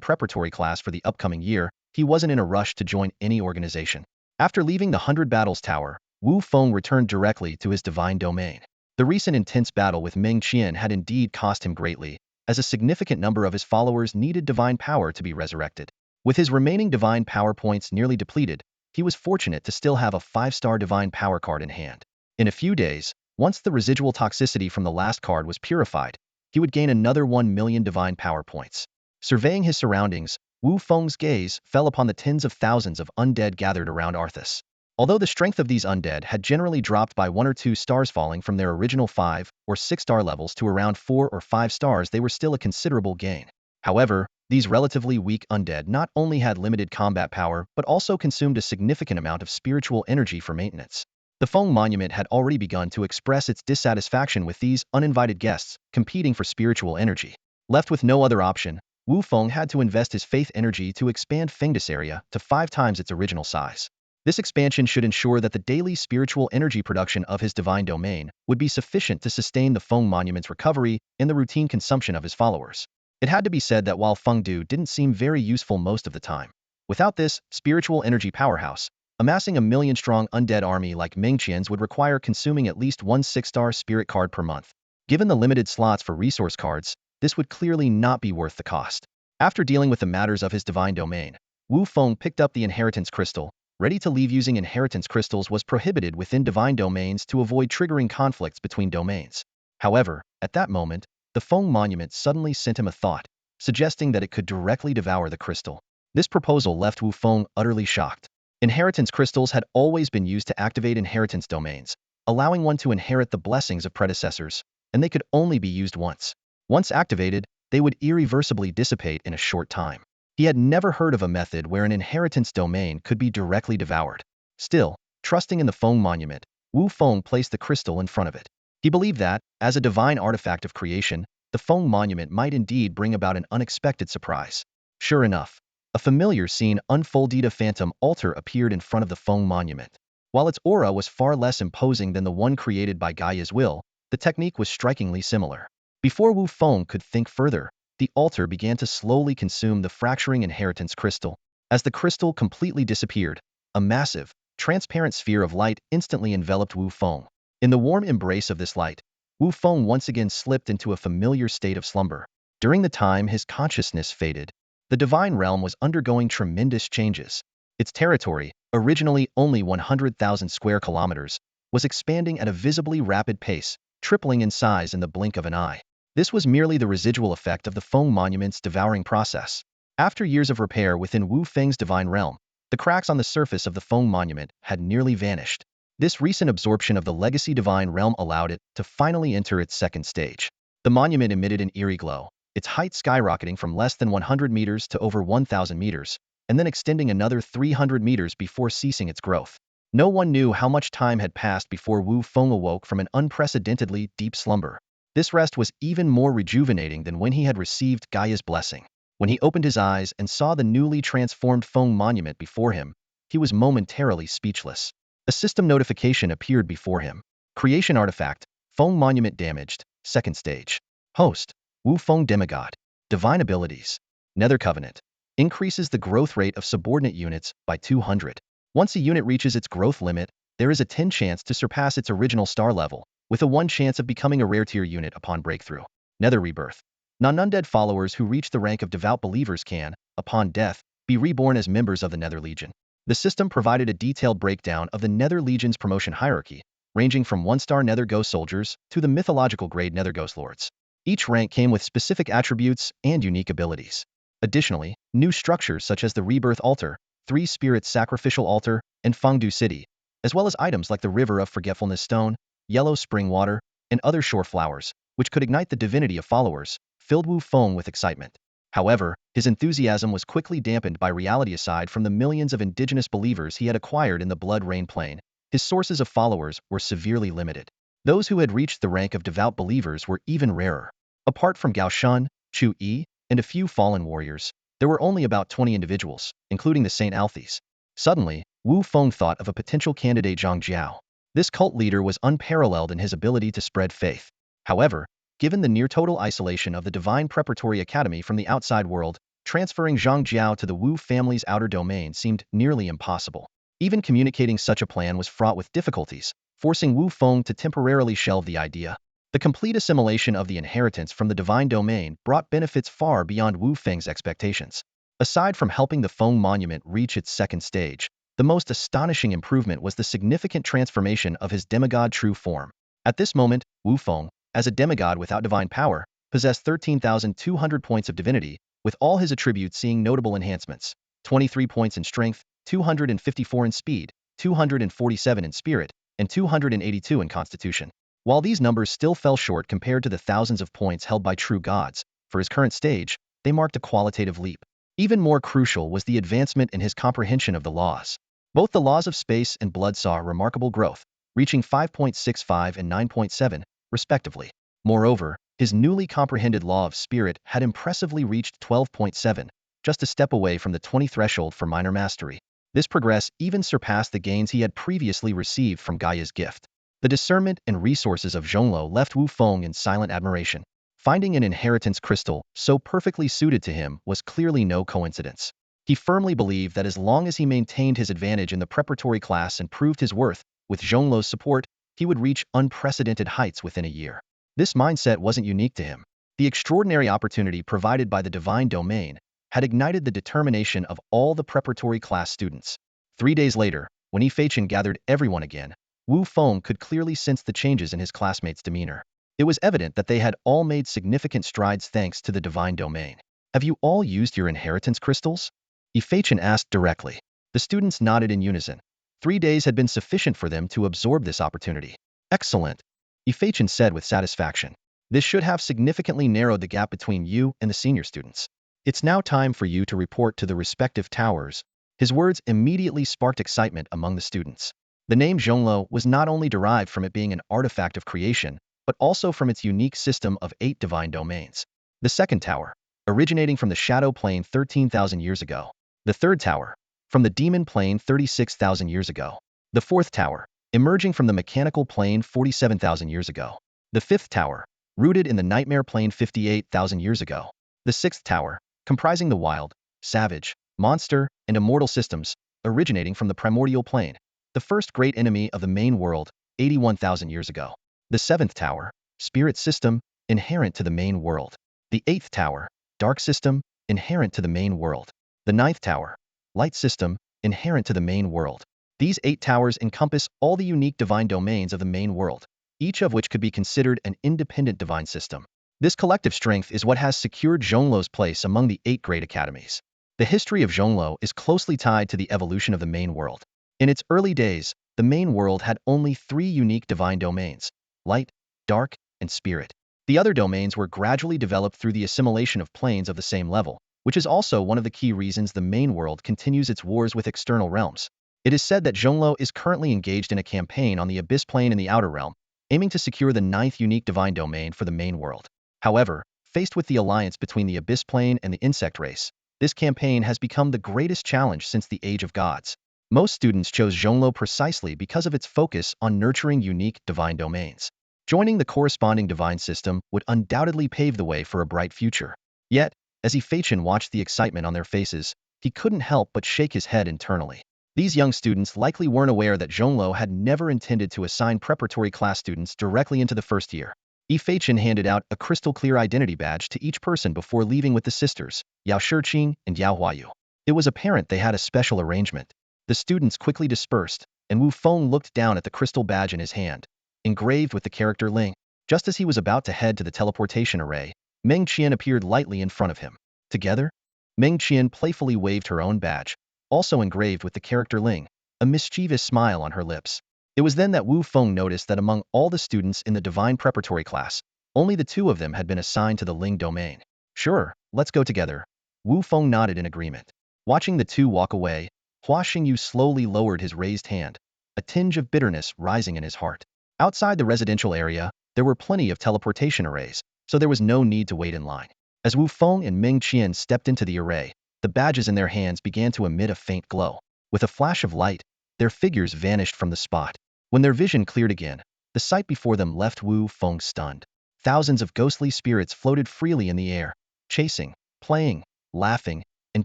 preparatory class for the upcoming year, he wasn't in a rush to join any organization. After leaving the 100 Battles Tower, Wu Feng returned directly to his divine domain. The recent intense battle with Meng Qian had indeed cost him greatly, as a significant number of his followers needed divine power to be resurrected. With his remaining divine power points nearly depleted, he was fortunate to still have a 5-star divine power card in hand. In a few days, once the residual toxicity from the last card was purified, he would gain another 1 million divine power points. Surveying his surroundings, Wu Feng's gaze fell upon the tens of thousands of undead gathered around Arthas. Although the strength of these undead had generally dropped by 1 or 2 stars, falling from their original 5 or 6-star levels to around 4 or 5 stars, they were still a considerable gain. However, these relatively weak undead not only had limited combat power but also consumed a significant amount of spiritual energy for maintenance. The Feng Monument had already begun to express its dissatisfaction with these uninvited guests competing for spiritual energy. Left with no other option, Wu Feng had to invest his faith energy to expand Fengdu's area to 5 times its original size. This expansion should ensure that the daily spiritual energy production of his divine domain would be sufficient to sustain the Feng Monument's recovery and the routine consumption of his followers. It had to be said that while Fengdu didn't seem very useful most of the time, without this spiritual energy powerhouse, amassing a million-strong undead army like Meng Qian's would require consuming at least 1 6-star spirit card per month. Given the limited slots for resource cards, this would clearly not be worth the cost. After dealing with the matters of his divine domain, Wu Feng picked up the Inheritance Crystal. Ready to leave. Using inheritance crystals was prohibited within divine domains to avoid triggering conflicts between domains. However, at that moment, the Feng Monument suddenly sent him a thought, suggesting that it could directly devour the crystal. This proposal left Wu Feng utterly shocked. Inheritance crystals had always been used to activate inheritance domains, allowing one to inherit the blessings of predecessors, and they could only be used once. Once activated, they would irreversibly dissipate in a short time. He had never heard of a method where an inheritance domain could be directly devoured. Still, trusting in the Feng Monument, Wu Feng placed the crystal in front of it. He believed that, as a divine artifact of creation, the Feng Monument might indeed bring about an unexpected surprise. Sure enough, a familiar scene unfolded. A phantom altar appeared in front of the Feng Monument. While its aura was far less imposing than the one created by Gaia's will, the technique was strikingly similar. Before Wu Feng could think further, the altar began to slowly consume the fracturing inheritance crystal. As the crystal completely disappeared, a massive, transparent sphere of light instantly enveloped Wu Feng. In the warm embrace of this light, Wu Feng once again slipped into a familiar state of slumber. During the time his consciousness faded, the divine realm was undergoing tremendous changes. Its territory, originally only 100,000 square kilometers, was expanding at a visibly rapid pace, tripling in size in the blink of an eye. This was merely the residual effect of the Feng Monument's devouring process. After years of repair within Wu Feng's divine realm, the cracks on the surface of the Feng Monument had nearly vanished. This recent absorption of the legacy divine realm allowed it to finally enter its second stage. The monument emitted an eerie glow, its height skyrocketing from less than 100 meters to over 1,000 meters, and then extending another 300 meters before ceasing its growth. No one knew how much time had passed before Wu Feng awoke from an unprecedentedly deep slumber. This rest was even more rejuvenating than when he had received Gaia's blessing. When he opened his eyes and saw the newly transformed Feng Monument before him, he was momentarily speechless. A system notification appeared before him. Creation artifact, Feng Monument damaged, second stage. Host, Wu Feng demigod. Divine abilities. Nether Covenant. Increases the growth rate of subordinate units by 200. Once a unit reaches its growth limit, there is a 10 chance to surpass its original star level, with a 1 chance of becoming a rare tier unit upon breakthrough. Nether Rebirth. Non-undead followers who reach the rank of devout believers can, upon death, be reborn as members of the Nether Legion. The system provided a detailed breakdown of the Nether Legion's promotion hierarchy, ranging from 1-star nether ghost soldiers to the mythological grade nether ghost lords. Each rank came with specific attributes and unique abilities. Additionally, new structures such as the Rebirth Altar, Three Spirits Sacrificial Altar, and Fengdu City, as well as items like the River of Forgetfulness Stone, Yellow Spring Water, and other shore flowers, which could ignite the divinity of followers, filled Wu Feng with excitement. However, his enthusiasm was quickly dampened by reality. Aside from the millions of indigenous believers he had acquired in the Blood Rain Plain, his sources of followers were severely limited. Those who had reached the rank of devout believers were even rarer. Apart from Gao Shun, Chu Yi, and a few fallen warriors, there were only about 20 individuals, including the Saint Althes. Suddenly, Wu Feng thought of a potential candidate, Zhang Jiao. This cult leader was unparalleled in his ability to spread faith. However, given the near-total isolation of the Divine Preparatory Academy from the outside world, transferring Zhang Jiao to the Wu family's outer domain seemed nearly impossible. Even communicating such a plan was fraught with difficulties, forcing Wu Feng to temporarily shelve the idea. The complete assimilation of the inheritance from the divine domain brought benefits far beyond Wu Feng's expectations. Aside from helping the Feng monument reach its second stage, the most astonishing improvement was the significant transformation of his demigod true form. At this moment, Wu Feng, as a demigod without divine power, possessed 13,200 points of divinity, with all his attributes seeing notable enhancements: 23 points in strength, 254 in speed, 247 in spirit, and 282 in constitution. While these numbers still fell short compared to the thousands of points held by true gods, for his current stage, they marked a qualitative leap. Even more crucial was the advancement in his comprehension of the laws. Both the laws of space and blood saw remarkable growth, reaching 5.65 and 9.7, respectively. Moreover, his newly comprehended law of spirit had impressively reached 12.7, just a step away from the 20 threshold for minor mastery. This progress even surpassed the gains he had previously received from Gaia's gift. The discernment and resources of Zhongluo left Wu Feng in silent admiration. Finding an inheritance crystal so perfectly suited to him was clearly no coincidence. He firmly believed that as long as he maintained his advantage in the preparatory class and proved his worth, with Zhongluo's support, he would reach unprecedented heights within a year. This mindset wasn't unique to him. The extraordinary opportunity provided by the divine domain had ignited the determination of all the preparatory class students. 3 days later, when Immortal gathered everyone again, Wu Feng could clearly sense the changes in his classmates' demeanor. It was evident that they had all made significant strides thanks to the divine domain. "Have you all used your inheritance crystals?" Immortal asked directly. The students nodded in unison. 3 days had been sufficient for them to absorb this opportunity. "Excellent," Immortal said with satisfaction. "This should have significantly narrowed the gap between you and the senior students. It's now time for you to report to the respective towers." His words immediately sparked excitement among the students. The name Zhongluo was not only derived from it being an artifact of creation, but also from its unique system of 8 divine domains. The second tower, originating from the shadow plane 13,000 years ago. The third tower, from the demon plane 36,000 years ago. The fourth tower, emerging from the mechanical plane 47,000 years ago. The fifth tower, rooted in the nightmare plane 58,000 years ago. The sixth tower, comprising the wild, savage, monster, and immortal systems, originating from the primordial plane, the first great enemy of the main world, 81,000 years ago. The seventh tower, spirit system, inherent to the main world. The eighth tower, dark system, inherent to the main world. The ninth tower, light system, inherent to the main world. These 8 towers encompass all the unique divine domains of the main world, each of which could be considered an independent divine system. This collective strength is what has secured Zhongluo's place among the 8 great academies. The history of Zhongluo is closely tied to the evolution of the main world. In its early days, the main world had only 3 unique divine domains: light, dark, and spirit. The other domains were gradually developed through the assimilation of planes of the same level, which is also one of the key reasons the main world continues its wars with external realms. It is said that Zhongluo is currently engaged in a campaign on the Abyss Plane in the Outer Realm, aiming to secure the 9th unique divine domain for the main world. However, faced with the alliance between the Abyss Plane and the insect race, this campaign has become the greatest challenge since the Age of Gods. Most students chose Zhongluo precisely because of its focus on nurturing unique divine domains. Joining the corresponding divine system would undoubtedly pave the way for a bright future. Yet, as Immortal watched the excitement on their faces, he couldn't help but shake his head internally. These young students likely weren't aware that Zhongluo had never intended to assign preparatory class students directly into the first year. Immortal handed out a crystal-clear identity badge to each person before leaving with the sisters, Yao Shiqing and Yao Huayu. It was apparent they had a special arrangement. The students quickly dispersed, and Wu Feng looked down at the crystal badge in his hand, engraved with the character Ling. Just as he was about to head to the teleportation array, Meng Qian appeared lightly in front of him. Together, Meng Qian playfully waved her own badge, also engraved with the character Ling, a mischievous smile on her lips. It was then that Wu Feng noticed that among all the students in the divine preparatory class, only the two of them had been assigned to the Ling domain. Sure, let's go together. Wu Feng nodded in agreement. Watching the two walk away, Hua Xingyu slowly lowered his raised hand, a tinge of bitterness rising in his heart. Outside the residential area, there were plenty of teleportation arrays, so there was no need to wait in line. As Wu Feng and Meng Qian stepped into the array, the badges in their hands began to emit a faint glow. With a flash of light, their figures vanished from the spot. When their vision cleared again, the sight before them left Wu Feng stunned. Thousands of ghostly spirits floated freely in the air, chasing, playing, laughing, and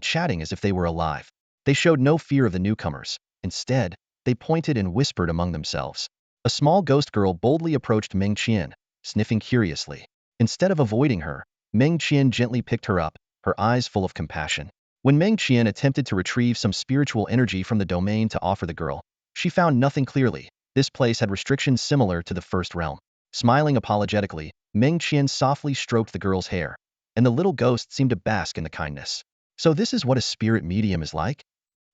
chatting as if they were alive. They showed no fear of the newcomers. Instead, they pointed and whispered among themselves. A small ghost girl boldly approached Meng Qian, sniffing curiously. Instead of avoiding her, Meng Qian gently picked her up, her eyes full of compassion. When Meng Qian attempted to retrieve some spiritual energy from the domain to offer the girl, she found nothing clearly. This place had restrictions similar to the first realm. Smiling apologetically, Meng Qian softly stroked the girl's hair, and the little ghost seemed to bask in the kindness. So this is what a spirit medium is like?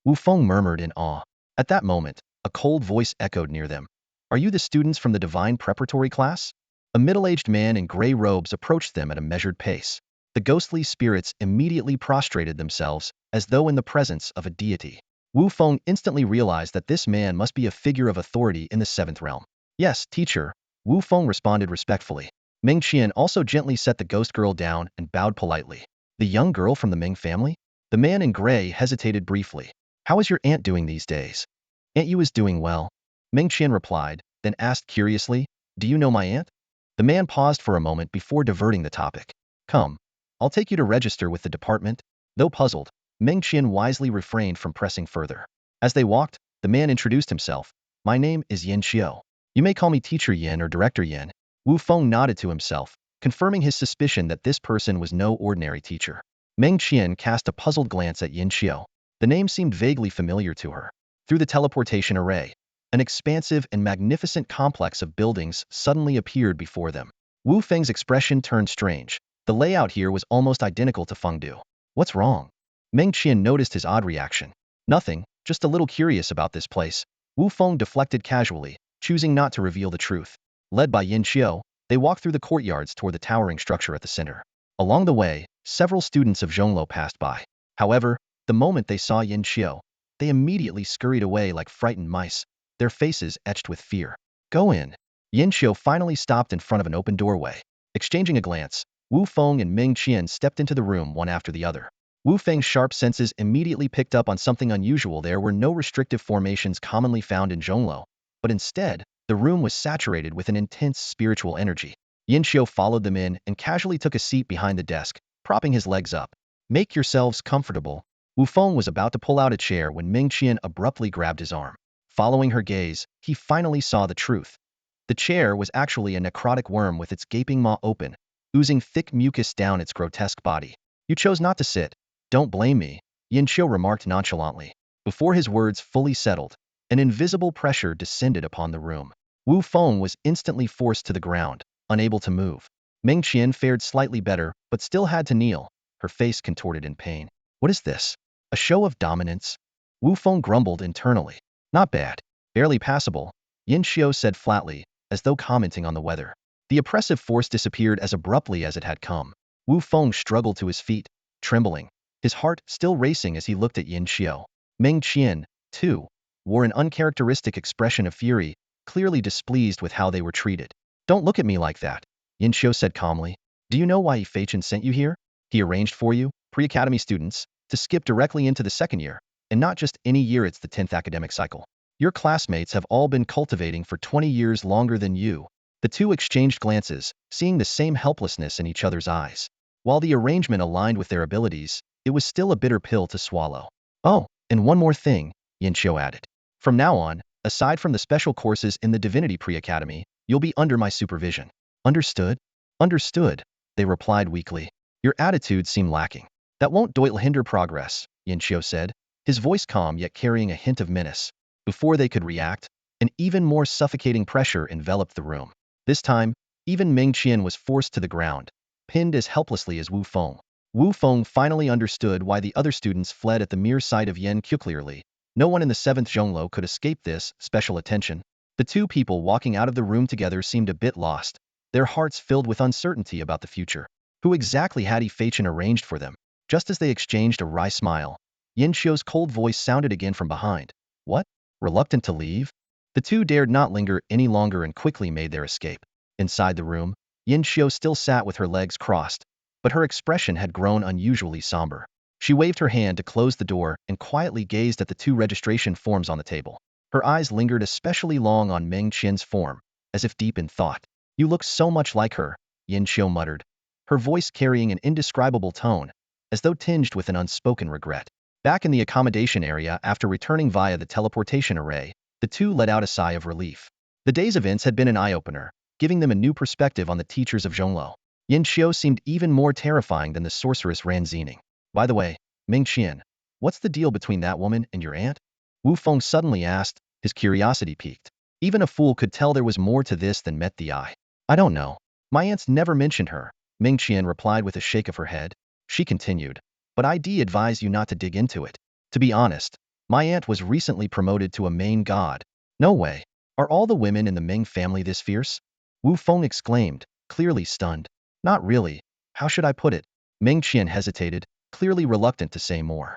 Wu Feng murmured in awe. At that moment, a cold voice echoed near them. Are you the students from the divine preparatory class? A middle-aged man in gray robes approached them at a measured pace. The ghostly spirits immediately prostrated themselves, as though in the presence of a deity. Wu Feng instantly realized that this man must be a figure of authority in the seventh realm. Yes, teacher, Wu Feng responded respectfully. Meng Qian also gently set the ghost girl down and bowed politely. The young girl from the Ming family? The man in gray hesitated briefly. How is your aunt doing these days? Aunt Yu is doing well, Meng Qian replied, then asked curiously, do you know my aunt? The man paused for a moment before diverting the topic. Come, I'll take you to register with the department. Though puzzled, Meng Qian wisely refrained from pressing further. As they walked, the man introduced himself. My name is Yin Xiao. You may call me Teacher Yin or Director Yin. Wu Feng nodded to himself, confirming his suspicion that this person was no ordinary teacher. Meng Qian cast a puzzled glance at Yin Xiao. The name seemed vaguely familiar to her. Through the teleportation array, an expansive and magnificent complex of buildings suddenly appeared before them. Wu Feng's expression turned strange. The layout here was almost identical to Fengdu. What's wrong? Meng Qian noticed his odd reaction. Nothing, just a little curious about this place. Wu Feng deflected casually, choosing not to reveal the truth. Led by Yin Xiao, they walked through the courtyards toward the towering structure at the center. Along the way, several students of Zhongluo passed by. However, the moment they saw Yin Xiao, they immediately scurried away like frightened mice, their faces etched with fear. Go in. Yin Xiao finally stopped in front of an open doorway. Exchanging a glance, Wu Feng and Meng Qian stepped into the room one after the other. Wu Feng's sharp senses immediately picked up on something unusual. There were no restrictive formations commonly found in Zhongluo, but instead, the room was saturated with an intense spiritual energy. Yin Xiao followed them in and casually took a seat behind the desk, propping his legs up. Make yourselves comfortable. Wu Feng was about to pull out a chair when Meng Qian abruptly grabbed his arm. Following her gaze, he finally saw the truth. The chair was actually a necrotic worm with its gaping maw open, oozing thick mucus down its grotesque body. You chose not to sit. Don't blame me, Yin Xiao remarked nonchalantly. Before his words fully settled, an invisible pressure descended upon the room. Wu Feng was instantly forced to the ground, unable to move. Meng Qian fared slightly better, but still had to kneel, her face contorted in pain. What is this? A show of dominance? Wu Feng grumbled internally. Not bad. Barely passable, Yin Xiao said flatly, as though commenting on the weather. The oppressive force disappeared as abruptly as it had come. Wu Feng struggled to his feet, trembling, his heart still racing as he looked at Yin Xiao. Meng Qian, too, wore an uncharacteristic expression of fury, clearly displeased with how they were treated. Don't look at me like that, Yin Xiao said calmly. Do you know why Feichen sent you here? He arranged for you, pre-academy students, to skip directly into the second year, and not just any year. It's the 10th academic cycle. Your classmates have all been cultivating for 20 years longer than you. The two exchanged glances, seeing the same helplessness in each other's eyes. While the arrangement aligned with their abilities, it was still a bitter pill to swallow. Oh, and one more thing, Yin Xiao added. From now on, aside from the special courses in the Divinity Pre-Academy, you'll be under my supervision. Understood? Understood, they replied weakly. Your attitude seemed lacking. That won't hinder progress, Yin Xiao said, his voice calm yet carrying a hint of menace. Before they could react, an even more suffocating pressure enveloped the room. This time, even Ming Qian was forced to the ground, pinned as helplessly as Wu Feng. Wu Feng finally understood why the other students fled at the mere sight of Yan Qiu clearly. No one in the 7th Zhongluo could escape this special attention. The two people walking out of the room together seemed a bit lost, their hearts filled with uncertainty about the future. Who exactly had Feichen arranged for them? Just as they exchanged a wry smile, Yin Xiu's cold voice sounded again from behind. What? Reluctant to leave? The two dared not linger any longer and quickly made their escape. Inside the room, Yin Xiu still sat with her legs crossed, but her expression had grown unusually somber. She waved her hand to close the door and quietly gazed at the two registration forms on the table. Her eyes lingered especially long on Meng Qian's form, as if deep in thought. You look so much like her, Yin Xiu muttered, her voice carrying an indescribable tone, as though tinged with an unspoken regret. Back in the accommodation area after returning via the teleportation array, the two let out a sigh of relief. The day's events had been an eye-opener, giving them a new perspective on the teachers of Zhongluo. Yin Xiu seemed even more terrifying than the sorceress Ran Zining. By the way, Ming Qian, what's the deal between that woman and your aunt? Wu Feng suddenly asked, his curiosity piqued. Even a fool could tell there was more to this than met the eye. I don't know. My aunt's never mentioned her, Ming Qian replied with a shake of her head. She continued, but I'd advise you not to dig into it. To be honest, my aunt was recently promoted to a main god. No way. Are all the women in the Ming family this fierce? Wu Feng exclaimed, clearly stunned. Not really. How should I put it? Ming Qian hesitated, clearly reluctant to say more.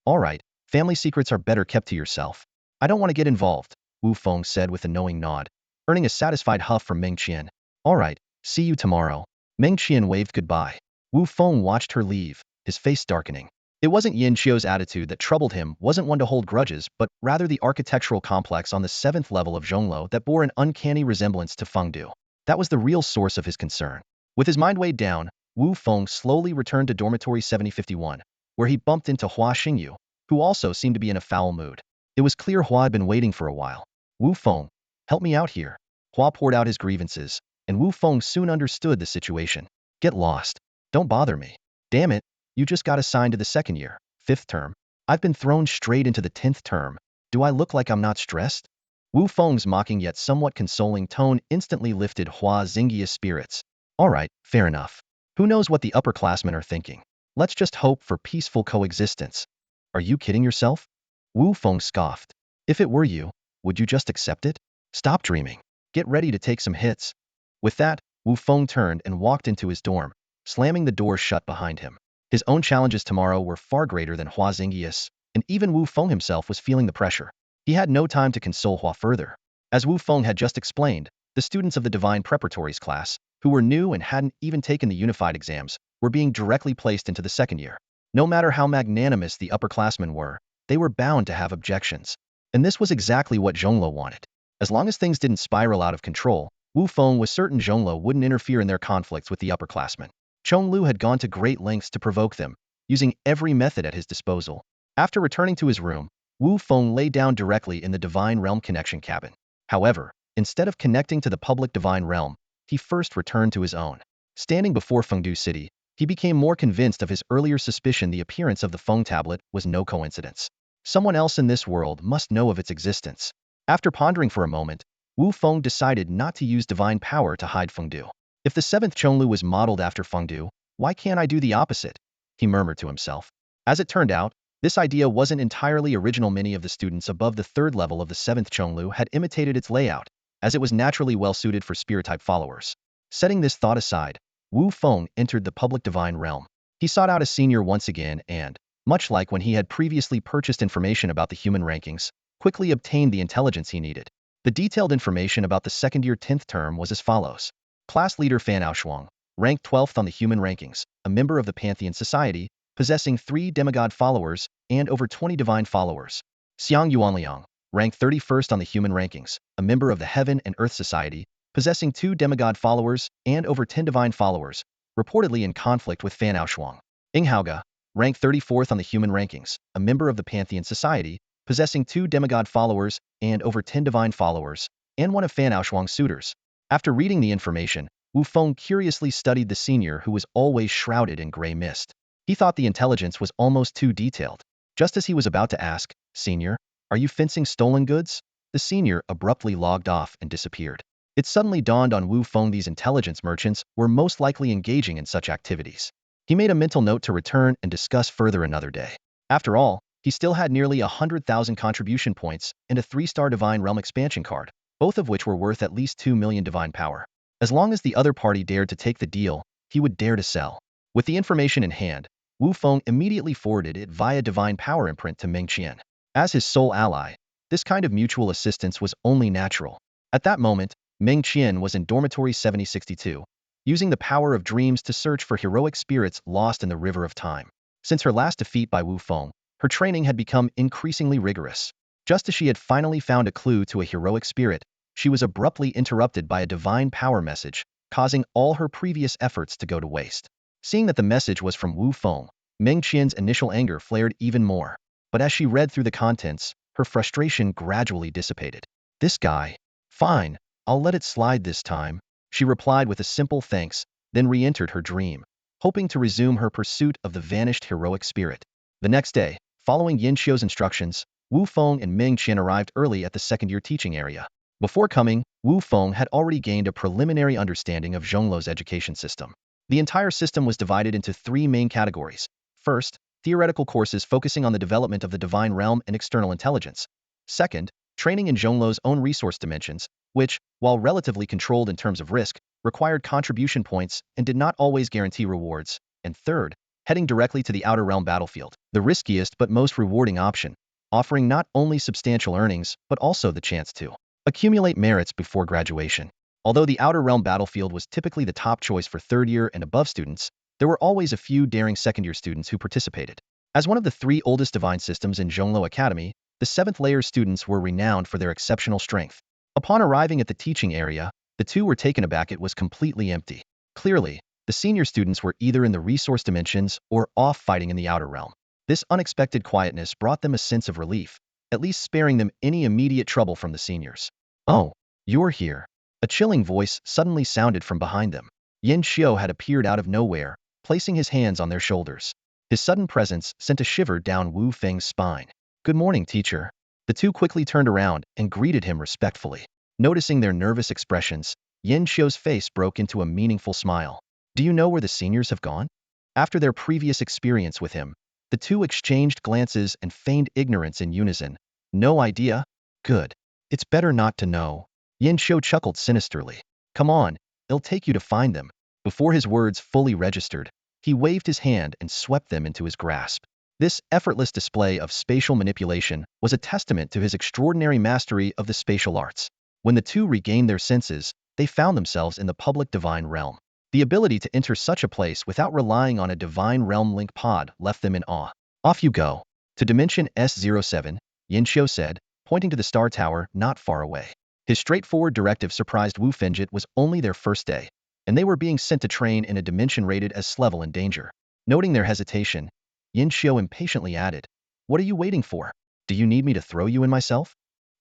All right, family secrets are better kept to yourself. I don't want to get involved, Wu Feng said with a knowing nod, earning a satisfied huff from Ming Qian. All right, see you tomorrow. Ming Qian waved goodbye. Wu Feng watched her leave, his face darkening. It wasn't Yin Xiu's attitude that troubled him, wasn't one to hold grudges, but rather the architectural complex on the 7th level of Zhongluo that bore an uncanny resemblance to Fengdu. That was the real source of his concern. With his mind weighed down, Wu Feng slowly returned to dormitory 7051, where he bumped into Hua Xingyu, who also seemed to be in a foul mood. It was clear Hua had been waiting for a while. Wu Feng, help me out here. Hua poured out his grievances, and Wu Feng soon understood the situation. Get lost. Don't bother me. Damn it, you just got assigned to the 2nd year, 5th term. I've been thrown straight into the 10th term. Do I look like I'm not stressed? Wu Feng's mocking yet somewhat consoling tone instantly lifted Hua Xingyi's spirits. All right, fair enough. Who knows what the upperclassmen are thinking? Let's just hope for peaceful coexistence. Are you kidding yourself? Wu Feng scoffed. If it were you, would you just accept it? Stop dreaming. Get ready to take some hits. With that, Wu Feng turned and walked into his dorm, slamming the door shut behind him. His own challenges tomorrow were far greater than Hua Xingyi's, and even Wu Feng himself was feeling the pressure. He had no time to console Hua further. As Wu Feng had just explained, the students of the Divine Preparatories class, who were new and hadn't even taken the unified exams, were being directly placed into the 2nd year. No matter how magnanimous the upperclassmen were, they were bound to have objections. And this was exactly what Zhongluo wanted. As long as things didn't spiral out of control, Wu Feng was certain Zhongluo wouldn't interfere in their conflicts with the upperclassmen. Chonglu had gone to great lengths to provoke them, using every method at his disposal. After returning to his room, Wu Feng lay down directly in the Divine Realm connection cabin. However, instead of connecting to the public Divine Realm, he first returned to his own. Standing before Fengdu City, he became more convinced of his earlier suspicion the appearance of the Feng tablet was no coincidence. Someone else in this world must know of its existence. After pondering for a moment, Wu Feng decided not to use divine power to hide Fengdu. If the 7th Chonglu was modeled after Fengdu, why can't I do the opposite? He murmured to himself. As it turned out, this idea wasn't entirely original. Many of the students above the 3rd level of the 7th Chonglu had imitated its layout, as it was naturally well suited for spirit-type followers. Setting this thought aside, Wu Feng entered the public divine realm. He sought out a senior once again and, much like when he had previously purchased information about the human rankings, quickly obtained the intelligence he needed. The detailed information about the 2nd year 10th term was as follows. Class leader Fan Aoshuang, ranked 12th on the human rankings, a member of the Pantheon Society, possessing 3 demigod followers and over 20 divine followers. Xiang Yuanliang, ranked 31st on the human rankings, a member of the Heaven and Earth Society, possessing 2 demigod followers and over 10 divine followers, reportedly in conflict with Fan Aoshuang. Inghaoga, ranked 34th on the human rankings, a member of the Pantheon Society, possessing 2 demigod followers and over 10 divine followers, and one of Fan Aoshuang's suitors. After reading the information, Wu Feng curiously studied the senior who was always shrouded in gray mist. He thought the intelligence was almost too detailed. Just as he was about to ask, Senior, Are you fencing stolen goods? The senior abruptly logged off and disappeared. It suddenly dawned on Wu Feng these intelligence merchants were most likely engaging in such activities. He made a mental note to return and discuss further another day. After all, he still had nearly 100,000 contribution points and a 3-star Divine Realm expansion card, both of which were worth at least 2 million divine power. As long as the other party dared to take the deal, he would dare to sell. With the information in hand, Wu Feng immediately forwarded it via divine power imprint to Meng Qian. As his sole ally, this kind of mutual assistance was only natural. At that moment, Meng Qian was in dormitory 7062, using the power of dreams to search for heroic spirits lost in the River of Time. Since her last defeat by Wu Feng, her training had become increasingly rigorous. Just as she had finally found a clue to a heroic spirit, she was abruptly interrupted by a divine power message, causing all her previous efforts to go to waste. Seeing that the message was from Wu Feng, Meng Qian's initial anger flared even more. But as she read through the contents, her frustration gradually dissipated. This guy. Fine, I'll let it slide this time, she replied with a simple thanks, then re-entered her dream, hoping to resume her pursuit of the vanished heroic spirit. The next day, following Yin Xiu's instructions, Wu Feng and Meng Qian arrived early at the second-year teaching area. Before coming, Wu Feng had already gained a preliminary understanding of Zhongluo's education system. The entire system was divided into 3 main categories. First, theoretical courses focusing on the development of the divine realm and external intelligence. Second, training in Zhongluo's own resource dimensions, which, while relatively controlled in terms of risk, required contribution points and did not always guarantee rewards. And third, heading directly to the outer realm battlefield, the riskiest but most rewarding option, offering not only substantial earnings but also the chance to accumulate merits before graduation. Although the outer realm battlefield was typically the top choice for third-year and above students, there were always a few daring second-year students who participated. As one of the 3 oldest divine systems in Zhongluo Academy, the 7th-layer students were renowned for their exceptional strength. Upon arriving at the teaching area, the 2 were taken aback. It was completely empty. Clearly, the senior students were either in the resource dimensions or off fighting in the outer realm. This unexpected quietness brought them a sense of relief, at least sparing them any immediate trouble from the seniors. Oh, you're here. A chilling voice suddenly sounded from behind them. Yin Xiu had appeared out of nowhere, placing his hands on their shoulders. His sudden presence sent a shiver down Wu Feng's spine. Good morning, teacher. The 2 quickly turned around and greeted him respectfully. Noticing their nervous expressions, Yin Xiu's face broke into a meaningful smile. Do you know where the seniors have gone? After their previous experience with him, the 2 exchanged glances and feigned ignorance in unison. No idea? Good. It's better not to know. Yin Xiu chuckled sinisterly. Come on, it'll take you to find them. Before his words fully registered, he waved his hand and swept them into his grasp. This effortless display of spatial manipulation was a testament to his extraordinary mastery of the spatial arts. When the 2 regained their senses, they found themselves in the public divine realm. The ability to enter such a place without relying on a divine realm link pod left them in awe. Off you go. To Dimension S07, Yin Xiu said, pointing to the star tower not far away. His straightforward directive surprised Wu Feng. It was only their first day, and they were being sent to train in a dimension rated as level in danger. Noting their hesitation, Yin Xiu impatiently added, What are you waiting for? Do you need me to throw you in myself?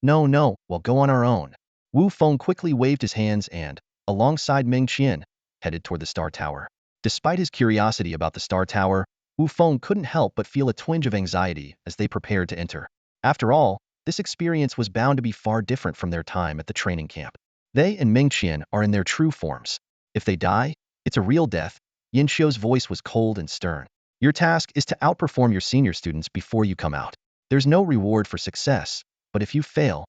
No, we'll go on our own. Wu Feng quickly waved his hands and, alongside Meng Qian, headed toward the star tower. Despite his curiosity about the star tower, Wu Feng couldn't help but feel a twinge of anxiety as they prepared to enter. After all, this experience was bound to be far different from their time at the training camp. They and Meng Qian are in their true forms. If they die, it's a real death. Yin Xiu's voice was cold and stern. Your task is to outperform your senior students before you come out. There's no reward for success, but if you fail...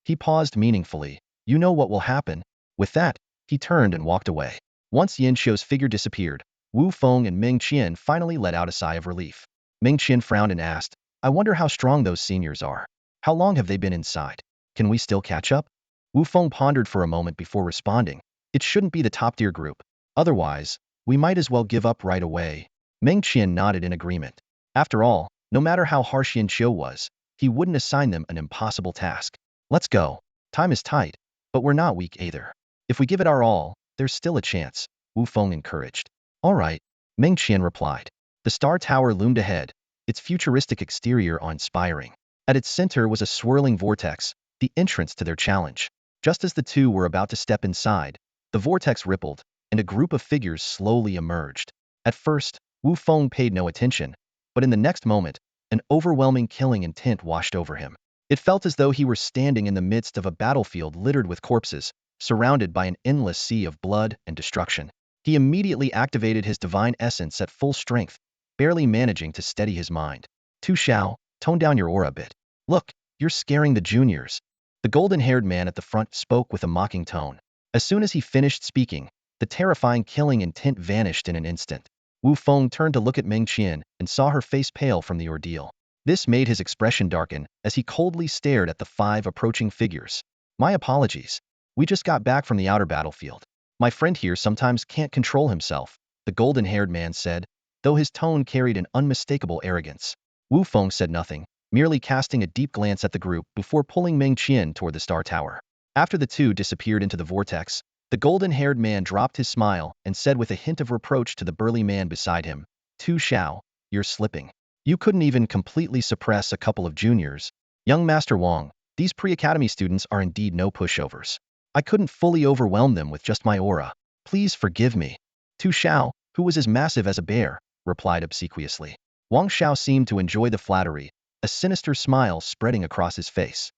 He paused meaningfully. You know what will happen. With that, he turned and walked away. Once Yin Xiu's figure disappeared, Wu Feng and Meng Qian finally let out a sigh of relief. Meng Qian frowned and asked, I wonder how strong those seniors are. How long have they been inside? Can we still catch up? Wu Feng pondered for a moment before responding. It shouldn't be the top-tier group. Otherwise, we might as well give up right away. Meng Qian nodded in agreement. After all, no matter how harsh Yin Xiu was, he wouldn't assign them an impossible task. Let's go. Time is tight, but we're not weak either. If we give it our all, there's still a chance, Wu Feng encouraged. All right, Meng Qian replied. The star tower loomed ahead, its futuristic exterior awe-inspiring. At its center was a swirling vortex, the entrance to their challenge. Just as the 2 were about to step inside, the vortex rippled, and a group of figures slowly emerged. At first, Wu Feng paid no attention, but in the next moment, an overwhelming killing intent washed over him. It felt as though he were standing in the midst of a battlefield littered with corpses, surrounded by an endless sea of blood and destruction. He immediately activated his divine essence at full strength, barely managing to steady his mind. Tu Xiao, tone down your aura a bit. Look, you're scaring the juniors. The golden-haired man at the front spoke with a mocking tone. As soon as he finished speaking, the terrifying killing intent vanished in an instant. Wu Feng turned to look at Meng Qian and saw her face pale from the ordeal. This made his expression darken as he coldly stared at the 5 approaching figures. My apologies. We just got back from the outer battlefield. My friend here sometimes can't control himself, the golden-haired man said, though his tone carried an unmistakable arrogance. Wu Feng said nothing, merely casting a deep glance at the group before pulling Meng Qian toward the Star Tower. After the two disappeared into the vortex, the golden-haired man dropped his smile and said with a hint of reproach to the burly man beside him, Tu Xiao, you're slipping. You couldn't even completely suppress a couple of juniors. Young Master Wang, these pre-academy students are indeed no pushovers. I couldn't fully overwhelm them with just my aura. Please forgive me. Tu Xiao, who was as massive as a bear, replied obsequiously. Wang Xiao seemed to enjoy the flattery, a sinister smile spreading across his face.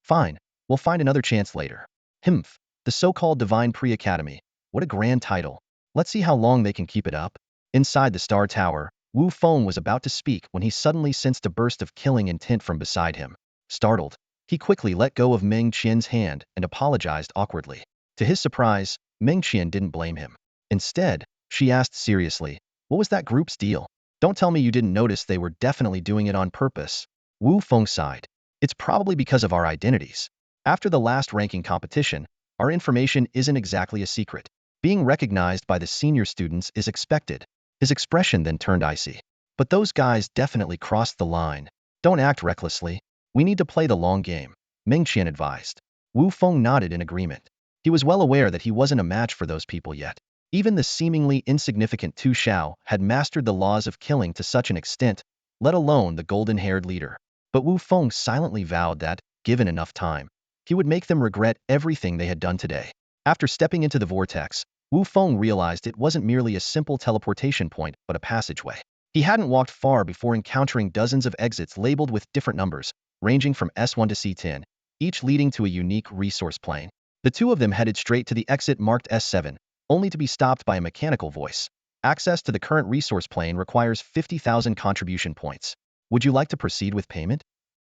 Fine, we'll find another chance later. Himph, the so-called Divine Pre-Academy. What a grand title. Let's see how long they can keep it up. Inside the Star Tower, Wu Feng was about to speak when he suddenly sensed a burst of killing intent from beside him. Startled, he quickly let go of Meng Qian's hand and apologized awkwardly. To his surprise, Meng Qian didn't blame him. Instead, she asked seriously, what was that group's deal? Don't tell me you didn't notice they were definitely doing it on purpose. Wu Feng sighed. It's probably because of our identities. After the last ranking competition, our information isn't exactly a secret. Being recognized by the senior students is expected. His expression then turned icy. But those guys definitely crossed the line. Don't act recklessly. We need to play the long game, Meng Qian advised. Wu Feng nodded in agreement. He was well aware that he wasn't a match for those people yet. Even the seemingly insignificant Tu Xiao had mastered the laws of killing to such an extent, let alone the golden-haired leader. But Wu Feng silently vowed that, given enough time, he would make them regret everything they had done today. After stepping into the vortex, Wu Feng realized it wasn't merely a simple teleportation point but a passageway. He hadn't walked far before encountering dozens of exits labeled with different numbers, ranging from S1 to C10, each leading to a unique resource plane. The two of them headed straight to the exit marked S7, only to be stopped by a mechanical voice. Access to the current resource plane requires 50,000 contribution points. Would you like to proceed with payment?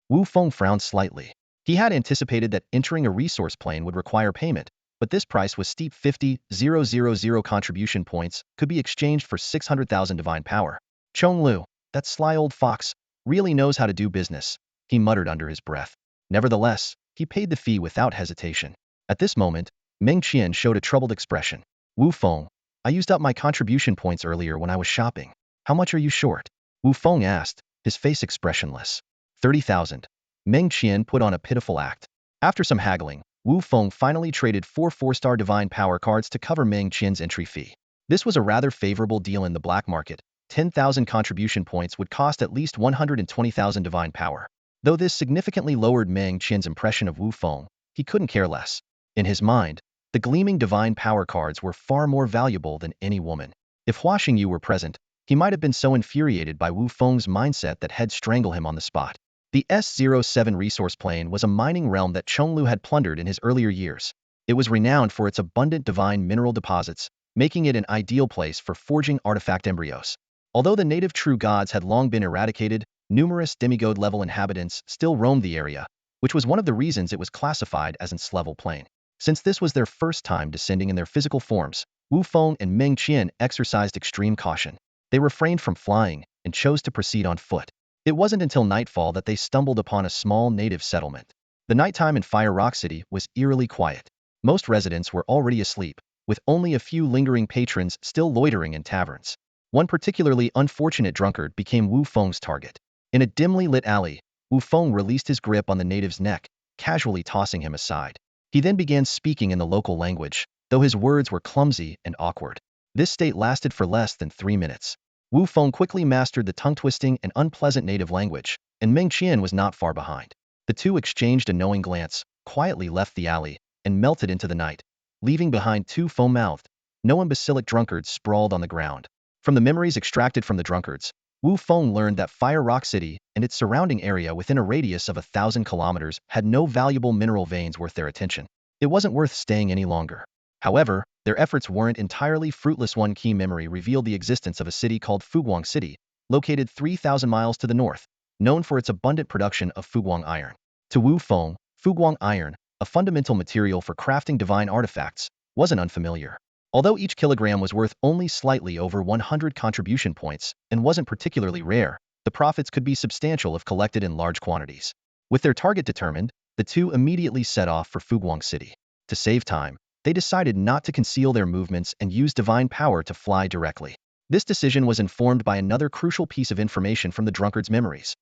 Wu Feng frowned slightly. He had anticipated that entering a resource plane would require payment, but this price was steep. 50,000 contribution points could be exchanged for 600,000 divine power. Chong Lu, that sly old fox, really knows how to do business, he muttered under his breath. Nevertheless, he paid the fee without hesitation. At this moment, Meng Qian showed a troubled expression. Wu Feng, I used up my contribution points earlier when I was shopping. How much are you short? Wu Feng asked, his face expressionless. 30,000. Meng Qian put on a pitiful act. After some haggling, Wu Feng finally traded 4 4-star divine power cards to cover Meng Qian's entry fee. This was a rather favorable deal in the black market. 10,000 contribution points would cost at least 120,000 divine power. Though this significantly lowered Meng Qian's impression of Wu Feng, he couldn't care less. In his mind, the gleaming divine power cards were far more valuable than any woman. If Hua Xingyu were present, he might have been so infuriated by Wu Feng's mindset that he'd strangle him on the spot. The S07 resource plane was a mining realm that Chonglu had plundered in his earlier years. It was renowned for its abundant divine mineral deposits, making it an ideal place for forging artifact embryos. Although the native true gods had long been eradicated, numerous demigod-level inhabitants still roamed the area, which was one of the reasons it was classified as an S-level plane. Since this was their first time descending in their physical forms, Wu Feng and Meng Qian exercised extreme caution. They refrained from flying and chose to proceed on foot. It wasn't until nightfall that they stumbled upon a small native settlement. The nighttime in Fire Rock City was eerily quiet. Most residents were already asleep, with only a few lingering patrons still loitering in taverns. One particularly unfortunate drunkard became Wu Feng's target. In a dimly lit alley, Wu Feng released his grip on the native's neck, casually tossing him aside. He then began speaking in the local language, though his words were clumsy and awkward. This state lasted for less than 3 minutes. Wu Feng quickly mastered the tongue-twisting and unpleasant native language, and Meng Qian was not far behind. The two exchanged a knowing glance, quietly left the alley, and melted into the night, leaving behind 2 foam-mouthed, no imbecilic drunkards sprawled on the ground. From the memories extracted from the drunkards, Wu Feng learned that Fire Rock City and its surrounding area within a radius of 1,000 kilometers had no valuable mineral veins worth their attention. It wasn't worth staying any longer. However, their efforts weren't entirely fruitless. One key memory revealed the existence of a city called Fuguang City, located 3,000 miles to the north, known for its abundant production of Fuguang iron. To Wu Feng, Fuguang iron, a fundamental material for crafting divine artifacts, wasn't unfamiliar. Although each kilogram was worth only slightly over 100 contribution points and wasn't particularly rare, the profits could be substantial if collected in large quantities. With their target determined, the two immediately set off for Fuguang City. To save time, they decided not to conceal their movements and use divine power to fly directly. This decision was informed by another crucial piece of information from the drunkard's memories.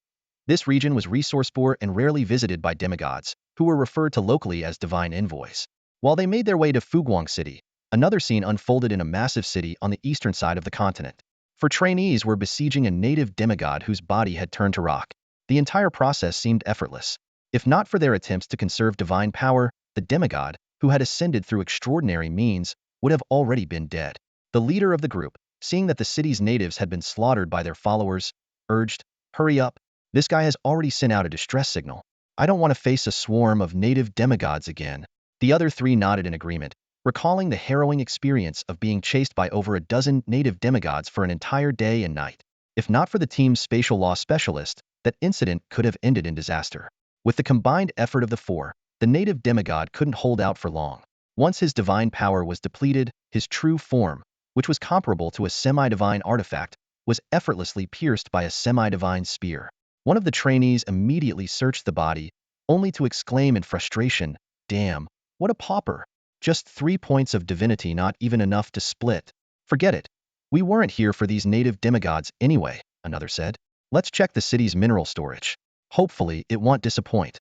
This region was resource-poor and rarely visited by demigods, who were referred to locally as divine envoys. While they made their way to Fuguang City, another scene unfolded in a massive city on the eastern side of the continent. For trainees were besieging a native demigod whose body had turned to rock. The entire process seemed effortless. If not for their attempts to conserve divine power, the demigod, who had ascended through extraordinary means, would have already been dead. The leader of the group, seeing that the city's natives had been slaughtered by their followers, urged, "Hurry up. This guy has already sent out a distress signal. I don't want to face a swarm of native demigods again." The other three nodded in agreement, recalling the harrowing experience of being chased by over a dozen native demigods for an entire day and night. If not for the team's spatial law specialist, that incident could have ended in disaster. With the combined effort of the four, the native demigod couldn't hold out for long. Once his divine power was depleted, his true form, which was comparable to a semi-divine artifact, was effortlessly pierced by a semi-divine spear. One of the trainees immediately searched the body, only to exclaim in frustration, "Damn, what a pauper. Just 3 points of divinity, not even enough to split." "Forget it. We weren't here for these native demigods anyway," another said. "Let's check the city's mineral storage. Hopefully it won't disappoint.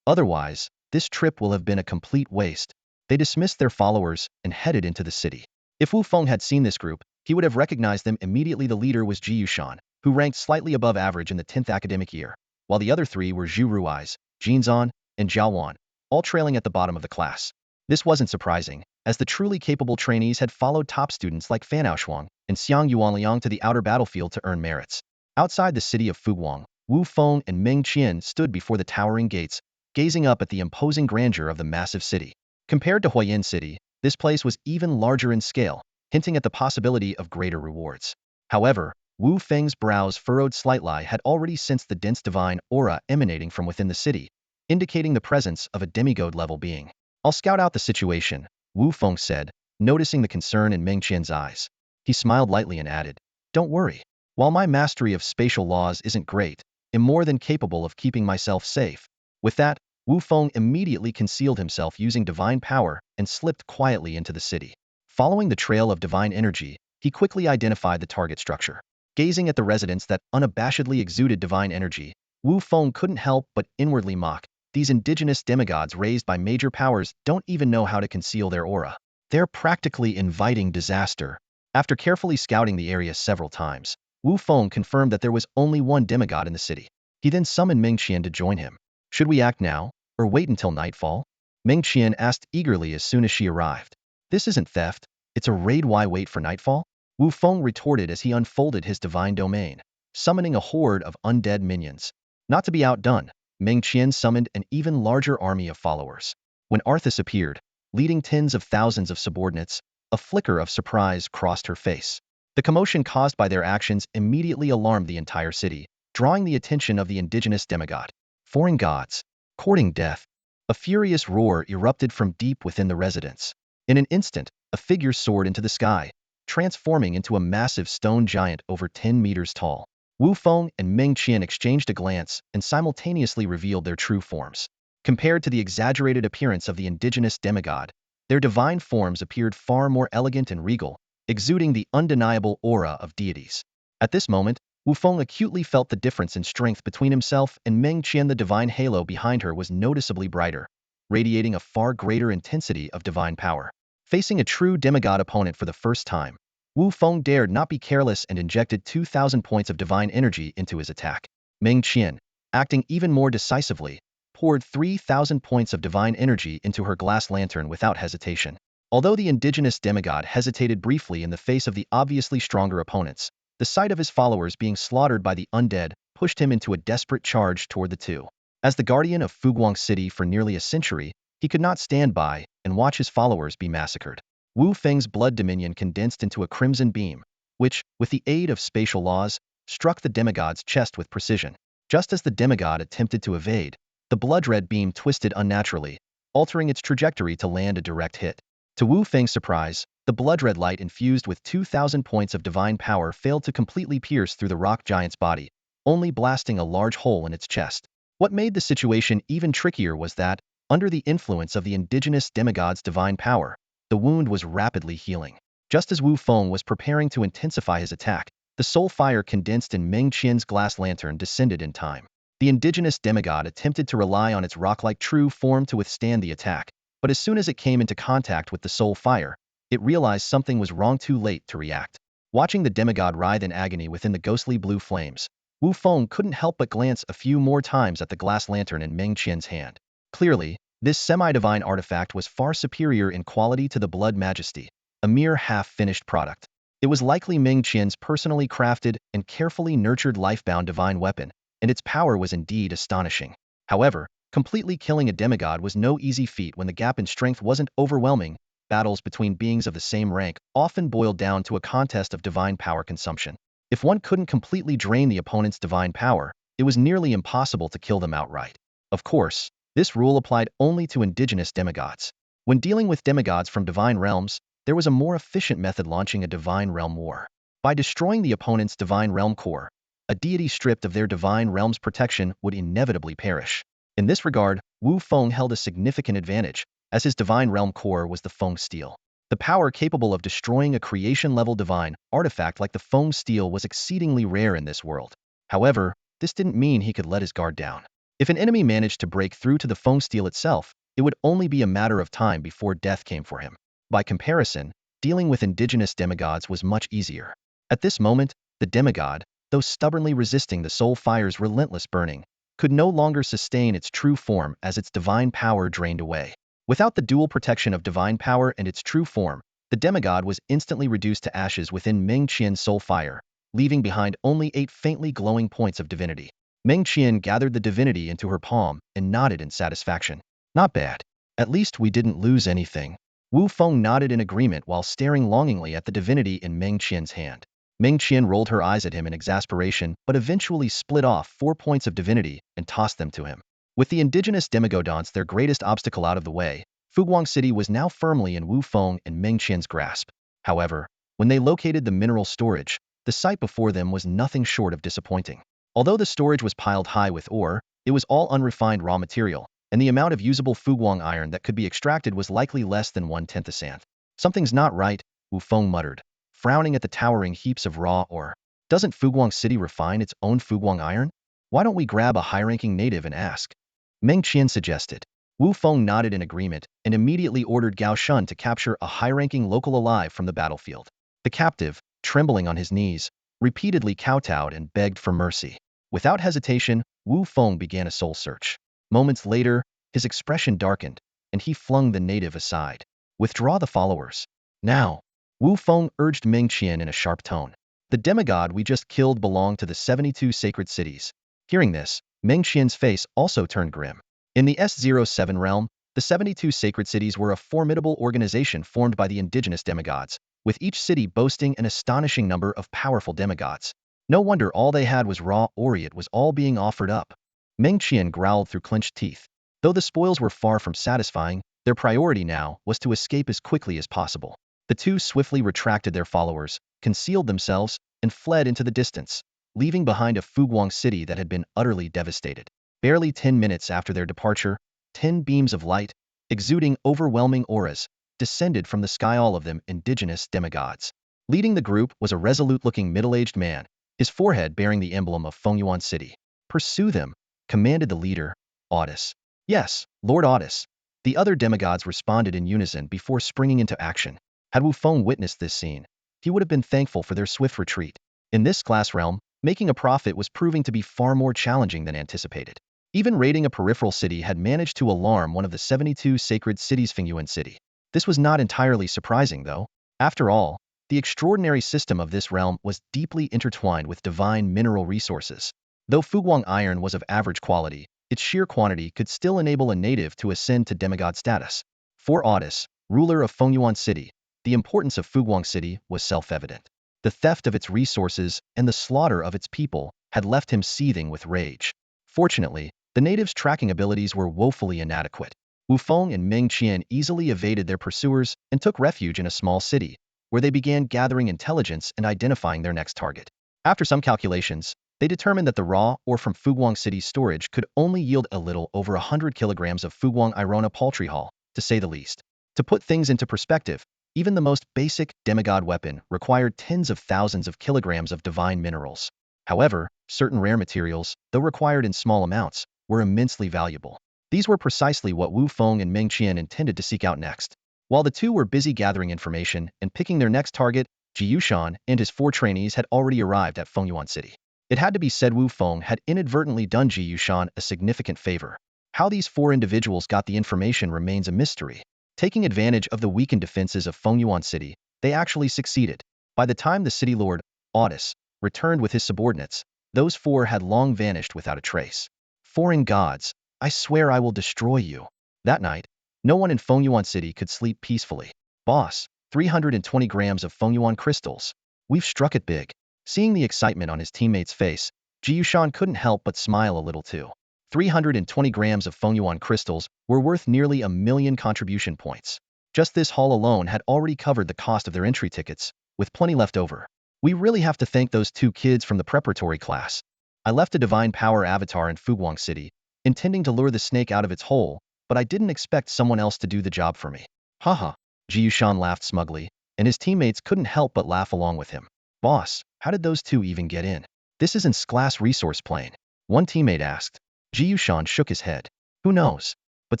Otherwise, this trip will have been a complete waste." They dismissed their followers and headed into the city. If Wu Feng had seen this group, he would have recognized them immediately. The leader was Ji Yushan, who ranked slightly above average in the 10th academic year, while the other three were Zhu Rui's, Jinzan, and Zhao Wan, all trailing at the bottom of the class. This wasn't surprising, as the truly capable trainees had followed top students like Fan Aoshuang and Xiang Yuanliang to the outer battlefield to earn merits. Outside the city of Fuguang, Wu Feng and Meng Qian stood before the towering gates, gazing up at the imposing grandeur of the massive city. Compared to Huayan City, this place was even larger in scale, hinting at the possibility of greater rewards. However, Wu Feng's brows furrowed slightly. Had already sensed the dense divine aura emanating from within the city, indicating the presence of a demigod-level being. "I'll scout out the situation," Wu Feng said, noticing the concern in Meng Qian's eyes. He smiled lightly and added, "Don't worry. While my mastery of spatial laws isn't great, I'm more than capable of keeping myself safe." With that, Wu Feng immediately concealed himself using divine power and slipped quietly into the city. Following the trail of divine energy, he quickly identified the target structure. Gazing at the residence that unabashedly exuded divine energy, Wu Feng couldn't help but inwardly mock. These indigenous demigods raised by major powers don't even know how to conceal their aura. They're practically inviting disaster. After carefully scouting the area several times, Wu Feng confirmed that there was only one demigod in the city. He then summoned Meng Qian to join him. "Should we act now, or wait until nightfall?" Meng Qian asked eagerly as soon as she arrived. "This isn't theft, it's a raid. Why wait for nightfall?" Wu Feng retorted as he unfolded his divine domain, summoning a horde of undead minions. Not to be outdone, Meng Qian summoned an even larger army of followers. When Arthas appeared, leading tens of thousands of subordinates, a flicker of surprise crossed her face. The commotion caused by their actions immediately alarmed the entire city, drawing the attention of the indigenous demigod. "Foreign gods, courting death." A furious roar erupted from deep within the residence. In an instant, a figure soared into the sky, transforming into a massive stone giant over 10 meters tall. Wu Feng and Meng Qian exchanged a glance and simultaneously revealed their true forms. Compared to the exaggerated appearance of the indigenous demigod, their divine forms appeared far more elegant and regal, exuding the undeniable aura of deities. At this moment, Wu Feng acutely felt the difference in strength between himself and Meng Qian. The divine halo behind her was noticeably brighter, radiating a far greater intensity of divine power. Facing a true demigod opponent for the first time, Wu Feng dared not be careless and injected 2,000 points of divine energy into his attack. Meng Qian, acting even more decisively, poured 3,000 points of divine energy into her glass lantern without hesitation. Although the indigenous demigod hesitated briefly in the face of the obviously stronger opponents, The sight of his followers being slaughtered by the undead pushed him into a desperate charge toward the two. As the guardian of Fuguang City for nearly a century, he could not stand by and watch his followers be massacred. Wu Feng's blood dominion condensed into a crimson beam, which, with the aid of spatial laws, struck the demigod's chest with precision. Just as the demigod attempted to evade, the blood-red beam twisted unnaturally, altering its trajectory to land a direct hit. To Wu Feng's surprise, the blood-red light infused with 2,000 points of divine power failed to completely pierce through the rock giant's body, only blasting a large hole in its chest. What made the situation even trickier was that, under the influence of the indigenous demigod's divine power, the wound was rapidly healing. Just as Wu Feng was preparing to intensify his attack, the soul fire condensed in Meng Qian's glass lantern descended in time. The indigenous demigod attempted to rely on its rock-like true form to withstand the attack, but as soon as it came into contact with the soul fire, it realized something was wrong too late to react. Watching the demigod writhe in agony within the ghostly blue flames, Wu Feng couldn't help but glance a few more times at the glass lantern in Meng Qian's hand. Clearly, this semi-divine artifact was far superior in quality to the Blood Majesty, a mere half-finished product. It was likely Meng Qian's personally crafted and carefully nurtured life-bound divine weapon, and its power was indeed astonishing. However, completely killing a demigod was no easy feat when the gap in strength wasn't overwhelming. Battles between beings of the same rank often boiled down to a contest of divine power consumption. If one couldn't completely drain the opponent's divine power, it was nearly impossible to kill them outright. Of course, this rule applied only to indigenous demigods. When dealing with demigods from divine realms, there was a more efficient method: launching a divine realm war. By destroying the opponent's divine realm core, a deity stripped of their divine realm's protection would inevitably perish. In this regard, Wu Feng held a significant advantage, as his divine realm core was the Feng Steel. The power capable of destroying a creation-level divine artifact like the Feng Steel was exceedingly rare in this world. However, this didn't mean he could let his guard down. If an enemy managed to break through to the Feng Steel itself, it would only be a matter of time before death came for him. By comparison, dealing with indigenous demigods was much easier. At this moment, the demigod, though stubbornly resisting the soul fire's relentless burning, could no longer sustain its true form as its divine power drained away. Without the dual protection of divine power and its true form, the demigod was instantly reduced to ashes within Meng Qian's soul fire, leaving behind only 8 faintly glowing points of divinity. Meng Qian gathered the divinity into her palm and nodded in satisfaction. Not bad. At least we didn't lose anything. Wu Feng nodded in agreement while staring longingly at the divinity in Meng Qian's hand. Meng Qian rolled her eyes at him in exasperation but eventually split off 4 points of divinity and tossed them to him. With the indigenous demigodons their greatest obstacle out of the way, Fuguang City was now firmly in Wu Feng and Meng Qian's grasp. However, when they located the mineral storage, the sight before them was nothing short of disappointing. Although the storage was piled high with ore, it was all unrefined raw material, and the amount of usable Fuguang iron that could be extracted was likely less than 1/10 a cent. Something's not right, Wu Feng muttered, frowning at the towering heaps of raw ore. Doesn't Fuguang City refine its own Fuguang iron? Why don't we grab a high-ranking native and ask? Meng Qian suggested. Wu Feng nodded in agreement and immediately ordered Gao Shun to capture a high-ranking local alive from the battlefield. The captive, trembling on his knees, repeatedly kowtowed and begged for mercy. Without hesitation, Wu Feng began a soul search. Moments later, his expression darkened, and he flung the native aside. Withdraw the followers. Now, Wu Feng urged Meng Qian in a sharp tone. The demigod we just killed belonged to the 72 sacred cities. Hearing this, Meng Qian's face also turned grim. In the S07 realm, the 72 sacred cities were a formidable organization formed by the indigenous demigods, with each city boasting an astonishing number of powerful demigods. No wonder all they had was raw ore. It was all being offered up. Meng Qian growled through clenched teeth. Though the spoils were far from satisfying, their priority now was to escape as quickly as possible. The two swiftly retracted their followers, concealed themselves, and fled into the distance, leaving behind a Fuguang city that had been utterly devastated. Barely 10 minutes after their departure, 10 beams of light, exuding overwhelming auras, descended from the sky, all of them indigenous demigods. Leading the group was a resolute-looking middle-aged man, his forehead bearing the emblem of Fengyuan City. Pursue them, commanded the leader, Otis. Yes, Lord Otis. The other demigods responded in unison before springing into action. Had Wu Feng witnessed this scene, he would have been thankful for their swift retreat. In this glass realm, making a profit was proving to be far more challenging than anticipated. Even raiding a peripheral city had managed to alarm one of the 72 sacred cities, Fengyuan City. This was not entirely surprising, though. After all, The extraordinary system of this realm was deeply intertwined with divine mineral resources. Though Fuguang iron was of average quality, its sheer quantity could still enable a native to ascend to demigod status. For Audis, ruler of Fengyuan City, the importance of Fuguang City was self-evident. The theft of its resources and the slaughter of its people had left him seething with rage. Fortunately, the natives' tracking abilities were woefully inadequate. Wu Feng and Meng Qian easily evaded their pursuers and took refuge in a small city, where they began gathering intelligence and identifying their next target. After some calculations, they determined that the raw ore from Fuguang City's storage could only yield a little over 100 kilograms of Fuguang Irona paltry haul, to say the least. To put things into perspective, even the most basic demigod weapon required tens of thousands of kilograms of divine minerals. However, certain rare materials, though required in small amounts, were immensely valuable. These were precisely what Wu Feng and Meng Qian intended to seek out next. While the two were busy gathering information and picking their next target, Ji Yushan and his 4 trainees had already arrived at Fengyuan City. It had to be said Wu Feng had inadvertently done Ji Yushan a significant favor. How these 4 individuals got the information remains a mystery. Taking advantage of the weakened defenses of Fengyuan City, they actually succeeded. By the time the city lord, Audis, returned with his subordinates, those 4 had long vanished without a trace. Foreign gods, I swear I will destroy you. That night, no one in Fengyuan City could sleep peacefully. Boss, 320 grams of Fengyuan crystals. We've struck it big. Seeing the excitement on his teammate's face, Ji Yushan couldn't help but smile a little too. 320 grams of Fengyuan crystals were worth nearly 1,000,000 contribution points. Just this haul alone had already covered the cost of their entry tickets, with plenty left over. We really have to thank those 2 kids from the preparatory class. I left a divine power avatar in Fuguang City, intending to lure the snake out of its hole, but I didn't expect someone else to do the job for me. Haha. Ji Yushan laughed smugly, and his teammates couldn't help but laugh along with him. Boss, how did those 2 even get in? This isn't class resource plane. One teammate asked. Ji Yushan shook his head. Who knows? But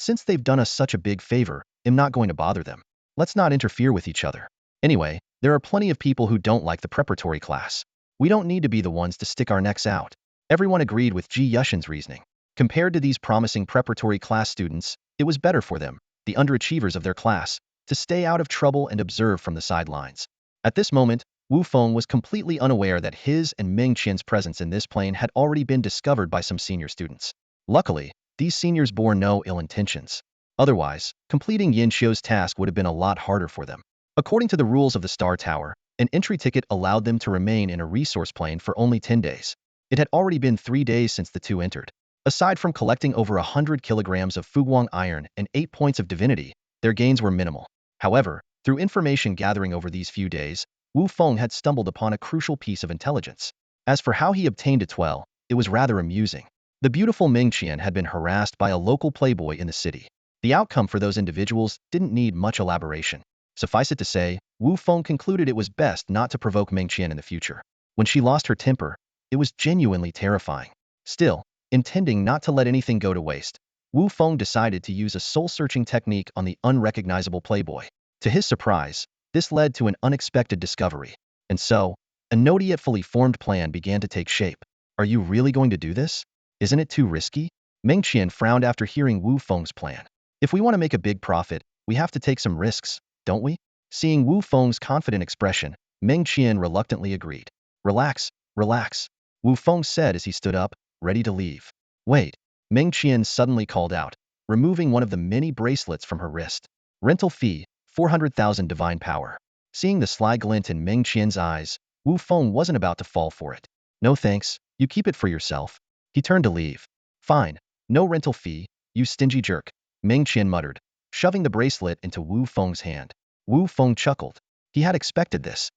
since they've done us such a big favor, I'm not going to bother them. Let's not interfere with each other. Anyway, there are plenty of people who don't like the preparatory class. We don't need to be the ones to stick our necks out. Everyone agreed with Ji Yushan's reasoning. Compared to these promising preparatory class students, it was better for them, the underachievers of their class, to stay out of trouble and observe from the sidelines. At this moment, Wu Feng was completely unaware that his and Meng Qian's presence in this plane had already been discovered by some senior students. Luckily, these seniors bore no ill intentions. Otherwise, completing Yin Xiu's task would have been a lot harder for them. According to the rules of the Star Tower, an entry ticket allowed them to remain in a resource plane for only 10 days. It had already been 3 days since the 2 entered. Aside from collecting over 100 kilograms of Fuguang iron and 8 points of divinity, their gains were minimal. However, through information gathering over these few days, Wu Feng had stumbled upon a crucial piece of intelligence. As for how he obtained it, well, it was rather amusing. The beautiful Meng Qian had been harassed by a local playboy in the city. The outcome for those individuals didn't need much elaboration. Suffice it to say, Wu Feng concluded it was best not to provoke Meng Qian in the future. When she lost her temper, it was genuinely terrifying. Still, intending not to let anything go to waste, Wu Feng decided to use a soul-searching technique on the unrecognizable playboy. To his surprise, this led to an unexpected discovery. And so, a not yet fully formed plan began to take shape. Are you really going to do this? Isn't it too risky? Meng Qian frowned after hearing Wu Feng's plan. If we want to make a big profit, we have to take some risks, don't we? Seeing Wu Feng's confident expression, Meng Qian reluctantly agreed. Relax, relax, Wu Feng said as he stood up, ready to leave. Wait, Meng Qian suddenly called out, removing one of the many bracelets from her wrist. Rental fee, 400,000 divine power. Seeing the sly glint in Meng Qian's eyes, Wu Feng wasn't about to fall for it. No thanks, you keep it for yourself. He turned to leave. Fine, no rental fee, you stingy jerk, Meng Qian muttered, shoving the bracelet into Wu Feng's hand. Wu Feng chuckled. He had expected this.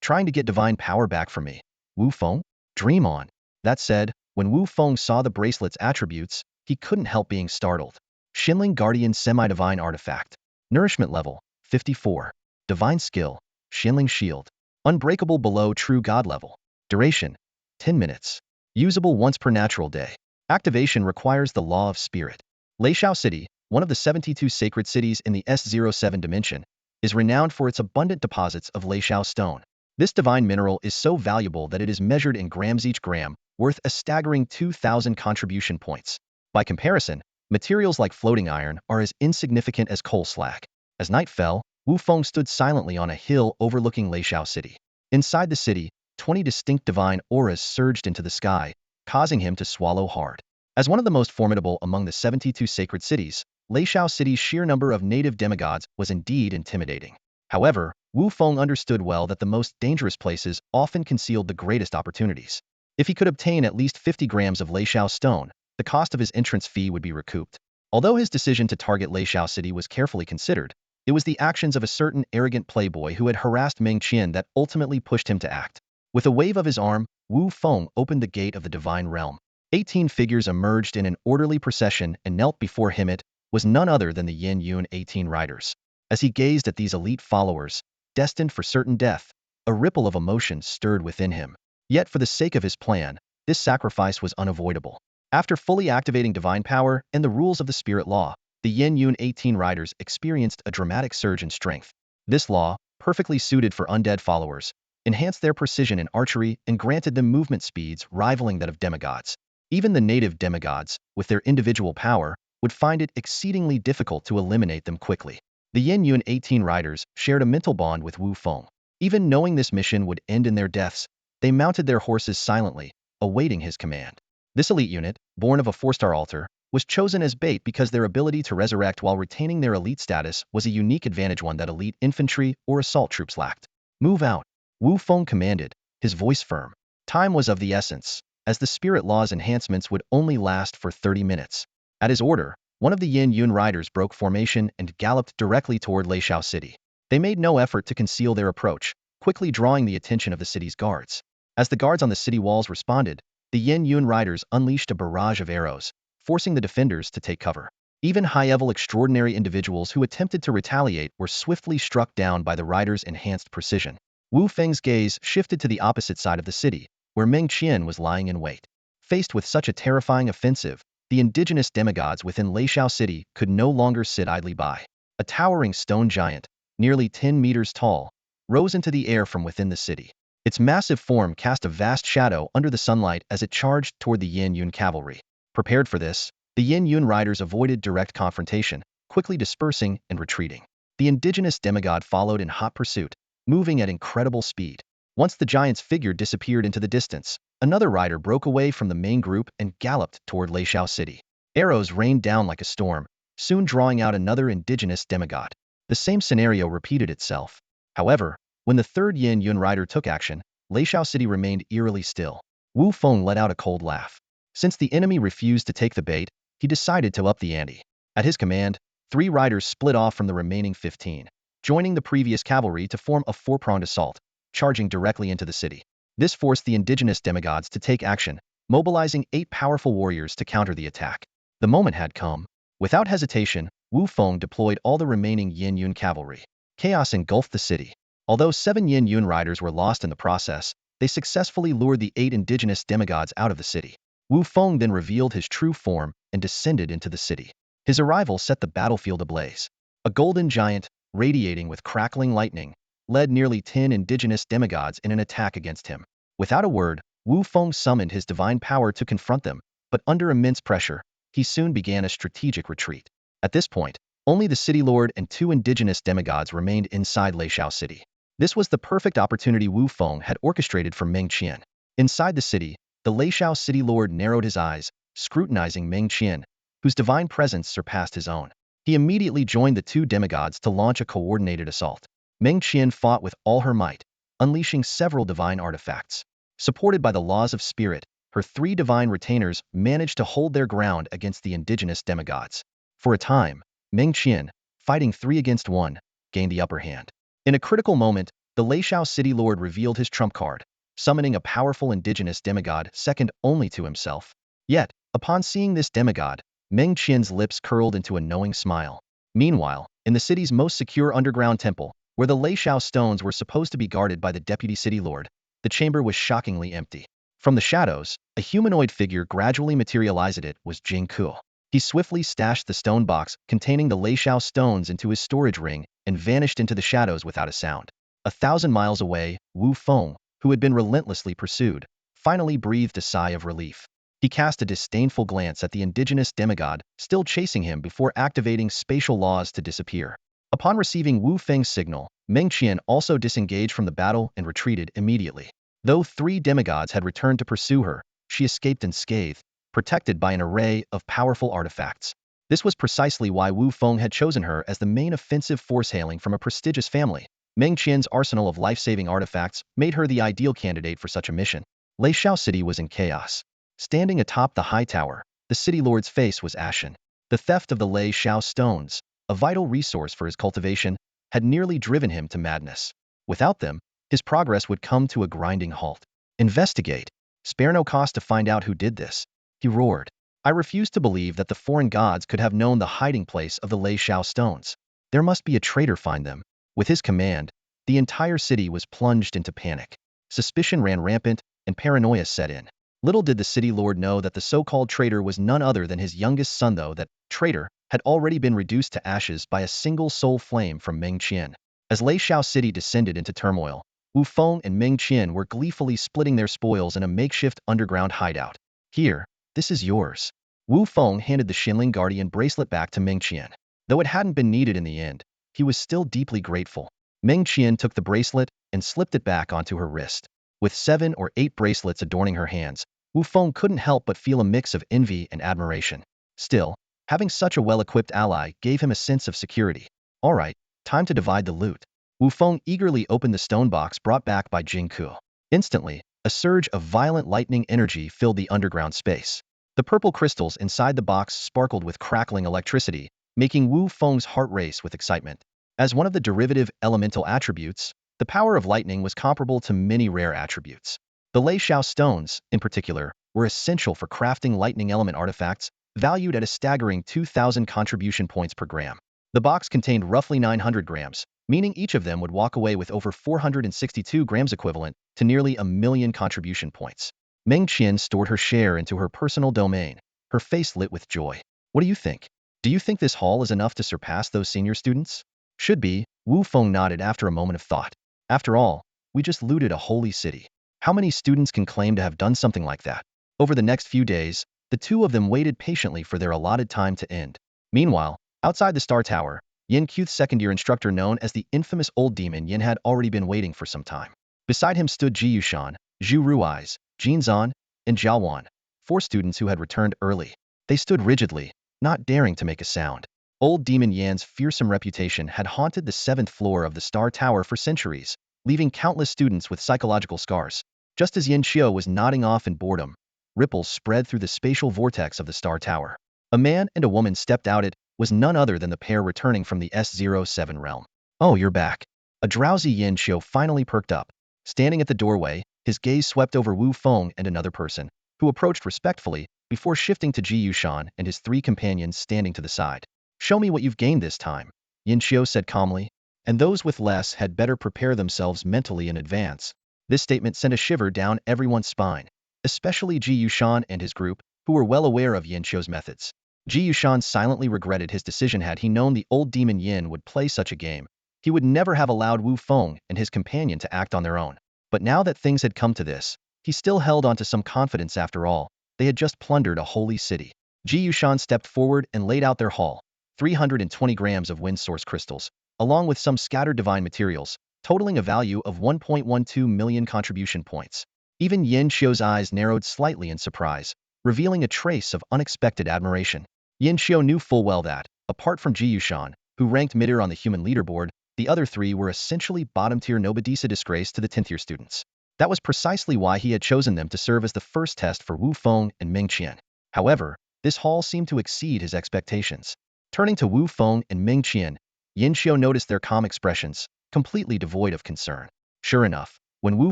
Trying to get divine power back from me. Wu Feng? Dream on. That said, when Wu Feng saw the bracelet's attributes, he couldn't help being startled. Shinling Guardian Semi-Divine Artifact. Nourishment level, 54. Divine skill, Shinling Shield. Unbreakable below true god level. Duration, 10 minutes. Usable once per natural day. Activation requires the Law of Spirit. Leixiao City, one of the 72 sacred cities in the S07 dimension, is renowned for its abundant deposits of Leixiao stone. This divine mineral is so valuable that it is measured in grams each gram, worth a staggering 2,000 contribution points. By comparison, materials like floating iron are as insignificant as coal slack. As night fell, Wu Feng stood silently on a hill overlooking Leishao City. Inside the city, 20 distinct divine auras surged into the sky, causing him to swallow hard. As one of the most formidable among the 72 sacred cities, Leishao City's sheer number of native demigods was indeed intimidating. However, Wu Feng understood well that the most dangerous places often concealed the greatest opportunities. If he could obtain at least 50 grams of Leishao stone, the cost of his entrance fee would be recouped. Although his decision to target Leishao City was carefully considered, it was the actions of a certain arrogant playboy who had harassed Meng Qian that ultimately pushed him to act. With a wave of his arm, Wu Feng opened the gate of the divine realm. 18 figures emerged in an orderly procession and knelt before him. It was none other than the Yin Yun 18 riders. As he gazed at these elite followers, destined for certain death, a ripple of emotion stirred within him. Yet for the sake of his plan, this sacrifice was unavoidable. After fully activating divine power and the rules of the spirit law, the Yin Yun 18 riders experienced a dramatic surge in strength. This law, perfectly suited for undead followers, enhanced their precision in archery and granted them movement speeds rivaling that of demigods. Even the native demigods, with their individual power, would find it exceedingly difficult to eliminate them quickly. The Yin Yun 18 riders shared a mental bond with Wu Feng. Even knowing this mission would end in their deaths, they mounted their horses silently, awaiting his command. This elite unit, born of a 4-star altar, was chosen as bait because their ability to resurrect while retaining their elite status was a unique advantage, one that elite infantry or assault troops lacked. Move out, Wu Feng commanded, his voice firm. Time was of the essence, as the spirit law's enhancements would only last for 30 minutes. At his order, one of the Yin Yun riders broke formation and galloped directly toward Leishao City. They made no effort to conceal their approach, quickly drawing the attention of the city's guards. As the guards on the city walls responded, the Yin Yun riders unleashed a barrage of arrows, forcing the defenders to take cover. Even high-level extraordinary individuals who attempted to retaliate were swiftly struck down by the riders' enhanced precision. Wu Feng's gaze shifted to the opposite side of the city, where Meng Qian was lying in wait. Faced with such a terrifying offensive, the indigenous demigods within Leishao City could no longer sit idly by. A towering stone giant, nearly 10 meters tall, rose into the air from within the city. Its massive form cast a vast shadow under the sunlight as it charged toward the Yin Yun cavalry. Prepared for this, the Yin Yun riders avoided direct confrontation, quickly dispersing and retreating. The indigenous demigod followed in hot pursuit, moving at incredible speed. Once the giant's figure disappeared into the distance, another rider broke away from the main group and galloped toward Leishao City. Arrows rained down like a storm, soon drawing out another indigenous demigod. The same scenario repeated itself. However, when the third Yin Yun rider took action, Leishao City remained eerily still. Wu Feng let out a cold laugh. Since the enemy refused to take the bait, he decided to up the ante. At his command, 3 riders split off from the remaining 15, joining the previous cavalry to form a 4-pronged assault, charging directly into the city. This forced the indigenous demigods to take action, mobilizing 8 powerful warriors to counter the attack. The moment had come. Without hesitation, Wu Feng deployed all the remaining Yin Yun cavalry. Chaos engulfed the city. Although 7 Yin Yun riders were lost in the process, they successfully lured the 8 indigenous demigods out of the city. Wu Feng then revealed his true form and descended into the city. His arrival set the battlefield ablaze. A golden giant, radiating with crackling lightning, led nearly 10 indigenous demigods in an attack against him. Without a word, Wu Feng summoned his divine power to confront them, but under immense pressure, he soon began a strategic retreat. At this point, only the city lord and 2 indigenous demigods remained inside Leishao City. This was the perfect opportunity Wu Feng had orchestrated for Meng Qian. Inside the city, the Leishao City lord narrowed his eyes, scrutinizing Meng Qian, whose divine presence surpassed his own. He immediately joined the 2 demigods to launch a coordinated assault. Meng Qian fought with all her might, unleashing several divine artifacts. Supported by the laws of spirit, her 3 divine retainers managed to hold their ground against the indigenous demigods. For a time, Meng Qian, fighting 3 against 1, gained the upper hand. In a critical moment, the Leishao City Lord revealed his trump card, summoning a powerful indigenous demigod second only to himself. Yet, upon seeing this demigod, Meng Qian's lips curled into a knowing smile. Meanwhile, in the city's most secure underground temple, where the Leishao stones were supposed to be guarded by the deputy city lord, the chamber was shockingly empty. From the shadows, a humanoid figure gradually materialized. It was Jing Kuo. He swiftly stashed the stone box containing the Leishao stones into his storage ring and vanished into the shadows without a sound. 1,000 miles away, Wu Feng, who had been relentlessly pursued, finally breathed a sigh of relief. He cast a disdainful glance at the indigenous demigod still chasing him before activating spatial laws to disappear. Upon receiving Wu Feng's signal, Meng Qian also disengaged from the battle and retreated immediately. Though 3 demigods had returned to pursue her, she escaped unscathed, protected by an array of powerful artifacts. This was precisely why Wu Feng had chosen her as the main offensive force hailing from a prestigious family. Meng Qian's arsenal of life-saving artifacts made her the ideal candidate for such a mission. Lei Xiao City was in chaos. Standing atop the high tower, the city lord's face was ashen. The theft of the Lei Xiao stones, a vital resource for his cultivation, had nearly driven him to madness. Without them, his progress would come to a grinding halt. Investigate. Spare no cost to find out who did this, he roared. I refuse to believe that the foreign gods could have known the hiding place of the Lei Xiao stones. There must be a traitor. Find them. With his command, the entire city was plunged into panic. Suspicion ran rampant, and paranoia set in. Little did the city lord know that the so-called traitor was none other than his youngest son, though that traitor had already been reduced to ashes by a single soul flame from Meng Qian. As Lei Xiao City descended into turmoil, Wu Feng and Meng Qian were gleefully splitting their spoils in a makeshift underground hideout. Here, this is yours. Wu Feng handed the Xinling Guardian bracelet back to Meng Qian. Though it hadn't been needed in the end, he was still deeply grateful. Meng Qian took the bracelet and slipped it back onto her wrist. With 7 or 8 bracelets adorning her hands, Wu Feng couldn't help but feel a mix of envy and admiration. Still, having such a well-equipped ally gave him a sense of security. All right, time to divide the loot. Wu Feng eagerly opened the stone box brought back by Jing Ku. Instantly, a surge of violent lightning energy filled the underground space. The purple crystals inside the box sparkled with crackling electricity, making Wu Feng's heart race with excitement. As one of the derivative elemental attributes, the power of lightning was comparable to many rare attributes. The Lei Xiao stones, in particular, were essential for crafting lightning element artifacts, valued at a staggering 2,000 contribution points per gram. The box contained roughly 900 grams, meaning each of them would walk away with over 462 grams, equivalent to nearly 1,000,000 contribution points. Meng Qian stored her share into her personal domain, her face lit with joy. What do you think? Do you think this haul is enough to surpass those senior students? Should be, Wu Feng nodded after a moment of thought. After all, we just looted a holy city. How many students can claim to have done something like that? Over the next few days, the two of them waited patiently for their allotted time to end. Meanwhile, outside the Star Tower, Yin Q's second-year instructor known as the infamous Old Demon Yin had already been waiting for some time. Beside him stood Ji Yushan, Zhu Rui's, Jin Zan, and Zhao Wan, 4 students who had returned early. They stood rigidly, not daring to make a sound. Old Demon Yan's fearsome reputation had haunted the 7th floor of the Star Tower for centuries, leaving countless students with psychological scars. Just as Yin Qiu was nodding off in boredom, ripples spread through the spatial vortex of the Star Tower. A man and a woman stepped out. It was none other than the pair returning from the S07 realm. Oh, you're back. A drowsy Yin Qiu finally perked up. Standing at the doorway, his gaze swept over Wu Feng and another person, who approached respectfully, before shifting to Ji Yushan and his 3 companions standing to the side. Show me what you've gained this time, Yin Qiu said calmly, and those with less had better prepare themselves mentally in advance. This statement sent a shiver down everyone's spine, especially Ji Yushan and his group, who were well aware of Yin Qiu's methods. Ji Yushan silently regretted his decision. Had he known the old demon Yin would play such a game, he would never have allowed Wu Feng and his companion to act on their own. But now that things had come to this, he still held on to some confidence. After all, they had just plundered a holy city. Ji Yushan stepped forward and laid out their haul: 320 grams of wind source crystals, along with some scattered divine materials, totaling a value of 1.12 million contribution points. Even Yin Qiu's eyes narrowed slightly in surprise, revealing a trace of unexpected admiration. Yin Qiu knew full well that, apart from Ji Yushan, who ranked mid-tier on the human leaderboard, the other 3 were essentially bottom-tier nobodies, a disgrace to the 10th-tier students. That was precisely why he had chosen them to serve as the first test for Wu Feng and Meng Qian. However, this haul seemed to exceed his expectations. Turning to Wu Feng and Meng Qian, Yin Qiu noticed their calm expressions, completely devoid of concern. Sure enough, when Wu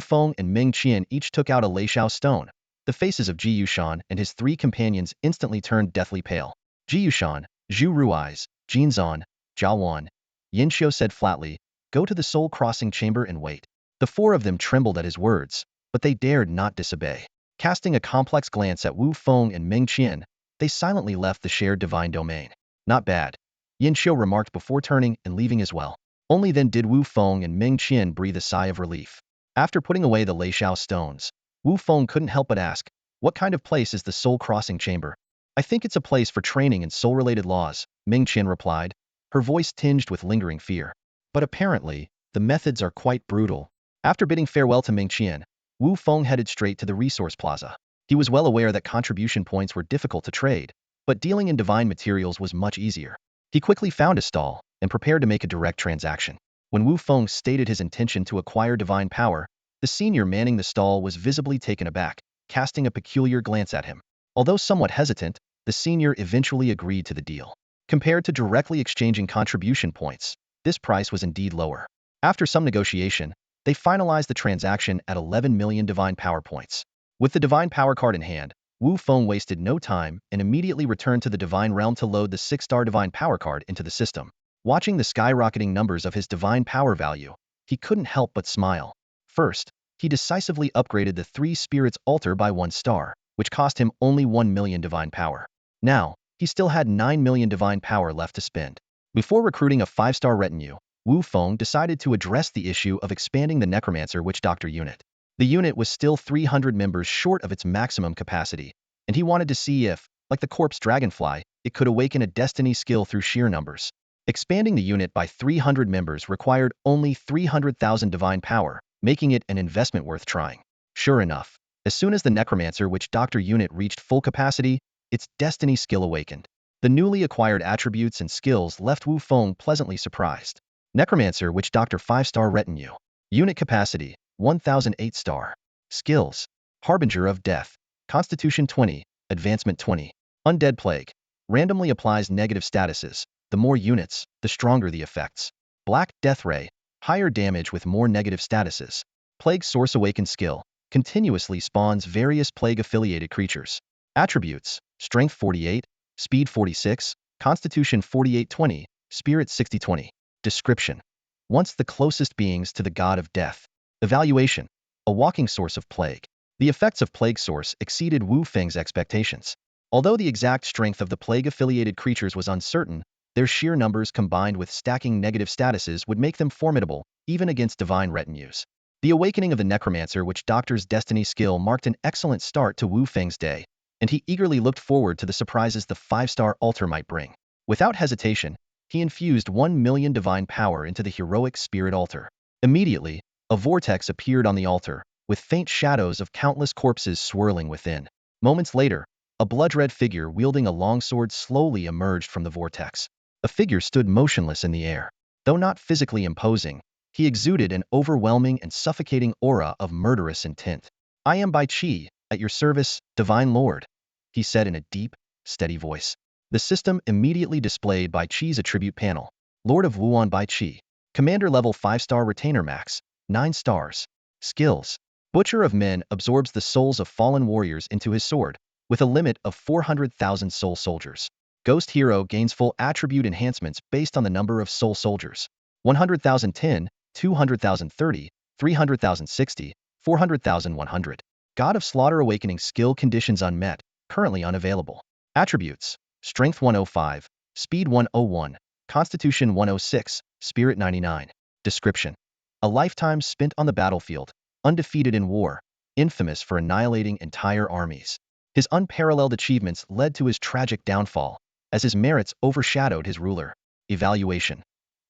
Feng and Meng Qian each took out a Lei Xiao stone, the faces of Ji Yushan and his 3 companions instantly turned deathly pale. Ji Yushan, Zhu Rui's, Jin Zan, Zhao Wan, Yin Qiu said flatly, "Go to the soul crossing chamber and wait." The 4 of them trembled at his words, but they dared not disobey. Casting a complex glance at Wu Feng and Meng Qian, they silently left the shared divine domain. Not bad, Yin Qiu remarked before turning and leaving as well. Only then did Wu Feng and Meng Qian breathe a sigh of relief. After putting away the Lei Xiao stones, Wu Feng couldn't help but ask, "What kind of place is the soul crossing chamber?" "I think it's a place for training in soul-related laws," Meng Qian replied. her voice tinged with lingering fear. But apparently, the methods are quite brutal. After bidding farewell to Ming Qian, Wu Feng headed straight to the resource plaza. He was well aware that contribution points were difficult to trade, but dealing in divine materials was much easier. He quickly found a stall and prepared to make a direct transaction. When Wu Feng stated his intention to acquire divine power, the senior manning the stall was visibly taken aback, casting a peculiar glance at him. Although somewhat hesitant, the senior eventually agreed to the deal. Compared to directly exchanging contribution points, this price was indeed lower. After some negotiation, they finalized the transaction at 11 million divine power points. With the divine power card in hand, Wu Feng wasted no time and immediately returned to the divine realm to load the 6-star divine power card into the system. Watching the skyrocketing numbers of his divine power value, he couldn't help but smile. First, he decisively upgraded the 3 spirits altar by 1 star, which cost him only 1 million divine power. Now, he still had 9 million divine power left to spend. Before recruiting a 5-star retinue, Wu Feng decided to address the issue of expanding the Necromancer Witch Doctor unit. The unit was still 300 members short of its maximum capacity, and he wanted to see if, like the corpse dragonfly, it could awaken a destiny skill through sheer numbers. Expanding the unit by 300 members required only 300,000 divine power, making it an investment worth trying. Sure enough, as soon as the Necromancer Witch Doctor unit reached full capacity, its destiny skill awakened. The newly acquired attributes and skills left Wu Feng pleasantly surprised. Necromancer Witch Doctor 5-star retinue. Unit capacity, 1008 star. Skills: Harbinger of Death. Constitution 20, Advancement 20. Undead Plague. Randomly applies negative statuses. The more units, the stronger the effects. Black Death Ray. Higher damage with more negative statuses. Plague Source Awakened skill. Continuously spawns various plague-affiliated creatures. Attributes: Strength 48, Speed 46, Constitution 4820, Spirit 6020. Description: once the closest beings to the god of death. Evaluation: a walking source of plague. The effects of Plague Source exceeded Wu Feng's expectations. Although the exact strength of the plague-affiliated creatures was uncertain, their sheer numbers combined with stacking negative statuses would make them formidable, even against divine retinues. The awakening of the Necromancer Witch Doctor's destiny skill marked an excellent start to Wu Feng's day, and he eagerly looked forward to the surprises the 5-star altar might bring. Without hesitation, he infused 1 million divine power into the heroic spirit altar. Immediately, a vortex appeared on the altar, with faint shadows of countless corpses swirling within. Moments later, a blood-red figure wielding a longsword slowly emerged from the vortex. The figure stood motionless in the air. Though not physically imposing, he exuded an overwhelming and suffocating aura of murderous intent. "I am Bai Qi, at your service, Divine Lord," he said in a deep, steady voice. The system immediately displayed Bai Qi's attribute panel. Lord of Wuan Bai Qi. Commander level 5-star retainer max, 9 stars. Skills: Butcher of Men absorbs the souls of fallen warriors into his sword, with a limit of 400,000 soul soldiers. Ghost Hero gains full attribute enhancements based on the number of soul soldiers. 100,010, 200,030, 300,060, 400,100. God of Slaughter Awakening skill conditions unmet, currently unavailable. Attributes: Strength 105, Speed 101, Constitution 106, Spirit 99. Description: a lifetime spent on the battlefield, undefeated in war, infamous for annihilating entire armies. His unparalleled achievements led to his tragic downfall, as his merits overshadowed his ruler. Evaluation: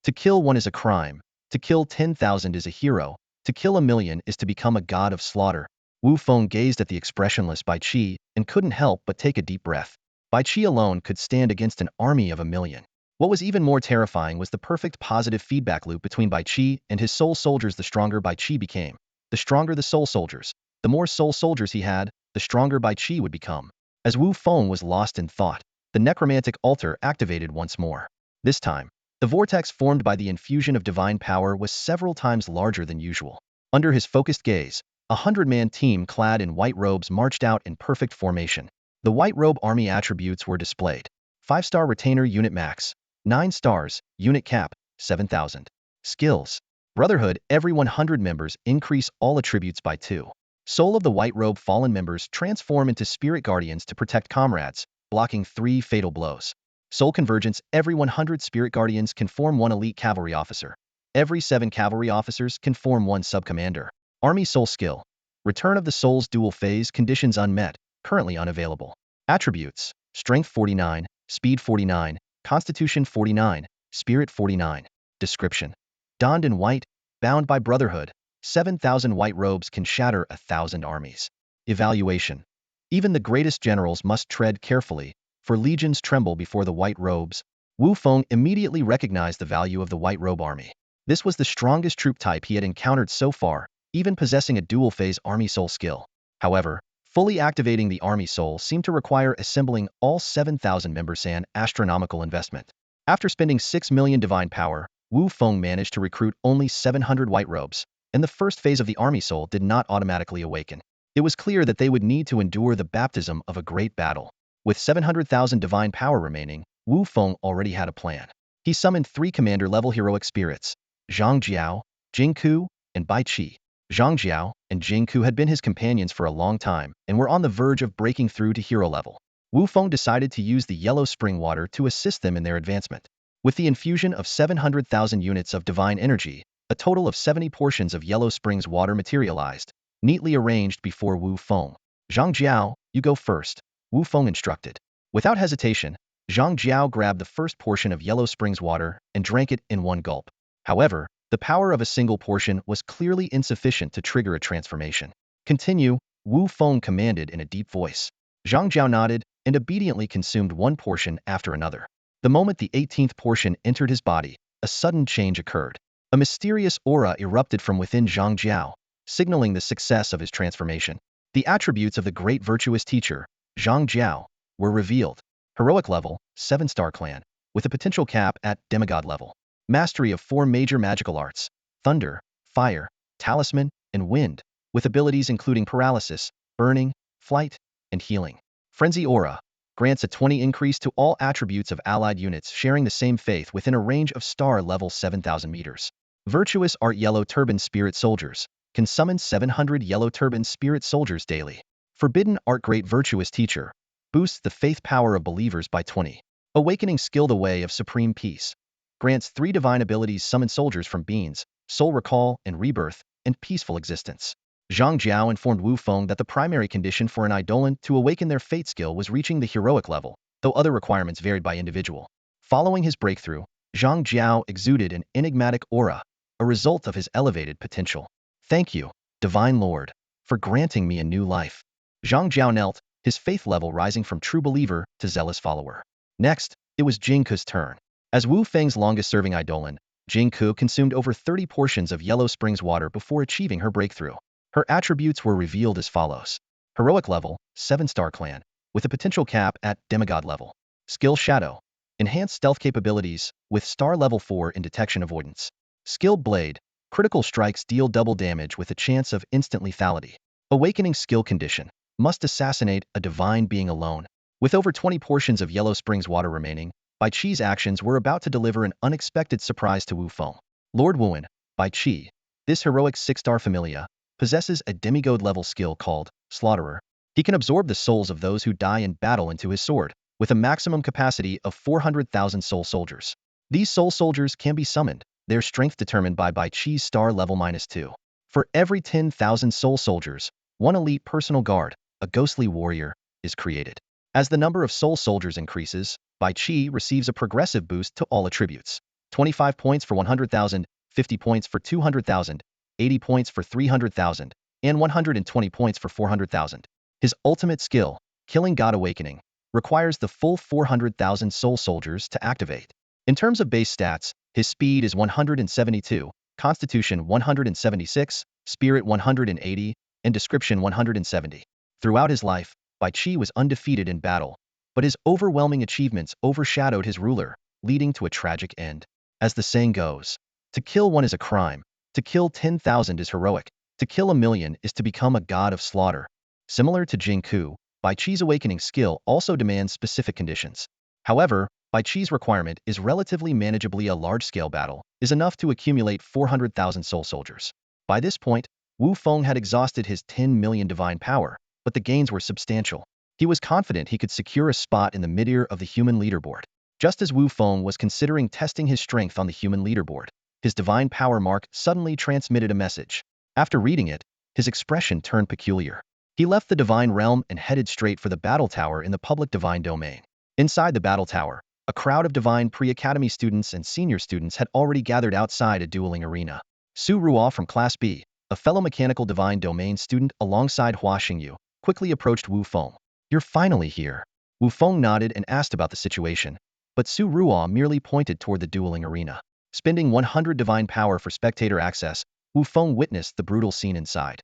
to kill one is a crime, to kill 10,000 is a hero, to kill a million is to become a god of slaughter. Wu Feng gazed at the expressionless Bai Qi and couldn't help but take a deep breath. Bai Qi alone could stand against an army of a million. What was even more terrifying was the perfect positive feedback loop between Bai Qi and his soul soldiers. The stronger Bai Qi became, the stronger the soul soldiers. The more soul soldiers he had, the stronger Bai Qi would become. As Wu Feng was lost in thought, the necromantic altar activated once more. This time, the vortex formed by the infusion of divine power was several times larger than usual. Under his focused gaze, a 100-man team clad in white robes marched out in perfect formation. The white robe army attributes were displayed. 5-star retainer unit max, 9 stars, unit cap, 7,000. Skills: Brotherhood, every 100 members increase all attributes by 2. Soul of the White Robe fallen members transform into spirit guardians to protect comrades, blocking 3 fatal blows. Soul Convergence, every 100 spirit guardians can form 1 elite cavalry officer. Every 7 cavalry officers can form 1 sub-commander. Army Soul Skill: Return of the Soul's dual phase conditions unmet, currently unavailable. Attributes: Strength 49, Speed 49, Constitution 49, Spirit 49. Description: donned in white, bound by brotherhood, 7,000 white robes can shatter 1,000 armies. Evaluation: even the greatest generals must tread carefully, for legions tremble before the white robes. Wu Feng immediately recognized the value of the white robe army. This was the strongest troop type he had encountered so far, even possessing a dual-phase army soul skill. However, fully activating the army soul seemed to require assembling all 7,000 members, an astronomical investment. After spending 6 million divine power, Wu Feng managed to recruit only 700 white robes, and the first phase of the army soul did not automatically awaken. It was clear that they would need to endure the baptism of a great battle. With 700,000 divine power remaining, Wu Feng already had a plan. He summoned 3 commander-level heroic spirits, Zhang Jiao, Jing Ku, and Bai Qi. Zhang Jiao and Jing Ku had been his companions for a long time and were on the verge of breaking through to hero level. Wu Feng decided to use the yellow spring water to assist them in their advancement. With the infusion of 700,000 units of divine energy, a total of 70 portions of yellow spring's water materialized, neatly arranged before Wu Feng. Zhang Jiao, you go first, Wu Feng instructed. Without hesitation, Zhang Jiao grabbed the first portion of yellow spring's water and drank it in one gulp. However, the power of a single portion was clearly insufficient to trigger a transformation. Continue, Wu Feng commanded in a deep voice. Zhang Jiao nodded and obediently consumed one portion after another. The moment the 18th portion entered his body, a sudden change occurred. A mysterious aura erupted from within Zhang Jiao, signaling the success of his transformation. The attributes of the great virtuous teacher, Zhang Jiao, were revealed. Heroic level, 7-star clan, with a potential cap at demigod level. Mastery of 4 major magical arts: thunder, fire, talisman, and wind, with abilities including paralysis, burning, flight, and healing. Frenzy aura grants a 20 increase to all attributes of allied units sharing the same faith within a range of star level 7,000 meters. Virtuous art yellow turban spirit soldiers can summon 700 yellow turban spirit soldiers daily. Forbidden art great virtuous teacher boosts the faith power of believers by 20. Awakening skill the way of supreme peace grants 3 divine abilities summon soldiers from beings, soul recall and rebirth, and peaceful existence. Zhang Jiao informed Wu Feng that the primary condition for an eidolon to awaken their fate skill was reaching the heroic level, though other requirements varied by individual. Following his breakthrough, Zhang Jiao exuded an enigmatic aura, a result of his elevated potential. Thank you, Divine Lord, for granting me a new life. Zhang Jiao knelt, his faith level rising from true believer to zealous follower. Next, it was Jing Ku's turn. As Wu Feng's longest-serving eidolon, Jing Ku consumed over 30 portions of Yellow Spring's water before achieving her breakthrough. Her attributes were revealed as follows. Heroic level, 7-star clan, with a potential cap at demigod level. Skill Shadow, enhanced stealth capabilities, with star level 4 in detection avoidance. Skill Blade, critical strikes deal double damage with a chance of instant lethality. Awakening skill condition, must assassinate a divine being alone. With over 20 portions of Yellow Spring's water remaining, Bai Qi's actions were about to deliver an unexpected surprise to Wu Feng. Lord Wuan, Bai Qi, this heroic 6-star familia, possesses a demigod-level skill called Slaughterer. He can absorb the souls of those who die in battle into his sword, with a maximum capacity of 400,000 soul soldiers. These soul soldiers can be summoned, their strength determined by Bai Qi's star level -2. For every 10,000 soul soldiers, one elite personal guard, a ghostly warrior, is created. As the number of soul soldiers increases, Bai Qi receives a progressive boost to all attributes. 25 points for 100,000, 50 points for 200,000, 80 points for 300,000, and 120 points for 400,000. His ultimate skill, Killing God Awakening, requires the full 400,000 soul soldiers to activate. In terms of base stats, his speed is 172, Constitution 176, Spirit 180, and Description 170. Throughout his life, Bai Qi was undefeated in battle, but his overwhelming achievements overshadowed his ruler, leading to a tragic end. As the saying goes, to kill one is a crime, to kill 10,000 is heroic, to kill 1,000,000 is to become a god of slaughter. Similar to Jing Ku, Bai Qi's awakening skill also demands specific conditions. However, Bai Qi's requirement is relatively manageably a large-scale battle, is enough to accumulate 400,000 soul soldiers. By this point, Wu Feng had exhausted his 10 million divine power, but the gains were substantial. He was confident he could secure a spot in the mid-tier of the human leaderboard. Just as Wu Feng was considering testing his strength on the human leaderboard, his divine power mark suddenly transmitted a message. After reading it, his expression turned peculiar. He left the divine realm and headed straight for the battle tower in the public divine domain. Inside the battle tower, a crowd of divine pre-academy students and senior students had already gathered outside a dueling arena. Su Ruo from Class B, a fellow mechanical divine domain student alongside Hua Xingyu, quickly approached Wu Feng. "You're finally here." Wu Feng nodded and asked about the situation, but Su Ruo merely pointed toward the dueling arena. Spending 100 divine power for spectator access, Wu Feng witnessed the brutal scene inside.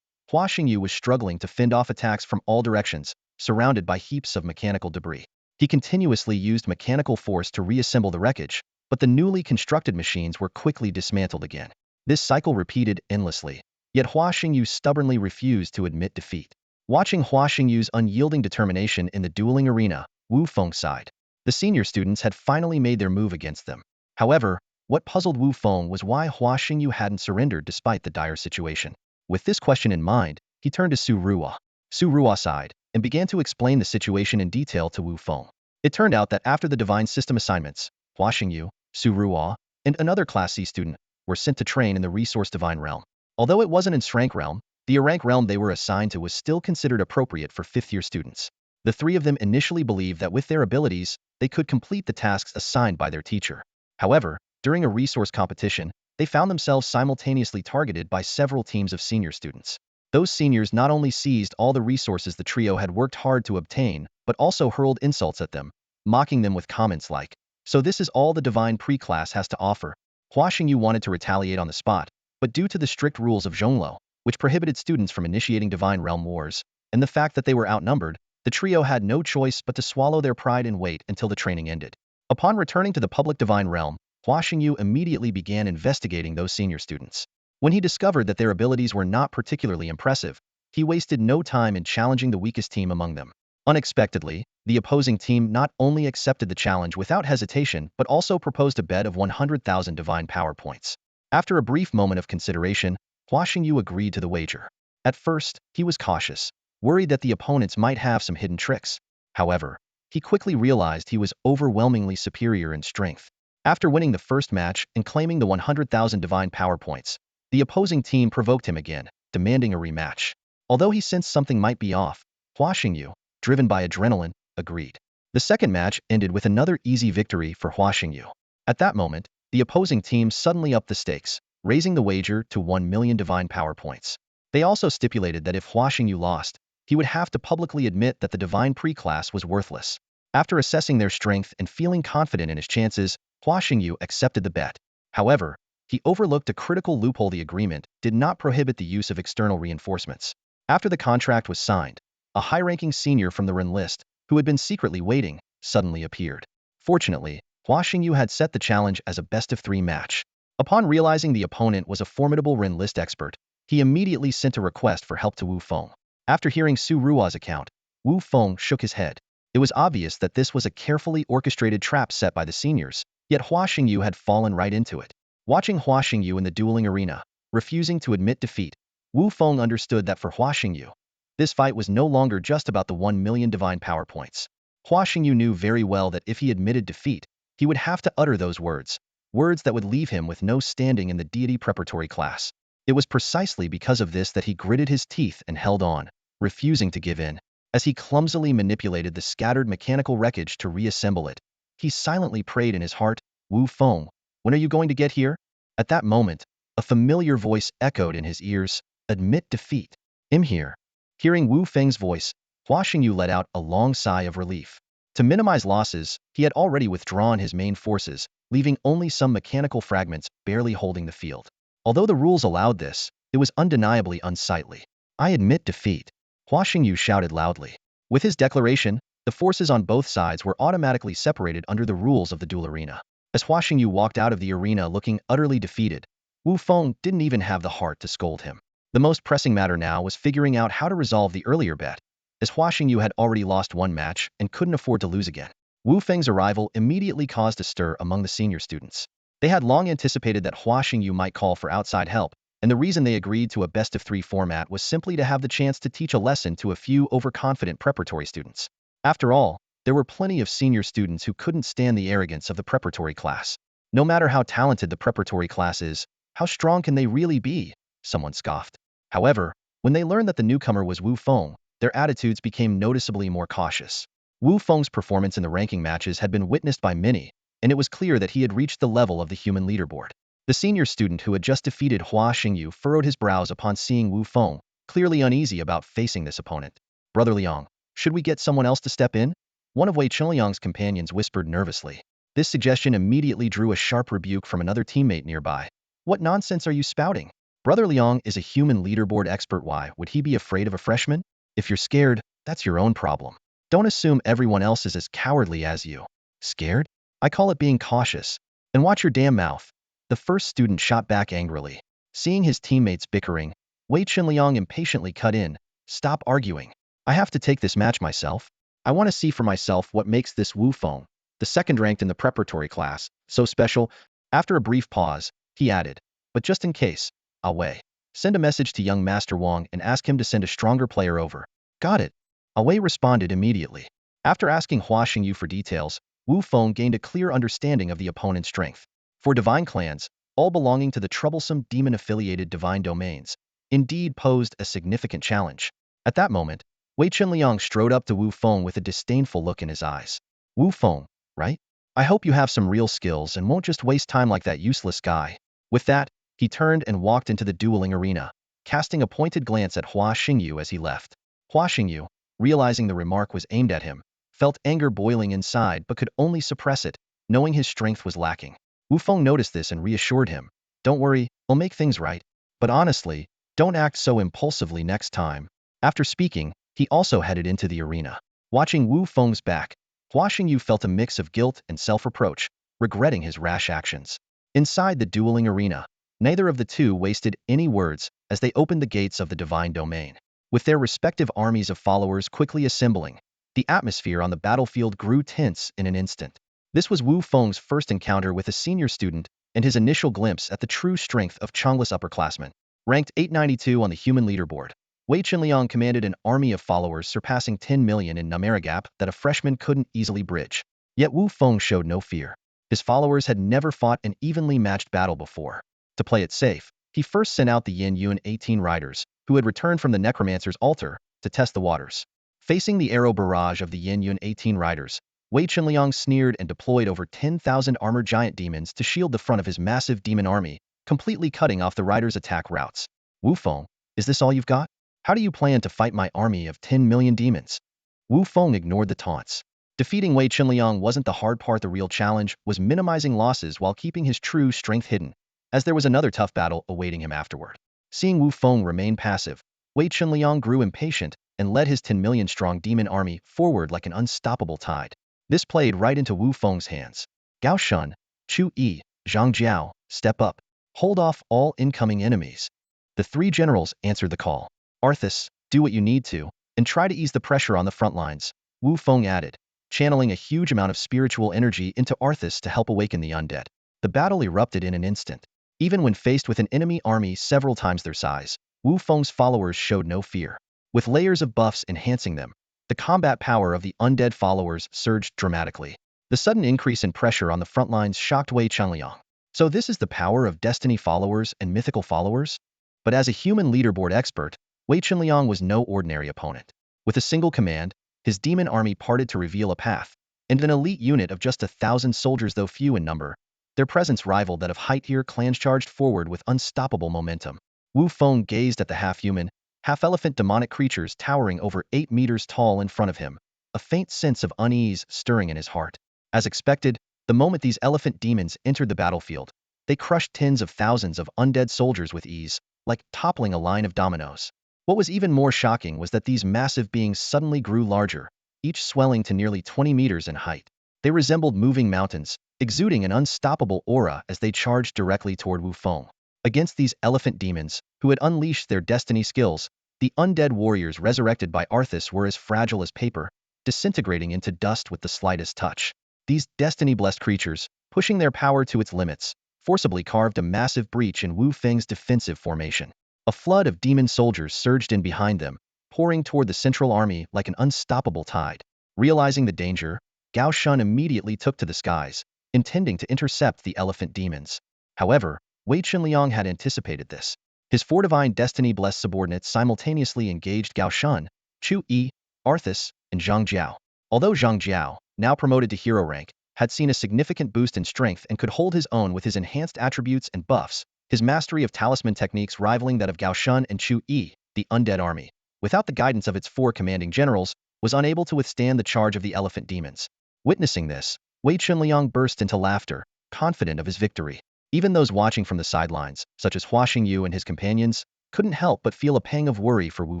Hua Xingyu was struggling to fend off attacks from all directions, surrounded by heaps of mechanical debris. He continuously used mechanical force to reassemble the wreckage, but the newly constructed machines were quickly dismantled again. This cycle repeated endlessly, yet Hua Xingyu stubbornly refused to admit defeat. Watching Hua Xingyu's unyielding determination in the dueling arena, Wu Feng sighed. The senior students had finally made their move against them. However, what puzzled Wu Feng was why Hua Xingyu hadn't surrendered despite the dire situation. With this question in mind, he turned to Su Ruo. Su Ruo sighed and began to explain the situation in detail to Wu Feng. It turned out that after the divine system assignments, Hua Xingyu, Su Ruo, and another Class C student were sent to train in the resource divine realm. Although it wasn't in rank realm, the rank realm they were assigned to was still considered appropriate for fifth-year students. The three of them initially believed that with their abilities, they could complete the tasks assigned by their teacher. However, during a resource competition, they found themselves simultaneously targeted by several teams of senior students. Those seniors not only seized all the resources the trio had worked hard to obtain, but also hurled insults at them, mocking them with comments like, "So this is all the divine pre-class has to offer." Hua Xingyu wanted to retaliate on the spot, but due to the strict rules of Zhongluo, which prohibited students from initiating divine realm wars, and the fact that they were outnumbered, the trio had no choice but to swallow their pride and wait until the training ended. Upon returning to the public divine realm, Hua Xingyu immediately began investigating those senior students. When he discovered that their abilities were not particularly impressive, he wasted no time in challenging the weakest team among them. Unexpectedly, the opposing team not only accepted the challenge without hesitation but also proposed a bet of 100,000 divine power points. After a brief moment of consideration, Hua Xingyu agreed to the wager. At first, he was cautious, worried that the opponents might have some hidden tricks. However, he quickly realized he was overwhelmingly superior in strength. After winning the first match and claiming the 100,000 divine power points, the opposing team provoked him again, demanding a rematch. Although he sensed something might be off, Hua Xingyu, driven by adrenaline, agreed. The second match ended with another easy victory for Hua Xingyu. At that moment, the opposing team suddenly upped the stakes, raising the wager to 1 million divine power points. They also stipulated that if Hua Xingyu lost, he would have to publicly admit that the divine pre-class was worthless. After assessing their strength and feeling confident in his chances, Hua Xingyu accepted the bet. However, he overlooked a critical loophole: the agreement did not prohibit the use of external reinforcements. After the contract was signed, a high-ranking senior from the Ren list, who had been secretly waiting, suddenly appeared. Fortunately, Hua Xingyu had set the challenge as a best-of-3 match. Upon realizing the opponent was a formidable Ren list expert, he immediately sent a request for help to Wu Feng. After hearing Su Ruo's account, Wu Feng shook his head. It was obvious that this was a carefully orchestrated trap set by the seniors, yet Hua Xingyu had fallen right into it. Watching Hua Xingyu in the dueling arena, refusing to admit defeat, Wu Feng understood that for Hua Xingyu, this fight was no longer just about the 1 million divine power points. Hua Xingyu knew very well that if he admitted defeat, he would have to utter those words that would leave him with no standing in the deity preparatory class. It was precisely because of this that he gritted his teeth and held on, refusing to give in. As he clumsily manipulated the scattered mechanical wreckage to reassemble it, he silently prayed in his heart, "Wu Feng, when are you going to get here?" At that moment, a familiar voice echoed in his ears, "Admit defeat. I'm here." Hearing Wu Feng's voice, Hua Xingyu let out a long sigh of relief. To minimize losses, he had already withdrawn his main forces, leaving only some mechanical fragments barely holding the field. Although the rules allowed this, it was undeniably unsightly. "I admit defeat," Hua Xingyu shouted loudly. With his declaration, the forces on both sides were automatically separated under the rules of the duel arena. As Hua Xingyu walked out of the arena looking utterly defeated, Wu Feng didn't even have the heart to scold him. The most pressing matter now was figuring out how to resolve the earlier bet, as Hua Xingyu had already lost one match and couldn't afford to lose again. Wu Feng's arrival immediately caused a stir among the senior students. They had long anticipated that Hua Xingyu might call for outside help, and the reason they agreed to a best-of-3 format was simply to have the chance to teach a lesson to a few overconfident preparatory students. After all, there were plenty of senior students who couldn't stand the arrogance of the preparatory class. No matter how talented the preparatory class is, how strong can they really be? Someone scoffed. However, when they learned that the newcomer was Wu Feng, their attitudes became noticeably more cautious. Wu Feng's performance in the ranking matches had been witnessed by many, and it was clear that he had reached the level of the human leaderboard. The senior student who had just defeated Hua Xingyu furrowed his brows upon seeing Wu Feng, clearly uneasy about facing this opponent. Brother Liang, should we get someone else to step in? One of Wei Chenliang's companions whispered nervously. This suggestion immediately drew a sharp rebuke from another teammate nearby. What nonsense are you spouting? Brother Liang is a human leaderboard expert. Why would he be afraid of a freshman? If you're scared, that's your own problem. Don't assume everyone else is as cowardly as you. Scared? I call it being cautious. And watch your damn mouth. The first student shot back angrily. Seeing his teammates bickering, Wei Chenliang impatiently cut in. Stop arguing. I have to take this match myself. I want to see for myself what makes this Wu Feng, the second ranked in the preparatory class, so special. After a brief pause, he added, but just in case, I'll Wei. Send a message to young Master Wang and ask him to send a stronger player over. Got it. Wei responded immediately. After asking Hua Xingyu for details, Wu Feng gained a clear understanding of the opponent's strength. For divine clans, all belonging to the troublesome demon-affiliated divine domains, indeed posed a significant challenge. At that moment, Wei Chenliang strode up to Wu Feng with a disdainful look in his eyes. Wu Feng, right? I hope you have some real skills and won't just waste time like that useless guy. With that, he turned and walked into the dueling arena, casting a pointed glance at Hua Xingyu as he left. Hua Xingyu, realizing the remark was aimed at him, felt anger boiling inside but could only suppress it, knowing his strength was lacking. Wu Feng noticed this and reassured him. Don't worry, I'll make things right. But honestly, don't act so impulsively next time. After speaking, he also headed into the arena. Watching Wu Feng's back, Hua Xingyu felt a mix of guilt and self-reproach, regretting his rash actions. Inside the dueling arena, neither of the two wasted any words as they opened the gates of the divine domain. With their respective armies of followers quickly assembling, the atmosphere on the battlefield grew tense in an instant. This was Wu Feng's first encounter with a senior student and his initial glimpse at the true strength of Changli's upperclassmen. Ranked 892 on the human leaderboard, Wei Chenliang commanded an army of followers surpassing 10 million in numeric gap that a freshman couldn't easily bridge. Yet Wu Feng showed no fear. His followers had never fought an evenly matched battle before. To play it safe, he first sent out the Yin Yuan 18 riders, who had returned from the necromancer's altar, to test the waters. Facing the arrow barrage of the Yin Yuan 18 riders, Wei Chenliang sneered and deployed over 10,000 armored giant demons to shield the front of his massive demon army, completely cutting off the riders' attack routes. Wu Feng, is this all you've got? How do you plan to fight my army of 10 million demons? Wu Feng ignored the taunts. Defeating Wei Chenliang wasn't the hard part. The real challenge was minimizing losses while keeping his true strength hidden, as there was another tough battle awaiting him afterward. Seeing Wu Feng remain passive, Wei Chenliang grew impatient and led his 10 million strong demon army forward like an unstoppable tide. This played right into Wu Feng's hands. Gao Shun, Chu Yi, Zhang Jiao, step up. Hold off all incoming enemies. The three generals answered the call. Arthas, do what you need to, and try to ease the pressure on the front lines, Wu Feng added, channeling a huge amount of spiritual energy into Arthas to help awaken the undead. The battle erupted in an instant. Even when faced with an enemy army several times their size, Wu Feng's followers showed no fear. With layers of buffs enhancing them, the combat power of the undead followers surged dramatically. The sudden increase in pressure on the front lines shocked Wei Chenliang. So this is the power of destiny followers and mythical followers? But as a human leaderboard expert, Wei Chenliang was no ordinary opponent. With a single command, his demon army parted to reveal a path, and an elite unit of just 1,000 soldiers, though few in number, their presence rivaled that of high-tier clans, charged forward with unstoppable momentum. Wu Feng gazed at the half-human, half-elephant demonic creatures towering over 8 meters tall in front of him, a faint sense of unease stirring in his heart. As expected, the moment these elephant demons entered the battlefield, they crushed tens of thousands of undead soldiers with ease, like toppling a line of dominoes. What was even more shocking was that these massive beings suddenly grew larger, each swelling to nearly 20 meters in height. They resembled moving mountains, exuding an unstoppable aura as they charged directly toward Wu Feng. Against these elephant demons, who had unleashed their destiny skills, the undead warriors resurrected by Arthas were as fragile as paper, disintegrating into dust with the slightest touch. These destiny-blessed creatures, pushing their power to its limits, forcibly carved a massive breach in Wu Feng's defensive formation. A flood of demon soldiers surged in behind them, pouring toward the central army like an unstoppable tide. Realizing the danger, Gao Shun immediately took to the skies, intending to intercept the elephant demons. However, Wei Chenliang had anticipated this. His four divine destiny-blessed subordinates simultaneously engaged Gao Shun, Chu Yi, Arthas, and Zhang Jiao. Although Zhang Jiao, now promoted to hero rank, had seen a significant boost in strength and could hold his own with his enhanced attributes and buffs, his mastery of talisman techniques rivaling that of Gao Shun and Chu Yi, the undead army, without the guidance of its 4 commanding generals, was unable to withstand the charge of the elephant demons. Witnessing this, Wei Chunliang burst into laughter, confident of his victory. Even those watching from the sidelines, such as Hua Xingyu and his companions, couldn't help but feel a pang of worry for Wu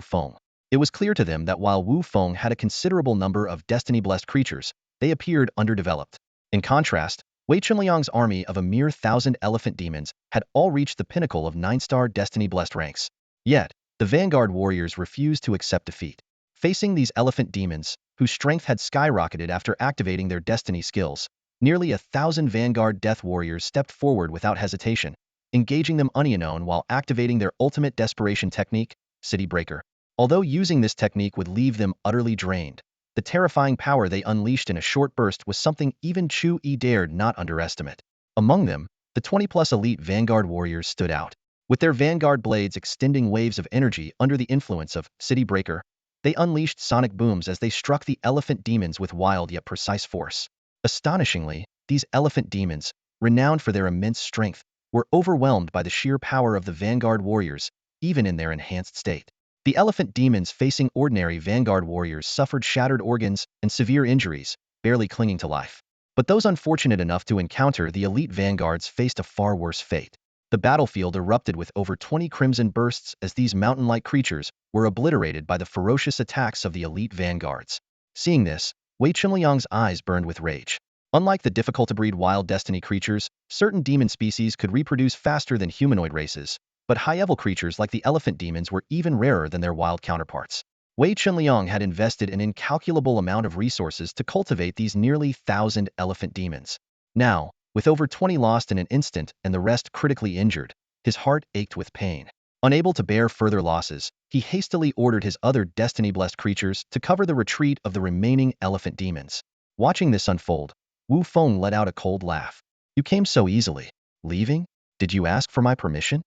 Feng. It was clear to them that while Wu Feng had a considerable number of destiny-blessed creatures, they appeared underdeveloped. In contrast, Wei Chunliang's army of a mere 1,000 elephant demons had all reached the pinnacle of 9-star destiny-blessed ranks. Yet, the vanguard warriors refused to accept defeat. Facing these elephant demons, whose strength had skyrocketed after activating their destiny skills, nearly 1,000 vanguard death warriors stepped forward without hesitation, engaging them unknown while activating their ultimate desperation technique, City Breaker. Although using this technique would leave them utterly drained, the terrifying power they unleashed in a short burst was something even Chu Yi dared not underestimate. Among them, the 20-plus elite vanguard warriors stood out. With their vanguard blades extending waves of energy under the influence of City Breaker, they unleashed sonic booms as they struck the elephant demons with wild yet precise force. Astonishingly, these elephant demons, renowned for their immense strength, were overwhelmed by the sheer power of the vanguard warriors, even in their enhanced state. The elephant demons facing ordinary vanguard warriors suffered shattered organs and severe injuries, barely clinging to life. But those unfortunate enough to encounter the elite vanguards faced a far worse fate. The battlefield erupted with over 20 crimson bursts as these mountain-like creatures were obliterated by the ferocious attacks of the elite vanguards. Seeing this, Wei Chunliang's eyes burned with rage. Unlike the difficult-to-breed wild destiny creatures, certain demon species could reproduce faster than humanoid races, but high-level creatures like the elephant demons were even rarer than their wild counterparts. Wei Chunliang had invested an incalculable amount of resources to cultivate these nearly 1,000 elephant demons. Now, with over 20 lost in an instant and the rest critically injured, his heart ached with pain. Unable to bear further losses, he hastily ordered his other destiny-blessed creatures to cover the retreat of the remaining elephant demons. Watching this unfold, Wu Feng let out a cold laugh. "You came so easily. Leaving? Did you ask for my permission?"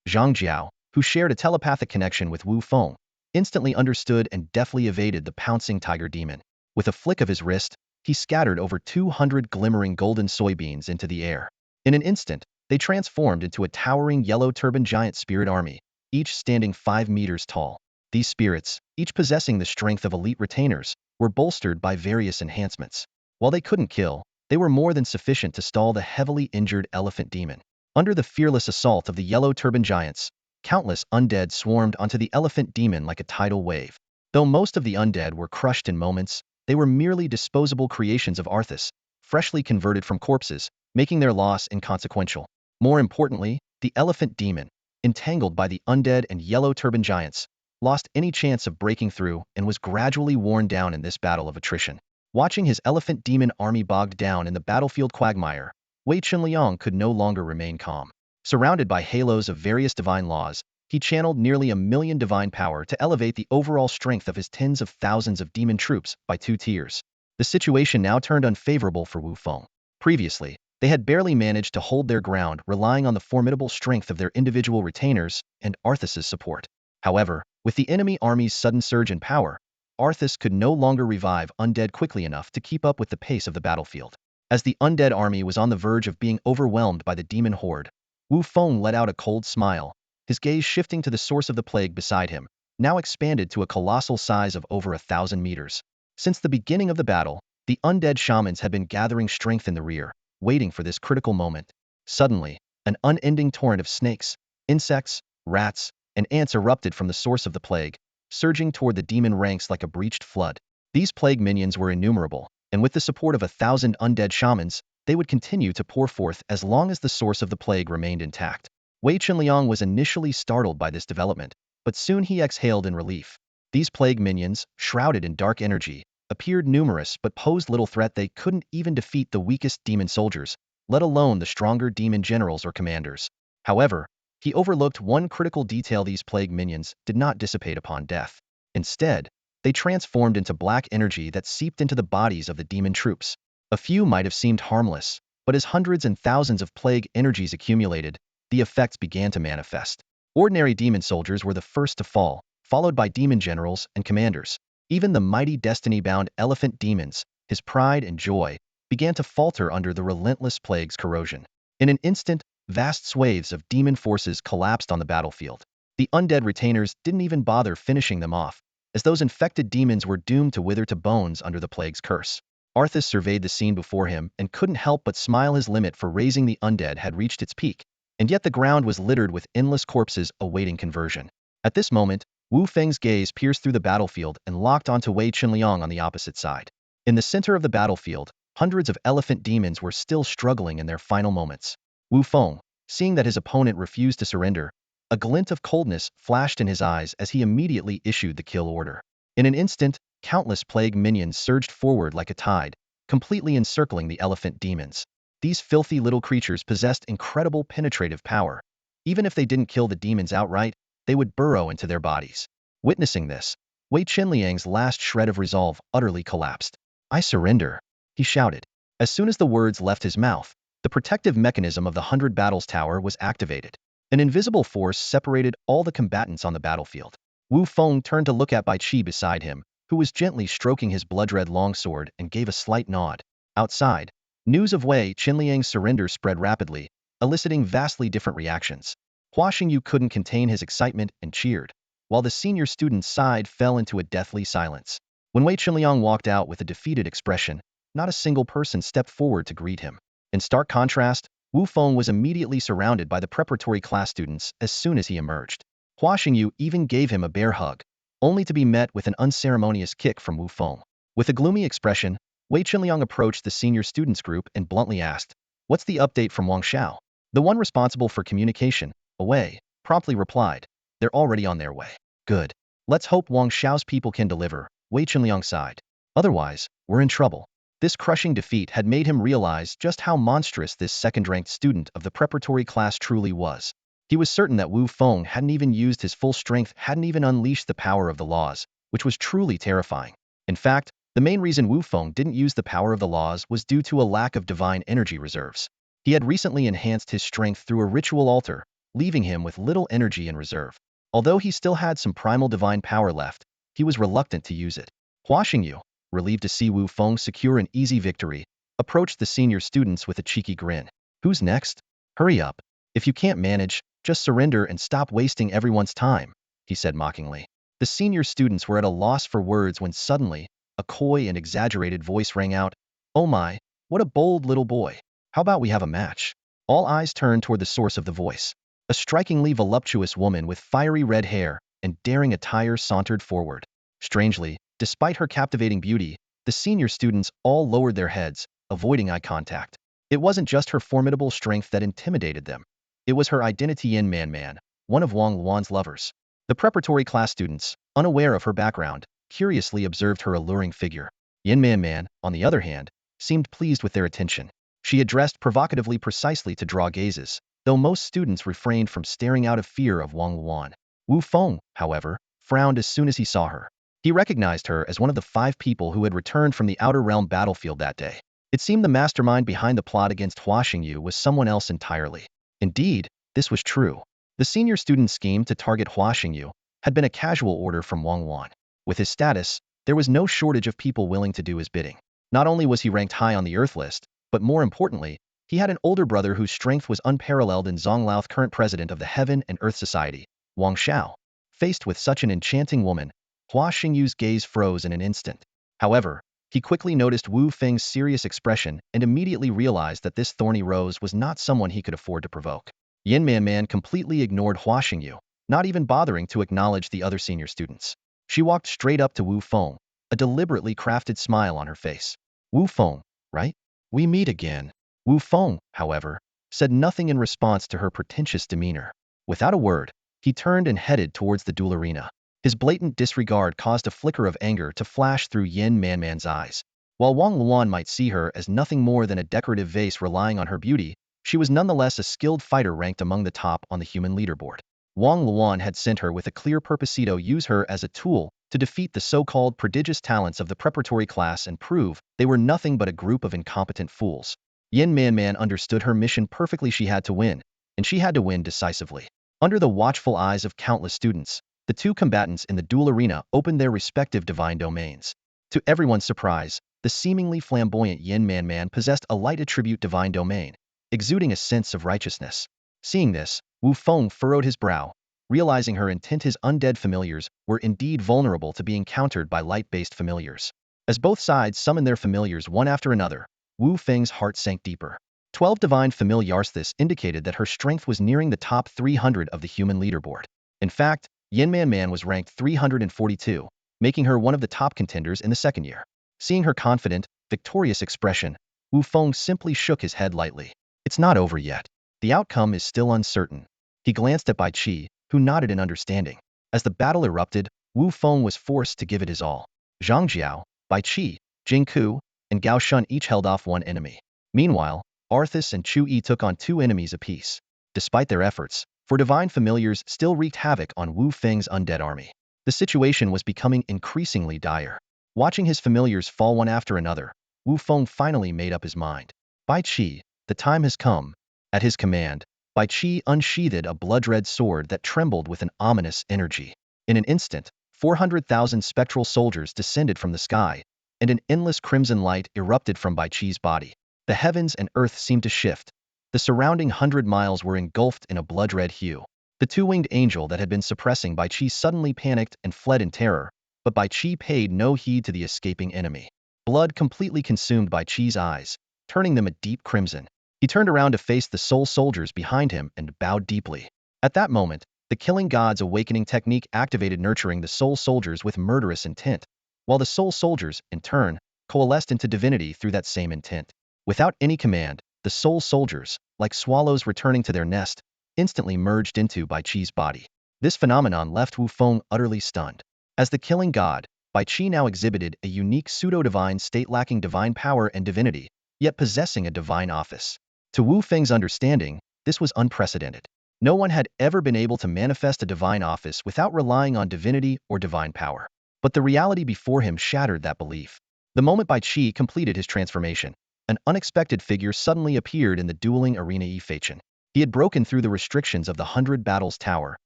Zhang Jiao, who shared a telepathic connection with Wu Feng, instantly understood and deftly evaded the pouncing tiger demon. With a flick of his wrist, he scattered over 200 glimmering golden soybeans into the air. In an instant, they transformed into a towering yellow turban giant spirit army, each standing 5 meters tall. These spirits, each possessing the strength of elite retainers, were bolstered by various enhancements. While they couldn't kill, they were more than sufficient to stall the heavily injured elephant demon. Under the fearless assault of the yellow turban giants, countless undead swarmed onto the elephant demon like a tidal wave. Though most of the undead were crushed in moments, they were merely disposable creations of Arthas, freshly converted from corpses, making their loss inconsequential. More importantly, the elephant demon, entangled by the undead and yellow turban giants, lost any chance of breaking through and was gradually worn down in this battle of attrition. Watching his elephant demon army bogged down in the battlefield quagmire, Wei Chunliang could no longer remain calm. Surrounded by halos of various divine laws, he channeled nearly 1,000,000 divine power to elevate the overall strength of his tens of thousands of demon troops by 2 tiers. The situation now turned unfavorable for Wu Feng. Previously, they had barely managed to hold their ground relying on the formidable strength of their individual retainers and Arthas' support. However, with the enemy army's sudden surge in power, Arthas could no longer revive undead quickly enough to keep up with the pace of the battlefield. As the undead army was on the verge of being overwhelmed by the demon horde, Wu Feng let out a cold smile, his gaze shifting to the source of the plague beside him, now expanded to a colossal size of over 1,000 meters. Since the beginning of the battle, the undead shamans had been gathering strength in the rear, waiting for this critical moment. Suddenly, an unending torrent of snakes, insects, rats, and ants erupted from the source of the plague, surging toward the demon ranks like a breached flood. These plague minions were innumerable, and with the support of 1,000 undead shamans, they would continue to pour forth as long as the source of the plague remained intact. Wei Chunliang was initially startled by this development, but soon he exhaled in relief. These plague minions, shrouded in dark energy, appeared numerous but posed little threat. They couldn't even defeat the weakest demon soldiers, let alone the stronger demon generals or commanders. However, he overlooked one critical detail: these plague minions did not dissipate upon death. Instead, they transformed into black energy that seeped into the bodies of the demon troops. A few might have seemed harmless, but as hundreds and thousands of plague energies accumulated, the effects began to manifest. Ordinary demon soldiers were the first to fall, followed by demon generals and commanders. Even the mighty destiny-bound elephant demons, his pride and joy, began to falter under the relentless plague's corrosion. In an instant, vast swathes of demon forces collapsed on the battlefield. The undead retainers didn't even bother finishing them off, as those infected demons were doomed to wither to bones under the plague's curse. Arthas surveyed the scene before him and couldn't help but smile. His limit for raising the undead had reached its peak, and yet the ground was littered with endless corpses awaiting conversion. At this moment, Wu Feng's gaze pierced through the battlefield and locked onto Wei Qinliang on the opposite side. In the center of the battlefield, hundreds of elephant demons were still struggling in their final moments. Wu Feng, seeing that his opponent refused to surrender, a glint of coldness flashed in his eyes as he immediately issued the kill order. In an instant, countless plague minions surged forward like a tide, completely encircling the elephant demons. These filthy little creatures possessed incredible penetrative power. Even if they didn't kill the demons outright, they would burrow into their bodies. Witnessing this, Wei Qinliang's last shred of resolve utterly collapsed. "I surrender," he shouted. As soon as the words left his mouth, the protective mechanism of the 100 Battles Tower was activated. An invisible force separated all the combatants on the battlefield. Wu Feng turned to look at Bai Qi beside him, who was gently stroking his blood-red longsword, and gave a slight nod. Outside, news of Wei Qinliang's surrender spread rapidly, eliciting vastly different reactions. Hua Xingyu couldn't contain his excitement and cheered, while the senior student's side fell into a deathly silence. When Wei Qinliang walked out with a defeated expression, not a single person stepped forward to greet him. In stark contrast, Wu Feng was immediately surrounded by the preparatory class students as soon as he emerged. Hua Xingyu even gave him a bear hug, only to be met with an unceremonious kick from Wu Feng. With a gloomy expression, Wei Qinliang approached the senior students group and bluntly asked, "What's the update from Wang Xiao?" The one responsible for communication, Wei, promptly replied, "They're already on their way." "Good. Let's hope Wang Xiao's people can deliver," Wei Qinliang sighed. "Otherwise, we're in trouble." This crushing defeat had made him realize just how monstrous this second-ranked student of the preparatory class truly was. He was certain that Wu Feng hadn't even used his full strength, hadn't even unleashed the power of the laws, which was truly terrifying. In fact, the main reason Wu Feng didn't use the power of the laws was due to a lack of divine energy reserves. He had recently enhanced his strength through a ritual altar, leaving him with little energy in reserve. Although he still had some primal divine power left, he was reluctant to use it. Hua Xingyu, relieved to see Wu Feng secure an easy victory, approached the senior students with a cheeky grin. "Who's next? Hurry up. If you can't manage, just surrender and stop wasting everyone's time," he said mockingly. The senior students were at a loss for words when suddenly, a coy and exaggerated voice rang out, "Oh my, what a bold little boy. How about we have a match?" All eyes turned toward the source of the voice. A strikingly voluptuous woman with fiery red hair and daring attire sauntered forward. Strangely, despite her captivating beauty, the senior students all lowered their heads, avoiding eye contact. It wasn't just her formidable strength that intimidated them. It was her identity. Yin Man, one of Wang Luan's lovers. The preparatory class students, unaware of her background, curiously observed her alluring figure. Yin Man, on the other hand, seemed pleased with their attention. She addressed provocatively precisely to draw gazes, though most students refrained from staring out of fear of Wang Luan. Wu Feng, however, frowned as soon as he saw her. He recognized her as one of the 5 people who had returned from the Outer Realm battlefield that day. It seemed the mastermind behind the plot against Hua Xingyu was someone else entirely. Indeed, this was true. The senior student's scheme to target Hua Xingyu had been a casual order from Wang Luan. With his status, there was no shortage of people willing to do his bidding. Not only was he ranked high on the Earth list, but more importantly, he had an older brother whose strength was unparalleled in Zonglao, current president of the Heaven and Earth Society, Wang Xiao. Faced with such an enchanting woman, Hua Xingyu's gaze froze in an instant. However, he quickly noticed Wu Feng's serious expression and immediately realized that this thorny rose was not someone he could afford to provoke. Yin Man completely ignored Hua Xingyu, not even bothering to acknowledge the other senior students. She walked straight up to Wu Feng, a deliberately crafted smile on her face. "Wu Feng, right? We meet again." Wu Feng, however, said nothing in response to her pretentious demeanor. Without a word, he turned and headed towards the duel arena. His blatant disregard caused a flicker of anger to flash through Yin Man's eyes. While Wang Luan might see her as nothing more than a decorative vase relying on her beauty, she was nonetheless a skilled fighter ranked among the top on the human leaderboard. Wang Luan had sent her with a clear purpose to use her as a tool to defeat the so-called prodigious talents of the preparatory class and prove they were nothing but a group of incompetent fools. Yin Man understood her mission perfectly. She had to win, and she had to win decisively. Under the watchful eyes of countless students, The two combatants in the duel arena opened their respective divine domains. To everyone's surprise, the seemingly flamboyant Yin Man possessed a light attribute divine domain, exuding a sense of righteousness. Seeing this, Wu Feng furrowed his brow, realizing her intent his undead familiars were indeed vulnerable to being countered by light-based familiars. As both sides summoned their familiars one after another, Wu Feng's heart sank deeper. 12 divine familiars. This indicated that her strength was nearing the top 300 of the human leaderboard. In fact, Yin Man was ranked 342, making her one of the top contenders in the second year. Seeing her confident, victorious expression, Wu Feng simply shook his head lightly. It's not over yet. The outcome is still uncertain. He glanced at Bai Qi, who nodded in understanding. As the battle erupted, Wu Feng was forced to give it his all. Zhang Jiao, Bai Qi, Jing Ku, and Gao Shun each held off one enemy. Meanwhile, Arthas and Chu Yi took on two enemies apiece. Despite their efforts, for divine familiars still wreaked havoc on Wu Feng's undead army. The situation was becoming increasingly dire. Watching his familiars fall one after another, Wu Feng finally made up his mind. Bai Qi, the time has come. At his command, Bai Qi unsheathed a blood-red sword that trembled with an ominous energy. In an instant, 400,000 spectral soldiers descended from the sky, and an endless crimson light erupted from Bai Qi's body. The heavens and earth seemed to shift. The surrounding 100 miles were engulfed in a blood-red hue. The two-winged angel that had been suppressing Bai Qi suddenly panicked and fled in terror, but Bai Qi paid no heed to the escaping enemy. Blood completely consumed Bai Qi's eyes, turning them a deep crimson. He turned around to face the soul soldiers behind him and bowed deeply. At that moment, the killing god's awakening technique activated, nurturing the soul soldiers with murderous intent, while the soul soldiers, in turn, coalesced into divinity through that same intent. Without any command, the soul soldiers, like swallows returning to their nest, instantly merged into Bai Qi's body. This phenomenon left Wu Feng utterly stunned. As the killing god, Bai Qi now exhibited a unique pseudo-divine state lacking divine power and divinity, yet possessing a divine office. To Wu Feng's understanding, this was unprecedented. No one had ever been able to manifest a divine office without relying on divinity or divine power. But the reality before him shattered that belief. The moment Bai Qi completed his transformation, an unexpected figure suddenly appeared in the dueling arena. Immortal. He had broken through the restrictions of the 100 Battles Tower,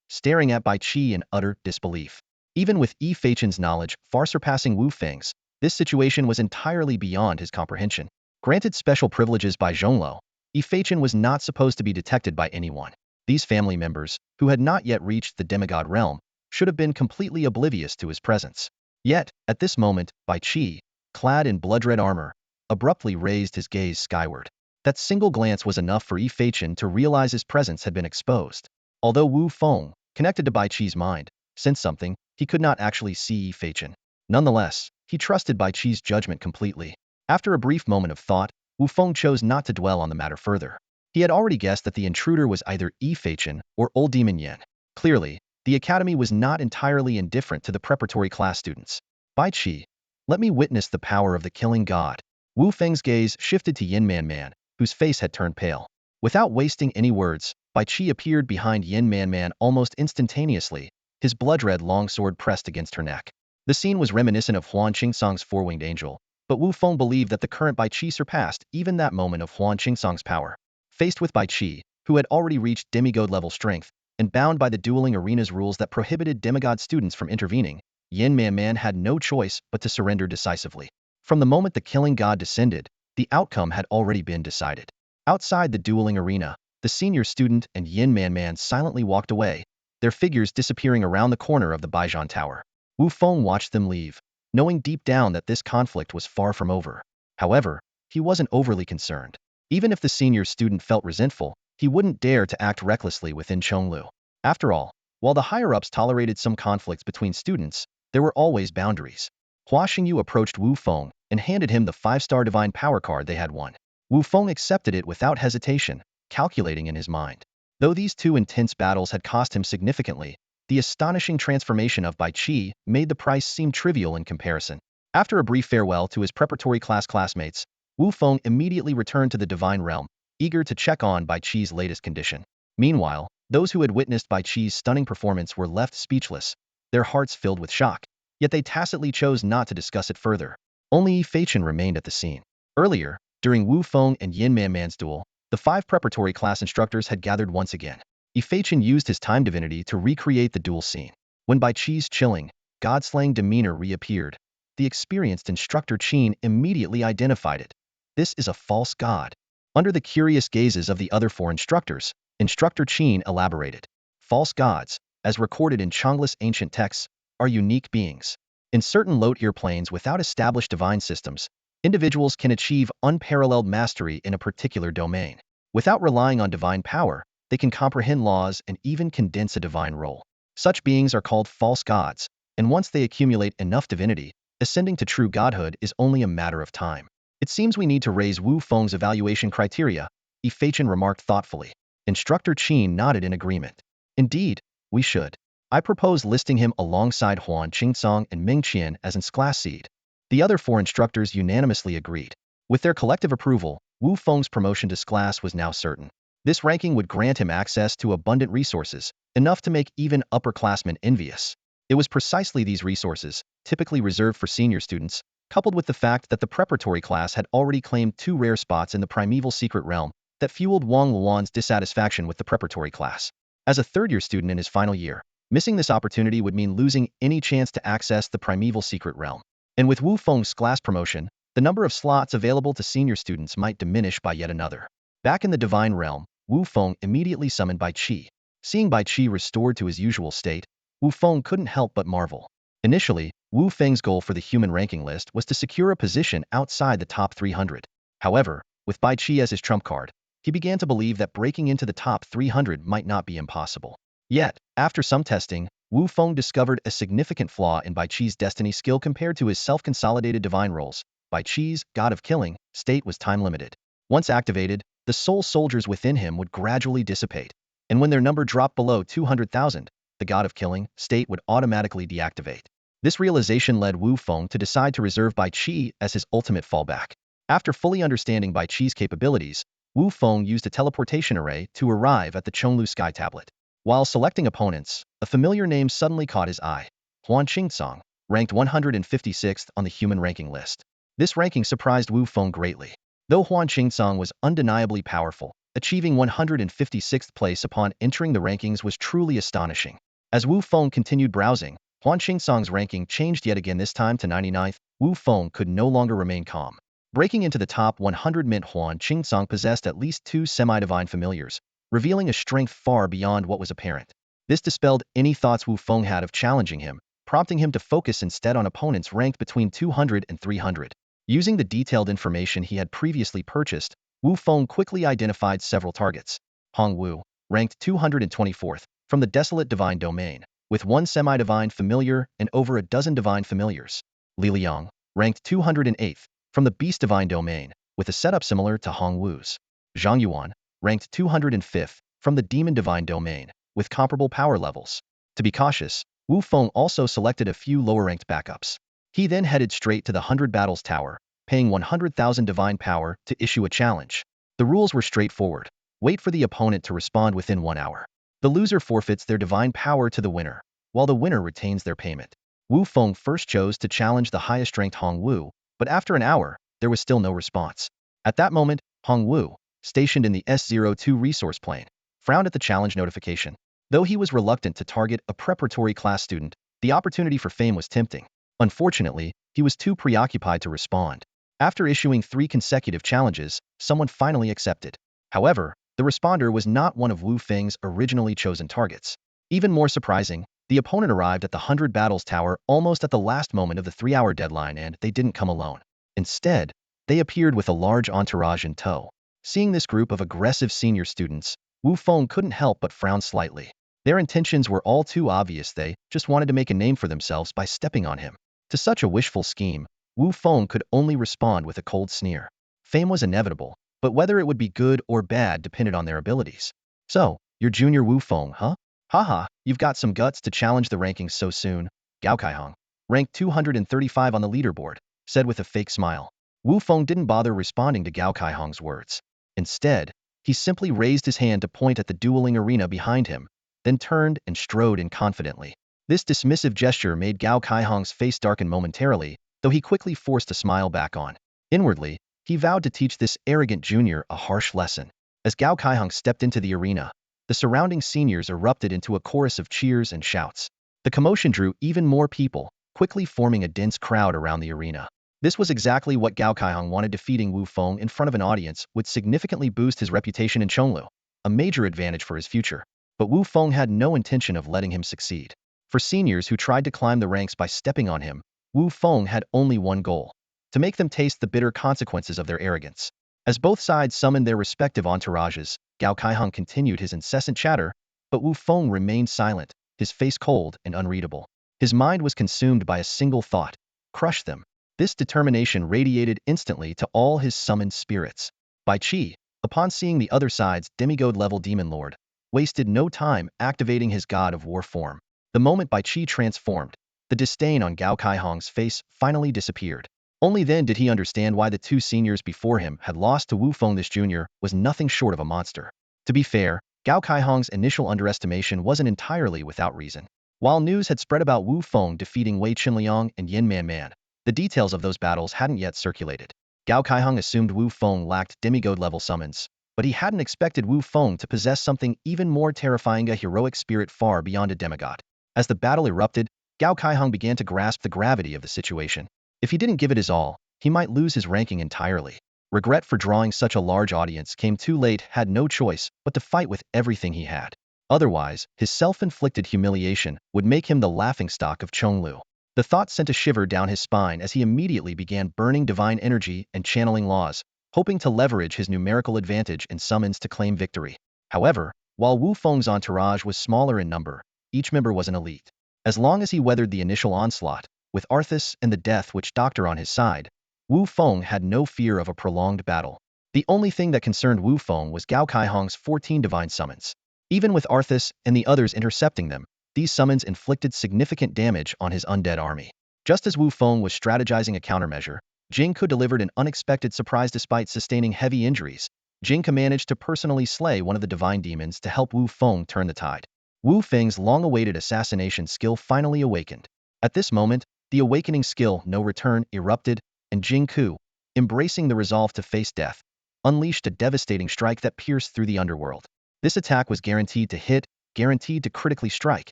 staring at Bai Qi in utter disbelief. Even with Immortal's knowledge far surpassing Wu Feng's, this situation was entirely beyond his comprehension. Granted special privileges by Zhongluo, Immortal was not supposed to be detected by anyone. These family members, who had not yet reached the demigod realm, should have been completely oblivious to his presence. Yet, at this moment, Bai Qi, clad in blood-red armor, abruptly raised his gaze skyward. That single glance was enough for Immortal to realize his presence had been exposed. Although Wu Feng, connected to Bai Qi's mind, sensed something, he could not actually see Immortal. Nonetheless, he trusted Bai Qi's judgment completely. After a brief moment of thought, Wu Feng chose not to dwell on the matter further. He had already guessed that the intruder was either Immortal or Old Demon Yin. Clearly, the academy was not entirely indifferent to the preparatory class students. Bai Qi, let me witness the power of the killing god. Wu Feng's gaze shifted to Yin Man, whose face had turned pale. Without wasting any words, Bai Qi appeared behind Yin Man almost instantaneously, his blood-red longsword pressed against her neck. The scene was reminiscent of Huan Qingsong's four-winged angel, but Wu Feng believed that the current Bai Qi surpassed even that moment of Huan Qingsong's power. Faced with Bai Qi, who had already reached demigod-level strength, and bound by the dueling arena's rules that prohibited demigod students from intervening, Yin Man had no choice but to surrender decisively. From the moment the killing god descended, the outcome had already been decided. Outside the dueling arena, the senior student and Yin Man silently walked away, their figures disappearing around the corner of the Baijian Tower. Wu Feng watched them leave, knowing deep down that this conflict was far from over. However, he wasn't overly concerned. Even if the senior student felt resentful, he wouldn't dare to act recklessly within Chonglu. After all, while the higher-ups tolerated some conflicts between students, there were always boundaries. Hua Xingyu approached Wu Feng and handed him the 5-star divine power card they had won. Wu Feng accepted it without hesitation, calculating in his mind. Though these two intense battles had cost him significantly, the astonishing transformation of Bai Qi made the price seem trivial in comparison. After a brief farewell to his preparatory class classmates, Wu Feng immediately returned to the divine realm, eager to check on Bai Qi's latest condition. Meanwhile, those who had witnessed Bai Qi's stunning performance were left speechless, their hearts filled with shock. Yet they tacitly chose not to discuss it further. Only Immortal remained at the scene. Earlier, during Wu Feng and Yin Man's duel, the 5 preparatory class instructors had gathered once again. Immortal used his time divinity to recreate the duel scene. When Bai Chi's chilling, god-slaying demeanor reappeared, the experienced instructor Qin immediately identified it. This is a false god. Under the curious gazes of the other four instructors, Instructor Qin elaborated. False gods, as recorded in Changla's ancient texts, are unique beings. In certain low-tier planes without established divine systems, individuals can achieve unparalleled mastery in a particular domain. Without relying on divine power, they can comprehend laws and even condense a divine role. Such beings are called false gods, and once they accumulate enough divinity, ascending to true godhood is only a matter of time. It seems we need to raise Wu Feng's evaluation criteria, Yi remarked thoughtfully. Instructor Qin nodded in agreement. Indeed, we should. I propose listing him alongside Huan Qingsong and Ming Qian as its class seed. The other four instructors unanimously agreed. With their collective approval, Wu Feng's promotion to class was now certain. This ranking would grant him access to abundant resources, enough to make even upperclassmen envious. It was precisely these resources, typically reserved for senior students, coupled with the fact that the preparatory class had already claimed 2 rare spots in the primeval secret realm, that fueled Wang Luan's dissatisfaction with the preparatory class. As a third-year student in his final year, missing this opportunity would mean losing any chance to access the primeval secret realm. And with Wu Feng's class promotion, the number of slots available to senior students might diminish by yet another. Back in the divine realm, Wu Feng immediately summoned Bai Qi. Seeing Bai Qi restored to his usual state, Wu Feng couldn't help but marvel. Initially, Wu Feng's goal for the human ranking list was to secure a position outside the top 300. However, with Bai Qi as his trump card, he began to believe that breaking into the top 300 might not be impossible. Yet, after some testing, Wu Feng discovered a significant flaw in Bai Chi's destiny skill compared to his self-consolidated divine roles. Bai Chi's god of killing state was time-limited. Once activated, the soul soldiers within him would gradually dissipate, and when their number dropped below 200,000, the god of killing state would automatically deactivate. This realization led Wu Feng to decide to reserve Bai Qi as his ultimate fallback. After fully understanding Bai Chi's capabilities, Wu Feng used a teleportation array to arrive at the Chonglu Sky Tablet. While selecting opponents, a familiar name suddenly caught his eye. Huan Qingsong, ranked 156th on the human ranking list. This ranking surprised Wu Feng greatly. Though Huan Qingsong was undeniably powerful, achieving 156th place upon entering the rankings was truly astonishing. As Wu Feng continued browsing, Huan Qingsong's ranking changed yet again, this time to 99th. Wu Feng could no longer remain calm. Breaking into the top 100 meant Huan Qingsong possessed at least 2 semi-divine familiars, revealing a strength far beyond what was apparent. This dispelled any thoughts Wu Feng had of challenging him, prompting him to focus instead on opponents ranked between 200 and 300. Using the detailed information he had previously purchased, Wu Feng quickly identified several targets. Hong Wu, ranked 224th, from the Desolate Divine Domain, with 1 semi-divine familiar and over a dozen divine familiars. Li Liang, ranked 208th, from the Beast Divine Domain, with a setup similar to Hong Wu's. Zhang Yuan, ranked 205th, from the Demon Divine Domain, with comparable power levels. To be cautious, Wu Feng also selected a few lower-ranked backups. He then headed straight to the 100 Battles Tower, paying 100,000 divine power to issue a challenge. The rules were straightforward. Wait for the opponent to respond within 1 hour. The loser forfeits their divine power to the winner, while the winner retains their payment. Wu Feng first chose to challenge the highest-ranked Hong Wu, but after an hour, there was still no response. At that moment, Hong Wu, stationed in the S02 resource plane, frowned at the challenge notification. Though he was reluctant to target a preparatory class student, the opportunity for fame was tempting. Unfortunately, he was too preoccupied to respond. After issuing 3 consecutive challenges, someone finally accepted. However, the responder was not one of Wu Feng's originally chosen targets. Even more surprising, the opponent arrived at the 100 Battles Tower almost at the last moment of the 3-hour deadline, and they didn't come alone. Instead, they appeared with a large entourage in tow. Seeing this group of aggressive senior students, Wu Feng couldn't help but frown slightly. Their intentions were all too obvious. They just wanted to make a name for themselves by stepping on him. To such a wishful scheme, Wu Feng could only respond with a cold sneer. Fame was inevitable, but whether it would be good or bad depended on their abilities. So, you're Junior Wu Feng, huh? Haha, you've got some guts to challenge the rankings so soon. Gao Kaihong, ranked 235 on the leaderboard, said with a fake smile. Wu Feng didn't bother responding to Gao Kaihong's words. Instead, he simply raised his hand to point at the dueling arena behind him, then turned and strode in confidently. This dismissive gesture made Gao Kaihong's face darken momentarily, though he quickly forced a smile back on. Inwardly, he vowed to teach this arrogant junior a harsh lesson. As Gao Kaihong stepped into the arena, the surrounding seniors erupted into a chorus of cheers and shouts. The commotion drew even more people, quickly forming a dense crowd around the arena. This was exactly what Gao Kaihong wanted. Defeating Wu Feng in front of an audience would significantly boost his reputation in Chonglu, a major advantage for his future. But Wu Feng had no intention of letting him succeed. For seniors who tried to climb the ranks by stepping on him, Wu Feng had only one goal: to make them taste the bitter consequences of their arrogance. As both sides summoned their respective entourages, Gao Kaihong continued his incessant chatter, but Wu Feng remained silent, his face cold and unreadable. His mind was consumed by a single thought: crush them. This determination radiated instantly to all his summoned spirits. Bai Qi, upon seeing the other side's demigod-level demon lord, wasted no time activating his god of war form. The moment Bai Qi transformed, the disdain on Gao Kaihong's face finally disappeared. Only then did he understand why the two seniors before him had lost to Wu Feng. This junior was nothing short of a monster. To be fair, Gao Kaihong's initial underestimation wasn't entirely without reason. While news had spread about Wu Feng defeating Wei Qinliang and Yin Man Man, the details of those battles hadn't yet circulated. Gao Kaihong assumed Wu Feng lacked demigod-level summons, but he hadn't expected Wu Feng to possess something even more terrifying: a heroic spirit far beyond a demigod. As the battle erupted, Gao Kaihong began to grasp the gravity of the situation. If he didn't give it his all, he might lose his ranking entirely. Regret for drawing such a large audience came too late. Had no choice but to fight with everything he had. Otherwise, his self-inflicted humiliation would make him the laughingstock of Chonglu. The thought sent a shiver down his spine as he immediately began burning divine energy and channeling laws, hoping to leverage his numerical advantage in summons to claim victory. However, while Wu Feng's entourage was smaller in number, each member was an elite. As long as he weathered the initial onslaught, with Arthas and the Death Witch Doctor on his side, Wu Feng had no fear of a prolonged battle. The only thing that concerned Wu Feng was Gao Kaihong's 14 divine summons. Even with Arthas and the others intercepting them, these summons inflicted significant damage on his undead army. Just as Wu Feng was strategizing a countermeasure, Jing Ke delivered an unexpected surprise. Despite sustaining heavy injuries, Jing Ke managed to personally slay one of the divine demons to help Wu Feng turn the tide. Wu Feng's long-awaited assassination skill finally awakened. At this moment, the awakening skill No Return erupted, and Jing Ke, embracing the resolve to face death, unleashed a devastating strike that pierced through the underworld. This attack was guaranteed to hit, guaranteed to critically strike,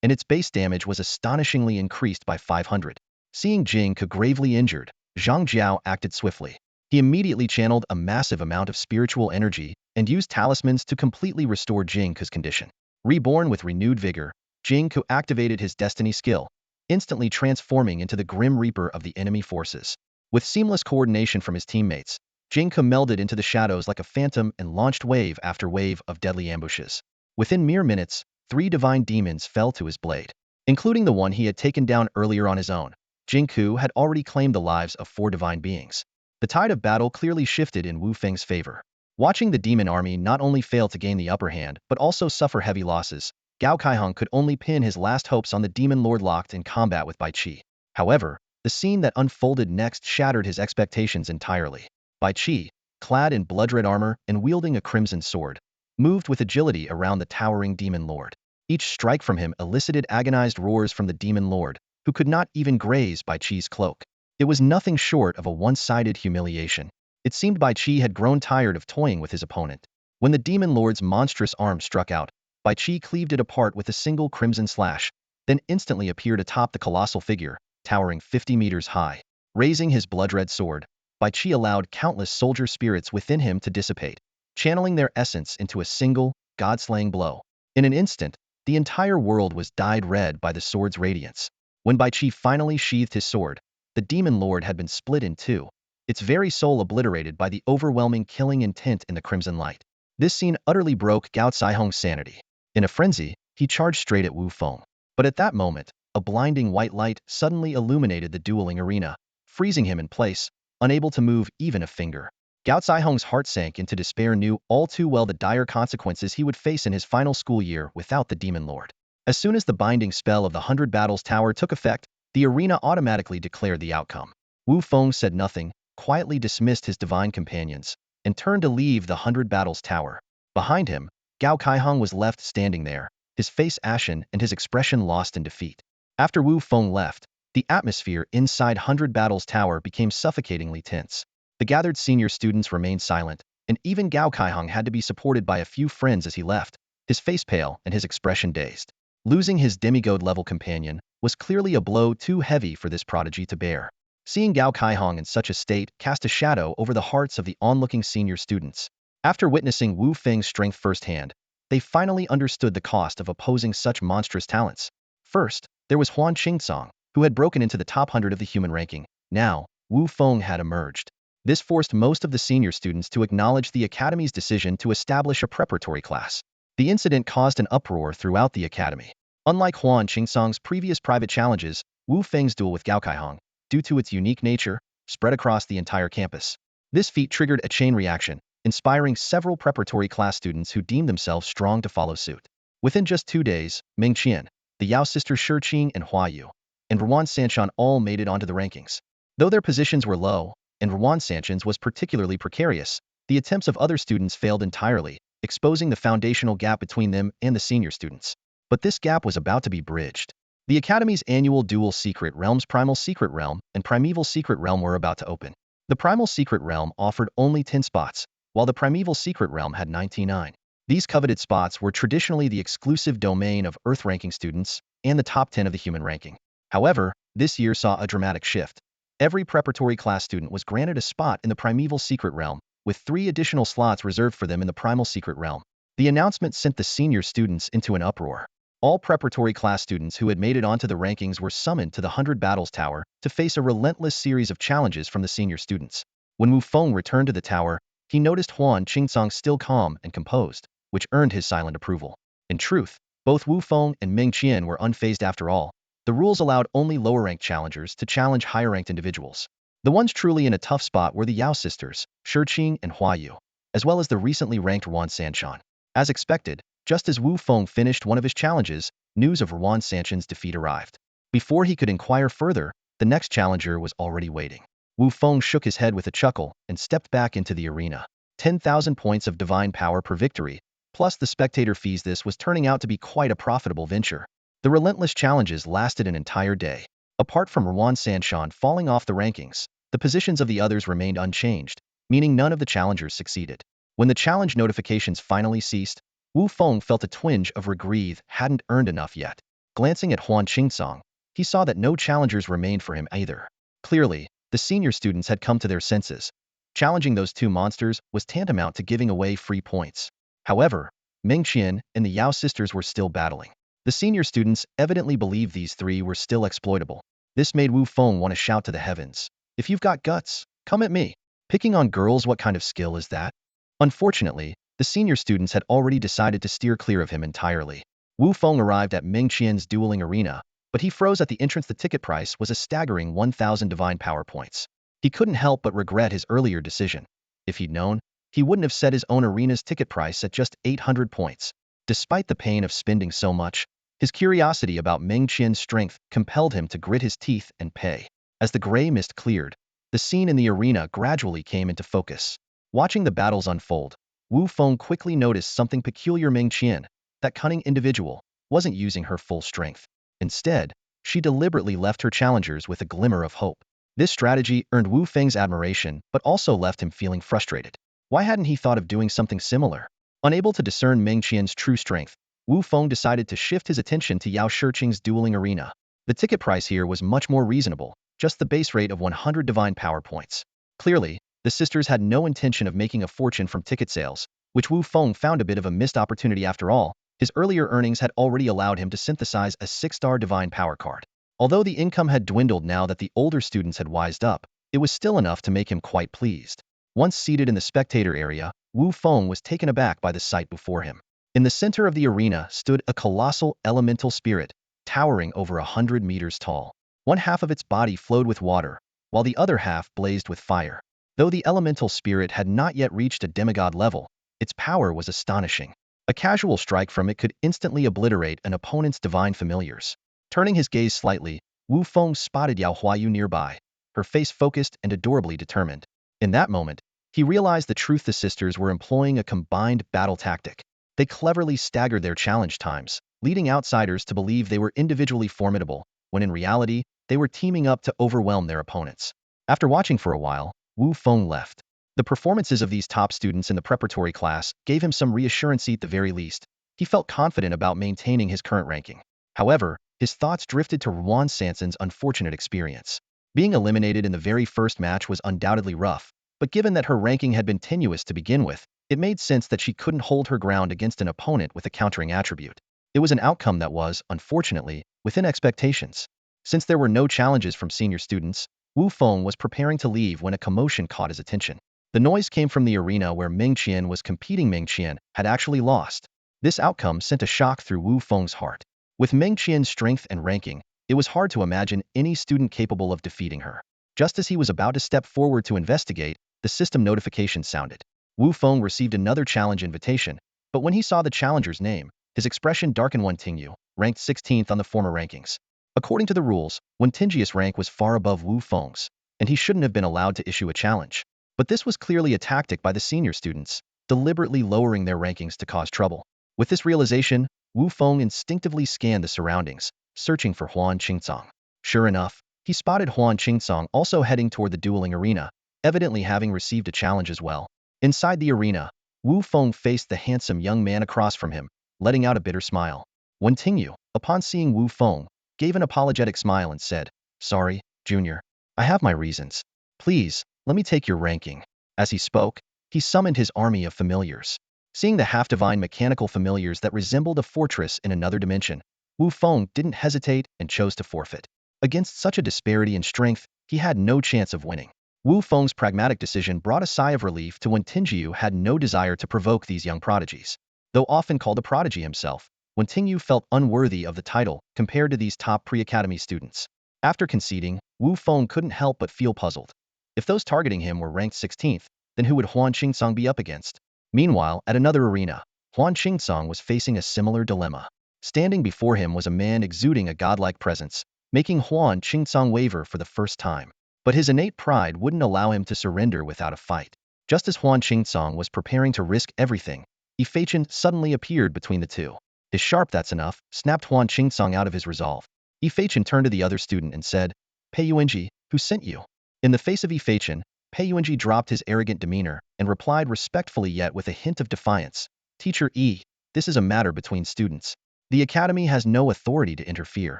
and its base damage was astonishingly increased by 500. Seeing Jing Ke gravely injured, Zhang Jiao acted swiftly. He immediately channeled a massive amount of spiritual energy and used talismans to completely restore Jing Ke's condition. Reborn with renewed vigor, Jing Ke activated his destiny skill, instantly transforming into the Grim Reaper of the enemy forces. With seamless coordination from his teammates, Jing Ke melded into the shadows like a phantom and launched wave after wave of deadly ambushes. Within mere minutes, 3 divine demons fell to his blade, including the one he had taken down earlier on his own. Jing Ke had already claimed the lives of 4 divine beings. The tide of battle clearly shifted in Wu Feng's favor. Watching the demon army not only fail to gain the upper hand but also suffer heavy losses, Gao Kaihong could only pin his last hopes on the demon lord locked in combat with Bai Qi. However, the scene that unfolded next shattered his expectations entirely. Bai Qi, clad in blood-red armor and wielding a crimson sword, moved with agility around the towering demon lord. Each strike from him elicited agonized roars from the demon lord, who could not even graze Bai Qi's cloak. It was nothing short of a one-sided humiliation. It seemed Bai Qi had grown tired of toying with his opponent. When the demon lord's monstrous arm struck out, Bai Qi cleaved it apart with a single crimson slash, then instantly appeared atop the colossal figure, towering 50 meters high. Raising his blood-red sword, Bai Qi allowed countless soldier spirits within him to dissipate, channeling their essence into a single, god-slaying blow. In an instant, the entire world was dyed red by the sword's radiance. When Bai Qi finally sheathed his sword, the demon lord had been split in two, its very soul obliterated by the overwhelming killing intent in the crimson light. This scene utterly broke Gao Caihong's sanity. In a frenzy, he charged straight at Wu Feng. But at that moment, a blinding white light suddenly illuminated the dueling arena, freezing him in place, unable to move even a finger. Gao Caihong's heart sank into despair, knew all too well the dire consequences he would face in his final school year without the demon lord. As soon as the binding spell of the 100 Battles Tower took effect, the arena automatically declared the outcome. Wu Feng said nothing, quietly dismissed his divine companions, and turned to leave the 100 Battles Tower. Behind him, Gao Kaihong was left standing there, his face ashen and his expression lost in defeat. After Wu Feng left, the atmosphere inside 100 Battles Tower became suffocatingly tense. The gathered senior students remained silent, and even Gao Kaihong had to be supported by a few friends as he left, his face pale and his expression dazed. Losing his demigod-level companion was clearly a blow too heavy for this prodigy to bear. Seeing Gao Kaihong in such a state cast a shadow over the hearts of the onlooking senior students. After witnessing Wu Feng's strength firsthand, they finally understood the cost of opposing such monstrous talents. First, there was Huan Qingcong, who had broken into the top 100 of the human ranking. Now, Wu Feng had emerged. This forced most of the senior students to acknowledge the Academy's decision to establish a preparatory class. The incident caused an uproar throughout the Academy. Unlike Huan Qingcong's previous private challenges, Wu Feng's duel with Gao Kaihong, due to its unique nature, spread across the entire campus. This feat triggered a chain reaction, inspiring several preparatory class students who deemed themselves strong to follow suit. Within just 2 days, Ming Qian, the Yao sisters Shi Qing and Hua Yu, and Ruan Sanshan all made it onto the rankings. Though their positions were low, and Ruan Sanshan's was particularly precarious, the attempts of other students failed entirely, exposing the foundational gap between them and the senior students. But this gap was about to be bridged. The Academy's annual dual secret realms Primal Secret Realm and Primeval Secret Realm were about to open. The Primal Secret Realm offered only 10 spots, while the Primeval Secret Realm had 99. These coveted spots were traditionally the exclusive domain of Earth ranking students and the top 10 of the human ranking. However, this year saw a dramatic shift. Every preparatory class student was granted a spot in the Primeval Secret Realm, with 3 additional slots reserved for them in the Primal Secret Realm. The announcement sent the senior students into an uproar. All preparatory class students who had made it onto the rankings were summoned to the 100 Battles Tower to face a relentless series of challenges from the senior students. When Wu Feng returned to the tower, he noticed Huan Qingcong still calm and composed, which earned his silent approval. In truth, both Wu Feng and Ming Qian were unfazed after all. The rules allowed only lower-ranked challengers to challenge higher-ranked individuals. The ones truly in a tough spot were the Yao sisters, Shi Qing and Hua Yu, as well as the recently ranked Ruan Sanshan. As expected, just as Wu Feng finished one of his challenges, news of Ruan Sanshan's defeat arrived. Before he could inquire further, the next challenger was already waiting. Wu Feng shook his head with a chuckle and stepped back into the arena. 10,000 points of divine power per victory, plus the spectator fees. This was turning out to be quite a profitable venture. The relentless challenges lasted an entire day. Apart from Ruan Sanshan falling off the rankings, the positions of the others remained unchanged, meaning none of the challengers succeeded. When the challenge notifications finally ceased, Wu Feng felt a twinge of regret hadn't earned enough yet. Glancing at Huan Qingcong, he saw that no challengers remained for him either. Clearly, the senior students had come to their senses. Challenging those 2 monsters was tantamount to giving away free points. However, Ming Qian and the Yao sisters were still battling. The senior students evidently believed these 3 were still exploitable. This made Wu Feng want to shout to the heavens, "If you've got guts, come at me. Picking on girls, what kind of skill is that?" Unfortunately, the senior students had already decided to steer clear of him entirely. Wu Feng arrived at Ming Qian's dueling arena, but he froze at the entrance. The ticket price was a staggering 1,000 divine power points. He couldn't help but regret his earlier decision. If he'd known, he wouldn't have set his own arena's ticket price at just 800 points. Despite the pain of spending so much, his curiosity about Ming Qian's strength compelled him to grit his teeth and pay. As the gray mist cleared, the scene in the arena gradually came into focus. Watching the battles unfold, Wu Feng quickly noticed something peculiar. Ming Qian, that cunning individual, wasn't using her full strength. Instead, she deliberately left her challengers with a glimmer of hope. This strategy earned Wu Feng's admiration but also left him feeling frustrated. Why hadn't he thought of doing something similar? Unable to discern Ming Qian's true strength, Wu Feng decided to shift his attention to Yao Shiqing's dueling arena. The ticket price here was much more reasonable, just the base rate of 100 divine power points. Clearly, the sisters had no intention of making a fortune from ticket sales, which Wu Feng found a bit of a missed opportunity after all. His earlier earnings had already allowed him to synthesize a 6-star divine power card. Although the income had dwindled now that the older students had wised up, it was still enough to make him quite pleased. Once seated in the spectator area, Wu Feng was taken aback by the sight before him. In the center of the arena stood a colossal elemental spirit, towering over 100 meters tall. One half of its body flowed with water, while the other half blazed with fire. Though the elemental spirit had not yet reached a demigod level, its power was astonishing. A casual strike from it could instantly obliterate an opponent's divine familiars. Turning his gaze slightly, Wu Feng spotted Yao Huayu nearby, her face focused and adorably determined. In that moment, he realized the truth. The sisters were employing a combined battle tactic. They cleverly staggered their challenge times, leading outsiders to believe they were individually formidable, when in reality, they were teaming up to overwhelm their opponents. After watching for a while, Wu Feng left. The performances of these top students in the preparatory class gave him some reassurance. At the very least, he felt confident about maintaining his current ranking. However, his thoughts drifted to Huan Sanson's unfortunate experience. Being eliminated in the very first match was undoubtedly rough, but given that her ranking had been tenuous to begin with, it made sense that she couldn't hold her ground against an opponent with a countering attribute. It was an outcome that was, unfortunately, within expectations. Since there were no challenges from senior students, Wu Feng was preparing to leave when a commotion caught his attention. The noise came from the arena where Ming Qian was competing. Ming Qian had actually lost. This outcome sent a shock through Wu Feng's heart. With Ming Qian's strength and ranking, it was hard to imagine any student capable of defeating her. Just as he was about to step forward to investigate, the system notification sounded. Wu Feng received another challenge invitation, but when he saw the challenger's name, his expression darkened. Wen Tingyu, ranked 16th on the former rankings. According to the rules, Wen Tingyi's rank was far above Wu Feng's, and he shouldn't have been allowed to issue a challenge. But this was clearly a tactic by the senior students, deliberately lowering their rankings to cause trouble. With this realization, Wu Feng instinctively scanned the surroundings, searching for Huan Qingcong. Sure enough, he spotted Huan Qingcong also heading toward the dueling arena, evidently having received a challenge as well. Inside the arena, Wu Feng faced the handsome young man across from him, letting out a bitter smile. Wen Tingyu, upon seeing Wu Feng, gave an apologetic smile and said, "Sorry, Junior. I have my reasons. Please, let me take your ranking." As he spoke, he summoned his army of familiars. Seeing the half-divine mechanical familiars that resembled a fortress in another dimension, Wu Feng didn't hesitate and chose to forfeit. Against such a disparity in strength, he had no chance of winning. Wu Feng's pragmatic decision brought a sigh of relief to Wen Tingyu had no desire to provoke these young prodigies. Though often called a prodigy himself, Wen Tingyu felt unworthy of the title compared to these top pre-academy students. After conceding, Wu Feng couldn't help but feel puzzled. If those targeting him were ranked 16th, then who would Huan Qingcong be up against? Meanwhile, at another arena, Huan Qingcong was facing a similar dilemma. Standing before him was a man exuding a godlike presence, making Huan Qingcong waver for the first time. But his innate pride wouldn't allow him to surrender without a fight. Just as Huan Qingcong was preparing to risk everything, Ifeichen suddenly appeared between the two. His sharp "that's enough" snapped Huan Qingcong out of his resolve. Ifeichen turned to the other student and said, "Pei Yuanji, who sent you?" In the face of Ifeichen, Pei Yuanji dropped his arrogant demeanor and replied respectfully yet with a hint of defiance, "Teacher E, this is a matter between students. The academy has no authority to interfere,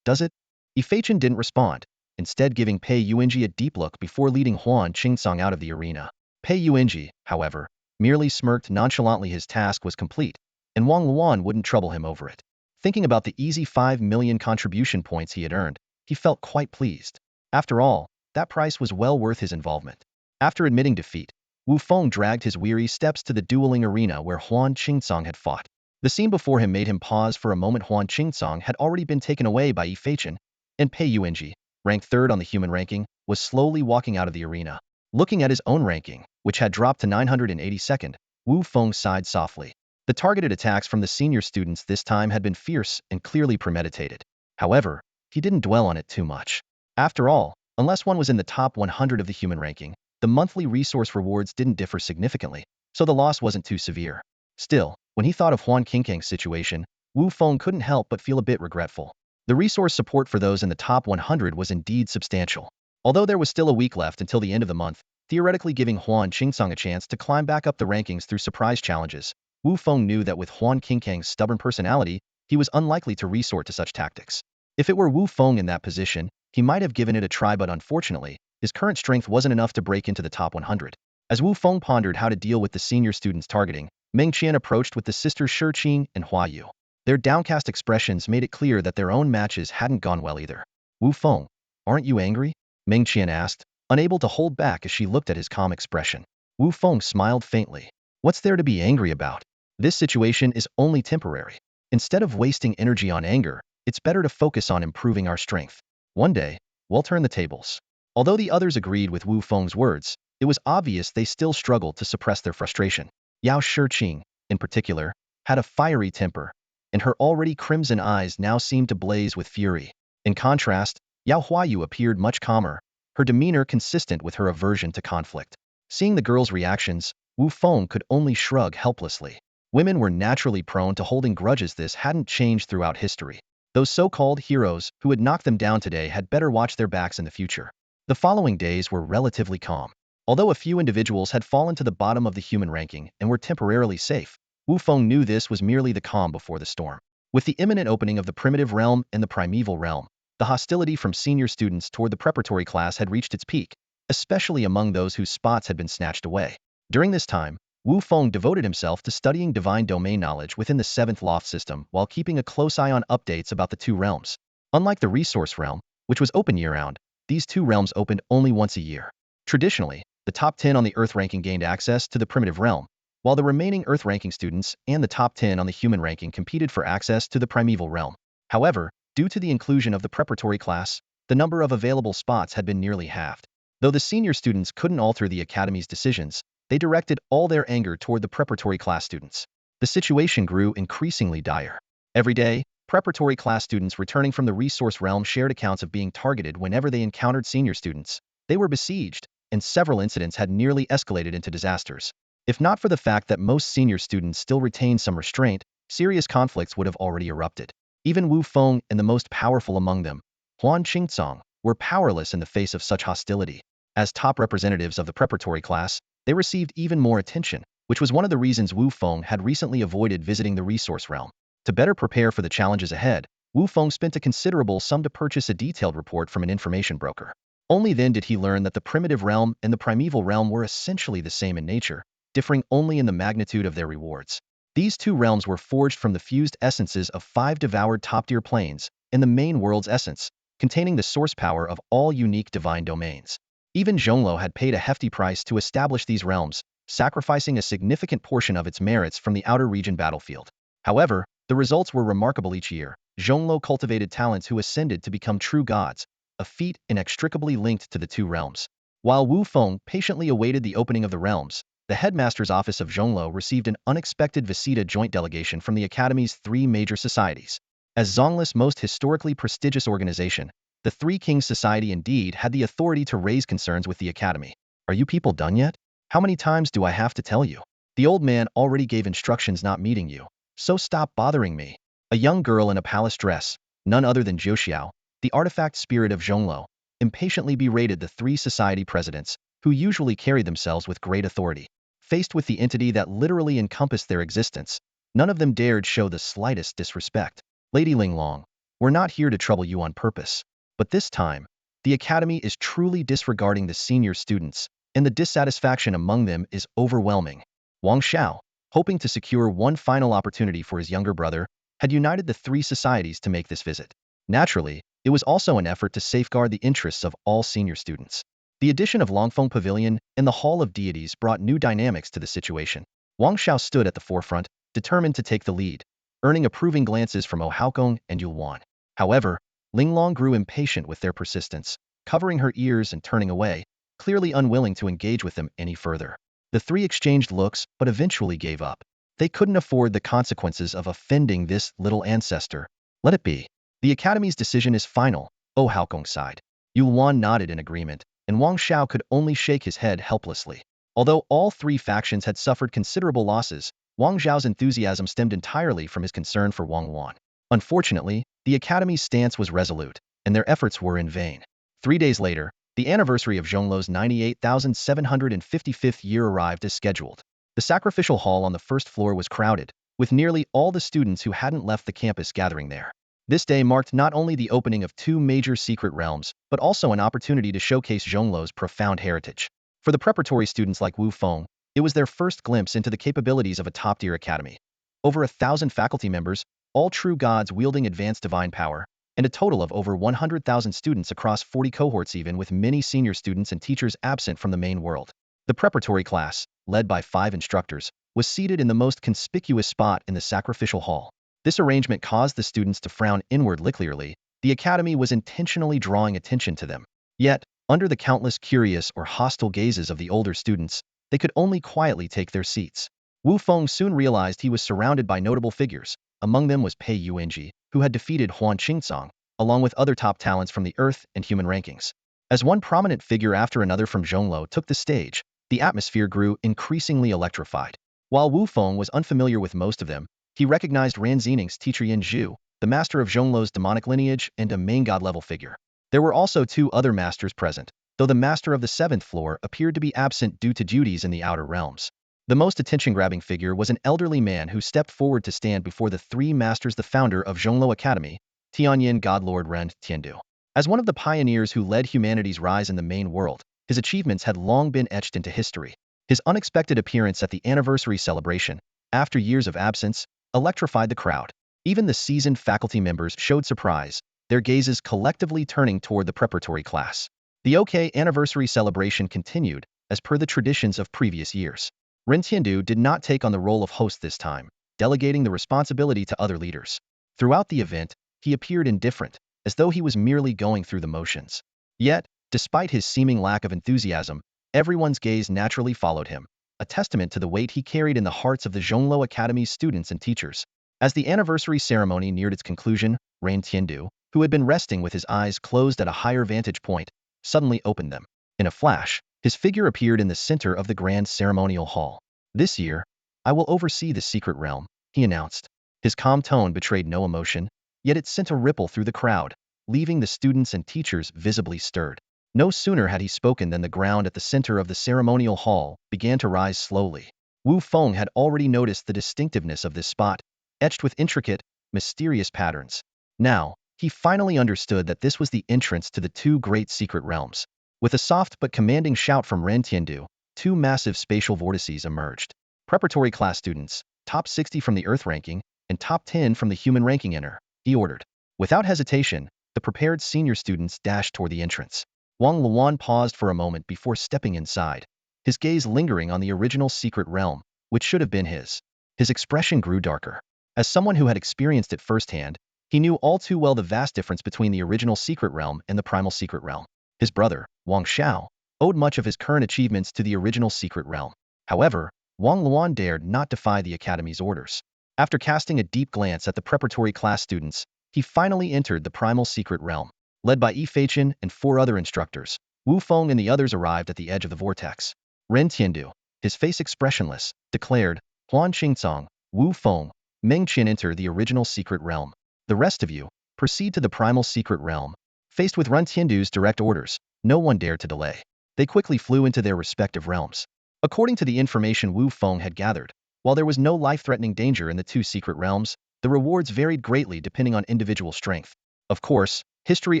does it?" Ifeichen didn't respond, instead giving Pei Yuanji a deep look before leading Huan Qingcong out of the arena. Pei Yuanji, however, merely smirked nonchalantly. His task was complete, and Wang Luan wouldn't trouble him over it. Thinking about the easy 5 million contribution points he had earned, he felt quite pleased. After all, that price was well worth his involvement. After admitting defeat, Wu Feng dragged his weary steps to the dueling arena where Huan Qingcong had fought. The scene before him made him pause for a moment. Huan Qingcong had already been taken away by Ifeichen, and Pei Yuanji, ranked 3rd on the human ranking, was slowly walking out of the arena. Looking at his own ranking, which had dropped to 982nd, Wu Feng sighed softly. The targeted attacks from the senior students this time had been fierce and clearly premeditated. However, he didn't dwell on it too much. After all, unless one was in the top 100 of the human ranking, the monthly resource rewards didn't differ significantly, so the loss wasn't too severe. Still, when he thought of Huan Qingcong's situation, Wu Feng couldn't help but feel a bit regretful. The resource support for those in the top 100 was indeed substantial. Although there was still a week left until the end of the month, theoretically giving Huan Qingcong a chance to climb back up the rankings through surprise challenges, Wu Feng knew that with Huan Qingcong's stubborn personality, he was unlikely to resort to such tactics. If it were Wu Feng in that position, he might have given it a try, but unfortunately, his current strength wasn't enough to break into the top 100. As Wu Feng pondered how to deal with the senior students targeting, Meng Qian approached with the sisters Shi Qing and Hua Yu. Their downcast expressions made it clear that their own matches hadn't gone well either. "Wu Feng, aren't you angry?" Meng Qian asked, unable to hold back as she looked at his calm expression. Wu Feng smiled faintly. "What's there to be angry about? This situation is only temporary. Instead of wasting energy on anger, it's better to focus on improving our strength. One day, we'll turn the tables." Although the others agreed with Wu Feng's words, it was obvious they still struggled to suppress their frustration. Yao Shiqing, in particular, had a fiery temper, and her already crimson eyes now seemed to blaze with fury. In contrast, Yao Huayu appeared much calmer, her demeanor consistent with her aversion to conflict. Seeing the girl's reactions, Wu Feng could only shrug helplessly. Women were naturally prone to holding grudges. This hadn't changed throughout history. Those so-called heroes who had knocked them down today had better watch their backs in the future. The following days were relatively calm. Although a few individuals had fallen to the bottom of the human ranking and were temporarily safe, Wu Feng knew this was merely the calm before the storm. With the imminent opening of the primitive realm and the primeval realm, the hostility from senior students toward the preparatory class had reached its peak, especially among those whose spots had been snatched away. During this time, Wu Feng devoted himself to studying divine domain knowledge within the 7th loft system while keeping a close eye on updates about the two realms. Unlike the resource realm, which was open year-round, these two realms opened only once a year. Traditionally, the top 10 on the Earth ranking gained access to the primitive realm, while the remaining Earth ranking students and the top 10 on the human ranking competed for access to the primeval realm. However, due to the inclusion of the preparatory class, the number of available spots had been nearly halved. Though the senior students couldn't alter the Academy's decisions, they directed all their anger toward the preparatory class students. The situation grew increasingly dire. Every day, preparatory class students returning from the resource realm shared accounts of being targeted whenever they encountered senior students. They were besieged, and several incidents had nearly escalated into disasters. If not for the fact that most senior students still retained some restraint, serious conflicts would have already erupted. Even Wu Feng and the most powerful among them, Huan Qingcong, were powerless in the face of such hostility. As top representatives of the preparatory class, they received even more attention, which was one of the reasons Wu Feng had recently avoided visiting the resource realm. To better prepare for the challenges ahead, Wu Feng spent a considerable sum to purchase a detailed report from an information broker. Only then did he learn that the primitive realm and the primeval realm were essentially the same in nature, differing only in the magnitude of their rewards. These two realms were forged from the fused essences of 5 devoured top-tier planes and the main world's essence, containing the source power of all unique divine domains. Even Zhongluo had paid a hefty price to establish these realms, sacrificing a significant portion of its merits from the outer region battlefield. However, the results were remarkable each year. Zhongluo cultivated talents who ascended to become true gods, a feat inextricably linked to the two realms. While Wu Feng patiently awaited the opening of the realms, the headmaster's office of Zhongluo received an unexpected visita joint delegation from the Academy's 3 major societies. As Zhongli's most historically prestigious organization, the Three Kings Society indeed had the authority to raise concerns with the Academy. Are you people done yet? How many times do I have to tell you? The old man already gave instructions not meeting you, so stop bothering me. A young girl in a palace dress, none other than Zhou Xiao, the artifact spirit of Zhongluo, impatiently berated the 3 society presidents, who usually carried themselves with great authority. Faced with the entity that literally encompassed their existence, none of them dared show the slightest disrespect. Lady Linglong, we're not here to trouble you on purpose. But this time, the Academy is truly disregarding the senior students, and the dissatisfaction among them is overwhelming. Wang Xiao, hoping to secure one final opportunity for his younger brother, had united the 3 societies to make this visit. Naturally, it was also an effort to safeguard the interests of all senior students. The addition of Longfeng Pavilion and the Hall of Deities brought new dynamics to the situation. Wang Xiao stood at the forefront, determined to take the lead, earning approving glances from Oh Haokong and Yulwan. However, Linglong grew impatient with their persistence, covering her ears and turning away, clearly unwilling to engage with them any further. The 3 exchanged looks, but eventually gave up. They couldn't afford the consequences of offending this little ancestor. Let it be. The Academy's decision is final, Oh Haokong sighed. Yulwan nodded in agreement, and Wang Xiao could only shake his head helplessly. Although all 3 factions had suffered considerable losses, Wang Zhao's enthusiasm stemmed entirely from his concern for Wang Wan. Unfortunately, the Academy's stance was resolute, and their efforts were in vain. 3 days later, the anniversary of Zhongluo's 98,755th year arrived as scheduled. The sacrificial hall on the first floor was crowded, with nearly all the students who hadn't left the campus gathering there. This day marked not only the opening of 2 major secret realms, but also an opportunity to showcase Zhongluo's profound heritage. For the preparatory students like Wu Feng, it was their first glimpse into the capabilities of a top-tier academy. Over 1,000 faculty members, all true gods wielding advanced divine power, and a total of over 100,000 students across 40 cohorts, even with many senior students and teachers absent from the main world. The preparatory class, led by 5 instructors, was seated in the most conspicuous spot in the sacrificial hall. This arrangement caused the students to frown inwardly. Clearly, the Academy was intentionally drawing attention to them. Yet, under the countless curious or hostile gazes of the older students, they could only quietly take their seats. Wu Feng soon realized he was surrounded by notable figures. Among them was Pei Yuanji, who had defeated Huan Qingcong, along with other top talents from the Earth and human rankings. As one prominent figure after another from Zhongluo took the stage, the atmosphere grew increasingly electrified. While Wu Feng was unfamiliar with most of them, he recognized Ran Xining's teacher Yin Zhu, the master of Zhongluo's demonic lineage and a main god-level figure. There were also 2 other masters present, though the master of the 7th floor appeared to be absent due to duties in the outer realms. The most attention-grabbing figure was an elderly man who stepped forward to stand before the three masters, the founder of Zhongluo Academy, Tianyin Godlord Ren Tiandu. As one of the pioneers who led humanity's rise in the main world, his achievements had long been etched into history. His unexpected appearance at the anniversary celebration, after years of absence, electrified the crowd. Even the seasoned faculty members showed surprise, their gazes collectively turning toward the preparatory class. The OK anniversary celebration continued, as per the traditions of previous years. Ren Tiandu did not take on the role of host this time, delegating the responsibility to other leaders. Throughout the event, he appeared indifferent, as though he was merely going through the motions. Yet, despite his seeming lack of enthusiasm, everyone's gaze naturally followed him, a testament to the weight he carried in the hearts of the Zhongluo Academy's students and teachers. As the anniversary ceremony neared its conclusion, Ren Tiandu, who had been resting with his eyes closed at a higher vantage point, suddenly opened them. In a flash, his figure appeared in the center of the grand ceremonial hall. This year, I will oversee the secret realm, he announced. His calm tone betrayed no emotion, yet it sent a ripple through the crowd, leaving the students and teachers visibly stirred. No sooner had he spoken than the ground at the center of the ceremonial hall began to rise slowly. Wu Feng had already noticed the distinctiveness of this spot, etched with intricate, mysterious patterns. Now, he finally understood that this was the entrance to the two great secret realms. With a soft but commanding shout from Ren Tiandu, two massive spatial vortices emerged. Preparatory class students, top 60 from the Earth ranking, and top 10 from the human ranking enter, he ordered. Without hesitation, the prepared senior students dashed toward the entrance. Wang Luan paused for a moment before stepping inside, his gaze lingering on the original secret realm, which should have been his. His expression grew darker. As someone who had experienced it firsthand, he knew all too well the vast difference between the original secret realm and the primal secret realm. His brother, Wang Xiao, owed much of his current achievements to the original secret realm. However, Wang Luan dared not defy the Academy's orders. After casting a deep glance at the preparatory class students, he finally entered the primal secret realm. Led by Yi Feichen and 4 other instructors, Wu Feng and the others arrived at the edge of the vortex. Ren Tiandu, his face expressionless, declared, Huan Qingcong, Wu Feng, Meng Qin enter the original secret realm. The rest of you, proceed to the primal secret realm. Faced with Ren Tiandu's direct orders, no one dared to delay. They quickly flew into their respective realms. According to the information Wu Feng had gathered, while there was no life-threatening danger in the 2 secret realms, the rewards varied greatly depending on individual strength. Of course, history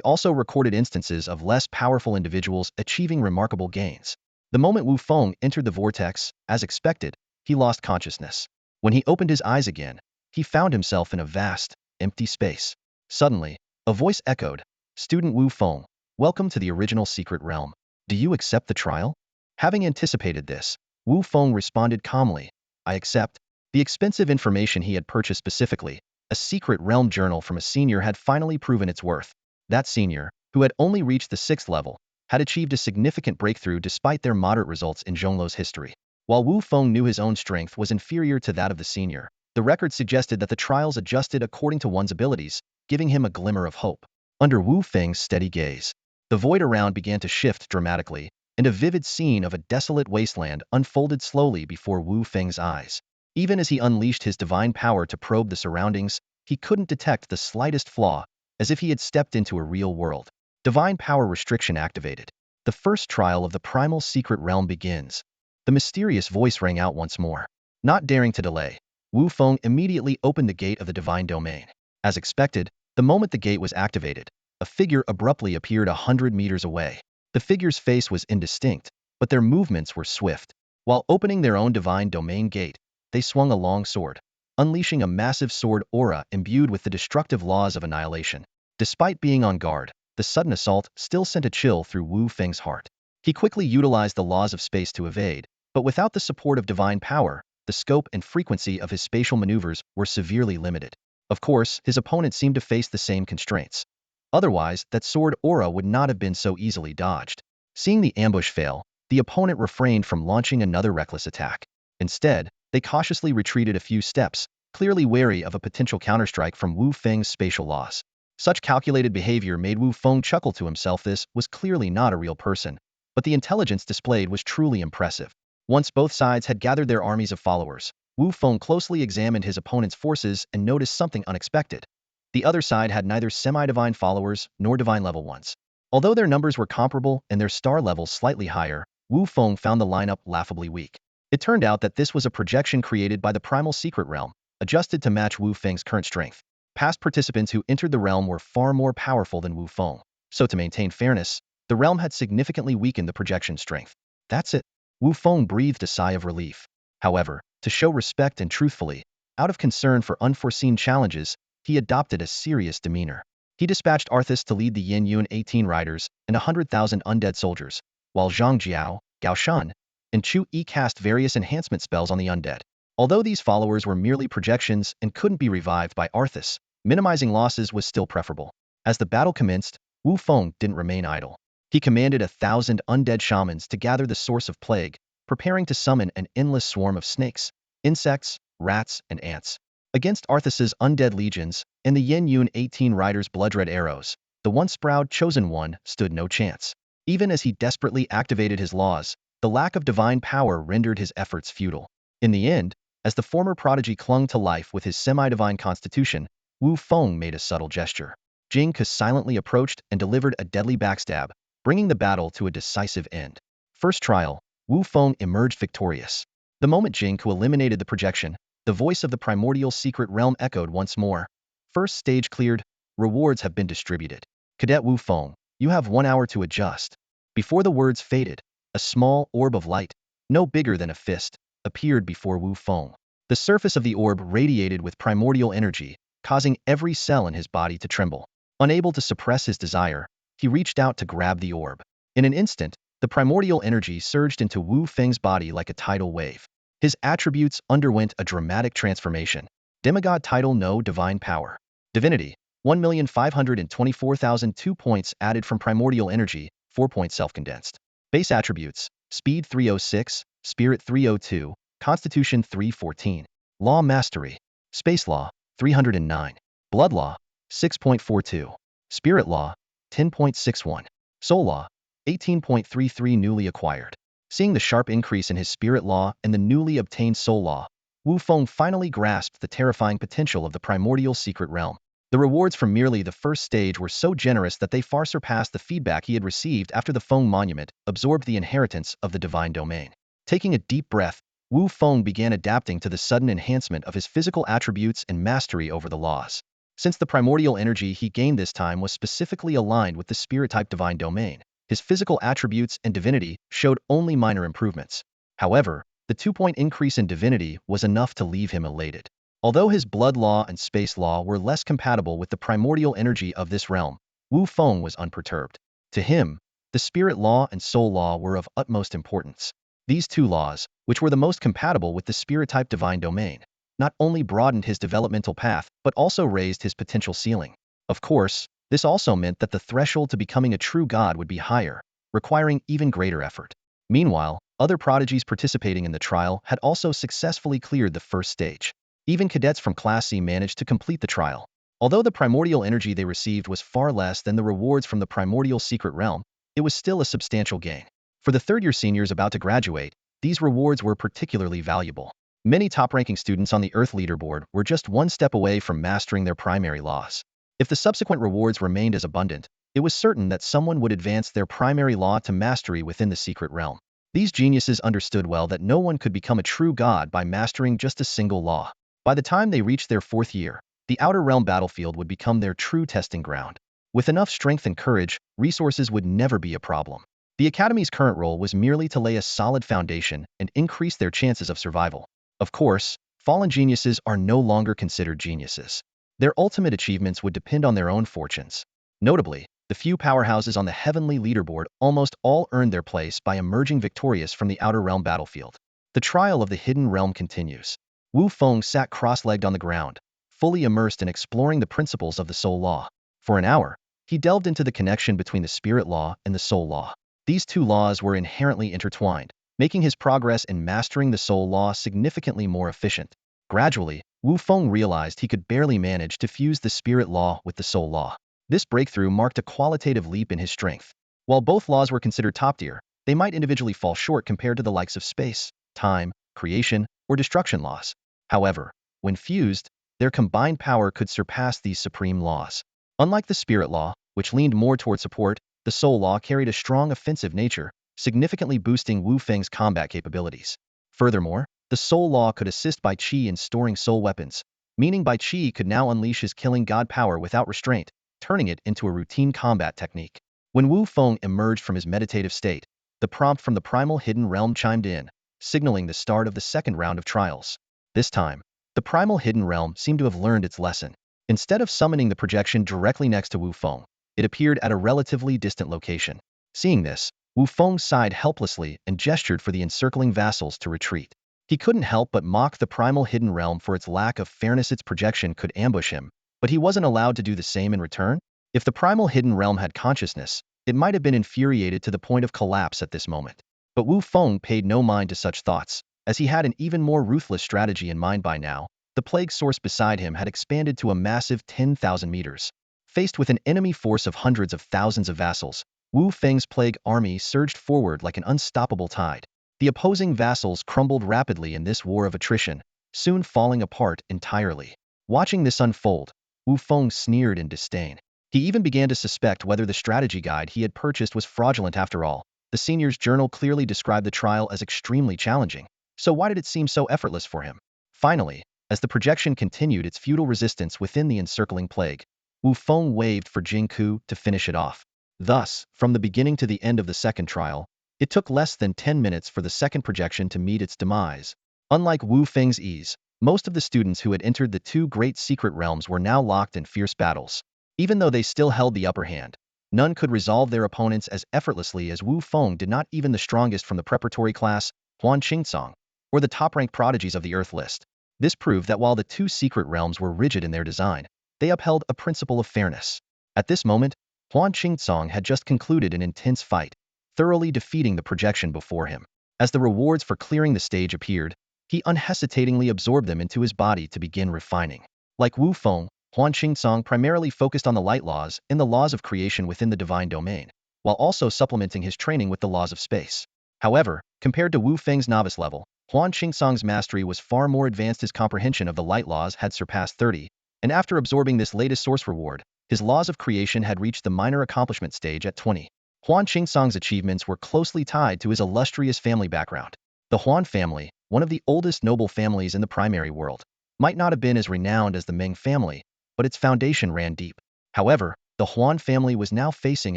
also recorded instances of less powerful individuals achieving remarkable gains. The moment Wu Feng entered the vortex, as expected, he lost consciousness. When he opened his eyes again, he found himself in a vast, empty space. Suddenly, a voice echoed, Student Wu Feng, welcome to the original secret realm. Do you accept the trial? Having anticipated this, Wu Feng responded calmly, I accept. The expensive information he had purchased specifically, a secret realm journal from a senior, had finally proven its worth. That senior, who had only reached the 6th level, had achieved a significant breakthrough despite their moderate results in Zhongluo's history. While Wu Feng knew his own strength was inferior to that of the senior, the record suggested that the trials adjusted according to one's abilities, giving him a glimmer of hope. Under Wu Feng's steady gaze, the void around began to shift dramatically, and a vivid scene of a desolate wasteland unfolded slowly before Wu Feng's eyes. Even as he unleashed his divine power to probe the surroundings, he couldn't detect the slightest flaw, as if he had stepped into a real world. Divine power restriction activated. The first trial of the primal secret realm begins. The mysterious voice rang out once more. Not daring to delay, Wu Feng immediately opened the gate of the divine domain. As expected, the moment the gate was activated, a figure abruptly appeared 100 meters away. The figure's face was indistinct, but their movements were swift. While opening their own divine domain gate, they swung a long sword, unleashing a massive sword aura imbued with the destructive laws of annihilation. Despite being on guard, the sudden assault still sent a chill through Wu Feng's heart. He quickly utilized the laws of space to evade, but without the support of divine power, the scope and frequency of his spatial maneuvers were severely limited. Of course, his opponent seemed to face the same constraints. Otherwise, that sword aura would not have been so easily dodged. Seeing the ambush fail, the opponent refrained from launching another reckless attack. Instead, they cautiously retreated a few steps, clearly wary of a potential counterstrike from Wu Feng's spatial laws. Such calculated behavior made Wu Feng chuckle to himself. This was clearly not a real person, but the intelligence displayed was truly impressive. Once both sides had gathered their armies of followers, Wu Feng closely examined his opponent's forces and noticed something unexpected. The other side had neither semi-divine followers nor divine level ones. Although their numbers were comparable and their star levels slightly higher, Wu Feng found the lineup laughably weak. It turned out that this was a projection created by the primal secret realm, adjusted to match Wu Feng's current strength. Past participants who entered the realm were far more powerful than Wu Feng, so to maintain fairness, the realm had significantly weakened the projection strength. That's it. Wu Feng breathed a sigh of relief. However, to show respect and truthfully, out of concern for unforeseen challenges, he adopted a serious demeanor. He dispatched Arthas to lead the Yin Yun 18 riders and 100,000 undead soldiers, while Zhang Jiao, Gao Shan, and Chu Yi cast various enhancement spells on the undead. Although these followers were merely projections and couldn't be revived by Arthas, minimizing losses was still preferable. As the battle commenced, Wu Feng didn't remain idle. He commanded 1,000 undead shamans to gather the source of plague, preparing to summon an endless swarm of snakes, insects, rats, and ants. Against Arthas's undead legions and the Yin Yun 18 riders' blood-red arrows, the once proud Chosen One stood no chance. Even as he desperately activated his laws, the lack of divine power rendered his efforts futile. In the end, as the former prodigy clung to life with his semi-divine constitution, Wu Feng made a subtle gesture. Jing Ke silently approached and delivered a deadly backstab, bringing the battle to a decisive end. First trial, Wu Feng emerged victorious. The moment Jing Ke eliminated the projection, the voice of the primordial secret realm echoed once more. First stage cleared, rewards have been distributed. Cadet Wu Feng, you have 1 hour to adjust. Before the words faded, a small orb of light, no bigger than a fist, appeared before Wu Feng. The surface of the orb radiated with primordial energy, causing every cell in his body to tremble. Unable to suppress his desire, he reached out to grab the orb. In an instant, the primordial energy surged into Wu Feng's body like a tidal wave. His attributes underwent a dramatic transformation. Demigod title, no divine power. Divinity, 1,524,002 points added from primordial energy, 4 points self-condensed. Base attributes, speed 306, spirit 302, constitution 314. Law mastery, space law, 309. Blood law, 6.42. Spirit law, 10.61. Soul law, 18.33 newly acquired. Seeing the sharp increase in his spirit law and the newly obtained soul law, Wu Feng finally grasped the terrifying potential of the primordial secret realm. The rewards from merely the first stage were so generous that they far surpassed the feedback he had received after the Feng Monument absorbed the inheritance of the divine domain. Taking a deep breath, Wu Feng began adapting to the sudden enhancement of his physical attributes and mastery over the laws. Since the primordial energy he gained this time was specifically aligned with the spirit-type divine domain, his physical attributes and divinity showed only minor improvements. However, the 2-point increase in divinity was enough to leave him elated. Although his blood law and space law were less compatible with the primordial energy of this realm, Wu Feng was unperturbed. To him, the spirit law and soul law were of utmost importance. These two laws, which were the most compatible with the spirit-type divine domain, not only broadened his developmental path but also raised his potential ceiling. Of course, this also meant that the threshold to becoming a true god would be higher, requiring even greater effort. Meanwhile, other prodigies participating in the trial had also successfully cleared the first stage. Even cadets from Class C managed to complete the trial. Although the primordial energy they received was far less than the rewards from the primordial secret realm, it was still a substantial gain. For the third-year seniors about to graduate, these rewards were particularly valuable. Many top-ranking students on the Earth leaderboard were just one step away from mastering their primary laws. If the subsequent rewards remained as abundant, it was certain that someone would advance their primary law to mastery within the secret realm. These geniuses understood well that no one could become a true god by mastering just a single law. By the time they reached their 4th year, the Outer Realm battlefield would become their true testing ground. With enough strength and courage, resources would never be a problem. The Academy's current role was merely to lay a solid foundation and increase their chances of survival. Of course, fallen geniuses are no longer considered geniuses. Their ultimate achievements would depend on their own fortunes. Notably, the few powerhouses on the heavenly leaderboard almost all earned their place by emerging victorious from the Outer Realm battlefield. The trial of the hidden realm continues. Wu Feng sat cross-legged on the ground, fully immersed in exploring the principles of the soul law. For an hour, he delved into the connection between the spirit law and the soul law. These two laws were inherently intertwined, making his progress in mastering the soul law significantly more efficient. Gradually, Wu Feng realized he could barely manage to fuse the spirit law with the soul law. This breakthrough marked a qualitative leap in his strength. While both laws were considered top-tier, they might individually fall short compared to the likes of space, time, creation, or destruction laws. However, when fused, their combined power could surpass these supreme laws. Unlike the spirit law, which leaned more toward support, the soul law carried a strong offensive nature, significantly boosting Wu Feng's combat capabilities. Furthermore, the soul law could assist Bai Qi in storing soul weapons, meaning Bai Qi could now unleash his killing god power without restraint, turning it into a routine combat technique. When Wu Feng emerged from his meditative state, the prompt from the primal hidden realm chimed in, signaling the start of the second round of trials. This time, the primal hidden realm seemed to have learned its lesson. Instead of summoning the projection directly next to Wu Feng, it appeared at a relatively distant location. Seeing this, Wu Feng sighed helplessly and gestured for the encircling vassals to retreat. He couldn't help but mock the primal hidden realm for its lack of fairness. Its projection could ambush him, but he wasn't allowed to do the same in return. If the primal hidden realm had consciousness, it might have been infuriated to the point of collapse at this moment. But Wu Feng paid no mind to such thoughts, as he had an even more ruthless strategy in mind by now. The plague source beside him had expanded to a massive 10,000 meters. Faced with an enemy force of hundreds of thousands of vassals, Wu Feng's plague army surged forward like an unstoppable tide. The opposing vassals crumbled rapidly in this war of attrition, soon falling apart entirely. Watching this unfold, Wu Feng sneered in disdain. He even began to suspect whether the strategy guide he had purchased was fraudulent after all. The senior's journal clearly described the trial as extremely challenging, so why did it seem so effortless for him? Finally, as the projection continued its futile resistance within the encircling plague, Wu Feng waved for Jingku to finish it off. Thus, from the beginning to the end of the second trial, it took less than 10 minutes for the second projection to meet its demise. Unlike Wu Feng's ease, most of the students who had entered the two great secret realms were now locked in fierce battles. Even though they still held the upper hand, none could resolve their opponents as effortlessly as Wu Feng did. Not even the strongest from the preparatory class, Huan Qingcong, or the top-ranked prodigies of the Earth list. This proved that while the two secret realms were rigid in their design, they upheld a principle of fairness. At this moment, Huan Qingcong had just concluded an intense fight, thoroughly defeating the projection before him. As the rewards for clearing the stage appeared, he unhesitatingly absorbed them into his body to begin refining. Like Wu Feng, Huan Qingcong primarily focused on the light laws and the laws of creation within the divine domain, while also supplementing his training with the laws of space. However, compared to Wu Feng's novice level, Huan Qingcong's mastery was far more advanced. His comprehension of the light laws had surpassed 30, and after absorbing this latest source reward, his laws of creation had reached the minor accomplishment stage at 20. Huan Qingcong's achievements were closely tied to his illustrious family background. The Huan family, one of the oldest noble families in the primary world, might not have been as renowned as the Ming family, but its foundation ran deep. However, the Huan family was now facing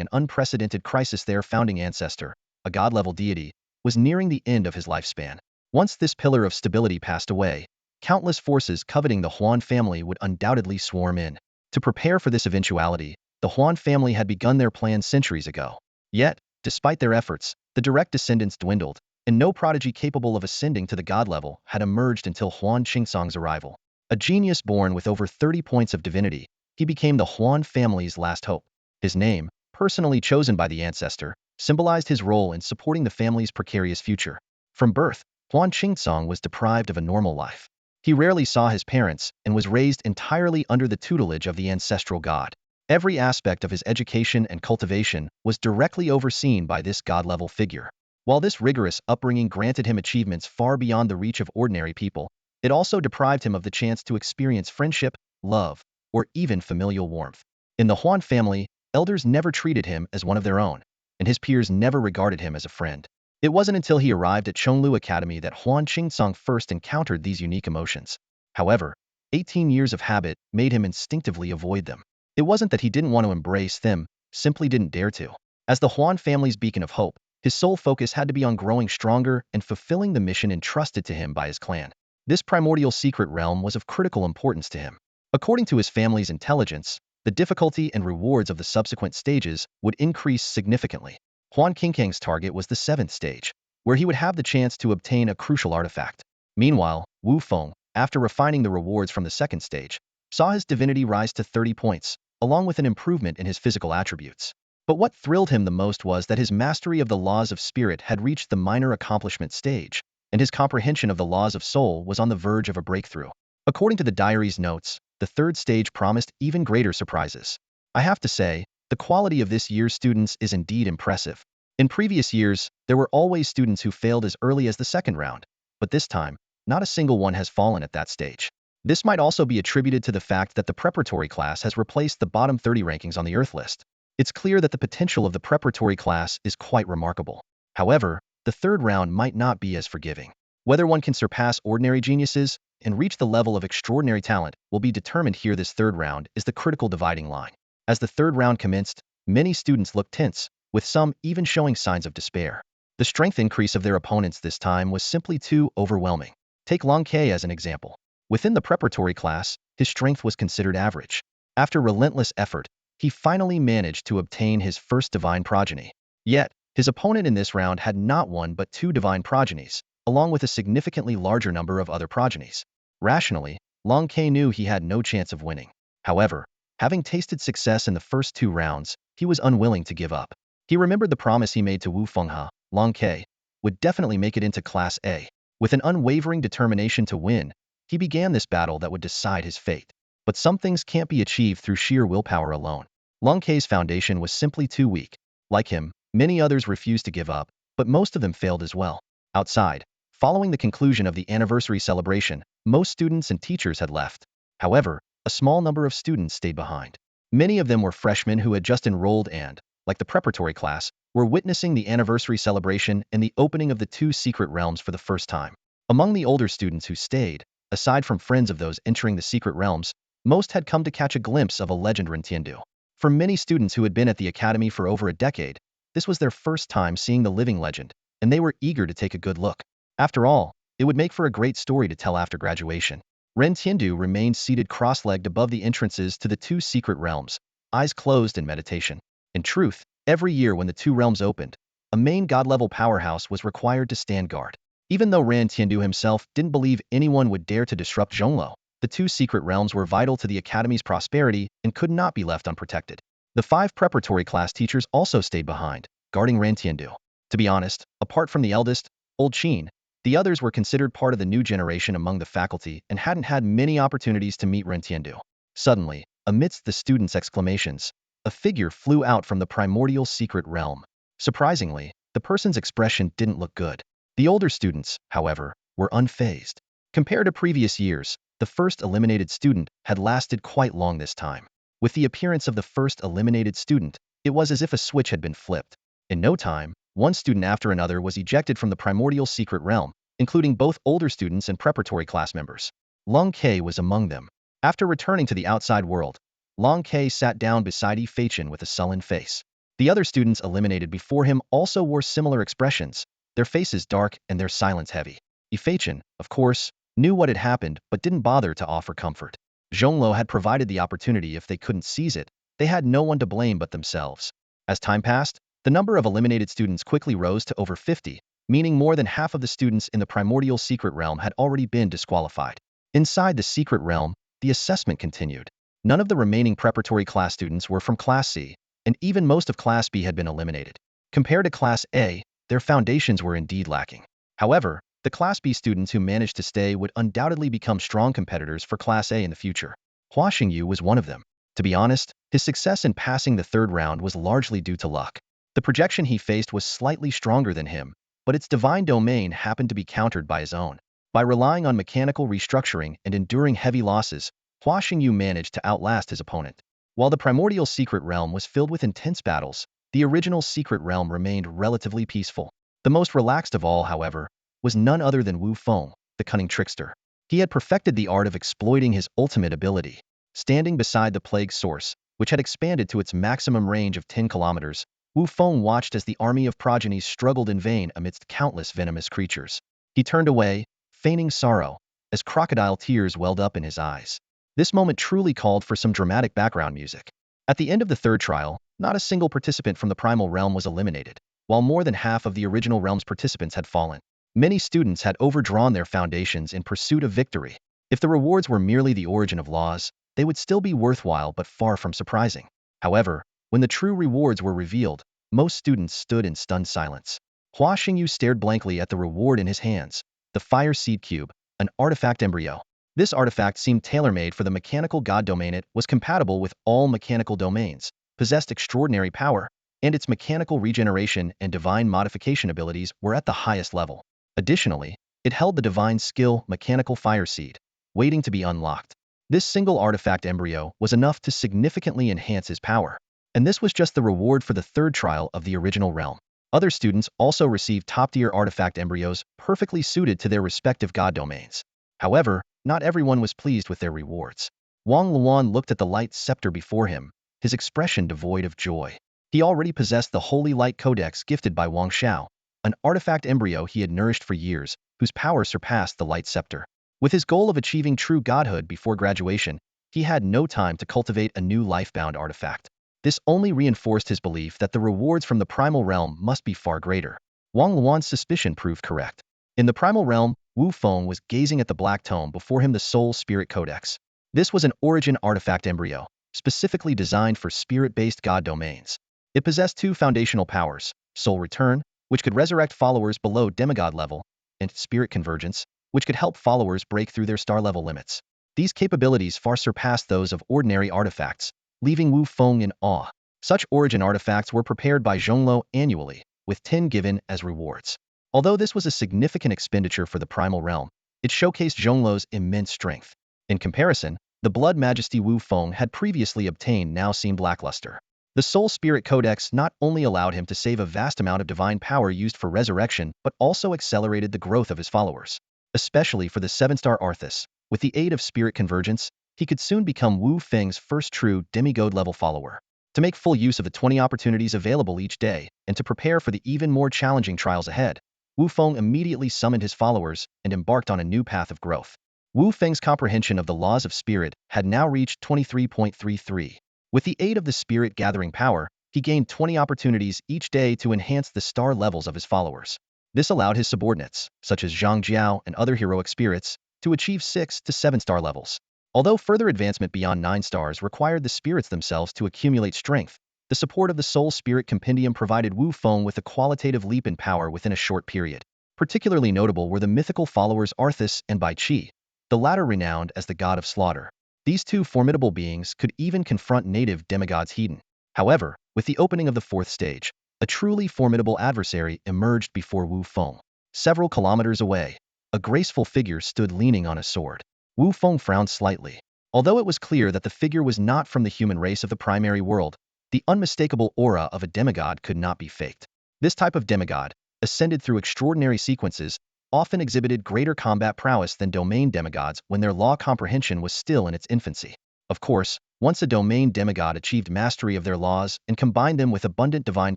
an unprecedented crisis. Their founding ancestor, a god-level deity, was nearing the end of his lifespan. Once this pillar of stability passed away, countless forces coveting the Huan family would undoubtedly swarm in. To prepare for this eventuality, the Huan family had begun their plan centuries ago. Yet, despite their efforts, the direct descendants dwindled, and no prodigy capable of ascending to the god level had emerged until Huan Qingcong's arrival. A genius born with over 30 points of divinity, he became the Huan family's last hope. His name, personally chosen by the ancestor, symbolized his role in supporting the family's precarious future. From birth, Huan Qingcong was deprived of a normal life. He rarely saw his parents and was raised entirely under the tutelage of the ancestral god. Every aspect of his education and cultivation was directly overseen by this god-level figure. While this rigorous upbringing granted him achievements far beyond the reach of ordinary people, it also deprived him of the chance to experience friendship, love, or even familial warmth. In the Huan family, elders never treated him as one of their own, and his peers never regarded him as a friend. It wasn't until he arrived at Chonglu Academy that Huan Qingcong first encountered these unique emotions. However, 18 years of habit made him instinctively avoid them. It wasn't that he didn't want to embrace them, simply didn't dare to. As the Huan family's beacon of hope, his sole focus had to be on growing stronger and fulfilling the mission entrusted to him by his clan. This primordial secret realm was of critical importance to him. According to his family's intelligence, the difficulty and rewards of the subsequent stages would increase significantly. Huan Qingcong's target was the 7th stage, where he would have the chance to obtain a crucial artifact. Meanwhile, Wu Feng, after refining the rewards from the 2nd stage, saw his divinity rise to 30 points, along with an improvement in his physical attributes. But what thrilled him the most was that his mastery of the laws of spirit had reached the minor accomplishment stage, and his comprehension of the laws of soul was on the verge of a breakthrough. According to the diary's notes, the 3rd stage promised even greater surprises. I have to say, the quality of this year's students is indeed impressive. In previous years, there were always students who failed as early as the 2nd round, but this time, not a single one has fallen at that stage. This might also be attributed to the fact that the preparatory class has replaced the bottom 30 rankings on the Earth list. It's clear that the potential of the preparatory class is quite remarkable. However, the 3rd round might not be as forgiving. Whether one can surpass ordinary geniuses and reach the level of extraordinary talent will be determined here. This third round is the critical dividing line. As the third round commenced, many students looked tense, with some even showing signs of despair. The strength increase of their opponents this time was simply too overwhelming. Take Long K as an example. Within the preparatory class, his strength was considered average. After relentless effort, he finally managed to obtain his first divine progeny. Yet, his opponent in this round had not one but two divine progenies, along with a significantly larger number of other progenies. Rationally, Long K knew he had no chance of winning. However, having tasted success in the first two rounds, he was unwilling to give up. He remembered the promise he made to Wu Fenghe. Long K would definitely make it into Class A. With an unwavering determination to win, he began this battle that would decide his fate. But some things can't be achieved through sheer willpower alone. Long K's foundation was simply too weak. Like him, many others refused to give up, but most of them failed as well. Outside, following the conclusion of the anniversary celebration, most students and teachers had left. However, a small number of students stayed behind. Many of them were freshmen who had just enrolled and, like the preparatory class, were witnessing the anniversary celebration and the opening of the two secret realms for the first time. Among the older students who stayed, aside from friends of those entering the secret realms, most had come to catch a glimpse of a legend Ren Tiandu. For many students who had been at the academy for over a decade, this was their first time seeing the living legend, and they were eager to take a good look. After all, it would make for a great story to tell after graduation. Ren Tiandu remained seated cross-legged above the entrances to the two secret realms, eyes closed in meditation. In truth, every year when the two realms opened, a main god-level powerhouse was required to stand guard. Even though Ren Tiandu himself didn't believe anyone would dare to disrupt Zhongluo, the two secret realms were vital to the academy's prosperity and could not be left unprotected. The 5 preparatory class teachers also stayed behind, guarding Ren Tiandu. To be honest, apart from the eldest, Old Qin, the others were considered part of the new generation among the faculty and hadn't had many opportunities to meet Ren Tiandu. Suddenly, amidst the students' exclamations, a figure flew out from the primordial secret realm. Surprisingly, the person's expression didn't look good. The older students, however, were unfazed. Compared to previous years, the first eliminated student had lasted quite long this time. With the appearance of the first eliminated student, it was as if a switch had been flipped. In no time, one student after another was ejected from the primordial secret realm, including both older students and preparatory class members. Long K was among them. After returning to the outside world, Long K sat down beside Yi Feichen with a sullen face. The other students eliminated before him also wore similar expressions, their faces dark and their silence heavy. Yi Feichen, of course, knew what had happened but didn't bother to offer comfort. Zhongluo had provided the opportunity. If they couldn't seize it, they had no one to blame but themselves. As time passed, the number of eliminated students quickly rose to over 50, meaning more than half of the students in the primordial secret realm had already been disqualified. Inside the secret realm, the assessment continued. None of the remaining preparatory class students were from Class C, and even most of Class B had been eliminated. Compared to Class A, their foundations were indeed lacking. However, the Class B students who managed to stay would undoubtedly become strong competitors for Class A in the future. Hua Xingyu was one of them. To be honest, his success in passing the third round was largely due to luck. The projection he faced was slightly stronger than him, but its divine domain happened to be countered by his own. By relying on mechanical restructuring and enduring heavy losses, Hua Xingyu managed to outlast his opponent. While the primordial secret realm was filled with intense battles, the original secret realm remained relatively peaceful. The most relaxed of all, however, was none other than Wu Feng, the cunning trickster. He had perfected the art of exploiting his ultimate ability. Standing beside the plague source, which had expanded to its maximum range of 10 kilometers, Wu Feng watched as the army of progenies struggled in vain amidst countless venomous creatures. He turned away, feigning sorrow, as crocodile tears welled up in his eyes. This moment truly called for some dramatic background music. At the end of the third trial, not a single participant from the primal realm was eliminated, while more than half of the original realm's participants had fallen. Many students had overdrawn their foundations in pursuit of victory. If the rewards were merely the origin of laws, they would still be worthwhile but far from surprising. However, when the true rewards were revealed, most students stood in stunned silence. Hua Xingyu stared blankly at the reward in his hands, the Fire Seed Cube, an artifact embryo. This artifact seemed tailor-made for the mechanical god domain. It was compatible with all mechanical domains, possessed extraordinary power, and its mechanical regeneration and divine modification abilities were at the highest level. Additionally, it held the divine skill Mechanical Fire Seed, waiting to be unlocked. This single artifact embryo was enough to significantly enhance his power. And this was just the reward for the third trial of the original realm. Other students also received top-tier artifact embryos perfectly suited to their respective god domains. However, not everyone was pleased with their rewards. Wang Luan looked at the light scepter before him, his expression devoid of joy. He already possessed the Holy Light Codex gifted by Wang Xiao, an artifact embryo he had nourished for years, whose power surpassed the light scepter. With his goal of achieving true godhood before graduation, he had no time to cultivate a new life-bound artifact. This only reinforced his belief that the rewards from the primal realm must be far greater. Wang Luan's suspicion proved correct. In the primal realm, Wu Feng was gazing at the black tome before him, the Soul Spirit Codex. This was an origin artifact embryo, specifically designed for spirit-based god domains. It possessed two foundational powers: Soul Return, which could resurrect followers below demigod level, and Spirit Convergence, which could help followers break through their star level limits. These capabilities far surpassed those of ordinary artifacts, leaving Wu Feng in awe. Such origin artifacts were prepared by Zhongluo annually, with 10 given as rewards. Although this was a significant expenditure for the primal realm, it showcased Zhongluo's immense strength. In comparison, the blood majesty Wu Feng had previously obtained now seemed lackluster. The Soul Spirit Codex not only allowed him to save a vast amount of divine power used for resurrection, but also accelerated the growth of his followers. Especially for the 7-star Arthas, with the aid of Spirit Convergence, he could soon become Wu Feng's first true demigod-level follower. To make full use of the 20 opportunities available each day, and to prepare for the even more challenging trials ahead, Wu Feng immediately summoned his followers and embarked on a new path of growth. Wu Feng's comprehension of the laws of spirit had now reached 23.33. With the aid of the spirit gathering power, he gained 20 opportunities each day to enhance the star levels of his followers. This allowed his subordinates, such as Zhang Jiao and other heroic spirits, to achieve 6 to 7-star levels. Although further advancement beyond 9 stars required the spirits themselves to accumulate strength, the support of the Soul Spirit Compendium provided Wu Feng with a qualitative leap in power within a short period. Particularly notable were the mythical followers Arthas and Bai Qi, the latter renowned as the god of slaughter. These two formidable beings could even confront native demigods Hedon. However, with the opening of the 4th stage, a truly formidable adversary emerged before Wu Feng. Several kilometers away, a graceful figure stood leaning on a sword. Wu Feng frowned slightly. Although it was clear that the figure was not from the human race of the primary world, the unmistakable aura of a demigod could not be faked. This type of demigod, ascended through extraordinary sequences, often exhibited greater combat prowess than domain demigods when their law comprehension was still in its infancy. Of course, once a domain demigod achieved mastery of their laws and combined them with abundant divine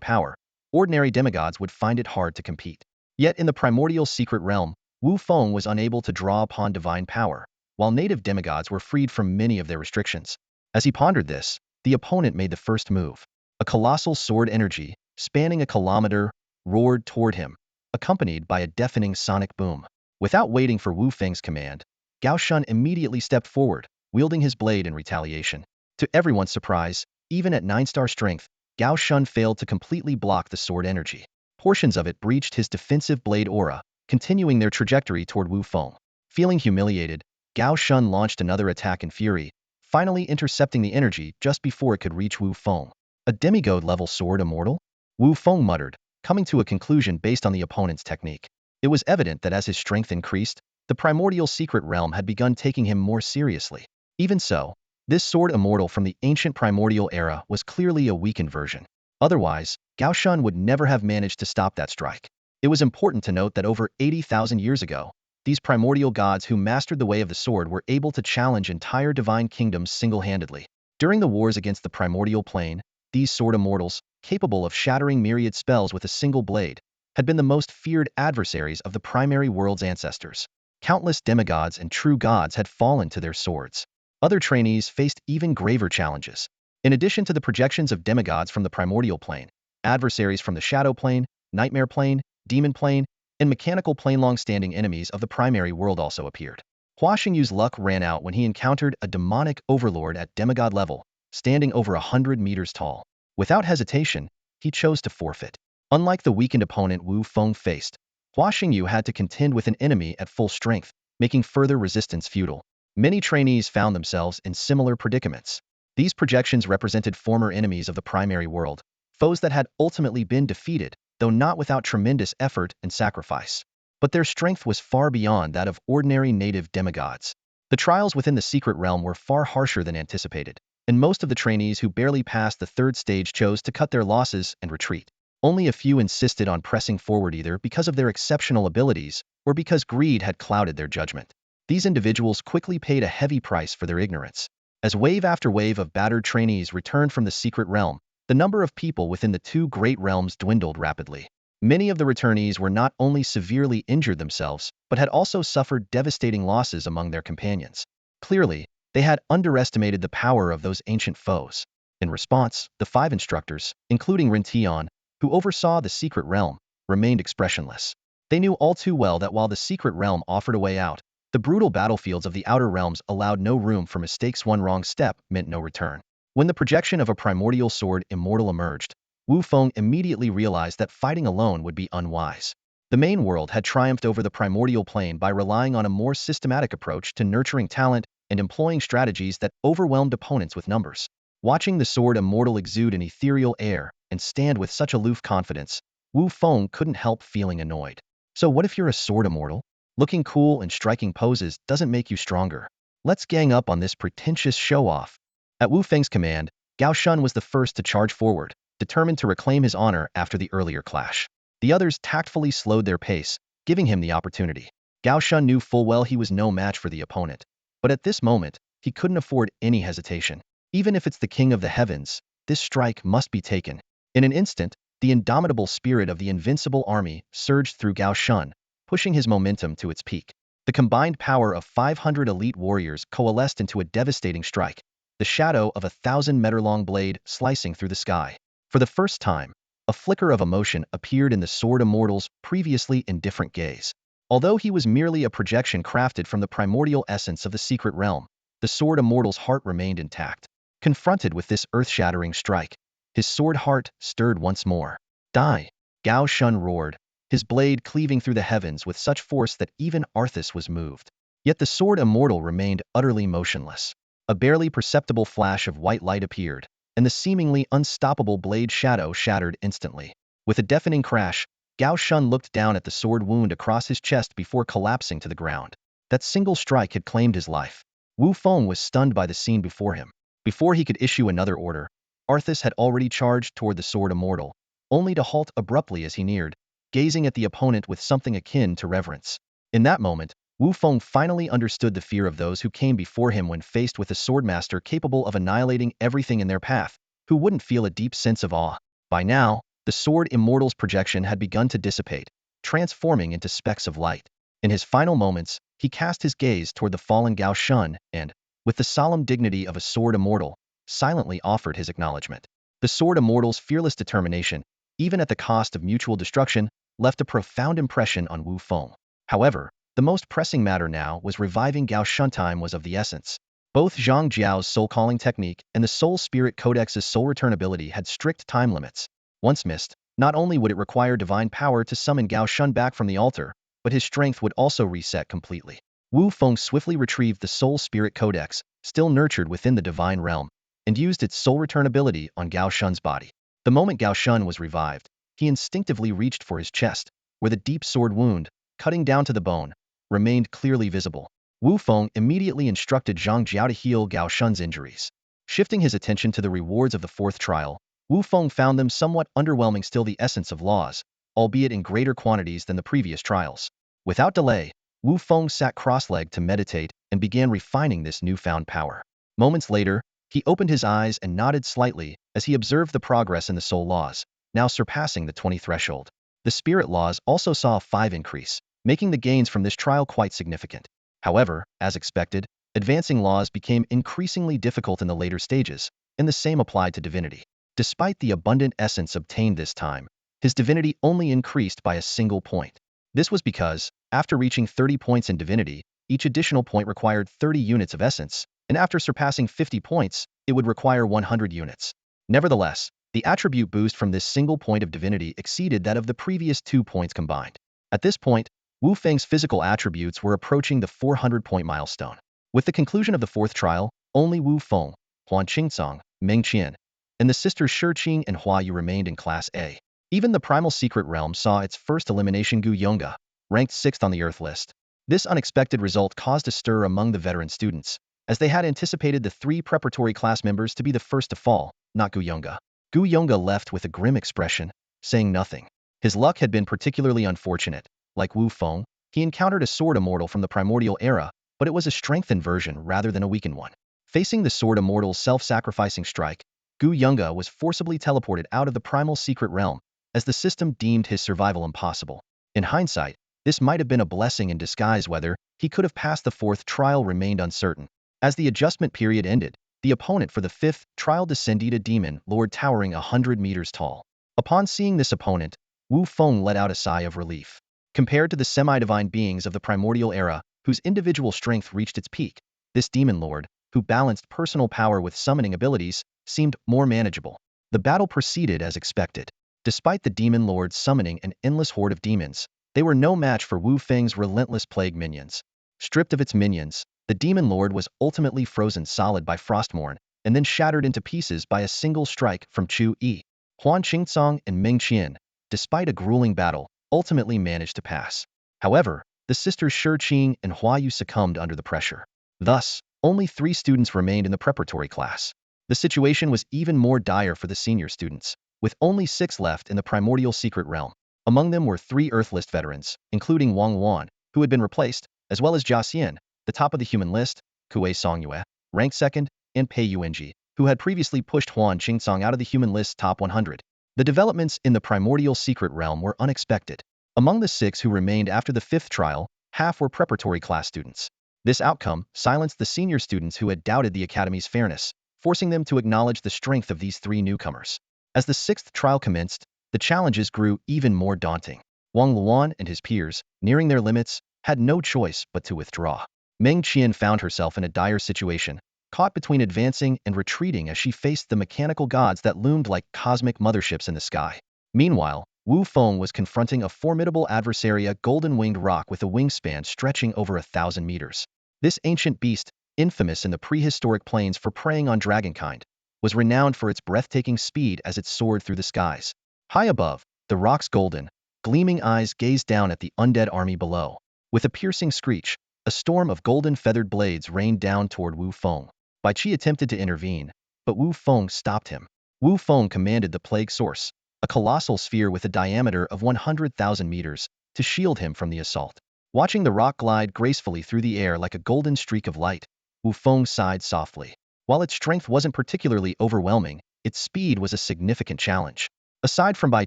power, ordinary demigods would find it hard to compete. Yet in the primordial secret realm, Wu Feng was unable to draw upon divine power, while native demigods were freed from many of their restrictions. As he pondered this, the opponent made the first move. A colossal sword energy, spanning a kilometer, roared toward him, accompanied by a deafening sonic boom. Without waiting for Wu Feng's command, Gao Shun immediately stepped forward, wielding his blade in retaliation. To everyone's surprise, even at 9-star strength, Gao Shun failed to completely block the sword energy. Portions of it breached his defensive blade aura, continuing their trajectory toward Wu Feng. Feeling humiliated, Gao Shun launched another attack in fury, finally intercepting the energy just before it could reach Wu Feng. A demigod-level sword immortal? Wu Feng muttered, coming to a conclusion based on the opponent's technique. It was evident that as his strength increased, the primordial secret realm had begun taking him more seriously. Even so, this sword immortal from the ancient primordial era was clearly a weakened version. Otherwise, Gao Shun would never have managed to stop that strike. It was important to note that over 80,000 years ago, these primordial gods who mastered the way of the sword were able to challenge entire divine kingdoms single-handedly. During the wars against the primordial plane, these sword immortals, capable of shattering myriad spells with a single blade, had been the most feared adversaries of the primary world's ancestors. Countless demigods and true gods had fallen to their swords. Other trainees faced even graver challenges. In addition to the projections of demigods from the primordial plane, adversaries from the shadow plane, nightmare plane, demon plane, and mechanical plane long-standing enemies of the primary world also appeared. Hua Xingyu's luck ran out when he encountered a demonic overlord at demigod level, standing over 100 meters tall. Without hesitation, he chose to forfeit. Unlike the weakened opponent Wu Feng faced, Hua Xingyu had to contend with an enemy at full strength, making further resistance futile. Many trainees found themselves in similar predicaments. These projections represented former enemies of the primary world, foes that had ultimately been defeated, though not without tremendous effort and sacrifice. But their strength was far beyond that of ordinary native demigods. The trials within the secret realm were far harsher than anticipated, and most of the trainees who barely passed the 3rd stage chose to cut their losses and retreat. Only a few insisted on pressing forward either because of their exceptional abilities or because greed had clouded their judgment. These individuals quickly paid a heavy price for their ignorance. As wave after wave of battered trainees returned from the secret realm, the number of people within the two great realms dwindled rapidly. Many of the returnees were not only severely injured themselves, but had also suffered devastating losses among their companions. Clearly, they had underestimated the power of those ancient foes. In response, the 5 instructors, including Rintion, who oversaw the secret realm, remained expressionless. They knew all too well that while the secret realm offered a way out, the brutal battlefields of the outer realms allowed no room for mistakes. One wrong step meant no return. When the projection of a primordial sword immortal emerged, Wu Feng immediately realized that fighting alone would be unwise. The main world had triumphed over the primordial plane by relying on a more systematic approach to nurturing talent and employing strategies that overwhelmed opponents with numbers. Watching the sword immortal exude an ethereal air and stand with such aloof confidence, Wu Feng couldn't help feeling annoyed. So what if you're a sword immortal? Looking cool and striking poses doesn't make you stronger. Let's gang up on this pretentious show-off. At Wu Feng's command, Gao Shun was the first to charge forward, determined to reclaim his honor after the earlier clash. The others tactfully slowed their pace, giving him the opportunity. Gao Shun knew full well he was no match for the opponent, but at this moment, he couldn't afford any hesitation. Even if it's the king of the heavens, this strike must be taken. In an instant, the indomitable spirit of the invincible army surged through Gao Shun, pushing his momentum to its peak. The combined power of 500 elite warriors coalesced into a devastating strike, the shadow of a 1,000-meter-long blade slicing through the sky. For the first time, a flicker of emotion appeared in the sword immortal's previously indifferent gaze. Although he was merely a projection crafted from the primordial essence of the secret realm, the sword immortal's heart remained intact. Confronted with this earth-shattering strike, his sword heart stirred once more. Die! Gao Shun roared, his blade cleaving through the heavens with such force that even Arthas was moved. Yet the sword immortal remained utterly motionless. A barely perceptible flash of white light appeared, and the seemingly unstoppable blade shadow shattered instantly. With a deafening crash, Gao Shun looked down at the sword wound across his chest before collapsing to the ground. That single strike had claimed his life. Wu Feng was stunned by the scene before him. Before he could issue another order, Arthas had already charged toward the sword immortal, only to halt abruptly as he neared, gazing at the opponent with something akin to reverence. In that moment, Wu Feng finally understood the fear of those who came before him when faced with a swordmaster capable of annihilating everything in their path, who wouldn't feel a deep sense of awe. By now, the sword immortal's projection had begun to dissipate, transforming into specks of light. In his final moments, he cast his gaze toward the fallen Gao Shun and, with the solemn dignity of a sword immortal, silently offered his acknowledgement. The sword immortal's fearless determination, even at the cost of mutual destruction, left a profound impression on Wu Feng. However, the most pressing matter now was reviving Gao Shun. Time was of the essence. Both Zhang Jiao's soul-calling technique and the Soul Spirit Codex's soul return ability had strict time limits. Once missed, not only would it require divine power to summon Gao Shun back from the altar, but his strength would also reset completely. Wu Feng swiftly retrieved the Soul Spirit Codex, still nurtured within the divine realm, and used its soul return ability on Gao Shun's body. The moment Gao Shun was revived, he instinctively reached for his chest, where the deep sword wound, cutting down to the bone, remained clearly visible. Wu Feng immediately instructed Zhang Jiao to heal Gao Shun's injuries. Shifting his attention to the rewards of the fourth trial, Wu Feng found them somewhat underwhelming. Still the essence of laws, albeit in greater quantities than the previous trials. Without delay, Wu Feng sat cross-legged to meditate and began refining this newfound power. Moments later, he opened his eyes and nodded slightly as he observed the progress in the soul laws, now surpassing the 20 threshold. The spirit laws also saw a 5 increase, making the gains from this trial quite significant. However, as expected, advancing laws became increasingly difficult in the later stages, and the same applied to divinity. Despite the abundant essence obtained this time, his divinity only increased by a single point. This was because, after reaching 30 points in divinity, each additional point required 30 units of essence, and after surpassing 50 points, it would require 100 units. Nevertheless, the attribute boost from this single point of divinity exceeded that of the previous 2 points combined. At this point, Wu Feng's physical attributes were approaching the 400-point milestone. With the conclusion of the fourth trial, only Wu Feng, Huan Qingcong, Meng Qian, and the sisters Shi Qing and Hua Yu remained in Class A. Even the primal secret realm saw its first elimination. Gu Yonga, ranked 6th on the Earth list. This unexpected result caused a stir among the veteran students, as they had anticipated the 3 preparatory class members to be the first to fall, not Gu Yonga. Gu Yonga left with a grim expression, saying nothing. His luck had been particularly unfortunate. Like Wu Feng, he encountered a sword immortal from the primordial era, but it was a strengthened version rather than a weakened one. Facing the sword immortal's self-sacrificing strike, Gu Yunga was forcibly teleported out of the primal secret realm, as the system deemed his survival impossible. In hindsight, this might have been a blessing in disguise. Whether he could have passed the fourth trial remained uncertain. As the adjustment period ended, the opponent for the fifth trial descended a demon lord towering 100 meters tall. Upon seeing this opponent, Wu Feng let out a sigh of relief. Compared to the semi-divine beings of the primordial era, whose individual strength reached its peak, this demon lord, who balanced personal power with summoning abilities, seemed more manageable. The battle proceeded as expected. Despite the demon lord summoning an endless horde of demons, they were no match for Wu Feng's relentless plague minions. Stripped of its minions, the demon lord was ultimately frozen solid by Frostmourne, and then shattered into pieces by a single strike from Chu Yi. Huan Qingcong and Meng Qian, despite a grueling battle, ultimately managed to pass. However, the sisters Shi Qing and Hua Yu succumbed under the pressure. Thus, only 3 students remained in the preparatory class. The situation was even more dire for the senior students, with only 6 left in the primordial secret realm. Among them were 3 Earth List veterans, including Wang Wan, who had been replaced, as well as Jia Xian, the top of the human list, Kuei Songyue, ranked 2nd, and Pei Yuanji, who had previously pushed Huan Qingcong out of the human list's top 100. The developments in the primordial secret realm were unexpected. Among the 6 who remained after the 5th trial, half were preparatory class students. This outcome silenced the senior students who had doubted the academy's fairness, forcing them to acknowledge the strength of these 3 newcomers. As the 6th trial commenced, the challenges grew even more daunting. Wang Luan and his peers, nearing their limits, had no choice but to withdraw. Meng Qian found herself in a dire situation, caught between advancing and retreating as she faced the mechanical gods that loomed like cosmic motherships in the sky. Meanwhile, Wu Feng was confronting a formidable adversary, a golden-winged rock with a wingspan stretching over 1,000 meters. This ancient beast, infamous in the prehistoric plains for preying on dragonkind, was renowned for its breathtaking speed as it soared through the skies. High above, the rock's golden, gleaming eyes gazed down at the undead army below. With a piercing screech, a storm of golden feathered blades rained down toward Wu Feng. Bai Qi attempted to intervene, but Wu Feng stopped him. Wu Feng commanded the plague source, a colossal sphere with a diameter of 100,000 meters, to shield him from the assault. Watching the rock glide gracefully through the air like a golden streak of light, Wu Feng sighed softly. While its strength wasn't particularly overwhelming, its speed was a significant challenge. Aside from Bai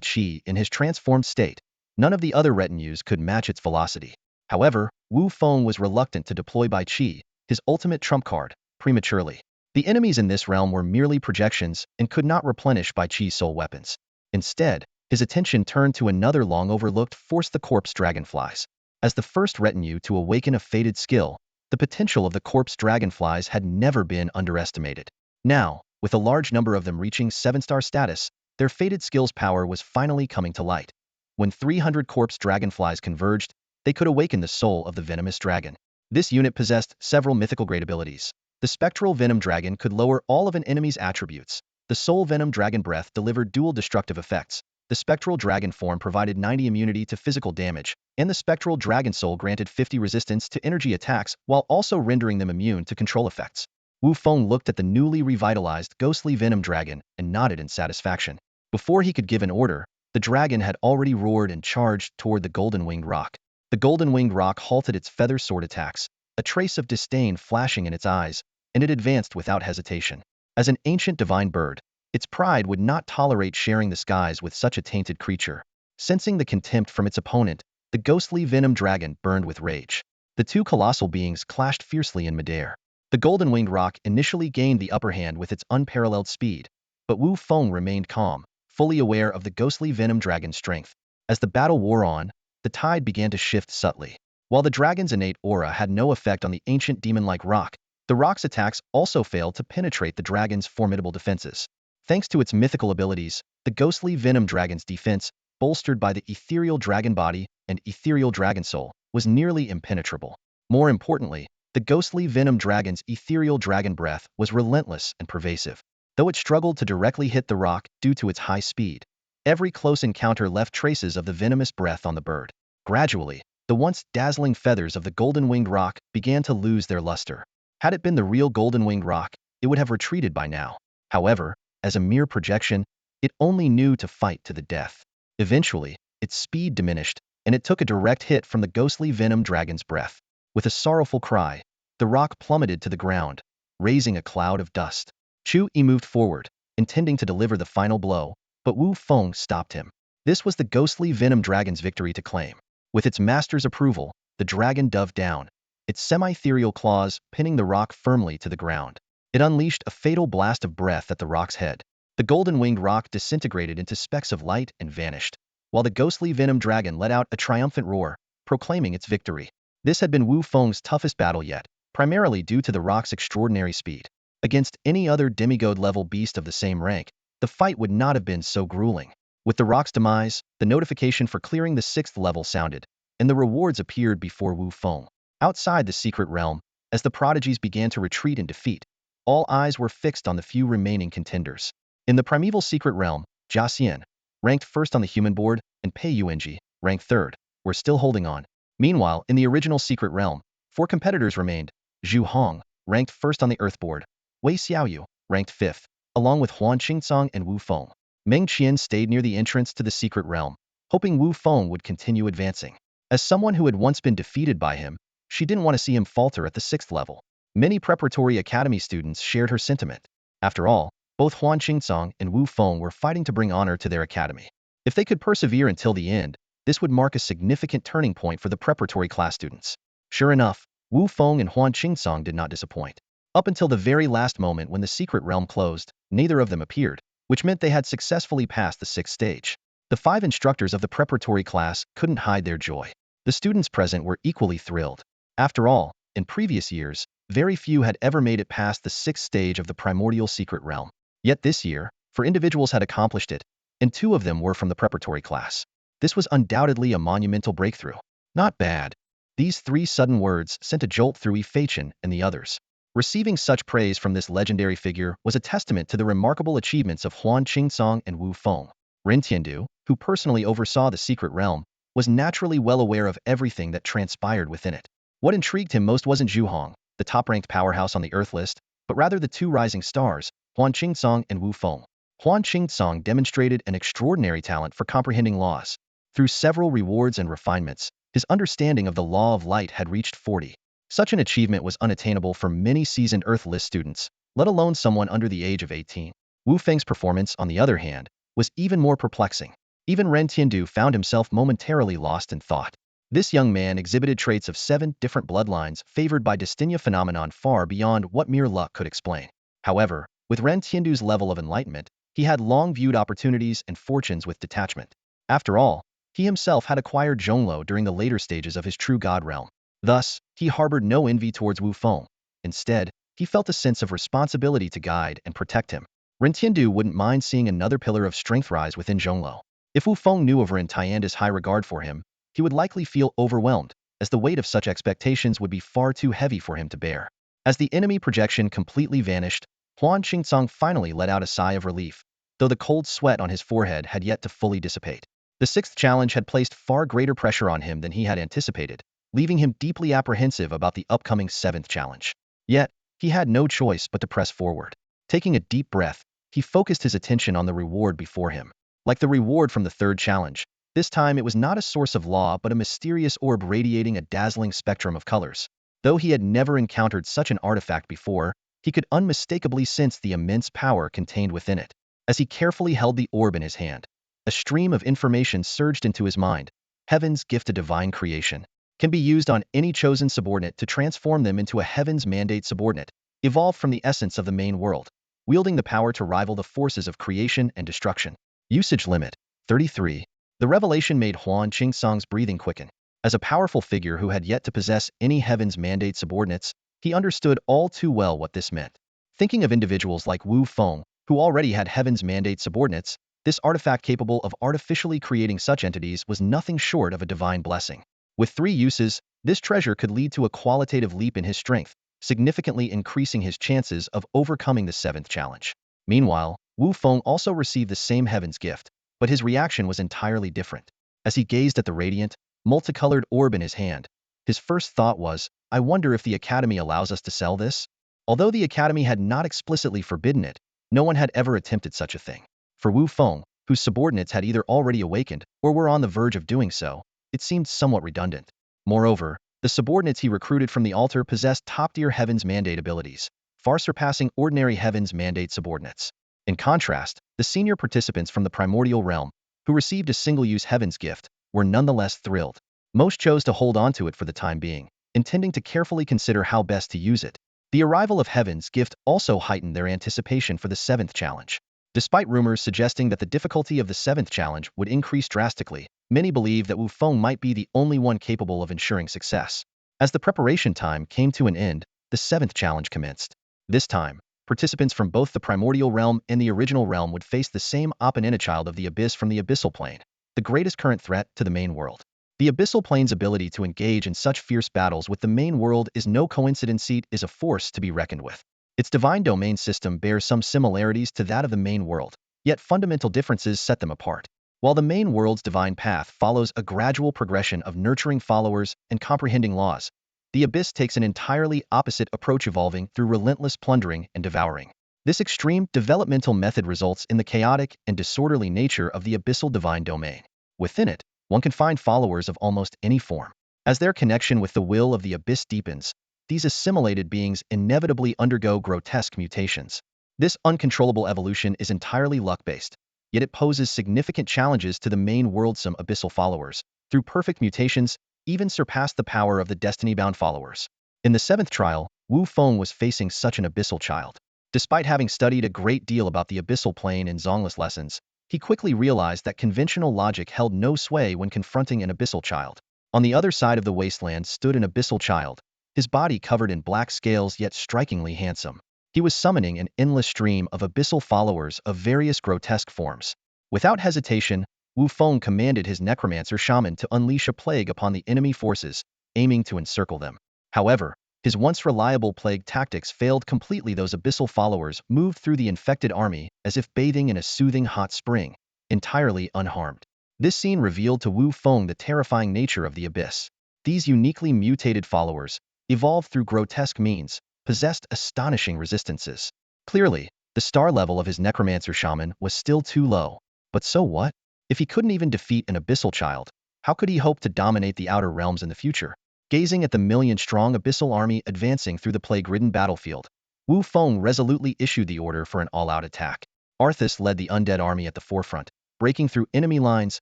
Qi in his transformed state, none of the other retinues could match its velocity. However, Wu Feng was reluctant to deploy Bai Qi, his ultimate trump card, prematurely. The enemies in this realm were merely projections and could not replenish Bai Qi's soul weapons. Instead, his attention turned to another long-overlooked force, the corpse dragonflies. As the first retinue to awaken a fated skill, the potential of the corpse dragonflies had never been underestimated. Now, with a large number of them reaching 7-star status, their fated skill's power was finally coming to light. When 300 corpse dragonflies converged, they could awaken the soul of the venomous dragon. This unit possessed several mythical great abilities. The spectral venom dragon could lower all of an enemy's attributes. The soul venom dragon breath delivered dual destructive effects. The spectral dragon form provided 90 immunity to physical damage, and the spectral dragon soul granted 50 resistance to energy attacks while also rendering them immune to control effects. Wu Feng looked at the newly revitalized ghostly venom dragon and nodded in satisfaction. Before he could give an order, the dragon had already roared and charged toward the golden-winged rock. The golden-winged rock halted its feather sword attacks, a trace of disdain flashing in its eyes, and it advanced without hesitation. As an ancient divine bird, its pride would not tolerate sharing the skies with such a tainted creature. Sensing the contempt from its opponent, the ghostly venom dragon burned with rage. The 2 colossal beings clashed fiercely in midair. The golden-winged rock initially gained the upper hand with its unparalleled speed, but Wu Feng remained calm, fully aware of the ghostly venom dragon's strength. As the battle wore on, the tide began to shift subtly. While the dragon's innate aura had no effect on the ancient demon-like rock, the rock's attacks also failed to penetrate the dragon's formidable defenses. Thanks to its mythical abilities, the ghostly venom dragon's defense, bolstered by the ethereal dragon body and ethereal dragon soul, was nearly impenetrable. More importantly, the ghostly venom dragon's ethereal dragon breath was relentless and pervasive. Though it struggled to directly hit the rock due to its high speed, every close encounter left traces of the venomous breath on the bird. Gradually, the once dazzling feathers of the golden-winged rock began to lose their luster. Had it been the real golden-winged rock, it would have retreated by now. However, as a mere projection, it only knew to fight to the death. Eventually, its speed diminished, and it took a direct hit from the ghostly venom dragon's breath. With a sorrowful cry, the rock plummeted to the ground, raising a cloud of dust. Chu Yi moved forward, intending to deliver the final blow, but Wu Feng stopped him. This was the ghostly venom dragon's victory to claim. With its master's approval, the dragon dove down, its semi-ethereal claws pinning the rock firmly to the ground. It unleashed a fatal blast of breath at the rock's head. The golden-winged rock disintegrated into specks of light and vanished, while the ghostly venom dragon let out a triumphant roar, proclaiming its victory. This had been Wu Feng's toughest battle yet, primarily due to the rock's extraordinary speed. Against any other demigod-level beast of the same rank, the fight would not have been so grueling. With the rock's demise, the notification for clearing the 6th level sounded, and the rewards appeared before Wu Feng. Outside the secret realm, as the prodigies began to retreat in defeat, all eyes were fixed on the few remaining contenders. In the primeval secret realm, Jia Xian, ranked first on the human board, and Pei Yuanji, ranked third, were still holding on. Meanwhile, in the original secret realm, 4 competitors remained: Zhu Hong, ranked first on the earth board; Wei Xiaoyu, ranked 5th, along with Huan Qingcong and Wu Feng. Meng Qian stayed near the entrance to the secret realm, hoping Wu Feng would continue advancing. As someone who had once been defeated by him, she didn't want to see him falter at the 6th level. Many preparatory academy students shared her sentiment. After all, both Huan Qingcong and Wu Feng were fighting to bring honor to their academy. If they could persevere until the end, this would mark a significant turning point for the preparatory class students. Sure enough, Wu Feng and Huan Qingcong did not disappoint. Up until the very last moment when the secret realm closed, neither of them appeared, which meant they had successfully passed the 6th stage. The 5 instructors of the preparatory class couldn't hide their joy. The students present were equally thrilled. After all, in previous years, very few had ever made it past the 6th stage of the primordial secret realm. Yet this year, 4 individuals had accomplished it, and 2 of them were from the preparatory class. This was undoubtedly a monumental breakthrough. Not bad. These 3 sudden words sent a jolt through Yi Feichen and the others. Receiving such praise from this legendary figure was a testament to the remarkable achievements of Huan Qingcong and Wu Feng. Ren Tiandu, who personally oversaw the secret realm, was naturally well aware of everything that transpired within it. What intrigued him most wasn't Zhu Hong, the top-ranked powerhouse on the Earth list, but rather the 2 rising stars, Huan Qingcong and Wu Feng. Huan Qingcong demonstrated an extraordinary talent for comprehending laws. Through several rewards and refinements, his understanding of the law of light had reached 40. Such an achievement was unattainable for many seasoned Earth list students, let alone someone under the age of 18. Wu Feng's performance, on the other hand, was even more perplexing. Even Ren Tiandu found himself momentarily lost in thought. This young man exhibited traits of 7 different bloodlines favored by Destinia phenomenon far beyond what mere luck could explain. However, with Ren Tiandu's level of enlightenment, he had long viewed opportunities and fortunes with detachment. After all, he himself had acquired Zhongluo during the later stages of his true god realm. Thus, he harbored no envy towards Wu Feng. Instead, he felt a sense of responsibility to guide and protect him. Ren Tiandu wouldn't mind seeing another pillar of strength rise within Zhongluo. If Wu Feng knew of Ren Tiandu's high regard for him, he would likely feel overwhelmed, as the weight of such expectations would be far too heavy for him to bear. As the enemy projection completely vanished, Huan Qingcong finally let out a sigh of relief, though the cold sweat on his forehead had yet to fully dissipate. The 6th challenge had placed far greater pressure on him than he had anticipated, leaving him deeply apprehensive about the upcoming 7th challenge. Yet, he had no choice but to press forward. Taking a deep breath, he focused his attention on the reward before him. Like the reward from the 3rd challenge, this time it was not a source of law but a mysterious orb radiating a dazzling spectrum of colors. Though he had never encountered such an artifact before, he could unmistakably sense the immense power contained within it. As he carefully held the orb in his hand, a stream of information surged into his mind. Heaven's gift to divine creation can be used on any chosen subordinate to transform them into a heaven's mandate subordinate, evolved from the essence of the main world, wielding the power to rival the forces of creation and destruction. Usage limit, 33. The revelation made Huan Qingcong's breathing quicken. As a powerful figure who had yet to possess any heaven's mandate subordinates, he understood all too well what this meant. Thinking of individuals like Wu Feng, who already had heaven's mandate subordinates, this artifact capable of artificially creating such entities was nothing short of a divine blessing. With 3 uses, this treasure could lead to a qualitative leap in his strength, significantly increasing his chances of overcoming the 7th challenge. Meanwhile, Wu Feng also received the same heaven's gift, but his reaction was entirely different. As he gazed at the radiant, multicolored orb in his hand, his first thought was, I wonder if the Academy allows us to sell this? Although the Academy had not explicitly forbidden it, no one had ever attempted such a thing. For Wu Feng, whose subordinates had either already awakened or were on the verge of doing so, it seemed somewhat redundant. Moreover, the subordinates he recruited from the altar possessed top-tier Heaven's Mandate abilities, far surpassing ordinary Heaven's Mandate subordinates. In contrast, the senior participants from the primordial realm, who received a single-use Heaven's gift, were nonetheless thrilled. Most chose to hold on to it for the time being, intending to carefully consider how best to use it. The arrival of Heaven's gift also heightened their anticipation for the 7th challenge. Despite rumors suggesting that the difficulty of the 7th challenge would increase drastically, many believed that Wu Feng might be the only one capable of ensuring success. As the preparation time came to an end, the 7th challenge commenced. This time, participants from both the primordial realm and the original realm would face the same opponent, child of the abyss from the abyssal plane, the greatest current threat to the main world. The abyssal plane's ability to engage in such fierce battles with the main world is no coincidence. It is a force to be reckoned with. Its divine domain system bears some similarities to that of the main world, yet fundamental differences set them apart. While the main world's divine path follows a gradual progression of nurturing followers and comprehending laws, the abyss takes an entirely opposite approach, evolving through relentless plundering and devouring. This extreme developmental method results in the chaotic and disorderly nature of the abyssal divine domain. Within it, one can find followers of almost any form. As their connection with the will of the abyss deepens, these assimilated beings inevitably undergo grotesque mutations. This uncontrollable evolution is entirely luck-based, yet it poses significant challenges to the main world's some abyssal followers, through perfect mutations, even surpass the power of the destiny-bound followers. In the 7th trial, Wu Feng was facing such an abyssal child. Despite having studied a great deal about the abyssal plane in Zongless lessons, he quickly realized that conventional logic held no sway when confronting an abyssal child. On the other side of the wasteland stood an abyssal child, his body covered in black scales yet strikingly handsome. He was summoning an endless stream of abyssal followers of various grotesque forms. Without hesitation, Wu Feng commanded his necromancer shaman to unleash a plague upon the enemy forces, aiming to encircle them. However, his once reliable plague tactics failed completely. Those abyssal followers moved through the infected army as if bathing in a soothing hot spring, entirely unharmed. This scene revealed to Wu Feng the terrifying nature of the abyss. These uniquely mutated followers, evolved through grotesque means, possessed astonishing resistances. Clearly, the star level of his necromancer shaman was still too low. But so what? If he couldn't even defeat an abyssal child, how could he hope to dominate the outer realms in the future? Gazing at the million-strong abyssal army advancing through the plague-ridden battlefield, Wu Feng resolutely issued the order for an all-out attack. Arthas led the undead army at the forefront, breaking through enemy lines,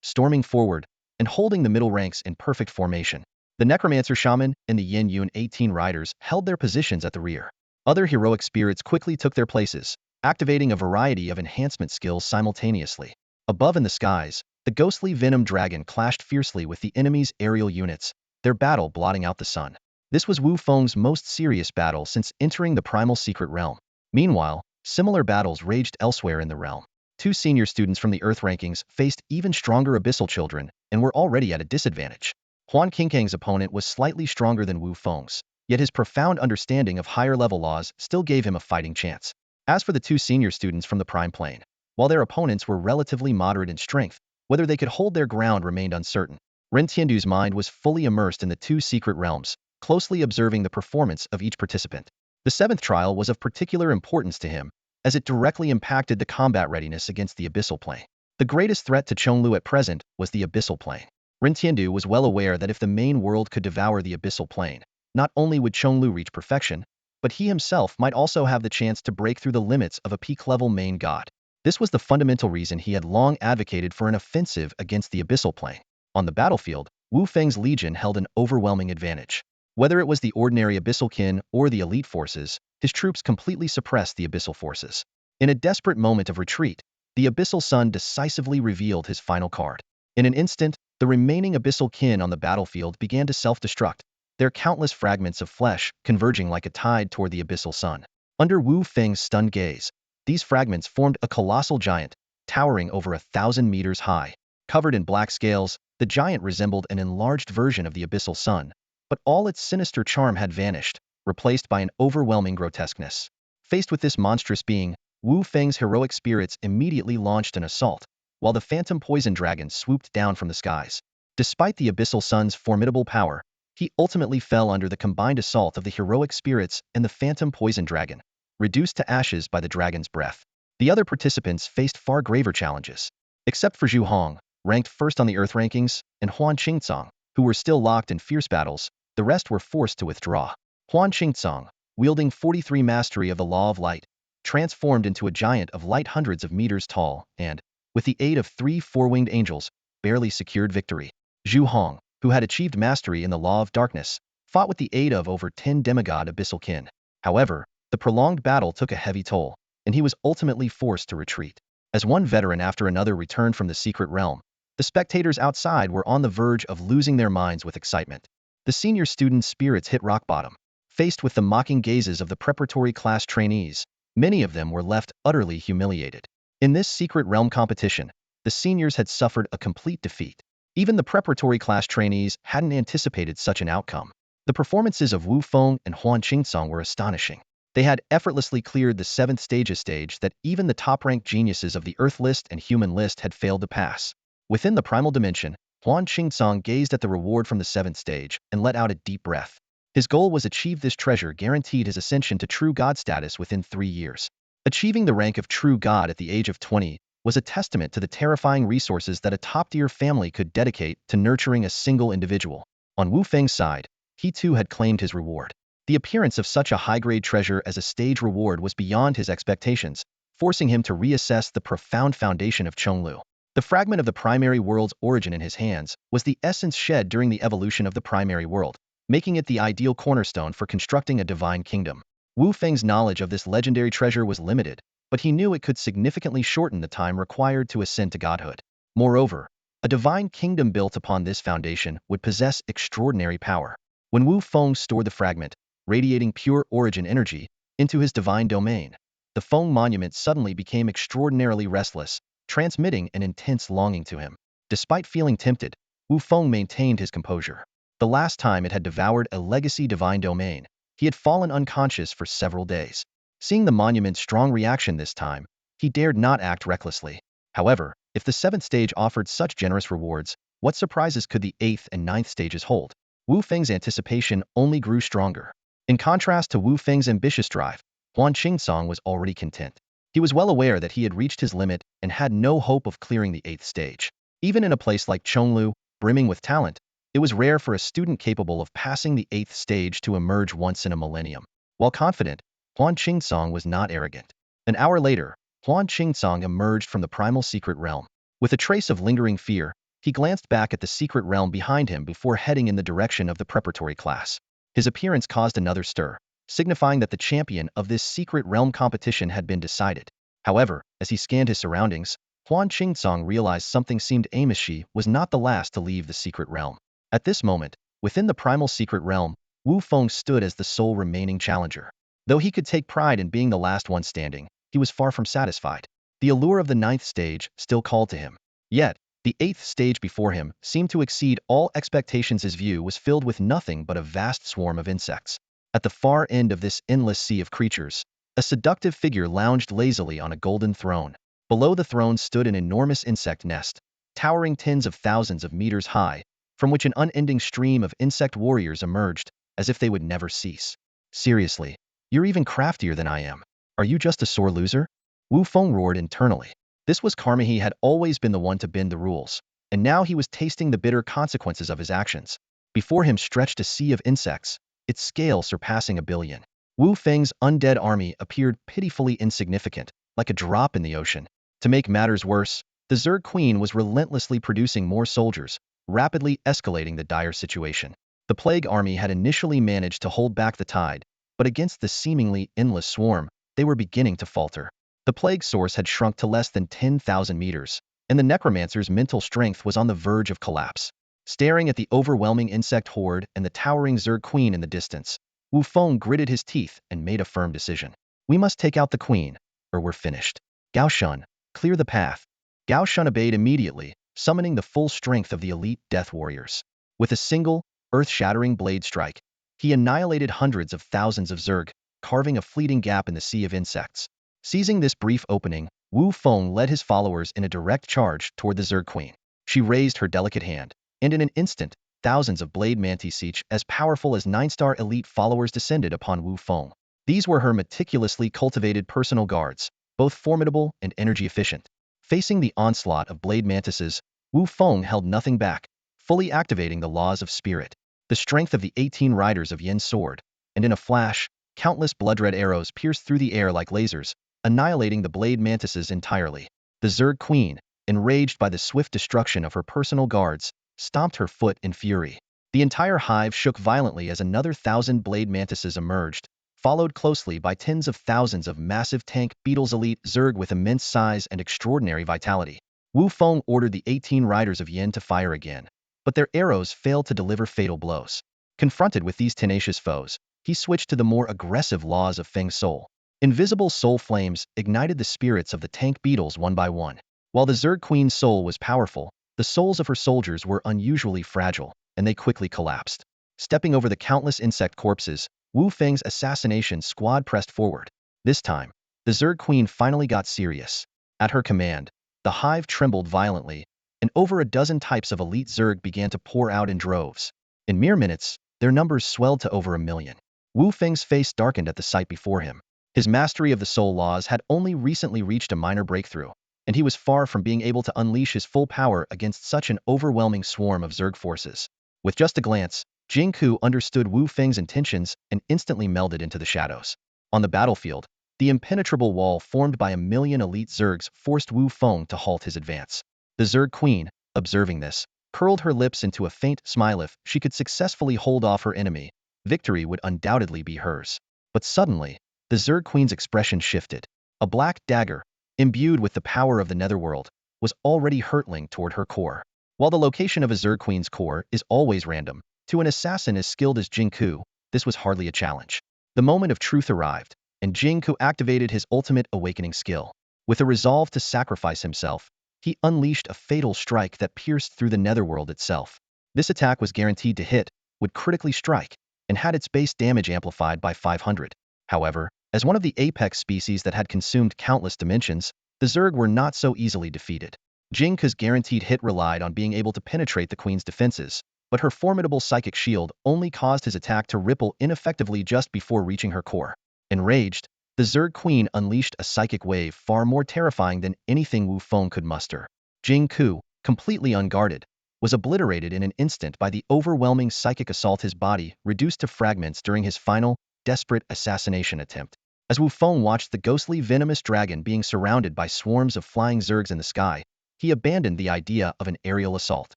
storming forward, and holding the middle ranks in perfect formation. The necromancer shaman and the Yin Yun 18 riders held their positions at the rear. Other heroic spirits quickly took their places, activating a variety of enhancement skills simultaneously. Above in the skies, the ghostly venom dragon clashed fiercely with the enemy's aerial units, their battle blotting out the sun. This was Wu Feng's most serious battle since entering the primal secret realm. Meanwhile, similar battles raged elsewhere in the realm. 2 senior students from the Earth rankings faced even stronger abyssal children and were already at a disadvantage. Huan Qingkang's opponent was slightly stronger than Wu Feng's, yet his profound understanding of higher-level laws still gave him a fighting chance. As for the 2 senior students from the Prime Plane, while their opponents were relatively moderate in strength, whether they could hold their ground remained uncertain. Ren Tiandu's mind was fully immersed in the 2 secret realms, closely observing the performance of each participant. The 7th trial was of particular importance to him, as it directly impacted the combat readiness against the abyssal plane. The greatest threat to Chonglu at present was the abyssal plane. Ren Tiandu was well aware that if the main world could devour the abyssal plane, not only would Chonglu reach perfection, but he himself might also have the chance to break through the limits of a peak-level main god. This was the fundamental reason he had long advocated for an offensive against the abyssal plane. On the battlefield, Wu Feng's legion held an overwhelming advantage. Whether it was the ordinary abyssal kin or the elite forces, his troops completely suppressed the abyssal forces. In a desperate moment of retreat, the abyssal sun decisively revealed his final card. In an instant, the remaining abyssal kin on the battlefield began to self-destruct, their countless fragments of flesh converging like a tide toward the abyssal sun. Under Wu Feng's stunned gaze, these fragments formed a colossal giant, towering over 1,000 meters high. Covered in black scales, the giant resembled an enlarged version of the abyssal sun, but all its sinister charm had vanished, replaced by an overwhelming grotesqueness. Faced with this monstrous being, Wu Feng's heroic spirits immediately launched an assault, while the phantom poison dragon swooped down from the skies. Despite the abyssal sun's formidable power, he ultimately fell under the combined assault of the heroic spirits and the phantom poison dragon, reduced to ashes by the dragon's breath. The other participants faced far graver challenges. Except for Zhu Hong, ranked first on the Earth rankings, and Huan Qingcong, who were still locked in fierce battles, the rest were forced to withdraw. Huan Qingcong, wielding 43 mastery of the Law of Light, transformed into a giant of light hundreds of meters tall and, with the aid of 3 four-winged angels, barely secured victory. Zhu Hong, who had achieved mastery in the Law of Darkness, fought with the aid of over 10 demigod abyssal kin. However, the prolonged battle took a heavy toll, and he was ultimately forced to retreat. As one veteran after another returned from the secret realm, the spectators outside were on the verge of losing their minds with excitement. The senior students' spirits hit rock bottom. Faced with the mocking gazes of the preparatory class trainees, many of them were left utterly humiliated. In this secret realm competition, the seniors had suffered a complete defeat. Even the preparatory class trainees hadn't anticipated such an outcome. The performances of Wu Feng and Huan Qingcong were astonishing. They had effortlessly cleared the 7th stage that even the top-ranked geniuses of the Earth list and Human list had failed to pass. Within the primal dimension, Huan Qingcong gazed at the reward from the 7th stage and let out a deep breath. His goal was achieve this treasure guaranteed his ascension to true god status within 3 years. Achieving the rank of true god at the age of 20 was a testament to the terrifying resources that a top-tier family could dedicate to nurturing a single individual. On Wu Feng's side, he too had claimed his reward. The appearance of such a high-grade treasure as a stage reward was beyond his expectations, forcing him to reassess the profound foundation of Chonglu. The fragment of the primary world's origin in his hands was the essence shed during the evolution of the primary world, making it the ideal cornerstone for constructing a divine kingdom. Wu Feng's knowledge of this legendary treasure was limited, but he knew it could significantly shorten the time required to ascend to godhood. Moreover, a divine kingdom built upon this foundation would possess extraordinary power. When Wu Feng stored the fragment, radiating pure origin energy, into his divine domain, the Feng monument suddenly became extraordinarily restless, transmitting an intense longing to him. Despite feeling tempted, Wu Feng maintained his composure. The last time it had devoured a legacy divine domain, he had fallen unconscious for several days. Seeing the monument's strong reaction this time, he dared not act recklessly. However, if the 7th stage offered such generous rewards, what surprises could the 8th and 9th stages hold? Wu Feng's anticipation only grew stronger. In contrast to Wu Feng's ambitious drive, Huan Qingcong was already content. He was well aware that he had reached his limit and had no hope of clearing the 8th stage. Even in a place like Chonglu, brimming with talent, it was rare for a student capable of passing the 8th stage to emerge once in a millennium. While confident, Huan Qingcong was not arrogant. An hour later, Huan Qingcong emerged from the primal secret realm. With a trace of lingering fear, he glanced back at the secret realm behind him before heading in the direction of the preparatory class. His appearance caused another stir, signifying that the champion of this secret realm competition had been decided. However, as he scanned his surroundings, Huan Qingcong realized something seemed amiss. She was not the last to leave the secret realm. At this moment, within the primal secret realm, Wu Feng stood as the sole remaining challenger. Though he could take pride in being the last one standing, he was far from satisfied. The allure of the 9th stage still called to him. Yet, the 8th stage before him seemed to exceed all expectations. His view was filled with nothing but a vast swarm of insects. At the far end of this endless sea of creatures, a seductive figure lounged lazily on a golden throne. Below the throne stood an enormous insect nest, towering tens of thousands of meters high, from which an unending stream of insect warriors emerged, as if they would never cease. Seriously, you're even craftier than I am. Are you just a sore loser? Wu Feng roared internally. This was karma. He had always been the one to bend the rules, and now he was tasting the bitter consequences of his actions. Before him stretched a sea of insects, its scale surpassing 1,000,000,000. Wu Feng's undead army appeared pitifully insignificant, like a drop in the ocean. To make matters worse, the Zerg Queen was relentlessly producing more soldiers, rapidly escalating the dire situation. The Plague Army had initially managed to hold back the tide, but against the seemingly endless swarm, they were beginning to falter. The plague source had shrunk to less than 10,000 meters, and the necromancer's mental strength was on the verge of collapse. Staring at the overwhelming insect horde and the towering Zerg Queen in the distance, Wu Feng gritted his teeth and made a firm decision. We must take out the queen, or we're finished. Gao Shun, clear the path. Gao Shun obeyed immediately, summoning the full strength of the elite death warriors. With a single, earth-shattering blade strike, he annihilated hundreds of thousands of Zerg, carving a fleeting gap in the sea of insects. Seizing this brief opening, Wu Feng led his followers in a direct charge toward the Zerg Queen. She raised her delicate hand, and in an instant, thousands of blade mantis each as powerful as 9-star elite followers descended upon Wu Feng. These were her meticulously cultivated personal guards, both formidable and energy efficient. Facing the onslaught of blade mantises, Wu Feng held nothing back, fully activating the laws of spirit. The strength of the 18 riders of Yin's sword, and in a flash, countless blood-red arrows pierced through the air like lasers, annihilating the blade mantises entirely. The Zerg Queen, enraged by the swift destruction of her personal guards, stomped her foot in fury. The entire hive shook violently as another 1,000 blade mantises emerged, followed closely by tens of thousands of massive tank beetles elite Zerg with immense size and extraordinary vitality. Wu Feng ordered the 18 riders of Yin to fire again, but their arrows failed to deliver fatal blows. Confronted with these tenacious foes, he switched to the more aggressive laws of Feng Soul. Invisible soul flames ignited the spirits of the tank beetles one by one. While the Zerg Queen's soul was powerful, the souls of her soldiers were unusually fragile, and they quickly collapsed. Stepping over the countless insect corpses, Wu Feng's assassination squad pressed forward. This time, the Zerg Queen finally got serious. At her command, the hive trembled violently, and over a dozen types of elite Zerg began to pour out in droves. In mere minutes, their numbers swelled to over 1,000,000. Wu Feng's face darkened at the sight before him. His mastery of the soul laws had only recently reached a minor breakthrough, and he was far from being able to unleash his full power against such an overwhelming swarm of Zerg forces. With just a glance, Jingku understood Wu Feng's intentions and instantly melded into the shadows. On the battlefield, the impenetrable wall formed by 1,000,000 elite Zergs forced Wu Feng to halt his advance. The Zerg Queen, observing this, curled her lips into a faint smile. If she could successfully hold off her enemy, victory would undoubtedly be hers. But suddenly, the Zerg Queen's expression shifted. A black dagger, imbued with the power of the netherworld, was already hurtling toward her core. While the location of a Zerg Queen's core is always random, to an assassin as skilled as Jingku, this was hardly a challenge. The moment of truth arrived, and Jingku activated his ultimate awakening skill. With a resolve to sacrifice himself, he unleashed a fatal strike that pierced through the netherworld itself. This attack was guaranteed to hit, would critically strike, and had its base damage amplified by 500. However, as one of the apex species that had consumed countless dimensions, the Zerg were not so easily defeated. Jingku's guaranteed hit relied on being able to penetrate the Queen's defenses, but her formidable psychic shield only caused his attack to ripple ineffectively just before reaching her core. Enraged, the Zerg Queen unleashed a psychic wave far more terrifying than anything Wu Feng could muster. Jingku, completely unguarded, was obliterated in an instant by the overwhelming psychic assault, his body reduced to fragments during his final, desperate assassination attempt. As Wu Feng watched the ghostly venomous dragon being surrounded by swarms of flying Zergs in the sky, he abandoned the idea of an aerial assault.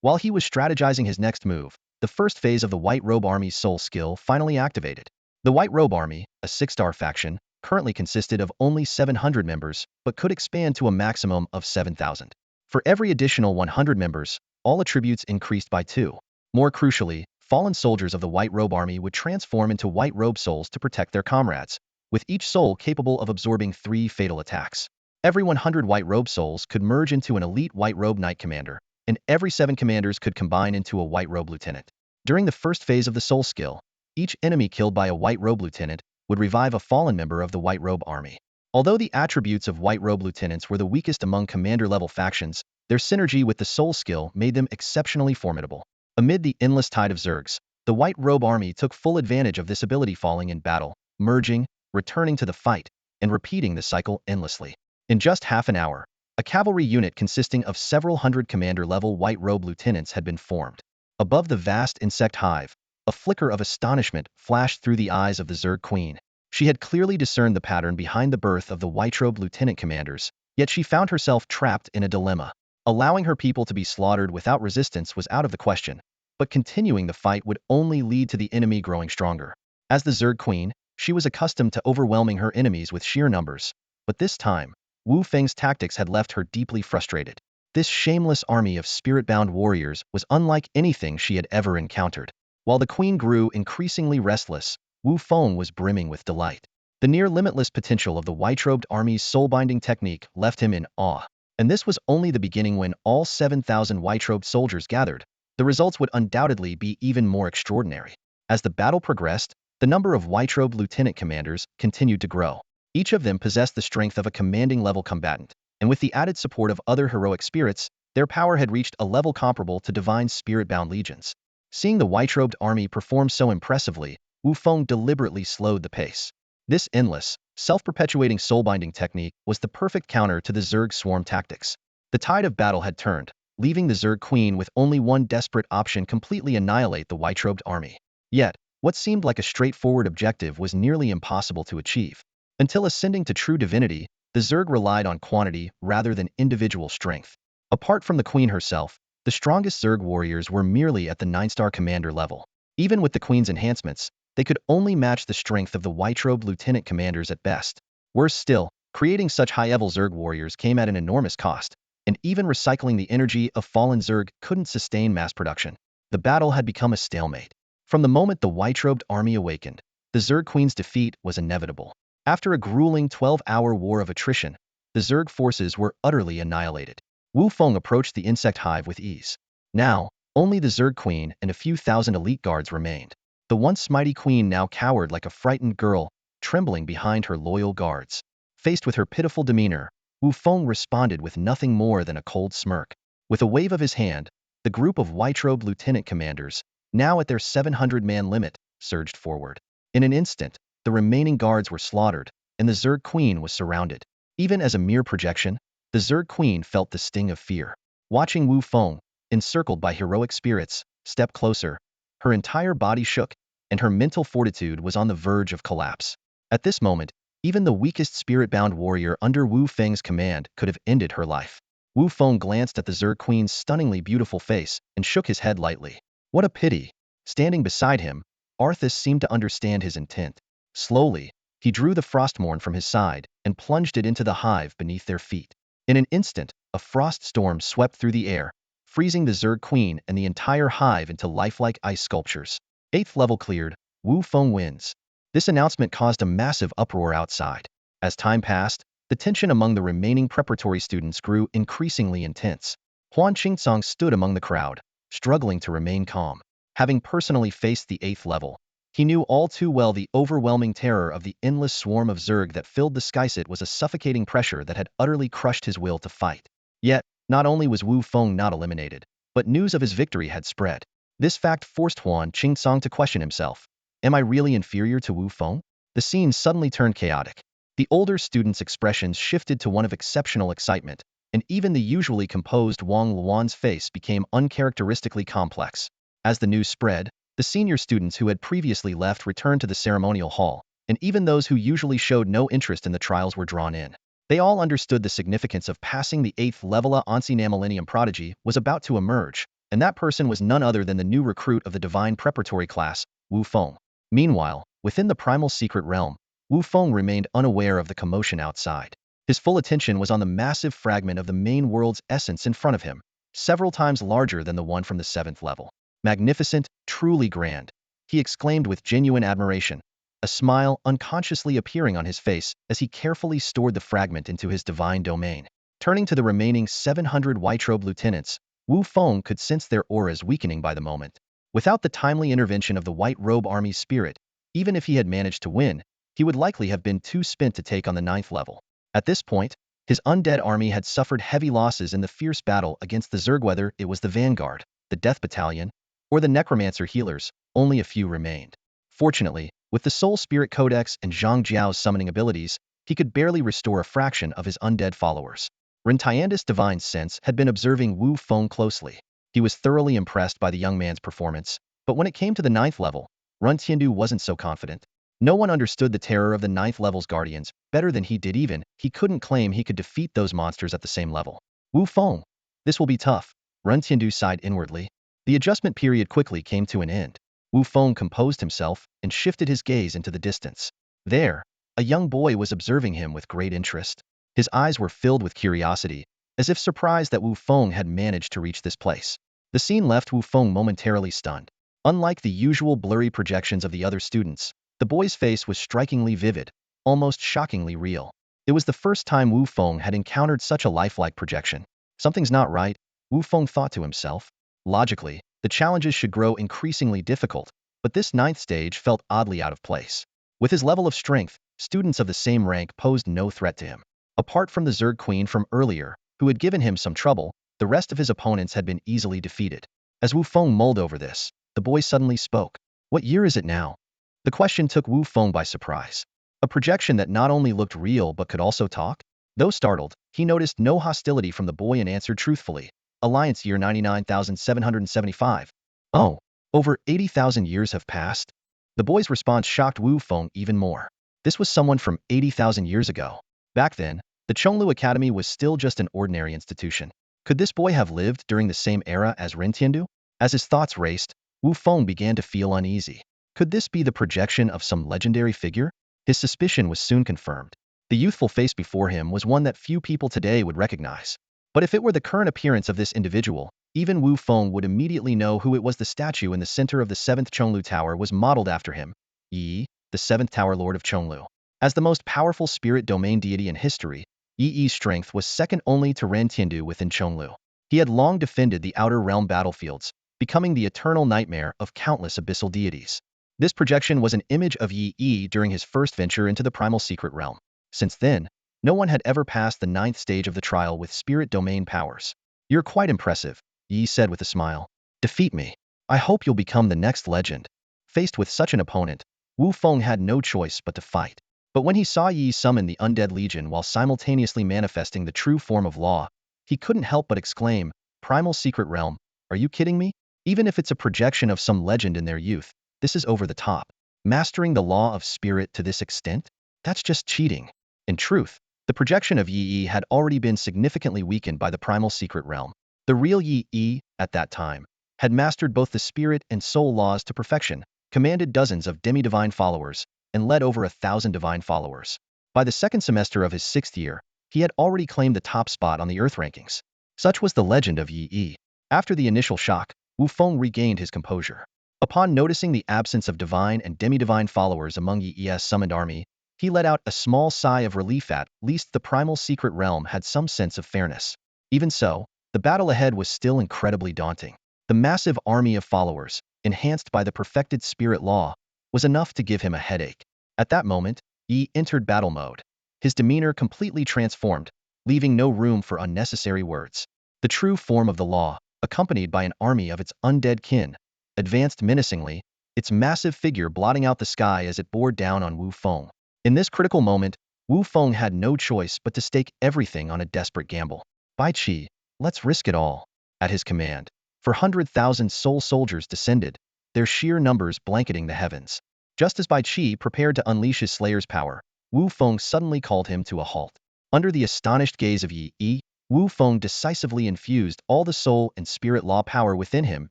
While he was strategizing his next move, the first phase of the White Robe Army's soul skill finally activated. The White Robe Army, a 6-star faction, currently consisted of only 700 members, but could expand to a maximum of 7,000. For every additional 100 members, all attributes increased by 2. More crucially, fallen soldiers of the White Robe Army would transform into White Robe souls to protect their comrades, with each soul capable of absorbing 3 fatal attacks. Every 100 White Robe souls could merge into an elite White Robe Knight commander, and every 7 commanders could combine into a White Robe lieutenant. During the first phase of the soul skill, each enemy killed by a White Robe lieutenant would revive a fallen member of the White Robe Army. Although the attributes of White Robe lieutenants were the weakest among commander-level factions, their synergy with the soul skill made them exceptionally formidable. Amid the endless tide of Zergs, the White Robe Army took full advantage of this ability, falling in battle, merging, returning to the fight, and repeating the cycle endlessly. In just half an hour, a cavalry unit consisting of several hundred commander-level White Robe lieutenants had been formed. Above the vast insect hive, a flicker of astonishment flashed through the eyes of the Zerg Queen. She had clearly discerned the pattern behind the birth of the White Robe lieutenant commanders, yet she found herself trapped in a dilemma. Allowing her people to be slaughtered without resistance was out of the question, but continuing the fight would only lead to the enemy growing stronger. As the Zerg Queen, she was accustomed to overwhelming her enemies with sheer numbers, but this time, Wu Feng's tactics had left her deeply frustrated. This shameless army of spirit-bound warriors was unlike anything she had ever encountered. While the Queen grew increasingly restless, Wu Feng was brimming with delight. The near-limitless potential of the White-Robed Army's soul-binding technique left him in awe. And this was only the beginning. When all 7,000 White-Robed soldiers gathered, the results would undoubtedly be even more extraordinary. As the battle progressed, the number of White-Robed lieutenant commanders continued to grow. Each of them possessed the strength of a commanding-level combatant, and with the added support of other heroic spirits, their power had reached a level comparable to divine spirit-bound legions. Seeing the White-Robed Army perform so impressively, Wu Feng deliberately slowed the pace. This endless, Self-perpetuating soul-binding technique was the perfect counter to the Zerg swarm tactics. The tide of battle had turned, leaving the Zerg queen with only one desperate option: completely annihilate the white-robed army. Yet, what seemed like a straightforward objective was nearly impossible to achieve. Until ascending to true divinity, the Zerg relied on quantity rather than individual strength. Apart from the queen herself, the strongest Zerg warriors were merely at the 9-star commander level. Even with the queen's enhancements, they could only match the strength of the white-robed lieutenant commanders at best. Worse still, creating such high-level Zerg warriors came at an enormous cost, and even recycling the energy of fallen Zerg couldn't sustain mass production. The battle had become a stalemate. From the moment the white-robed army awakened, the Zerg queen's defeat was inevitable. After a grueling 12-hour war of attrition, the Zerg forces were utterly annihilated. Wu Feng approached the insect hive with ease. Now, only the Zerg queen and a few thousand elite guards remained. The once mighty queen now cowered like a frightened girl, trembling behind her loyal guards. Faced with her pitiful demeanor, Wu Feng responded with nothing more than a cold smirk. With a wave of his hand, the group of white-robed lieutenant commanders, now at their 700-man limit, surged forward. In an instant, the remaining guards were slaughtered, and the Zerg queen was surrounded. Even as a mere projection, the Zerg queen felt the sting of fear. Watching Wu Feng, encircled by heroic spirits, step closer, her entire body shook, and her mental fortitude was on the verge of collapse. At this moment, even the weakest spirit-bound warrior under Wu Feng's command could have ended her life. Wu Feng glanced at the Zerg queen's stunningly beautiful face and shook his head lightly. What a pity. Standing beside him, Arthas seemed to understand his intent. Slowly, he drew the Frostmourne from his side and plunged it into the hive beneath their feet. In an instant, a frost storm swept through the air, freezing the Zerg queen and the entire hive into lifelike ice sculptures. 8th level cleared, Wu Feng wins. This announcement caused a massive uproar outside. As time passed, the tension among the remaining preparatory students grew increasingly intense. Huan Qingcong stood among the crowd, struggling to remain calm. Having personally faced the 8th level, he knew all too well the overwhelming terror of the endless swarm of Zerg that filled the skyset was a suffocating pressure that had utterly crushed his will to fight. Yet, not only was Wu Feng not eliminated, but news of his victory had spread. This fact forced Huan Qingcong to question himself. Am I really inferior to Wu Feng? The scene suddenly turned chaotic. The older student's expressions shifted to one of exceptional excitement, and even the usually composed Wang Luan's face became uncharacteristically complex. As the news spread, the senior students who had previously left returned to the ceremonial hall, and even those who usually showed no interest in the trials were drawn in. They all understood the significance of passing the 8th level. A millennium prodigy was about to emerge, and that person was none other than the new recruit of the divine preparatory class, Wu Feng. Meanwhile, within the primal secret realm, Wu Feng remained unaware of the commotion outside. His full attention was on the massive fragment of the main world's essence in front of him, several times larger than the one from the 7th level. Magnificent, truly grand, he exclaimed with genuine admiration, a smile unconsciously appearing on his face as he carefully stored the fragment into his divine domain. Turning to the remaining 700 white-robed lieutenants, Wu Feng could sense their auras weakening by the moment. Without the timely intervention of the White Robe Army's spirit, even if he had managed to win, he would likely have been too spent to take on the 9th level. At this point, his undead army had suffered heavy losses in the fierce battle against the Zerg. Whether it was the Vanguard, the Death Battalion, or the Necromancer healers, only a few remained. Fortunately, with the Soul Spirit Codex and Zhang Jiao's summoning abilities, he could barely restore a fraction of his undead followers. Ren Tiandis' divine sense had been observing Wu Feng closely. He was thoroughly impressed by the young man's performance, but when it came to the 9th level, Ren Tiandu wasn't so confident. No one understood the terror of the 9th level's guardians better than he did. Even he couldn't claim he could defeat those monsters at the same level. Wu Feng, this will be tough, Ren Tiandu sighed inwardly. The adjustment period quickly came to an end. Wu Feng composed himself and shifted his gaze into the distance. There, a young boy was observing him with great interest. His eyes were filled with curiosity, as if surprised that Wu Feng had managed to reach this place. The scene left Wu Feng momentarily stunned. Unlike the usual blurry projections of the other students, the boy's face was strikingly vivid, almost shockingly real. It was the first time Wu Feng had encountered such a lifelike projection. Something's not right, Wu Feng thought to himself. Logically, the challenges should grow increasingly difficult, but this 9th stage felt oddly out of place. With his level of strength, students of the same rank posed no threat to him. Apart from the Zerg Queen from earlier, who had given him some trouble, the rest of his opponents had been easily defeated. As Wu Feng mulled over this, the boy suddenly spoke. What year is it now? The question took Wu Feng by surprise. A projection that not only looked real but could also talk? Though startled, he noticed no hostility from the boy and answered truthfully. Alliance year 99,775. Oh, over 80,000 years have passed? The boy's response shocked Wu Feng even more. This was someone from 80,000 years ago. Back then, the Chonglu Academy was still just an ordinary institution. Could this boy have lived during the same era as Ren Tiandu? As his thoughts raced, Wu Feng began to feel uneasy. Could this be the projection of some legendary figure? His suspicion was soon confirmed. The youthful face before him was one that few people today would recognize. But if it were the current appearance of this individual, even Wu Feng would immediately know who it was. The statue in the center of the 7th Chonglu Tower was modeled after him, Yi, the 7th Tower Lord of Chonglu. As the most powerful spirit domain deity in history, Yi's strength was second only to Ren Tiandu within Chonglu. He had long defended the outer realm battlefields, becoming the eternal nightmare of countless abyssal deities. This projection was an image of Yi during his first venture into the primal secret realm. Since then, no one had ever passed the 9th stage of the trial with spirit domain powers. You're quite impressive, Yi said with a smile. Defeat me. I hope you'll become the next legend. Faced with such an opponent, Wu Feng had no choice but to fight. But when he saw Yi summon the undead legion while simultaneously manifesting the true form of law, he couldn't help but exclaim, Primal secret realm, are you kidding me? Even if it's a projection of some legend in their youth, this is over the top. Mastering the law of spirit to this extent? That's just cheating. In truth, the projection of Yi had already been significantly weakened by the primal secret realm. The real Yi, at that time, had mastered both the spirit and soul laws to perfection, commanded dozens of demi-divine followers, and led over 1,000 divine followers. By the second semester of his 6th year, he had already claimed the top spot on the Earth rankings. Such was the legend of Yi. After the initial shock, Wu Feng regained his composure. Upon noticing the absence of divine and demi-divine followers among Yi's summoned army, he let out a small sigh of relief at least the primal secret realm had some sense of fairness. Even so, the battle ahead was still incredibly daunting. The massive army of followers, enhanced by the perfected spirit law, was enough to give him a headache. At that moment, Yi entered battle mode. His demeanor completely transformed, leaving no room for unnecessary words. The true form of the law, accompanied by an army of its undead kin, advanced menacingly, its massive figure blotting out the sky as it bore down on Wu Feng. In this critical moment, Wu Feng had no choice but to stake everything on a desperate gamble. Bai Qi, let's risk it all. At his command, 400,000 soul soldiers descended, their sheer numbers blanketing the heavens. Just as Bai Qi prepared to unleash his slayer's power, Wu Feng suddenly called him to a halt. Under the astonished gaze of Yi, Wu Feng decisively infused all the soul and spirit law power within him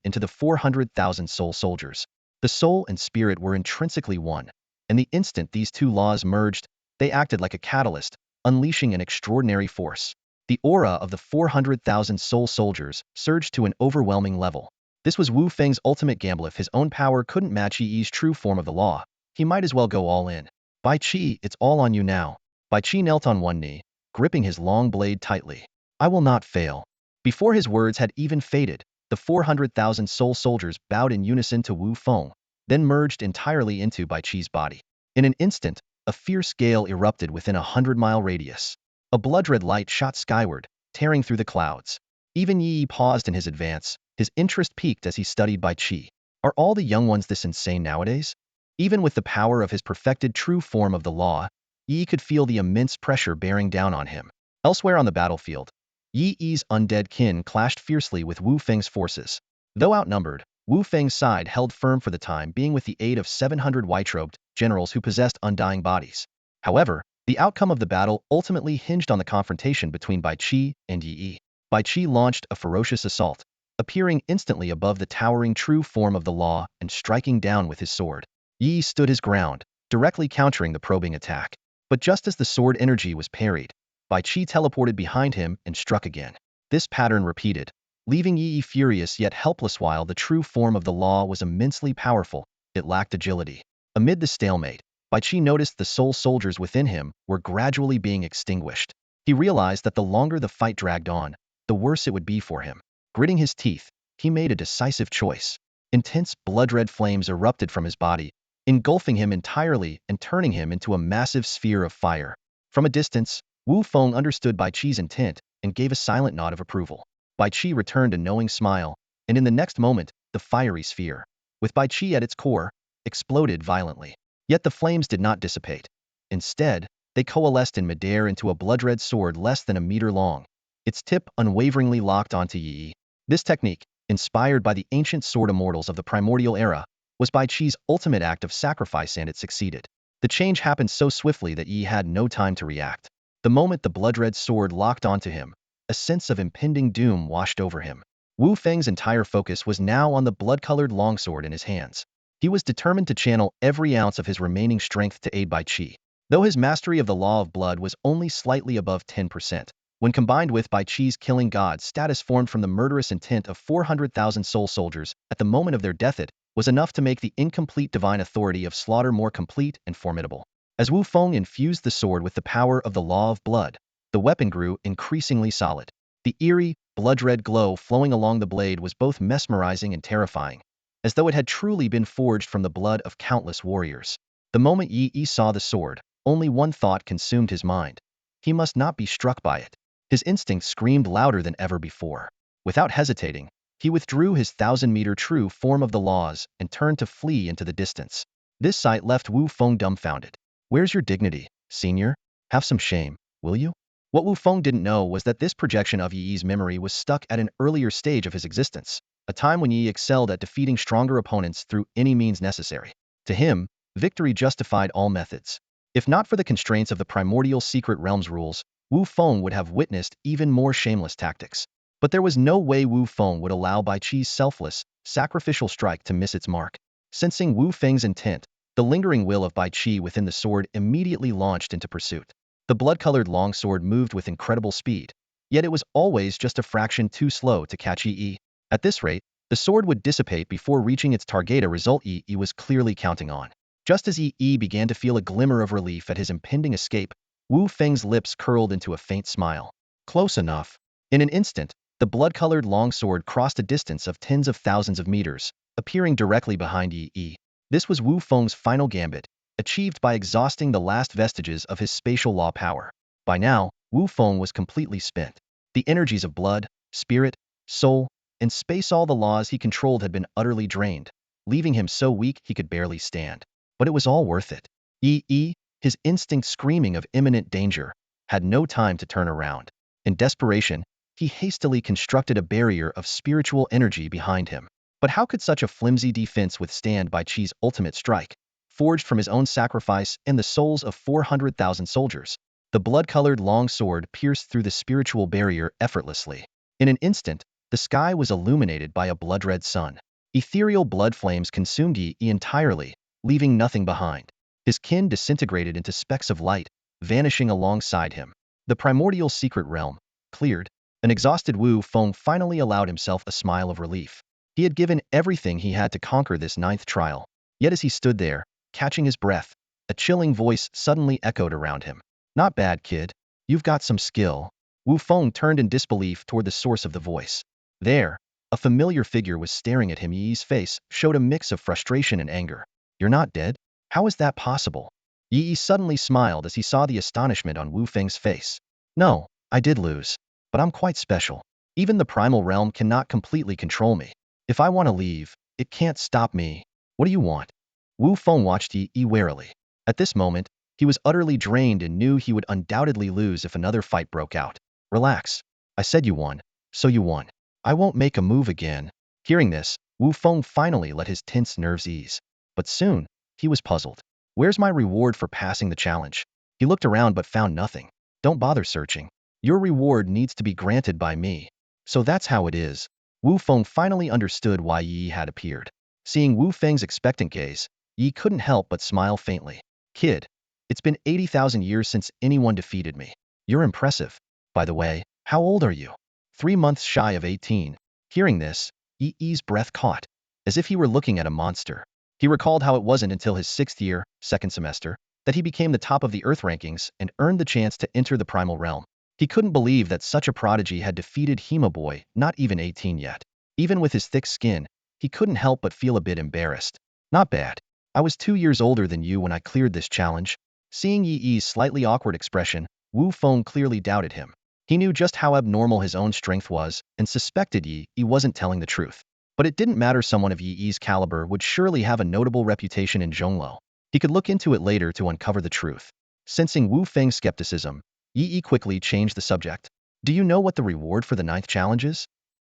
into the 400,000 soul soldiers. The soul and spirit were intrinsically one, and the instant these two laws merged, they acted like a catalyst, unleashing an extraordinary force. The aura of the 400,000 soul soldiers surged to an overwhelming level. This was Wu Feng's ultimate gamble. If his own power couldn't match Yi's true form of the law, he might as well go all in. Bai Qi, it's all on you now. Bai Qi knelt on one knee, gripping his long blade tightly. I will not fail. Before his words had even faded, the 400,000 soul soldiers bowed in unison to Wu Feng, then merged entirely into Bai Qi's body. In an instant, a fierce gale erupted within a 100-mile radius. A blood-red light shot skyward, tearing through the clouds. Even Yi paused in his advance, his interest piqued as he studied Bai Qi. Are all the young ones this insane nowadays? Even with the power of his perfected true form of the law, Yi could feel the immense pressure bearing down on him. Elsewhere on the battlefield, Yi's undead kin clashed fiercely with Wu Feng's forces. Though outnumbered, Wu Feng's side held firm for the time being with the aid of 700 white-robed generals who possessed undying bodies. However, the outcome of the battle ultimately hinged on the confrontation between Bai Qi and Yi. Bai Qi launched a ferocious assault, appearing instantly above the towering true form of the law and striking down with his sword. Yi stood his ground, directly countering the probing attack. But just as the sword energy was parried, Bai Qi teleported behind him and struck again. This pattern repeated, leaving Yi furious yet helpless. While the true form of the law was immensely powerful, it lacked agility. Amid the stalemate, Bai Qi noticed the soul soldiers within him were gradually being extinguished. He realized that the longer the fight dragged on, the worse it would be for him. Gritting his teeth, he made a decisive choice. Intense blood-red flames erupted from his body, engulfing him entirely and turning him into a massive sphere of fire. From a distance, Wu Feng understood Bai Qi's intent and gave a silent nod of approval. Bai Qi returned a knowing smile, and in the next moment, the fiery sphere, with Bai Qi at its core, exploded violently. Yet the flames did not dissipate. Instead, they coalesced in midair into a blood-red sword less than a meter long, its tip unwaveringly locked onto Yi. This technique, inspired by the ancient sword immortals of the primordial era, was Bai Chi's ultimate act of sacrifice, and it succeeded. The change happened so swiftly that Yi had no time to react. The moment the blood-red sword locked onto him, a sense of impending doom washed over him. Wu Feng's entire focus was now on the blood-colored longsword in his hands. He was determined to channel every ounce of his remaining strength to aid Bai Chi. Though his mastery of the law of blood was only slightly above 10%, when combined with Bai Chi's killing god status formed from the murderous intent of 400,000 soul soldiers at the moment of their death, it was enough to make the incomplete divine authority of slaughter more complete and formidable. As Wu Feng infused the sword with the power of the law of blood, the weapon grew increasingly solid. The eerie, blood-red glow flowing along the blade was both mesmerizing and terrifying, as though it had truly been forged from the blood of countless warriors. The moment Yi saw the sword, only one thought consumed his mind. He must not be struck by it. His instinct screamed louder than ever before. Without hesitating, he withdrew his 1,000-meter true form of the laws and turned to flee into the distance. This sight left Wu Feng dumbfounded. Where's your dignity, senior? Have some shame, will you? What Wu Feng didn't know was that this projection of Yi's memory was stuck at an earlier stage of his existence, a time when Yi excelled at defeating stronger opponents through any means necessary. To him, victory justified all methods. If not for the constraints of the primordial secret realm's rules, Wu Feng would have witnessed even more shameless tactics. But there was no way Wu Feng would allow Bai Chi's selfless, sacrificial strike to miss its mark. Sensing Wu Feng's intent, the lingering will of Bai Chi within the sword immediately launched into pursuit. The blood-colored longsword moved with incredible speed, yet it was always just a fraction too slow to catch Yi. At this rate, the sword would dissipate before reaching its target, a result Yi was clearly counting on. Just as Yi began to feel a glimmer of relief at his impending escape, Wu Feng's lips curled into a faint smile. Close enough. In an instant, the blood-colored longsword crossed a distance of tens of thousands of meters, appearing directly behind Yi. This was Wu Feng's final gambit, achieved by exhausting the last vestiges of his spatial law power. By now, Wu Feng was completely spent. The energies of blood, spirit, soul, and space, all the laws he controlled, had been utterly drained, leaving him so weak he could barely stand. But it was all worth it. Yi, his instinct screaming of imminent danger, had no time to turn around. In desperation, he hastily constructed a barrier of spiritual energy behind him. But how could such a flimsy defense withstand Bai Chi's ultimate strike, forged from his own sacrifice and the souls of 400,000 soldiers? The blood-colored long sword pierced through the spiritual barrier effortlessly. In an instant, the sky was illuminated by a blood-red sun. Ethereal blood flames consumed Yi entirely, leaving nothing behind. His kin disintegrated into specks of light, vanishing alongside him. The primordial secret realm cleared. An exhausted Wu Feng finally allowed himself a smile of relief. He had given everything he had to conquer this 9th trial. Yet as he stood there, catching his breath, a chilling voice suddenly echoed around him. Not bad, kid. You've got some skill. Wu Feng turned in disbelief toward the source of the voice. There, a familiar figure was staring at him. Yi's face showed a mix of frustration and anger. You're not dead? How is that possible? Yi suddenly smiled as he saw the astonishment on Wu Feng's face. No, I did lose. But I'm quite special. Even the primal realm cannot completely control me. If I want to leave, it can't stop me. What do you want? Wu Feng watched Yi warily. At this moment, he was utterly drained and knew he would undoubtedly lose if another fight broke out. Relax. I said you won, so you won. I won't make a move again. Hearing this, Wu Feng finally let his tense nerves ease. But soon, he was puzzled. Where's my reward for passing the challenge? He looked around but found nothing. Don't bother searching. Your reward needs to be granted by me. So that's how it is. Wu Feng finally understood why Yi had appeared. Seeing Wu Feng's expectant gaze, Yi couldn't help but smile faintly. Kid, it's been 80,000 years since anyone defeated me. You're impressive. By the way, how old are you? 3 months shy of 18. Hearing this, Yi's breath caught, as if he were looking at a monster. He recalled how it wasn't until his 6th year, 2nd semester, that he became the top of the Earth rankings and earned the chance to enter the primal realm. He couldn't believe that such a prodigy had defeated Boy, not even 18 yet. Even with his thick skin, he couldn't help but feel a bit embarrassed. Not bad. I was 2 years older than you when I cleared this challenge. Seeing Yi's slightly awkward expression, Wu Feng clearly doubted him. He knew just how abnormal his own strength was and suspected Yi wasn't telling the truth. But it didn't matter, someone of Yi's caliber would surely have a notable reputation in Zhongluo. He could look into it later to uncover the truth. Sensing Wu Feng's skepticism, Yi quickly changed the subject. Do you know what the reward for the ninth challenge is?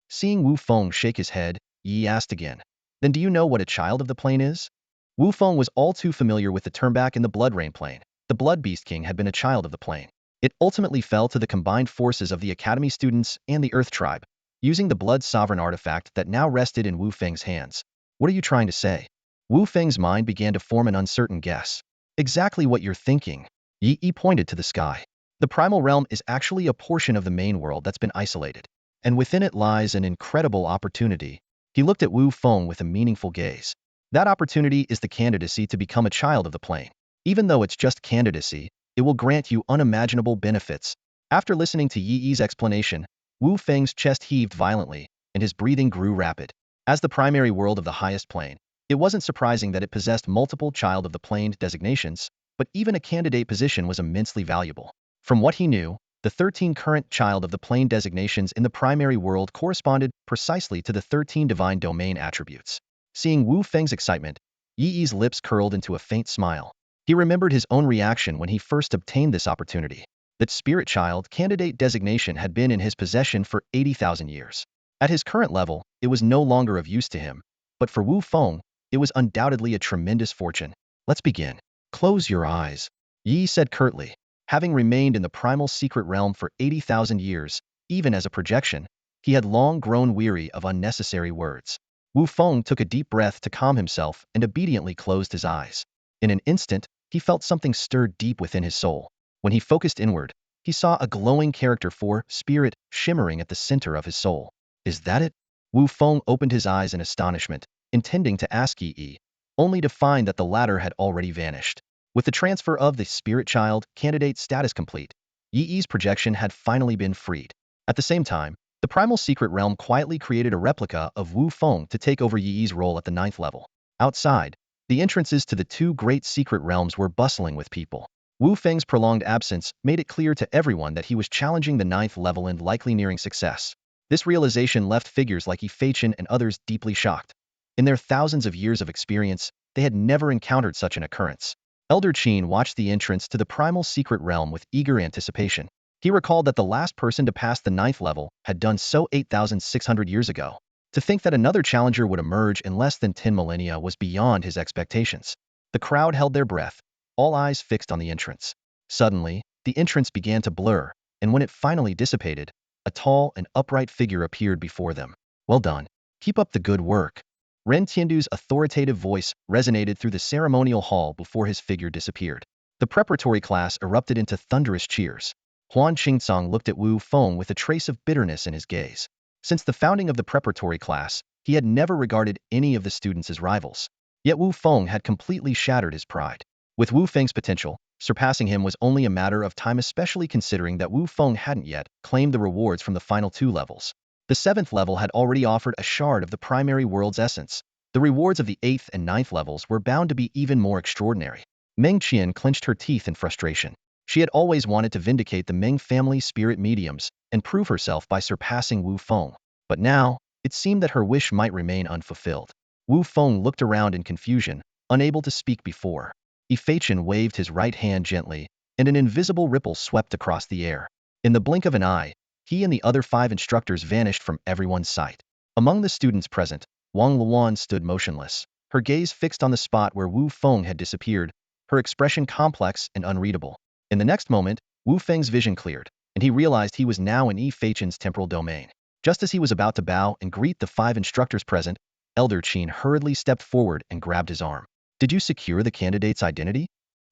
Seeing Wu Feng shake his head, Yi asked again. Then do you know what a child of the plane is? Wu Feng was all too familiar with the term back in the Blood Rain plane. The Blood Beast King had been a child of the plane. It ultimately fell to the combined forces of the Academy students and the Earth Tribe, using the Blood Sovereign artifact that now rested in Wu Feng's hands. What are you trying to say? Wu Feng's mind began to form an uncertain guess. Exactly what you're thinking. Yi pointed to the sky. The primal realm is actually a portion of the main world that's been isolated, and within it lies an incredible opportunity. He looked at Wu Feng with a meaningful gaze. That opportunity is the candidacy to become a child of the plane. Even though it's just candidacy, it will grant you unimaginable benefits. After listening to Yi's explanation, Wu Feng's chest heaved violently, and his breathing grew rapid. As the primary world of the highest plane, it wasn't surprising that it possessed multiple child of the plane designations, but even a candidate position was immensely valuable. From what he knew, the 13 current child of the plane designations in the primary world corresponded precisely to the 13 divine domain attributes. Seeing Wu Feng's excitement, Yi's lips curled into a faint smile. He remembered his own reaction when he first obtained this opportunity. That spirit child candidate designation had been in his possession for 80,000 years. At his current level, it was no longer of use to him, but for Wu Feng, it was undoubtedly a tremendous fortune. Let's begin. Close your eyes, Yi said curtly. Having remained in the primal secret realm for 80,000 years, even as a projection, he had long grown weary of unnecessary words. Wu Feng took a deep breath to calm himself and obediently closed his eyes. In an instant, he felt something stir deep within his soul. When he focused inward, he saw a glowing character for spirit shimmering at the center of his soul. Is that it? Wu Feng opened his eyes in astonishment, intending to ask Yi, only to find that the latter had already vanished. With the transfer of the spirit child candidate status complete, Yi's projection had finally been freed. At the same time, the primal secret realm quietly created a replica of Wu Feng to take over Yi's role at the 9th level. Outside, the entrances to the two great secret realms were bustling with people. Wu Feng's prolonged absence made it clear to everyone that he was challenging the 9th level and likely nearing success. This realization left figures like Ascension and others deeply shocked. In their thousands of years of experience, they had never encountered such an occurrence. Elder Qin watched the entrance to the primal secret realm with eager anticipation. He recalled that the last person to pass the 9th level had done so 8,600 years ago. To think that another challenger would emerge in less than 10 millennia was beyond his expectations. The crowd held their breath, all eyes fixed on the entrance. Suddenly, the entrance began to blur, and when it finally dissipated, a tall and upright figure appeared before them. Well done. Keep up the good work. Ren Tiandu's authoritative voice resonated through the ceremonial hall before his figure disappeared. The preparatory class erupted into thunderous cheers. Huan Qingcong looked at Wu Feng with a trace of bitterness in his gaze. Since the founding of the preparatory class, he had never regarded any of the students as rivals. Yet Wu Feng had completely shattered his pride. With Wu Feng's potential, surpassing him was only a matter of time, especially considering that Wu Feng hadn't yet claimed the rewards from the final 2 levels. The 7th level had already offered a shard of the primary world's essence. The rewards of the 8th and 9th levels were bound to be even more extraordinary. Meng Qian clenched her teeth in frustration. She had always wanted to vindicate the Meng family spirit mediums and prove herself by surpassing Wu Feng. But now, it seemed that her wish might remain unfulfilled. Wu Feng looked around in confusion, unable to speak before. Ascension waved his right hand gently, and an invisible ripple swept across the air. In the blink of an eye, he and the other 5 instructors vanished from everyone's sight. Among the students present, Wang Luan stood motionless, her gaze fixed on the spot where Wu Feng had disappeared, her expression complex and unreadable. In the next moment, Wu Feng's vision cleared, and he realized he was now in Ascension's temporal domain. Just as he was about to bow and greet the 5 instructors present, Elder Qin hurriedly stepped forward and grabbed his arm. Did you secure the candidate's identity?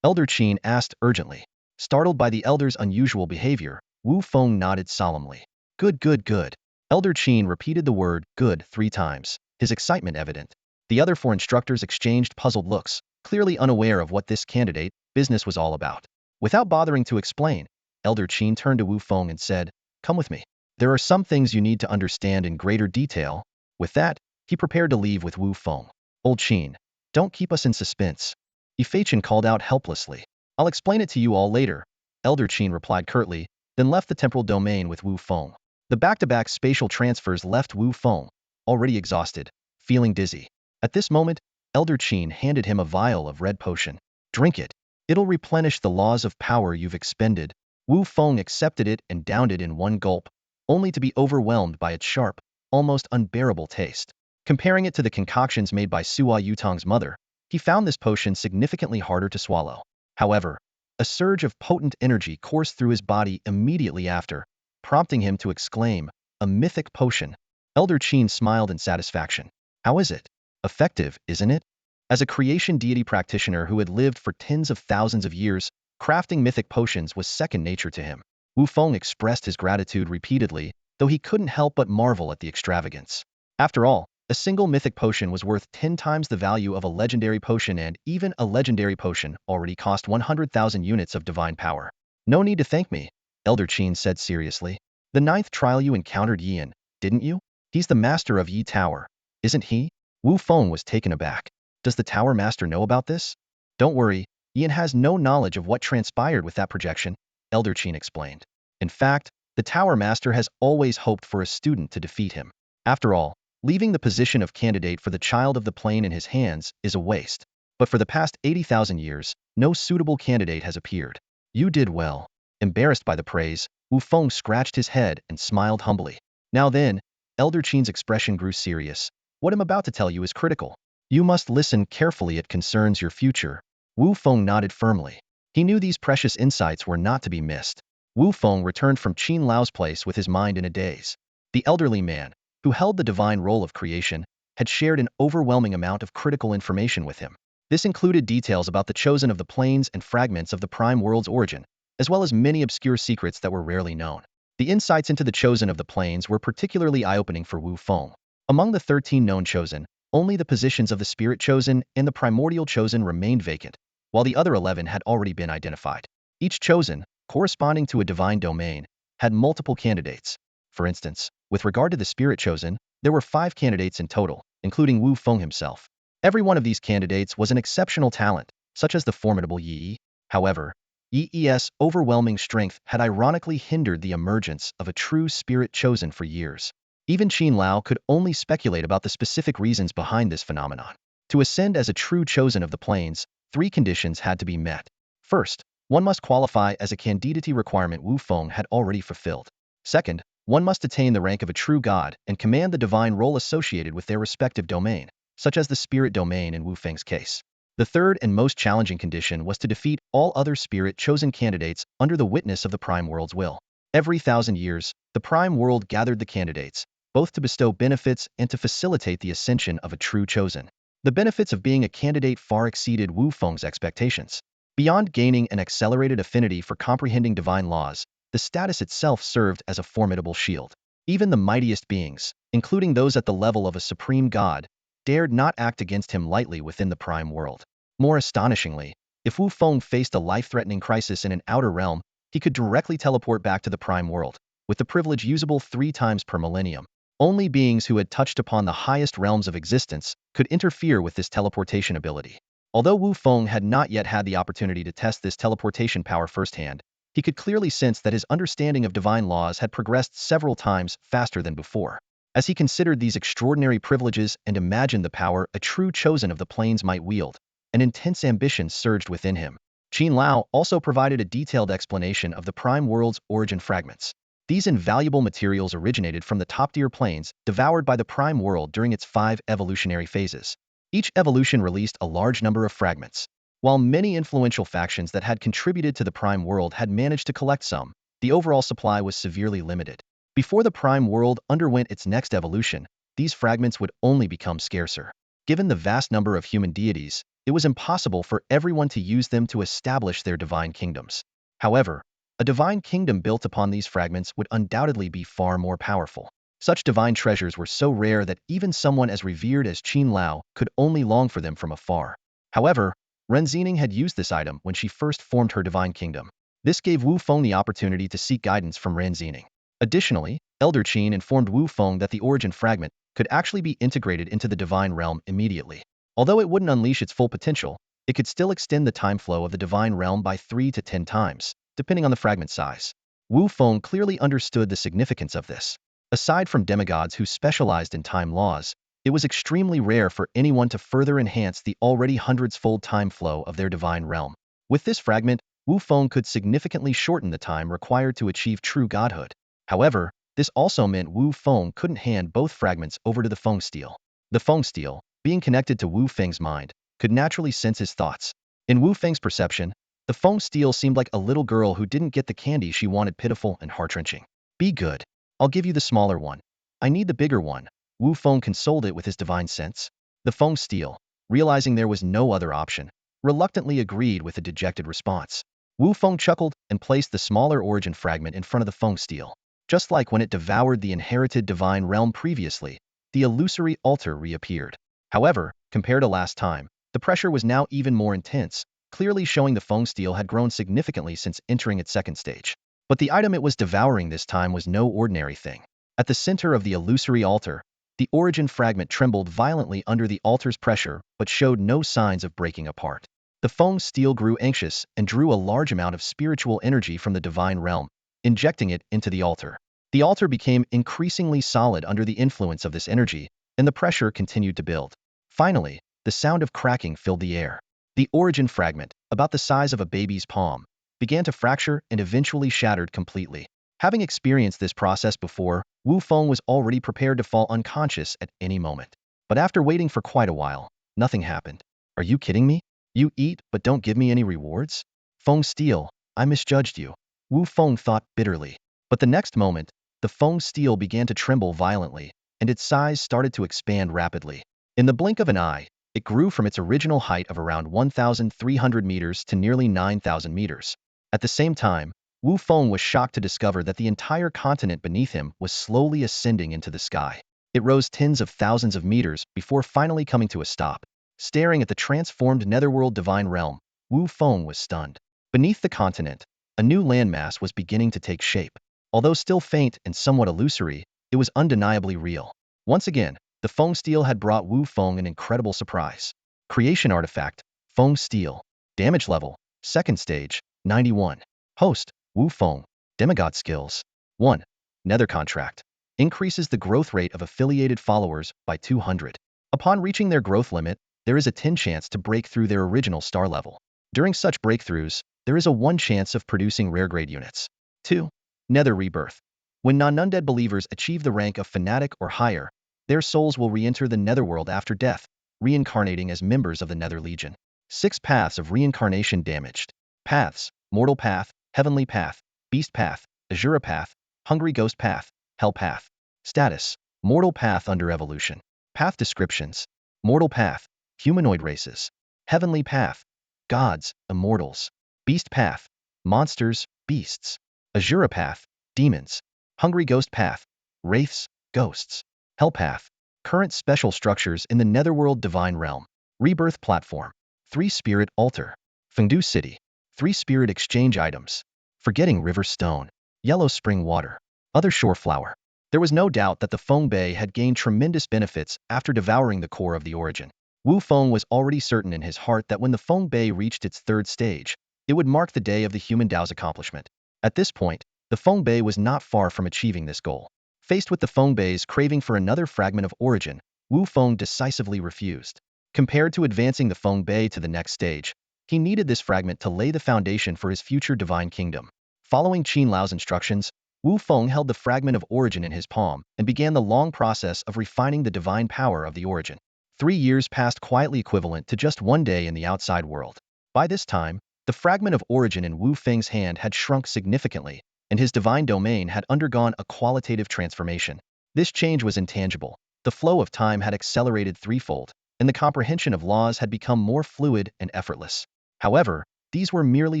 Elder Qin asked urgently. Startled by the elder's unusual behavior, Wu Feng nodded solemnly. Good, good, good. Elder Qin repeated the word good 3 times, his excitement evident. The other 4 instructors exchanged puzzled looks, clearly unaware of what this candidate business was all about. Without bothering to explain, Elder Qin turned to Wu Feng and said, Come with me. There are some things you need to understand in greater detail. With that, he prepared to leave with Wu Feng. Old Qin, don't keep us in suspense. Ascension called out helplessly. I'll explain it to you all later, Elder Qin replied curtly, then left the temporal domain with Wu Feng. The back-to-back spatial transfers left Wu Feng, already exhausted, feeling dizzy. At this moment, Elder Qin handed him a vial of red potion. Drink it. It'll replenish the laws of power you've expended. Wu Feng accepted it and downed it in one gulp, only to be overwhelmed by its sharp, almost unbearable taste. Comparing it to the concoctions made by Sua Yutong's mother, he found this potion significantly harder to swallow. However, a surge of potent energy coursed through his body immediately after, prompting him to exclaim, "A mythic potion." Elder Qin smiled in satisfaction. "How is it? Effective, isn't it?" As a creation deity practitioner who had lived for tens of thousands of years, crafting mythic potions was second nature to him. Wu Feng expressed his gratitude repeatedly, though he couldn't help but marvel at the extravagance. After all, a single mythic potion was worth 10 times the value of a legendary potion, and even a legendary potion already cost 100,000 units of divine power. "No need to thank me," Elder Qin said seriously. "The ninth trial you encountered Yian, didn't you? He's the master of Yi Tower, isn't he?" Wu Feng was taken aback. "Does the Tower Master know about this?" "Don't worry, Yian has no knowledge of what transpired with that projection," Elder Qin explained. "In fact, the Tower Master has always hoped for a student to defeat him. After all, leaving the position of candidate for the Child of the Plane in his hands is a waste. But for the past 80,000 years, no suitable candidate has appeared." "You did well." Embarrassed by the praise, Wu Feng scratched his head and smiled humbly. "Now then," Elder Qin's expression grew serious, "what I'm about to tell you is critical. You must listen carefully, it concerns your future." Wu Feng nodded firmly. He knew these precious insights were not to be missed. Wu Feng returned from Qin Lao's place with his mind in a daze. The elderly man, who held the divine role of creation, had shared an overwhelming amount of critical information with him. This included details about the chosen of the planes and fragments of the prime world's origin, as well as many obscure secrets that were rarely known. The insights into the chosen of the planes were particularly eye-opening for Wu Feng. Among the 13 known chosen, only the positions of the spirit chosen and the primordial chosen remained vacant, while the other 11 had already been identified. Each chosen, corresponding to a divine domain, had multiple candidates. For instance, with regard to the spirit chosen, there were 5 candidates in total, including Wu Feng himself. Every one of these candidates was an exceptional talent, such as the formidable Yi. However, Yi's overwhelming strength had ironically hindered the emergence of a true spirit chosen for years. Even Qin Lao could only speculate about the specific reasons behind this phenomenon. To ascend as a true chosen of the planes, 3 conditions had to be met. First, one must qualify as a candidity requirement Wu Feng had already fulfilled. Second, one must attain the rank of a true god and command the divine role associated with their respective domain, such as the spirit domain in Wu Feng's case. The third and most challenging condition was to defeat all other spirit-chosen candidates under the witness of the Prime World's will. Every 1,000 years, the Prime World gathered the candidates, both to bestow benefits and to facilitate the ascension of a true chosen. The benefits of being a candidate far exceeded Wu Feng's expectations. Beyond gaining an accelerated affinity for comprehending divine laws, the status itself served as a formidable shield. Even the mightiest beings, including those at the level of a supreme god, dared not act against him lightly within the prime world. More astonishingly, if Wu Feng faced a life-threatening crisis in an outer realm, he could directly teleport back to the prime world, with the privilege usable 3 times per millennium. Only beings who had touched upon the highest realms of existence could interfere with this teleportation ability. Although Wu Feng had not yet had the opportunity to test this teleportation power firsthand, he could clearly sense that his understanding of divine laws had progressed several times faster than before. As he considered these extraordinary privileges and imagined the power a true chosen of the planes might wield, an intense ambition surged within him. Qin Lao also provided a detailed explanation of the prime world's origin fragments. These invaluable materials originated from the top-tier planes devoured by the prime world during its 5 evolutionary phases. Each evolution released a large number of fragments. While many influential factions that had contributed to the prime world had managed to collect some, the overall supply was severely limited. Before the prime world underwent its next evolution, these fragments would only become scarcer. Given the vast number of human deities, it was impossible for everyone to use them to establish their divine kingdoms. However, a divine kingdom built upon these fragments would undoubtedly be far more powerful. Such divine treasures were so rare that even someone as revered as Qin Lao could only long for them from afar. However, Ren Xening had used this item when she first formed her divine kingdom. This gave Wu Feng the opportunity to seek guidance from Ren Xening. Additionally, Elder Qin informed Wu Feng that the origin fragment could actually be integrated into the divine realm immediately. Although it wouldn't unleash its full potential, it could still extend the time flow of the divine realm by 3 to 10 times, depending on the fragment size. Wu Feng clearly understood the significance of this. Aside from demigods who specialized in time laws, it was extremely rare for anyone to further enhance the already hundreds-fold time flow of their divine realm. With this fragment, Wu Feng could significantly shorten the time required to achieve true godhood. However, this also meant Wu Feng couldn't hand both fragments over to the Feng Steel. The Feng Steel, being connected to Wu Feng's mind, could naturally sense his thoughts. In Wu Feng's perception, the Feng Steel seemed like a little girl who didn't get the candy she wanted, pitiful and heart-wrenching. Be good. I'll give you the smaller one. I need the bigger one. Wu Feng consoled it with his divine sense. The Feng Steel, realizing there was no other option, reluctantly agreed with a dejected response. Wu Feng chuckled and placed the smaller origin fragment in front of the Feng Steel. Just like when it devoured the inherited divine realm previously, the illusory altar reappeared. However, compared to last time, the pressure was now even more intense, clearly showing the Feng Steel had grown significantly since entering its second stage. But the item it was devouring this time was no ordinary thing. At the center of the illusory altar, the origin fragment trembled violently under the altar's pressure but showed no signs of breaking apart. The Feng Steel grew anxious and drew a large amount of spiritual energy from the divine realm, injecting it into the altar. The altar became increasingly solid under the influence of this energy, and the pressure continued to build. Finally, the sound of cracking filled the air. The origin fragment, about the size of a baby's palm, began to fracture and eventually shattered completely. Having experienced this process before, Wu Feng was already prepared to fall unconscious at any moment. But after waiting for quite a while, nothing happened. Are you kidding me? You eat but don't give me any rewards? Feng Steel, I misjudged you. Wu Feng thought bitterly. But the next moment, the Feng Steel began to tremble violently, and its size started to expand rapidly. In the blink of an eye, it grew from its original height of around 1,300 meters to nearly 9,000 meters. At the same time, Wu Feng was shocked to discover that the entire continent beneath him was slowly ascending into the sky. It rose tens of thousands of meters before finally coming to a stop. Staring at the transformed netherworld divine realm, Wu Feng was stunned. Beneath the continent, a new landmass was beginning to take shape. Although still faint and somewhat illusory, it was undeniably real. Once again, the Feng Steel had brought Wu Feng an incredible surprise. Creation artifact, Feng Steel. Damage level, second stage, 91. Host, Wu Feng. Demigod skills. 1. Nether contract. Increases the growth rate of affiliated followers by 200. Upon reaching their growth limit, there is a 10 chance to break through their original star level. During such breakthroughs, there is a 1 chance of producing rare grade units. 2. Nether rebirth. When non-undead believers achieve the rank of fanatic or higher, their souls will re-enter the netherworld after death, reincarnating as members of the Nether Legion. 6 paths of reincarnation damaged. Paths: mortal path, heavenly path, beast path, azura path, hungry ghost path, hell path. Status: mortal path under evolution. Path descriptions: mortal path, humanoid races. Heavenly path, gods, immortals. Beast path, monsters, beasts. Azura path, demons. Hungry ghost path, wraiths, ghosts. Hell path, current special structures in the netherworld divine realm. Rebirth platform, 3 spirit altar. Fengdu city, 3 spirit exchange items. Forgetting river stone, yellow spring water, other shore flower. There was no doubt that the Feng Bei had gained tremendous benefits after devouring the core of the origin. Wu Feng was already certain in his heart that when the Feng Bei reached its 3rd stage, it would mark the day of the human Dao's accomplishment. At this point, the Feng Bei was not far from achieving this goal. Faced with the Feng Bei's craving for another fragment of origin, Wu Feng decisively refused. Compared to advancing the Feng Bei to the next stage, he needed this fragment to lay the foundation for his future divine kingdom. Following Qin Lao's instructions, Wu Feng held the fragment of origin in his palm and began the long process of refining the divine power of the origin. 3 years passed quietly, equivalent to just 1 day in the outside world. By this time, the fragment of origin in Wu Feng's hand had shrunk significantly, and his divine domain had undergone a qualitative transformation. This change was intangible. The flow of time had accelerated threefold, and the comprehension of laws had become more fluid and effortless. However, these were merely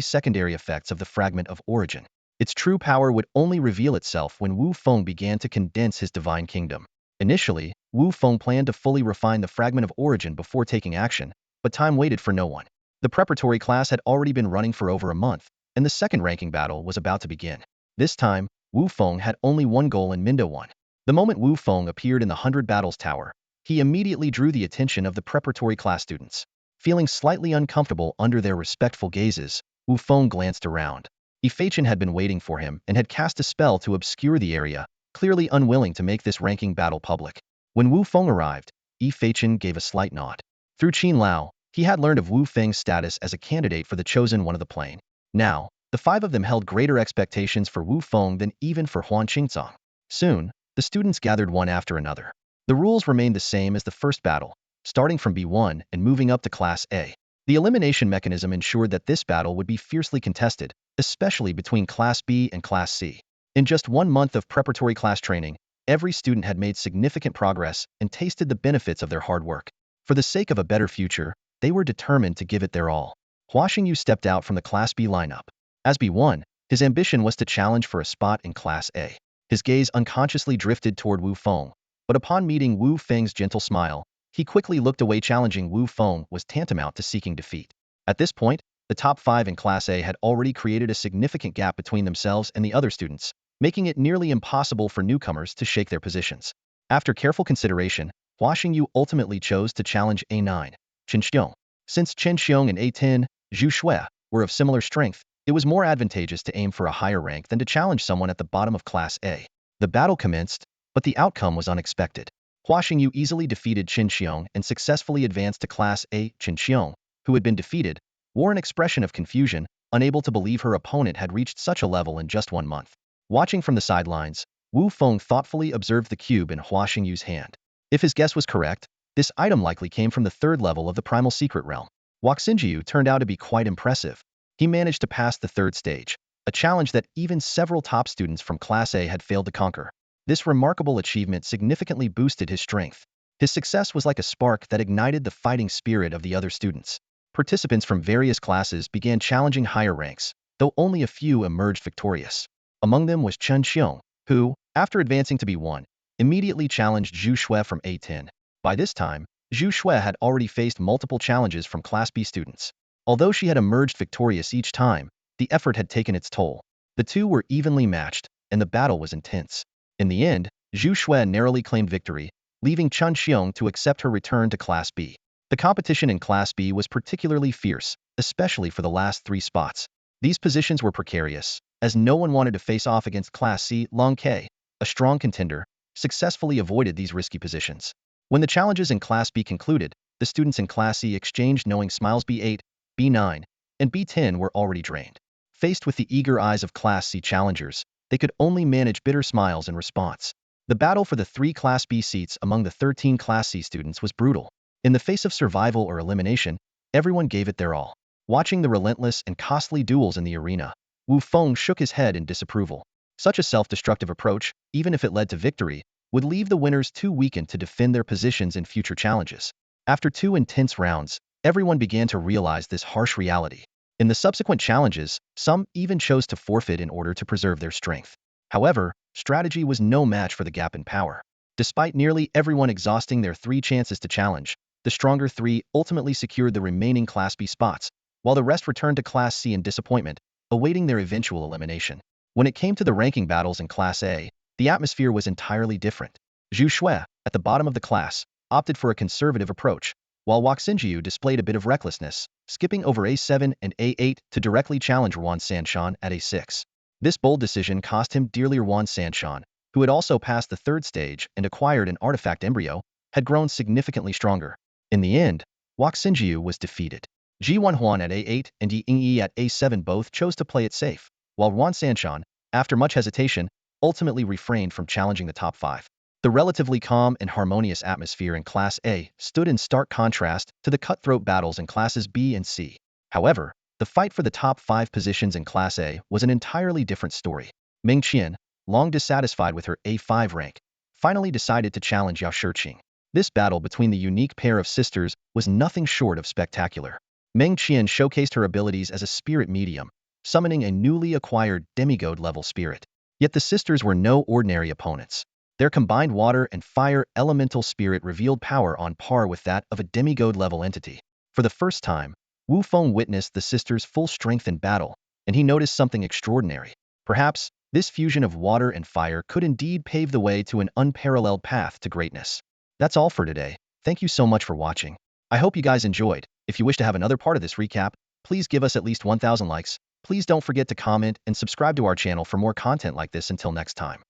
secondary effects of the fragment of origin. Its true power would only reveal itself when Wu Feng began to condense his divine kingdom. Initially, Wu Feng planned to fully refine the fragment of origin before taking action, but time waited for no one. The preparatory class had already been running for over a month, and the second ranking battle was about to begin. This time, Wu Feng had only one goal in Minda 1. The moment Wu Feng appeared in the 100 Battles Tower, he immediately drew the attention of the preparatory class students. Feeling slightly uncomfortable under their respectful gazes, Wu Feng glanced around. Immortal had been waiting for him and had cast a spell to obscure the area, clearly unwilling to make this ranking battle public. When Wu Feng arrived, Immortal gave a slight nod. Through Qin Lao, He had learned of Wu Feng's status as a candidate for the chosen one of the plane. Now, the five of them held greater expectations for Wu Feng than even for Huan Qingzong. Soon, the students gathered one after another. The rules remained the same as the first battle, starting from B1 and moving up to Class A. The elimination mechanism ensured that this battle would be fiercely contested, especially between Class B and Class C. In just 1 month of preparatory class training, every student had made significant progress and tasted the benefits of their hard work. For the sake of a better future, they were determined to give it their all. Hua Xingyu stepped out from the Class B lineup. As B1, his ambition was to challenge for a spot in Class A. His gaze unconsciously drifted toward Wu Feng, but upon meeting Wu Feng's gentle smile, he quickly looked away. Challenging Wu Feng was tantamount to seeking defeat. At this point, the top 5 in Class A had already created a significant gap between themselves and the other students, making it nearly impossible for newcomers to shake their positions. After careful consideration, Hua Xingyu ultimately chose to challenge A9, Chen Xiong. Since Chen Xiong and A10, Zhu Shui, were of similar strength, it was more advantageous to aim for a higher rank than to challenge someone at the bottom of Class A. The battle commenced, but the outcome was unexpected. Hua Xingyu easily defeated Chen Xiong and successfully advanced to Class A. Chen Xiong, who had been defeated, wore an expression of confusion, unable to believe her opponent had reached such a level in just 1 month. Watching from the sidelines, Wu Feng thoughtfully observed the cube in Hua Xingyu's hand. If his guess was correct, this item likely came from the 3rd level of the primal secret realm. Hua Xingyu turned out to be quite impressive. He managed to pass the 3rd stage, a challenge that even several top students from Class A had failed to conquer. This remarkable achievement significantly boosted his strength. His success was like a spark that ignited the fighting spirit of the other students. Participants from various classes began challenging higher ranks, though only a few emerged victorious. Among them was Chen Xiong, who, after advancing to B1, immediately challenged Zhu Shui from A10. By this time, Zhu Shui had already faced multiple challenges from Class B students. Although she had emerged victorious each time, the effort had taken its toll. The two were evenly matched, and the battle was intense. In the end, Zhu Shui narrowly claimed victory, leaving Chen Xiong to accept her return to Class B. The competition in Class B was particularly fierce, especially for the last 3 spots. These positions were precarious, as no one wanted to face off against Class C. Long K, a strong contender, successfully avoided these risky positions. When the challenges in Class B concluded, the students in Class C exchanged knowing smiles. B8, B9, and B10 were already drained. Faced with the eager eyes of Class C challengers, they could only manage bitter smiles in response. The battle for the 3 Class B seats among the 13 Class C students was brutal. In the face of survival or elimination, everyone gave it their all. Watching the relentless and costly duels in the arena, Wu Feng shook his head in disapproval. Such a self-destructive approach, even if it led to victory, would leave the winners too weakened to defend their positions in future challenges. After 2 intense rounds, everyone began to realize this harsh reality. In the subsequent challenges, some even chose to forfeit in order to preserve their strength. However, strategy was no match for the gap in power. Despite nearly everyone exhausting their 3 chances to challenge, the stronger 3 ultimately secured the remaining Class B spots, while the rest returned to Class C in disappointment, awaiting their eventual elimination. When it came to the ranking battles in Class A, the atmosphere was entirely different. Zhu Shui, at the bottom of the class, opted for a conservative approach, while Hua Xingyu displayed a bit of recklessness, skipping over A7 and A8 to directly challenge Yuan Sanshan at A6. This bold decision cost him dearly. Yuan Sanshan, who had also passed the 3rd stage and acquired an artifact embryo, had grown significantly stronger. In the end, Hua Xingyu was defeated. Ji Wanhuan at A8 and Yi Yingyi at A7 both chose to play it safe, while Yuan Sanshan, after much hesitation, ultimately refrained from challenging the top 5. The relatively calm and harmonious atmosphere in Class A stood in stark contrast to the cutthroat battles in Classes B and C. However, the fight for the top 5 positions in Class A was an entirely different story. Meng Qian, long dissatisfied with her A5 rank, finally decided to challenge Yao Shiqing. This battle between the unique pair of sisters was nothing short of spectacular. Meng Qian showcased her abilities as a spirit medium, summoning a newly acquired demigod-level spirit. Yet the sisters were no ordinary opponents. Their combined water and fire elemental spirit revealed power on par with that of a demigod-level entity. For the first time, Wu Feng witnessed the sisters' full strength in battle, and he noticed something extraordinary. Perhaps, this fusion of water and fire could indeed pave the way to an unparalleled path to greatness. That's all for today. Thank you so much for watching. I hope you guys enjoyed. If you wish to have another part of this recap, please give us at least 1,000 likes. Please don't forget to comment and subscribe to our channel for more content like this. Until next time.